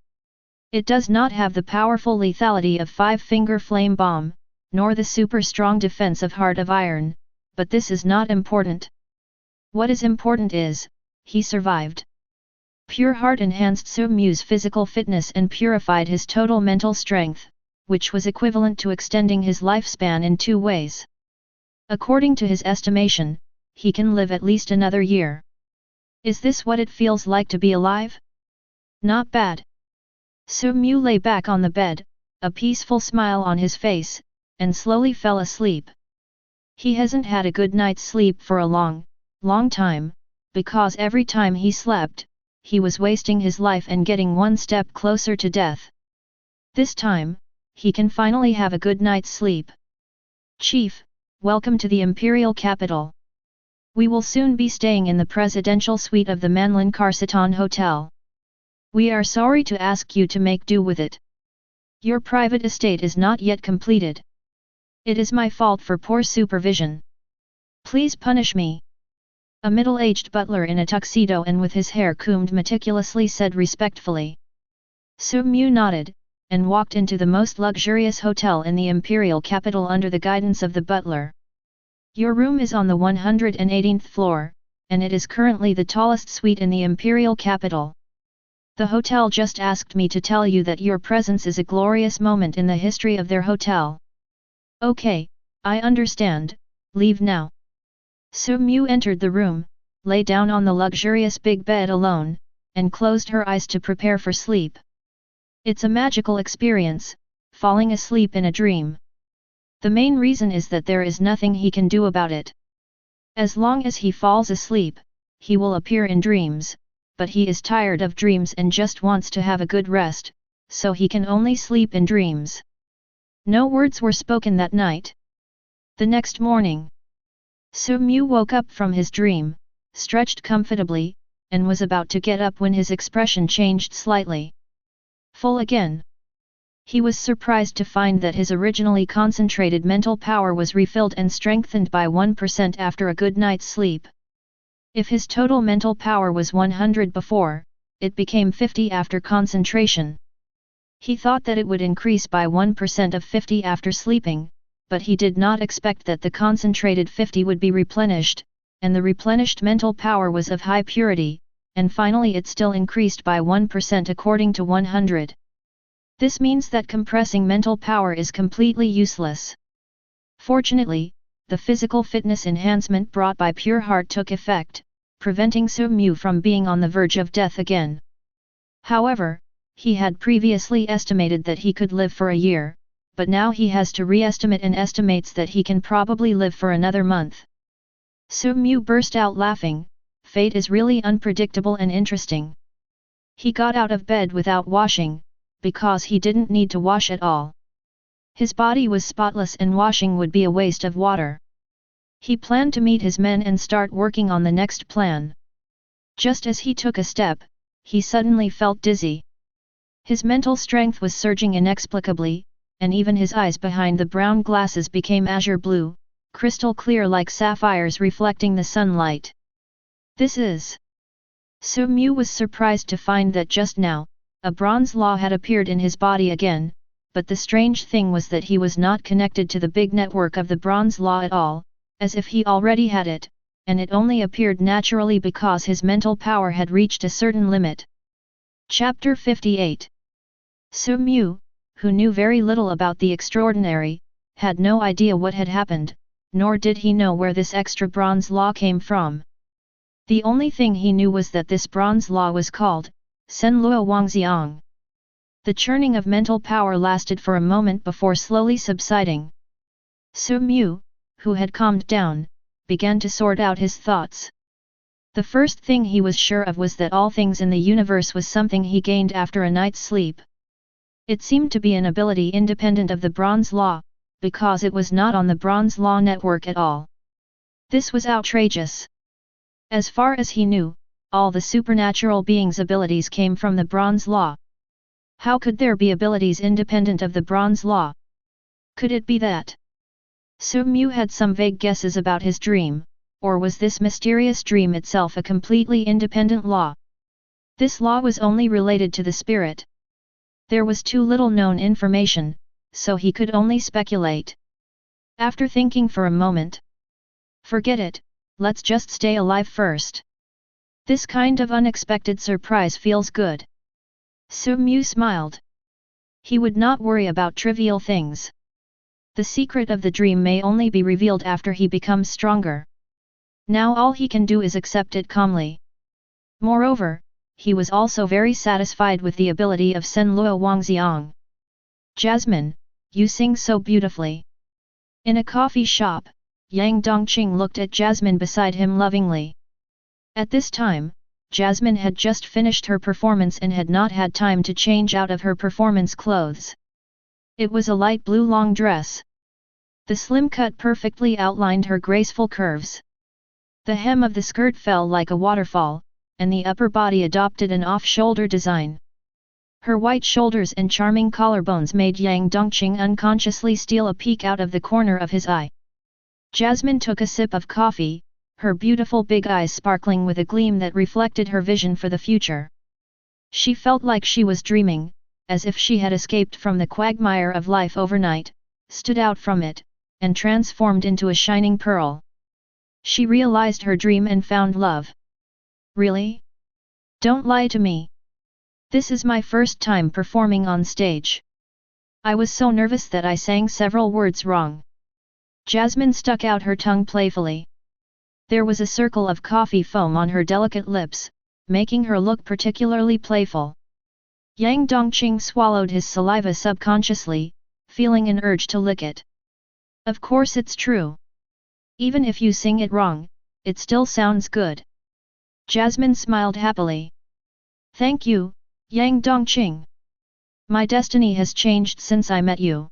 It does not have the powerful lethality of five-finger flame bomb, nor the super strong defense of heart of iron, but this is not important. What is important is, he survived. Pure heart enhanced Soo-Mu's physical fitness and purified his total mental strength, which was equivalent to extending his lifespan in 2 ways. According to his estimation, he can live at least another year. Is this what it feels like to be alive? Not bad. Soo-Mu lay back on the bed, a peaceful smile on his face, and slowly fell asleep. He hasn't had a good night's sleep for a long time, because every time he slept, he was wasting his life and getting one step closer to death. This time, he can finally have a good night's sleep. Chief, welcome to the imperial capital. We will soon be staying in the presidential suite of the Manlin Carsiton Hotel. We are sorry to ask you to make do with it. Your private estate is not yet completed. It is my fault for poor supervision. Please punish me. A middle-aged butler in a tuxedo and with his hair combed meticulously said respectfully. Soo-Mu nodded, and walked into the most luxurious hotel in the imperial capital under the guidance of the butler. Your room is on the 118th floor, and it is currently the tallest suite in the imperial capital. The hotel just asked me to tell you that your presence is a glorious moment in the history of their hotel. Okay, I understand, leave now. Su-mu entered the room, lay down on the luxurious big bed alone, and closed her eyes to prepare for sleep. It's a magical experience, falling asleep in a dream. The main reason is that there is nothing he can do about it. As long as he falls asleep, he will appear in dreams, but he is tired of dreams and just wants to have a good rest, so he can only sleep in dreams. No words were spoken that night. The next morning, Su-mu woke up from his dream, stretched comfortably, and was about to get up when his expression changed slightly. Full again. He was surprised to find that his originally concentrated mental power was refilled and strengthened by 1% after a good night's sleep. If his total mental power was 100 before, it became 50 after concentration. He thought that it would increase by 1% of 50 after sleeping, but he did not expect that the concentrated 50 would be replenished, and the replenished mental power was of high purity, and finally it still increased by 1% according to 100. This means that compressing mental power is completely useless. Fortunately, the physical fitness enhancement brought by pure heart took effect, preventing Su-mu from being on the verge of death again. However, he had previously estimated that he could live for a year, but now he has to re-estimate and estimates that he can probably live for another month. Su-mu burst out laughing. Fate is really unpredictable and interesting. He got out of bed without washing, because he didn't need to wash at all. His body was spotless and washing would be a waste of water. He planned to meet his men and start working on the next plan. Just as he took a step, he suddenly felt dizzy. His mental strength was surging inexplicably, and even his eyes behind the brown glasses became azure blue, crystal clear like sapphires reflecting the sunlight. This is... Su-mu was surprised to find that just now, a bronze law had appeared in his body again, but the strange thing was that he was not connected to the big network of the bronze law at all, as if he already had it, and it only appeared naturally because his mental power had reached a certain limit. Chapter 58. Su-mu, who knew very little about the extraordinary, had no idea what had happened, nor did he know where this extra bronze law came from. The only thing he knew was that this bronze law was called Sen Luo Wangxiang. The churning of mental power lasted for a moment before slowly subsiding. Su-mu, who had calmed down, began to sort out his thoughts. The first thing he was sure of was that all things in the universe was something he gained after a night's sleep. It seemed to be an ability independent of the bronze law, because it was not on the bronze law network at all. This was outrageous. As far as he knew, all the supernatural beings' abilities came from the bronze law. How could there be abilities independent of the bronze law? Could it be that Su-mu had some vague guesses about his dream, or was this mysterious dream itself a completely independent law? This law was only related to the spirit. There was too little known information, so he could only speculate. After thinking for a moment, "Forget it, let's just stay alive first. This kind of unexpected surprise feels good." Su-mu smiled. He would not worry about trivial things. The secret of the dream may only be revealed after he becomes stronger. Now all he can do is accept it calmly. Moreover, he was also very satisfied with the ability of Sen Luo Wangxiang. "Jasmine, you sing so beautifully." In a coffee shop, Yang Dongqing looked at Jasmine beside him lovingly. At this time, Jasmine had just finished her performance and had not had time to change out of her performance clothes. It was a light blue long dress. The slim cut perfectly outlined her graceful curves. The hem of the skirt fell like a waterfall, and the upper body adopted an off-shoulder design. Her white shoulders and charming collarbones made Yang Dongqing unconsciously steal a peek out of the corner of his eye. Jasmine took a sip of coffee, her beautiful big eyes sparkling with a gleam that reflected her vision for the future. She felt like she was dreaming, as if she had escaped from the quagmire of life overnight, stood out from it, and transformed into a shining pearl. She realized her dream and found love. Really? Don't lie to me. This is my first time performing on stage. I was so nervous that I sang several words wrong. Jasmine stuck out her tongue playfully. There was a circle of coffee foam on her delicate lips, making her look particularly playful. Yang Dongqing swallowed his saliva subconsciously, feeling an urge to lick it. Of course it's true. Even if you sing it wrong, it still sounds good. Jasmine smiled happily. Thank you, Yang Dongqing. My destiny has changed since I met you.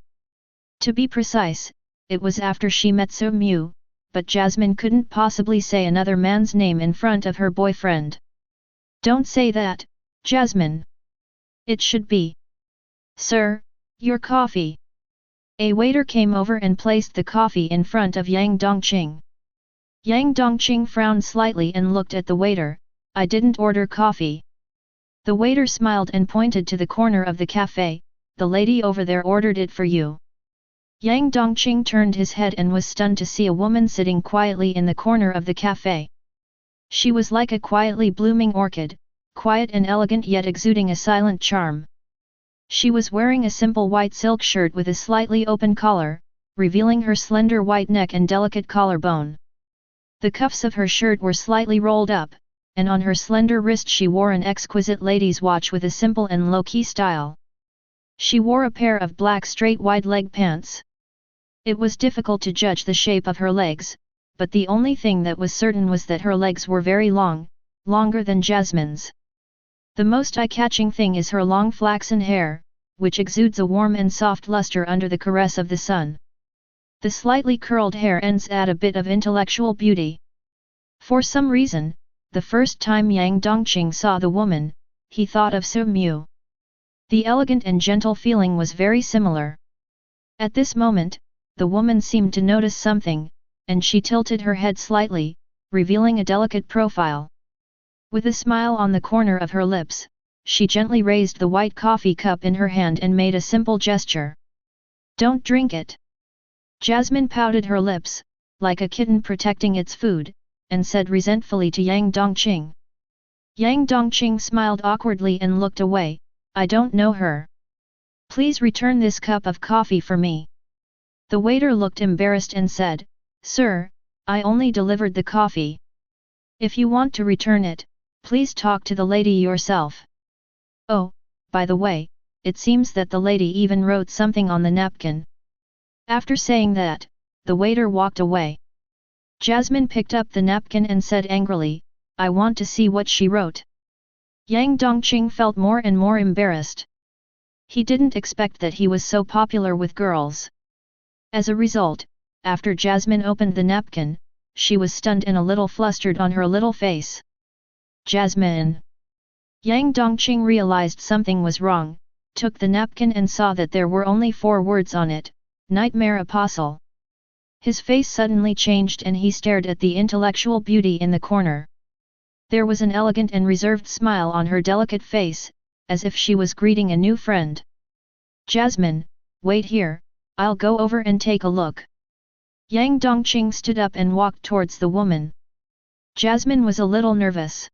To be precise, it was after she met Su Mu, but Jasmine couldn't possibly say another man's name in front of her boyfriend. Don't say that, Jasmine. It should be. Sir, your coffee. A waiter came over and placed the coffee in front of Yang Dongqing. Yang Dongqing frowned slightly and looked at the waiter. I didn't order coffee. The waiter smiled and pointed to the corner of the cafe. The lady over there ordered it for you. Yang Dongqing turned his head and was stunned to see a woman sitting quietly in the corner of the cafe. She was like a quietly blooming orchid, quiet and elegant yet exuding a silent charm. She was wearing a simple white silk shirt with a slightly open collar, revealing her slender white neck and delicate collarbone. The cuffs of her shirt were slightly rolled up, and on her slender wrist she wore an exquisite lady's watch with a simple and low-key style. She wore a pair of black straight wide-leg pants. It was difficult to judge the shape of her legs, but the only thing that was certain was that her legs were very long, longer than Jasmine's. The most eye-catching thing is her long flaxen hair, which exudes a warm and soft luster under the caress of the sun. The slightly curled hair ends add a bit of intellectual beauty. For some reason, the first time Yang Dongqing saw the woman, he thought of Su Mu. The elegant and gentle feeling was very similar. At this moment, the woman seemed to notice something, and she tilted her head slightly, revealing a delicate profile. With a smile on the corner of her lips, she gently raised the white coffee cup in her hand and made a simple gesture. Don't drink it. Jasmine pouted her lips, like a kitten protecting its food, and said resentfully to Yang Dongqing. Yang Dongqing smiled awkwardly and looked away. I don't know her. Please return this cup of coffee for me. The waiter looked embarrassed and said, Sir, I only delivered the coffee. If you want to return it, please talk to the lady yourself. Oh, by the way, it seems that the lady even wrote something on the napkin. After saying that, the waiter walked away. Jasmine picked up the napkin and said angrily, I want to see what she wrote. Yang Dongqing felt more and more embarrassed. He didn't expect that he was so popular with girls. As a result, after Jasmine opened the napkin, she was stunned and a little flustered on her little face. Jasmine. Yang Dongqing realized something was wrong, took the napkin and saw that there were only 4 words on it, Nightmare Apostle. His face suddenly changed and he stared at the intellectual beauty in the corner. There was an elegant and reserved smile on her delicate face, as if she was greeting a new friend. Jasmine, wait here, I'll go over and take a look. Yang Dongqing stood up and walked towards the woman. Jasmine was a little nervous.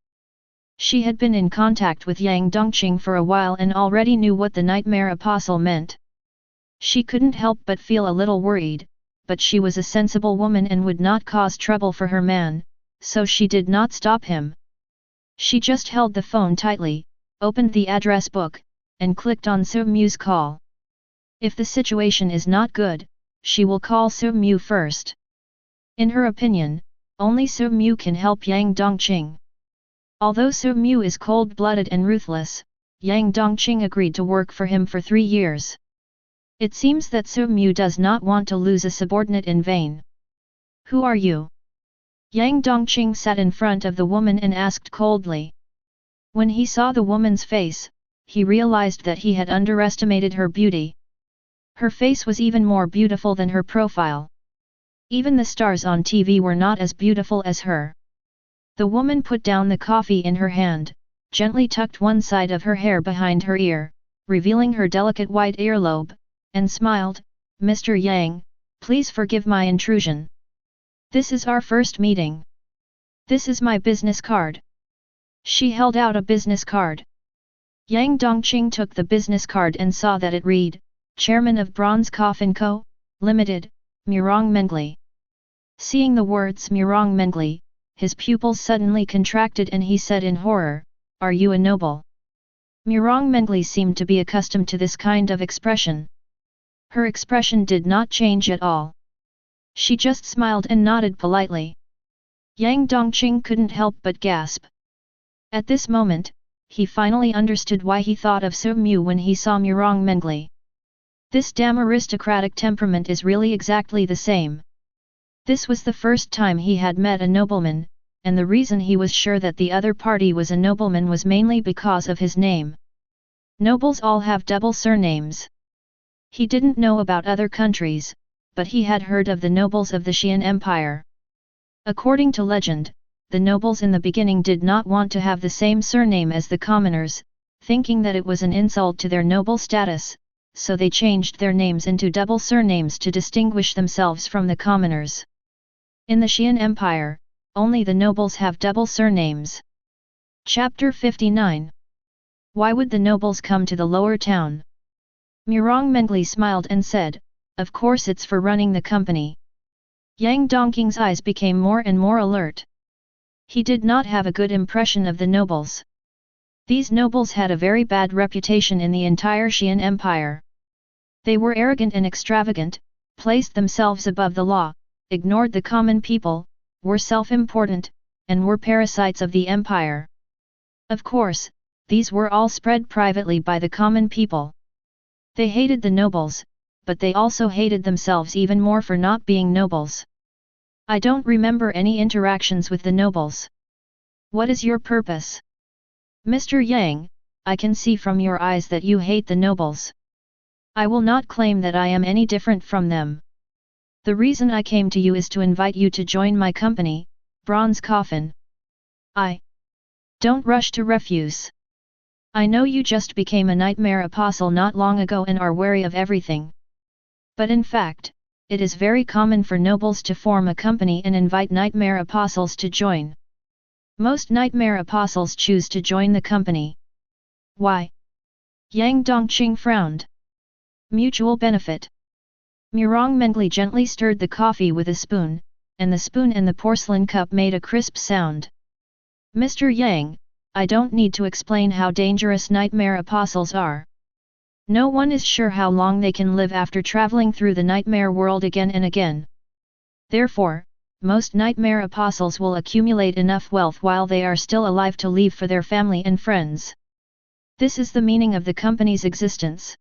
She had been in contact with Yang Dongqing for a while and already knew what the Nightmare Apostle meant. She couldn't help but feel a little worried, but she was a sensible woman and would not cause trouble for her man, so she did not stop him. She just held the phone tightly, opened the address book, and clicked on Su Mu's call. If the situation is not good, she will call Su Mu first. In her opinion, only Su Mu can help Yang Dongqing. Although Su Mu is cold-blooded and ruthless, Yang Dongqing agreed to work for him for 3 years. It seems that Su Mu does not want to lose a subordinate in vain. Who are you? Yang Dongqing sat in front of the woman and asked coldly. When he saw the woman's face, he realized that he had underestimated her beauty. Her face was even more beautiful than her profile. Even the stars on TV were not as beautiful as her. The woman put down the coffee in her hand, gently tucked one side of her hair behind her ear, revealing her delicate white earlobe, and smiled, Mr. Yang, please forgive my intrusion. This is our first meeting. This is my business card. She held out a business card. Yang Dongqing took the business card and saw that it read, Chairman of Bronze Coffin Co., Limited, Murong Mengli. Seeing the words Murong Mengli, his pupils suddenly contracted and he said in horror, Are you a noble? Murong Mengli seemed to be accustomed to this kind of expression. Her expression did not change at all. She just smiled and nodded politely. Yang Dongqing couldn't help but gasp. At this moment, he finally understood why he thought of Su Mu when he saw Murong Mengli. This damn aristocratic temperament is really exactly the same. This was the first time he had met a nobleman, and the reason he was sure that the other party was a nobleman was mainly because of his name. Nobles all have double surnames. He didn't know about other countries, but he had heard of the nobles of the Xian Empire. According to legend, the nobles in the beginning did not want to have the same surname as the commoners, thinking that it was an insult to their noble status, so they changed their names into double surnames to distinguish themselves from the commoners. In the Xian Empire, only the nobles have double surnames. Chapter 59. Why would the nobles come to the lower town? Murong Mengli smiled and said, Of course it's for running the company. Yang Dongqing's eyes became more and more alert. He did not have a good impression of the nobles. These nobles had a very bad reputation in the entire Xian Empire. They were arrogant and extravagant, placed themselves above the law, ignored the common people, were self-important, and were parasites of the empire. Of course, these were all spread privately by the common people. They hated the nobles, but they also hated themselves even more for not being nobles. I don't remember any interactions with the nobles. What is your purpose? Mr. Yang, I can see from your eyes that you hate the nobles. I will not claim that I am any different from them. The reason I came to you is to invite you to join my company, Bronze Coffin. Don't rush to refuse. I know you just became a nightmare apostle not long ago and are wary of everything. But in fact, it is very common for nobles to form a company and invite nightmare apostles to join. Most nightmare apostles choose to join the company. Why? Yang Dongqing frowned. Mutual benefit. Murong Mengli gently stirred the coffee with a spoon, and the spoon and the porcelain cup made a crisp sound. Mr. Yang, I don't need to explain how dangerous nightmare apostles are. No one is sure how long they can live after traveling through the nightmare world again and again. Therefore, most nightmare apostles will accumulate enough wealth while they are still alive to leave for their family and friends. This is the meaning of the company's existence.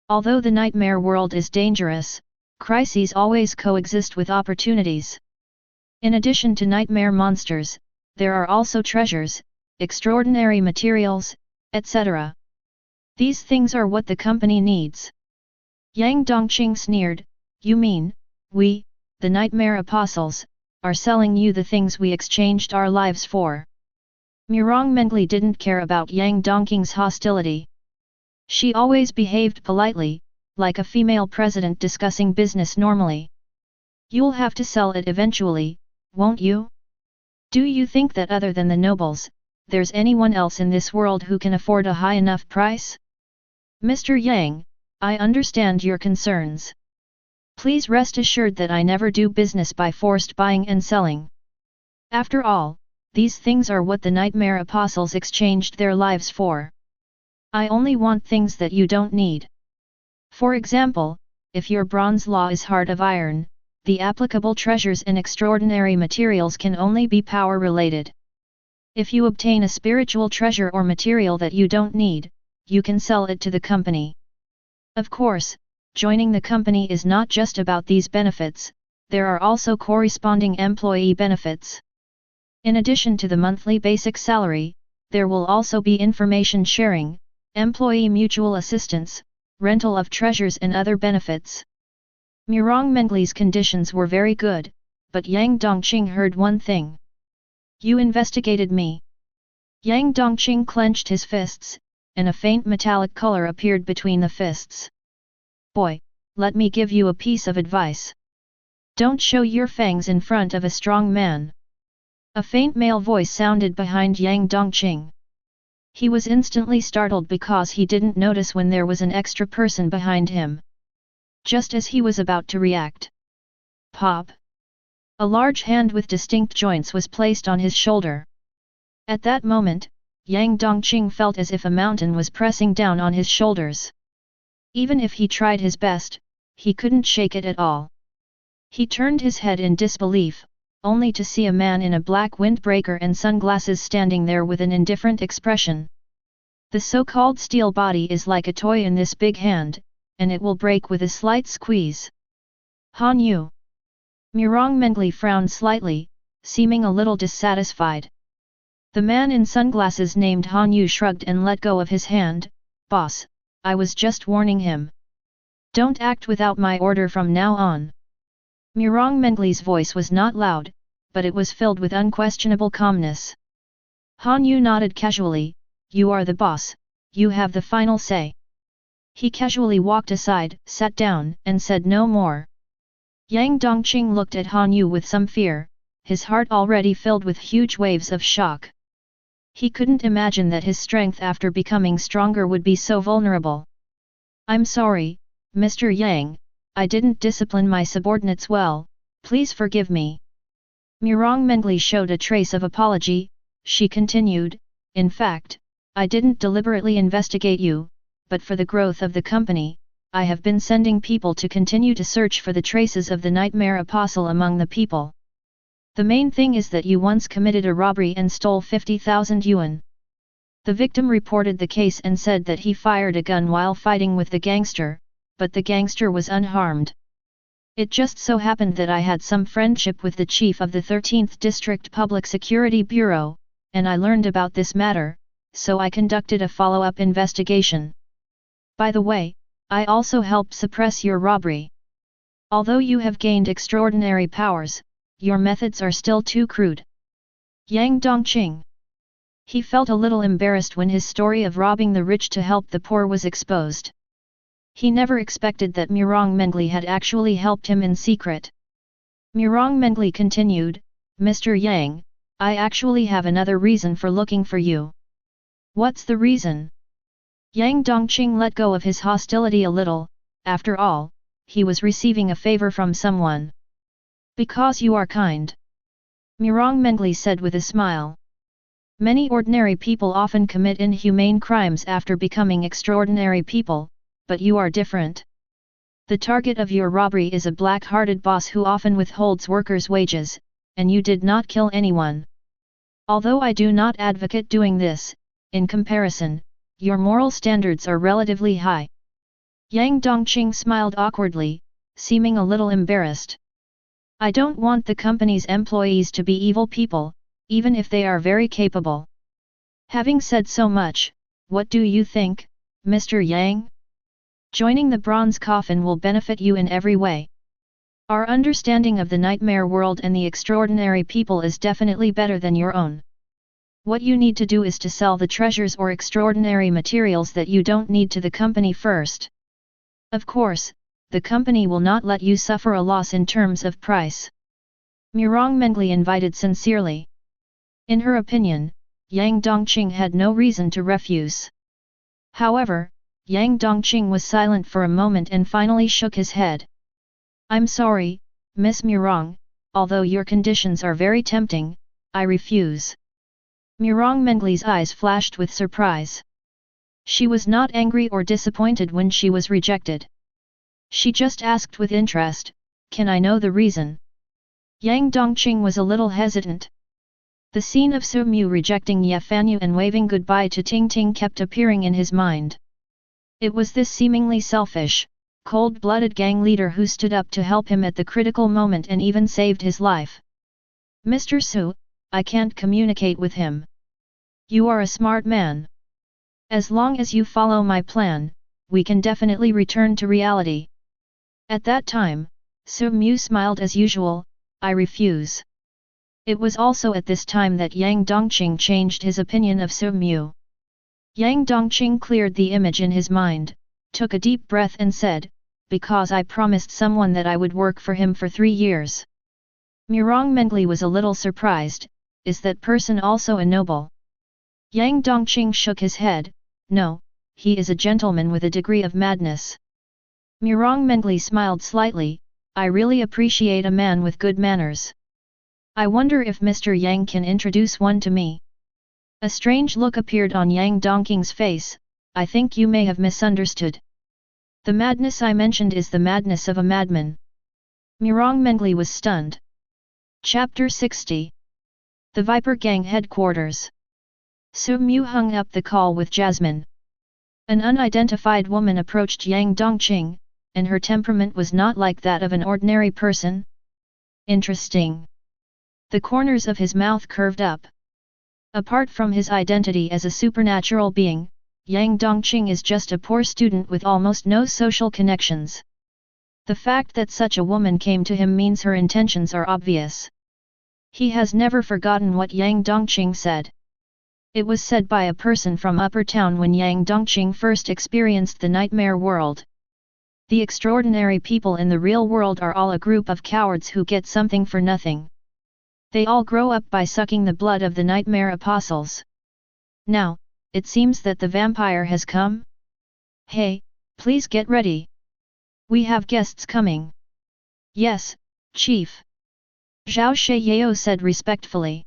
Although the nightmare world is dangerous, crises always coexist with opportunities. In addition to nightmare monsters, there are also treasures, extraordinary materials, etc. These things are what the company needs. Yang Dongqing sneered, You mean, we, the nightmare apostles, are selling you the things we exchanged our lives for? Murong Mengli didn't care about Yang Dongqing's hostility. She always behaved politely, like a female president discussing business normally. You'll have to sell it eventually, won't you? Do you think that other than the nobles, there's anyone else in this world who can afford a high enough price? Mr. Yang, I understand your concerns. Please rest assured that I never do business by forced buying and selling. After all, these things are what the nightmare apostles exchanged their lives for. I only want things that you don't need. For example, if your bronze law is heart of iron, the applicable treasures and extraordinary materials can only be power-related. If you obtain a spiritual treasure or material that you don't need, you can sell it to the company. Of course, joining the company is not just about these benefits, there are also corresponding employee benefits. In addition to the monthly basic salary, there will also be information sharing, employee mutual assistance, rental of treasures and other benefits. Murong Mengli's conditions were very good, but Yang Dongqing heard one thing. You investigated me. Yang Dongqing clenched his fists, and a faint metallic color appeared between the fists. Boy, let me give you a piece of advice. Don't show your fangs in front of a strong man. A faint male voice sounded behind Yang Dongqing. He was instantly startled because he didn't notice when there was an extra person behind him. Just as he was about to react, pop! A large hand with distinct joints was placed on his shoulder. At that moment, Yang Dongqing felt as if a mountain was pressing down on his shoulders. Even if he tried his best, he couldn't shake it at all. He turned his head in disbelief, only to see a man in a black windbreaker and sunglasses standing there with an indifferent expression. The so-called steel body is like a toy in this big hand, and it will break with a slight squeeze. Han Yu. Murong Mengli frowned slightly, seeming a little dissatisfied. The man in sunglasses named Han Yu shrugged and let go of his hand. Boss, I was just warning him. Don't act without my order from now on. Murong Mengli's voice was not loud, but it was filled with unquestionable calmness. Han Yu nodded casually. You are the boss, you have the final say. He casually walked aside, sat down, and said no more. Yang Dongqing looked at Han Yu with some fear, his heart already filled with huge waves of shock. He couldn't imagine that his strength after becoming stronger would be so vulnerable. I'm sorry, Mr. Yang, I didn't discipline my subordinates well, please forgive me. Murong Mengli showed a trace of apology. She continued, in fact, I didn't deliberately investigate you, but for the growth of the company, I have been sending people to continue to search for the traces of the Nightmare Apostle among the people. The main thing is that you once committed a robbery and stole 50,000 yuan. The victim reported the case and said that he fired a gun while fighting with the gangster, but the gangster was unharmed. It just so happened that I had some friendship with the chief of the 13th District Public Security Bureau, and I learned about this matter, so I conducted a follow-up investigation. By the way, I also helped suppress your robbery. Although you have gained extraordinary powers, your methods are still too crude. Yang Dongqing. He felt a little embarrassed when his story of robbing the rich to help the poor was exposed. He never expected that Murong Mengli had actually helped him in secret. Murong Mengli continued, Mr. Yang, I actually have another reason for looking for you. What's the reason? Yang Dongqing let go of his hostility a little. After all, he was receiving a favor from someone. Because you are kind. Murong Mengli said with a smile. Many ordinary people often commit inhumane crimes after becoming extraordinary people, but you are different. The target of your robbery is a black-hearted boss who often withholds workers' wages, and you did not kill anyone. Although I do not advocate doing this, in comparison, your moral standards are relatively high. Yang Dongqing smiled awkwardly, seeming a little embarrassed. I don't want the company's employees to be evil people, even if they are very capable. Having said so much, what do you think, Mr. Yang? Joining the bronze coffin will benefit you in every way. Our understanding of the nightmare world and the extraordinary people is definitely better than your own. What you need to do is to sell the treasures or extraordinary materials that you don't need to the company first. Of course, the company will not let you suffer a loss in terms of price. Murong Mengli invited sincerely. In her opinion, Yang Dongqing had no reason to refuse. However, Yang Dongqing was silent for a moment and finally shook his head. I'm sorry, Miss Murong, although your conditions are very tempting, I refuse. Murong Mengli's eyes flashed with surprise. She was not angry or disappointed when she was rejected. She just asked with interest, can I know the reason? Yang Dongqing was a little hesitant. The scene of Su Mu rejecting Ye Fanyu and waving goodbye to Ting Ting kept appearing in his mind. It was this seemingly selfish, cold-blooded gang leader who stood up to help him at the critical moment and even saved his life. Mr. Su, I can't communicate with him. You are a smart man. As long as you follow my plan, we can definitely return to reality. At that time, Su Mu smiled as usual, I refuse. It was also at this time that Yang Dongqing changed his opinion of Su Mu. Yang Dongqing cleared the image in his mind, took a deep breath and said, because I promised someone that I would work for him for 3 years. Murong Mengli was a little surprised, is that person also a noble? Yang Dongqing shook his head, no, he is a gentleman with a degree of madness. Murong Mengli smiled slightly, I really appreciate a man with good manners. I wonder if Mr. Yang can introduce one to me. A strange look appeared on Yang Dongqing's face, I think you may have misunderstood. The madness I mentioned is the madness of a madman. Murong Mengli was stunned. Chapter 60. The Viper Gang Headquarters. Su Mu hung up the call with Jasmine. An unidentified woman approached Yang Dongqing, and her temperament was not like that of an ordinary person. Interesting. The corners of his mouth curved up. Apart from his identity as a supernatural being, Yang Dongqing is just a poor student with almost no social connections. The fact that such a woman came to him means her intentions are obvious. He has never forgotten what Yang Dongqing said. It was said by a person from Upper Town when Yang Dongqing first experienced the nightmare world. The extraordinary people in the real world are all a group of cowards who get something for nothing. They all grow up by sucking the blood of the nightmare apostles. Now, it seems that the vampire has come? Hey, please get ready. We have guests coming. Yes, Chief. Zhao Sheyao said respectfully.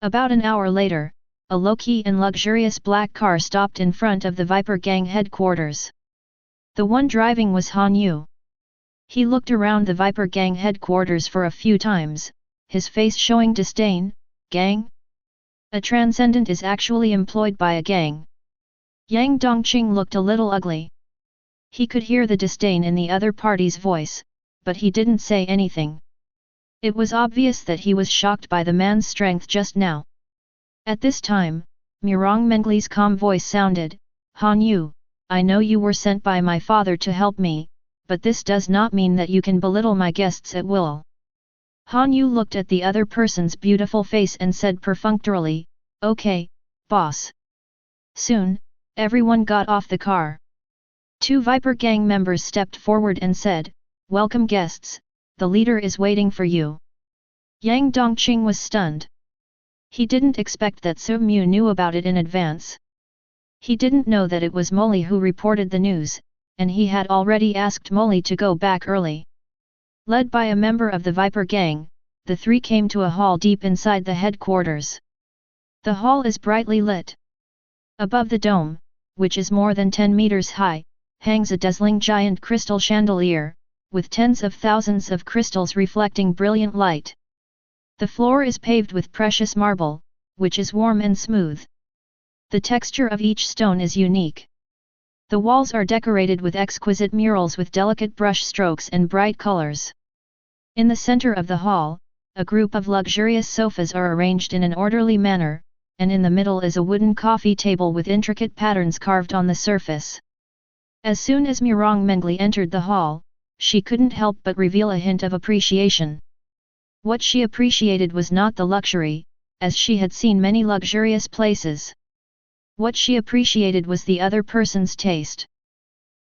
About an hour later, a low-key and luxurious black car stopped in front of the Viper Gang headquarters. The one driving was Han Yu. He looked around the Viper Gang headquarters for a few times, his face showing disdain. Gang? A transcendent is actually employed by a gang. Yang Dongqing looked a little ugly. He could hear the disdain in the other party's voice, but he didn't say anything. It was obvious that he was shocked by the man's strength just now. At this time, Murong Mengli's calm voice sounded, Han Yu, I know you were sent by my father to help me, but this does not mean that you can belittle my guests at will. Han Yu looked at the other person's beautiful face and said perfunctorily, okay, boss. Soon, everyone got off the car. 2 Viper Gang members stepped forward and said, welcome guests, the leader is waiting for you. Yang Dongqing was stunned. He didn't expect that Su Mu knew about it in advance. He didn't know that it was Molly who reported the news, and he had already asked Molly to go back early. Led by a member of the Viper Gang, the 3 came to a hall deep inside the headquarters. The hall is brightly lit. Above the dome, which is more than 10 meters high, hangs a dazzling giant crystal chandelier, with tens of thousands of crystals reflecting brilliant light. The floor is paved with precious marble, which is warm and smooth. The texture of each stone is unique. The walls are decorated with exquisite murals with delicate brush strokes and bright colors. In the center of the hall, a group of luxurious sofas are arranged in an orderly manner, and in the middle is a wooden coffee table with intricate patterns carved on the surface. As soon as Murong Mengli entered the hall, she couldn't help but reveal a hint of appreciation. What she appreciated was not the luxury, as she had seen many luxurious places. What she appreciated was the other person's taste.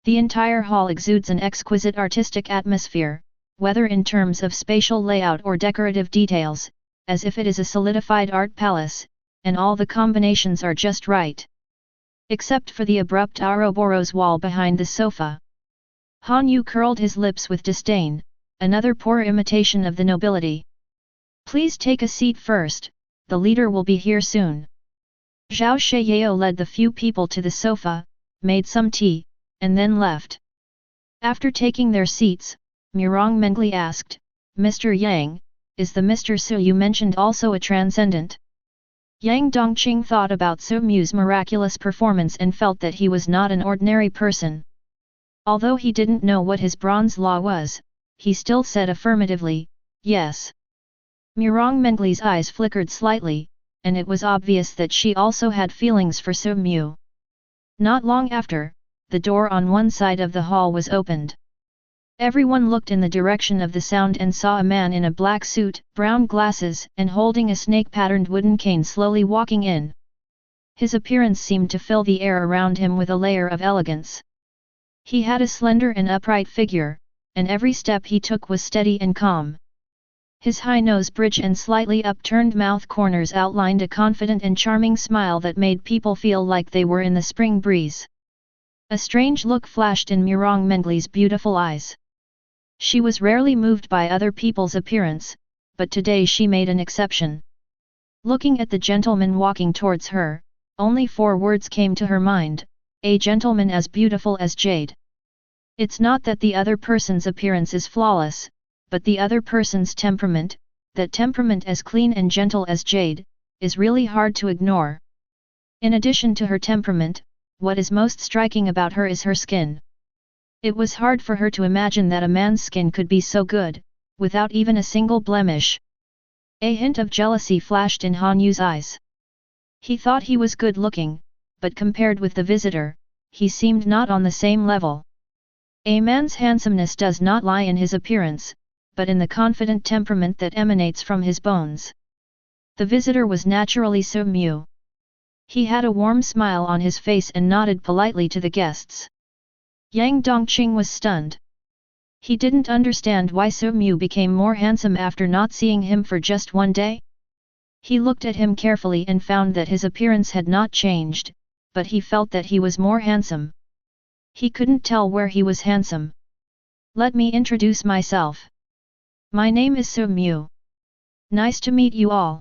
The entire hall exudes an exquisite artistic atmosphere, whether in terms of spatial layout or decorative details, as if it is a solidified art palace, and all the combinations are just right. Except for the abrupt Ouroboros wall behind the sofa. Han Yu curled his lips with disdain, another poor imitation of the nobility. Please take a seat first, the leader will be here soon. Zhao Sheyao led the few people to the sofa, made some tea, and then left. After taking their seats, Murong Mengli asked, Mr. Yang, is the Mr. Su you mentioned also a transcendent? Yang Dongqing thought about Su Mu's miraculous performance and felt that he was not an ordinary person. Although he didn't know what his bronze law was, he still said affirmatively, yes. Murong Mengli's eyes flickered slightly, and it was obvious that she also had feelings for Su Mu. Not long after, the door on one side of the hall was opened. Everyone looked in the direction of the sound and saw a man in a black suit, brown glasses, and holding a snake-patterned wooden cane slowly walking in. His appearance seemed to fill the air around him with a layer of elegance. He had a slender and upright figure, and every step he took was steady and calm. His high nose bridge and slightly upturned mouth corners outlined a confident and charming smile that made people feel like they were in the spring breeze. A strange look flashed in Murong Mengli's beautiful eyes. She was rarely moved by other people's appearance, but today she made an exception. Looking at the gentleman walking towards her, only 4 words came to her mind: a gentleman as beautiful as jade. It's not that the other person's appearance is flawless, but the other person's temperament, that temperament as clean and gentle as jade, is really hard to ignore. In addition to her temperament, what is most striking about her is her skin. It was hard for her to imagine that a man's skin could be so good, without even a single blemish. A hint of jealousy flashed in Han Yu's eyes. He thought he was good looking, but compared with the visitor, he seemed not on the same level. A man's handsomeness does not lie in his appearance, but in the confident temperament that emanates from his bones. The visitor was naturally Su Mu. He had a warm smile on his face and nodded politely to the guests. Yang Dongqing was stunned. He didn't understand why Su Mu became more handsome after not seeing him for just 1 day. He looked at him carefully and found that his appearance had not changed, but he felt that he was more handsome. He couldn't tell where he was handsome. Let me introduce myself. My name is Su Mu. Nice to meet you all.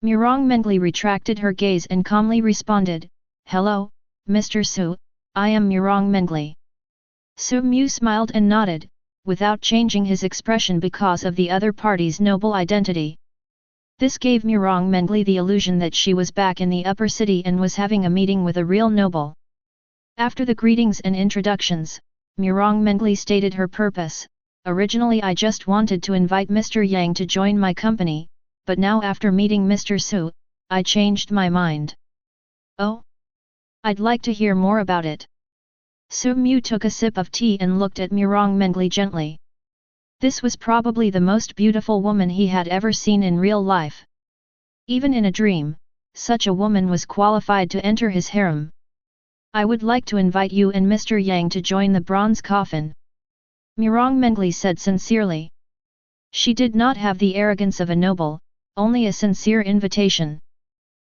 Murong Mengli retracted her gaze and calmly responded, Hello, Mr. Su, I am Murong Mengli. Su Mu smiled and nodded, without changing his expression because of the other party's noble identity. This gave Murong Mengli the illusion that she was back in the upper city and was having a meeting with a real noble. After the greetings and introductions, Murong Mengli stated her purpose. Originally I just wanted to invite Mr. Yang to join my company, but now after meeting Mr. Su, I changed my mind. Oh? I'd like to hear more about it. Su Mu took a sip of tea and looked at Murong Mengli gently. This was probably the most beautiful woman he had ever seen in real life. Even in a dream, such a woman was qualified to enter his harem. I would like to invite you and Mr. Yang to join the bronze coffin. Murong Mengli said sincerely. She did not have the arrogance of a noble, only a sincere invitation.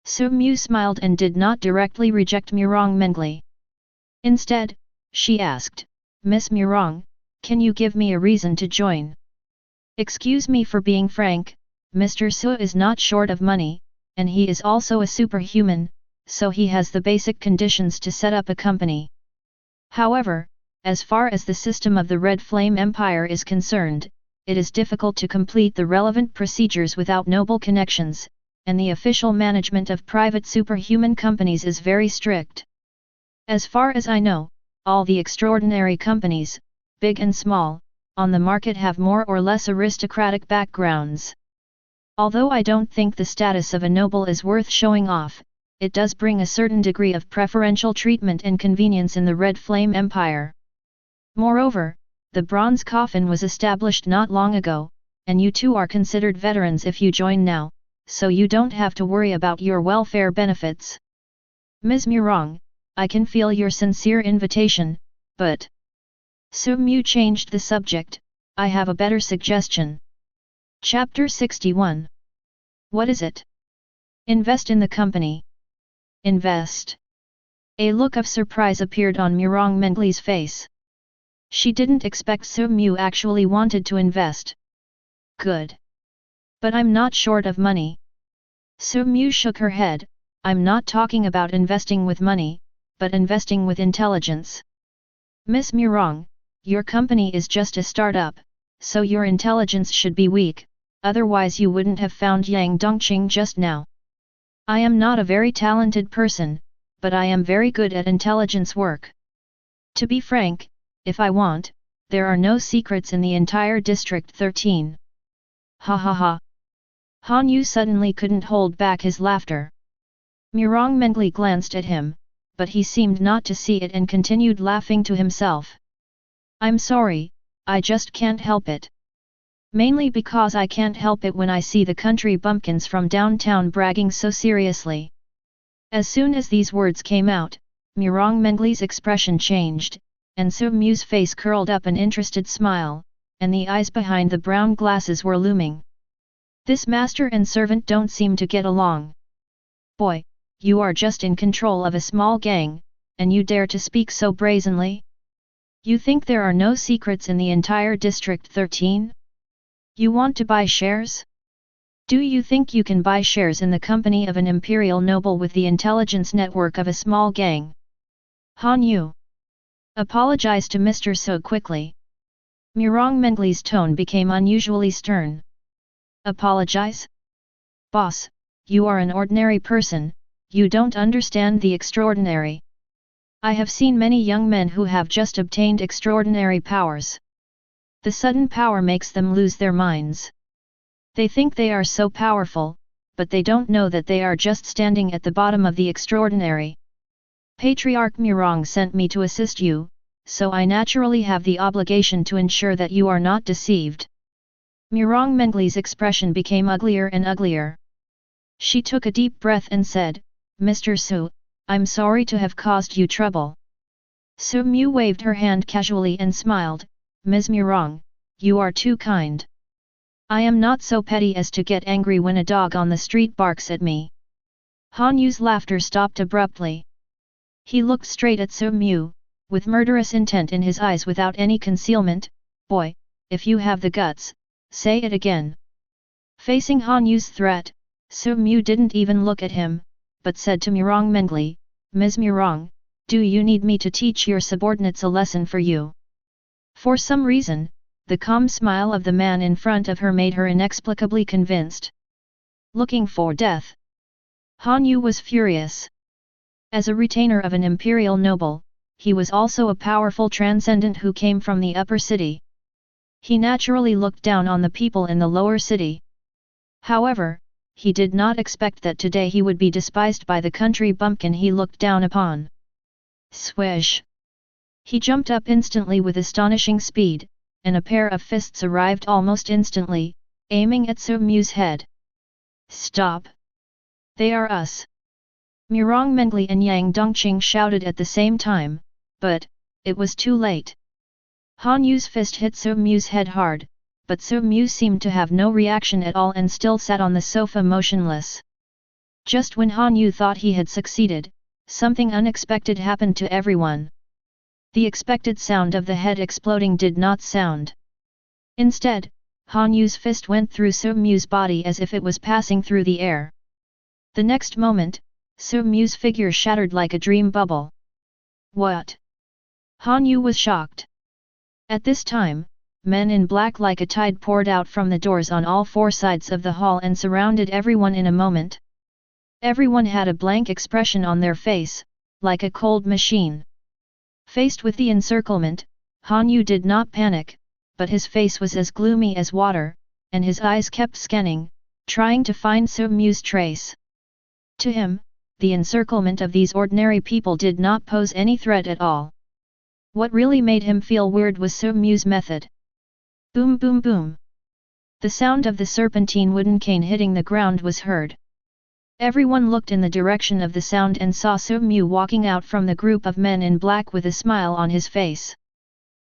Su Mu smiled and did not directly reject Murong Mengli. Instead, she asked, Miss Murong, can you give me a reason to join? Excuse me for being frank, Mr. Su is not short of money, and he is also a superhuman, so he has the basic conditions to set up a company. However, as far as the system of the Red Flame Empire is concerned, it is difficult to complete the relevant procedures without noble connections, and the official management of private superhuman companies is very strict. As far as I know, all the extraordinary companies, big and small, on the market have more or less aristocratic backgrounds. Although I don't think the status of a noble is worth showing off, it does bring a certain degree of preferential treatment and convenience in the Red Flame Empire. Moreover, the bronze coffin was established not long ago, and you two are considered veterans if you join now, so you don't have to worry about your welfare benefits. Ms. Murong, I can feel your sincere invitation, but... Su Mu changed the subject, I have a better suggestion. Chapter 61. What is it? Invest in the company. Invest. A look of surprise appeared on Murong Mengli's face. She didn't expect Su Mu actually wanted to invest. Good. But I'm not short of money. Su Mu shook her head, I'm not talking about investing with money, but investing with intelligence. Miss Murong, your company is just a startup, so your intelligence should be weak, otherwise you wouldn't have found Yang Dongqing just now. I am not a very talented person, but I am very good at intelligence work. To be frank, if I want, there are no secrets in the entire District 13. Ha ha ha. Han Yu suddenly couldn't hold back his laughter. Murong Mengli glanced at him, but he seemed not to see it and continued laughing to himself. I'm sorry, I just can't help it. Mainly because I can't help it when I see the country bumpkins from downtown bragging so seriously. As soon as these words came out, Murong Mengli's expression changed, and Soo-Mu's face curled up an interested smile, and the eyes behind the brown glasses were looming. This master and servant don't seem to get along. Boy, you are just in control of a small gang, and you dare to speak so brazenly? You think there are no secrets in the entire District 13? You want to buy shares? Do you think you can buy shares in the company of an imperial noble with the intelligence network of a small gang? Han Yu. Apologize to Mr. So quickly. Murong Mengli's tone became unusually stern. Apologize? Boss, you are an ordinary person, you don't understand the extraordinary. I have seen many young men who have just obtained extraordinary powers. The sudden power makes them lose their minds. They think they are so powerful, but they don't know that they are just standing at the bottom of the extraordinary. Patriarch Murong sent me to assist you, so I naturally have the obligation to ensure that you are not deceived. Murong Mengli's expression became uglier and uglier. She took a deep breath and said, Mr. Su, I'm sorry to have caused you trouble. Soo-Mu waved her hand casually and smiled, Ms. Murong, you are too kind. I am not so petty as to get angry when a dog on the street barks at me. Han Yu's laughter stopped abruptly. He looked straight at Soo-Mu, with murderous intent in his eyes without any concealment. Boy, if you have the guts, say it again. Facing Han Yu's threat, Soo-Mu didn't even look at him, but said to Murong Mengli, Ms. Murong, do you need me to teach your subordinates a lesson for you? For some reason, the calm smile of the man in front of her made her inexplicably convinced. Looking for death. Han Yu was furious. As a retainer of an imperial noble, he was also a powerful transcendent who came from the upper city. He naturally looked down on the people in the lower city. However, he did not expect that today he would be despised by the country bumpkin he looked down upon. Swish! He jumped up instantly with astonishing speed, and a pair of fists arrived almost instantly, aiming at Soo-Mu's head. Stop! They are us! Murong Mengli and Yang Dongqing shouted at the same time, but, it was too late. Han Yu's fist hit Soo-Mu's head hard, but Soo-Mu seemed to have no reaction at all and still sat on the sofa motionless. Just when Han Yu thought he had succeeded, something unexpected happened to everyone. The expected sound of the head exploding did not sound. Instead, Han Yu's fist went through Soo-Mu's body as if it was passing through the air. The next moment, Soo-Mu's figure shattered like a dream bubble. What? Han Yu was shocked. At this time, men in black like a tide poured out from the doors on all four sides of the hall and surrounded everyone in a moment. Everyone had a blank expression on their face, like a cold machine. Faced with the encirclement, Han Yu did not panic, but his face was as gloomy as water, and his eyes kept scanning, trying to find Soo-Mu's trace. To him, the encirclement of these ordinary people did not pose any threat at all. What really made him feel weird was Soo-Mu's method. Boom boom boom. The sound of the serpentine wooden cane hitting the ground was heard. Everyone looked in the direction of the sound and saw Soo-Mu walking out from the group of men in black with a smile on his face.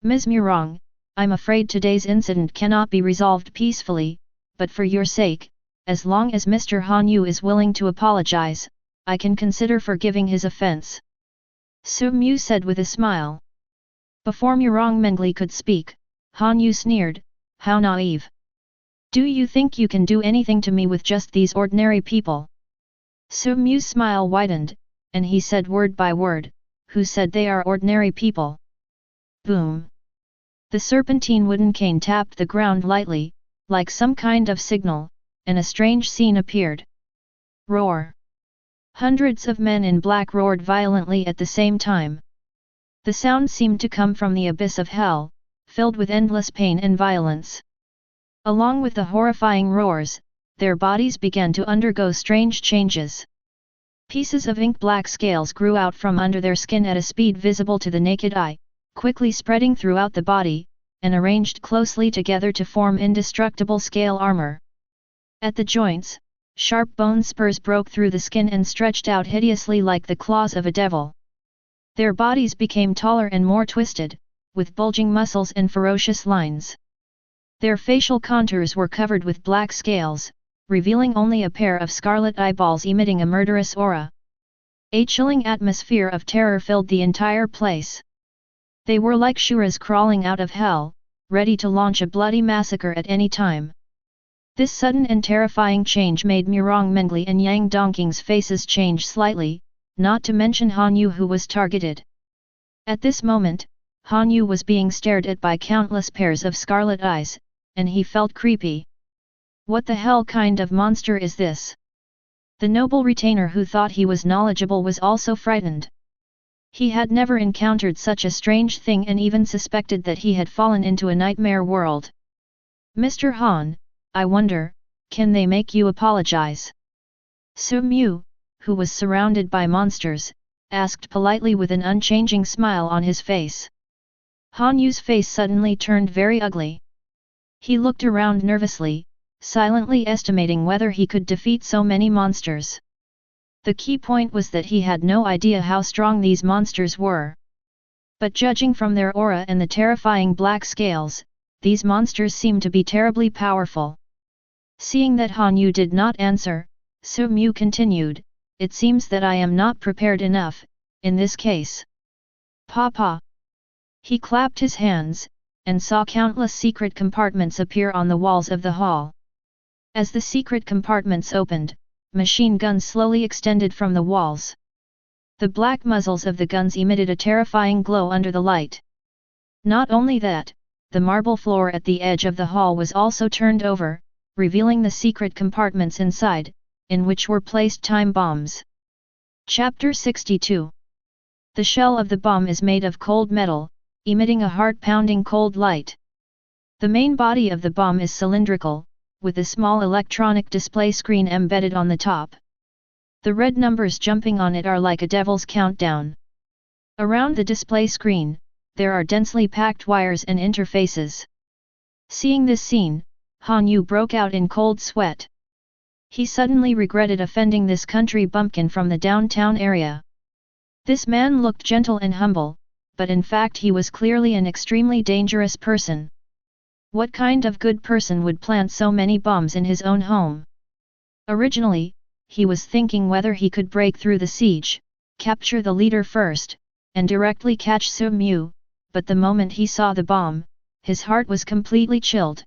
Ms. Murong, I'm afraid today's incident cannot be resolved peacefully, but for your sake, as long as Mr. Han Yu is willing to apologize, I can consider forgiving his offense. Soo-Mu said with a smile. Before Murong Mengli could speak, Han Yu sneered, how naive. Do you think you can do anything to me with just these ordinary people? Soo-Mu's smile widened, and he said word by word, who said they are ordinary people? Boom! The serpentine wooden cane tapped the ground lightly, like some kind of signal, and a strange scene appeared. Roar! Hundreds of men in black roared violently at the same time. The sound seemed to come from the abyss of hell, filled with endless pain and violence. Along with the horrifying roars, their bodies began to undergo strange changes. Pieces of ink-black scales grew out from under their skin at a speed visible to the naked eye, quickly spreading throughout the body, and arranged closely together to form indestructible scale armor. At the joints, sharp bone spurs broke through the skin and stretched out hideously like the claws of a devil. Their bodies became taller and more twisted, with bulging muscles and ferocious lines. Their facial contours were covered with black scales, revealing only a pair of scarlet eyeballs emitting a murderous aura. A chilling atmosphere of terror filled the entire place. They were like Shuras crawling out of hell, ready to launch a bloody massacre at any time. This sudden and terrifying change made Murong Mengli and Yang Dongqing's faces change slightly, not to mention Han Yu, who was targeted. At this moment, Han Yu was being stared at by countless pairs of scarlet eyes, and he felt creepy. What the hell kind of monster is this? The noble retainer, who thought he was knowledgeable, was also frightened. He had never encountered such a strange thing and even suspected that he had fallen into a nightmare world. Mr. Han, I wonder, can they make you apologize? Su Mu, who was surrounded by monsters, asked politely with an unchanging smile on his face. Han Yu's face suddenly turned very ugly. He looked around nervously, silently estimating whether he could defeat so many monsters. The key point was that he had no idea how strong these monsters were. But judging from their aura and the terrifying black scales, these monsters seemed to be terribly powerful. Seeing that Han Yu did not answer, Su Mu continued, "It seems that I am not prepared enough, in this case." Papa! He clapped his hands, and saw countless secret compartments appear on the walls of the hall. As the secret compartments opened, machine guns slowly extended from the walls. The black muzzles of the guns emitted a terrifying glow under the light. Not only that, the marble floor at the edge of the hall was also turned over, revealing the secret compartments inside, in which were placed time bombs. Chapter 62. The shell of the bomb is made of cold metal, emitting a heart-pounding cold light. The main body of the bomb is cylindrical, with a small electronic display screen embedded on the top. The red numbers jumping on it are like a devil's countdown. Around the display screen, there are densely packed wires and interfaces. Seeing this scene, Han Yu broke out in cold sweat. He suddenly regretted offending this country bumpkin from the downtown area. This man looked gentle and humble, but in fact he was clearly an extremely dangerous person. What kind of good person would plant so many bombs in his own home? Originally, he was thinking whether he could break through the siege, capture the leader first, and directly catch Su Mu, but the moment he saw the bomb, his heart was completely chilled.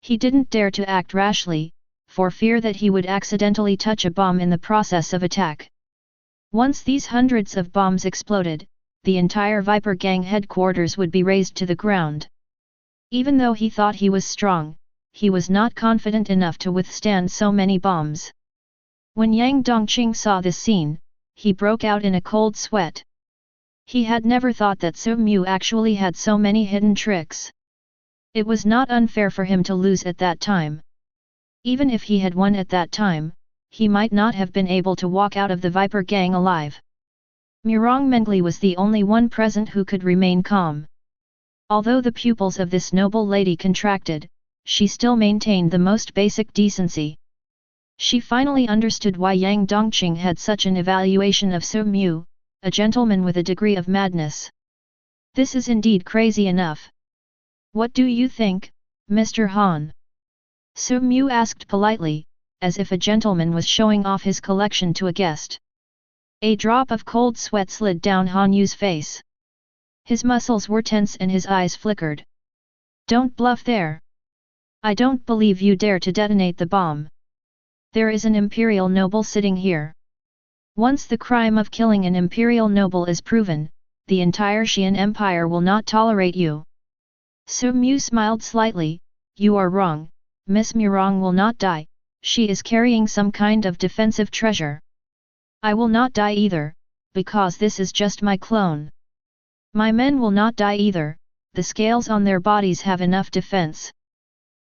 He didn't dare to act rashly, for fear that he would accidentally touch a bomb in the process of attack. Once these hundreds of bombs exploded, the entire Viper Gang headquarters would be razed to the ground. Even though he thought he was strong, he was not confident enough to withstand so many bombs. When Yang Dongqing saw this scene, he broke out in a cold sweat. He had never thought that Su Mu actually had so many hidden tricks. It was not unfair for him to lose at that time. Even if he had won at that time, he might not have been able to walk out of the Viper Gang alive. Murong Mengli was the only one present who could remain calm. Although the pupils of this noble lady contracted, she still maintained the most basic decency. She finally understood why Yang Dongqing had such an evaluation of Su Mu, a gentleman with a degree of madness. This is indeed crazy enough. What do you think, Mr. Han? Su Mu asked politely, as if a gentleman was showing off his collection to a guest. A drop of cold sweat slid down Han Yu's face. His muscles were tense and his eyes flickered. Don't bluff there. I don't believe you dare to detonate the bomb. There is an imperial noble sitting here. Once the crime of killing an imperial noble is proven, the entire Xian Empire will not tolerate you. Su Mu smiled slightly, you are wrong, Miss Murong will not die, she is carrying some kind of defensive treasure. I will not die either, because this is just my clone. My men will not die either, the scales on their bodies have enough defense.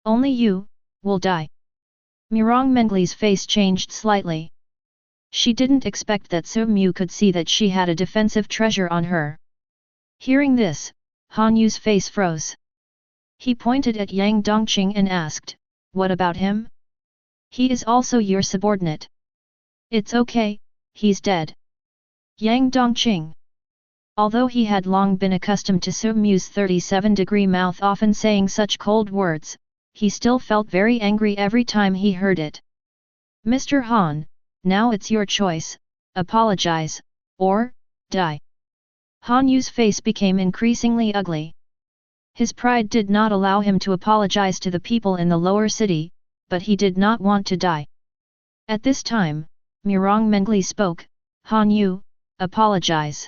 Only you, will die. Murong Mengli's face changed slightly. She didn't expect that Su Mu could see that she had a defensive treasure on her. Hearing this, Han Yu's face froze. He pointed at Yang Dongqing and asked, what about him? He is also your subordinate. It's okay, he's dead. Yang Dongqing. Although he had long been accustomed to Su Mu's 37-degree mouth often saying such cold words, he still felt very angry every time he heard it. Mr. Han, now it's your choice, apologize, or die. Han Yu's face became increasingly ugly. His pride did not allow him to apologize to the people in the lower city, but he did not want to die. At this time, Mirong Mengli spoke, Han Yu, apologize.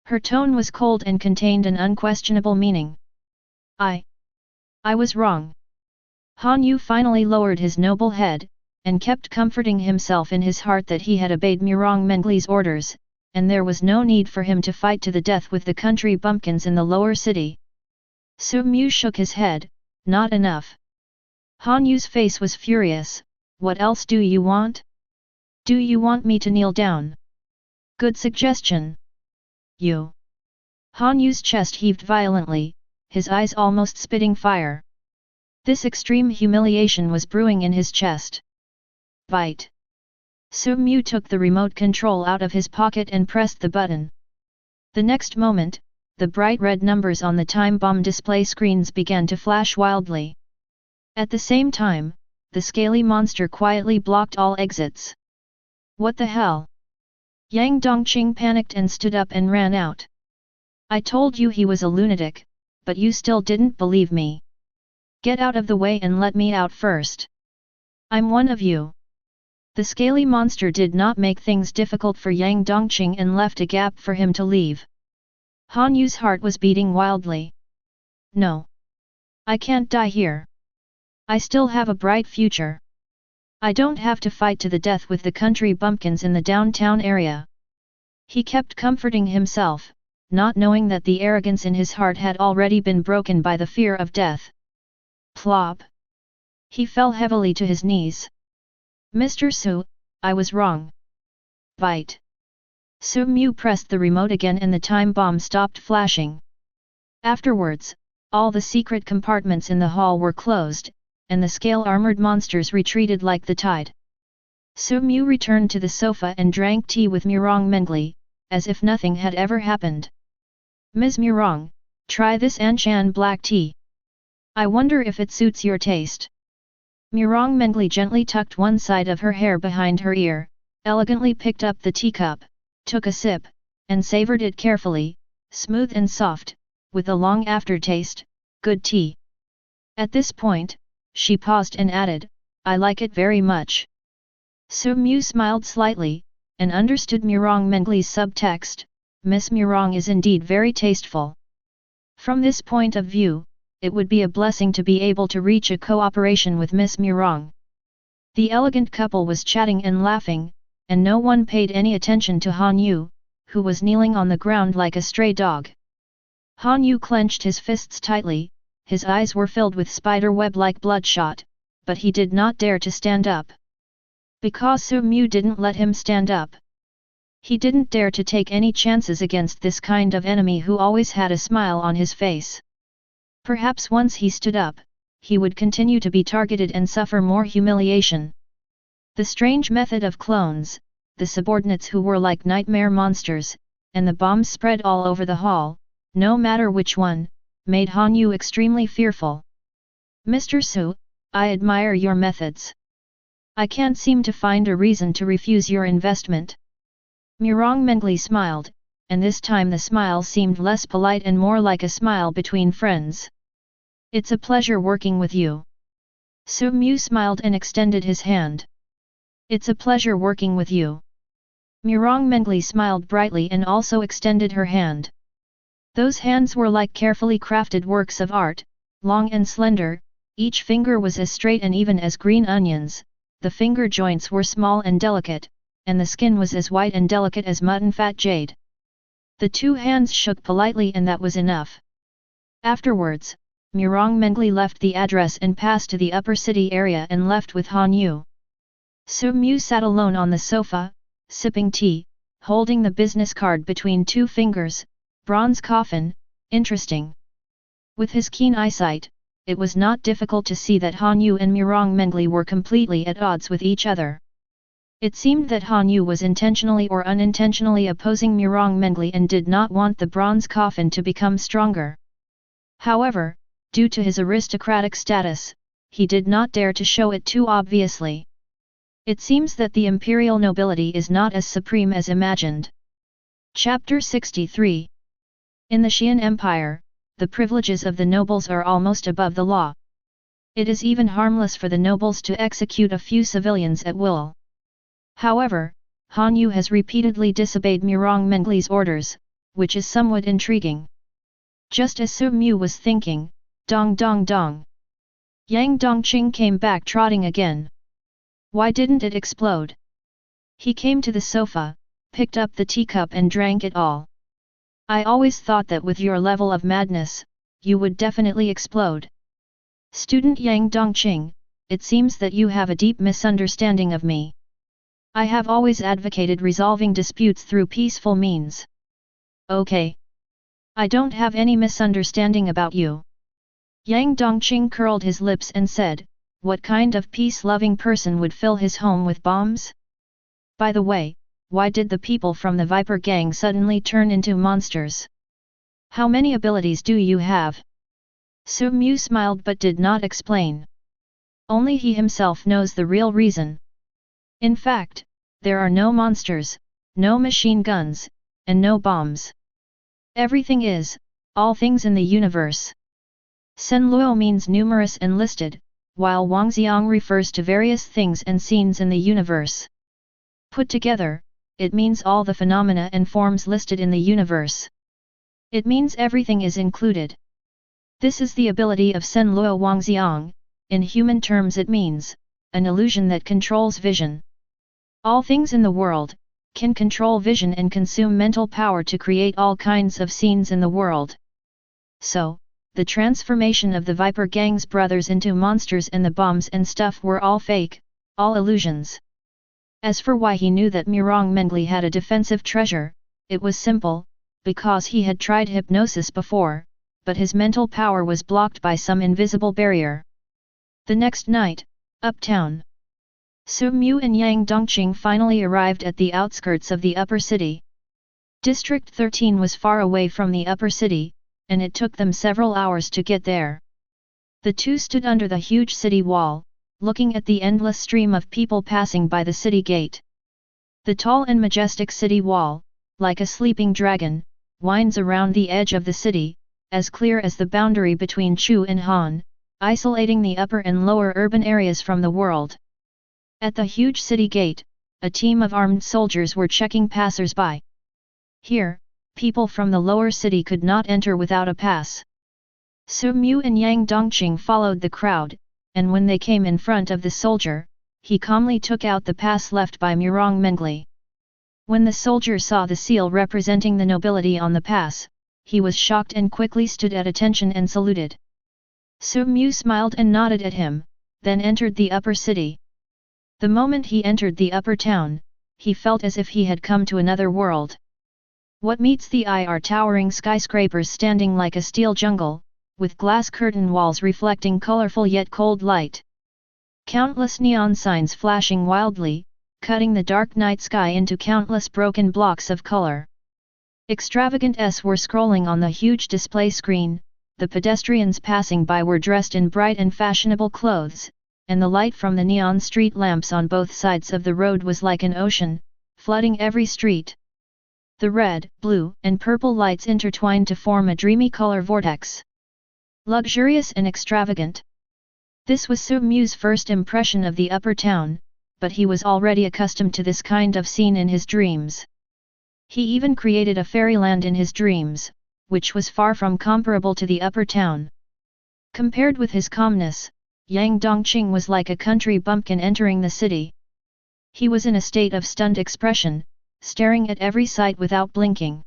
Her tone was cold and contained an unquestionable meaning. I was wrong. Han Yu finally lowered his noble head, and kept comforting himself in his heart that he had obeyed Mirong Mengli's orders, and there was no need for him to fight to the death with the country bumpkins in the lower city. Su Mu shook his head, not enough. Han Yu's face was furious, what else do you want? Do you want me to kneel down? Good suggestion. You. Han Yu's chest heaved violently, his eyes almost spitting fire. This extreme humiliation was brewing in his chest. Bite. Su Mu took the remote control out of his pocket and pressed the button. The next moment, the bright red numbers on the time bomb display screens began to flash wildly. At the same time, the scaly monster quietly blocked all exits. What the hell? Yang Dongqing panicked and stood up and ran out. I told you he was a lunatic, but you still didn't believe me. Get out of the way and let me out first. I'm one of you. The scaly monster did not make things difficult for Yang Dongqing and left a gap for him to leave. Han Yu's heart was beating wildly. No. I can't die here. I still have a bright future. I don't have to fight to the death with the country bumpkins in the downtown area. He kept comforting himself, not knowing that the arrogance in his heart had already been broken by the fear of death. Plop. He fell heavily to his knees. Mr. Su, I was wrong. Bite. Su Mu pressed the remote again and the time bomb stopped flashing. Afterwards, all the secret compartments in the hall were closed, and the scale-armored monsters retreated like the tide. Su Mu returned to the sofa and drank tea with Mirong Mengli, as if nothing had ever happened. Ms. Mirong, try this Anshan black tea. I wonder if it suits your taste. Mirong Mengli gently tucked one side of her hair behind her ear, elegantly picked up the teacup, took a sip, and savored it carefully, smooth and soft, with a long aftertaste, good tea. At this point, she paused and added, I like it very much. Su Mu smiled slightly, and understood Mirong Mengli's subtext, Miss Mirong is indeed very tasteful. From this point of view, it would be a blessing to be able to reach a cooperation with Miss Mirong. The elegant couple was chatting and laughing, and no one paid any attention to Han Yu, who was kneeling on the ground like a stray dog. Han Yu clenched his fists tightly, his eyes were filled with spider web-like bloodshot, but he did not dare to stand up. Because Su Mu didn't let him stand up. He didn't dare to take any chances against this kind of enemy who always had a smile on his face. Perhaps once he stood up, he would continue to be targeted and suffer more humiliation. The strange method of clones, the subordinates who were like nightmare monsters, and the bombs spread all over the hall, no matter which one, made Han Yu extremely fearful. Mr. Su, I admire your methods. I can't seem to find a reason to refuse your investment. Mirong Mengli smiled, and this time the smile seemed less polite and more like a smile between friends. It's a pleasure working with you. Su Mu smiled and extended his hand. It's a pleasure working with you. Mirong Mengli smiled brightly and also extended her hand. Those hands were like carefully crafted works of art, long and slender, each finger was as straight and even as green onions, the finger joints were small and delicate, and the skin was as white and delicate as mutton fat jade. The two hands shook politely and that was enough. Afterwards, Mirong Mengli left the address and passed to the upper city area and left with Han Yu. Su Mu sat alone on the sofa, sipping tea, holding the business card between two fingers. Bronze coffin, interesting. With his keen eyesight, it was not difficult to see that Han Yu and Mirong Mengli were completely at odds with each other. It seemed that Han Yu was intentionally or unintentionally opposing Murong Mengli and did not want the bronze coffin to become stronger. However, due to his aristocratic status, he did not dare to show it too obviously. It seems that the imperial nobility is not as supreme as imagined. Chapter 63. In the Xian Empire, the privileges of the nobles are almost above the law. It is even harmless for the nobles to execute a few civilians at will. However, Han Yu has repeatedly disobeyed Murong Mengli's orders, which is somewhat intriguing. Just as Su Mu was thinking, dong dong dong. Yang Dongqing came back trotting again. Why didn't it explode? He came to the sofa, picked up the teacup and drank it all. I always thought that with your level of madness, you would definitely explode. Student Yang Dongqing, it seems that you have a deep misunderstanding of me. I have always advocated resolving disputes through peaceful means. Okay. I don't have any misunderstanding about you. Yang Dongqing curled his lips and said, what kind of peace-loving person would fill his home with bombs? By the way, why did the people from the Viper Gang suddenly turn into monsters? How many abilities do you have? Su Mu smiled but did not explain. Only he himself knows the real reason. In fact, there are no monsters, no machine guns, and no bombs. Everything is, all things in the universe. Sen Luo means numerous and listed, while Wangxiang refers to various things and scenes in the universe. Put together, it means all the phenomena and forms listed in the universe. It means everything is included. This is the ability of Sen Luo Wangxiang. In human terms it means, an illusion that controls vision. All things in the world, can control vision and consume mental power to create all kinds of scenes in the world. So, the transformation of the Viper Gang's brothers into monsters and the bombs and stuff were all fake, all illusions. As for why he knew that Murong Mengli had a defensive treasure, it was simple, because he had tried hypnosis before, but his mental power was blocked by some invisible barrier. The next night, uptown. Su Mu and Yang Dongqing finally arrived at the outskirts of the upper city. District 13 was far away from the upper city, and it took them several hours to get there. The two stood under the huge city wall, looking at the endless stream of people passing by the city gate. The tall and majestic city wall, like a sleeping dragon, winds around the edge of the city, as clear as the boundary between Chu and Han, isolating the upper and lower urban areas from the world. At the huge city gate, a team of armed soldiers were checking passers-by. Here, people from the lower city could not enter without a pass. Su Mu and Yang Dongqing followed the crowd, and when they came in front of the soldier, he calmly took out the pass left by Murong Mengli. When the soldier saw the seal representing the nobility on the pass, he was shocked and quickly stood at attention and saluted. Su Mu smiled and nodded at him, then entered the upper city. The moment he entered the upper town, he felt as if he had come to another world. What meets the eye are towering skyscrapers standing like a steel jungle, with glass curtain walls reflecting colorful yet cold light. Countless neon signs flashing wildly, cutting the dark night sky into countless broken blocks of color. Extravagant S were scrolling on the huge display screen, the pedestrians passing by were dressed in bright and fashionable clothes, and the light from the neon street lamps on both sides of the road was like an ocean, flooding every street. The red, blue, and purple lights intertwined to form a dreamy color vortex. Luxurious and extravagant. This was Su Mu's first impression of the upper town, but he was already accustomed to this kind of scene in his dreams. He even created a fairyland in his dreams, which was far from comparable to the upper town. Compared with his calmness, Yang Dongqing was like a country bumpkin entering the city. He was in a state of stunned expression, staring at every sight without blinking.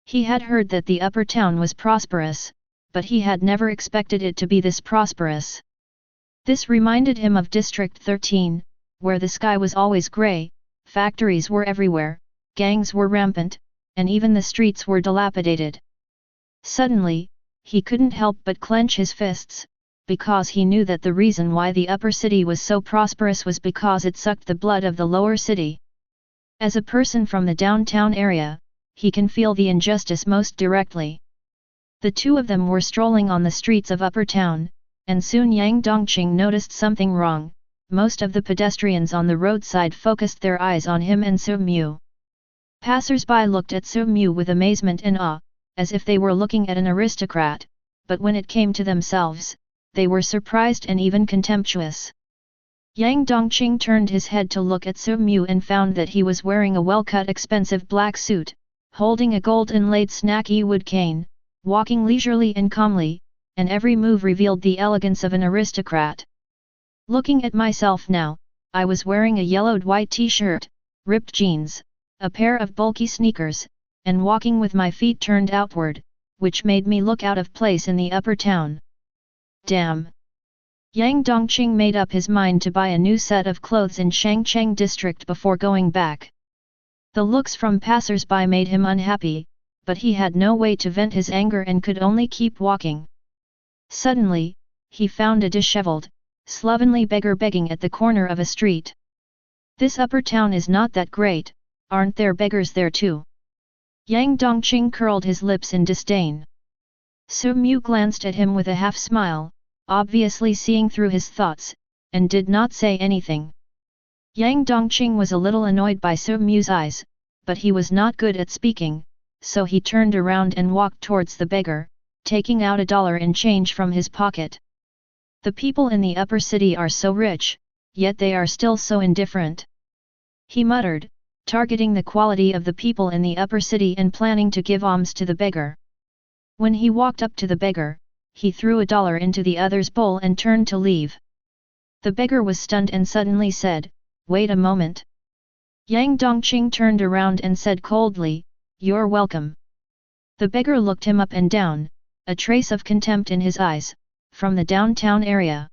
He had heard that the upper town was prosperous, but he had never expected it to be this prosperous. This reminded him of District 13, where the sky was always grey, factories were everywhere, gangs were rampant, and even the streets were dilapidated. Suddenly, he couldn't help but clench his fists, because he knew that the reason why the upper city was so prosperous was because it sucked the blood of the lower city. As a person from the downtown area, he can feel the injustice most directly. The two of them were strolling on the streets of Upper Town, and soon Yang Dongqing noticed something wrong. Most of the pedestrians on the roadside focused their eyes on him and Su Mu. Passers-by looked at Su Mu with amazement and awe, as if they were looking at an aristocrat, but when it came to themselves, they were surprised and even contemptuous. Yang Dongqing turned his head to look at Su Mu and found that he was wearing a well-cut expensive black suit, holding a gold-inlaid snaky wood cane, walking leisurely and calmly, and every move revealed the elegance of an aristocrat. Looking at myself now, I was wearing a yellowed white t-shirt, ripped jeans, a pair of bulky sneakers, and walking with my feet turned outward, which made me look out of place in the upper town. Damn! Yang Dongqing made up his mind to buy a new set of clothes in Shangcheng district before going back. The looks from passers-by made him unhappy, but he had no way to vent his anger and could only keep walking. Suddenly, he found a disheveled, slovenly beggar begging at the corner of a street. This upper town is not that great, aren't there beggars there too? Yang Dongqing curled his lips in disdain. Su Mu glanced at him with a half-smile, obviously seeing through his thoughts, and did not say anything. Yang Dongqing was a little annoyed by Su Mu's eyes, but he was not good at speaking, so he turned around and walked towards the beggar, taking out $1 in change from his pocket. The people in the upper city are so rich, yet they are still so indifferent. He muttered, targeting the quality of the people in the upper city and planning to give alms to the beggar. When he walked up to the beggar, he threw $1 into the other's bowl and turned to leave. The beggar was stunned and suddenly said, "Wait a moment." Yang Dongqing turned around and said coldly, "You're welcome." The beggar looked him up and down, a trace of contempt in his eyes, from the downtown area.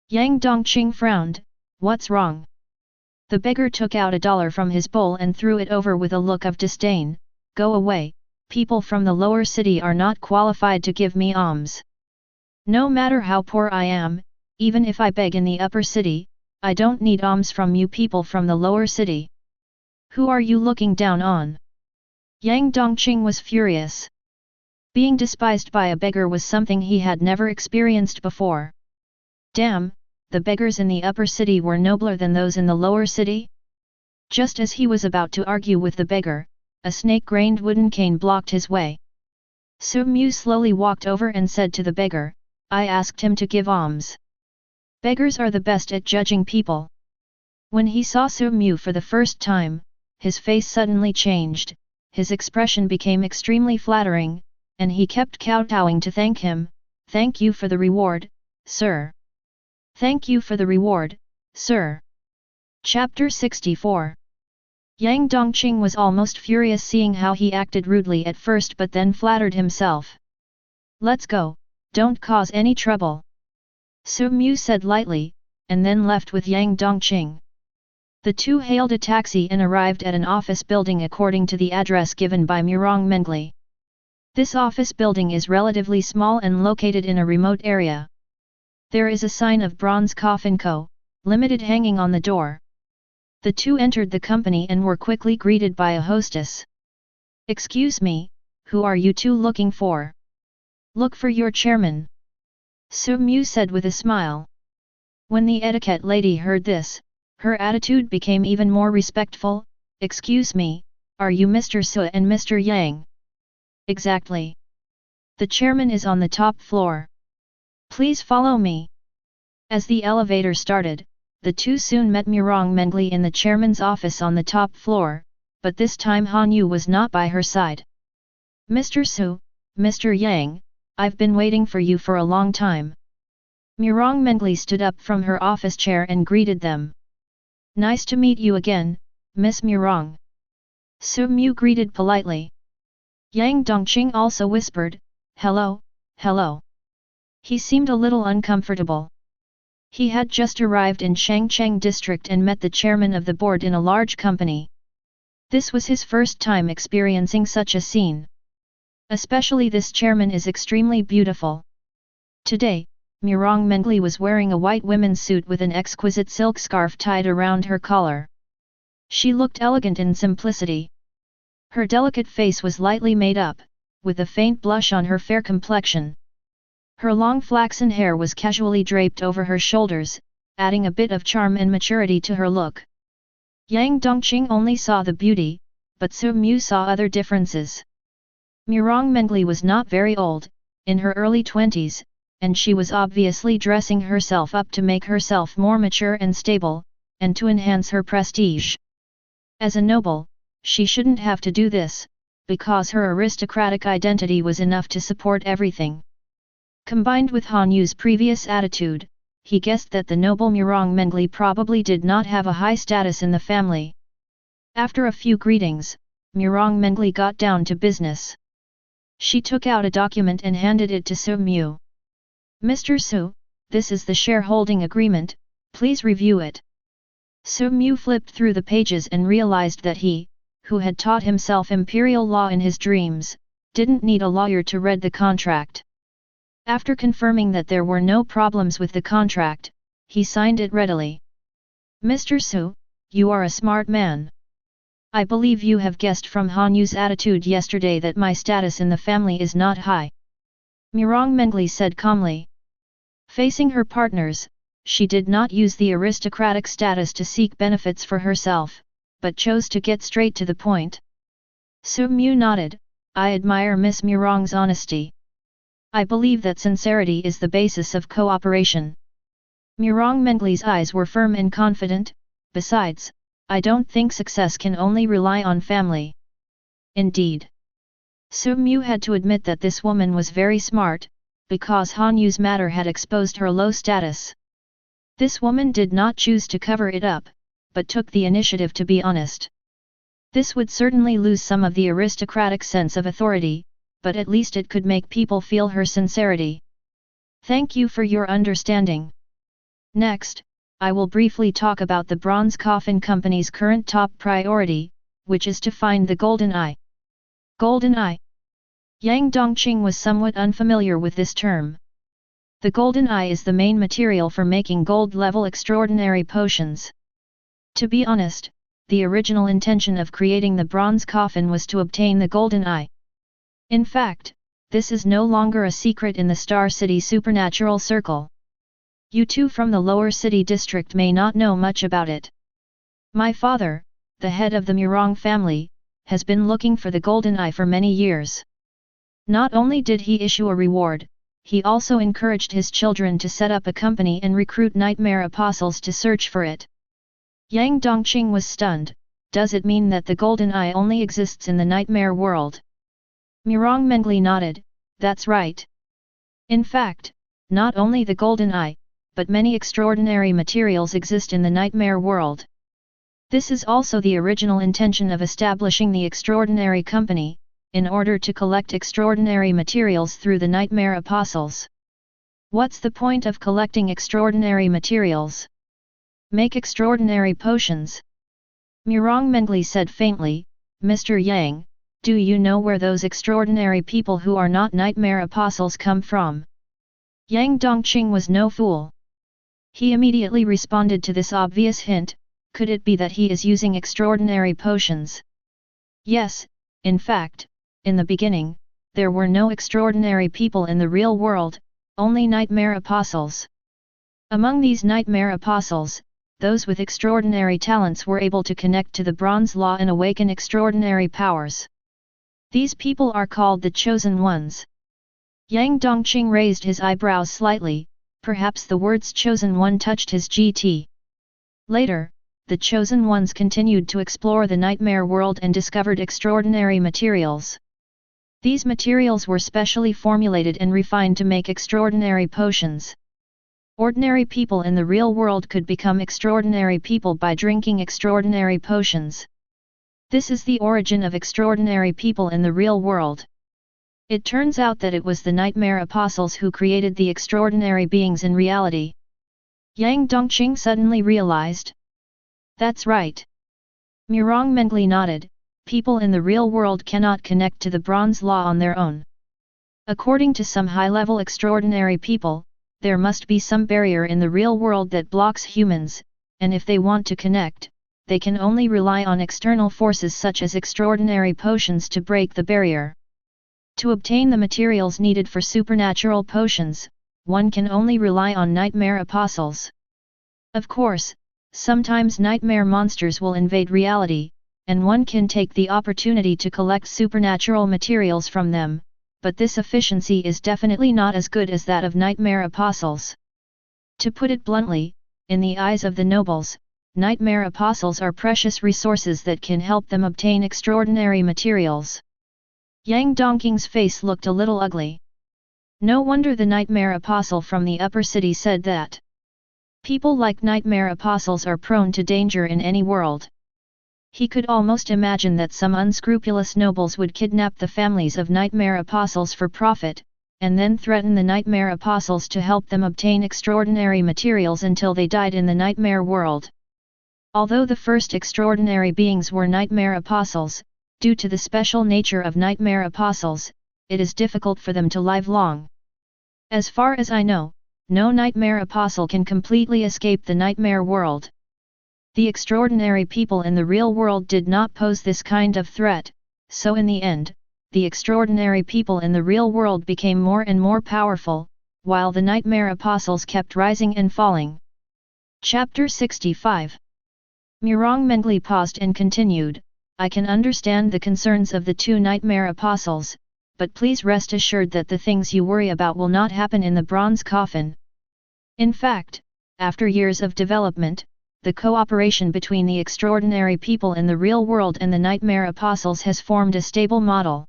Yang Dongqing frowned, "What's wrong?" The beggar took out $1 from his bowl and threw it over with a look of disdain, "Go away, people from the lower city are not qualified to give me alms. No matter how poor I am, even if I beg in the upper city, I don't need alms from you people from the lower city. Who are you looking down on?" Yang Dongqing was furious. Being despised by a beggar was something he had never experienced before. Damn, the beggars in the upper city were nobler than those in the lower city? Just as he was about to argue with the beggar, a snake-grained wooden cane blocked his way. Su Mu slowly walked over and said to the beggar, "I asked him to give alms." Beggars are the best at judging people. When he saw Su Mu for the first time, his face suddenly changed, his expression became extremely flattering, and he kept kowtowing to thank him. "Thank you for the reward, sir. Thank you for the reward, sir." Chapter 64. Yang Dongqing was almost furious seeing how he acted rudely at first but then flattered himself. "Let's go, don't cause any trouble," Su Mu said lightly, and then left with Yang Dongqing. The two hailed a taxi and arrived at an office building according to the address given by Murong Mengli. This office building is relatively small and located in a remote area. There is a sign of Bronze Coffin Co., Limited hanging on the door. The two entered the company and were quickly greeted by a hostess. "Excuse me, who are you two looking for?" "Look for your chairman," Su Mu said with a smile. When the etiquette lady heard this, her attitude became even more respectful. "Excuse me, are you Mr. Su and Mr. Yang?" "Exactly. The chairman is on the top floor. Please follow me." As the elevator started, the two soon met Murong Mengli in the chairman's office on the top floor, but this time Han Yu was not by her side. "Mr. Su, Mr. Yang, I've been waiting for you for a long time." Murong Mengli stood up from her office chair and greeted them. "Nice to meet you again, Miss Murong." Su Mu greeted politely. Yang Dongqing also whispered, "Hello, hello." He seemed a little uncomfortable. He had just arrived in Shangcheng district and met the chairman of the board in a large company. This was his first time experiencing such a scene. Especially this chairman is extremely beautiful. Today, Murong Mengli was wearing a white women's suit with an exquisite silk scarf tied around her collar. She looked elegant in simplicity. Her delicate face was lightly made up, with a faint blush on her fair complexion. Her long flaxen hair was casually draped over her shoulders, adding a bit of charm and maturity to her look. Yang Dongqing only saw the beauty, but Su Mu saw other differences. Murong Mengli was not very old, in her early 20s, and she was obviously dressing herself up to make herself more mature and stable, and to enhance her prestige. As a noble, she shouldn't have to do this, because her aristocratic identity was enough to support everything. Combined with Han Yu's previous attitude, he guessed that the noble Murong Mengli probably did not have a high status in the family. After a few greetings, Murong Mengli got down to business. She took out a document and handed it to Su Mu. "Mr. Su, this is the shareholding agreement, please review it." Su Mu flipped through the pages and realized that he, who had taught himself imperial law in his dreams, didn't need a lawyer to read the contract. After confirming that there were no problems with the contract, he signed it readily. "Mr. Su, you are a smart man. I believe you have guessed from Han Yu's attitude yesterday that my status in the family is not high," Murong Mengli said calmly. Facing her partners, she did not use the aristocratic status to seek benefits for herself, but chose to get straight to the point. Su Mu nodded, "I admire Miss Murong's honesty. I believe that sincerity is the basis of cooperation." Murong Mengli's eyes were firm and confident, "Besides, I don't think success can only rely on family." Indeed. Su Mu had to admit that this woman was very smart, because Han Yu's matter had exposed her low status. This woman did not choose to cover it up, but took the initiative to be honest. This would certainly lose some of the aristocratic sense of authority, but at least it could make people feel her sincerity. "Thank you for your understanding. Next, I will briefly talk about the Bronze Coffin Company's current top priority, which is to find the Golden Eye." Golden Eye? Yang Dongqing was somewhat unfamiliar with this term. The Golden Eye is the main material for making gold-level extraordinary potions. To be honest, the original intention of creating the bronze coffin was to obtain the Golden Eye. In fact, this is no longer a secret in the Star City supernatural circle. You two from the lower city district may not know much about it. My father, the head of the Murong family, has been looking for the Golden Eye for many years. Not only did he issue a reward, he also encouraged his children to set up a company and recruit nightmare apostles to search for it. Yang Dongqing was stunned. Does it mean that the Golden Eye only exists in the nightmare world? Murong Mengli nodded, "That's right. In fact, not only the Golden Eye, but many extraordinary materials exist in the nightmare world. This is also the original intention of establishing the Extraordinary Company, in order to collect extraordinary materials through the Nightmare Apostles." "What's the point of collecting extraordinary materials?" "Make extraordinary potions." Murong Mengli said faintly, "Mr. Yang, do you know where those extraordinary people who are not Nightmare Apostles come from?" Yang Dongqing was no fool. He immediately responded to this obvious hint. Could it be that he is using extraordinary potions? Yes, in fact, in the beginning, there were no extraordinary people in the real world, only Nightmare Apostles. Among these Nightmare Apostles, those with extraordinary talents were able to connect to the Bronze Law and awaken extraordinary powers. These people are called the Chosen Ones. Yang Dongqing raised his eyebrows slightly, perhaps the words Chosen One touched his GT. Later, the Chosen Ones continued to explore the nightmare world and discovered extraordinary materials. These materials were specially formulated and refined to make extraordinary potions. Ordinary people in the real world could become extraordinary people by drinking extraordinary potions. This is the origin of extraordinary people in the real world. It turns out that it was the Nightmare Apostles who created the extraordinary beings in reality. Yang Dongqing suddenly realized. That's right. Murong Mengli nodded, people in the real world cannot connect to the Bronze Law on their own. According to some high-level extraordinary people, there must be some barrier in the real world that blocks humans, and if they want to connect, they can only rely on external forces such as extraordinary potions to break the barrier. To obtain the materials needed for supernatural potions, one can only rely on nightmare apostles. Of course, sometimes nightmare monsters will invade reality, and one can take the opportunity to collect supernatural materials from them, but this efficiency is definitely not as good as that of nightmare apostles. To put it bluntly, in the eyes of the nobles, nightmare apostles are precious resources that can help them obtain extraordinary materials. Yang Dongqing's face looked a little ugly. No wonder the nightmare apostle from the upper city said that. People like nightmare apostles are prone to danger in any world. He could almost imagine that some unscrupulous nobles would kidnap the families of nightmare apostles for profit, and then threaten the nightmare apostles to help them obtain extraordinary materials until they died in the nightmare world. Although the first extraordinary beings were nightmare apostles, due to the special nature of nightmare apostles, it is difficult for them to live long. As far as I know, no nightmare apostle can completely escape the nightmare world. The extraordinary people in the real world did not pose this kind of threat, so in the end, the extraordinary people in the real world became more and more powerful, while the nightmare apostles kept rising and falling. Chapter 65. Murong Mengli paused and continued, I can understand the concerns of the two nightmare apostles, but please rest assured that the things you worry about will not happen in the bronze coffin. In fact, after years of development, the cooperation between the extraordinary people in the real world and the nightmare apostles has formed a stable model.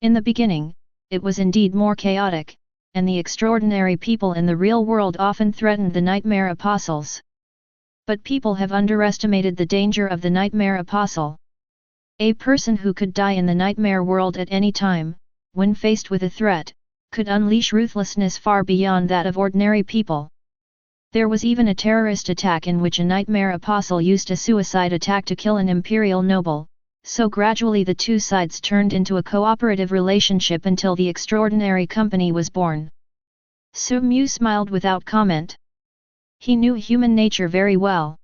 In the beginning, it was indeed more chaotic, and the extraordinary people in the real world often threatened the nightmare apostles. But people have underestimated the danger of the nightmare apostle. A person who could die in the nightmare world at any time, when faced with a threat, could unleash ruthlessness far beyond that of ordinary people. There was even a terrorist attack in which a nightmare apostle used a suicide attack to kill an imperial noble, so gradually the two sides turned into a cooperative relationship until the extraordinary company was born. Su Mu smiled without comment. He knew human nature very well.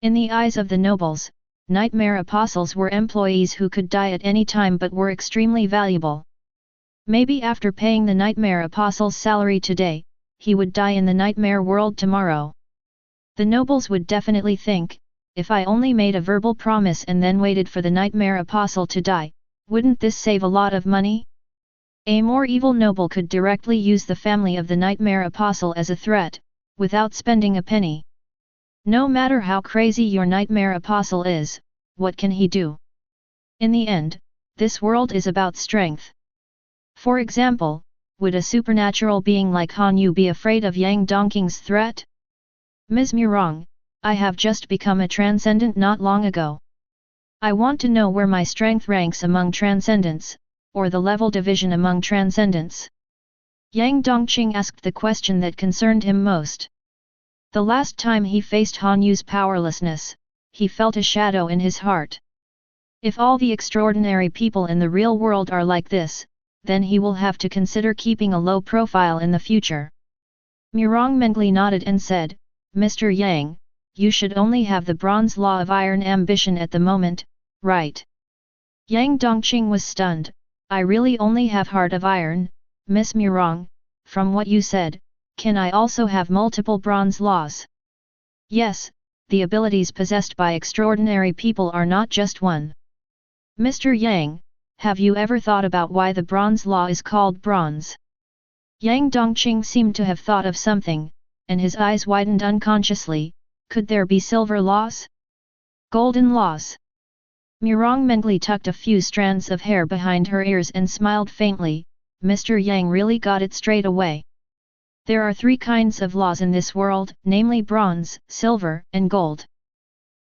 In the eyes of the nobles, nightmare apostles were employees who could die at any time but were extremely valuable. Maybe after paying the nightmare apostle's salary today, he would die in the nightmare world tomorrow. The nobles would definitely think, if I only made a verbal promise and then waited for the nightmare apostle to die, wouldn't this save a lot of money? A more evil noble could directly use the family of the nightmare apostle as a threat, without spending a penny. No matter how crazy your nightmare apostle is, what can he do? In the end, this world is about strength. For example, would a supernatural being like Han Yu be afraid of Yang Dongqing's threat? Ms. Murong, I have just become a transcendent not long ago. I want to know where my strength ranks among transcendents, or the level division among transcendents. Yang Dongqing asked the question that concerned him most. The last time he faced Han Yu's powerlessness, he felt a shadow in his heart. If all the extraordinary people in the real world are like this, then he will have to consider keeping a low profile in the future. Murong Mengli nodded and said, Mr. Yang, you should only have the bronze law of iron ambition at the moment, right? Yang Dongqing was stunned. I really only have heart of iron, Miss Murong. From what you said, can I also have multiple bronze laws? Yes, the abilities possessed by extraordinary people are not just one. Mr. Yang, have you ever thought about why the bronze law is called bronze? Yang Dongqing seemed to have thought of something, and his eyes widened unconsciously. Could there be silver laws? Golden laws? Murong Mengli tucked a few strands of hair behind her ears and smiled faintly. Mr. Yang really got it straight away. There are three kinds of laws in this world, namely bronze, silver, and gold.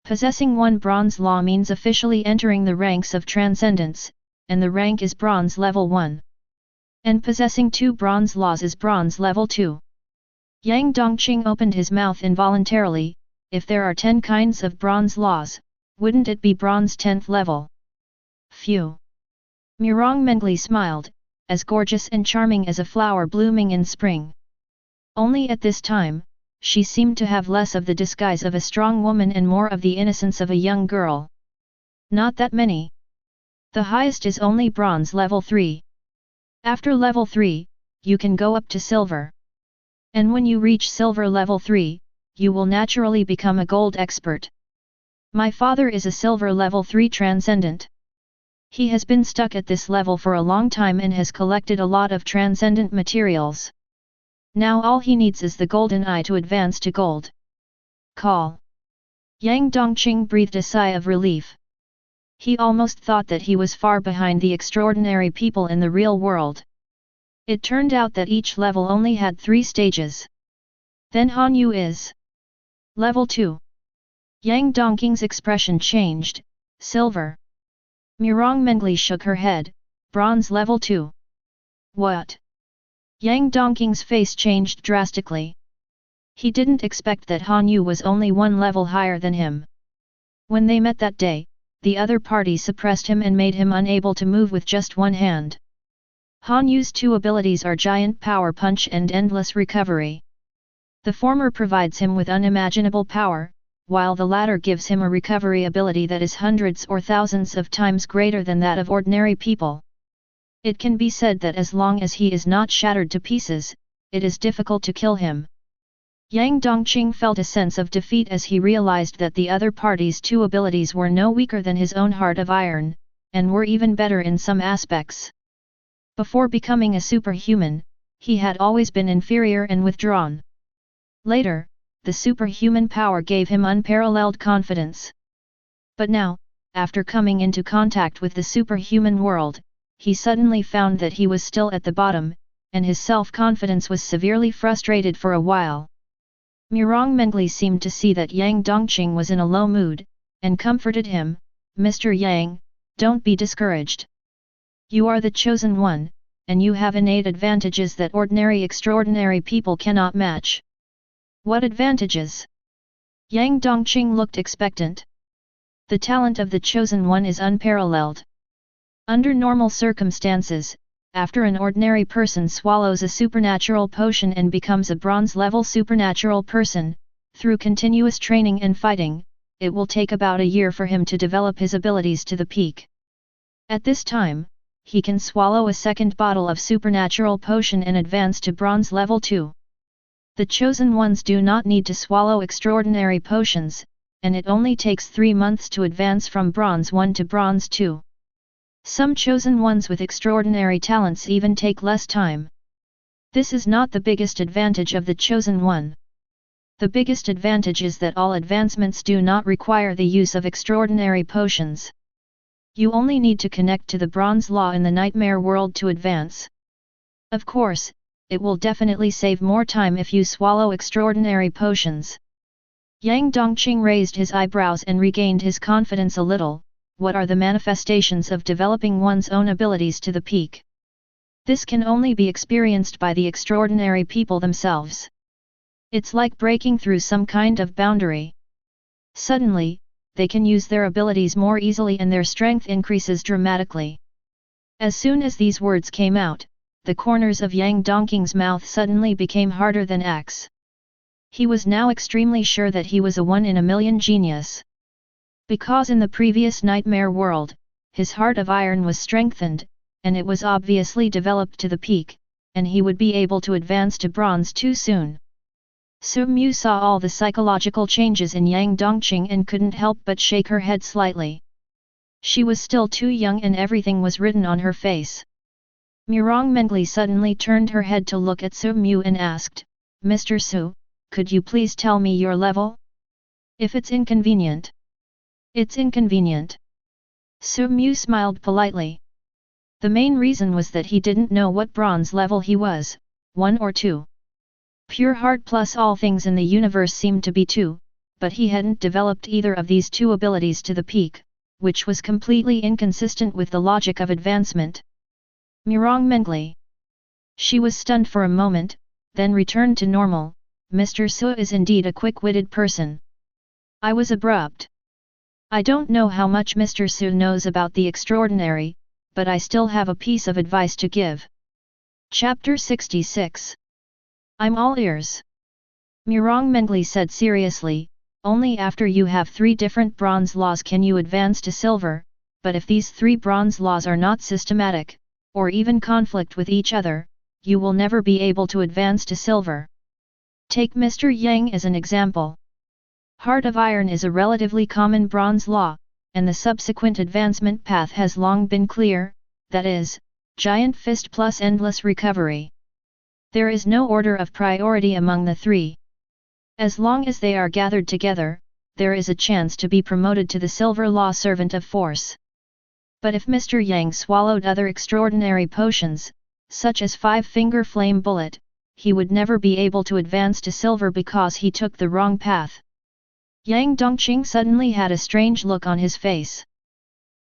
Possessing one bronze law means officially entering the ranks of transcendence, and the rank is bronze level 1. And possessing two bronze laws is bronze level 2. Yang Dongqing opened his mouth involuntarily. If there are 10 kinds of bronze laws, wouldn't it be bronze 10th level? Phew! Murong Mengli smiled, as gorgeous and charming as a flower blooming in spring. Only at this time, she seemed to have less of the disguise of a strong woman and more of the innocence of a young girl. Not that many. The highest is only bronze level 3. After level 3, you can go up to silver. And when you reach silver level 3, you will naturally become a gold expert. My father is a silver level 3 transcendent. He has been stuck at this level for a long time and has collected a lot of transcendent materials. Now all he needs is the golden eye to advance to gold. Call. Yang Dongqing breathed a sigh of relief. He almost thought that he was far behind the extraordinary people in the real world. It turned out that each level only had 3 stages. Then Han Yu is level 2. Yang Dongqing's expression changed. Silver. Murong Mengli shook her head. Bronze level 2. What? Yang Dongqing's face changed drastically. He didn't expect that Han Yu was only 1 level higher than him. When they met that day, the other party suppressed him and made him unable to move with just one hand. Han Yu's 2 abilities are Giant Power Punch and Endless Recovery. The former provides him with unimaginable power, while the latter gives him a recovery ability that is hundreds or thousands of times greater than that of ordinary people. It can be said that as long as he is not shattered to pieces, it is difficult to kill him. Yang Dongqing felt a sense of defeat as he realized that the other party's 2 abilities were no weaker than his own heart of iron, and were even better in some aspects. Before becoming a superhuman, he had always been inferior and withdrawn. Later, the superhuman power gave him unparalleled confidence. But now, after coming into contact with the superhuman world, he suddenly found that he was still at the bottom, and his self-confidence was severely frustrated for a while. Murong Mengli seemed to see that Yang Dongqing was in a low mood, and comforted him. Mr. Yang, don't be discouraged. You are the chosen one, and you have innate advantages that extraordinary people cannot match. What advantages? Yang Dongqing looked expectant. The talent of the chosen one is unparalleled. Under normal circumstances, after an ordinary person swallows a supernatural potion and becomes a bronze-level supernatural person, through continuous training and fighting, it will take about a year for him to develop his abilities to the peak. At this time, he can swallow a second bottle of supernatural potion and advance to bronze level 2. The chosen ones do not need to swallow extraordinary potions, and it only takes 3 months to advance from bronze 1 to bronze 2. Some chosen ones with extraordinary talents even take less time. This is not the biggest advantage of the chosen one. The biggest advantage is that all advancements do not require the use of extraordinary potions. You only need to connect to the bronze law in the nightmare world to advance. Of course, it will definitely save more time if you swallow extraordinary potions. Yang Dongqing raised his eyebrows and regained his confidence a little. What are the manifestations of developing one's own abilities to the peak? This can only be experienced by the extraordinary people themselves. It's like breaking through some kind of boundary. Suddenly, they can use their abilities more easily and their strength increases dramatically. As soon as these words came out, the corners of Yang Dongqing's mouth suddenly became harder than axe. He was now extremely sure that he was a 1 in a million genius. Because in the previous nightmare world, his heart of iron was strengthened, and it was obviously developed to the peak, and he would be able to advance to bronze too soon. Su Mu saw all the psychological changes in Yang Dongqing and couldn't help but shake her head slightly. She was still too young and everything was written on her face. Murong Mengli suddenly turned her head to look at Su Mu and asked, Mr. Su, could you please tell me your level? If it's inconvenient. It's inconvenient. Su Mu smiled politely. The main reason was that he didn't know what bronze level he was, 1 or 2. Pure heart plus all things in the universe seemed to be 2, but he hadn't developed either of these 2 abilities to the peak, which was completely inconsistent with the logic of advancement. Murong Mengli. She was stunned for a moment, then returned to normal. Mr. Su is indeed a quick-witted person. I was abrupt. I don't know how much Mr. Su knows about the extraordinary, but I still have a piece of advice to give. Chapter 66. I'm all ears. Murong Mengli said seriously, only after you have 3 different bronze laws can you advance to silver, but if these 3 bronze laws are not systematic, or even conflict with each other, you will never be able to advance to silver. Take Mr. Yang as an example. Heart of Iron is a relatively common bronze law, and the subsequent advancement path has long been clear, that is, Giant Fist plus Endless Recovery. There is no order of priority among the 3. As long as they are gathered together, there is a chance to be promoted to the Silver Law Servant of Force. But if Mr. Yang swallowed other extraordinary potions, such as 5-finger flame bullet, he would never be able to advance to silver because he took the wrong path. Yang Dongqing suddenly had a strange look on his face.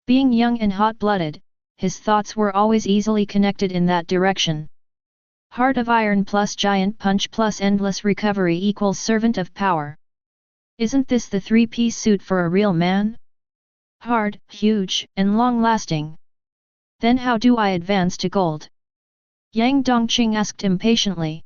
Being young and hot-blooded, his thoughts were always easily connected in that direction. Heart of Iron plus Giant Punch plus Endless Recovery equals Servant of Power. Isn't this the 3-piece suit for a real man? Hard, huge, and long-lasting. Then how do I advance to gold? Yang Dongqing asked impatiently.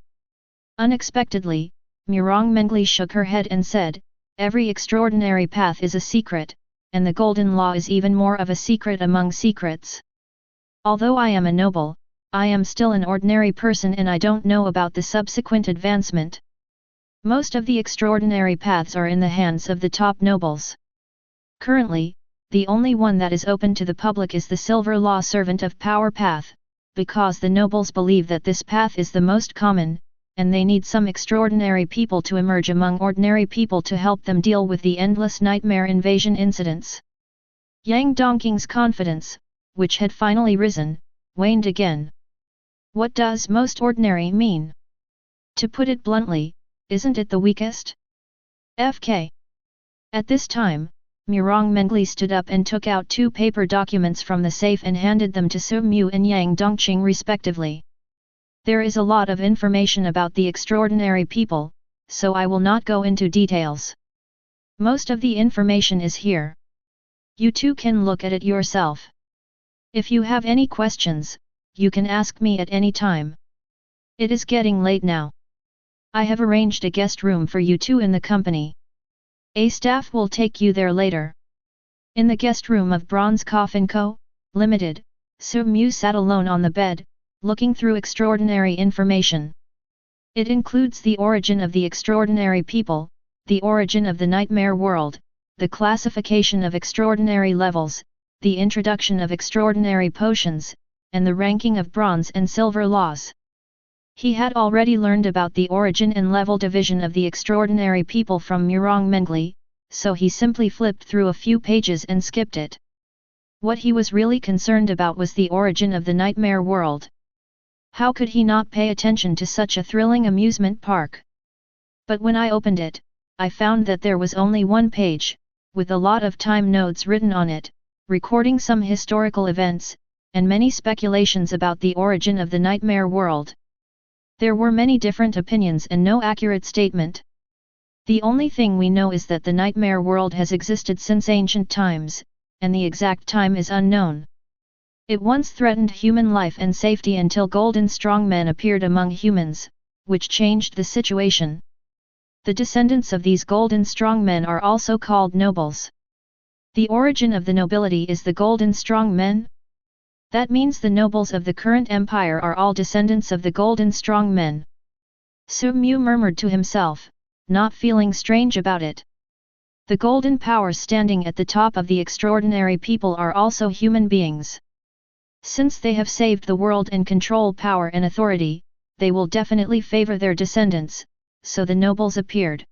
Unexpectedly, Murong Mengli shook her head and said, every extraordinary path is a secret, and the Golden Law is even more of a secret among secrets. Although I am a noble, I am still an ordinary person and I don't know about the subsequent advancement. Most of the extraordinary paths are in the hands of the top nobles. Currently, the only one that is open to the public is the Silver Law Servant of Power path, because the nobles believe that this path is the most common, and they need some extraordinary people to emerge among ordinary people to help them deal with the endless nightmare invasion incidents. Yang Dongqing's confidence, which had finally risen, waned again. What does most ordinary mean? To put it bluntly, isn't it the weakest? FK. At this time, Murong Mengli stood up and took out 2 paper documents from the safe and handed them to Su Mu and Yang Dongqing respectively. There is a lot of information about the extraordinary people, so I will not go into details. Most of the information is here. You too can look at it yourself. If you have any questions, you can ask me at any time. It is getting late now. I have arranged a guest room for you two in the company. A staff will take you there later. In the guest room of Bronze Coffin Co., Limited, Su Mu sat alone on the bed, looking through extraordinary information. It includes the origin of the extraordinary people, the origin of the nightmare world, the classification of extraordinary levels, the introduction of extraordinary potions, and the ranking of bronze and silver laws. He had already learned about the origin and level division of the extraordinary people from Murong Mengli, so he simply flipped through a few pages and skipped it. What he was really concerned about was the origin of the nightmare world. How could he not pay attention to such a thrilling amusement park? But when I opened it, I found that there was only one page, with a lot of time notes written on it, recording some historical events, and many speculations about the origin of the nightmare world. There were many different opinions and no accurate statement. The only thing we know is that the nightmare world has existed since ancient times, and the exact time is unknown. It once threatened human life and safety until golden strongmen appeared among humans, which changed the situation. The descendants of these golden strongmen are also called nobles. The origin of the nobility is the golden strongmen. That means the nobles of the current empire are all descendants of the golden strongmen. Su Mu murmured to himself, not feeling strange about it. The golden powers standing at the top of the extraordinary people are also human beings. Since they have saved the world and control power and authority, they will definitely favor their descendants, so the nobles appeared.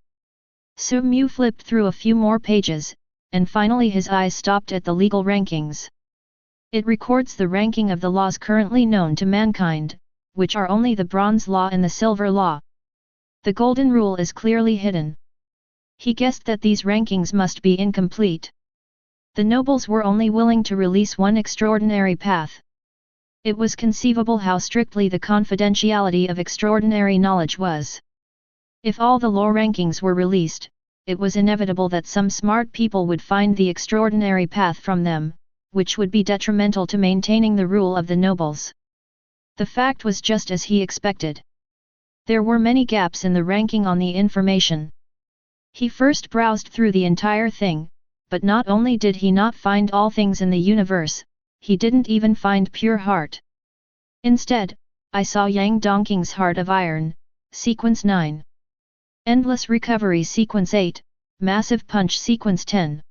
Su Mu flipped through a few more pages, and finally his eyes stopped at the legal rankings. It records the ranking of the laws currently known to mankind, which are only the Bronze Law and the Silver Law. The Golden Rule is clearly hidden. He guessed that these rankings must be incomplete. The nobles were only willing to release one extraordinary path. It was conceivable how strictly the confidentiality of extraordinary knowledge was. If all the law rankings were released, it was inevitable that some smart people would find the extraordinary path from them, which would be detrimental to maintaining the rule of the nobles. The fact was just as he expected. There were many gaps in the ranking on the information. He first browsed through the entire thing, but not only did he not find all things in the universe, he didn't even find pure heart. Instead, I saw Yang Dongqing's Heart of Iron, Sequence 9. Endless Recovery Sequence 8, Massive Punch Sequence 10.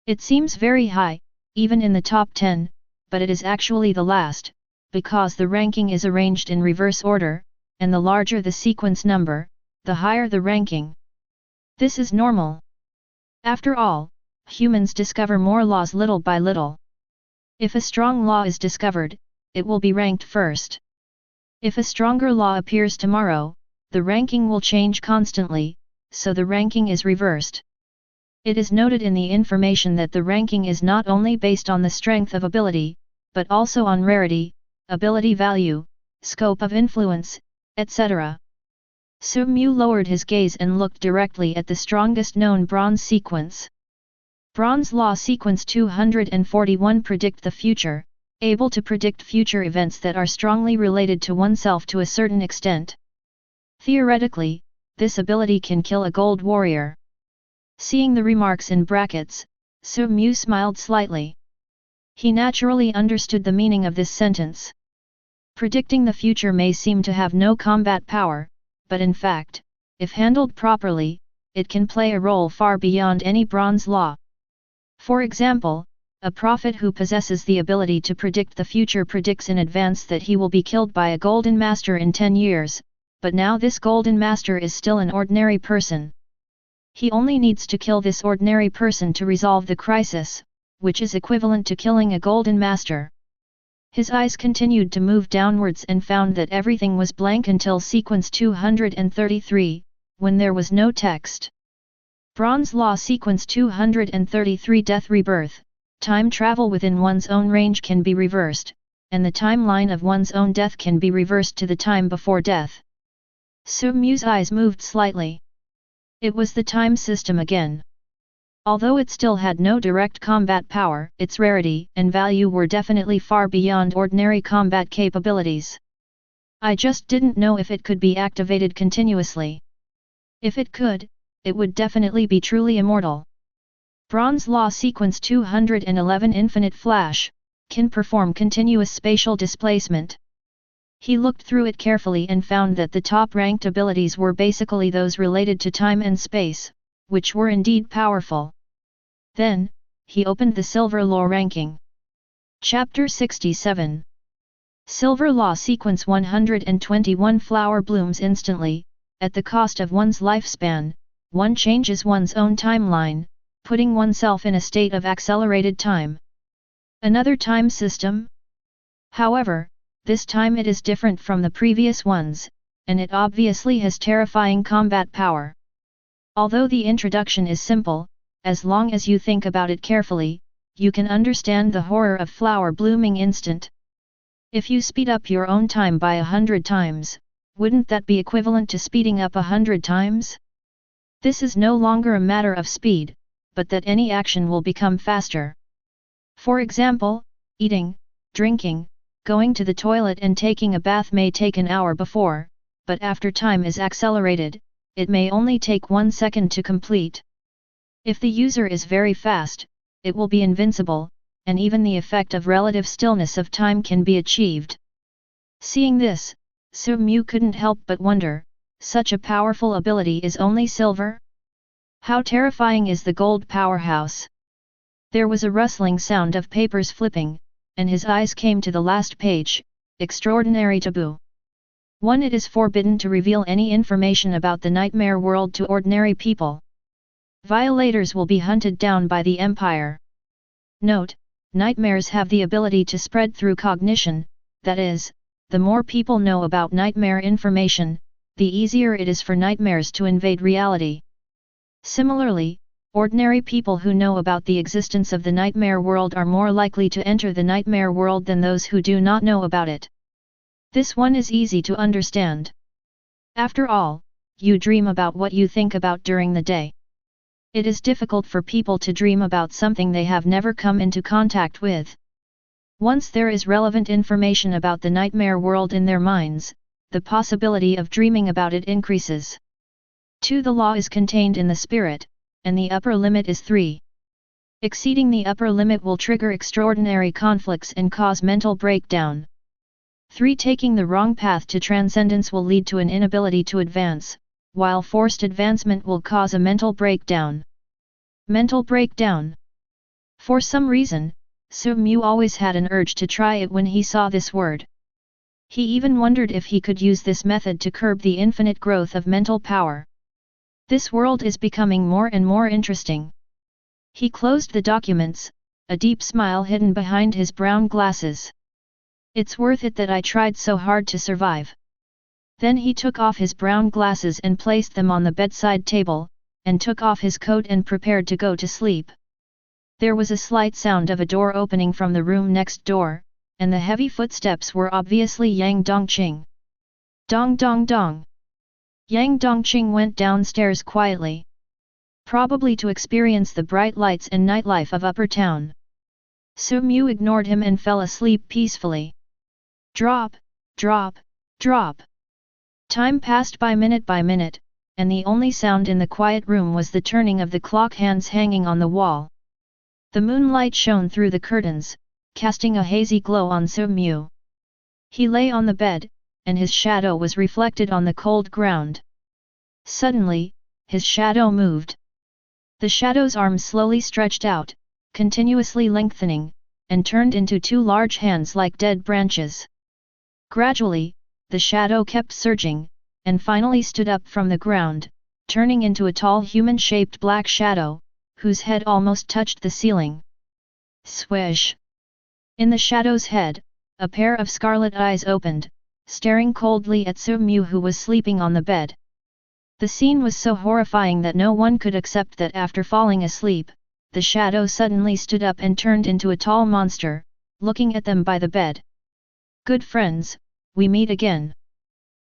It seems very high, even in the top 10, but it is actually the last, because the ranking is arranged in reverse order, and the larger the sequence number, the higher the ranking. This is normal. After all, humans discover more laws little by little. If a strong law is discovered, it will be ranked first. If a stronger law appears tomorrow, the ranking will change constantly, so the ranking is reversed. It is noted in the information that the ranking is not only based on the strength of ability, but also on rarity, ability value, scope of influence, etc. Su Mu lowered his gaze and looked directly at the strongest known bronze sequence. Bronze Law Sequence 241 Predict the future, able to predict future events that are strongly related to oneself to a certain extent. Theoretically, this ability can kill a gold warrior. Seeing the remarks in brackets, Su Mu smiled slightly. He naturally understood the meaning of this sentence. Predicting the future may seem to have no combat power, but in fact, if handled properly, it can play a role far beyond any bronze law. For example, a prophet who possesses the ability to predict the future predicts in advance that he will be killed by a golden master in 10 years, but now this golden master is still an ordinary person. He only needs to kill this ordinary person to resolve the crisis, which is equivalent to killing a golden master. His eyes continued to move downwards and found that everything was blank until sequence 233, when there was no text. Bronze Law Sequence 233 Death Rebirth, time travel within one's own range can be reversed, and the timeline of one's own death can be reversed to the time before death. Su Mu's eyes moved slightly. It was the time system again. Although it still had no direct combat power, its rarity and value were definitely far beyond ordinary combat capabilities. I just didn't know if it could be activated continuously. If it could, it would definitely be truly immortal. Bronze Law Sequence 211 Infinite Flash, can perform continuous spatial displacement. He looked through it carefully and found that the top-ranked abilities were basically those related to time and space, which were indeed powerful. Then, he opened the Silver Law ranking. Chapter 67. Silver Law Sequence 121 Flower blooms instantly, at the cost of one's lifespan, one changes one's own timeline, putting oneself in a state of accelerated time. Another time system? However, this time it is different from the previous ones, and it obviously has terrifying combat power. Although the introduction is simple, as long as you think about it carefully, you can understand the horror of flower blooming instant. If you speed up your own time by 100 times, wouldn't that be equivalent to speeding up 100 times? This is no longer a matter of speed, but that any action will become faster. For example, eating, drinking, going to the toilet and taking a bath may take an hour before, but after time is accelerated, it may only take 1 second to complete. If the user is very fast, it will be invincible, and even the effect of relative stillness of time can be achieved. Seeing this, Su Mu couldn't help but wonder, such a powerful ability is only silver? How terrifying is the gold powerhouse? There was a rustling sound of papers flipping, and his eyes came to the last page, Extraordinary Taboo. 1. It is forbidden to reveal any information about the nightmare world to ordinary people. Violators will be hunted down by the Empire. Note, nightmares have the ability to spread through cognition, that is, the more people know about nightmare information, the easier it is for nightmares to invade reality. Similarly, ordinary people who know about the existence of the nightmare world are more likely to enter the nightmare world than those who do not know about it. This one is easy to understand. After all, you dream about what you think about during the day. It is difficult for people to dream about something they have never come into contact with. Once there is relevant information about the nightmare world in their minds, the possibility of dreaming about it increases. 2. The law is contained in the spirit, and the upper limit is 3. Exceeding the upper limit will trigger extraordinary conflicts and cause mental breakdown. 3. Taking the wrong path to transcendence will lead to an inability to advance, while forced advancement will cause a mental breakdown. Mental breakdown. For some reason, Su-mu always had an urge to try it when he saw this word. He even wondered if he could use this method to curb the infinite growth of mental power. This world is becoming more and more interesting. He closed the documents, a deep smile hidden behind his brown glasses. It's worth it that I tried so hard to survive. Then he took off his brown glasses and placed them on the bedside table, and took off his coat and prepared to go to sleep. There was a slight sound of a door opening from the room next door, and the heavy footsteps were obviously Yang Dongqing. Dong dong dong. Yang Dongqing went downstairs quietly. Probably to experience the bright lights and nightlife of Upper Town. Su-mu ignored him and fell asleep peacefully. Drop, drop, drop. Time passed by minute, and the only sound in the quiet room was the turning of the clock hands hanging on the wall. The moonlight shone through the curtains, casting a hazy glow on Su-mu. He lay on the bed, and his shadow was reflected on the cold ground. Suddenly, his shadow moved. The shadow's arms slowly stretched out, continuously lengthening, and turned into 2 large hands like dead branches. Gradually, the shadow kept surging, and finally stood up from the ground, turning into a tall human-shaped black shadow, whose head almost touched the ceiling. Swish! In the shadow's head, a pair of scarlet eyes opened, staring coldly at Su-mu who was sleeping on the bed. The scene was so horrifying that no one could accept that after falling asleep, the shadow suddenly stood up and turned into a tall monster, looking at them by the bed. Good friends, we meet again.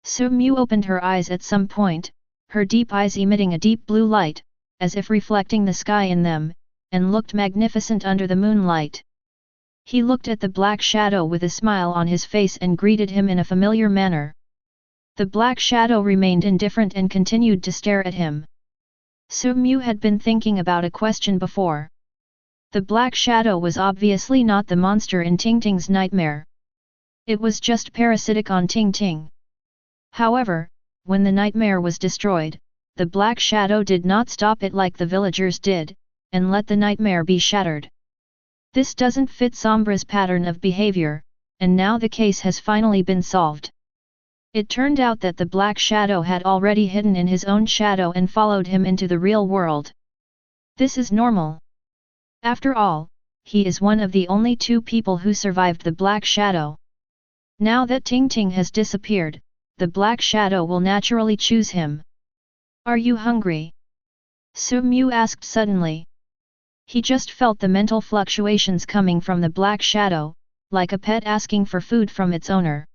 Su-mu opened her eyes at some point, her deep eyes emitting a deep blue light, as if reflecting the sky in them, and looked magnificent under the moonlight. He looked at the black shadow with a smile on his face and greeted him in a familiar manner. The black shadow remained indifferent and continued to stare at him. Su-mu had been thinking about a question before. The black shadow was obviously not the monster in Ting Ting's nightmare. It was just parasitic on Ting Ting. However, when the nightmare was destroyed, the black shadow did not stop it like the villagers did, and let the nightmare be shattered. This doesn't fit Sombra's pattern of behavior, and now the case has finally been solved. It turned out that the black shadow had already hidden in his own shadow and followed him into the real world. This is normal. After all, he is one of the only 2 people who survived the black shadow. Now that Ting Ting has disappeared, the black shadow will naturally choose him. Are you hungry? Su-mu asked suddenly. He just felt the mental fluctuations coming from the black shadow, like a pet asking for food from its owner.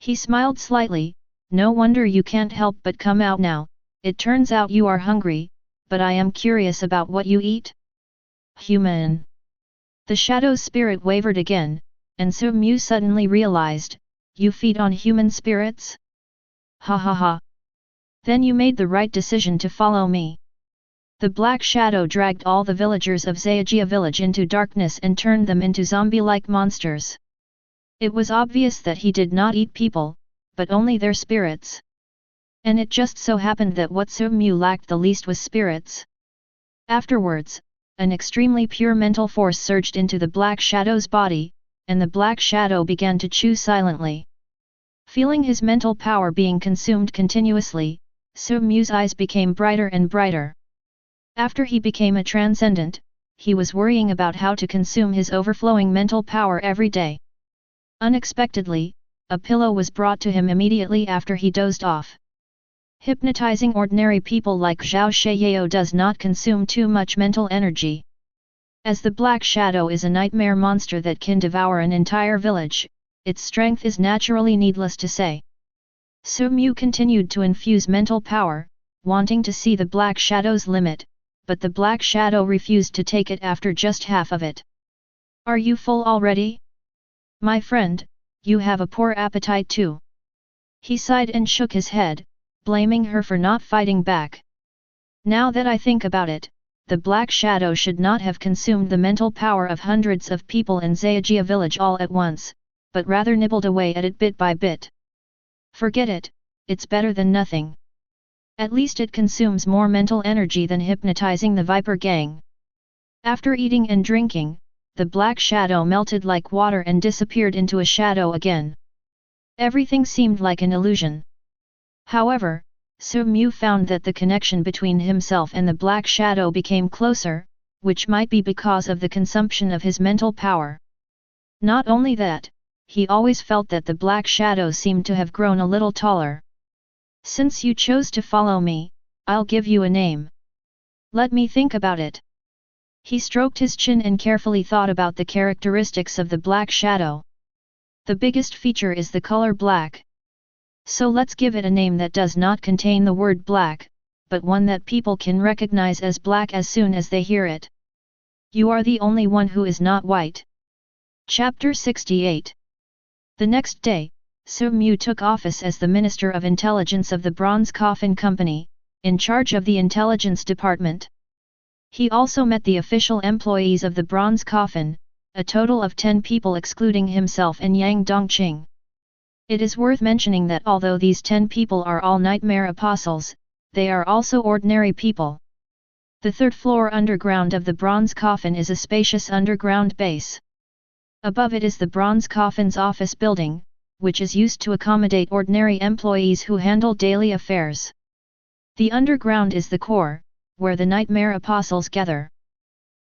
He smiled slightly. No wonder you can't help but come out now. It turns out you are hungry, but I am curious about what you eat. Human. The shadow's spirit wavered again, and Su-mu suddenly realized, you feed on human spirits? Ha ha ha. Then you made the right decision to follow me. The black shadow dragged all the villagers of Zayajia village into darkness and turned them into zombie-like monsters. It was obvious that he did not eat people, but only their spirits. And it just so happened that what Su-mu lacked the least was spirits. Afterwards, an extremely pure mental force surged into the black shadow's body, and the black shadow began to chew silently. Feeling his mental power being consumed continuously, Su-mu's eyes became brighter and brighter. After he became a transcendent, he was worrying about how to consume his overflowing mental power every day. Unexpectedly, a pillow was brought to him immediately after he dozed off. Hypnotizing ordinary people like Zhao Sheyao does not consume too much mental energy. As the black shadow is a nightmare monster that can devour an entire village, its strength is naturally needless to say. Su-mu continued to infuse mental power, wanting to see the black shadow's limit, but the black shadow refused to take it after just half of it. Are you full already? My friend, you have a poor appetite too. He sighed and shook his head, blaming her for not fighting back. Now that I think about it, the Black Shadow should not have consumed the mental power of hundreds of people in Zayagia village all at once, but rather nibbled away at it bit by bit. Forget it, it's better than nothing. At least it consumes more mental energy than hypnotizing the Viper Gang. After eating and drinking, the Black Shadow melted like water and disappeared into a shadow again. Everything seemed like an illusion. However, Su Mu found that the connection between himself and the Black Shadow became closer, which might be because of the consumption of his mental power. Not only that, he always felt that the Black Shadow seemed to have grown a little taller. Since you chose to follow me, I'll give you a name. Let me think about it. He stroked his chin and carefully thought about the characteristics of the Black Shadow. The biggest feature is the color black. So let's give it a name that does not contain the word black, but one that people can recognize as black as soon as they hear it. You are the only one who is not white. Chapter 68. The next day, Su Mu took office as the Minister of Intelligence of the Bronze Coffin Company, in charge of the intelligence department. He also met the official employees of the Bronze Coffin, a total of 10 people excluding himself and Yang Dongqing. It is worth mentioning that although these 10 people are all nightmare apostles, they are also ordinary people. The third floor underground of the Bronze Coffin is a spacious underground base. Above it is the Bronze Coffin's office building, which is used to accommodate ordinary employees who handle daily affairs. The underground is the core, where the Nightmare Apostles gather.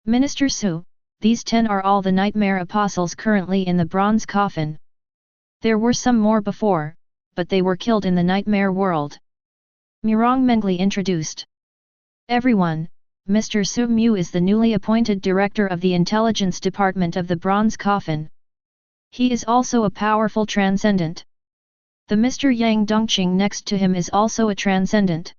Minister Su, these 10 are all the Nightmare Apostles currently in the Bronze Coffin. There were some more before, but they were killed in the Nightmare world. Mirong Mengli introduced. Everyone, Mr. Su Mu is the newly appointed director of the intelligence department of the Bronze Coffin. He is also a powerful transcendent. The Mr. Yang Dongqing next to him is also a transcendent.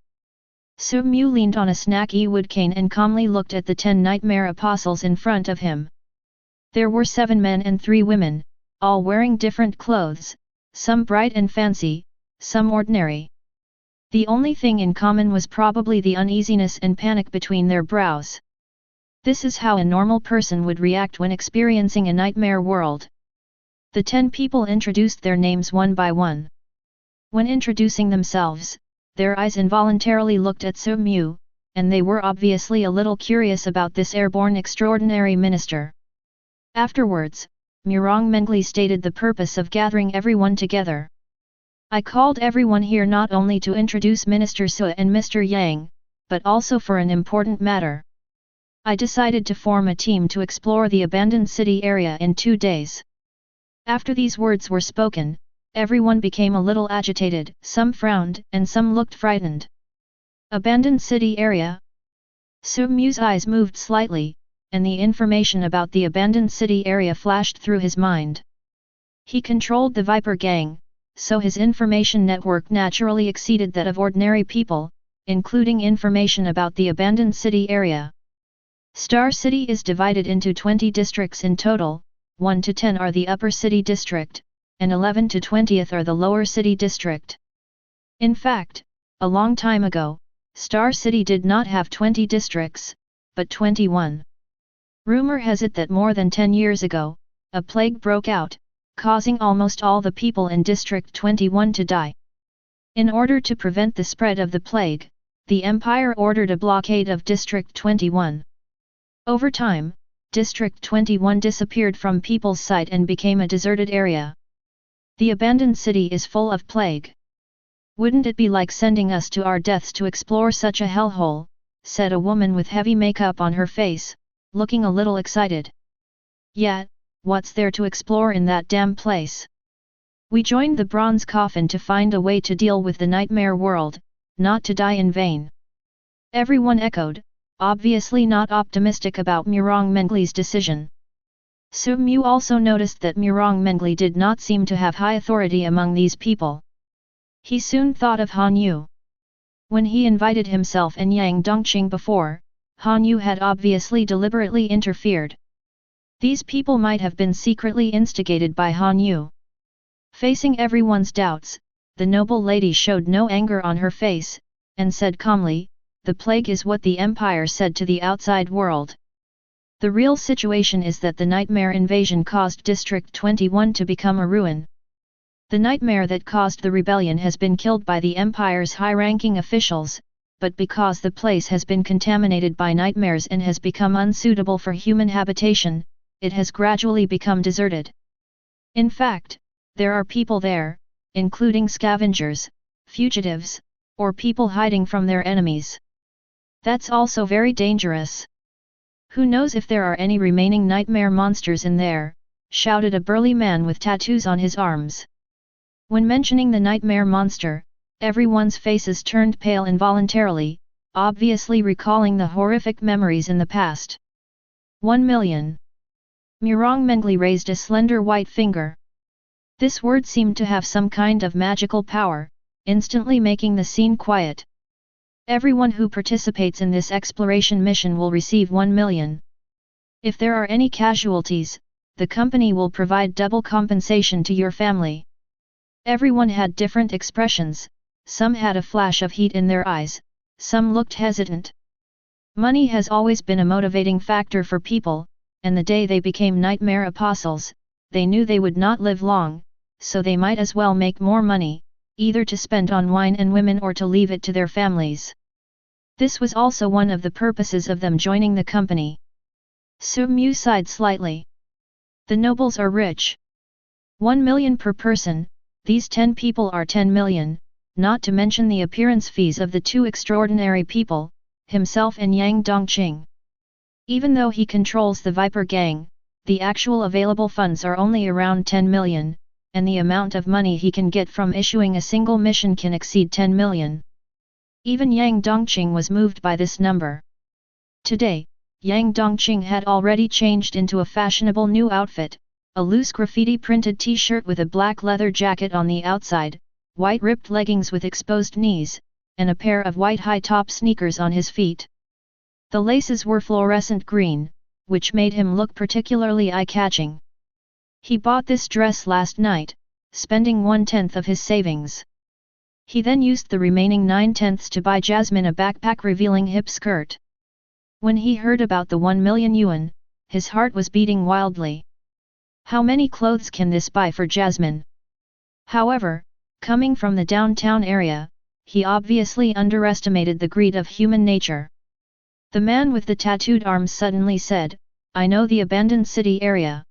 Su Mu leaned on a snaky wood cane and calmly looked at the 10 nightmare apostles in front of him. There were 7 men and 3 women, all wearing different clothes, some bright and fancy, some ordinary. The only thing in common was probably the uneasiness and panic between their brows. This is how a normal person would react when experiencing a nightmare world. The 10 people introduced their names one by one. When introducing themselves, their eyes involuntarily looked at Su Mu, and they were obviously a little curious about this airborne extraordinary minister. Afterwards, Mirong Mengli stated the purpose of gathering everyone together. I called everyone here not only to introduce Minister Su and Mr. Yang, but also for an important matter. I decided to form a team to explore the abandoned city area in 2 days. After these words were spoken, everyone became a little agitated, some frowned and some looked frightened. Abandoned city area? Su Mu's eyes moved slightly, and the information about the abandoned city area flashed through his mind. He controlled the Viper Gang, so his information network naturally exceeded that of ordinary people, including information about the abandoned city area. Star City is divided into 20 districts in total. 1 to 10 are the Upper City District, and 11 to 20th are the Lower City District. In fact, a long time ago, Star City did not have 20 districts, but 21. Rumor has it that more than 10 years ago, a plague broke out, causing almost all the people in District 21 to die. In order to prevent the spread of the plague, the Empire ordered a blockade of District 21. Over time, District 21 disappeared from people's sight and became a deserted area. The abandoned city is full of plague. Wouldn't it be like sending us to our deaths to explore such a hellhole, said a woman with heavy makeup on her face, looking a little excited. Yeah, what's there to explore in that damn place? We joined the Bronze Coffin to find a way to deal with the nightmare world, not to die in vain. Everyone echoed, obviously not optimistic about Mirong Mengli's decision. Su Mu also noticed that Mirong Mengli did not seem to have high authority among these people. He soon thought of Han Yu. When he invited himself and Yang Dongqing before, Han Yu had obviously deliberately interfered. These people might have been secretly instigated by Han Yu. Facing everyone's doubts, the noble lady showed no anger on her face, and said calmly, "The plague is what the Empire said to the outside world. The real situation is that the nightmare invasion caused District 21 to become a ruin. The nightmare that caused the rebellion has been killed by the Empire's high-ranking officials, but because the place has been contaminated by nightmares and has become unsuitable for human habitation, it has gradually become deserted. In fact, there are people there, including scavengers, fugitives, or people hiding from their enemies. That's also very dangerous. Who knows if there are any remaining nightmare monsters in there," shouted a burly man with tattoos on his arms. When mentioning the nightmare monster, everyone's faces turned pale involuntarily, obviously recalling the horrific memories in the past. 1 million. Murong Mengli raised a slender white finger. This word seemed to have some kind of magical power, instantly making the scene quiet. Everyone who participates in this exploration mission will receive 1 million. If there are any casualties, the company will provide double compensation to your family. Everyone had different expressions, some had a flash of heat in their eyes, some looked hesitant. Money has always been a motivating factor for people, and the day they became nightmare apostles, they knew they would not live long, so they might as well make more money, either to spend on wine and women or to leave it to their families. This was also one of the purposes of them joining the company. Su Mu sighed slightly. The nobles are rich. 1 million per person, these 10 people are 10 million, not to mention the appearance fees of the two extraordinary people, himself and Yang Dongqing. Even though he controls the Viper Gang, the actual available funds are only around 10 million, and the amount of money he can get from issuing a single mission can exceed 10 million. Even Yang Dongqing was moved by this number. Today, Yang Dongqing had already changed into a fashionable new outfit, a loose graffiti-printed t-shirt with a black leather jacket on the outside, white ripped leggings with exposed knees, and a pair of white high-top sneakers on his feet. The laces were fluorescent green, which made him look particularly eye-catching. He bought this dress last night, spending 1/10 of his savings. He then used the remaining 9/10 to buy Jasmine a backpack revealing hip skirt. When he heard about the 1 million yuan, his heart was beating wildly. How many clothes can this buy for Jasmine? However, coming from the downtown area, he obviously underestimated the greed of human nature. The man with the tattooed arms suddenly said, "I know the abandoned city area.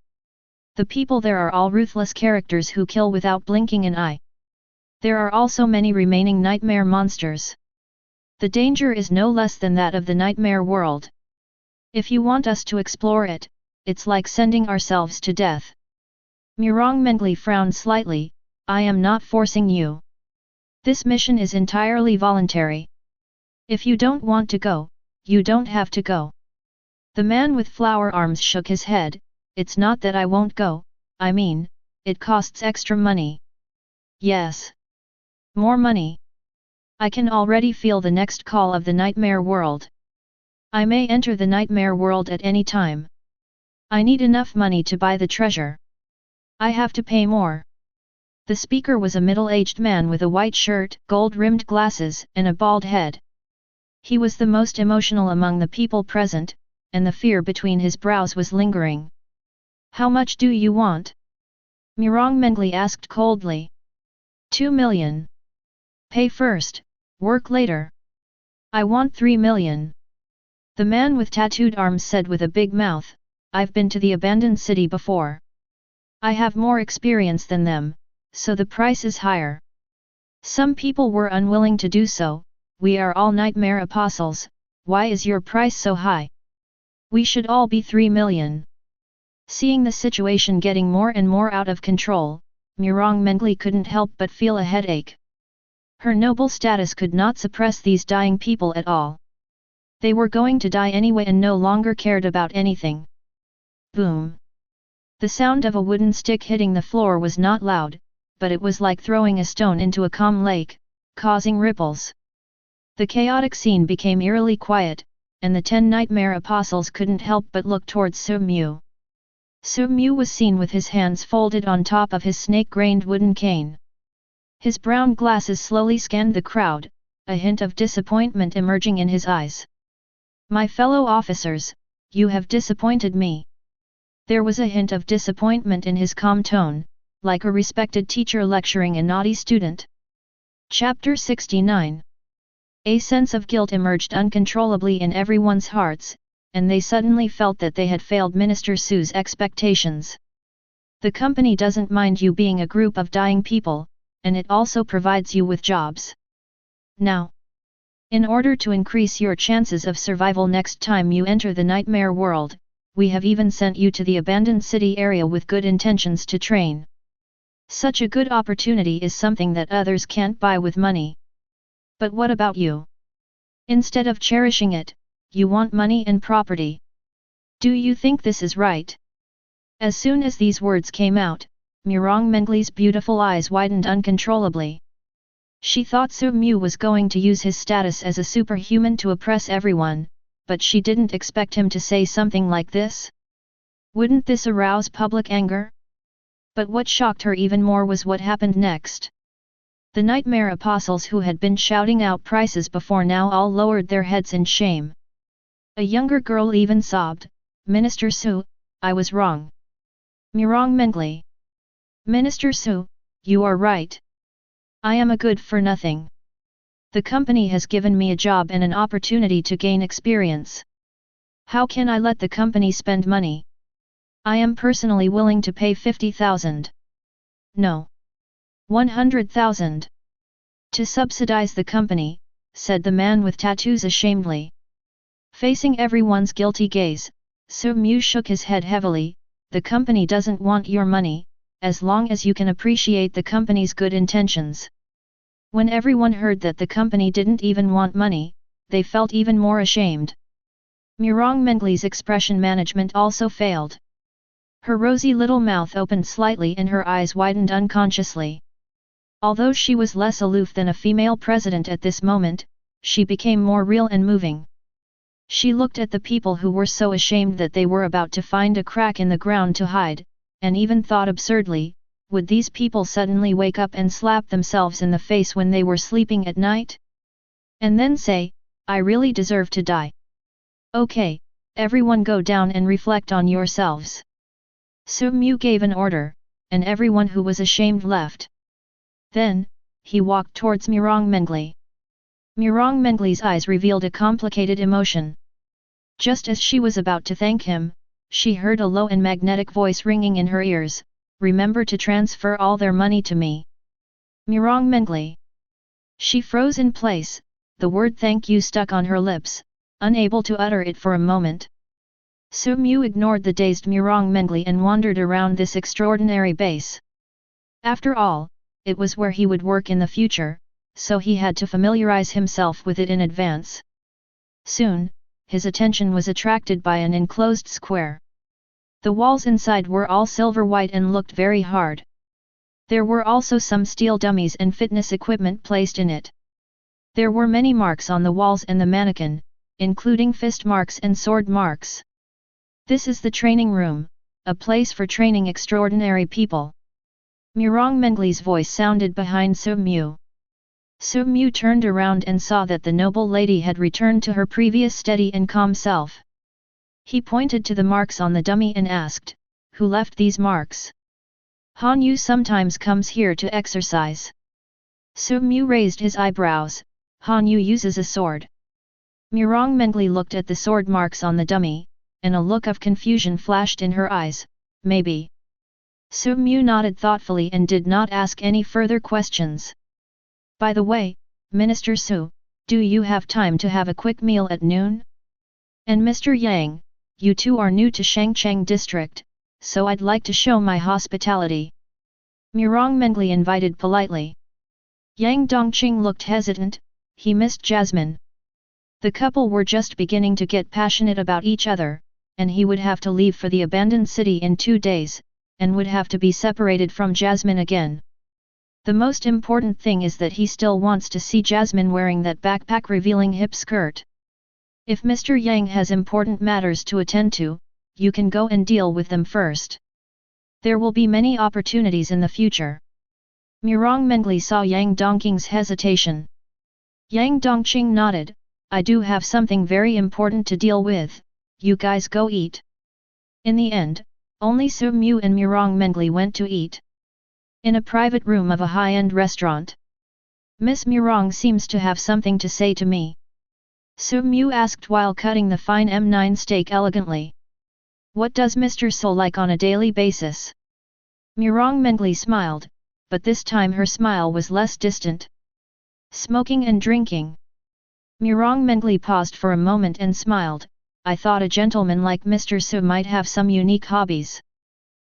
The people there are all ruthless characters who kill without blinking an eye. There are also many remaining nightmare monsters. The danger is no less than that of the nightmare world. If you want us to explore it, it's like sending ourselves to death." Murong Mengli frowned slightly, "I am not forcing you. This mission is entirely voluntary. If you don't want to go, you don't have to go." The man with flower arms shook his head, "It's not that I won't go, I mean, it costs extra money." "Yes. More money. I can already feel the next call of the nightmare world. I may enter the nightmare world at any time. I need enough money to buy the treasure. I have to pay more." The speaker was a middle-aged man with a white shirt, gold-rimmed glasses, and a bald head. He was the most emotional among the people present, and the fear between his brows was lingering. "How much do you want?" Murong Mengli asked coldly. 2 million. Pay first, work later. I want 3 million. The man with tattooed arms said with a big mouth, "I've been to the abandoned city before. I have more experience than them, so the price is higher." Some people were unwilling to do so. "We are all nightmare apostles, why is your price so high? We should all be 3 million. Seeing the situation getting more and more out of control, Murong Mengli couldn't help but feel a headache. Her noble status could not suppress these dying people at all. They were going to die anyway and no longer cared about anything. Boom! The sound of a wooden stick hitting the floor was not loud, but it was like throwing a stone into a calm lake, causing ripples. The chaotic scene became eerily quiet, and the 10 nightmare apostles couldn't help but look towards Su Mu. Su Mu was seen with his hands folded on top of his snake-grained wooden cane. His brown glasses slowly scanned the crowd, a hint of disappointment emerging in his eyes. My fellow officers, you have disappointed me. There was a hint of disappointment in his calm tone, like a respected teacher lecturing a naughty student. Chapter 69. A sense of guilt emerged uncontrollably in everyone's hearts, and they suddenly felt that they had failed Minister Su's expectations. The company doesn't mind you being a group of dying people, and it also provides you with jobs. Now, in order to increase your chances of survival next time you enter the nightmare world, we have even sent you to the abandoned city area with good intentions to train. Such a good opportunity is something that others can't buy with money. But what about you? Instead of cherishing it, you want money and property. Do you think this is right? As soon as these words came out, Murong Mengli's beautiful eyes widened uncontrollably. She thought Su Mu was going to use his status as a superhuman to oppress everyone, but she didn't expect him to say something like this. Wouldn't this arouse public anger? But what shocked her even more was what happened next. The nightmare apostles who had been shouting out prices before now all lowered their heads in shame. A younger girl even sobbed, "Minister Su, I was wrong." Murong Mengli. Minister Su, you are right. I am a good for nothing. The company has given me a job and an opportunity to gain experience. How can I let the company spend money? I am personally willing to pay 50,000. No. 100,000. To subsidize the company, said the man with tattoos ashamedly. Facing everyone's guilty gaze, Su Mu shook his head heavily. The company doesn't want your money, as long as you can appreciate the company's good intentions. When everyone heard that the company didn't even want money, they felt even more ashamed. Murong Mengli's expression management also failed. Her rosy little mouth opened slightly and her eyes widened unconsciously. Although she was less aloof than a female president at this moment, she became more real and moving. She looked at the people who were so ashamed that they were about to find a crack in the ground to hide, and even thought absurdly, would these people suddenly wake up and slap themselves in the face when they were sleeping at night? And then say, I really deserve to die. Okay, everyone go down and reflect on yourselves. Su Mu gave an order, and everyone who was ashamed left. Then, he walked towards Murong Mengli. Murong Mengli's eyes revealed a complicated emotion. Just as she was about to thank him, she heard a low and magnetic voice ringing in her ears, remember to transfer all their money to me. Murong Mengli. She froze in place, the word thank you stuck on her lips, unable to utter it for a moment. Su Mu ignored the dazed Murong Mengli and wandered around this extraordinary base. After all, it was where he would work in the future, so he had to familiarize himself with it in advance. Soon, his attention was attracted by an enclosed square. The walls inside were all silver white and looked very hard. There were also some steel dummies and fitness equipment placed in it. There were many marks on the walls and the mannequin, including fist marks and sword marks. This is the training room, a place for training extraordinary people. Murong Mengli's voice sounded behind Su Mu. Su Mu turned around and saw that the noble lady had returned to her previous steady and calm self. He pointed to the marks on the dummy and asked, who left these marks? Han Yu sometimes comes here to exercise. Su Mu raised his eyebrows, Han Yu uses a sword. Murong Mengli looked at the sword marks on the dummy, and a look of confusion flashed in her eyes, maybe. Su Mu nodded thoughtfully and did not ask any further questions. By the way, Minister Su, do you have time to have a quick meal at noon? And Mr. Yang, you two are new to Shangcheng district, so I'd like to show my hospitality. Murong Mengli invited politely. Yang Dongqing looked hesitant, he missed Jasmine. The couple were just beginning to get passionate about each other, and he would have to leave for the abandoned city in 2 days, and would have to be separated from Jasmine again. The most important thing is that he still wants to see Jasmine wearing that backpack revealing hip skirt. If Mr. Yang has important matters to attend to, you can go and deal with them first. There will be many opportunities in the future. Mirong Mengli saw Yang Dongqing's hesitation. Yang Dongqing nodded, I do have something very important to deal with, you guys go eat. In the end, only Su Mu and Mirong Mengli went to eat. In a private room of a high-end restaurant. Miss Mirong seems to have something to say to me. Su Mu asked while cutting the fine M9 steak elegantly. What does Mr. Su like on a daily basis? Mirong Mengli smiled, but this time her smile was less distant. Smoking and drinking. Mirong Mengli paused for a moment and smiled, I thought a gentleman like Mr. Su might have some unique hobbies.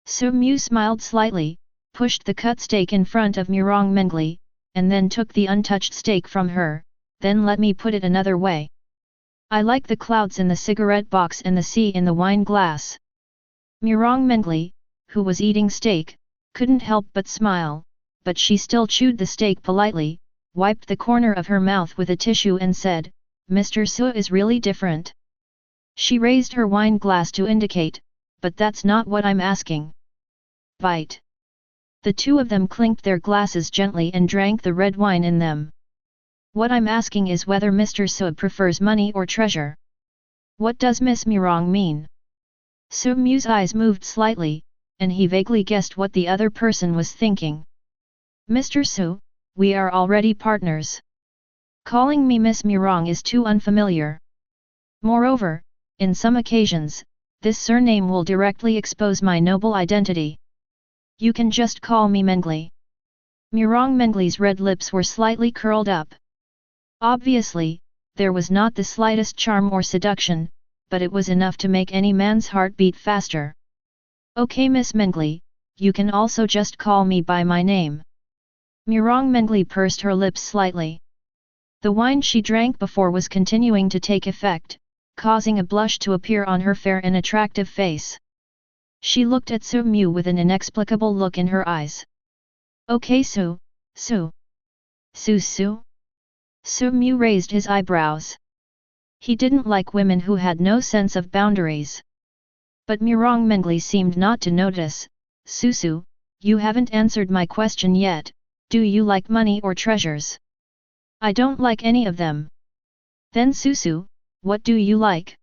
Su Mu smiled slightly, pushed the cut steak in front of Mirong Mengli, and then took the untouched steak from her, then let me put it another way. I like the clouds in the cigarette box and the sea in the wine glass. Mirong Mengli, who was eating steak, couldn't help but smile, but she still chewed the steak politely, wiped the corner of her mouth with a tissue and said, Mr. Su is really different. She raised her wine glass to indicate, but that's not what I'm asking. Bite. The two of them clinked their glasses gently and drank the red wine in them. What I'm asking is whether Mr. Su prefers money or treasure. What does Miss Mirong mean? Su Mu's eyes moved slightly, and he vaguely guessed what the other person was thinking. Mr. Su, we are already partners. Calling me Miss Mirong is too unfamiliar. Moreover, in some occasions, this surname will directly expose my noble identity. You can just call me Mengli. Mirong Mengli's red lips were slightly curled up. Obviously, there was not the slightest charm or seduction, but it was enough to make any man's heart beat faster. Okay Miss Mengli, you can also just call me by my name. Mirong Mengli pursed her lips slightly. The wine she drank before was continuing to take effect, causing a blush to appear on her fair and attractive face. She looked at Su Mu with an inexplicable look in her eyes. Okay Su. Su. Su Mu raised his eyebrows. He didn't like women who had no sense of boundaries. But Mirong Mengli seemed not to notice. Su, you haven't answered my question yet, do you like money or treasures? I don't like any of them. Then Su, what do you like?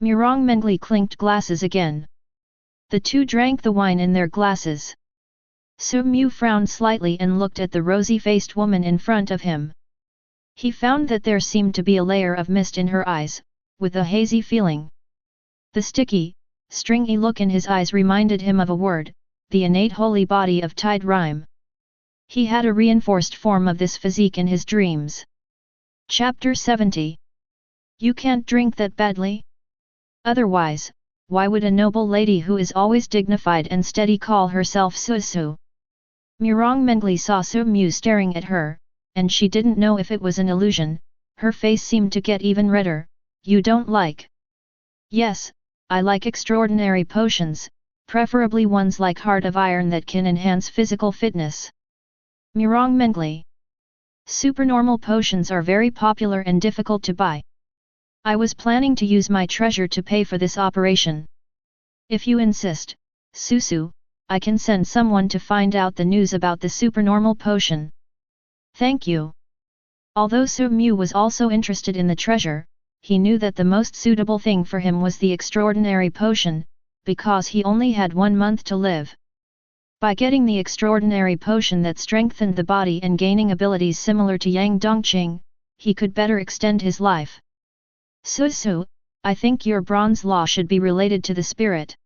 Mirong Mengli clinked glasses again. The two drank the wine in their glasses. Su Mu frowned slightly and looked at the rosy-faced woman in front of him. He found that there seemed to be a layer of mist in her eyes, with a hazy feeling. The sticky, stringy look in his eyes reminded him of a word, the innate holy body of Tide Rime. He had a reinforced form of this physique in his dreams. Chapter 70. You can't drink that badly? Otherwise, why would a noble lady who is always dignified and steady call herself Su? Mirong Mengli saw Su Mu staring at her, and she didn't know if it was an illusion. Her face seemed to get even redder. You don't like? Yes, I like extraordinary potions, preferably ones like Heart of Iron that can enhance physical fitness. Mirong Mengli. Supernormal potions are very popular and difficult to buy. I was planning to use my treasure to pay for this operation. If you insist, Su, I can send someone to find out the news about the supernormal potion. Thank you. Although Su Mu was also interested in the treasure, he knew that the most suitable thing for him was the extraordinary potion, because he only had 1 month to live. By getting the extraordinary potion that strengthened the body and gaining abilities similar to Yang Dongqing, he could better extend his life. Su, I think your bronze law should be related to the spirit.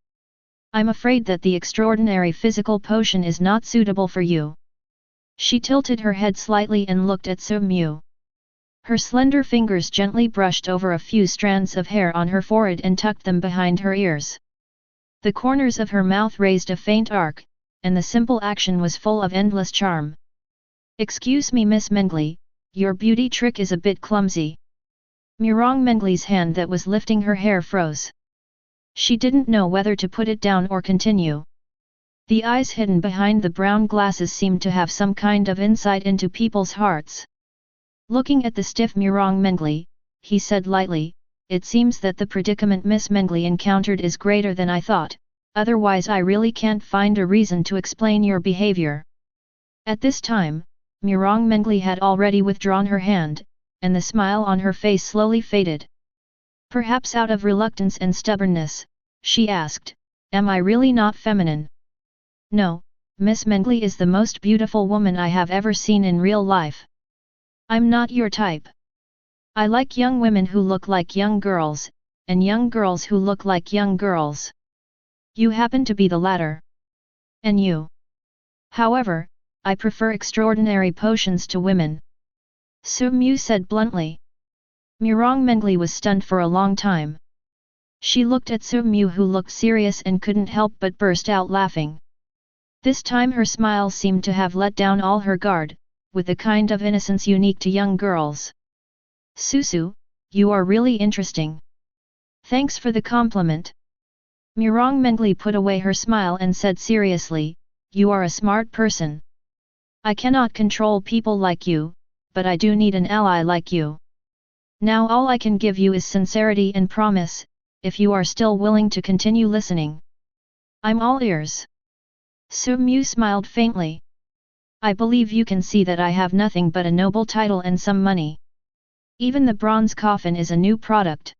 I'm afraid that the extraordinary physical potion is not suitable for you. She tilted her head slightly and looked at Su Mu. Her slender fingers gently brushed over a few strands of hair on her forehead and tucked them behind her ears. The corners of her mouth raised a faint arc, and the simple action was full of endless charm. Excuse me Miss Mengli, your beauty trick is a bit clumsy. Mirong Mengli's hand that was lifting her hair froze. She didn't know whether to put it down or continue. The eyes hidden behind the brown glasses seemed to have some kind of insight into people's hearts. Looking at the stiff Mirong Mengli, he said lightly, it seems that the predicament Miss Mengli encountered is greater than I thought, otherwise I really can't find a reason to explain your behavior. At this time, Murong Mengli had already withdrawn her hand, and the smile on her face slowly faded. Perhaps out of reluctance and stubbornness, she asked, "Am I really not feminine?" "No, Miss Mengli is the most beautiful woman I have ever seen in real life. I'm not your type. I like young women who look like young girls, and young girls who look like young girls. You happen to be the latter. And you? However, I prefer extraordinary potions to women," Su Mu said bluntly. Murong Mengli was stunned for a long time. She looked at Su Mu, who looked serious and couldn't help but burst out laughing. This time her smile seemed to have let down all her guard, with a kind of innocence unique to young girls. "Susu, you are really interesting. Thanks for the compliment." Murong Mengli put away her smile and said seriously, "You are a smart person. I cannot control people like you, but I do need an ally like you. Now all I can give you is sincerity and promise, if you are still willing to continue listening. I'm all ears." Su Mu smiled faintly. "I believe you can see that I have nothing but a noble title and some money. Even the bronze coffin is a new product.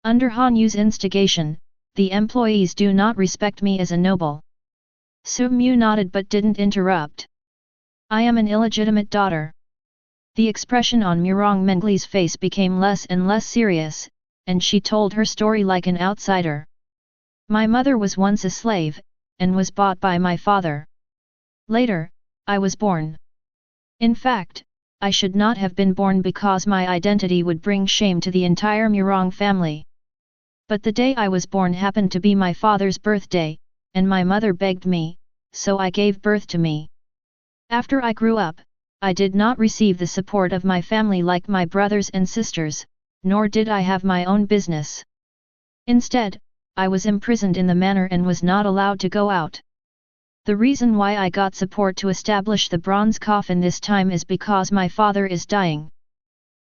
Under Han Yu's instigation, the employees do not respect me as a noble." Su Mu nodded but didn't interrupt. "I am an illegitimate daughter." The expression on Murong Mengli's face became less and less serious, and she told her story like an outsider. "My mother was once a slave, and was bought by my father. Later, I was born. In fact, I should not have been born because my identity would bring shame to the entire Murong family. But the day I was born happened to be my father's birthday, and my mother begged me, so I gave birth to me. After I grew up, I did not receive the support of my family like my brothers and sisters, nor did I have my own business. Instead, I was imprisoned in the manor and was not allowed to go out. The reason why I got support to establish the bronze coffin this time is because my father is dying.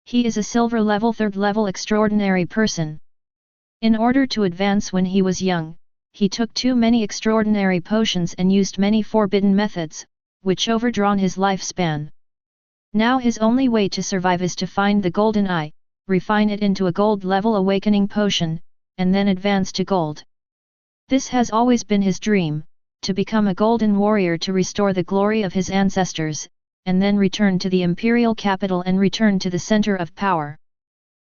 He is a silver level 3rd level extraordinary person. In order to advance when he was young, he took too many extraordinary potions and used many forbidden methods, which overdrawn his lifespan. Now his only way to survive is to find the golden eye, refine it into a gold level awakening potion, and then advance to gold. This has always been his dream, to become a golden warrior to restore the glory of his ancestors, and then return to the imperial capital and return to the center of power.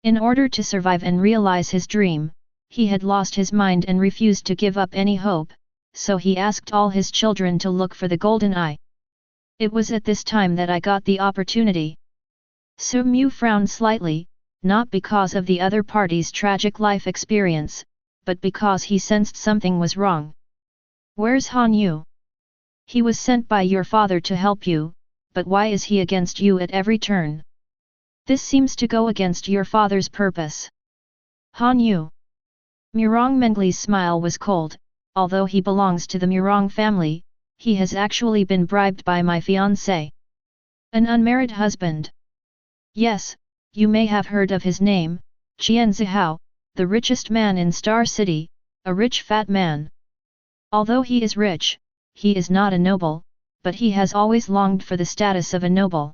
In order to survive and realize his dream, he had lost his mind and refused to give up any hope, so he asked all his children to look for the golden eye. It was at this time that I got the opportunity." Su Mu frowned slightly, not because of the other party's tragic life experience, but because he sensed something was wrong. "Where's Han Yu? He was sent by your father to help you, but why is he against you at every turn? This seems to go against your father's purpose." "Han Yu?" Murong Mengli's smile was cold. "Although he belongs to the Murong family, he has actually been bribed by my fiancé. An unmarried husband. Yes, you may have heard of his name, Qian Zihao, the richest man in Star City, a rich fat man. Although he is rich, he is not a noble, but he has always longed for the status of a noble.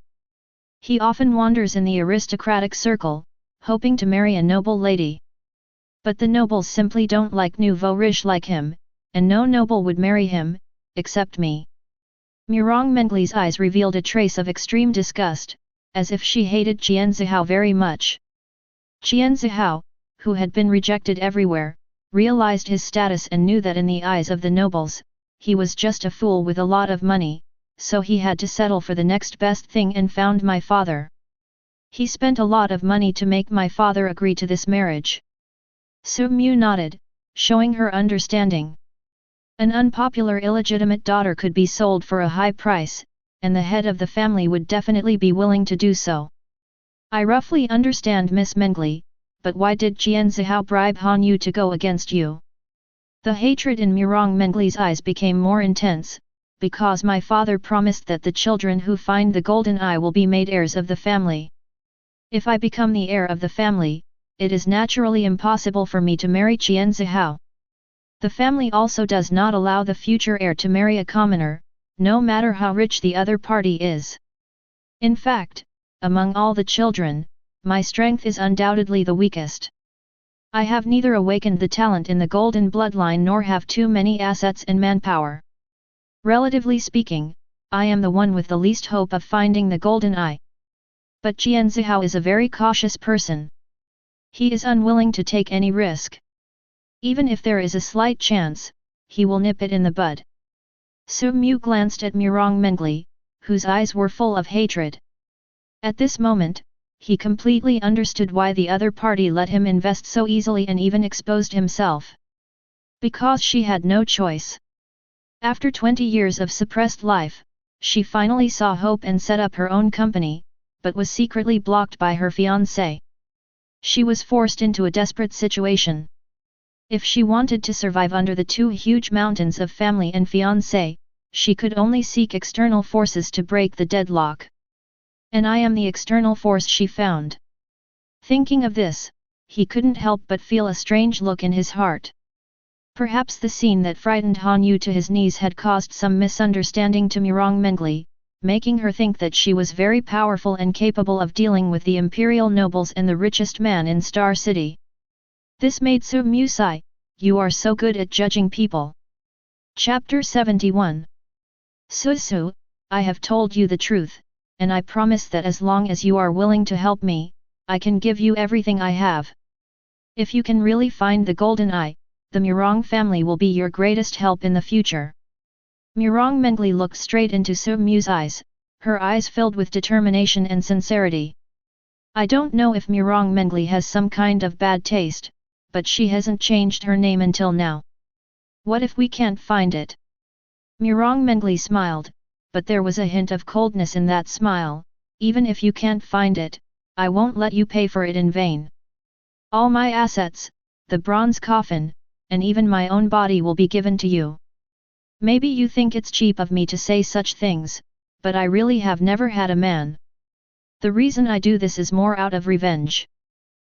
He often wanders in the aristocratic circle, hoping to marry a noble lady. But the nobles simply don't like nouveau riche like him, and no noble would marry him, except me." Murong Mengli's eyes revealed a trace of extreme disgust, as if she hated Qian Zihao very much. Qian Zihao, who had been rejected everywhere, realized his status and knew that in the eyes of the nobles, he was just a fool with a lot of money, so he had to settle for the next best thing and found my father. He spent a lot of money to make my father agree to this marriage." Su Mu nodded, showing her understanding. An unpopular illegitimate daughter could be sold for a high price, and the head of the family would definitely be willing to do so. "I roughly understand, Miss Mengli, but why did Qian Zihao bribe Han Yu to go against you?" The hatred in Murong Mengli's eyes became more intense, "Because my father promised that the children who find the golden eye will be made heirs of the family. If I become the heir of the family, it is naturally impossible for me to marry Qian Zihao. The family also does not allow the future heir to marry a commoner, no matter how rich the other party is. In fact, among all the children, my strength is undoubtedly the weakest. I have neither awakened the talent in the golden bloodline nor have too many assets and manpower. Relatively speaking, I am the one with the least hope of finding the golden eye. But Jian Zihao is a very cautious person. He is unwilling to take any risk. Even if there is a slight chance, he will nip it in the bud. Su Mu glanced at Murong Mengli, whose eyes were full of hatred. At this moment, he completely understood why the other party let him invest so easily and even exposed himself. Because she had no choice. After 20 years of suppressed life, she finally saw hope and set up her own company, but was secretly blocked by her fiancé. She was forced into a desperate situation. If she wanted to survive under the two huge mountains of family and fiancé, she could only seek external forces to break the deadlock. And I am the external force she found. Thinking of this, he couldn't help but feel a strange look in his heart. Perhaps the scene that frightened Han Yu to his knees had caused some misunderstanding to Murong Mengli, making her think that she was very powerful and capable of dealing with the imperial nobles and the richest man in Star City. This made Su Mu sigh, "You are so good at judging people." Chapter 71. Su, I have told you the truth, and I promise that as long as you are willing to help me, I can give you everything I have. If you can really find the golden eye, the Murong family will be your greatest help in the future. Murong Mengli looked straight into Su Mu's eyes, her eyes filled with determination and sincerity. I don't know if Murong Mengli has some kind of bad taste, but she hasn't changed her name until now. What if we can't find it? Murong Mengli smiled, but there was a hint of coldness in that smile. Even if you can't find it, I won't let you pay for it in vain. All my assets, the bronze coffin, and even my own body will be given to you. Maybe you think it's cheap of me to say such things, but I really have never had a man. The reason I do this is more out of revenge.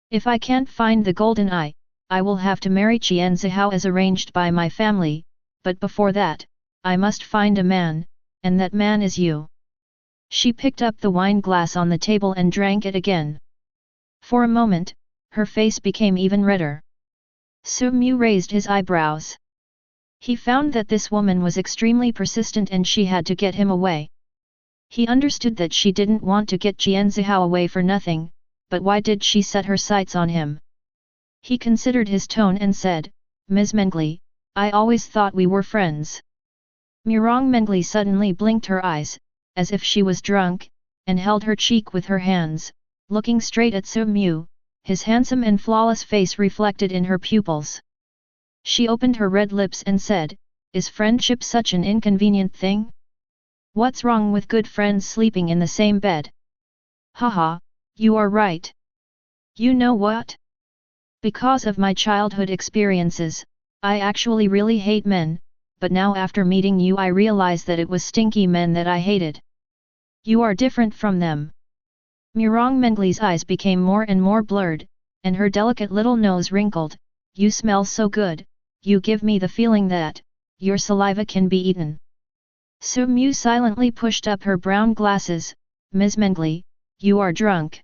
If I can't find the golden eye, I will have to marry Jian Zihao as arranged by my family, but before that, I must find a man, and that man is you. She picked up the wine glass on the table and drank it again. For a moment, her face became even redder. Su Mu raised his eyebrows. He found that this woman was extremely persistent and she had to get him away. He understood that she didn't want to get Jian Zihao away for nothing, but why did she set her sights on him? He considered his tone and said, "Ms. Mengli, I always thought we were friends." Murong Mengli suddenly blinked her eyes, as if she was drunk, and held her cheek with her hands, looking straight at Su Mu, his handsome and flawless face reflected in her pupils. She opened her red lips and said, "Is friendship such an inconvenient thing? What's wrong with good friends sleeping in the same bed?" "Haha, you are right. You know what? Because of my childhood experiences, I actually really hate men, but now after meeting you I realize that it was stinky men that I hated. You are different from them." Murong Mengli's eyes became more and more blurred, and her delicate little nose wrinkled. "You smell so good, you give me the feeling that your saliva can be eaten." Su Mu silently pushed up her brown glasses. "Ms. Mengli, you are drunk."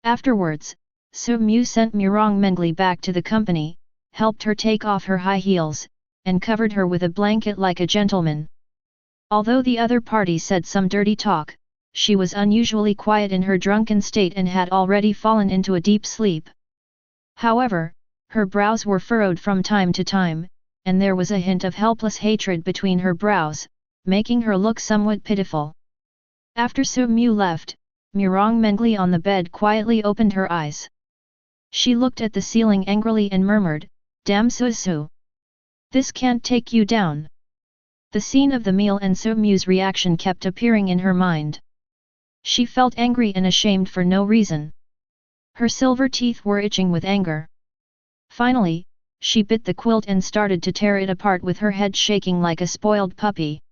Afterwards, Su Mu sent Murong Mengli back to the company, helped her take off her high heels, and covered her with a blanket like a gentleman. Although the other party said some dirty talk, she was unusually quiet in her drunken state and had already fallen into a deep sleep. However, her brows were furrowed from time to time, and there was a hint of helpless hatred between her brows, making her look somewhat pitiful. After Su Mu left, Murong Mengli on the bed quietly opened her eyes. She looked at the ceiling angrily and murmured, "Damn Su. This can't take you down." The scene of the meal and Su Mu's reaction kept appearing in her mind. She felt angry and ashamed for no reason. Her silver teeth were itching with anger. Finally, she bit the quilt and started to tear it apart with her head shaking like a spoiled puppy.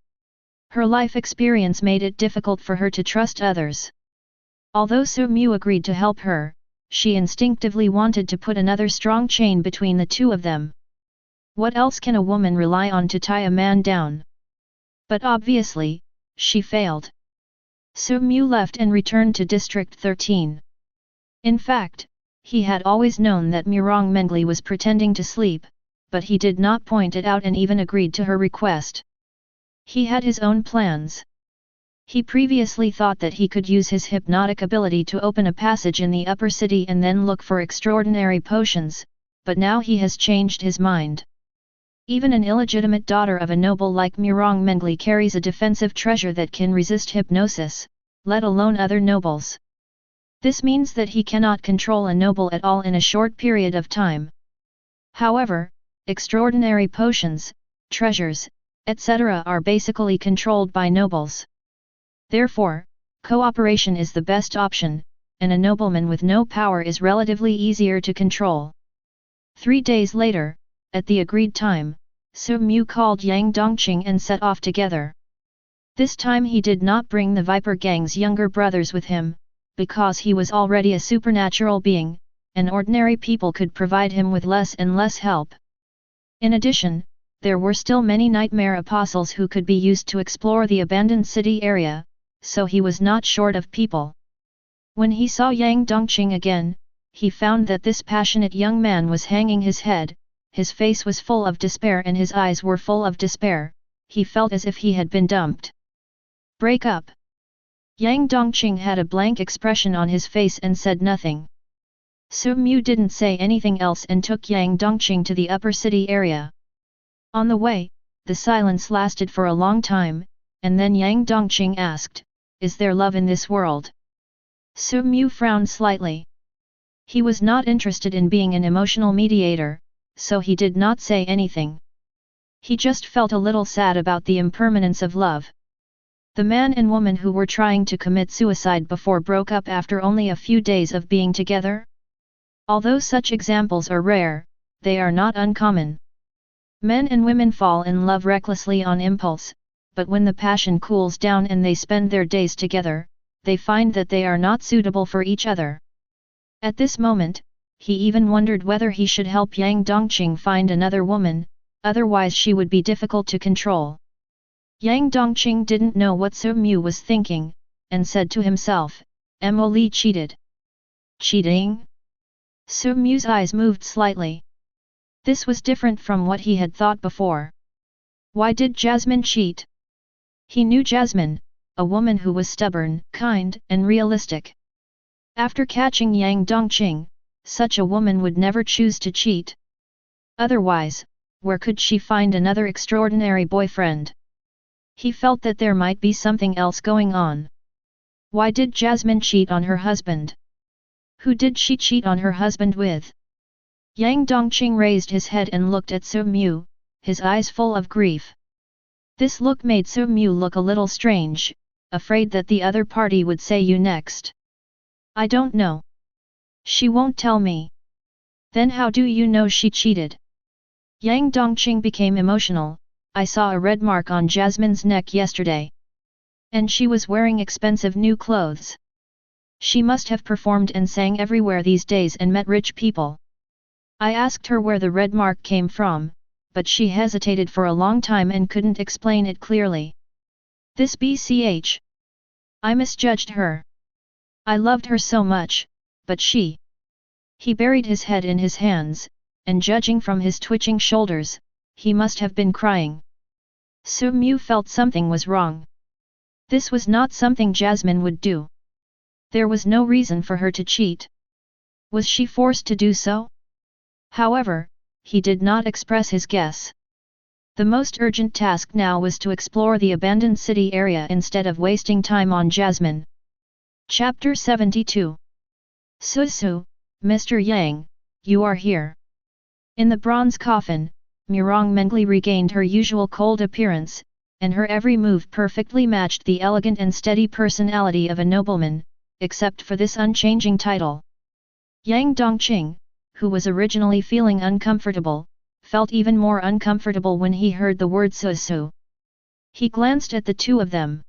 Her life experience made it difficult for her to trust others. Although Su Mu agreed to help her, she instinctively wanted to put another strong chain between the two of them. What else can a woman rely on to tie a man down? But obviously, she failed. Su Mu left and returned to District 13. In fact, he had always known that Murong Mengli was pretending to sleep, but he did not point it out and even agreed to her request. He had his own plans. He previously thought that he could use his hypnotic ability to open a passage in the upper city and then look for extraordinary potions, but now he has changed his mind. Even an illegitimate daughter of a noble like Murong Mengli carries a defensive treasure that can resist hypnosis, let alone other nobles. This means that he cannot control a noble at all in a short period of time. However, extraordinary potions, treasures, etc. are basically controlled by nobles. Therefore, cooperation is the best option, and a nobleman with no power is relatively easier to control. 3 days later, at the agreed time, Su Mu called Yang Dongqing and set off together. This time he did not bring the Viper Gang's younger brothers with him, because he was already a supernatural being, and ordinary people could provide him with less and less help. In addition, there were still many nightmare apostles who could be used to explore the abandoned city area, so he was not short of people. When he saw Yang Dongqing again, he found that this passionate young man was hanging his head, his face was full of despair and his eyes were full of despair, he felt as if he had been dumped. Break up. Yang Dongqing had a blank expression on his face and said nothing. Su Mu didn't say anything else and took Yang Dongqing to the upper city area. On the way, the silence lasted for a long time, and then Yang Dongqing asked, "Is there love in this world?" Su Mu frowned slightly. He was not interested in being an emotional mediator, so he did not say anything. He just felt a little sad about the impermanence of love. The man and woman who were trying to commit suicide before broke up after only a few days of being together? Although such examples are rare, they are not uncommon. Men and women fall in love recklessly on impulse, but when the passion cools down and they spend their days together, they find that they are not suitable for each other. At this moment, he even wondered whether he should help Yang Dongqing find another woman, otherwise she would be difficult to control. Yang Dongqing didn't know what Su Mu was thinking, and said to himself, "Mo Li cheated." Cheating? Su Mu's eyes moved slightly. This was different from what he had thought before. Why did Jasmine cheat? He knew Jasmine, a woman who was stubborn, kind, and realistic. After catching Yang Dongqing, such a woman would never choose to cheat. Otherwise, where could she find another extraordinary boyfriend? He felt that there might be something else going on. Why did Jasmine cheat on her husband? Who did she cheat on her husband with? Yang Dongqing raised his head and looked at Su Mu, his eyes full of grief. This look made Su Mu look a little strange, afraid that the other party would say you next. "I don't know. She won't tell me." "Then how do you know she cheated?" Yang Dongqing became emotional. "I saw a red mark on Jasmine's neck yesterday. And she was wearing expensive new clothes. She must have performed and sang everywhere these days and met rich people. I asked her where the red mark came from, but she hesitated for a long time and couldn't explain it clearly. This BCH. I misjudged her. I loved her so much, but she..." He buried his head in his hands, and judging from his twitching shoulders, he must have been crying. Su Mu felt something was wrong. This was not something Jasmine would do. There was no reason for her to cheat. Was she forced to do so? However, he did not express his guess. The most urgent task now was to explore the abandoned city area instead of wasting time on Jasmine. Chapter 72. Su, Mr. Yang, you are here. In the bronze coffin, Murong Mengli regained her usual cold appearance, and her every move perfectly matched the elegant and steady personality of a nobleman, except for this unchanging title. Yang Dongqing, who was originally feeling uncomfortable, felt even more uncomfortable when he heard the word Su. He glanced at the two of them.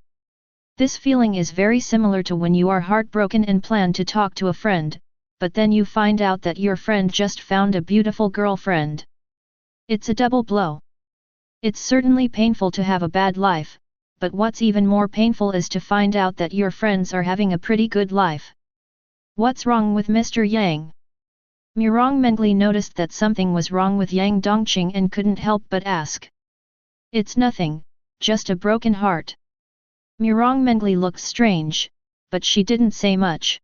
This feeling is very similar to when you are heartbroken and plan to talk to a friend, but then you find out that your friend just found a beautiful girlfriend. It's a double blow. It's certainly painful to have a bad life, but what's even more painful is to find out that your friends are having a pretty good life. What's wrong with Mr. Yang? Murong Mengli noticed that something was wrong with Yang Dongqing and couldn't help but ask. It's nothing, just a broken heart. Murong Mengli looked strange, but she didn't say much.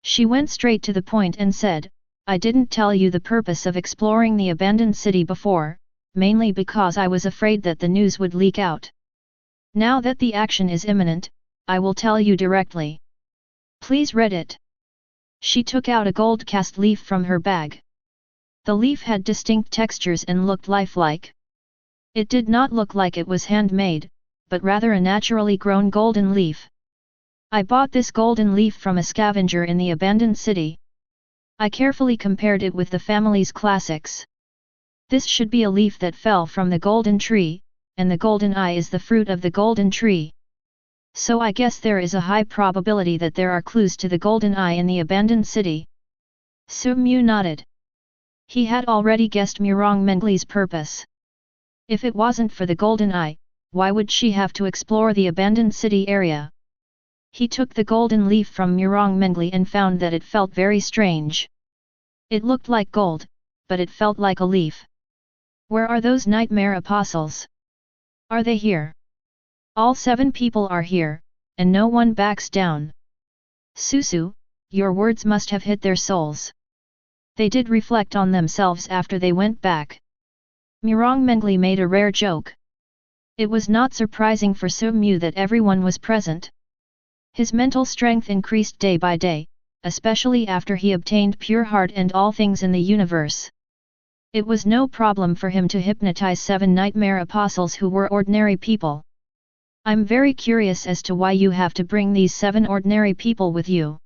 She went straight to the point and said, I didn't tell you the purpose of exploring the abandoned city before, mainly because I was afraid that the news would leak out. Now that the action is imminent, I will tell you directly. Please read it. She took out a gold cast leaf from her bag. The leaf had distinct textures and looked lifelike. It did not look like it was handmade, but rather a naturally grown golden leaf. I bought this golden leaf from a scavenger in the abandoned city. I carefully compared it with the family's classics. This should be a leaf that fell from the golden tree, and the golden eye is the fruit of the golden tree. So I guess there is a high probability that there are clues to the golden eye in the abandoned city. Su Mu nodded. He had already guessed Murong Mengli's purpose. If it wasn't for the golden eye, why would she have to explore the abandoned city area? He took the golden leaf from Murong Mengli and found that it felt very strange. It looked like gold, but it felt like a leaf. Where are those nightmare apostles? Are they here? All 7 people are here, and no one backs down. Susu, your words must have hit their souls. They did reflect on themselves after they went back. Murong Mengli made a rare joke. It was not surprising for Su Mu that everyone was present. His mental strength increased day by day, especially after he obtained pure heart and all things in the universe. It was no problem for him to hypnotize 7 nightmare apostles who were ordinary people. I'm very curious as to why you have to bring these 7 ordinary people with you.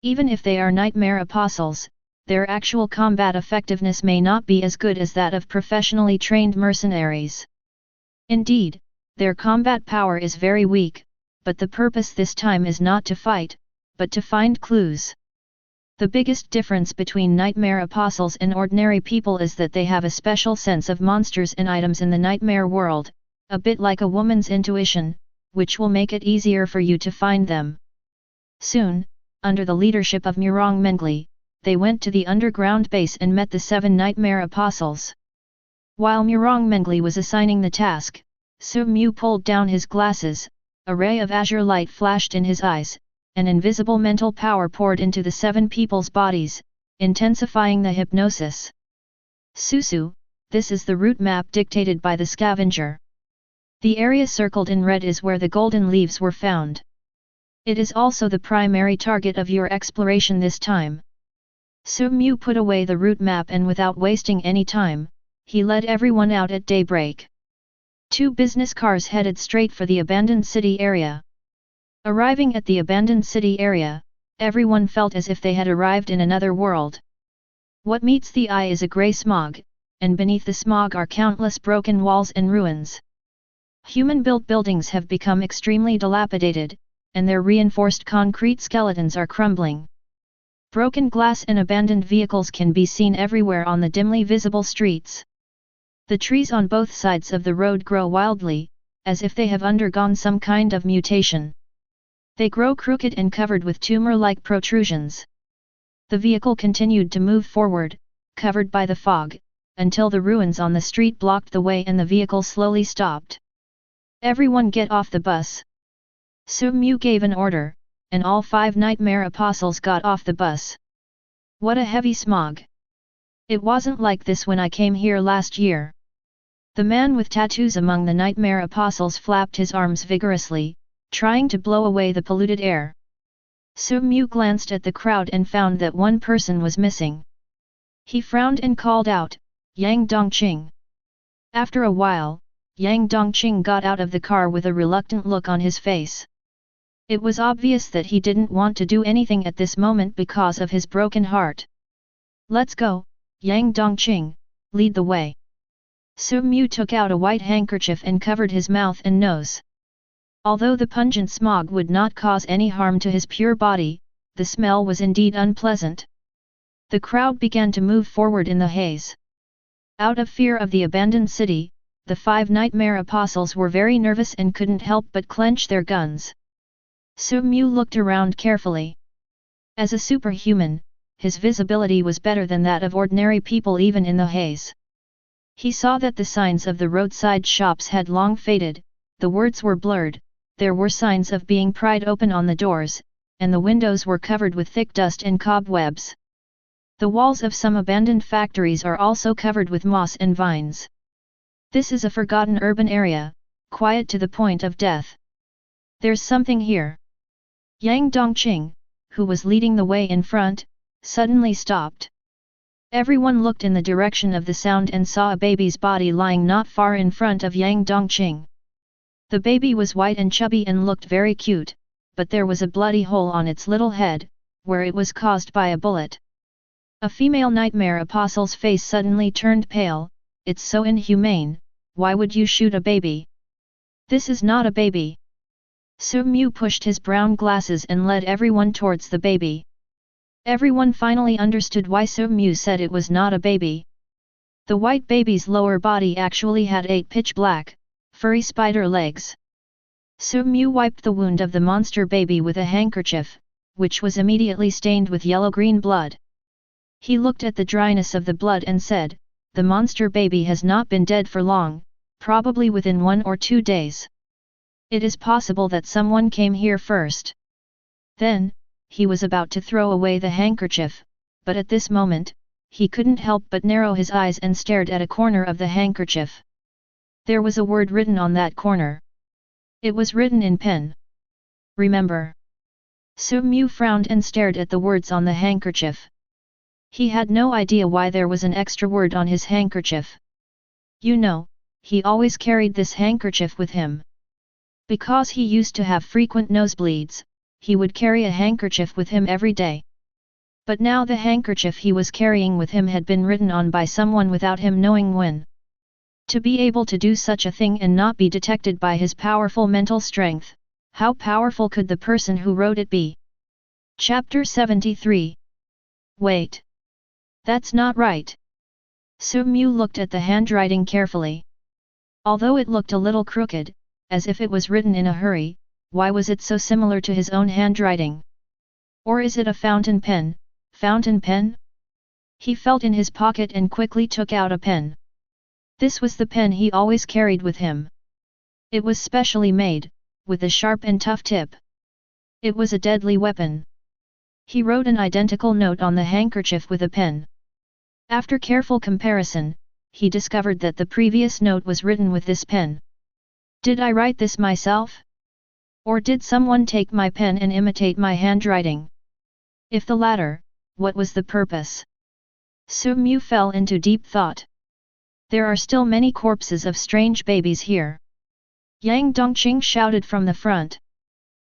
Even if they are nightmare apostles, their actual combat effectiveness may not be as good as that of professionally trained mercenaries. Indeed, their combat power is very weak, but the purpose this time is not to fight, but to find clues. The biggest difference between nightmare apostles and ordinary people is that they have a special sense of monsters and items in the nightmare world, a bit like a woman's intuition, which will make it easier for you to find them. Soon, under the leadership of Murong Mengli, they went to the underground base and met the 7 nightmare apostles. While Murong Mengli was assigning the task, Su Mu pulled down his glasses, a ray of azure light flashed in his eyes, an invisible mental power poured into the 7 people's bodies, intensifying the hypnosis. Susu, this is the route map dictated by the scavenger. The area circled in red is where the golden leaves were found. It is also the primary target of your exploration this time. Su Mu put away the route map and without wasting any time, he led everyone out at daybreak. 2 business cars headed straight for the abandoned city area. Arriving at the abandoned city area, everyone felt as if they had arrived in another world. What meets the eye is a grey smog, and beneath the smog are countless broken walls and ruins. Human-built buildings have become extremely dilapidated, and their reinforced concrete skeletons are crumbling. Broken glass and abandoned vehicles can be seen everywhere on the dimly visible streets. The trees on both sides of the road grow wildly, as if they have undergone some kind of mutation. They grow crooked and covered with tumor-like protrusions. The vehicle continued to move forward, covered by the fog, until the ruins on the street blocked the way and the vehicle slowly stopped. Everyone get off the bus. Su Mu gave an order, and all 5 nightmare apostles got off the bus. What a heavy smog! It wasn't like this when I came here last year. The man with tattoos among the nightmare apostles flapped his arms vigorously, trying to blow away the polluted air. Su Mu glanced at the crowd and found that one person was missing. He frowned and called out, Yang Dongqing. After a while, Yang Dongqing got out of the car with a reluctant look on his face. It was obvious that he didn't want to do anything at this moment because of his broken heart. Let's go, Yang Dongqing, lead the way. Su Mu took out a white handkerchief and covered his mouth and nose. Although the pungent smog would not cause any harm to his pure body, the smell was indeed unpleasant. The crowd began to move forward in the haze. Out of fear of the abandoned city, the 5 nightmare apostles were very nervous and couldn't help but clench their guns. Su Mu looked around carefully. As a superhuman, his visibility was better than that of ordinary people even in the haze. He saw that the signs of the roadside shops had long faded, the words were blurred, there were signs of being pried open on the doors, and the windows were covered with thick dust and cobwebs. The walls of some abandoned factories are also covered with moss and vines. This is a forgotten urban area, quiet to the point of death. There's something here. Yang Dongqing, who was leading the way in front, suddenly stopped. Everyone looked in the direction of the sound and saw a baby's body lying not far in front of Yang Dongqing. The baby was white and chubby and looked very cute, but there was a bloody hole on its little head, where it was caused by a bullet. A female nightmare apostle's face suddenly turned pale. It's so inhumane, why would you shoot a baby? This is not a baby. Su Mu pushed his brown glasses and led everyone towards the baby. Everyone finally understood why Su Mu said it was not a baby. The white baby's lower body actually had 8 pitch black, furry spider legs. Su Mu wiped the wound of the monster baby with a handkerchief, which was immediately stained with yellow-green blood. He looked at the dryness of the blood and said, the monster baby has not been dead for long, probably within 1 or 2 days. It is possible that someone came here first. Then, he was about to throw away the handkerchief, but at this moment, he couldn't help but narrow his eyes and stared at a corner of the handkerchief. There was a word written on that corner. It was written in pen. Remember. Su Mu frowned and stared at the words on the handkerchief. He had no idea why there was an extra word on his handkerchief. You know, he always carried this handkerchief with him. Because he used to have frequent nosebleeds, he would carry a handkerchief with him every day. But now the handkerchief he was carrying with him had been written on by someone without him knowing when. To be able to do such a thing and not be detected by his powerful mental strength, how powerful could the person who wrote it be? Chapter 73. Wait. That's not right. Su Mu looked at the handwriting carefully. Although it looked a little crooked, as if it was written in a hurry, why was it so similar to his own handwriting? Or is it a fountain pen? Fountain pen? He felt in his pocket and quickly took out a pen. This was the pen he always carried with him. It was specially made, with a sharp and tough tip. It was a deadly weapon. He wrote an identical note on the handkerchief with a pen. After careful comparison, he discovered that the previous note was written with this pen. Did I write this myself? Or did someone take my pen and imitate my handwriting? If the latter, what was the purpose? Su Mu fell into deep thought. There are still many corpses of strange babies here. Yang Dongqing shouted from the front.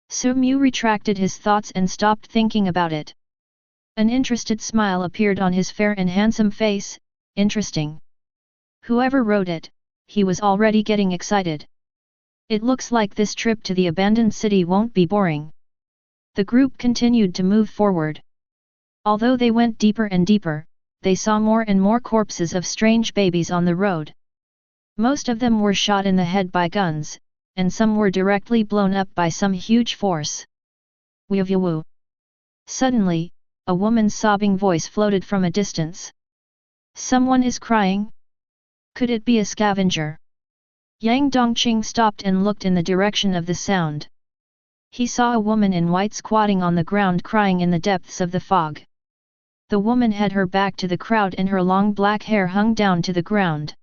Su Mu retracted his thoughts and stopped thinking about it. An interested smile appeared on his fair and handsome face. Interesting. Whoever wrote it, he was already getting excited. It looks like this trip to the abandoned city won't be boring. The group continued to move forward. Although they went deeper and deeper, they saw more and more corpses of strange babies on the road. Most of them were shot in the head by guns, and some were directly blown up by some huge force. Woo! Suddenly, a woman's sobbing voice floated from a distance. Someone is crying? Could it be a scavenger? Yang Dongqing stopped and looked in the direction of the sound. He saw a woman in white squatting on the ground crying in the depths of the fog. The woman had her back to the crowd and her long black hair hung down to the ground.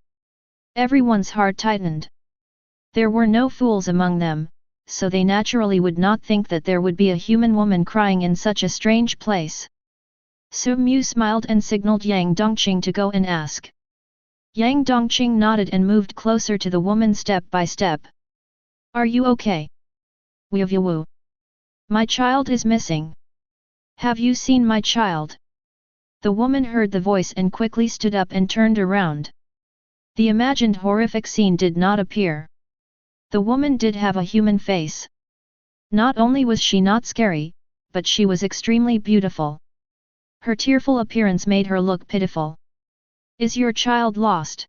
Everyone's heart tightened. There were no fools among them, so they naturally would not think that there would be a human woman crying in such a strange place. Su Mu smiled and signaled Yang Dongqing to go and ask. Yang Dongqing nodded and moved closer to the woman step by step. Are you okay? Woo! My child is missing. Have you seen my child? The woman heard the voice and quickly stood up and turned around. The imagined horrific scene did not appear. The woman did have a human face. Not only was she not scary, but she was extremely beautiful. Her tearful appearance made her look pitiful. Is your child lost?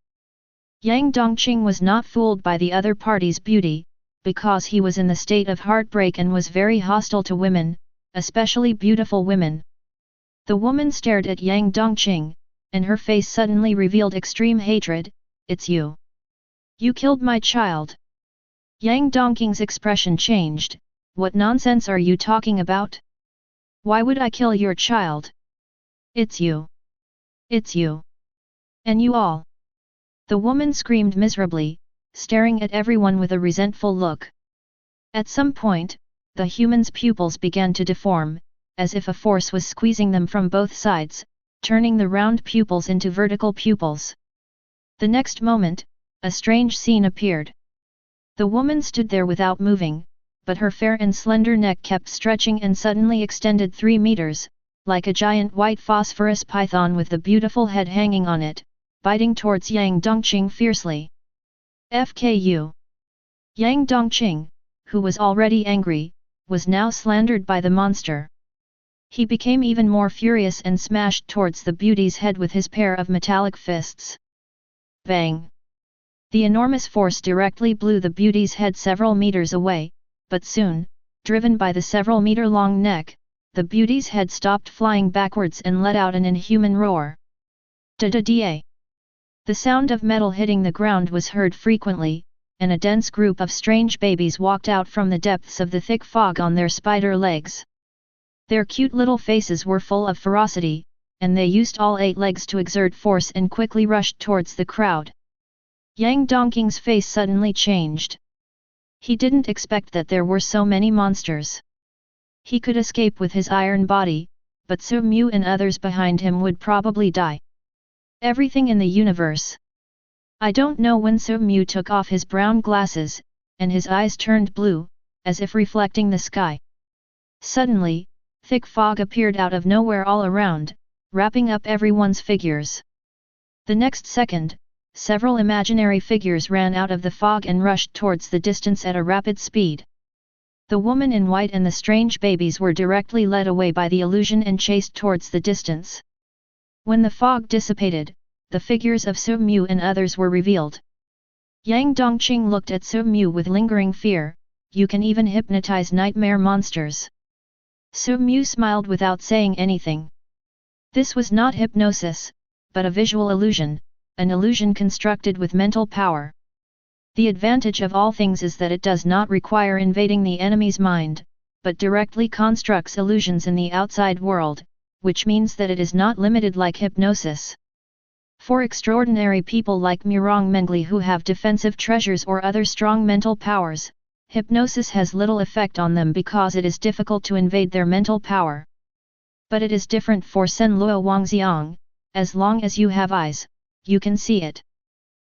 Yang Dongqing was not fooled by the other party's beauty, because he was in the state of heartbreak and was very hostile to women, especially beautiful women. The woman stared at Yang Dongqing, and her face suddenly revealed extreme hatred. It's you. You killed my child. Yang Dongqing's expression changed. What nonsense are you talking about? Why would I kill your child? It's you. It's you. And you all. The woman screamed miserably, staring at everyone with a resentful look. At some point, the human's pupils began to deform, as if a force was squeezing them from both sides, turning the round pupils into vertical pupils. The next moment, a strange scene appeared. The woman stood there without moving, but her fair and slender neck kept stretching and suddenly extended 3 meters, like a giant white phosphorus python with the beautiful head hanging on it, biting towards Yang Dongqing fiercely. FKU. Yang Dongqing, who was already angry, was now slandered by the monster. He became even more furious and smashed towards the beauty's head with his pair of metallic fists. Bang! The enormous force directly blew the beauty's head several meters away, but soon, driven by the several meter-long neck, the beauty's head stopped flying backwards and let out an inhuman roar. Da-da-da! The sound of metal hitting the ground was heard frequently, and a dense group of strange babies walked out from the depths of the thick fog on their spider legs. Their cute little faces were full of ferocity, and they used all 8 legs to exert force and quickly rushed towards the crowd. Yang Dongqing's face suddenly changed. He didn't expect that there were so many monsters. He could escape with his iron body, but Su Mu and others behind him would probably die. Everything in the universe. I don't know when Su Mu took off his brown glasses, and his eyes turned blue, as if reflecting the sky. Suddenly, thick fog appeared out of nowhere all around, wrapping up everyone's figures. The next second, several imaginary figures ran out of the fog and rushed towards the distance at a rapid speed. The woman in white and the strange babies were directly led away by the illusion and chased towards the distance. When the fog dissipated, the figures of Su Mu and others were revealed. Yang Dongqing looked at Su Mu with lingering fear. You can even hypnotize nightmare monsters. Su Mu smiled without saying anything. This was not hypnosis, but a visual illusion, an illusion constructed with mental power. The advantage of all things is that it does not require invading the enemy's mind, but directly constructs illusions in the outside world, which means that it is not limited like hypnosis. For extraordinary people like Murong Mengli who have defensive treasures or other strong mental powers, hypnosis has little effect on them because it is difficult to invade their mental power. But it is different for Sen Luo Wangxiang. As long as you have eyes, you can see it.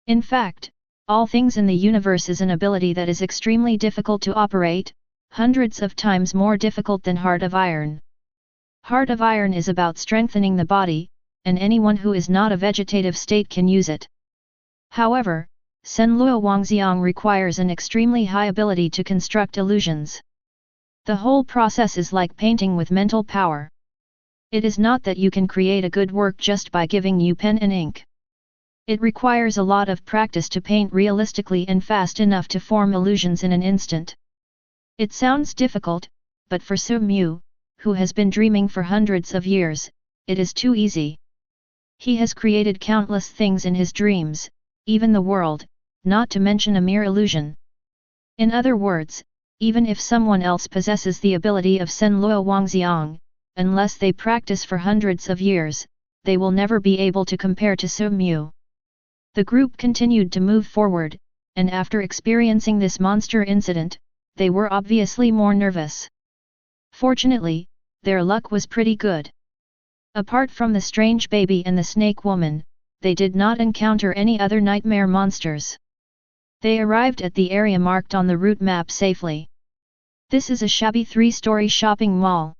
In fact, all things in the universe is an ability that is extremely difficult to operate, hundreds of times more difficult than Heart of Iron. Heart of Iron is about strengthening the body, and anyone who is not a vegetative state can use it. However, Sen Luo Wangxiang requires an extremely high ability to construct illusions. The whole process is like painting with mental power. It is not that you can create a good work just by giving you pen and ink. It requires a lot of practice to paint realistically and fast enough to form illusions in an instant. It sounds difficult, but for Su Mu, who has been dreaming for hundreds of years, it is too easy. He has created countless things in his dreams, even the world, not to mention a mere illusion. In other words, even if someone else possesses the ability of Sen Luo Wangxiang, unless they practice for hundreds of years, they will never be able to compare to Su Mu. The group continued to move forward, and after experiencing this monster incident, they were obviously more nervous. Fortunately, their luck was pretty good. Apart from the strange baby and the snake woman, they did not encounter any other nightmare monsters. They arrived at the area marked on the route map safely. This is a shabby 3-story shopping mall.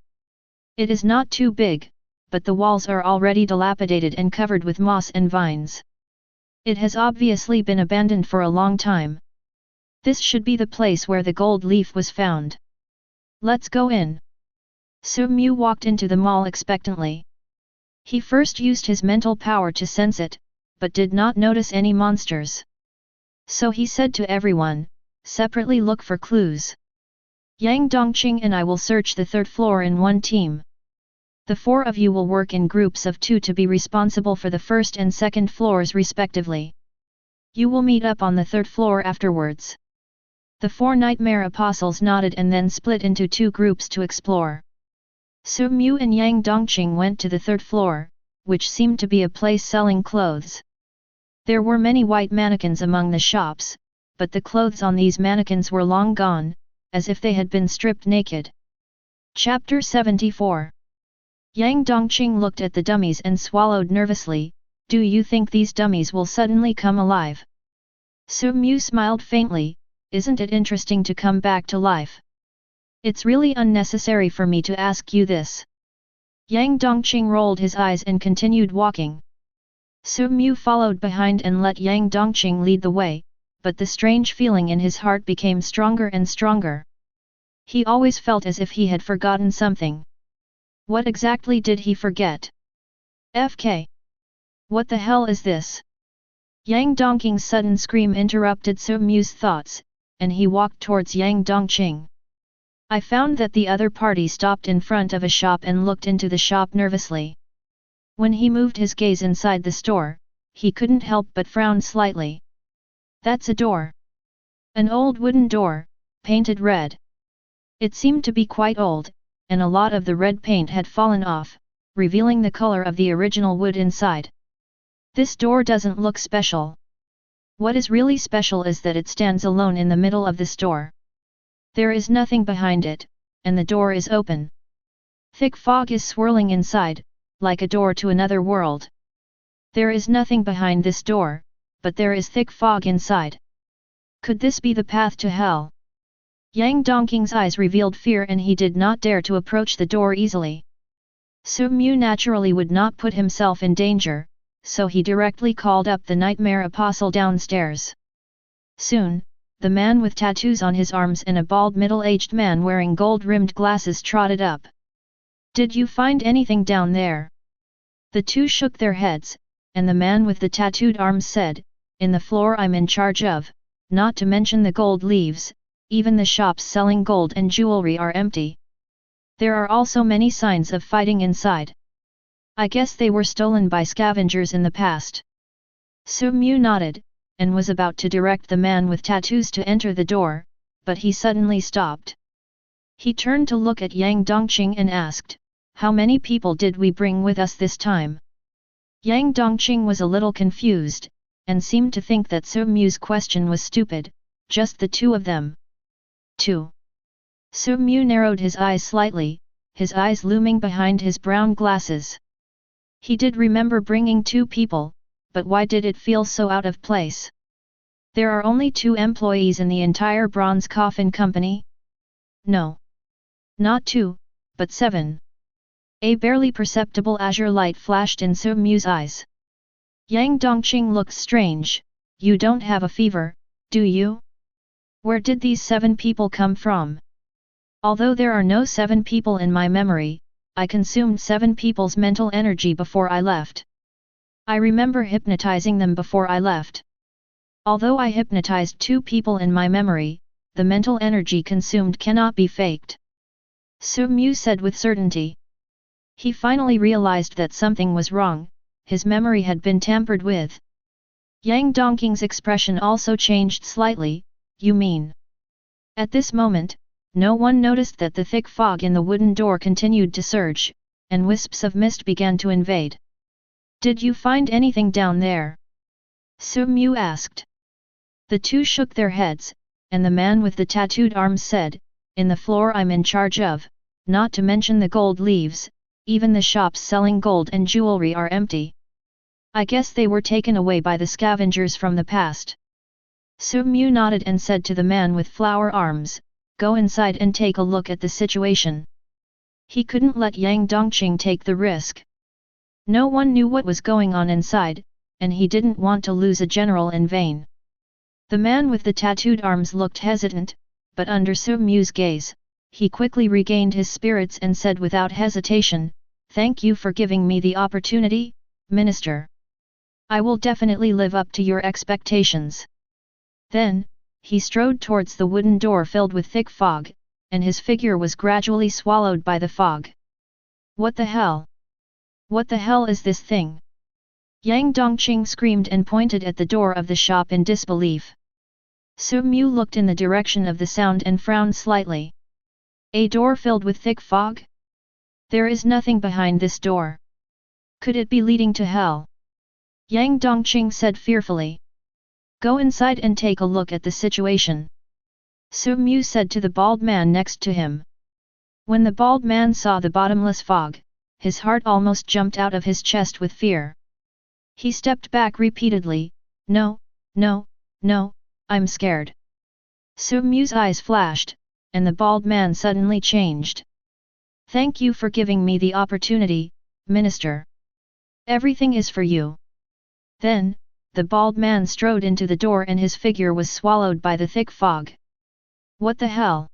It is not too big, but the walls are already dilapidated and covered with moss and vines. It has obviously been abandoned for a long time. This should be the place where the gold leaf was found. Let's go in. Su Mu walked into the mall expectantly. He first used his mental power to sense it, but did not notice any monsters. So he said to everyone, separately look for clues. Yang Dongqing and I will search the third floor in one team. The four of you will work in groups of 2 to be responsible for the first and second floors respectively. You will meet up on the third floor afterwards. The 4 nightmare apostles nodded and then split into 2 groups to explore. Su Mu and Yang Dongqing went to the third floor, which seemed to be a place selling clothes. There were many white mannequins among the shops, but the clothes on these mannequins were long gone, as if they had been stripped naked. Chapter 74. Yang Dongqing looked at the dummies and swallowed nervously. Do you think these dummies will suddenly come alive? Su Mu smiled faintly. Isn't it interesting to come back to life? It's really unnecessary for me to ask you this. Yang Dongqing rolled his eyes and continued walking. Su Mu followed behind and let Yang Dongqing lead the way, but the strange feeling in his heart became stronger and stronger. He always felt as if he had forgotten something. What exactly did he forget? FK. What the hell is this? Yang Dongqing's sudden scream interrupted Su Mu's thoughts, and he walked towards Yang Dongqing. I found that the other party stopped in front of a shop and looked into the shop nervously. When he moved his gaze inside the store, he couldn't help but frown slightly. That's a door. An old wooden door, painted red. It seemed to be quite old, and a lot of the red paint had fallen off, revealing the color of the original wood inside. This door doesn't look special. What is really special is that it stands alone in the middle of the store. There is nothing behind it, and the door is open. Thick fog is swirling inside, like a door to another world. There is nothing behind this door, but there is thick fog inside. Could this be the path to hell? Yang Dongqing's eyes revealed fear and he did not dare to approach the door easily. Su Mu naturally would not put himself in danger, so he directly called up the nightmare apostle downstairs. Soon, the man with tattoos on his arms and a bald middle-aged man wearing gold-rimmed glasses trotted up. Did you find anything down there? The two shook their heads, and the man with the tattooed arms said, in the floor I'm in charge of, not to mention the gold leaves, even the shops selling gold and jewelry are empty. There are also many signs of fighting inside. I guess they were stolen by scavengers in the past. Su Mu nodded, and was about to direct the man with tattoos to enter the door, but he suddenly stopped. He turned to look at Yang Dongqing and asked, how many people did we bring with us this time? Yang Dongqing was a little confused, and seemed to think that Su Mu's question was stupid, just the 2 of them. 2. Su Mu narrowed his eyes slightly, his eyes looming behind his brown glasses. He did remember bringing 2 people, but why did it feel so out of place? There are only 2 employees in the entire Bronze Coffin Company? No. Not 2, but 7. A barely perceptible azure light flashed in Su Mu's eyes. Yang Dongqing looked strange. You don't have a fever, do you? Where did these 7 people come from? Although there are no 7 people in my memory, I consumed 7 people's mental energy before I left. I remember hypnotizing them before I left. Although I hypnotized 2 people in my memory, the mental energy consumed cannot be faked. Su Mu said with certainty. He finally realized that something was wrong, his memory had been tampered with. Yang Dongqing's expression also changed slightly. You mean? At this moment, no one noticed that the thick fog in the wooden door continued to surge, and wisps of mist began to invade. Did you find anything down there? Su Mu asked. The 2 shook their heads, and the man with the tattooed arms said, in the floor I'm in charge of, not to mention the gold leaves, even the shops selling gold and jewelry are empty. I guess they were taken away by the scavengers from the past. Su Mu nodded and said to the man with flower arms, go inside and take a look at the situation. He couldn't let Yang Dongqing take the risk. No one knew what was going on inside, and he didn't want to lose a general in vain. The man with the tattooed arms looked hesitant, but under Su Mu's gaze, he quickly regained his spirits and said without hesitation, thank you for giving me the opportunity, Minister. I will definitely live up to your expectations. Then, he strode towards the wooden door filled with thick fog, and his figure was gradually swallowed by the fog. What the hell? What the hell is this thing? Yang Dongqing screamed and pointed at the door of the shop in disbelief. Su Mu looked in the direction of the sound and frowned slightly. A door filled with thick fog? There is nothing behind this door. Could it be leading to hell? Yang Dongqing said fearfully. Go inside and take a look at the situation. Su Mu said to the bald man next to him. When the bald man saw the bottomless fog, his heart almost jumped out of his chest with fear. He stepped back repeatedly. No, no, no, I'm scared. Su Mu's eyes flashed, and the bald man suddenly changed. Thank you for giving me the opportunity, Minister. Everything is for you. Then, the bald man strode into the door and his figure was swallowed by the thick fog. What the hell?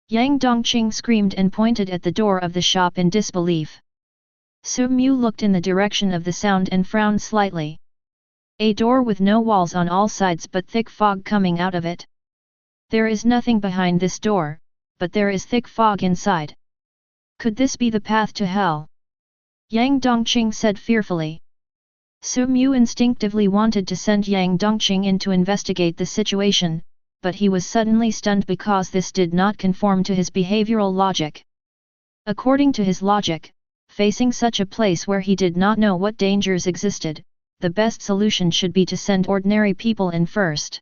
Yang Dongqing screamed and pointed at the door of the shop in disbelief. Su Mu looked in the direction of the sound and frowned slightly. A door with no walls on all sides but thick fog coming out of it. There is nothing behind this door, but there is thick fog inside. Could this be the path to hell? Yang Dongqing said fearfully. Su Mu instinctively wanted to send Yang Dongqing in to investigate the situation, but he was suddenly stunned because this did not conform to his behavioral logic. According to his logic, facing such a place where he did not know what dangers existed, the best solution should be to send ordinary people in first.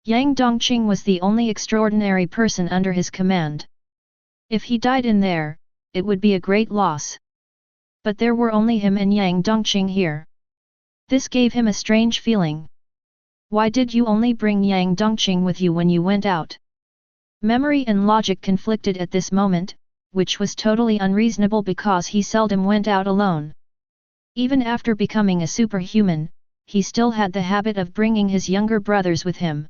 Yang Dongqing was the only extraordinary person under his command. If he died in there, it would be a great loss. But there were only him and Yang Dongqing here. This gave him a strange feeling. Why did you only bring Yang Dongqing with you when you went out? Memory and logic conflicted at this moment, which was totally unreasonable because he seldom went out alone. Even after becoming a superhuman, he still had the habit of bringing his younger brothers with him.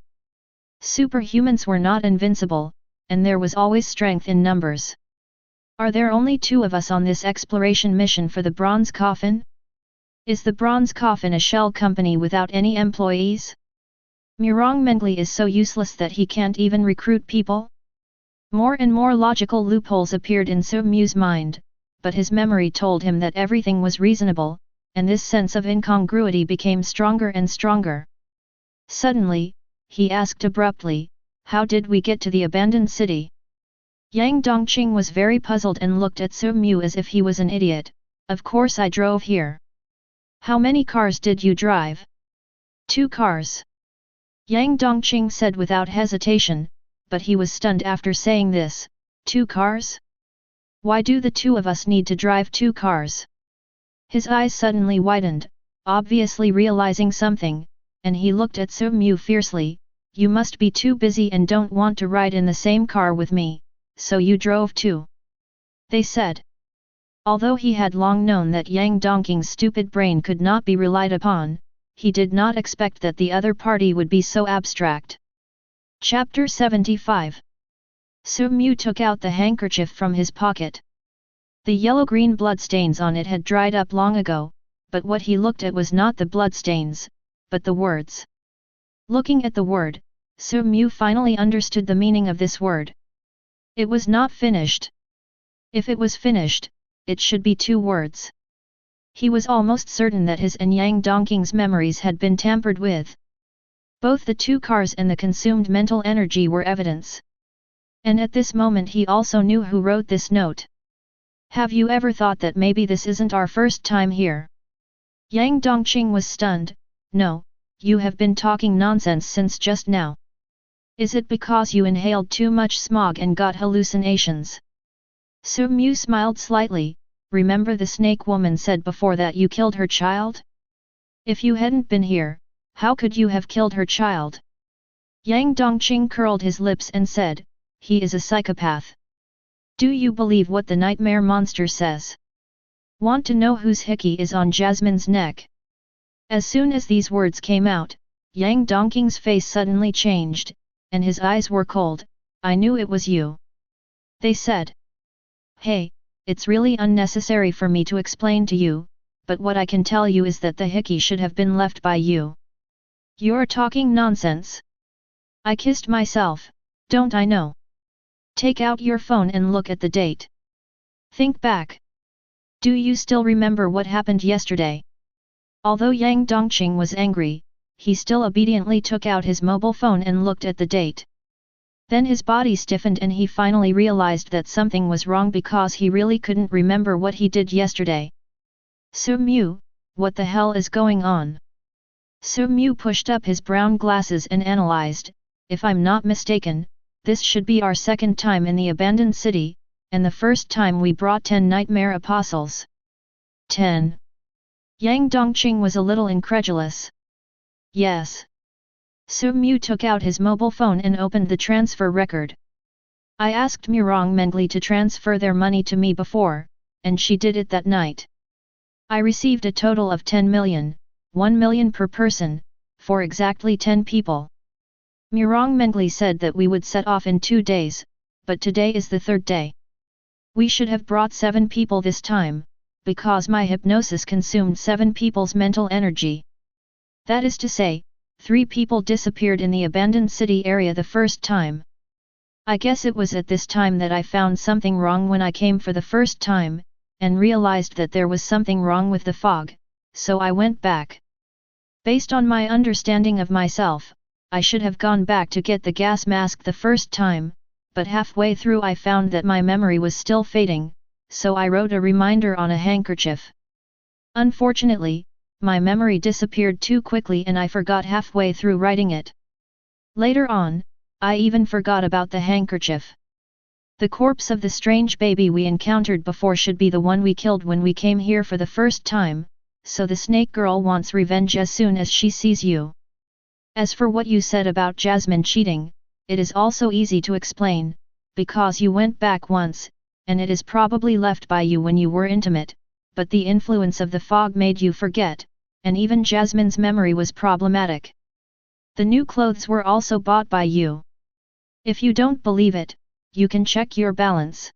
Superhumans were not invincible, and there was always strength in numbers. Are there only 2 of us on this exploration mission for the bronze coffin? Is the bronze coffin a shell company without any employees? Murong Mengli is so useless that he can't even recruit people? More and more logical loopholes appeared in Su Mu's mind, but his memory told him that everything was reasonable, and this sense of incongruity became stronger and stronger. Suddenly, he asked abruptly, how did we get to the abandoned city? Yang Dongqing was very puzzled and looked at Su Mu as if he was an idiot. Of course I drove here. How many cars did you drive? 2 cars. Yang Dongqing said without hesitation, but he was stunned after saying this. 2 cars? Why do the 2 of us need to drive 2 cars? His eyes suddenly widened, obviously realizing something, and he looked at Su Mu fiercely. You must be too busy and don't want to ride in the same car with me, so you drove too. They said. Although he had long known that Yang Dongqing's stupid brain could not be relied upon, he did not expect that the other party would be so abstract. Chapter 75. Su Mu took out the handkerchief from his pocket. The yellow-green bloodstains on it had dried up long ago, but what he looked at was not the bloodstains, but the words. Looking at the word, Su Mu finally understood the meaning of this word. It was not finished. If it was finished, it should be 2 words. He was almost certain that his and Yang Dongqing's memories had been tampered with. Both the 2 cars and the consumed mental energy were evidence. And at this moment he also knew who wrote this note. Have you ever thought that maybe this isn't our first time here? Yang Dongqing was stunned. No, you have been talking nonsense since just now. Is it because you inhaled too much smog and got hallucinations? Su Mu smiled slightly. Remember the snake woman said before that you killed her child? If you hadn't been here, how could you have killed her child? Yang Dongqing curled his lips and said, he is a psychopath. Do you believe what the nightmare monster says? Want to know whose hickey is on Jasmine's neck? As soon as these words came out, Yang Dongqing's face suddenly changed, and his eyes were cold. I knew it was you. They said. Hey, it's really unnecessary for me to explain to you, but what I can tell you is that the hickey should have been left by you. You're talking nonsense. I kissed myself, don't I know? Take out your phone and look at the date. Think back. Do you still remember what happened yesterday? Although Yang Dongqing was angry, he still obediently took out his mobile phone and looked at the date. Then his body stiffened and he finally realized that something was wrong because he really couldn't remember what he did yesterday. Su Mu, what the hell is going on? Su Mu pushed up his brown glasses and analyzed, if I'm not mistaken, this should be our second time in the abandoned city, and the first time we brought 10 nightmare apostles. 10. Yang Dongqing was a little incredulous. Yes. Su Mu took out his mobile phone and opened the transfer record. I asked Murong Mengli to transfer their money to me before, and she did it that night. I received a total of 10 million, 1 million per person, for exactly 10 people. Murong Mengli said that we would set off in 2 days, but today is the 3rd day. We should have brought 7 people this time, because my hypnosis consumed 7 people's mental energy. That is to say, 3 people disappeared in the abandoned city area the first time. I guess it was at this time that I found something wrong when I came for the first time, and realized that there was something wrong with the fog, so I went back. Based on my understanding of myself, I should have gone back to get the gas mask the first time, but halfway through I found that my memory was still fading, so I wrote a reminder on a handkerchief. Unfortunately, my memory disappeared too quickly and I forgot halfway through writing it. Later on, I even forgot about the handkerchief. The corpse of the strange baby we encountered before should be the one we killed when we came here for the first time, so the snake girl wants revenge as soon as she sees you. As for what you said about Jasmine cheating, it is also easy to explain, because you went back once, and it is probably left by you when you were intimate, but the influence of the fog made you forget, and even Jasmine's memory was problematic. The new clothes were also bought by you. If you don't believe it, you can check your balance.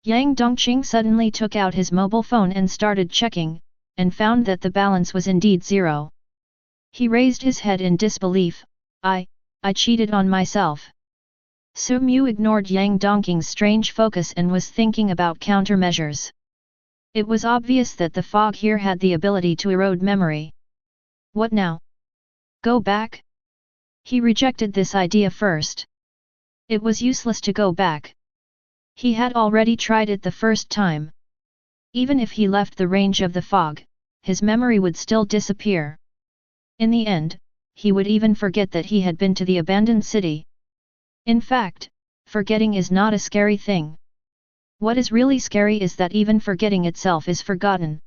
Yang Dongqing suddenly took out his mobile phone and started checking, and found that the balance was indeed 0. He raised his head in disbelief. I cheated on myself. Su Mu ignored Yang Dongqing's strange focus and was thinking about countermeasures. It was obvious that the fog here had the ability to erode memory. What now? Go back? He rejected this idea first. It was useless to go back. He had already tried it the first time. Even if he left the range of the fog, his memory would still disappear. In the end, he would even forget that he had been to the abandoned city. In fact, forgetting is not a scary thing. What is really scary is that even forgetting itself is forgotten.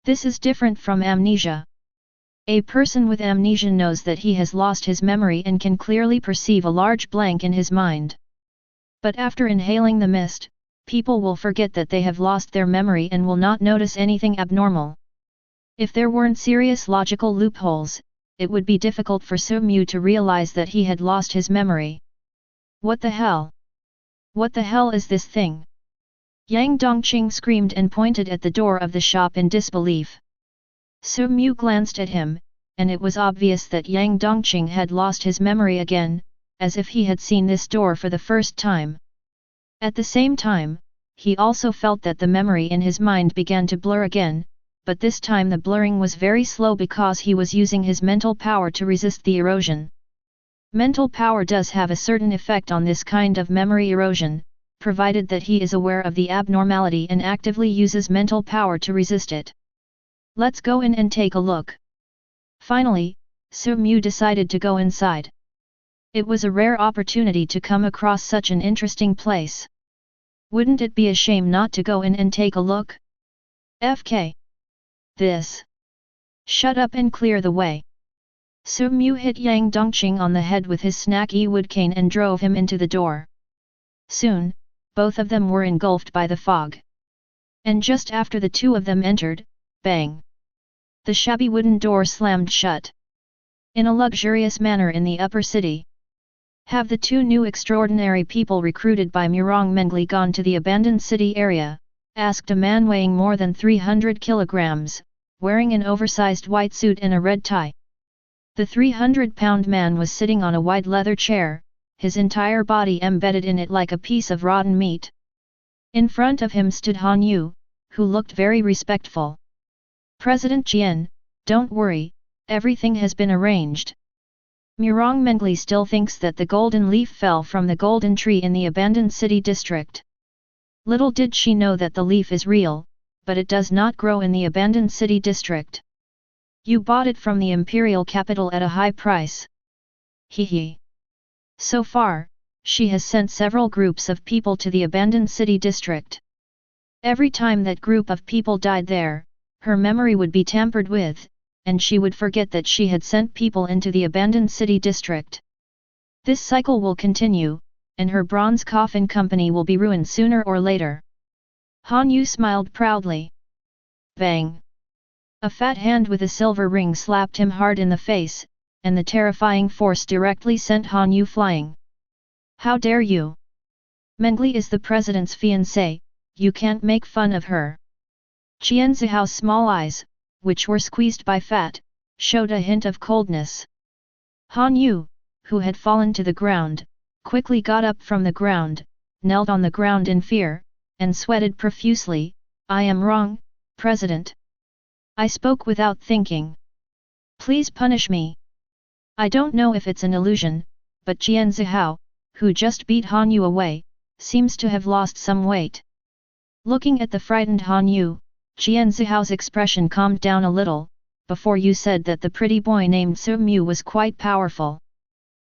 This is different from amnesia. A person with amnesia knows that he has lost his memory and can clearly perceive a large blank in his mind. But after inhaling the mist, people will forget that they have lost their memory and will not notice anything abnormal. If there weren't serious logical loopholes, it would be difficult for Su Mu to realize that he had lost his memory. What the hell? What the hell is this thing? Yang Dongqing screamed and pointed at the door of the shop in disbelief. Su Mu glanced at him, and it was obvious that Yang Dongqing had lost his memory again, as if he had seen this door for the first time. At the same time, he also felt that the memory in his mind began to blur again, but this time the blurring was very slow because he was using his mental power to resist the erosion. Mental power does have a certain effect on this kind of memory erosion, provided that he is aware of the abnormality and actively uses mental power to resist it. Let's go in and take a look. Finally, Su Mu decided to go inside. It was a rare opportunity to come across such an interesting place. Wouldn't it be a shame not to go in and take a look? FK. This. Shut up and clear the way. Su Mu hit Yang Dongqing on the head with his snaky wood cane and drove him into the door. Soon, both of them were engulfed by the fog. And just after the two of them entered, bang! The shabby wooden door slammed shut. In a luxurious manner in the upper city. Have the two new extraordinary people recruited by Murong Mengli gone to the abandoned city area? Asked a man weighing more than 300 kilograms, wearing an oversized white suit and a red tie. The 300-pound man was sitting on a wide leather chair, his entire body embedded in it like a piece of rotten meat. In front of him stood Han Yu, who looked very respectful. "President Jian, don't worry, everything has been arranged." Murong Mengli still thinks that the golden leaf fell from the golden tree in the abandoned city district. Little did she know that the leaf is real, but it does not grow in the abandoned city district. "You bought it from the imperial capital at a high price." Hee. So far, she has sent several groups of people to the abandoned city district. Every time that group of people died there, her memory would be tampered with, and she would forget that she had sent people into the abandoned city district. This cycle will continue, and her bronze coffin company will be ruined sooner or later. Han Yu smiled proudly. Bang! A fat hand with a silver ring slapped him hard in the face, and the terrifying force directly sent Han Yu flying. "How dare you! Mengli is the president's fiancée, you can't make fun of her." Qian Zihao's small eyes, which were squeezed by fat, showed a hint of coldness. Han Yu, who had fallen to the ground, quickly got up from the ground, knelt on the ground in fear, and sweated profusely. "I am wrong, President. I spoke without thinking. Please punish me. I don't know if it's an illusion, but Qian Zihao, who just beat Han Yu away, seems to have lost some weight." Looking at the frightened Han Yu, Qian Zihao's expression calmed down a little. "Before you said that the pretty boy named Su Mu was quite powerful."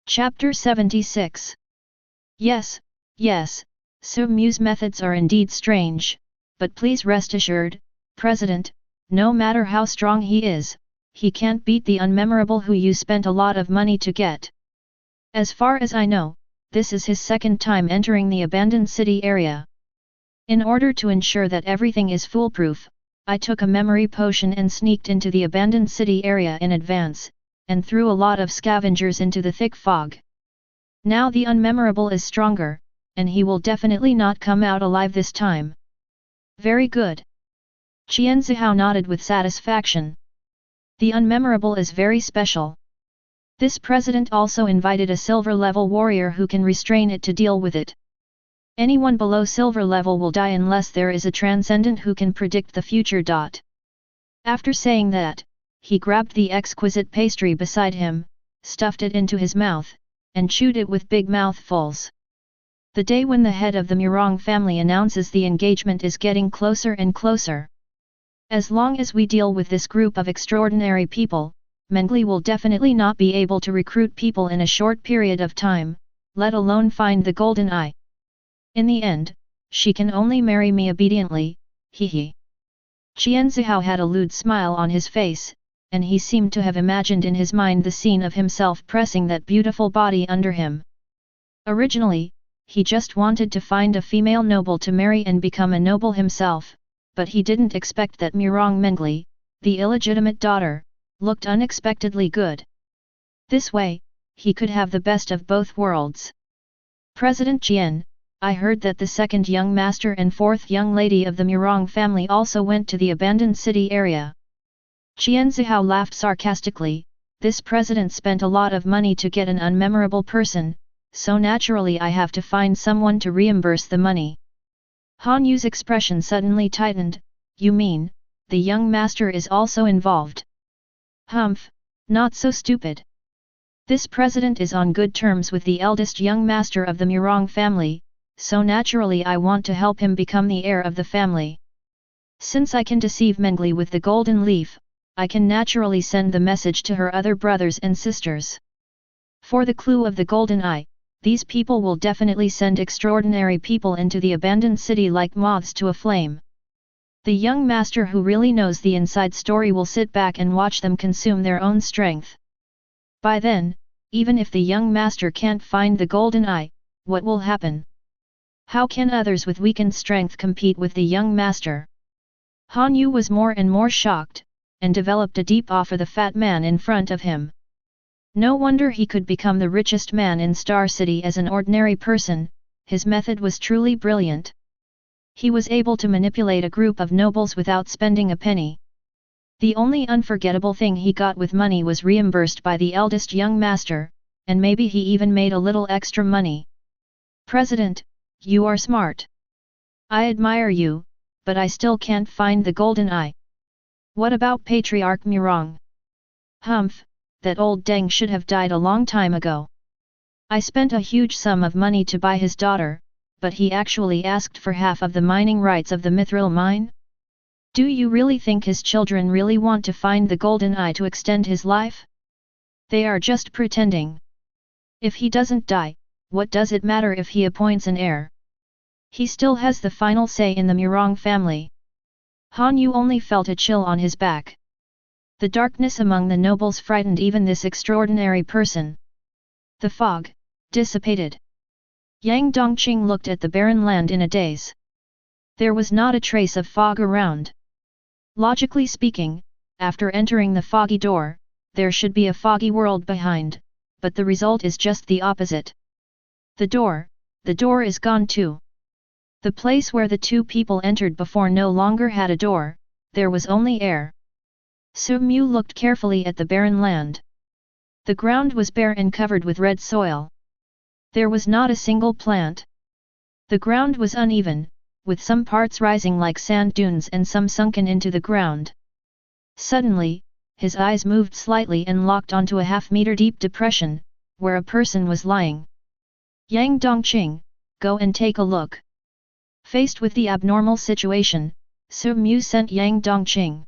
Chapter 76. Yes, Su Mu's methods are indeed strange, but please rest assured, President, no matter how strong he is, he can't beat the unmemorable who you spent a lot of money to get. As far as I know, this is his second time entering the abandoned city area. In order to ensure that everything is foolproof, I took a memory potion and sneaked into the abandoned city area in advance, and threw a lot of scavengers into the thick fog. Now the unmemorable is stronger, and he will definitely not come out alive this time. Very good. Qian Zihao nodded with satisfaction. The unmemorable is very special. This president also invited a silver-level warrior who can restrain it to deal with it. Anyone below silver level will die unless there is a transcendent who can predict the future. After saying that, he grabbed the exquisite pastry beside him, stuffed it into his mouth, and chewed it with big mouthfuls. The day when the head of the Murong family announces the engagement is getting closer and closer. As long as we deal with this group of extraordinary people, Mengli will definitely not be able to recruit people in a short period of time, let alone find the golden eye. In the end, she can only marry me obediently, hee. Qian Zihao had a lewd smile on his face, and he seemed to have imagined in his mind the scene of himself pressing that beautiful body under him. Originally, he just wanted to find a female noble to marry and become a noble himself, but he didn't expect that Murong Mengli, the illegitimate daughter, looked unexpectedly good. This way, he could have the best of both worlds. President Jian, I heard that the second young master and fourth young lady of the Murong family also went to the abandoned city area. Qian Zihao laughed sarcastically. This president spent a lot of money to get an unmemorable person, so naturally I have to find someone to reimburse the money. Han Yu's expression suddenly tightened. You mean, the young master is also involved? Humph, not so stupid. This president is on good terms with the eldest young master of the Murong family, so naturally I want to help him become the heir of the family. Since I can deceive Mengli with the golden leaf, I can naturally send the message to her other brothers and sisters. For the clue of the golden eye, these people will definitely send extraordinary people into the abandoned city like moths to a flame. The young master who really knows the inside story will sit back and watch them consume their own strength. By then, even if the young master can't find the golden eye, what will happen? How can others with weakened strength compete with the young master? Han Yu was more and more shocked, and developed a deep awe for the fat man in front of him. No wonder he could become the richest man in Star City as an ordinary person, his method was truly brilliant. He was able to manipulate a group of nobles without spending a penny. The only unforgettable thing he got with money was reimbursed by the eldest young master, and maybe he even made a little extra money. President, you are smart. I admire you, but I still can't find the golden eye. What about Patriarch Murong? Humph, that old deng should have died a long time ago. I spent a huge sum of money to buy his daughter, but he actually asked for half of the mining rights of the mithril mine? Do you really think his children really want to find the golden eye to extend his life? They are just pretending. If he doesn't die, what does it matter if he appoints an heir? He still has the final say in the Murong family. Han Yu only felt a chill on his back. The darkness among the nobles frightened even this extraordinary person. The fog dissipated. Yang Dongqing looked at the barren land in a daze. There was not a trace of fog around. Logically speaking, after entering the foggy door, there should be a foggy world behind, but the result is just the opposite. The door is gone too. The place where the two people entered before no longer had a door, there was only air. Su Mu looked carefully at the barren land. The ground was bare and covered with red soil. There was not a single plant. The ground was uneven, with some parts rising like sand dunes and some sunken into the ground. Suddenly, his eyes moved slightly and locked onto a half-meter deep depression, where a person was lying. Yang Dongqing, go and take a look. Faced with the abnormal situation, Su Mu sent Yang Dongqing.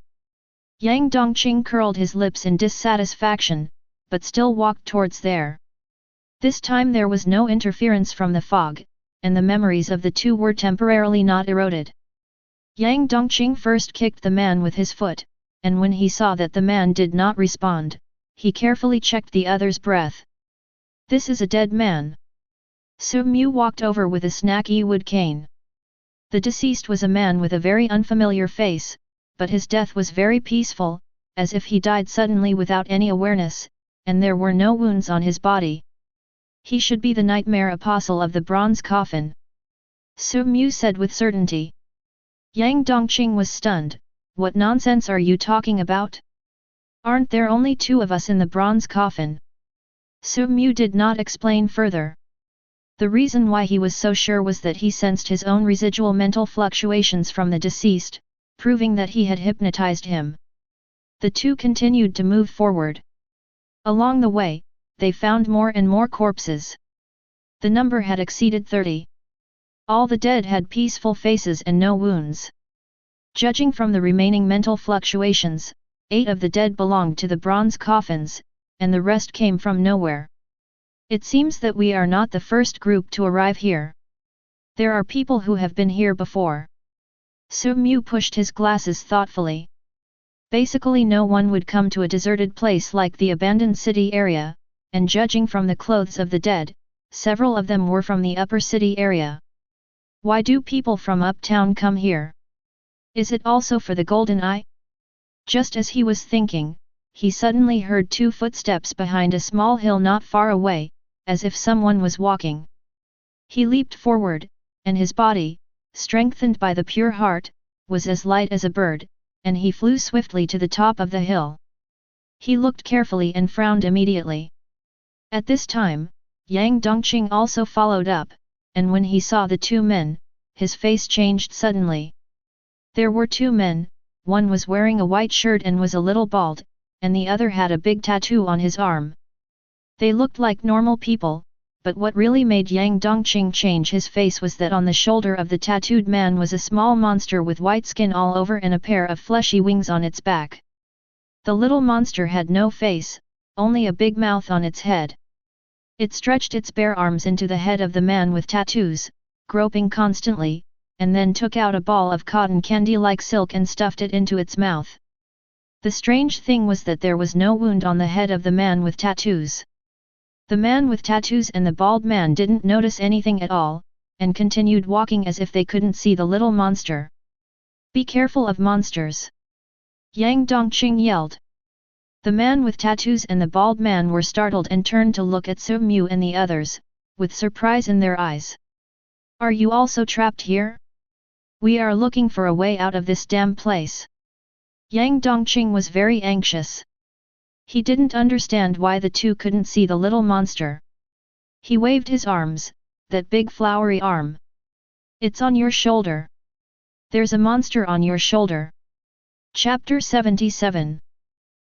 Yang Dongqing curled his lips in dissatisfaction, but still walked towards there. This time there was no interference from the fog, and the memories of the two were temporarily not eroded. Yang Dongqing first kicked the man with his foot, and when he saw that the man did not respond, he carefully checked the other's breath. This is a dead man. Su Mu walked over with a snaky wood cane. The deceased was a man with a very unfamiliar face, but his death was very peaceful, as if he died suddenly without any awareness, and there were no wounds on his body. He should be the nightmare apostle of the bronze coffin. Su Mu said with certainty. Yang Dongqing was stunned. What nonsense are you talking about? Aren't there only two of us in the bronze coffin? Su Mu did not explain further. The reason why he was so sure was that he sensed his own residual mental fluctuations from the deceased, proving that he had hypnotized him. The two continued to move forward. Along the way, they found more and more corpses. The number had exceeded 30. All the dead had peaceful faces and no wounds. Judging from the remaining mental fluctuations, 8 of the dead belonged to the bronze coffins, and the rest came from nowhere. It seems that we are not the first group to arrive here. There are people who have been here before. Su Mu pushed his glasses thoughtfully. Basically no one would come to a deserted place like the abandoned city area, and judging from the clothes of the dead, several of them were from the upper city area. Why do people from uptown come here? Is it also for the golden eye? Just as he was thinking, he suddenly heard 2 footsteps behind a small hill not far away, as if someone was walking. He leaped forward, and his body, strengthened by the pure heart, was as light as a bird, and he flew swiftly to the top of the hill. He looked carefully and frowned immediately. At this time, Yang Dongqing also followed up, and when he saw the 2 men, his face changed suddenly. There were 2 men, one was wearing a white shirt and was a little bald, and the other had a big tattoo on his arm. They looked like normal people, but what really made Yang Dongqing change his face was that on the shoulder of the tattooed man was a small monster with white skin all over and a pair of fleshy wings on its back. The little monster had no face, only a big mouth on its head. It stretched its bare arms into the head of the man with tattoos, groping constantly, and then took out a ball of cotton candy like silk and stuffed it into its mouth. The strange thing was that there was no wound on the head of the man with tattoos. The man with tattoos and the bald man didn't notice anything at all, and continued walking as if they couldn't see the little monster. Be careful of monsters! Yang Dongqing yelled. The man with tattoos and the bald man were startled and turned to look at Su Mu and the others, with surprise in their eyes. Are you also trapped here? We are looking for a way out of this damn place. Yang Dongqing was very anxious. He didn't understand why the two couldn't see the little monster. He waved his arms, that big flowery arm. It's on your shoulder. There's a monster on your shoulder. Chapter 77.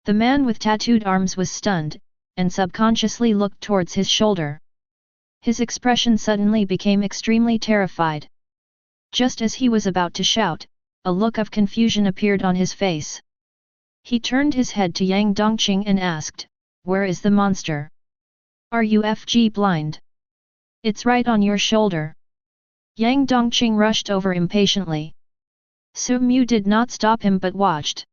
The man with tattooed arms was stunned, and subconsciously looked towards his shoulder. His expression suddenly became extremely terrified. Just as he was about to shout, a look of confusion appeared on his face. He turned his head to Yang Dongqing and asked, "Where is the monster? Are you FG blind? It's right on your shoulder." Yang Dongqing rushed over impatiently. Su Mu did not stop him but watched.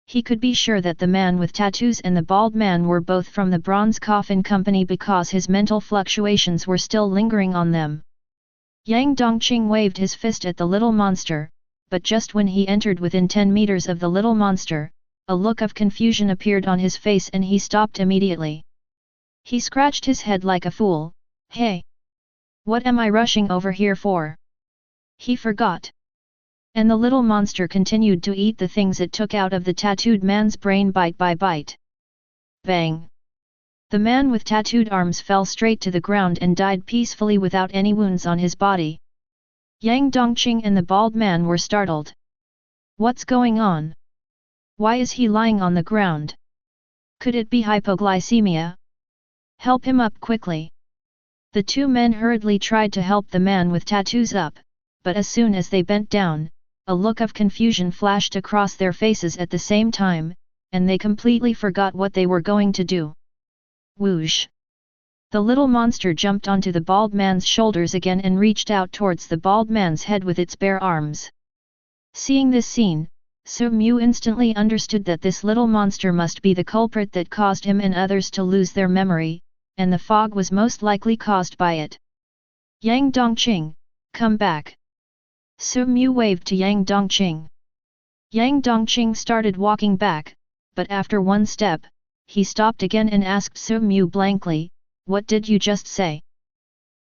He could be sure that the man with tattoos and the bald man were both from the Bronze Coffin Company because his mental fluctuations were still lingering on them. Yang Dongqing waved his fist at the little monster, but just when he entered within 10 meters of the little monster, a look of confusion appeared on his face and he stopped immediately. He scratched his head like a fool. "Hey! What am I rushing over here for?" He forgot. And the little monster continued to eat the things it took out of the tattooed man's brain bite by bite. Bang! The man with tattooed arms fell straight to the ground and died peacefully without any wounds on his body. Yang Dongqing and the bald man were startled. What's going on? Why is he lying on the ground? Could it be hypoglycemia? Help him up quickly. The two men hurriedly tried to help the man with tattoos up, but as soon as they bent down, a look of confusion flashed across their faces at the same time, and they completely forgot what they were going to do. Whoosh! The little monster jumped onto the bald man's shoulders again and reached out towards the bald man's head with its bare arms. Seeing this scene, Su Mu instantly understood that this little monster must be the culprit that caused him and others to lose their memory, and the fog was most likely caused by it. Yang Dongqing, come back. Su Mu waved to Yang Dongqing. Yang Dongqing started walking back, but after one step, he stopped again and asked Su Mu blankly, "What did you just say?"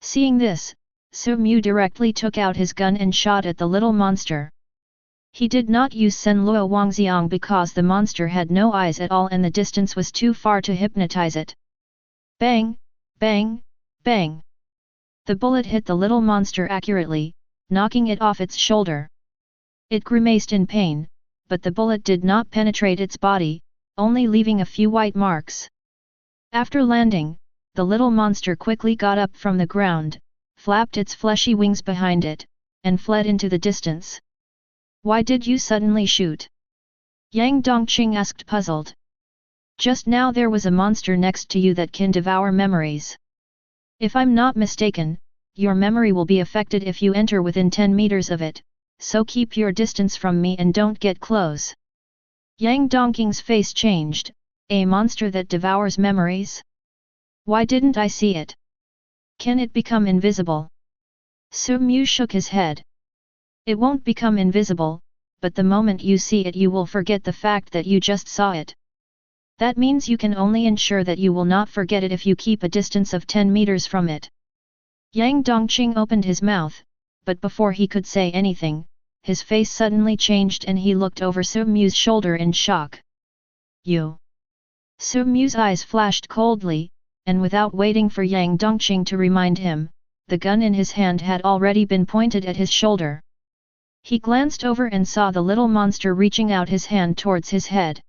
Seeing this, Su Mu directly took out his gun and shot at the little monster. He did not use Sen Luo Wangxiang because the monster had no eyes at all and the distance was too far to hypnotize it. Bang! Bang! Bang! The bullet hit the little monster accurately, knocking it off its shoulder. It grimaced in pain, but the bullet did not penetrate its body, only leaving a few white marks. After landing, the little monster quickly got up from the ground, flapped its fleshy wings behind it, and fled into the distance. "Why did you suddenly shoot?" Yang Dongqing asked puzzled. "Just now there was a monster next to you that can devour memories. If I'm not mistaken, your memory will be affected if you enter within 10 meters of it, so keep your distance from me and don't get close." Yang Dongqing's face changed. "A monster that devours memories? Why didn't I see it? Can it become invisible?" Su Mu shook his head. "It won't become invisible, but the moment you see it you will forget the fact that you just saw it. That means you can only ensure that you will not forget it if you keep a distance of 10 meters from it." Yang Dongqing opened his mouth, but before he could say anything, his face suddenly changed and he looked over Su Mu's shoulder in shock. "You?" Su Mu's eyes flashed coldly, and without waiting for Yang Dongqing to remind him, the gun in his hand had already been pointed at his shoulder. He glanced over and saw the little monster reaching out his hand towards his head.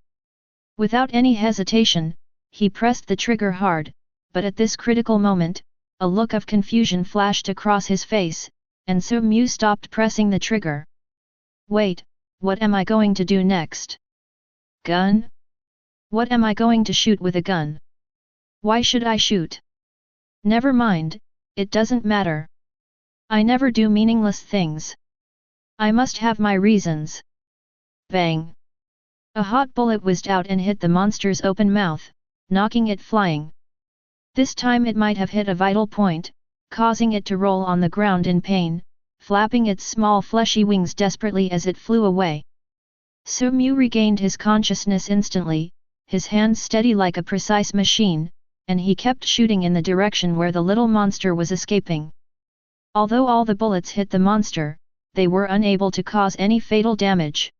Without any hesitation, he pressed the trigger hard, but at this critical moment, a look of confusion flashed across his face, and Su Mu stopped pressing the trigger. "Wait, what am I going to do next? Gun? What am I going to shoot with a gun? Why should I shoot? Never mind, it doesn't matter. I never do meaningless things. I must have my reasons." Bang! A hot bullet whizzed out and hit the monster's open mouth, knocking it flying. This time it might have hit a vital point, causing it to roll on the ground in pain, flapping its small fleshy wings desperately as it flew away. Su Mu regained his consciousness instantly, his hands steady like a precise machine, and he kept shooting in the direction where the little monster was escaping. Although all the bullets hit the monster, they were unable to cause any fatal damage.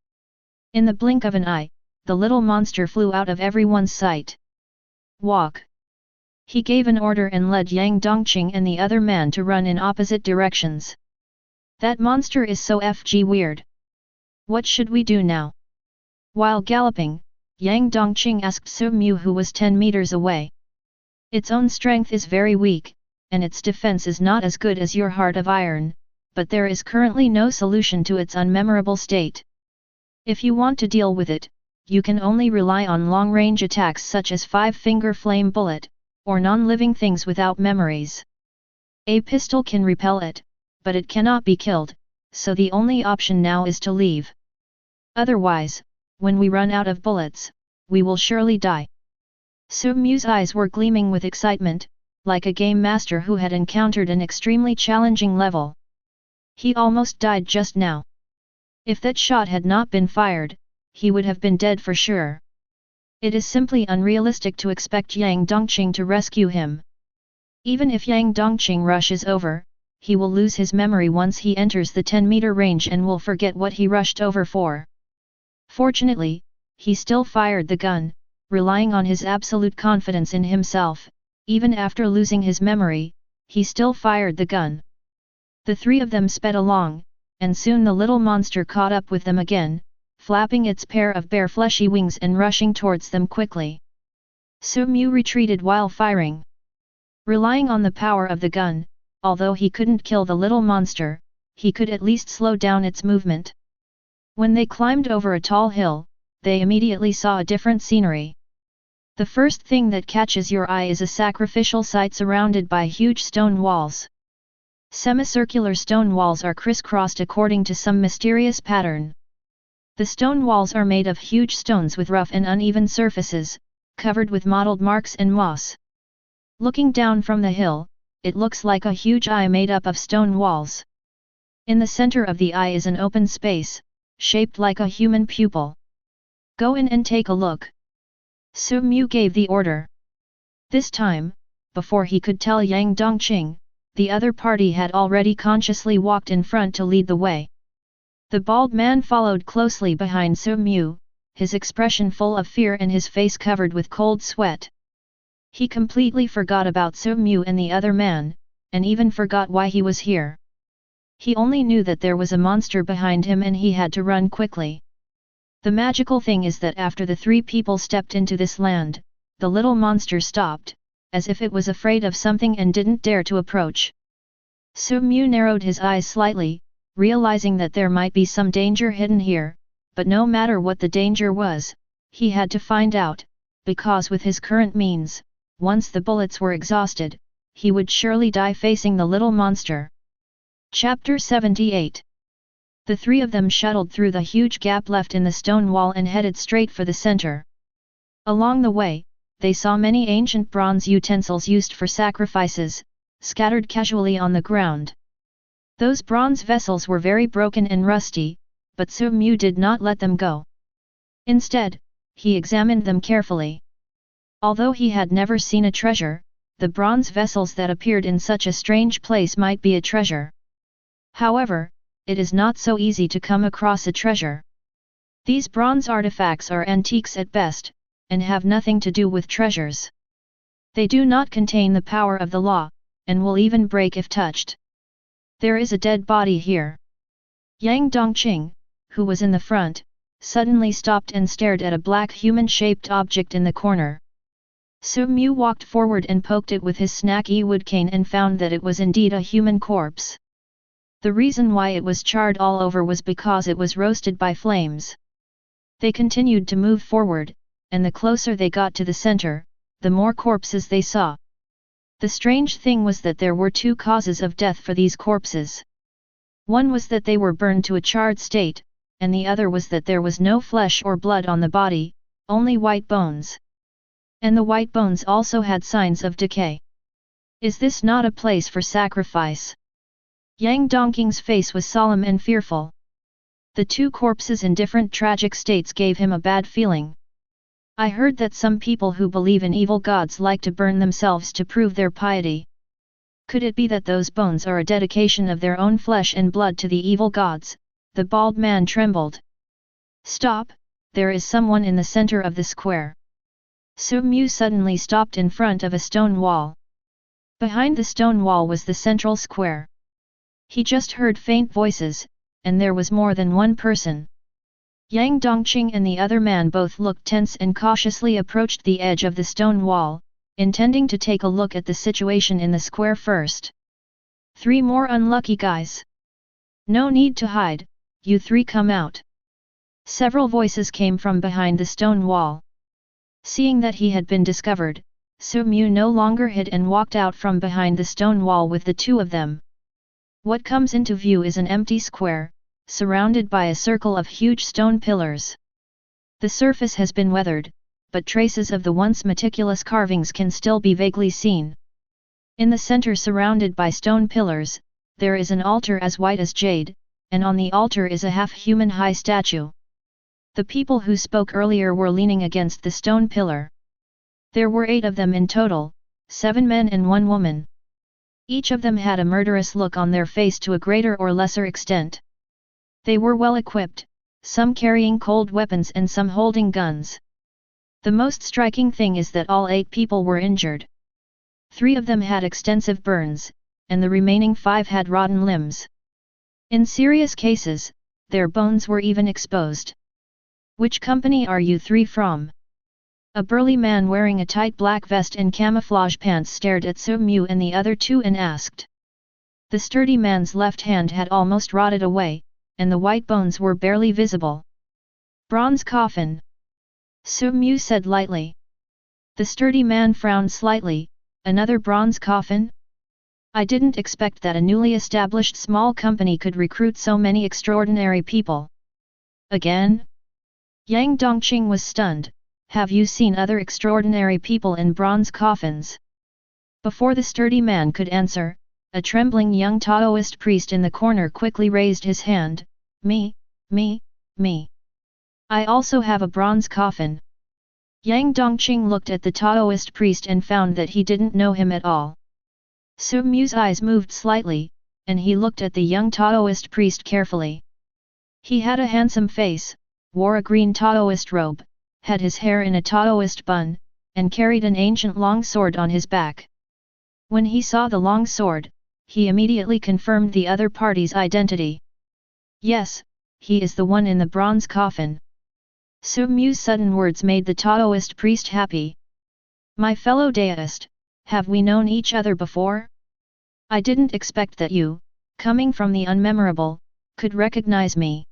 In the blink of an eye, the little monster flew out of everyone's sight. Walk! He gave an order and led Yang Dongqing and the other man to run in opposite directions. That monster is so FG weird. What should we do now? While galloping, Yang Dongqing asked Su Mu, who was 10 meters away. Its own strength is very weak, and its defense is not as good as your heart of iron, but there is currently no solution to its unmemorable state. If you want to deal with it, you can only rely on long-range attacks such as 5-finger flame bullet, or non-living things without memories. A pistol can repel it, but it cannot be killed, so the only option now is to leave. Otherwise, when we run out of bullets, we will surely die. Su Mu's eyes were gleaming with excitement, like a game master who had encountered an extremely challenging level. He almost died just now. If that shot had not been fired, he would have been dead for sure. It is simply unrealistic to expect Yang Dongqing to rescue him. Even if Yang Dongqing rushes over, he will lose his memory once he enters the 10-meter range and will forget what he rushed over for. Fortunately, he still fired the gun, relying on his absolute confidence in himself. Even after losing his memory, he still fired the gun. The three of them sped along, and soon the little monster caught up with them again, flapping its pair of bare fleshy wings and rushing towards them quickly. Su Mu retreated while firing. Relying on the power of the gun, although he couldn't kill the little monster, he could at least slow down its movement. When they climbed over a tall hill, they immediately saw a different scenery. The first thing that catches your eye is a sacrificial site surrounded by huge stone walls. Semicircular stone walls are crisscrossed according to some mysterious pattern. The stone walls are made of huge stones with rough and uneven surfaces, covered with mottled marks and moss. Looking down from the hill, it looks like a huge eye made up of stone walls. In the center of the eye is an open space, shaped like a human pupil. Go in and take a look. Su Mu gave the order. This time, before he could tell Yang Dongqing, the other party had already consciously walked in front to lead the way. The bald man followed closely behind Su Mu, his expression full of fear and his face covered with cold sweat. He completely forgot about Su Mu and the other man, and even forgot why he was here. He only knew that there was a monster behind him and he had to run quickly. The magical thing is that after the three people stepped into this land, the little monster stopped, as if it was afraid of something and didn't dare to approach. Su Mu narrowed his eyes slightly, realizing that there might be some danger hidden here, but no matter what the danger was, he had to find out, because with his current means, once the bullets were exhausted, he would surely die facing the little monster. Chapter 78. The three of them shuttled through the huge gap left in the stone wall and headed straight for the center. Along the way, they saw many ancient bronze utensils used for sacrifices, scattered casually on the ground. Those bronze vessels were very broken and rusty, but Su Mu did not let them go. Instead, he examined them carefully. Although he had never seen a treasure, the bronze vessels that appeared in such a strange place might be a treasure. However, it is not so easy to come across a treasure. These bronze artifacts are antiques at best, and have nothing to do with treasures. They do not contain the power of the law, and will even break if touched. There is a dead body here. Yang Dongqing, who was in the front, suddenly stopped and stared at a black human-shaped object in the corner. Su Mu walked forward and poked it with his snaky wood cane and found that it was indeed a human corpse. The reason why it was charred all over was because it was roasted by flames. They continued to move forward, and the closer they got to the center, the more corpses they saw. The strange thing was that there were two causes of death for these corpses. One was that they were burned to a charred state, and the other was that there was no flesh or blood on the body, only white bones. And the white bones also had signs of decay. Is this not a place for sacrifice? Yang Dongqing's face was solemn and fearful. The two corpses in different tragic states gave him a bad feeling. I heard that some people who believe in evil gods like to burn themselves to prove their piety. Could it be that those bones are a dedication of their own flesh and blood to the evil gods? The bald man trembled. Stop, there is someone in the center of the square. Su-mu suddenly stopped in front of a stone wall. Behind the stone wall was the central square. He just heard faint voices, and there was more than one person. Yang Dongqing and the other man both looked tense and cautiously approached the edge of the stone wall, intending to take a look at the situation in the square first. 3 more unlucky guys. No need to hide, you 3 come out. Several voices came from behind the stone wall. Seeing that he had been discovered, Su-mu no longer hid and walked out from behind the stone wall with the 2 of them. What comes into view is an empty square, surrounded by a circle of huge stone pillars. The surface has been weathered, but traces of the once meticulous carvings can still be vaguely seen. In the center, surrounded by stone pillars, there is an altar as white as jade, and on the altar is a half-human high statue. The people who spoke earlier were leaning against the stone pillar. There were 8 of them in total, 7 men and 1 woman. Each of them had a murderous look on their face to a greater or lesser extent. They were well equipped, some carrying cold weapons and some holding guns. The most striking thing is that all 8 people were injured. 3 of them had extensive burns, and the remaining 5 had rotten limbs. In serious cases, their bones were even exposed. Which company are you 3 from? A burly man wearing a tight black vest and camouflage pants stared at Su-mu and the other 2 and asked. The sturdy man's left hand had almost rotted away, and the white bones were barely visible. Bronze coffin. Su-mu said lightly. The sturdy man frowned slightly. Another bronze coffin? I didn't expect that a newly established small company could recruit so many extraordinary people. Again? Yang Dongqing was stunned. Have you seen other extraordinary people in bronze coffins? Before the sturdy man could answer, a trembling young Taoist priest in the corner quickly raised his hand. Me. I also have a bronze coffin. Yang Dongqing looked at the Taoist priest and found that he didn't know him at all. Su-mu's eyes moved slightly, and he looked at the young Taoist priest carefully. He had a handsome face, wore a green Taoist robe, had his hair in a Taoist bun, and carried an ancient long sword on his back. When he saw the long sword, he immediately confirmed the other party's identity. Yes, he is the one in the bronze coffin. Su-mu's sudden words made the Taoist priest happy. My fellow Daoist, have we known each other before? I didn't expect that you, coming from the unmemorable, could recognize me.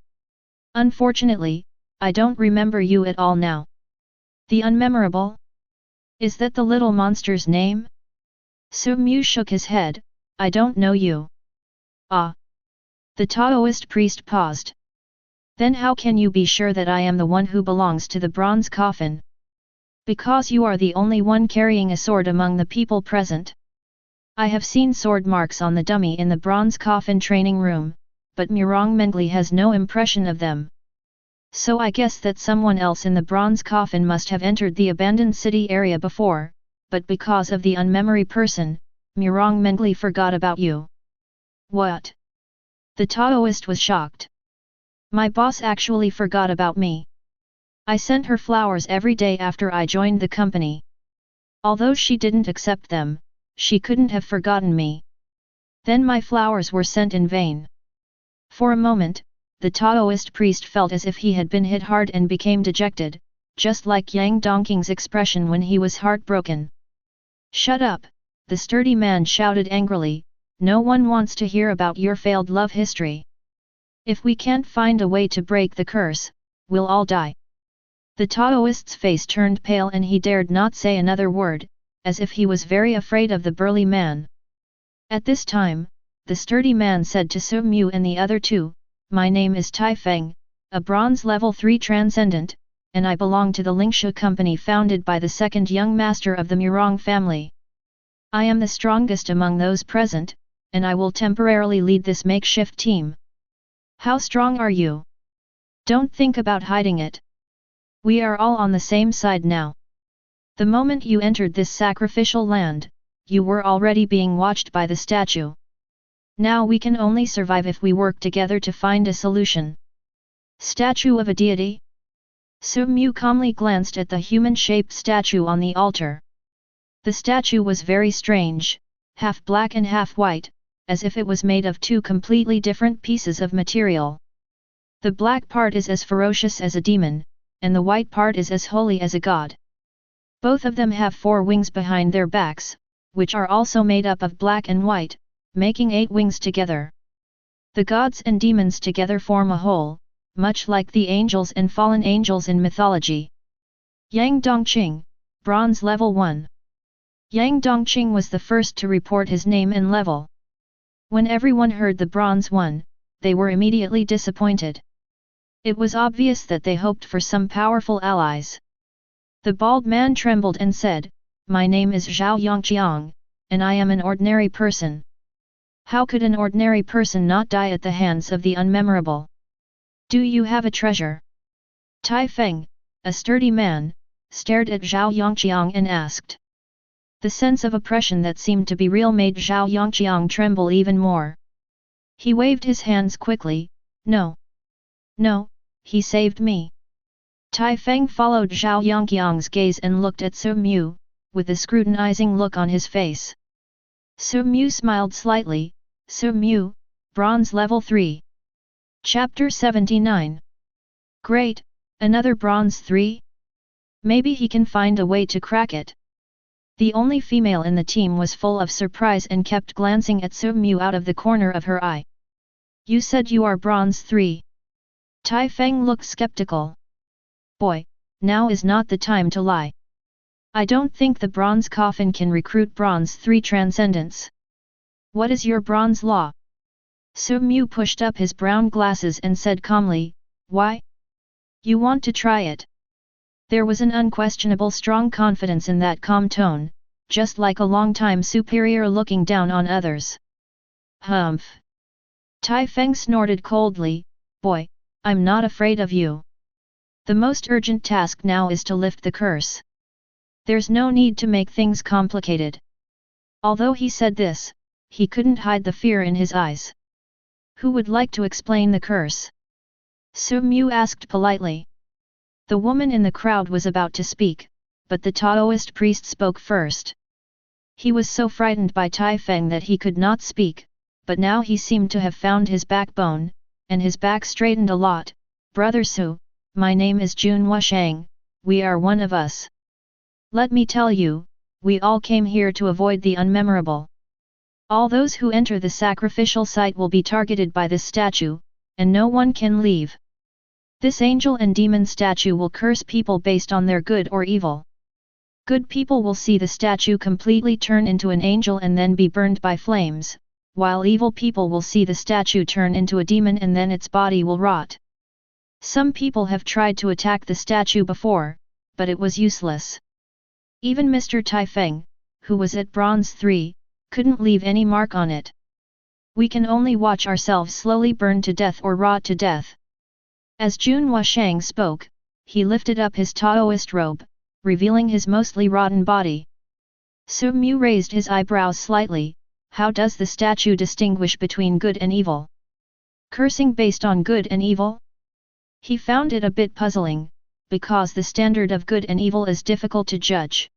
Unfortunately, I don't remember you at all now. The unmemorable? Is that the little monster's name? Su-mu shook his head. I don't know you. Ah. The Taoist priest paused. Then how can you be sure that I am the one who belongs to the bronze coffin? Because you are the only one carrying a sword among the people present. I have seen sword marks on the dummy in the bronze coffin training room, but Murong Mengli has no impression of them. So I guess that someone else in the bronze coffin must have entered the abandoned city area before, but because of the unmemory person, Murong Mengli forgot about you. What? The Taoist was shocked. My boss actually forgot about me. I sent her flowers every day after I joined the company. Although she didn't accept them, she couldn't have forgotten me. Then my flowers were sent in vain. For a moment, the Taoist priest felt as if he had been hit hard and became dejected, just like Yang Dongqing's expression when he was heartbroken. Shut up, the sturdy man shouted angrily, no one wants to hear about your failed love history. If we can't find a way to break the curse, we'll all die. The Taoist's face turned pale and he dared not say another word, as if he was very afraid of the burly man. At this time, the sturdy man said to Su-mu and the other 2, My name is Tai Feng, a bronze level 3 transcendent, and I belong to the Lingsha company founded by the second young master of the Murong family. I am the strongest among those present, and I will temporarily lead this makeshift team. How strong are you? Don't think about hiding it. We are all on the same side now. The moment you entered this sacrificial land, you were already being watched by the statue. Now we can only survive if we work together to find a solution. Statue of a deity? Su Mu calmly glanced at the human-shaped statue on the altar. The statue was very strange, half black and half white, as if it was made of two completely different pieces of material. The black part is as ferocious as a demon, and the white part is as holy as a god. Both of them have 4 wings behind their backs, which are also made up of black and white, making 8 wings together. The gods and demons together form a whole, much like the angels and fallen angels in mythology. Yang Dongqing, Bronze Level 1. Yang Dongqing was the first to report his name and level. When everyone heard the Bronze 1, they were immediately disappointed. It was obvious that they hoped for some powerful allies. The bald man trembled and said, "My name is Zhao Yongqiang, and I am an ordinary person. How could an ordinary person not die at the hands of the unmemorable? Do you have a treasure?" Tai Feng, a sturdy man, stared at Zhao Yongqiang and asked. The sense of oppression that seemed to be real made Zhao Yongqiang tremble even more. He waved his hands quickly. "No. No, he saved me." Tai Feng followed Zhao Yongqiang's gaze and looked at Su Mu, with a scrutinizing look on his face. Su Mu smiled slightly. Su Mu, Bronze Level 3. Chapter 79. Great, another Bronze 3? Maybe he can find a way to crack it. The only female in the team was full of surprise and kept glancing at Su Mu out of the corner of her eye. "You said you are Bronze 3. Tai Feng looked skeptical. "Boy, now is not the time to lie. I don't think the Bronze Coffin can recruit Bronze 3 transcendents. What is your Bronze Law?" Su Mu pushed up his brown glasses and said calmly, "Why? You want to try it?" There was an unquestionable strong confidence in that calm tone, just like a long-time superior looking down on others. "Humph!" Tai Feng snorted coldly, "Boy, I'm not afraid of you. The most urgent task now is to lift the curse. There's no need to make things complicated." Although he said this, he couldn't hide the fear in his eyes. "Who would like to explain the curse?" Su Mu asked politely. The woman in the crowd was about to speak, but the Taoist priest spoke first. He was so frightened by Tai Feng that he could not speak, but now he seemed to have found his backbone, and his back straightened a lot. "Brother Su, my name is Jun Wushang, we are one of us. Let me tell you, we all came here to avoid the unmemorable. All those who enter the sacrificial site will be targeted by this statue, and no one can leave. This angel and demon statue will curse people based on their good or evil. Good people will see the statue completely turn into an angel and then be burned by flames, while evil people will see the statue turn into a demon and then its body will rot. Some people have tried to attack the statue before, but it was useless. Even Mr. Tai Feng, who was at Bronze 3, couldn't leave any mark on it. We can only watch ourselves slowly burn to death or rot to death." As Jun Wushang spoke, he lifted up his Taoist robe, revealing his mostly rotten body. Su Mu raised his eyebrows slightly. "How does the statue distinguish between good and evil? Cursing based on good and evil?" He found it a bit puzzling, because the standard of good and evil is difficult to judge.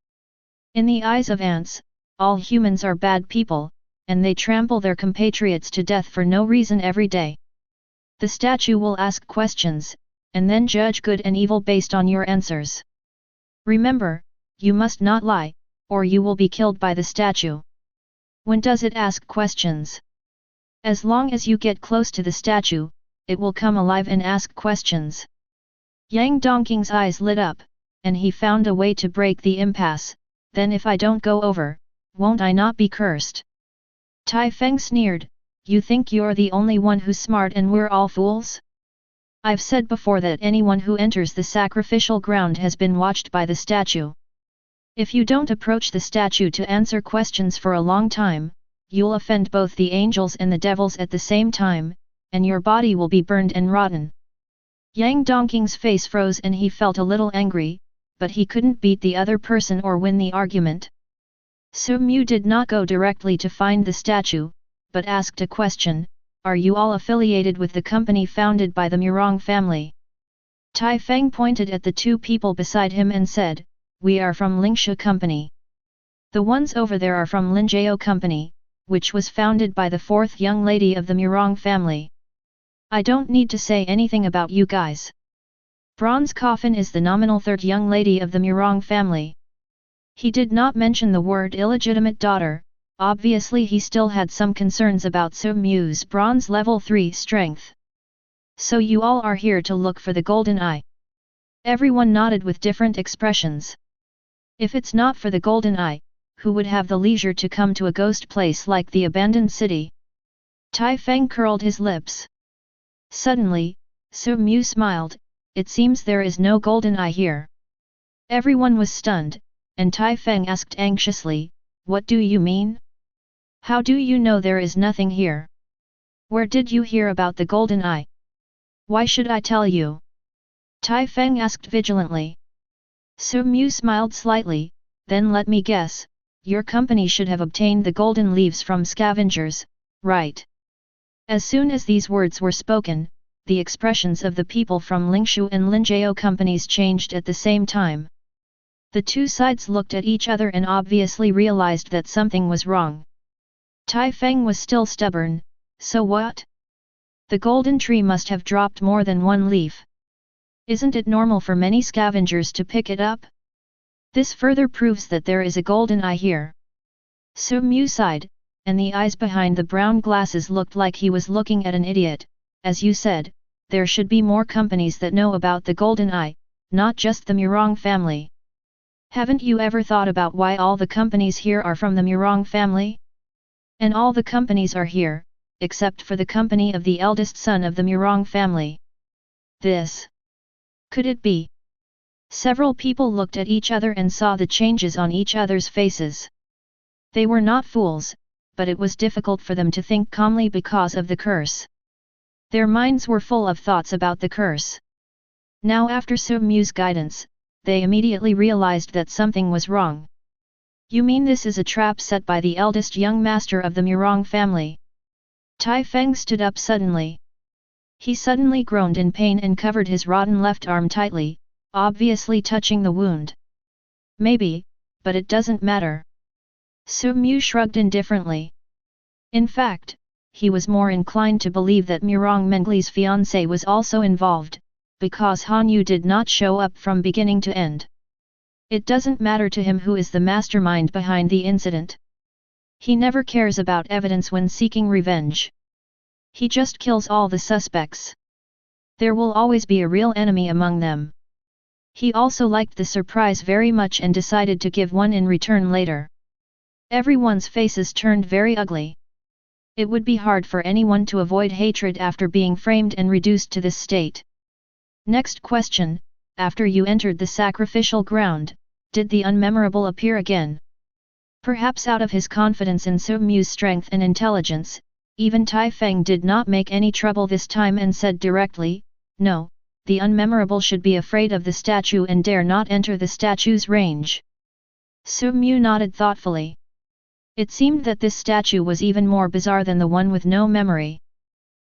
In the eyes of ants, all humans are bad people, and they trample their compatriots to death for no reason every day. The statue will ask questions, and then judge good and evil based on your answers. Remember, you must not lie, or you will be killed by the statue. When does it ask questions? As long as you get close to the statue, it will come alive and ask questions. Yang Dongqing's eyes lit up, and he found a way to break the impasse. "Then if I don't go over, won't I not be cursed?" Tai Feng sneered, "You think you're the only one who's smart and we're all fools? I've said before that anyone who enters the sacrificial ground has been watched by the statue. If you don't approach the statue to answer questions for a long time, you'll offend both the angels and the devils at the same time, and your body will be burned and rotten." Yang Dongqing's face froze and he felt a little angry, but he couldn't beat the other person or win the argument. Su Mu did not go directly to find the statue, but asked a question: "Are you all affiliated with the company founded by the Murong family?" Tai Feng pointed at the two people beside him and said, "We are from Lingshu Company. The ones over there are from Linjiao Company, which was founded by the fourth young lady of the Murong family. I don't need to say anything about you guys. Bronze Coffin is the nominal third young lady of the Murong family." He did not mention the word illegitimate daughter. Obviously he still had some concerns about Su Mu's bronze level 3 strength. "So you all are here to look for the golden eye?" Everyone nodded with different expressions. If it's not for the golden eye, who would have the leisure to come to a ghost place like the abandoned city? Tai Feng curled his lips. Suddenly, Su Mu smiled, "It seems there is no golden eye here." Everyone was stunned, and Tai Feng asked anxiously, "What do you mean? How do you know there is nothing here? Where did you hear about the golden eye? Why should I tell you?" Tai Feng asked vigilantly. Su Mu smiled slightly, "Then let me guess, your company should have obtained the golden leaves from scavengers, right?" As soon as these words were spoken, the expressions of the people from Lingshu and Linjiao companies changed at the same time. The two sides looked at each other and obviously realized that something was wrong. Tai Feng was still stubborn, "So what? The golden tree must have dropped more than one leaf. Isn't it normal for many scavengers to pick it up? This further proves that there is a golden eye here." Su Mu sighed, and the eyes behind the brown glasses looked like he was looking at an idiot. "As you said, there should be more companies that know about the golden eye, not just the Murong family. Haven't you ever thought about why all the companies here are from the Murong family? And all the companies are here, except for the company of the eldest son of the Murong family. This. Could it be?" Several people looked at each other and saw the changes on each other's faces. They were not fools, but it was difficult for them to think calmly because of the curse. Their minds were full of thoughts about the curse. Now after Su Mu's guidance, they immediately realized that something was wrong. "You mean this is a trap set by the eldest young master of the Murong family?" Tai Feng stood up suddenly. He suddenly groaned in pain and covered his rotten left arm tightly, obviously touching the wound. "Maybe, but it doesn't matter." Su Mu shrugged indifferently. In fact, he was more inclined to believe that Murong Mengli's fiancé was also involved, because Han Yu did not show up from beginning to end. It doesn't matter to him who is the mastermind behind the incident. He never cares about evidence when seeking revenge. He just kills all the suspects. There will always be a real enemy among them. He also liked the surprise very much and decided to give one in return later. Everyone's faces turned very ugly. It would be hard for anyone to avoid hatred after being framed and reduced to this state. Next question: after you entered the sacrificial ground, did the unmemorable appear again? Perhaps out of his confidence in Su Mu's strength and intelligence, even Tai Feng did not make any trouble this time and said directly, "No, the unmemorable should be afraid of the statue and dare not enter the statue's range." Su Mu nodded thoughtfully. It seemed that this statue was even more bizarre than the one with no memory.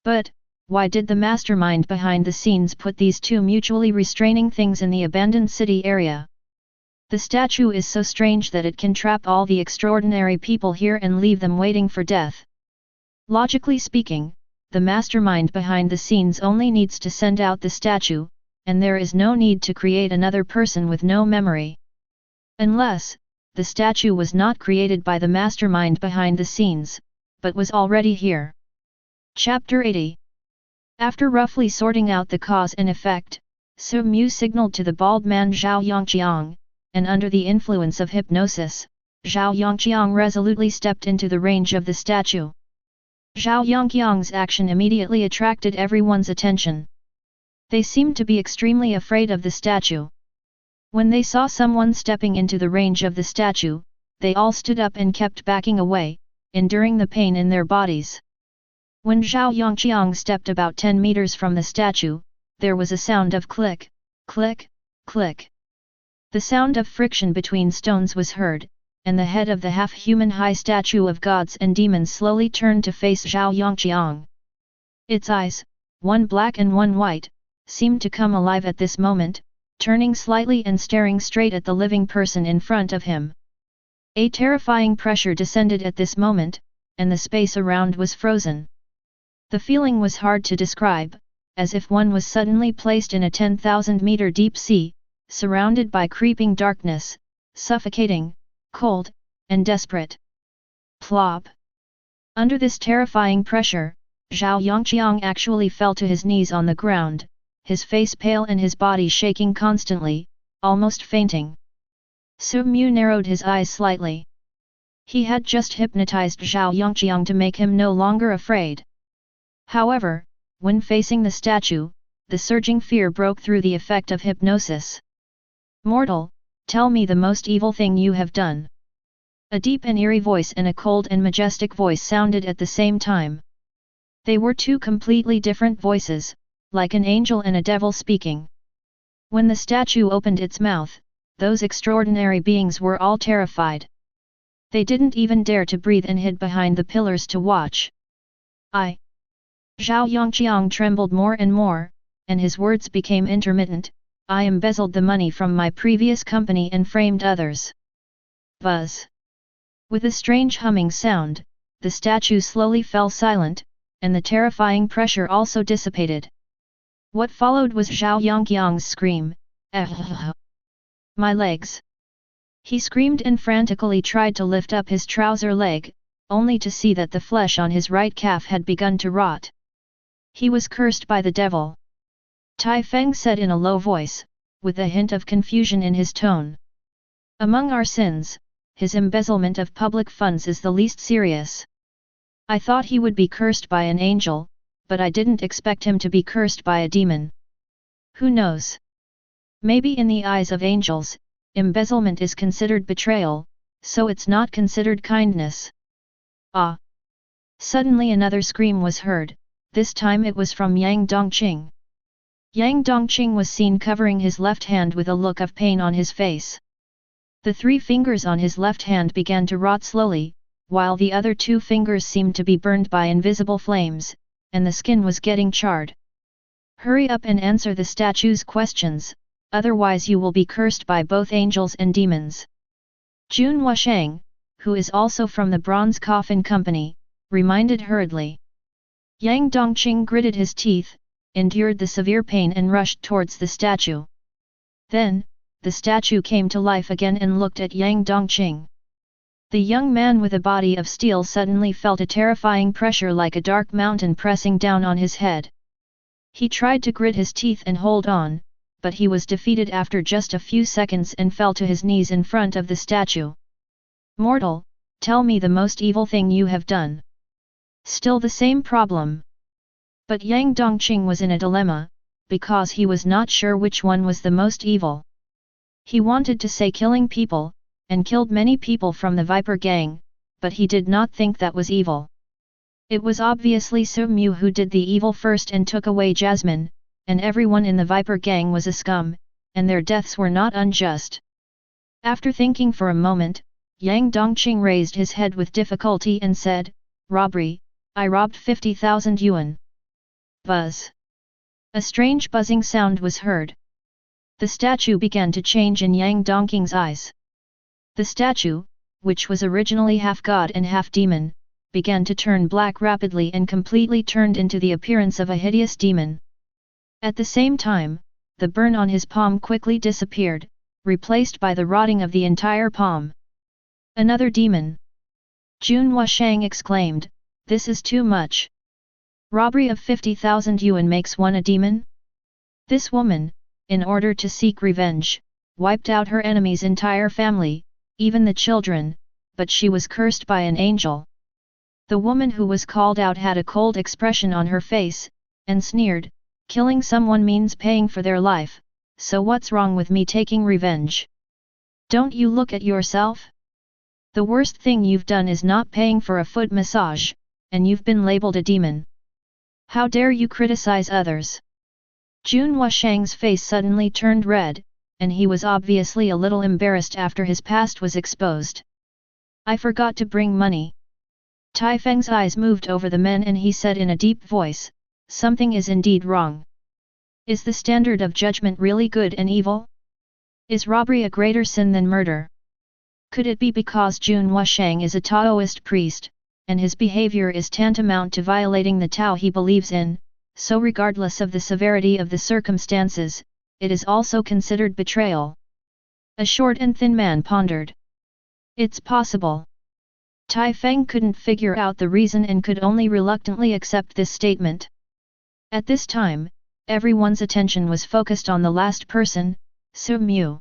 But, why did the mastermind behind the scenes put these two mutually restraining things in the abandoned city area? The statue is so strange that it can trap all the extraordinary people here and leave them waiting for death. Logically speaking, the mastermind behind the scenes only needs to send out the statue, and there is no need to create another person with no memory. Unless, the statue was not created by the mastermind behind the scenes, but was already here. Chapter 80. After roughly sorting out the cause and effect, Su Mu signaled to the bald man Zhao Yongqiang, and under the influence of hypnosis, Zhao Yongqiang resolutely stepped into the range of the statue. Zhao Yongqiang's action immediately attracted everyone's attention. They seemed to be extremely afraid of the statue. When they saw someone stepping into the range of the statue, they all stood up and kept backing away, enduring the pain in their bodies. When Zhao Yongqiang stepped about 10 meters from the statue, there was a sound of click, click, click. The sound of friction between stones was heard, and the head of the half-human high statue of gods and demons slowly turned to face Zhao Yongqiang. Its eyes, one black and one white, seemed to come alive at this moment, turning slightly and staring straight at the living person in front of him. A terrifying pressure descended at this moment, and the space around was frozen. The feeling was hard to describe, as if one was suddenly placed in a 10,000-meter deep sea, surrounded by creeping darkness, suffocating, cold, and desperate. Plop! Under this terrifying pressure, Zhao Yongqiang actually fell to his knees on the ground, his face pale and his body shaking constantly, almost fainting. Su Mu narrowed his eyes slightly. He had just hypnotized Zhao Yongqiang to make him no longer afraid. However, when facing the statue, the surging fear broke through the effect of hypnosis. "Mortal, tell me the most evil thing you have done." A deep and eerie voice and a cold and majestic voice sounded at the same time. They were two completely different voices, like an angel and a devil speaking. When the statue opened its mouth, those extraordinary beings were all terrified. They didn't even dare to breathe and hid behind the pillars to watch. Zhao Yongqiang trembled more and more, and his words became intermittent. "I embezzled the money from my previous company and framed others." Buzz. With a strange humming sound, the statue slowly fell silent, and the terrifying pressure also dissipated. What followed was Zhao Yongqiang's scream, "Ah! My legs!" He screamed and frantically tried to lift up his trouser leg, only to see that the flesh on his right calf had begun to rot. He was cursed by the devil. Tai Feng said in a low voice, with a hint of confusion in his tone. "Among our sins, his embezzlement of public funds is the least serious. I thought he would be cursed by an angel, but I didn't expect him to be cursed by a demon. Who knows? Maybe in the eyes of angels, embezzlement is considered betrayal, so it's not considered kindness." Ah! Suddenly another scream was heard, this time it was from Yang Dongqing. Yang Dongqing was seen covering his left hand with a look of pain on his face. The 3 fingers on his left hand began to rot slowly, while the other 2 fingers seemed to be burned by invisible flames, and the skin was getting charred. "Hurry up and answer the statue's questions, otherwise you will be cursed by both angels and demons." Jun Wusheng, who is also from the Bronze Coffin Company, reminded hurriedly. Yang Dongqing gritted his teeth, endured the severe pain and rushed towards the statue. Then, the statue came to life again and looked at Yang Dongqing. The young man with a body of steel suddenly felt a terrifying pressure like a dark mountain pressing down on his head. He tried to grit his teeth and hold on, but he was defeated after just a few seconds and fell to his knees in front of the statue. "Mortal, tell me the most evil thing you have done." Still the same problem. But Yang Dongqing was in a dilemma, because he was not sure which one was the most evil. He wanted to say killing people, and killed many people from the Viper Gang, but he did not think that was evil. It was obviously Su Mu who did the evil first and took away Jasmine, and everyone in the Viper Gang was a scum, and their deaths were not unjust. After thinking for a moment, Yang Dongqing raised his head with difficulty and said, "Robbery, I robbed 50,000 yuan." Buzz. A strange buzzing sound was heard. The statue began to change in Yang Dongqing's eyes. The statue, which was originally half god and half demon, began to turn black rapidly and completely turned into the appearance of a hideous demon. At the same time, the burn on his palm quickly disappeared, replaced by the rotting of the entire palm. "Another demon!" Jun Wusheng exclaimed, "This is too much. Robbery of 50,000 yuan makes one a demon?" This woman, in order to seek revenge, wiped out her enemy's entire family, even the children, but she was cursed by an angel. The woman who was called out had a cold expression on her face, and sneered, "Killing someone means paying for their life, so what's wrong with me taking revenge? Don't you look at yourself? The worst thing you've done is not paying for a foot massage, and you've been labeled a demon. How dare you criticize others?" Jun Wusheng's face suddenly turned red, and he was obviously a little embarrassed after his past was exposed. "I forgot to bring money." Tai Feng's eyes moved over the men and he said in a deep voice, "Something is indeed wrong. Is the standard of judgment really good and evil? Is robbery a greater sin than murder? Could it be because Jun Wushang is a Taoist priest, and his behavior is tantamount to violating the Tao he believes in, so regardless of the severity of the circumstances, it is also considered betrayal? A short and thin man pondered. It's possible. Tai Feng couldn't figure out the reason and could only reluctantly accept this statement. At this time, everyone's attention was focused on the last person, Su Mu.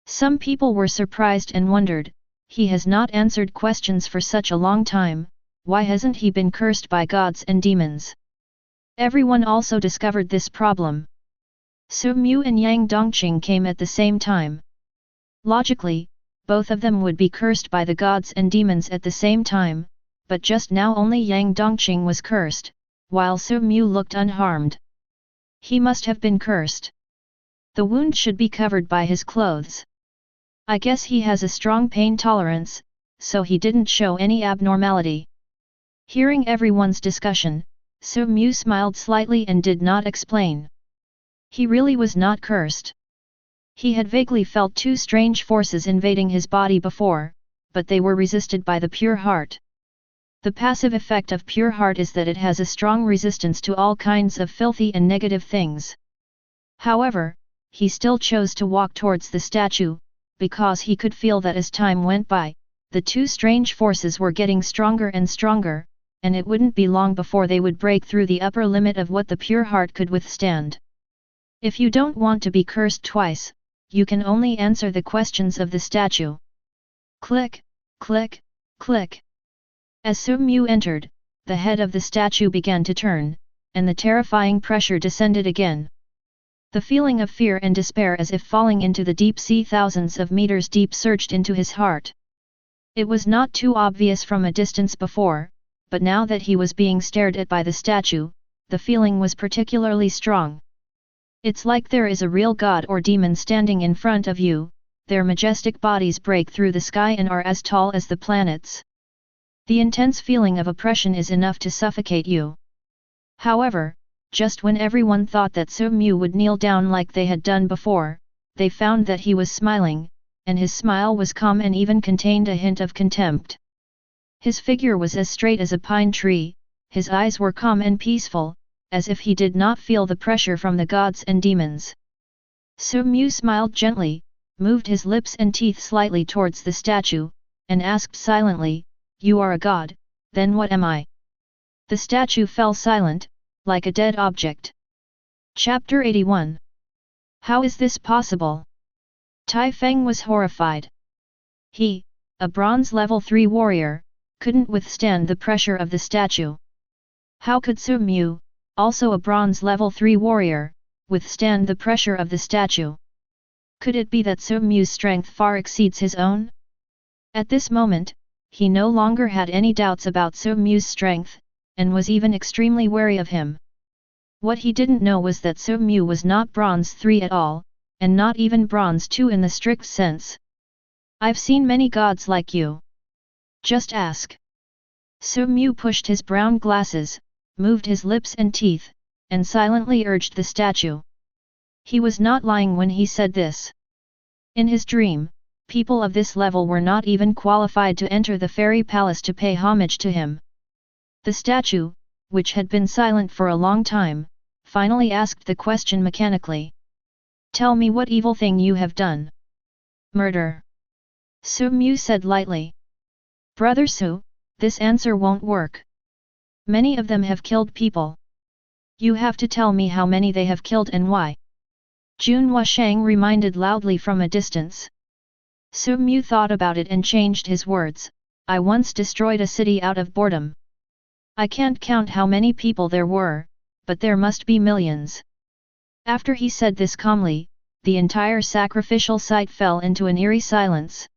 Some people were surprised and wondered, he has not answered questions for such a long time, why hasn't he been cursed by gods and demons? Everyone also discovered this problem. Su Mu and Yang Dongqing came at the same time. Logically, both of them would be cursed by the gods and demons at the same time, but just now only Yang Dongqing was cursed, while Su Mu looked unharmed. He must have been cursed. The wound should be covered by his clothes. I guess he has a strong pain tolerance, so he didn't show any abnormality. Hearing everyone's discussion, Su Mu smiled slightly and did not explain. He really was not cursed. He had vaguely felt two strange forces invading his body before, but they were resisted by the pure heart. The passive effect of pure heart is that it has a strong resistance to all kinds of filthy and negative things. However, he still chose to walk towards the statue, because he could feel that as time went by, the two strange forces were getting stronger and stronger, and it wouldn't be long before they would break through the upper limit of what the pure heart could withstand. If you don't want to be cursed twice, you can only answer the questions of the statue. Click, click, click. As Su Mu entered, the head of the statue began to turn, and the terrifying pressure descended again. The feeling of fear and despair as if falling into the deep sea thousands of meters deep surged into his heart. It was not too obvious from a distance before, but now that he was being stared at by the statue, the feeling was particularly strong. It's like there is a real god or demon standing in front of you, their majestic bodies break through the sky and are as tall as the planets. The intense feeling of oppression is enough to suffocate you. However, just when everyone thought that Su Mu would kneel down like they had done before, they found that he was smiling, and his smile was calm and even contained a hint of contempt. His figure was as straight as a pine tree, his eyes were calm and peaceful, as if he did not feel the pressure from the gods and demons. Su Mu smiled gently, moved his lips and teeth slightly towards the statue, and asked silently, "You are a god, then what am I?" The statue fell silent, like a dead object. Chapter 81. How is this possible? Tai Feng was horrified. He, a bronze level 3 warrior, couldn't withstand the pressure of the statue. How could Su Mu, also a bronze level 3 warrior, withstand the pressure of the statue? Could it be that Su Mu's strength far exceeds his own? At this moment, he no longer had any doubts about Su Mu's strength, and was even extremely wary of him. What he didn't know was that Su Mu was not bronze 3 at all, and not even bronze 2 in the strict sense. I've seen many gods like you. Just ask. Su Mu pushed his brown glasses, moved his lips and teeth, and silently urged the statue. He was not lying when he said this. In his dream, people of this level were not even qualified to enter the fairy palace to pay homage to him. The statue, which had been silent for a long time, finally asked the question mechanically. Tell me what evil thing you have done. Murder. Su Mu said lightly. Brother Su, this answer won't work. Many of them have killed people. You have to tell me how many they have killed and why. Jun Wushang reminded loudly from a distance. Su Mu thought about it and changed his words. I once destroyed a city out of boredom. I can't count how many people there were, but there must be millions. After he said this calmly, the entire sacrificial site fell into an eerie silence.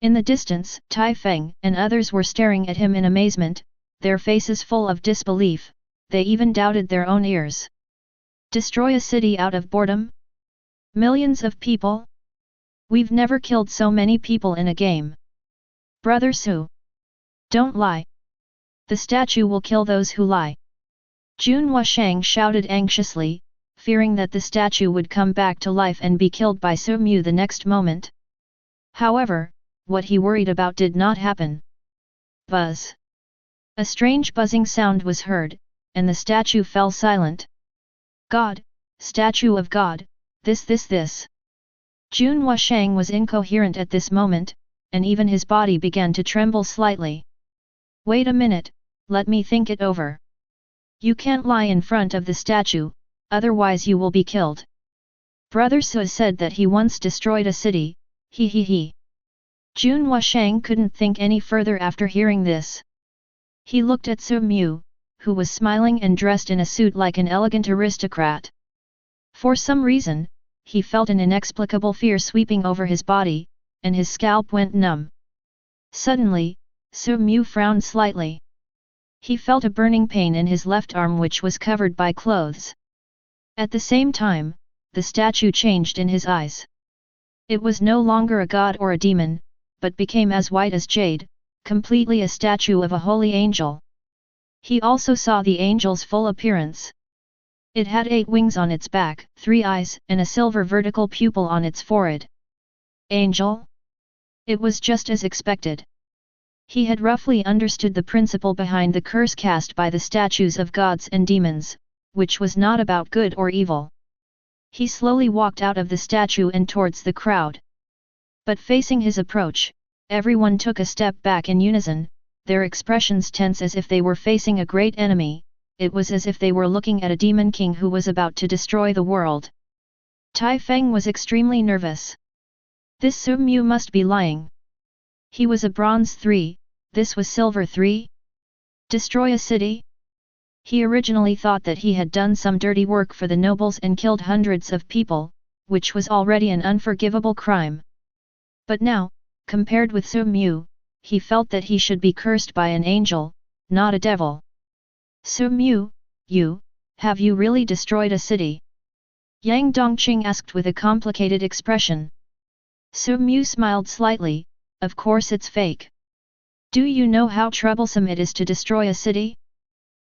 In the distance, Tai Feng and others were staring at him in amazement, their faces full of disbelief. They even doubted their own ears. Destroy a city out of boredom? Millions of people? We've never killed so many people in a game. Brother Su. Don't lie. The statue will kill those who lie. Jun Wushang shouted anxiously, fearing that the statue would come back to life and be killed by Su the next moment. However, what he worried about did not happen. Buzz! A strange buzzing sound was heard, and the statue fell silent. God, statue of God, this. Jun Wushang was incoherent at this moment, and even his body began to tremble slightly. Wait a minute, let me think it over. You can't lie in front of the statue, otherwise you will be killed. Brother Su said that he once destroyed a city, he. Jun Wushang couldn't think any further after hearing this. He looked at Su Mu, who was smiling and dressed in a suit like an elegant aristocrat. For some reason, he felt an inexplicable fear sweeping over his body, and his scalp went numb. Suddenly, Su Mu frowned slightly. He felt a burning pain in his left arm which was covered by clothes. At the same time, the statue changed in his eyes. It was no longer a god or a demon, but became as white as jade, completely a statue of a holy angel. He also saw the angel's full appearance. It had 8 wings on its back, 3 eyes, and a silver vertical pupil on its forehead. Angel? It was just as expected. He had roughly understood the principle behind the curse cast by the statues of gods and demons, which was not about good or evil. He slowly walked out of the statue and towards the crowd. But facing his approach, everyone took a step back in unison, their expressions tense as if they were facing a great enemy. It was as if they were looking at a demon king who was about to destroy the world. Tai Feng was extremely nervous. This Su Mu must be lying. He was a bronze 3, this was silver 3? Destroy a city? He originally thought that he had done some dirty work for the nobles and killed hundreds of people, which was already an unforgivable crime. But now, compared with Su Mu, he felt that he should be cursed by an angel, not a devil. Su Mu, have you really destroyed a city? Yang Dongqing asked with a complicated expression. Su Mu smiled slightly, of course it's fake. Do you know how troublesome it is to destroy a city?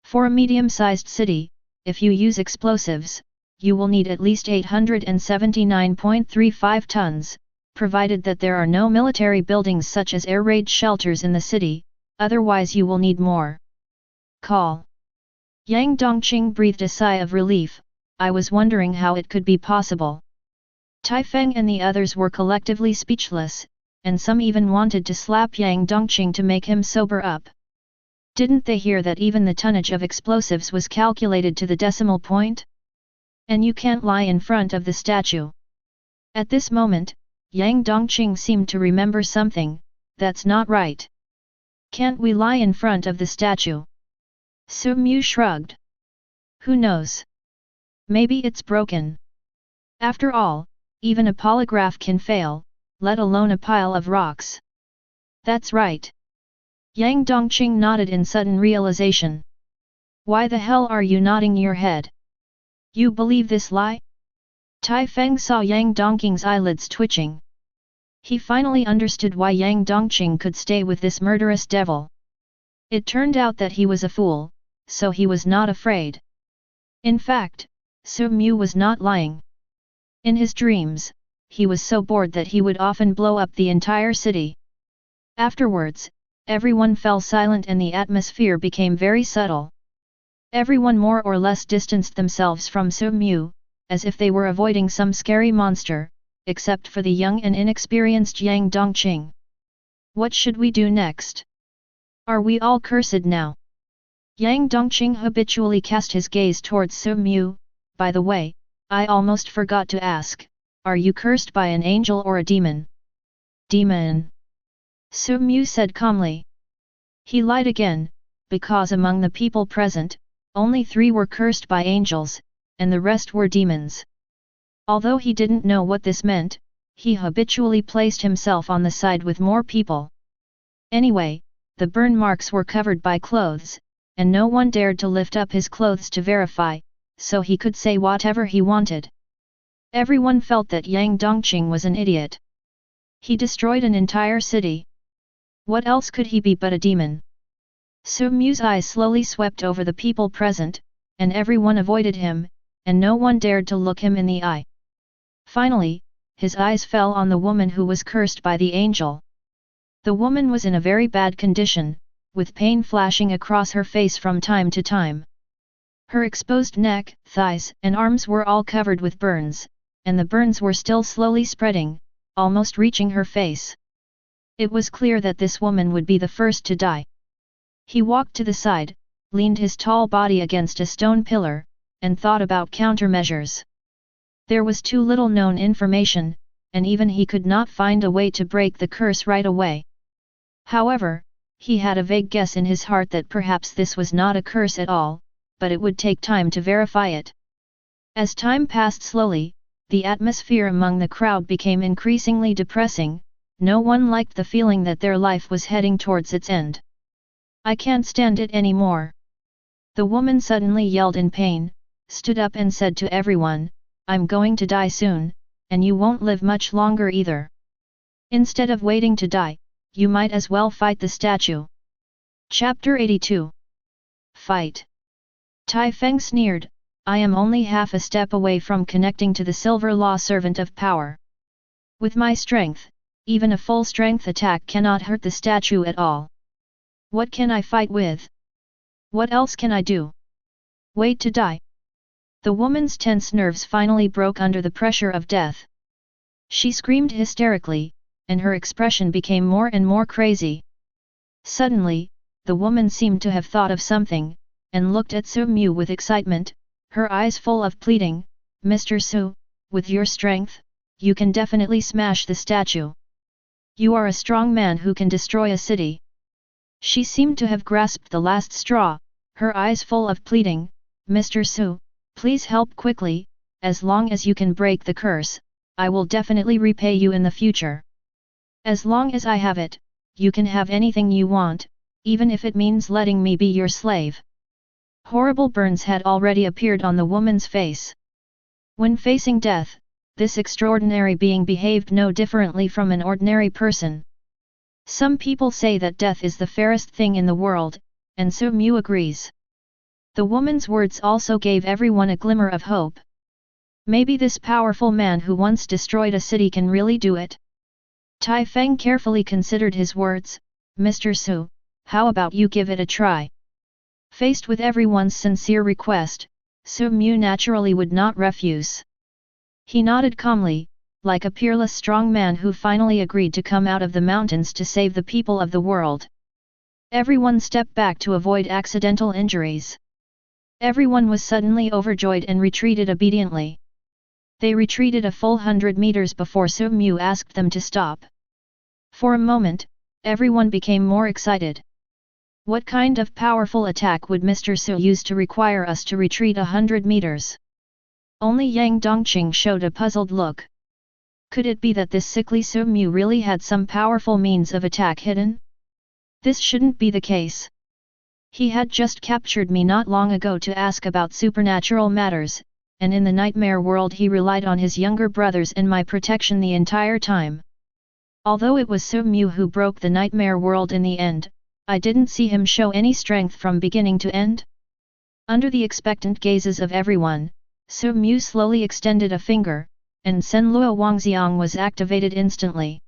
For a medium-sized city, if you use explosives, you will need at least 879.35 tons, provided that there are no military buildings such as air raid shelters in the city, otherwise you will need more. Call. Yang Dongqing breathed a sigh of relief. I was wondering how it could be possible. Tai Feng and the others were collectively speechless, and some even wanted to slap Yang Dongqing to make him sober up. Didn't they hear that even the tonnage of explosives was calculated to the decimal point? And you can't lie in front of the statue. At this moment, Yang Dongqing seemed to remember something. That's not right. Can't we lie in front of the statue? Su Mu shrugged. Who knows? Maybe it's broken. After all, even a polygraph can fail, let alone a pile of rocks. That's right. Yang Dongqing nodded in sudden realization. Why the hell are you nodding your head? You believe this lie? Tai Feng saw Yang Dongqing's eyelids twitching. He finally understood why Yang Dongqing could stay with this murderous devil. It turned out that he was a fool, so he was not afraid. In fact, Su Mu was not lying. In his dreams, he was so bored that he would often blow up the entire city. Afterwards, everyone fell silent and the atmosphere became very subtle. Everyone more or less distanced themselves from Su Mu, as if they were avoiding some scary monster, except for the young and inexperienced Yang Dongqing. What should we do next? Are we all cursed now? Yang Dongqing habitually cast his gaze towards Su Mu. By the way, I almost forgot to ask, are you cursed by an angel or a demon? Demon. Su Mu said calmly. He lied again, because among the people present, only 3 were cursed by angels, and the rest were demons. Although he didn't know what this meant, he habitually placed himself on the side with more people. Anyway, the burn marks were covered by clothes, and no one dared to lift up his clothes to verify, so he could say whatever he wanted. Everyone felt that Yang Dongqing was an idiot. He destroyed an entire city. What else could he be but a demon? Su Mu's eyes slowly swept over the people present, and everyone avoided him, and no one dared to look him in the eye. Finally, his eyes fell on the woman who was cursed by the angel. The woman was in a very bad condition, with pain flashing across her face from time to time. Her exposed neck, thighs, and arms were all covered with burns, and the burns were still slowly spreading, almost reaching her face. It was clear that this woman would be the first to die. He walked to the side, leaned his tall body against a stone pillar, and thought about countermeasures. There was too little known information, and even he could not find a way to break the curse right away. However, he had a vague guess in his heart that perhaps this was not a curse at all, but it would take time to verify it. As time passed slowly, the atmosphere among the crowd became increasingly depressing. No one liked the feeling that their life was heading towards its end. "I can't stand it anymore." The woman suddenly yelled in pain, stood up and said to everyone, "I'm going to die soon, and you won't live much longer either. Instead of waiting to die, you might as well fight the statue." Chapter 82. Fight. Tai Feng sneered, "I am only half a step away from connecting to the Silver Law Servant of Power. With my strength, even a full-strength attack cannot hurt the statue at all. What can I fight with? What else can I do? Wait to die." The woman's tense nerves finally broke under the pressure of death. She screamed hysterically, and her expression became more and more crazy. Suddenly, the woman seemed to have thought of something, and looked at Su Mu with excitement, her eyes full of pleading. "Mr. Su, with your strength, you can definitely smash the statue. You are a strong man who can destroy a city." She seemed to have grasped the last straw, her eyes full of pleading. "Mr. Su, please help quickly, as long as you can break the curse, I will definitely repay you in the future. As long as I have it, you can have anything you want, even if it means letting me be your slave." Horrible burns had already appeared on the woman's face. When facing death, this extraordinary being behaved no differently from an ordinary person. Some people say that death is the fairest thing in the world, and Su Mu agrees. The woman's words also gave everyone a glimmer of hope. Maybe this powerful man who once destroyed a city can really do it. Tai Feng carefully considered his words. "Mr. Su, how about you give it a try?" Faced with everyone's sincere request, Su Mu naturally would not refuse. He nodded calmly, like a peerless strong man who finally agreed to come out of the mountains to save the people of the world. Everyone stepped back to avoid accidental injuries. Everyone was suddenly overjoyed and retreated obediently. They retreated a full 100 meters before Su Mu asked them to stop. For a moment, everyone became more excited. What kind of powerful attack would Mr. Su use to require us to retreat 100 meters? Only Yang Dongqing showed a puzzled look. Could it be that this sickly Su Mu really had some powerful means of attack hidden? This shouldn't be the case. He had just captured me not long ago to ask about supernatural matters, and in the nightmare world he relied on his younger brothers and my protection the entire time. Although it was Su Mu who broke the nightmare world in the end, I didn't see him show any strength from beginning to end. Under the expectant gazes of everyone, Su Mu slowly extended a finger, and Senluo Wangxiang was activated instantly.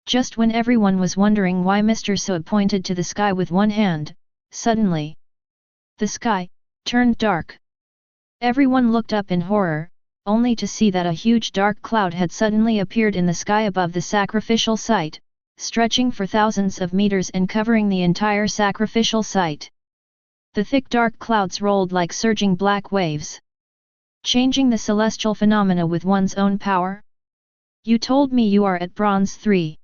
Just when everyone was wondering why Mr. Su pointed to the sky with one hand, suddenly the sky turned dark. Everyone looked up in horror, only to see that a huge dark cloud had suddenly appeared in the sky above the sacrificial site, stretching for thousands of meters and covering the entire sacrificial site. The thick dark clouds rolled like surging black waves. Changing the celestial phenomena with one's own power? You told me you are at Bronze 3.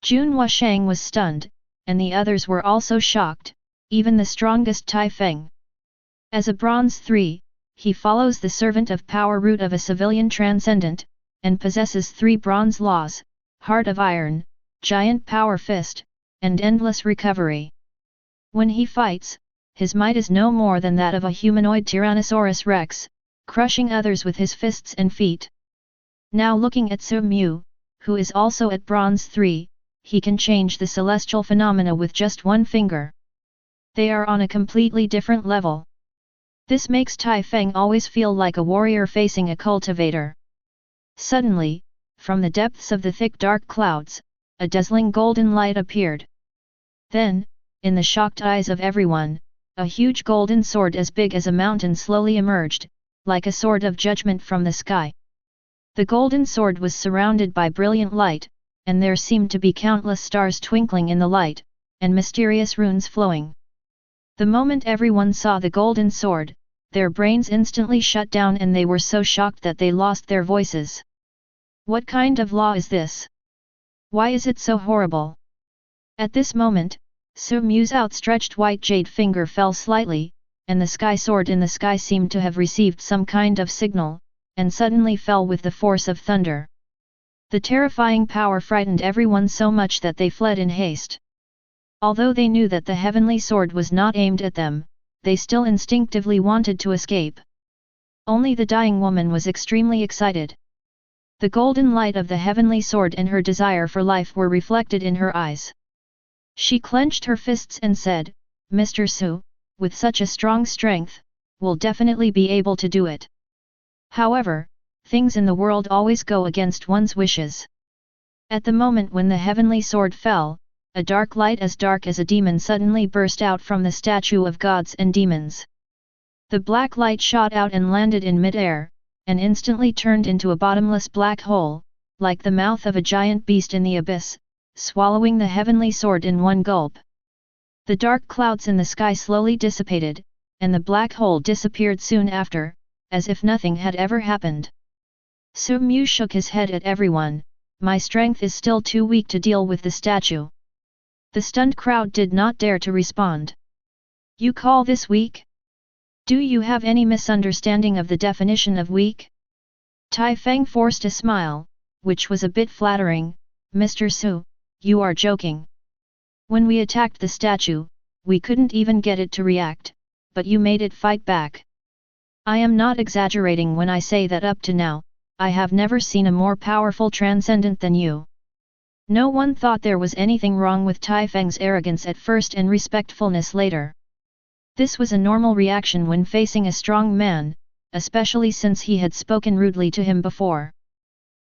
Jun Wushang was stunned, and the others were also shocked, even the strongest Tai Feng. As a Bronze 3, he follows the servant of power route of a civilian transcendent, and possesses 3 bronze laws: Heart of Iron, Giant Power Fist, and Endless Recovery. When he fights, his might is no more than that of a humanoid Tyrannosaurus Rex, crushing others with his fists and feet. Now looking at Su Mu, who is also at Bronze 3, he can change the celestial phenomena with just one finger. They are on a completely different level. This makes Tai Feng always feel like a warrior facing a cultivator. Suddenly, from the depths of the thick dark clouds, a dazzling golden light appeared. Then, in the shocked eyes of everyone, a huge golden sword as big as a mountain slowly emerged, like a sword of judgment from the sky. The golden sword was surrounded by brilliant light, and there seemed to be countless stars twinkling in the light, and mysterious runes flowing. The moment everyone saw the golden sword, their brains instantly shut down and they were so shocked that they lost their voices. What kind of law is this? Why is it so horrible? At this moment, Su Mu's outstretched white jade finger fell slightly, and the sky sword in the sky seemed to have received some kind of signal, and suddenly fell with the force of thunder. The terrifying power frightened everyone so much that they fled in haste. Although they knew that the heavenly sword was not aimed at them, they still instinctively wanted to escape. Only the dying woman was extremely excited. The golden light of the heavenly sword and her desire for life were reflected in her eyes. She clenched her fists and said, "Mr. Su, with such a strong strength, we'll definitely be able to do it. However, things in the world always go against one's wishes." At the moment when the heavenly sword fell, a dark light as dark as a demon suddenly burst out from the statue of gods and demons. The black light shot out and landed in mid-air, and instantly turned into a bottomless black hole, like the mouth of a giant beast in the abyss, swallowing the heavenly sword in one gulp. The dark clouds in the sky slowly dissipated, and the black hole disappeared soon after, as if nothing had ever happened. Su Mu shook his head at everyone. "My strength is still too weak to deal with the statue." The stunned crowd did not dare to respond. "You call this weak? Do you have any misunderstanding of the definition of weak?" Tai Feng forced a smile, which was a bit flattering. "Mr. Su, you are joking. When we attacked the statue, we couldn't even get it to react, but you made it fight back. I am not exaggerating when I say that up to now, I have never seen a more powerful transcendent than you." No one thought there was anything wrong with Tai Feng's arrogance at first and respectfulness later. This was a normal reaction when facing a strong man, especially since he had spoken rudely to him before.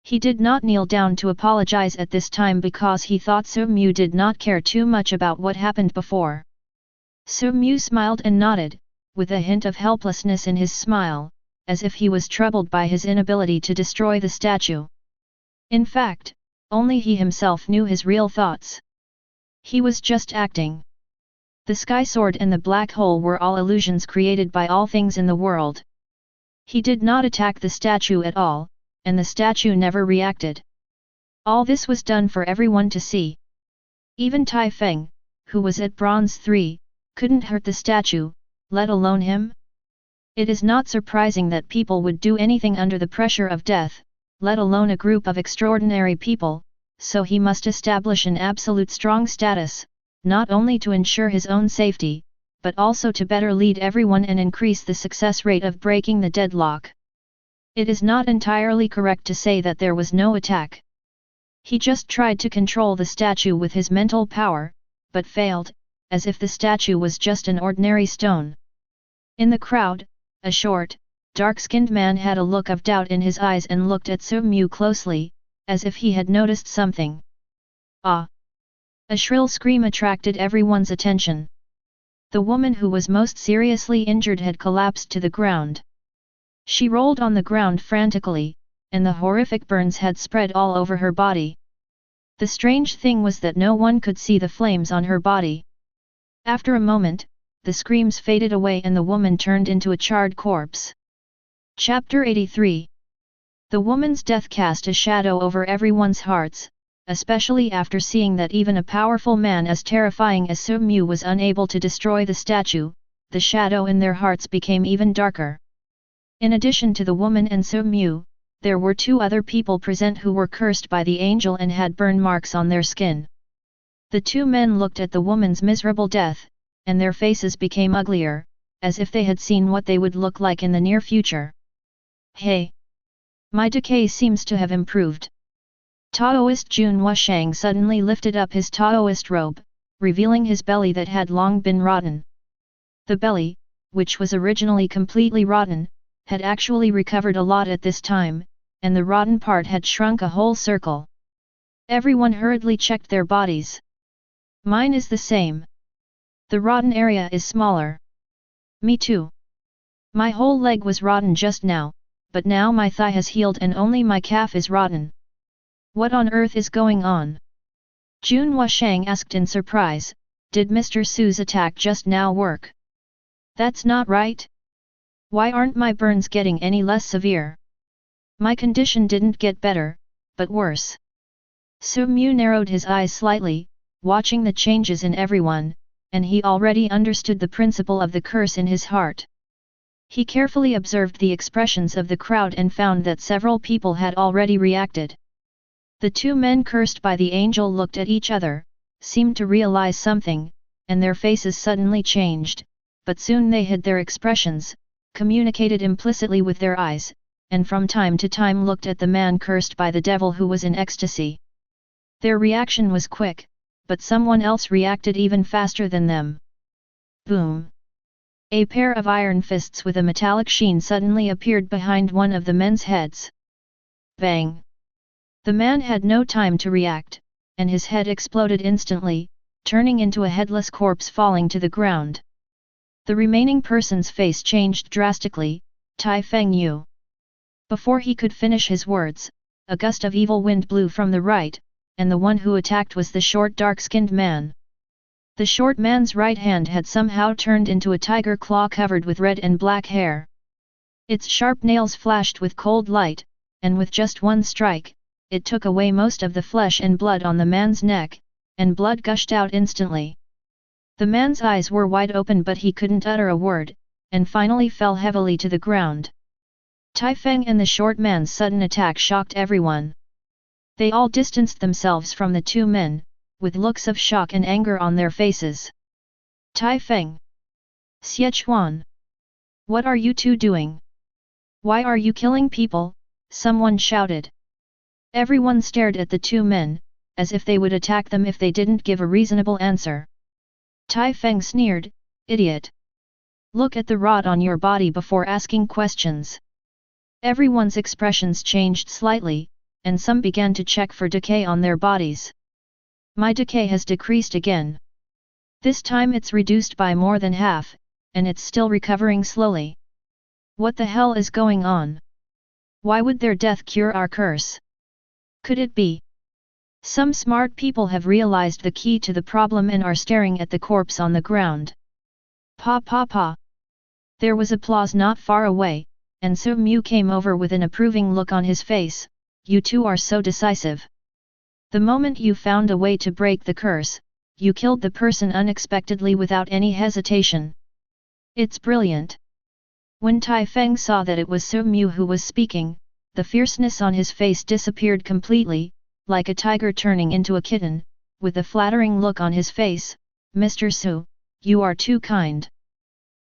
He did not kneel down to apologize at this time because he thought Su Mu did not care too much about what happened before. Su Mu smiled and nodded, with a hint of helplessness in his smile, as if he was troubled by his inability to destroy the statue. In fact, only he himself knew his real thoughts. He was just acting. The sky sword and the black hole were all illusions created by all things in the world. He did not attack the statue at all, and the statue never reacted. All this was done for everyone to see. Even Tai Feng, who was at Bronze 3, couldn't hurt the statue, let alone him. It is not surprising that people would do anything under the pressure of death, let alone a group of extraordinary people, so he must establish an absolute strong status, not only to ensure his own safety, but also to better lead everyone and increase the success rate of breaking the deadlock. It is not entirely correct to say that there was no attack. He just tried to control the statue with his mental power, but failed, as if the statue was just an ordinary stone. In the crowd, a short, dark-skinned man had a look of doubt in his eyes and looked at Su Mu closely, as if he had noticed something. "Ah!" A shrill scream attracted everyone's attention. The woman who was most seriously injured had collapsed to the ground. She rolled on the ground frantically, and the horrific burns had spread all over her body. The strange thing was that no one could see the flames on her body. After a moment, the screams faded away and the woman turned into a charred corpse. Chapter 83. The woman's death cast a shadow over everyone's hearts, especially after seeing that even a powerful man as terrifying as Su Mu was unable to destroy the statue. The shadow in their hearts became even darker. In addition to the woman and Su Mu, there were two other people present who were cursed by the angel and had burn marks on their skin. The two men looked at the woman's miserable death, and their faces became uglier, as if they had seen what they would look like in the near future. "Hey! My decay seems to have improved." Taoist Jun Wushang suddenly lifted up his Taoist robe, revealing his belly that had long been rotten. The belly, which was originally completely rotten, had actually recovered a lot at this time, and the rotten part had shrunk a whole circle. Everyone hurriedly checked their bodies. Mine is the same. The rotten area is smaller. Me too. My whole leg was rotten just now, but now my thigh has healed and only my calf is rotten. What on earth is going on? Jun Wushang asked in surprise, did Mr. Su's attack just now work? That's not right. Why aren't my burns getting any less severe? My condition didn't get better, but worse. Su Mu narrowed his eyes slightly, watching the changes in everyone, and he already understood the principle of the curse in his heart. He carefully observed the expressions of the crowd and found that several people had already reacted. The two men cursed by the angel looked at each other, seemed to realize something, and their faces suddenly changed, but soon they hid their expressions, communicated implicitly with their eyes, and from time to time looked at the man cursed by the devil who was in ecstasy. Their reaction was quick, but someone else reacted even faster than them. Boom! A pair of iron fists with a metallic sheen suddenly appeared behind one of the men's heads. Bang! The man had no time to react, and his head exploded instantly, turning into a headless corpse falling to the ground. The remaining person's face changed drastically, Tai Feng Yu. Before he could finish his words, a gust of evil wind blew from the right, and the one who attacked was the short dark-skinned man. The short man's right hand had somehow turned into a tiger claw covered with red and black hair. Its sharp nails flashed with cold light, and with just one strike, it took away most of the flesh and blood on the man's neck, and blood gushed out instantly. The man's eyes were wide open but he couldn't utter a word, and finally fell heavily to the ground. Tai Feng and the short man's sudden attack shocked everyone. They all distanced themselves from the two men, with looks of shock and anger on their faces. Tai Feng! Xiechuan! What are you two doing? Why are you killing people? Someone shouted. Everyone stared at the two men, as if they would attack them if they didn't give a reasonable answer. Tai Feng sneered, idiot! Look at the rot on your body before asking questions. Everyone's expressions changed slightly, and some began to check for decay on their bodies. My decay has decreased again. This time it's reduced by more than half, and it's still recovering slowly. What the hell is going on? Why would their death cure our curse? Could it be? Some smart people have realized the key to the problem and are staring at the corpse on the ground. Pa pa pa! There was applause not far away, and Su Mu came over with an approving look on his face. You two are so decisive. The moment you found a way to break the curse, you killed the person unexpectedly without any hesitation. It's brilliant. When Tai Feng saw that it was Su Mu who was speaking, the fierceness on his face disappeared completely, like a tiger turning into a kitten, with a flattering look on his face. Mr. Su, you are too kind.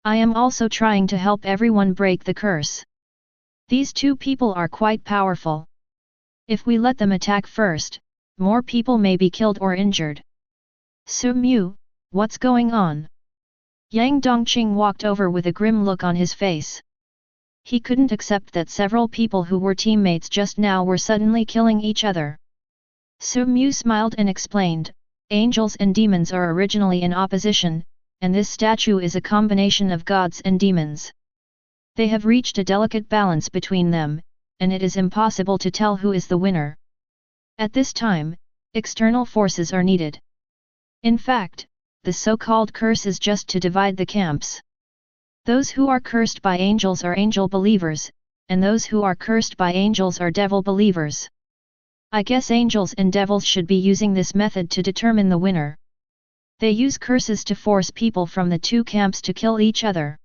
I am also trying to help everyone break the curse. These two people are quite powerful. If we let them attack first, more people may be killed or injured. Su Mu, what's going on? Yang Dongqing walked over with a grim look on his face. He couldn't accept that several people who were teammates just now were suddenly killing each other. Su Mu smiled and explained, angels and demons are originally in opposition, and this statue is a combination of gods and demons. They have reached a delicate balance between them, and it is impossible to tell who is the winner. At this time, external forces are needed. In fact, the so-called curse is just to divide the camps. Those who are cursed by angels are angel believers, and those who are cursed by angels are devil believers. I guess angels and devils should be using this method to determine the winner. They use curses to force people from the two camps to kill each other.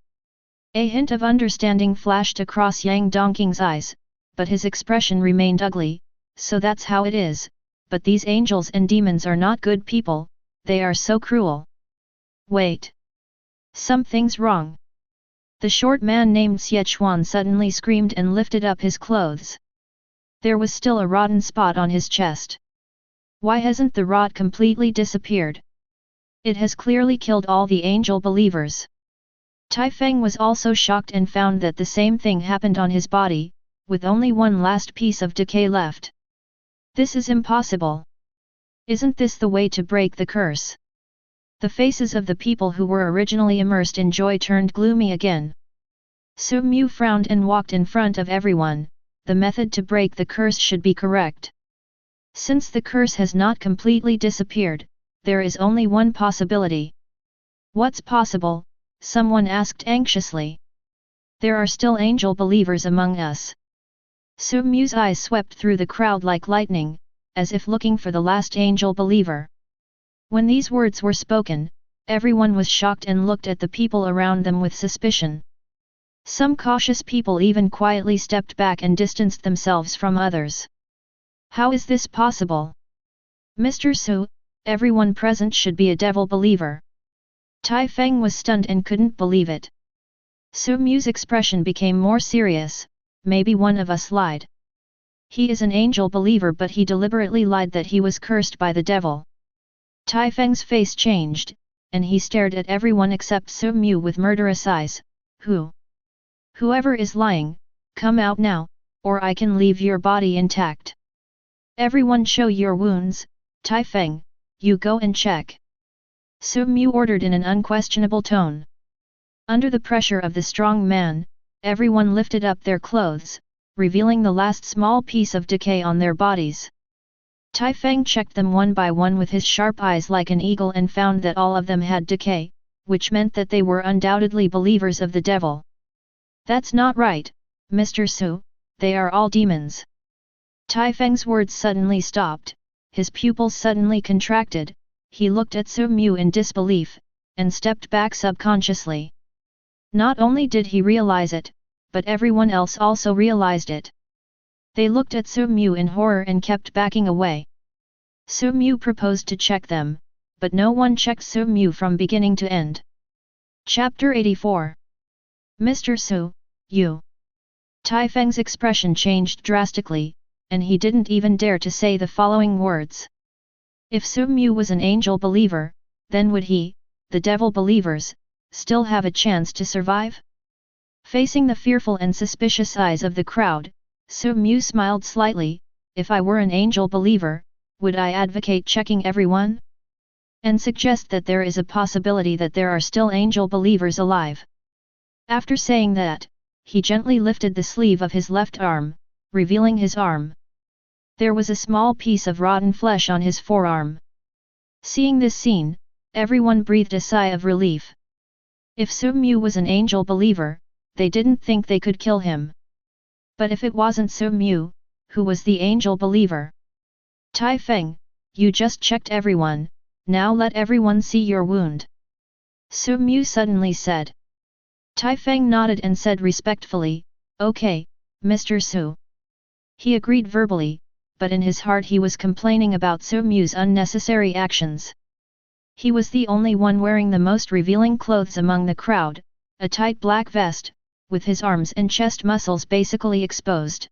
A hint of understanding flashed across Yang Dongqing's eyes, but his expression remained ugly. So that's how it is, but these angels and demons are not good people, they are so cruel. Wait! Something's wrong. The short man named Xiechuan suddenly screamed and lifted up his clothes. There was still a rotten spot on his chest. Why hasn't the rot completely disappeared? It has clearly killed all the angel believers. Tai Feng was also shocked and found that the same thing happened on his body, with only one last piece of decay left. This is impossible. Isn't this the way to break the curse? The faces of the people who were originally immersed in joy turned gloomy again. Su Mu frowned and walked in front of everyone. The method to break the curse should be correct. Since the curse has not completely disappeared, there is only one possibility. What's possible? Someone asked anxiously. There are still angel believers among us. Su Mu's eyes swept through the crowd like lightning, as if looking for the last angel believer. When these words were spoken, everyone was shocked and looked at the people around them with suspicion. Some cautious people even quietly stepped back and distanced themselves from others. How is this possible? Mr. Su, everyone present should be a devil believer. Tai Feng was stunned and couldn't believe it. Su Mu's expression became more serious. Maybe one of us lied. He is an angel believer, but he deliberately lied that he was cursed by the devil. Tai Feng's face changed, and he stared at everyone except Su Mu with murderous eyes. Whoever is lying, come out now, or I can leave your body intact. Everyone show your wounds. Tai Feng, you go and check. Su Mu ordered in an unquestionable tone. Under the pressure of the strong man, everyone lifted up their clothes, revealing the last small piece of decay on their bodies. Tai Feng checked them one by one with his sharp eyes like an eagle and found that all of them had decay, which meant that they were undoubtedly believers of the devil. That's not right, Mr. Su, they are all demons. Tai Feng's words suddenly stopped, his pupils suddenly contracted, he looked at Su Mu in disbelief, and stepped back subconsciously. Not only did he realize it, but everyone else also realized it. They looked at Su Mu in horror and kept backing away. Su Mu proposed to check them, but no one checked Su Mu from beginning to end. Chapter 84. Mr. Su, you. Tai Feng's expression changed drastically, and he didn't even dare to say the following words. If Su Mu was an angel believer, then would he, the devil believers, still have a chance to survive? Facing the fearful and suspicious eyes of the crowd, Su Mu smiled slightly. If I were an angel believer, would I advocate checking everyone? And suggest that there is a possibility that there are still angel believers alive. After saying that, he gently lifted the sleeve of his left arm, revealing his arm. There was a small piece of rotten flesh on his forearm. Seeing this scene, everyone breathed a sigh of relief. If Su Mu was an angel believer, they didn't think they could kill him. But if it wasn't Su Mu, who was the angel believer? Tai Feng, you just checked everyone, now let everyone see your wound. Su Mu suddenly said. Tai Feng nodded and said respectfully, okay, Mr. Su. He agreed verbally, but in his heart he was complaining about Su Mu's unnecessary actions. He was the only one wearing the most revealing clothes among the crowd, a tight black vest, with his arms and chest muscles basically exposed.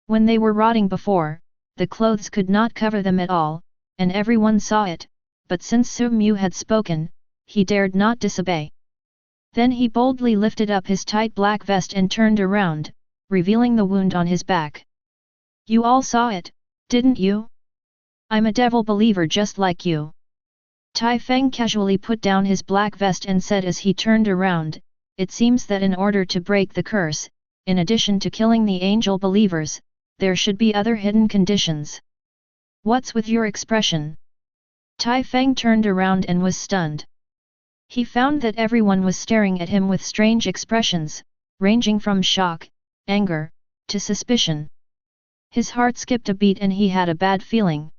When they were rotting before, the clothes could not cover them at all, and everyone saw it, but since Su Mu had spoken, he dared not disobey. Then he boldly lifted up his tight black vest and turned around, revealing the wound on his back. You all saw it, didn't you? I'm a devil believer just like you. Tai Feng casually put down his black vest and said as he turned around, it seems that in order to break the curse, in addition to killing the angel believers, there should be other hidden conditions. What's with your expression? Tai Feng turned around and was stunned. He found that everyone was staring at him with strange expressions, ranging from shock, anger, to suspicion. His heart skipped a beat and he had a bad feeling.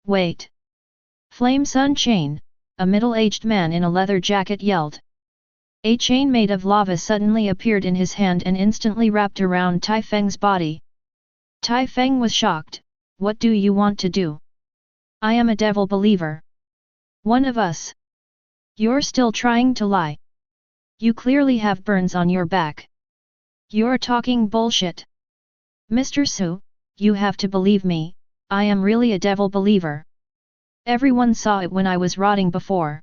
Wait! Flame Sun Chain, a middle-aged man in a leather jacket yelled. A chain made of lava suddenly appeared in his hand and instantly wrapped around Tai Feng's body. Tai Feng was shocked. What do you want to do? I am a devil believer. One of us. You're still trying to lie. You clearly have burns on your back. You're talking bullshit. Mr. Su, you have to believe me, I am really a devil believer. Everyone saw it when I was rotting before.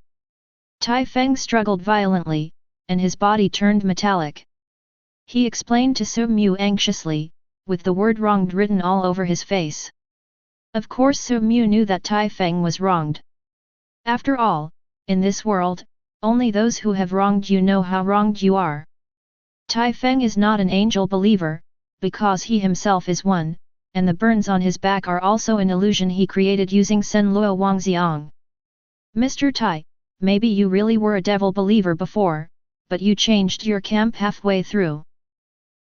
Tai Feng struggled violently, and his body turned metallic. He explained to Su Mu anxiously, with the word wronged written all over his face. Of course Su Mu knew that Tai Feng was wronged. After all, in this world, only those who have wronged you know how wronged you are. Tai Feng is not an angel believer, because he himself is one, and the burns on his back are also an illusion he created using Sen Luo Wangxiang. Mr. Tai, maybe you really were a devil believer before, but you changed your camp halfway through.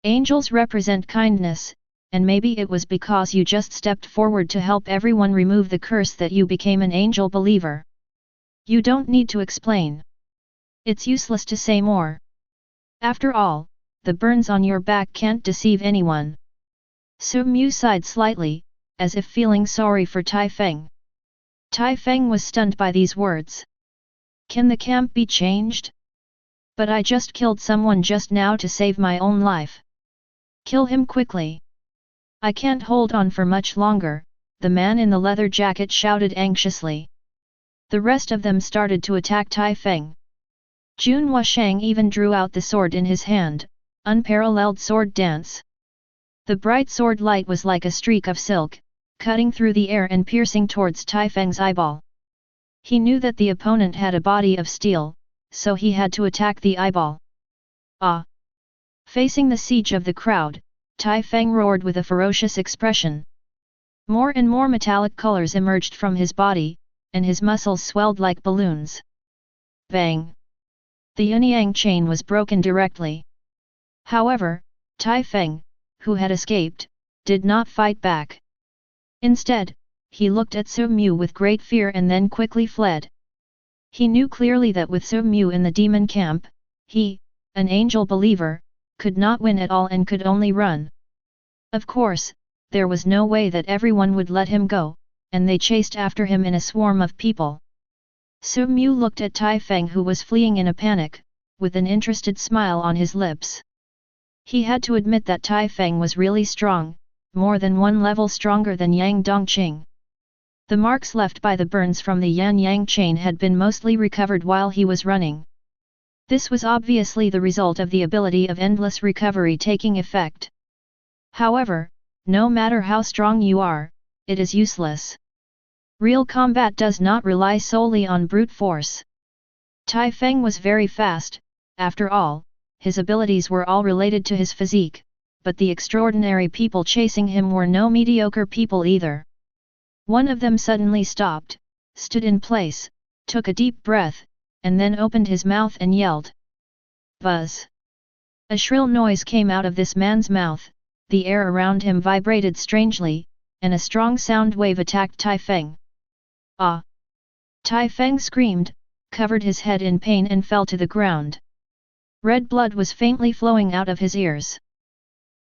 Angels represent kindness, and maybe it was because you just stepped forward to help everyone remove the curse that you became an angel believer. You don't need to explain. It's useless to say more. After all, the burns on your back can't deceive anyone. Su Mu sighed slightly, as if feeling sorry for Tai Feng. Tai Feng was stunned by these words. Can the camp be changed? But I just killed someone just now to save my own life. Kill him quickly. I can't hold on for much longer, the man in the leather jacket shouted anxiously. The rest of them started to attack Tai Feng. Jun Wushang even drew out the sword in his hand, unparalleled sword dance. The bright sword light was like a streak of silk, cutting through the air and piercing towards Tai Feng's eyeball. He knew that the opponent had a body of steel, so he had to attack the eyeball. Ah! Facing the siege of the crowd, Tai Feng roared with a ferocious expression. More and more metallic colors emerged from his body, and his muscles swelled like balloons. Bang! The yin-yang chain was broken directly. However, Tai Feng, who had escaped, did not fight back. Instead, he looked at Su Mu with great fear and then quickly fled. He knew clearly that with Su Mu in the demon camp, he, an angel believer, could not win at all and could only run. Of course, there was no way that everyone would let him go, and they chased after him in a swarm of people. Su Mu looked at Tai Feng who was fleeing in a panic, with an interested smile on his lips. He had to admit that Tai Feng was really strong, more than one level stronger than Yang Dongqing. The marks left by the burns from the yin-yang chain had been mostly recovered while he was running. This was obviously the result of the ability of endless recovery taking effect. However, no matter how strong you are, it is useless. Real combat does not rely solely on brute force. Tai Feng was very fast, after all, his abilities were all related to his physique, but the extraordinary people chasing him were no mediocre people either. One of them suddenly stopped, stood in place, took a deep breath, and then opened his mouth and yelled. Buzz! A shrill noise came out of this man's mouth, the air around him vibrated strangely, and a strong sound wave attacked Tai Feng. Ah! Tai Feng screamed, covered his head in pain and fell to the ground. Red blood was faintly flowing out of his ears.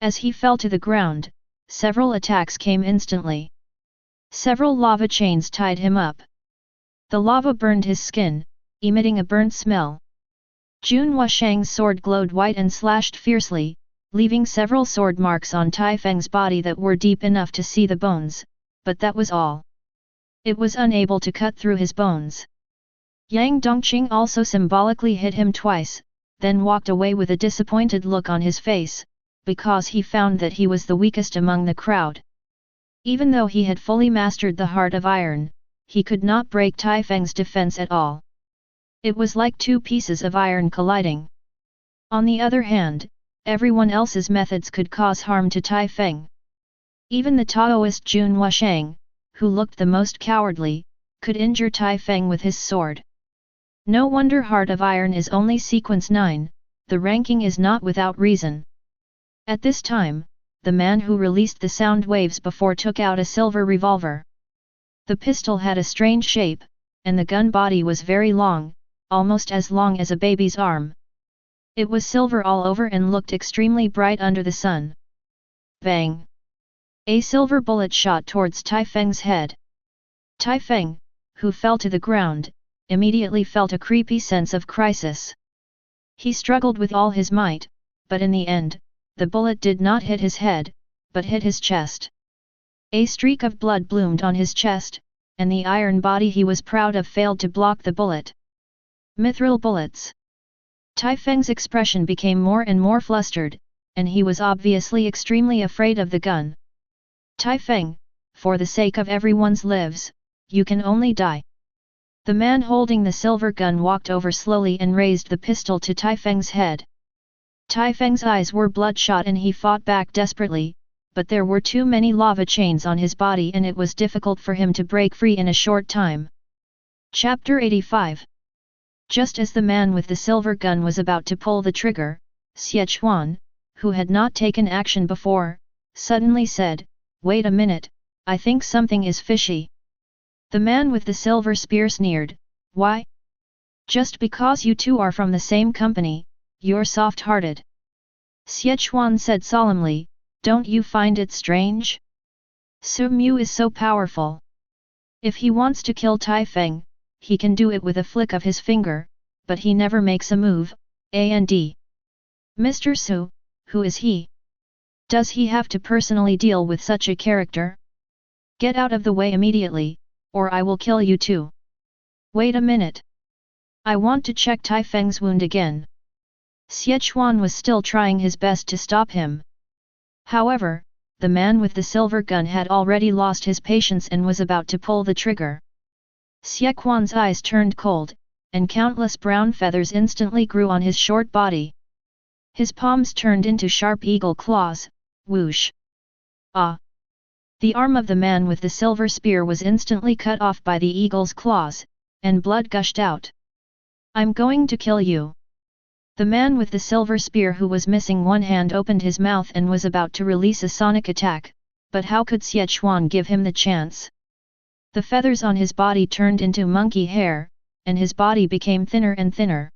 As he fell to the ground, several attacks came instantly. Several lava chains tied him up. The lava burned his skin, emitting a burnt smell. Jun Wushang's sword glowed white and slashed fiercely, leaving several sword marks on Tai Feng's body that were deep enough to see the bones, but that was all. It was unable to cut through his bones. Yang Dongqing also symbolically hit him twice, then walked away with a disappointed look on his face, because he found that he was the weakest among the crowd. Even though he had fully mastered the heart of iron, he could not break Tai Feng's defense at all. It was like two pieces of iron colliding. On the other hand, everyone else's methods could cause harm to Tai Feng. Even the Taoist Jun Wushang, who looked the most cowardly, could injure Tai Feng with his sword. No wonder Heart of Iron is only sequence 9, the ranking is not without reason. At this time, the man who released the sound waves before took out a silver revolver. The pistol had a strange shape, and the gun body was very long, almost as long as a baby's arm. It was silver all over and looked extremely bright under the sun. Bang! A silver bullet shot towards Tai Feng's head. Tai Feng, who fell to the ground, immediately felt a creepy sense of crisis. He struggled with all his might, but in the end, the bullet did not hit his head, but hit his chest. A streak of blood bloomed on his chest, and the iron body he was proud of failed to block the bullet. Mithril bullets. Tai Feng's expression became more and more flustered, and he was obviously extremely afraid of the gun. Tai Feng, for the sake of everyone's lives, you can only die. The man holding the silver gun walked over slowly and raised the pistol to Tai Feng's head. Tai Feng's eyes were bloodshot and he fought back desperately, but there were too many lava chains on his body and it was difficult for him to break free in a short time. Chapter 85. Just as the man with the silver gun was about to pull the trigger, Sichuan, who had not taken action before, suddenly said, "Wait a minute, I think something is fishy." The man with the silver spear sneered, "Why? Just because you two are from the same company, you're soft-hearted." Sichuan said solemnly, "Don't you find it strange? Su Mu is so powerful. If he wants to kill Tai Feng, he can do it with a flick of his finger, but he never makes a move, and Mr. Su, who is he? Does he have to personally deal with such a character? Get out of the way immediately, or I will kill you too." "Wait a minute. I want to check Tai Feng's wound again." Sichuan was still trying his best to stop him. However, the man with the silver gun had already lost his patience and was about to pull the trigger. Sichuan's eyes turned cold, and countless brown feathers instantly grew on his short body. His palms turned into sharp eagle claws, whoosh! Ah! The arm of the man with the silver spear was instantly cut off by the eagle's claws, and blood gushed out. "I'm going to kill you." The man with the silver spear who was missing one hand opened his mouth and was about to release a sonic attack, but how could Sichuan give him the chance? The feathers on his body turned into monkey hair, and his body became thinner and thinner.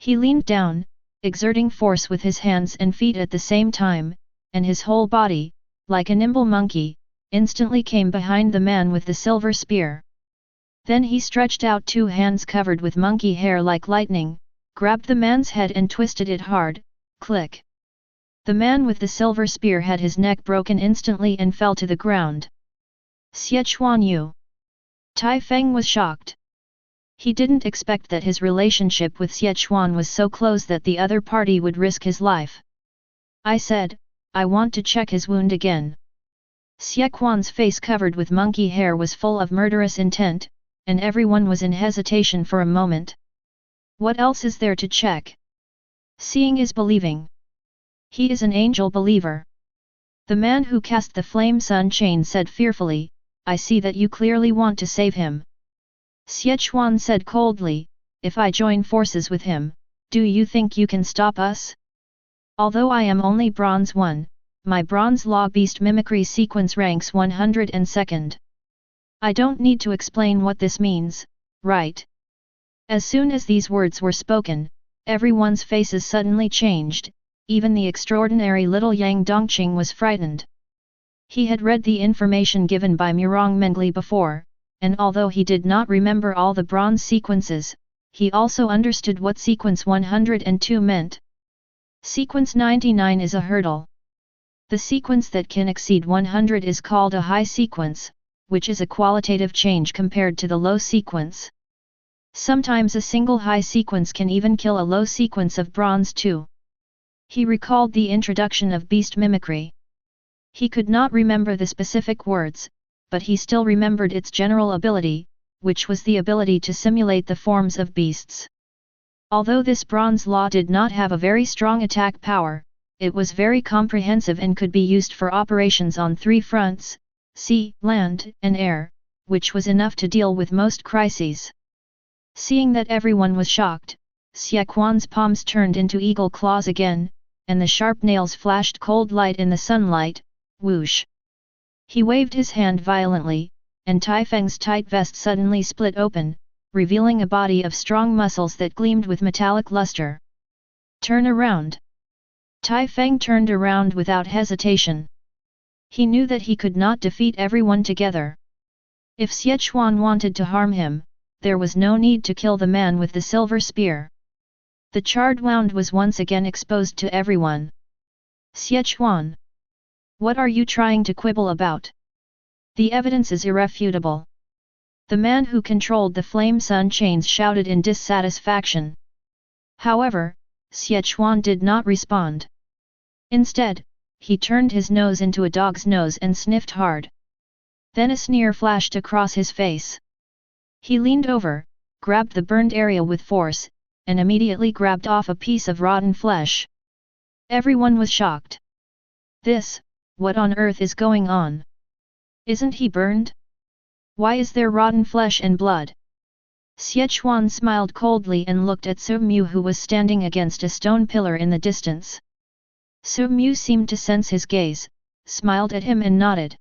He leaned down, exerting force with his hands and feet at the same time, and his whole body, like a nimble monkey, instantly came behind the man with the silver spear. Then he stretched out two hands covered with monkey hair like lightning, grabbed the man's head and twisted it hard, click. The man with the silver spear had his neck broken instantly and fell to the ground. "Sichuan Yu." Tai Feng was shocked. He didn't expect that his relationship with Sichuan was so close that the other party would risk his life. "I said, I want to check his wound again." Sichuan's face covered with monkey hair was full of murderous intent, and everyone was in hesitation for a moment. What else is there to check? Seeing is believing. He is an angel believer. The man who cast the flame sun chain said fearfully, "I see that you clearly want to save him." Sichuan said coldly, "If I join forces with him, do you think you can stop us? Although I am only Bronze 1, my Bronze Law Beast Mimicry sequence ranks 102nd. I don't need to explain what this means, right?" As soon as these words were spoken, everyone's faces suddenly changed, even the extraordinary little Yang Dongqing was frightened. He had read the information given by Murong Mengli before, and although he did not remember all the bronze sequences, he also understood what sequence 102 meant. Sequence 99 is a hurdle. The sequence that can exceed 100 is called a high sequence, which is a qualitative change compared to the low sequence. Sometimes a single high sequence can even kill a low sequence of bronze 2. He recalled the introduction of beast mimicry. He could not remember the specific words, but he still remembered its general ability, which was the ability to simulate the forms of beasts. Although this bronze law did not have a very strong attack power, it was very comprehensive and could be used for operations on 3 fronts, sea, land, and air, which was enough to deal with most crises. Seeing that everyone was shocked, Sichuan's palms turned into eagle claws again, and the sharp nails flashed cold light in the sunlight, whoosh. He waved his hand violently, and Tai Feng's tight vest suddenly split open, revealing a body of strong muscles that gleamed with metallic luster. "Turn around!" Tai Feng turned around without hesitation. He knew that he could not defeat everyone together. If Sichuan wanted to harm him, there was no need to kill the man with the silver spear. The charred wound was once again exposed to everyone. "Sichuan! What are you trying to quibble about? The evidence is irrefutable." The man who controlled the flame sun chains shouted in dissatisfaction. However, Sichuan did not respond. Instead, he turned his nose into a dog's nose and sniffed hard. Then a sneer flashed across his face. He leaned over, grabbed the burned area with force, and immediately grabbed off a piece of rotten flesh. Everyone was shocked. What on earth is going on? Isn't he burned? Why is there rotten flesh and blood? Sichuan smiled coldly and looked at Su Mu, who was standing against a stone pillar in the distance. Su Mu seemed to sense his gaze, smiled at him and nodded.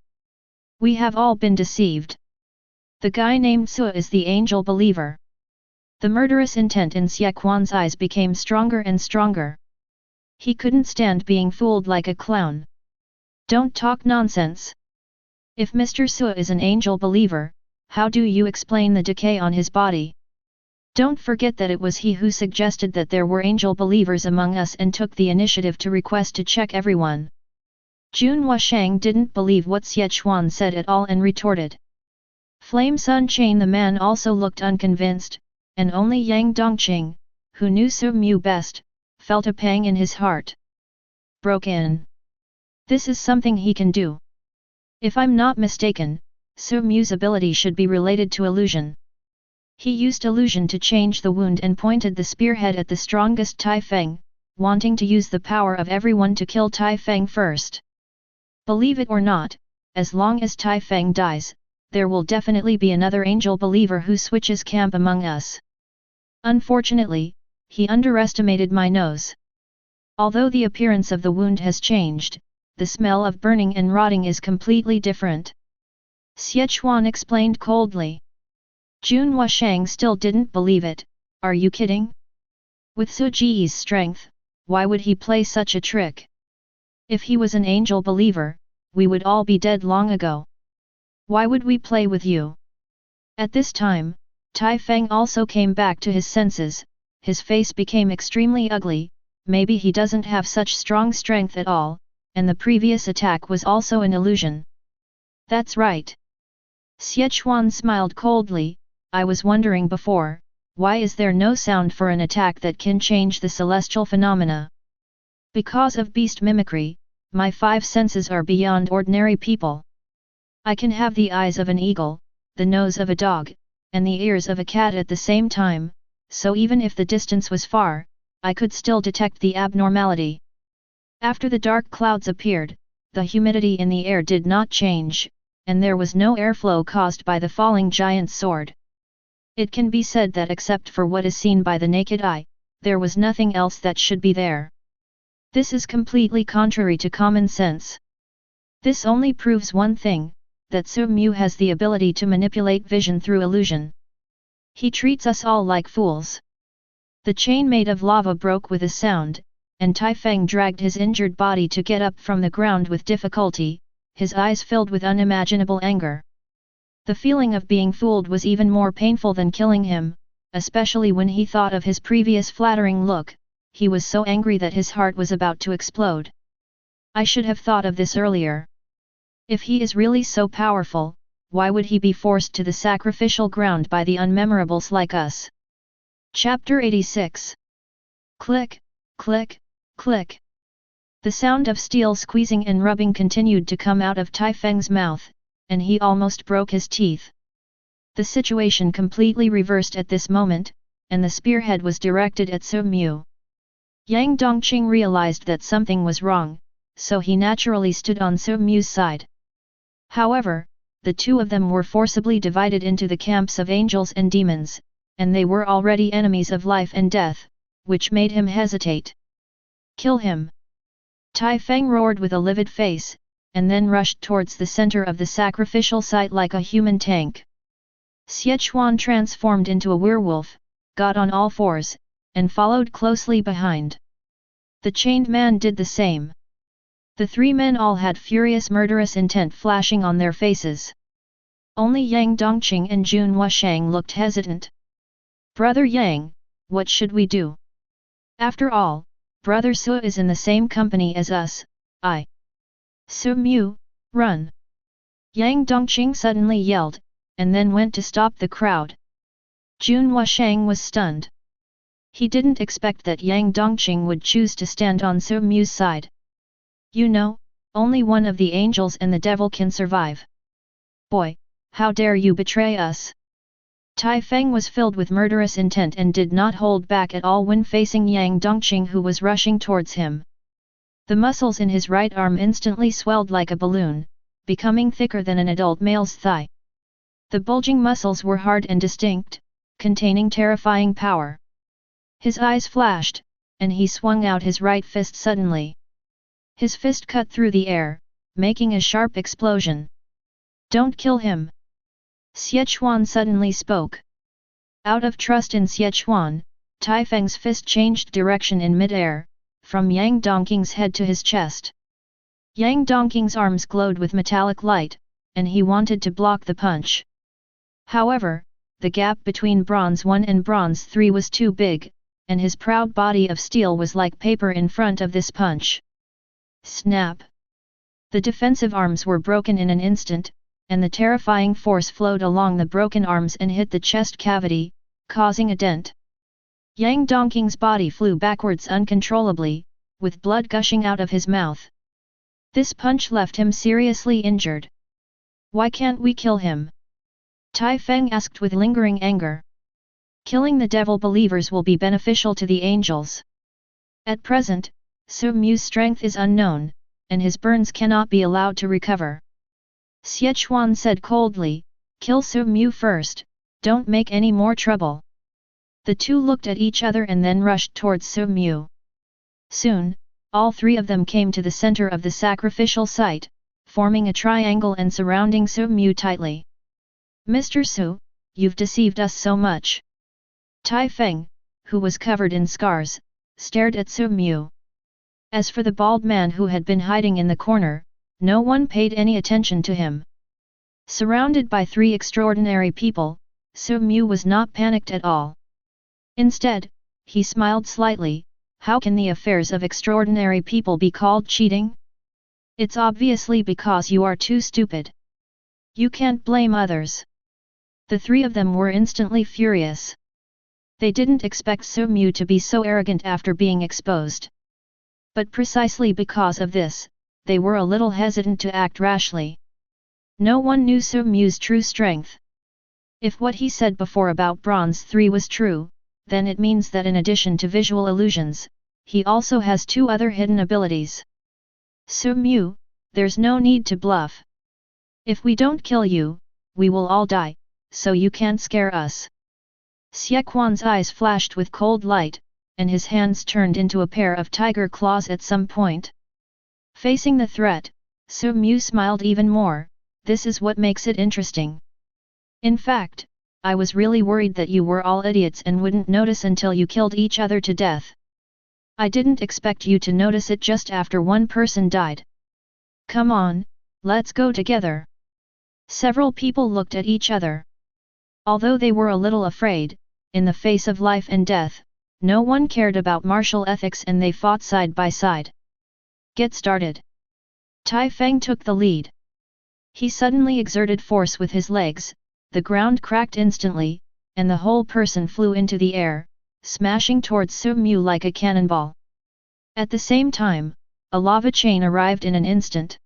We have all been deceived. The guy named Su is the angel believer. The murderous intent in Sichuan's eyes became stronger and stronger. He couldn't stand being fooled like a clown. Don't talk nonsense. If Mr. Su is an angel believer, how do you explain the decay on his body? Don't forget that it was he who suggested that there were angel believers among us and took the initiative to request to check everyone. Jun Wushang didn't believe what Sichuan said at all and retorted. Flame Sun Chain, the man, also looked unconvinced, and only Yang Dongqing, who knew Su Mu best, felt a pang in his heart. Broke in. This is something he can do. If I'm not mistaken, Su Mu's ability should be related to illusion. He used illusion to change the wound and pointed the spearhead at the strongest Tai Feng, wanting to use the power of everyone to kill Tai Feng first. Believe it or not, as long as Tai Feng dies, there will definitely be another angel believer who switches camp among us. Unfortunately, he underestimated my nose. Although the appearance of the wound has changed, the smell of burning and rotting is completely different. Sichuan explained coldly. Jun Wushang still didn't believe it. Are you kidding? With Su Ji's strength, why would he play such a trick? If he was an angel believer, we would all be dead long ago. Why would we play with you? At this time, Tai Feng also came back to his senses. His face became extremely ugly. Maybe he doesn't have such strong strength at all, and the previous attack was also an illusion. That's right. Sichuan smiled coldly. I was wondering before, why is there no sound for an attack that can change the celestial phenomena? Because of beast mimicry, my 5 senses are beyond ordinary people. I can have the eyes of an eagle, the nose of a dog, and the ears of a cat at the same time, so even if the distance was far, I could still detect the abnormality. After the dark clouds appeared, the humidity in the air did not change, and there was no airflow caused by the falling giant's sword. It can be said that except for what is seen by the naked eye, there was nothing else that should be there. This is completely contrary to common sense. This only proves one thing, that Su Mu has the ability to manipulate vision through illusion. He treats us all like fools. The chain made of lava broke with a sound, and Tai Feng dragged his injured body to get up from the ground with difficulty, his eyes filled with unimaginable anger. The feeling of being fooled was even more painful than killing him, especially when he thought of his previous flattering look. He was so angry that his heart was about to explode. I should have thought of this earlier. If he is really so powerful, why would he be forced to the sacrificial ground by the unmemorables like us? Chapter 86. Click, click, click. The sound of steel squeezing and rubbing continued to come out of Tai Feng's mouth, and he almost broke his teeth. The situation completely reversed at this moment, and the spearhead was directed at Su Mu. Yang Dongqing realized that something was wrong, so he naturally stood on Su Mu's side. However, the two of them were forcibly divided into the camps of angels and demons, and they were already enemies of life and death, which made him hesitate. Kill him! Tai Feng roared with a livid face, and then rushed towards the center of the sacrificial site like a human tank. Sichuan transformed into a werewolf, got on all fours, and followed closely behind. The chained man did the same. The 3 men all had furious murderous intent flashing on their faces. Only Yang Dongqing and Jun Wushang looked hesitant. Brother Yang, what should we do? After all, Brother Su is in the same company as us. Su Mu, run! Yang Dongqing suddenly yelled, and then went to stop the crowd. Jun Wushang was stunned. He didn't expect that Yang Dongqing would choose to stand on Su Mu's side. You know, only one of the angels and the devil can survive. Boy, how dare you betray us! Tai Feng was filled with murderous intent and did not hold back at all when facing Yang Dongqing, who was rushing towards him. The muscles in his right arm instantly swelled like a balloon, becoming thicker than an adult male's thigh. The bulging muscles were hard and distinct, containing terrifying power. His eyes flashed, and he swung out his right fist suddenly. His fist cut through the air, making a sharp explosion. Don't kill him! Xiechuan suddenly spoke. Out of trust in Xiechuan, Tai Feng's fist changed direction in mid-air, from Yang Dongqing's head to his chest. Yang Dongqing's arms glowed with metallic light, and he wanted to block the punch. However, the gap between Bronze 1 and Bronze 3 was too big, and his proud body of steel was like paper in front of this punch. Snap! The defensive arms were broken in an instant, and the terrifying force flowed along the broken arms and hit the chest cavity, causing a dent. Yang Dongqing's body flew backwards uncontrollably, with blood gushing out of his mouth. This punch left him seriously injured. Why can't we kill him? Tai Feng asked with lingering anger. Killing the devil believers will be beneficial to the angels. At present, Su Mu's strength is unknown, and his burns cannot be allowed to recover. Xiechuan said coldly, kill Su Mu first, don't make any more trouble. The two looked at each other and then rushed towards Su Mu. Soon, all three of them came to the center of the sacrificial site, forming a triangle and surrounding Su Mu tightly. Mr. Su, you've deceived us so much. Tai Feng, who was covered in scars, stared at Su Mu. As for the bald man who had been hiding in the corner, no one paid any attention to him. Surrounded by three extraordinary people, Su Mu was not panicked at all. Instead, he smiled slightly. How can the affairs of extraordinary people be called cheating? It's obviously because you are too stupid. You can't blame others. The three of them were instantly furious. They didn't expect Su Mu to be so arrogant after being exposed. But precisely because of this, they were a little hesitant to act rashly. No one knew Su Mu's true strength. If what he said before about Bronze 3 was true, then it means that in addition to visual illusions, he also has two other hidden abilities. Su Mu, there's no need to bluff. If we don't kill you, we will all die, so you can't scare us. Xiechuan's eyes flashed with cold light, and his hands turned into a pair of tiger claws at some point. Facing the threat, Su Mu smiled even more. This is what makes it interesting. In fact, I was really worried that you were all idiots and wouldn't notice until you killed each other to death. I didn't expect you to notice it just after one person died. Come on, let's go together. Several people looked at each other. Although they were a little afraid, in the face of life and death, no one cared about martial ethics and they fought side by side. Get started. Tai Feng took the lead. He suddenly exerted force with his legs, the ground cracked instantly, and the whole person flew into the air, smashing towards Su Mu like a cannonball. At the same time, a lava chain arrived in an instant.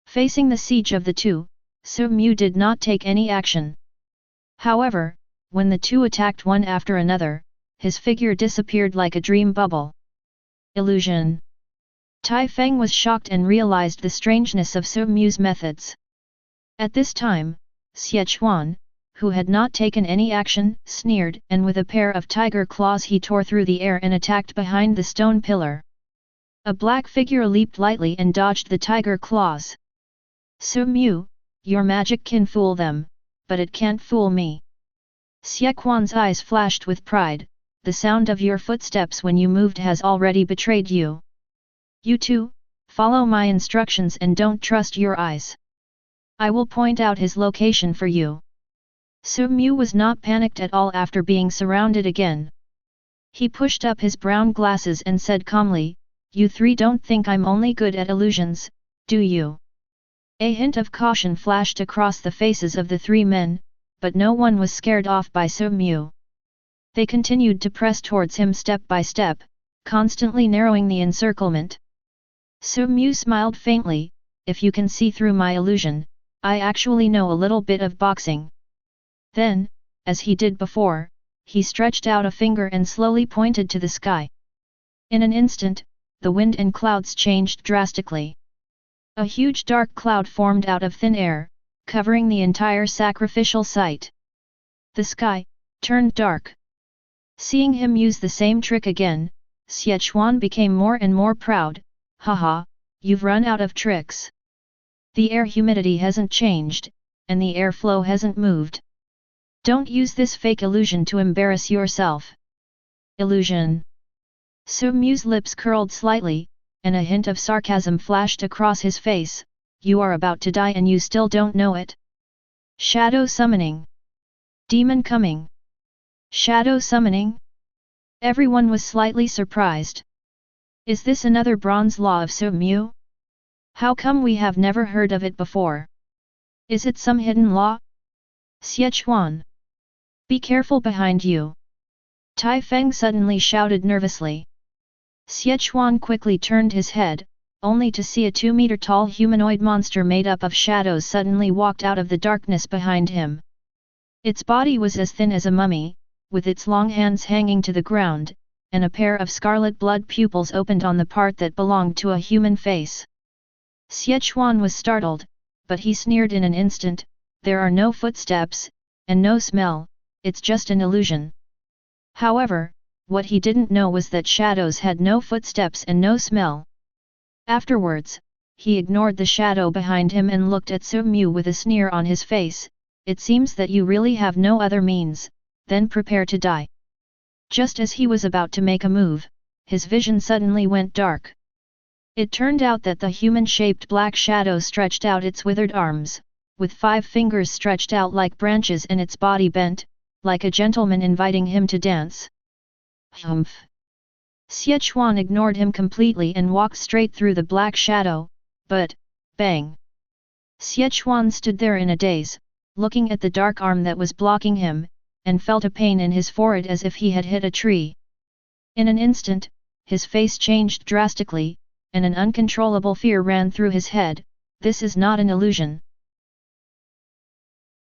Facing the siege of the two, Su Mu did not take any action. However, when the two attacked one after another, his figure disappeared like a dream bubble. Illusion. Tai Feng was shocked and realized the strangeness of Su Mu's methods. At this time, Xiechuan, who had not taken any action, sneered, and with a pair of tiger claws he tore through the air and attacked behind the stone pillar. A black figure leaped lightly and dodged the tiger claws. Su Mu, your magic can fool them, but it can't fool me. Xiechuan's eyes flashed with pride. The sound of your footsteps when you moved has already betrayed you. You too, follow my instructions and don't trust your eyes. I will point out his location for you. Su Mu was not panicked at all after being surrounded again. He pushed up his brown glasses and said calmly, you three don't think I'm only good at illusions, do you? A hint of caution flashed across the faces of the three men, but no one was scared off by Su Mu. They continued to press towards him step by step, constantly narrowing the encirclement. Su Mu smiled faintly, "If you can see through my illusion, I actually know a little bit of boxing." Then, as he did before, he stretched out a finger and slowly pointed to the sky. In an instant, the wind and clouds changed drastically. A huge dark cloud formed out of thin air, covering the entire sacrificial site. The sky turned dark. Seeing him use the same trick again, Sichuan became more and more proud. "Haha, you've run out of tricks. The air humidity hasn't changed, and the airflow hasn't moved. Don't use this fake illusion to embarrass yourself." Illusion. Su Mu's lips curled slightly, and a hint of sarcasm flashed across his face. "You are about to die and you still don't know it? Shadow summoning. Demon coming. Shadow summoning?" Everyone was slightly surprised. Is this another bronze law of Su Mu? How come we have never heard of it before? Is it some hidden law? Sichuan! Be careful behind you! Tai Feng suddenly shouted nervously. Sichuan quickly turned his head, only to see a 2-meter-tall humanoid monster made up of shadows suddenly walked out of the darkness behind him. Its body was as thin as a mummy, with its long hands hanging to the ground, and a pair of scarlet blood pupils opened on the part that belonged to a human face. Sichuan was startled, but he sneered in an instant, "There are no footsteps, and no smell, it's just an illusion." However, what he didn't know was that shadows had no footsteps and no smell. Afterwards, he ignored the shadow behind him and looked at Su Mu with a sneer on his face. "It seems that you really have no other means, then prepare to die." Just as he was about to make a move, his vision suddenly went dark. It turned out that the human-shaped black shadow stretched out its withered arms, with 5 fingers stretched out like branches and its body bent, like a gentleman inviting him to dance. Humph! Sichuan ignored him completely and walked straight through the black shadow, but, bang! Sichuan stood there in a daze, looking at the dark arm that was blocking him, and felt a pain in his forehead as if he had hit a tree. In an instant, his face changed drastically, and an uncontrollable fear ran through his head. This is not an illusion.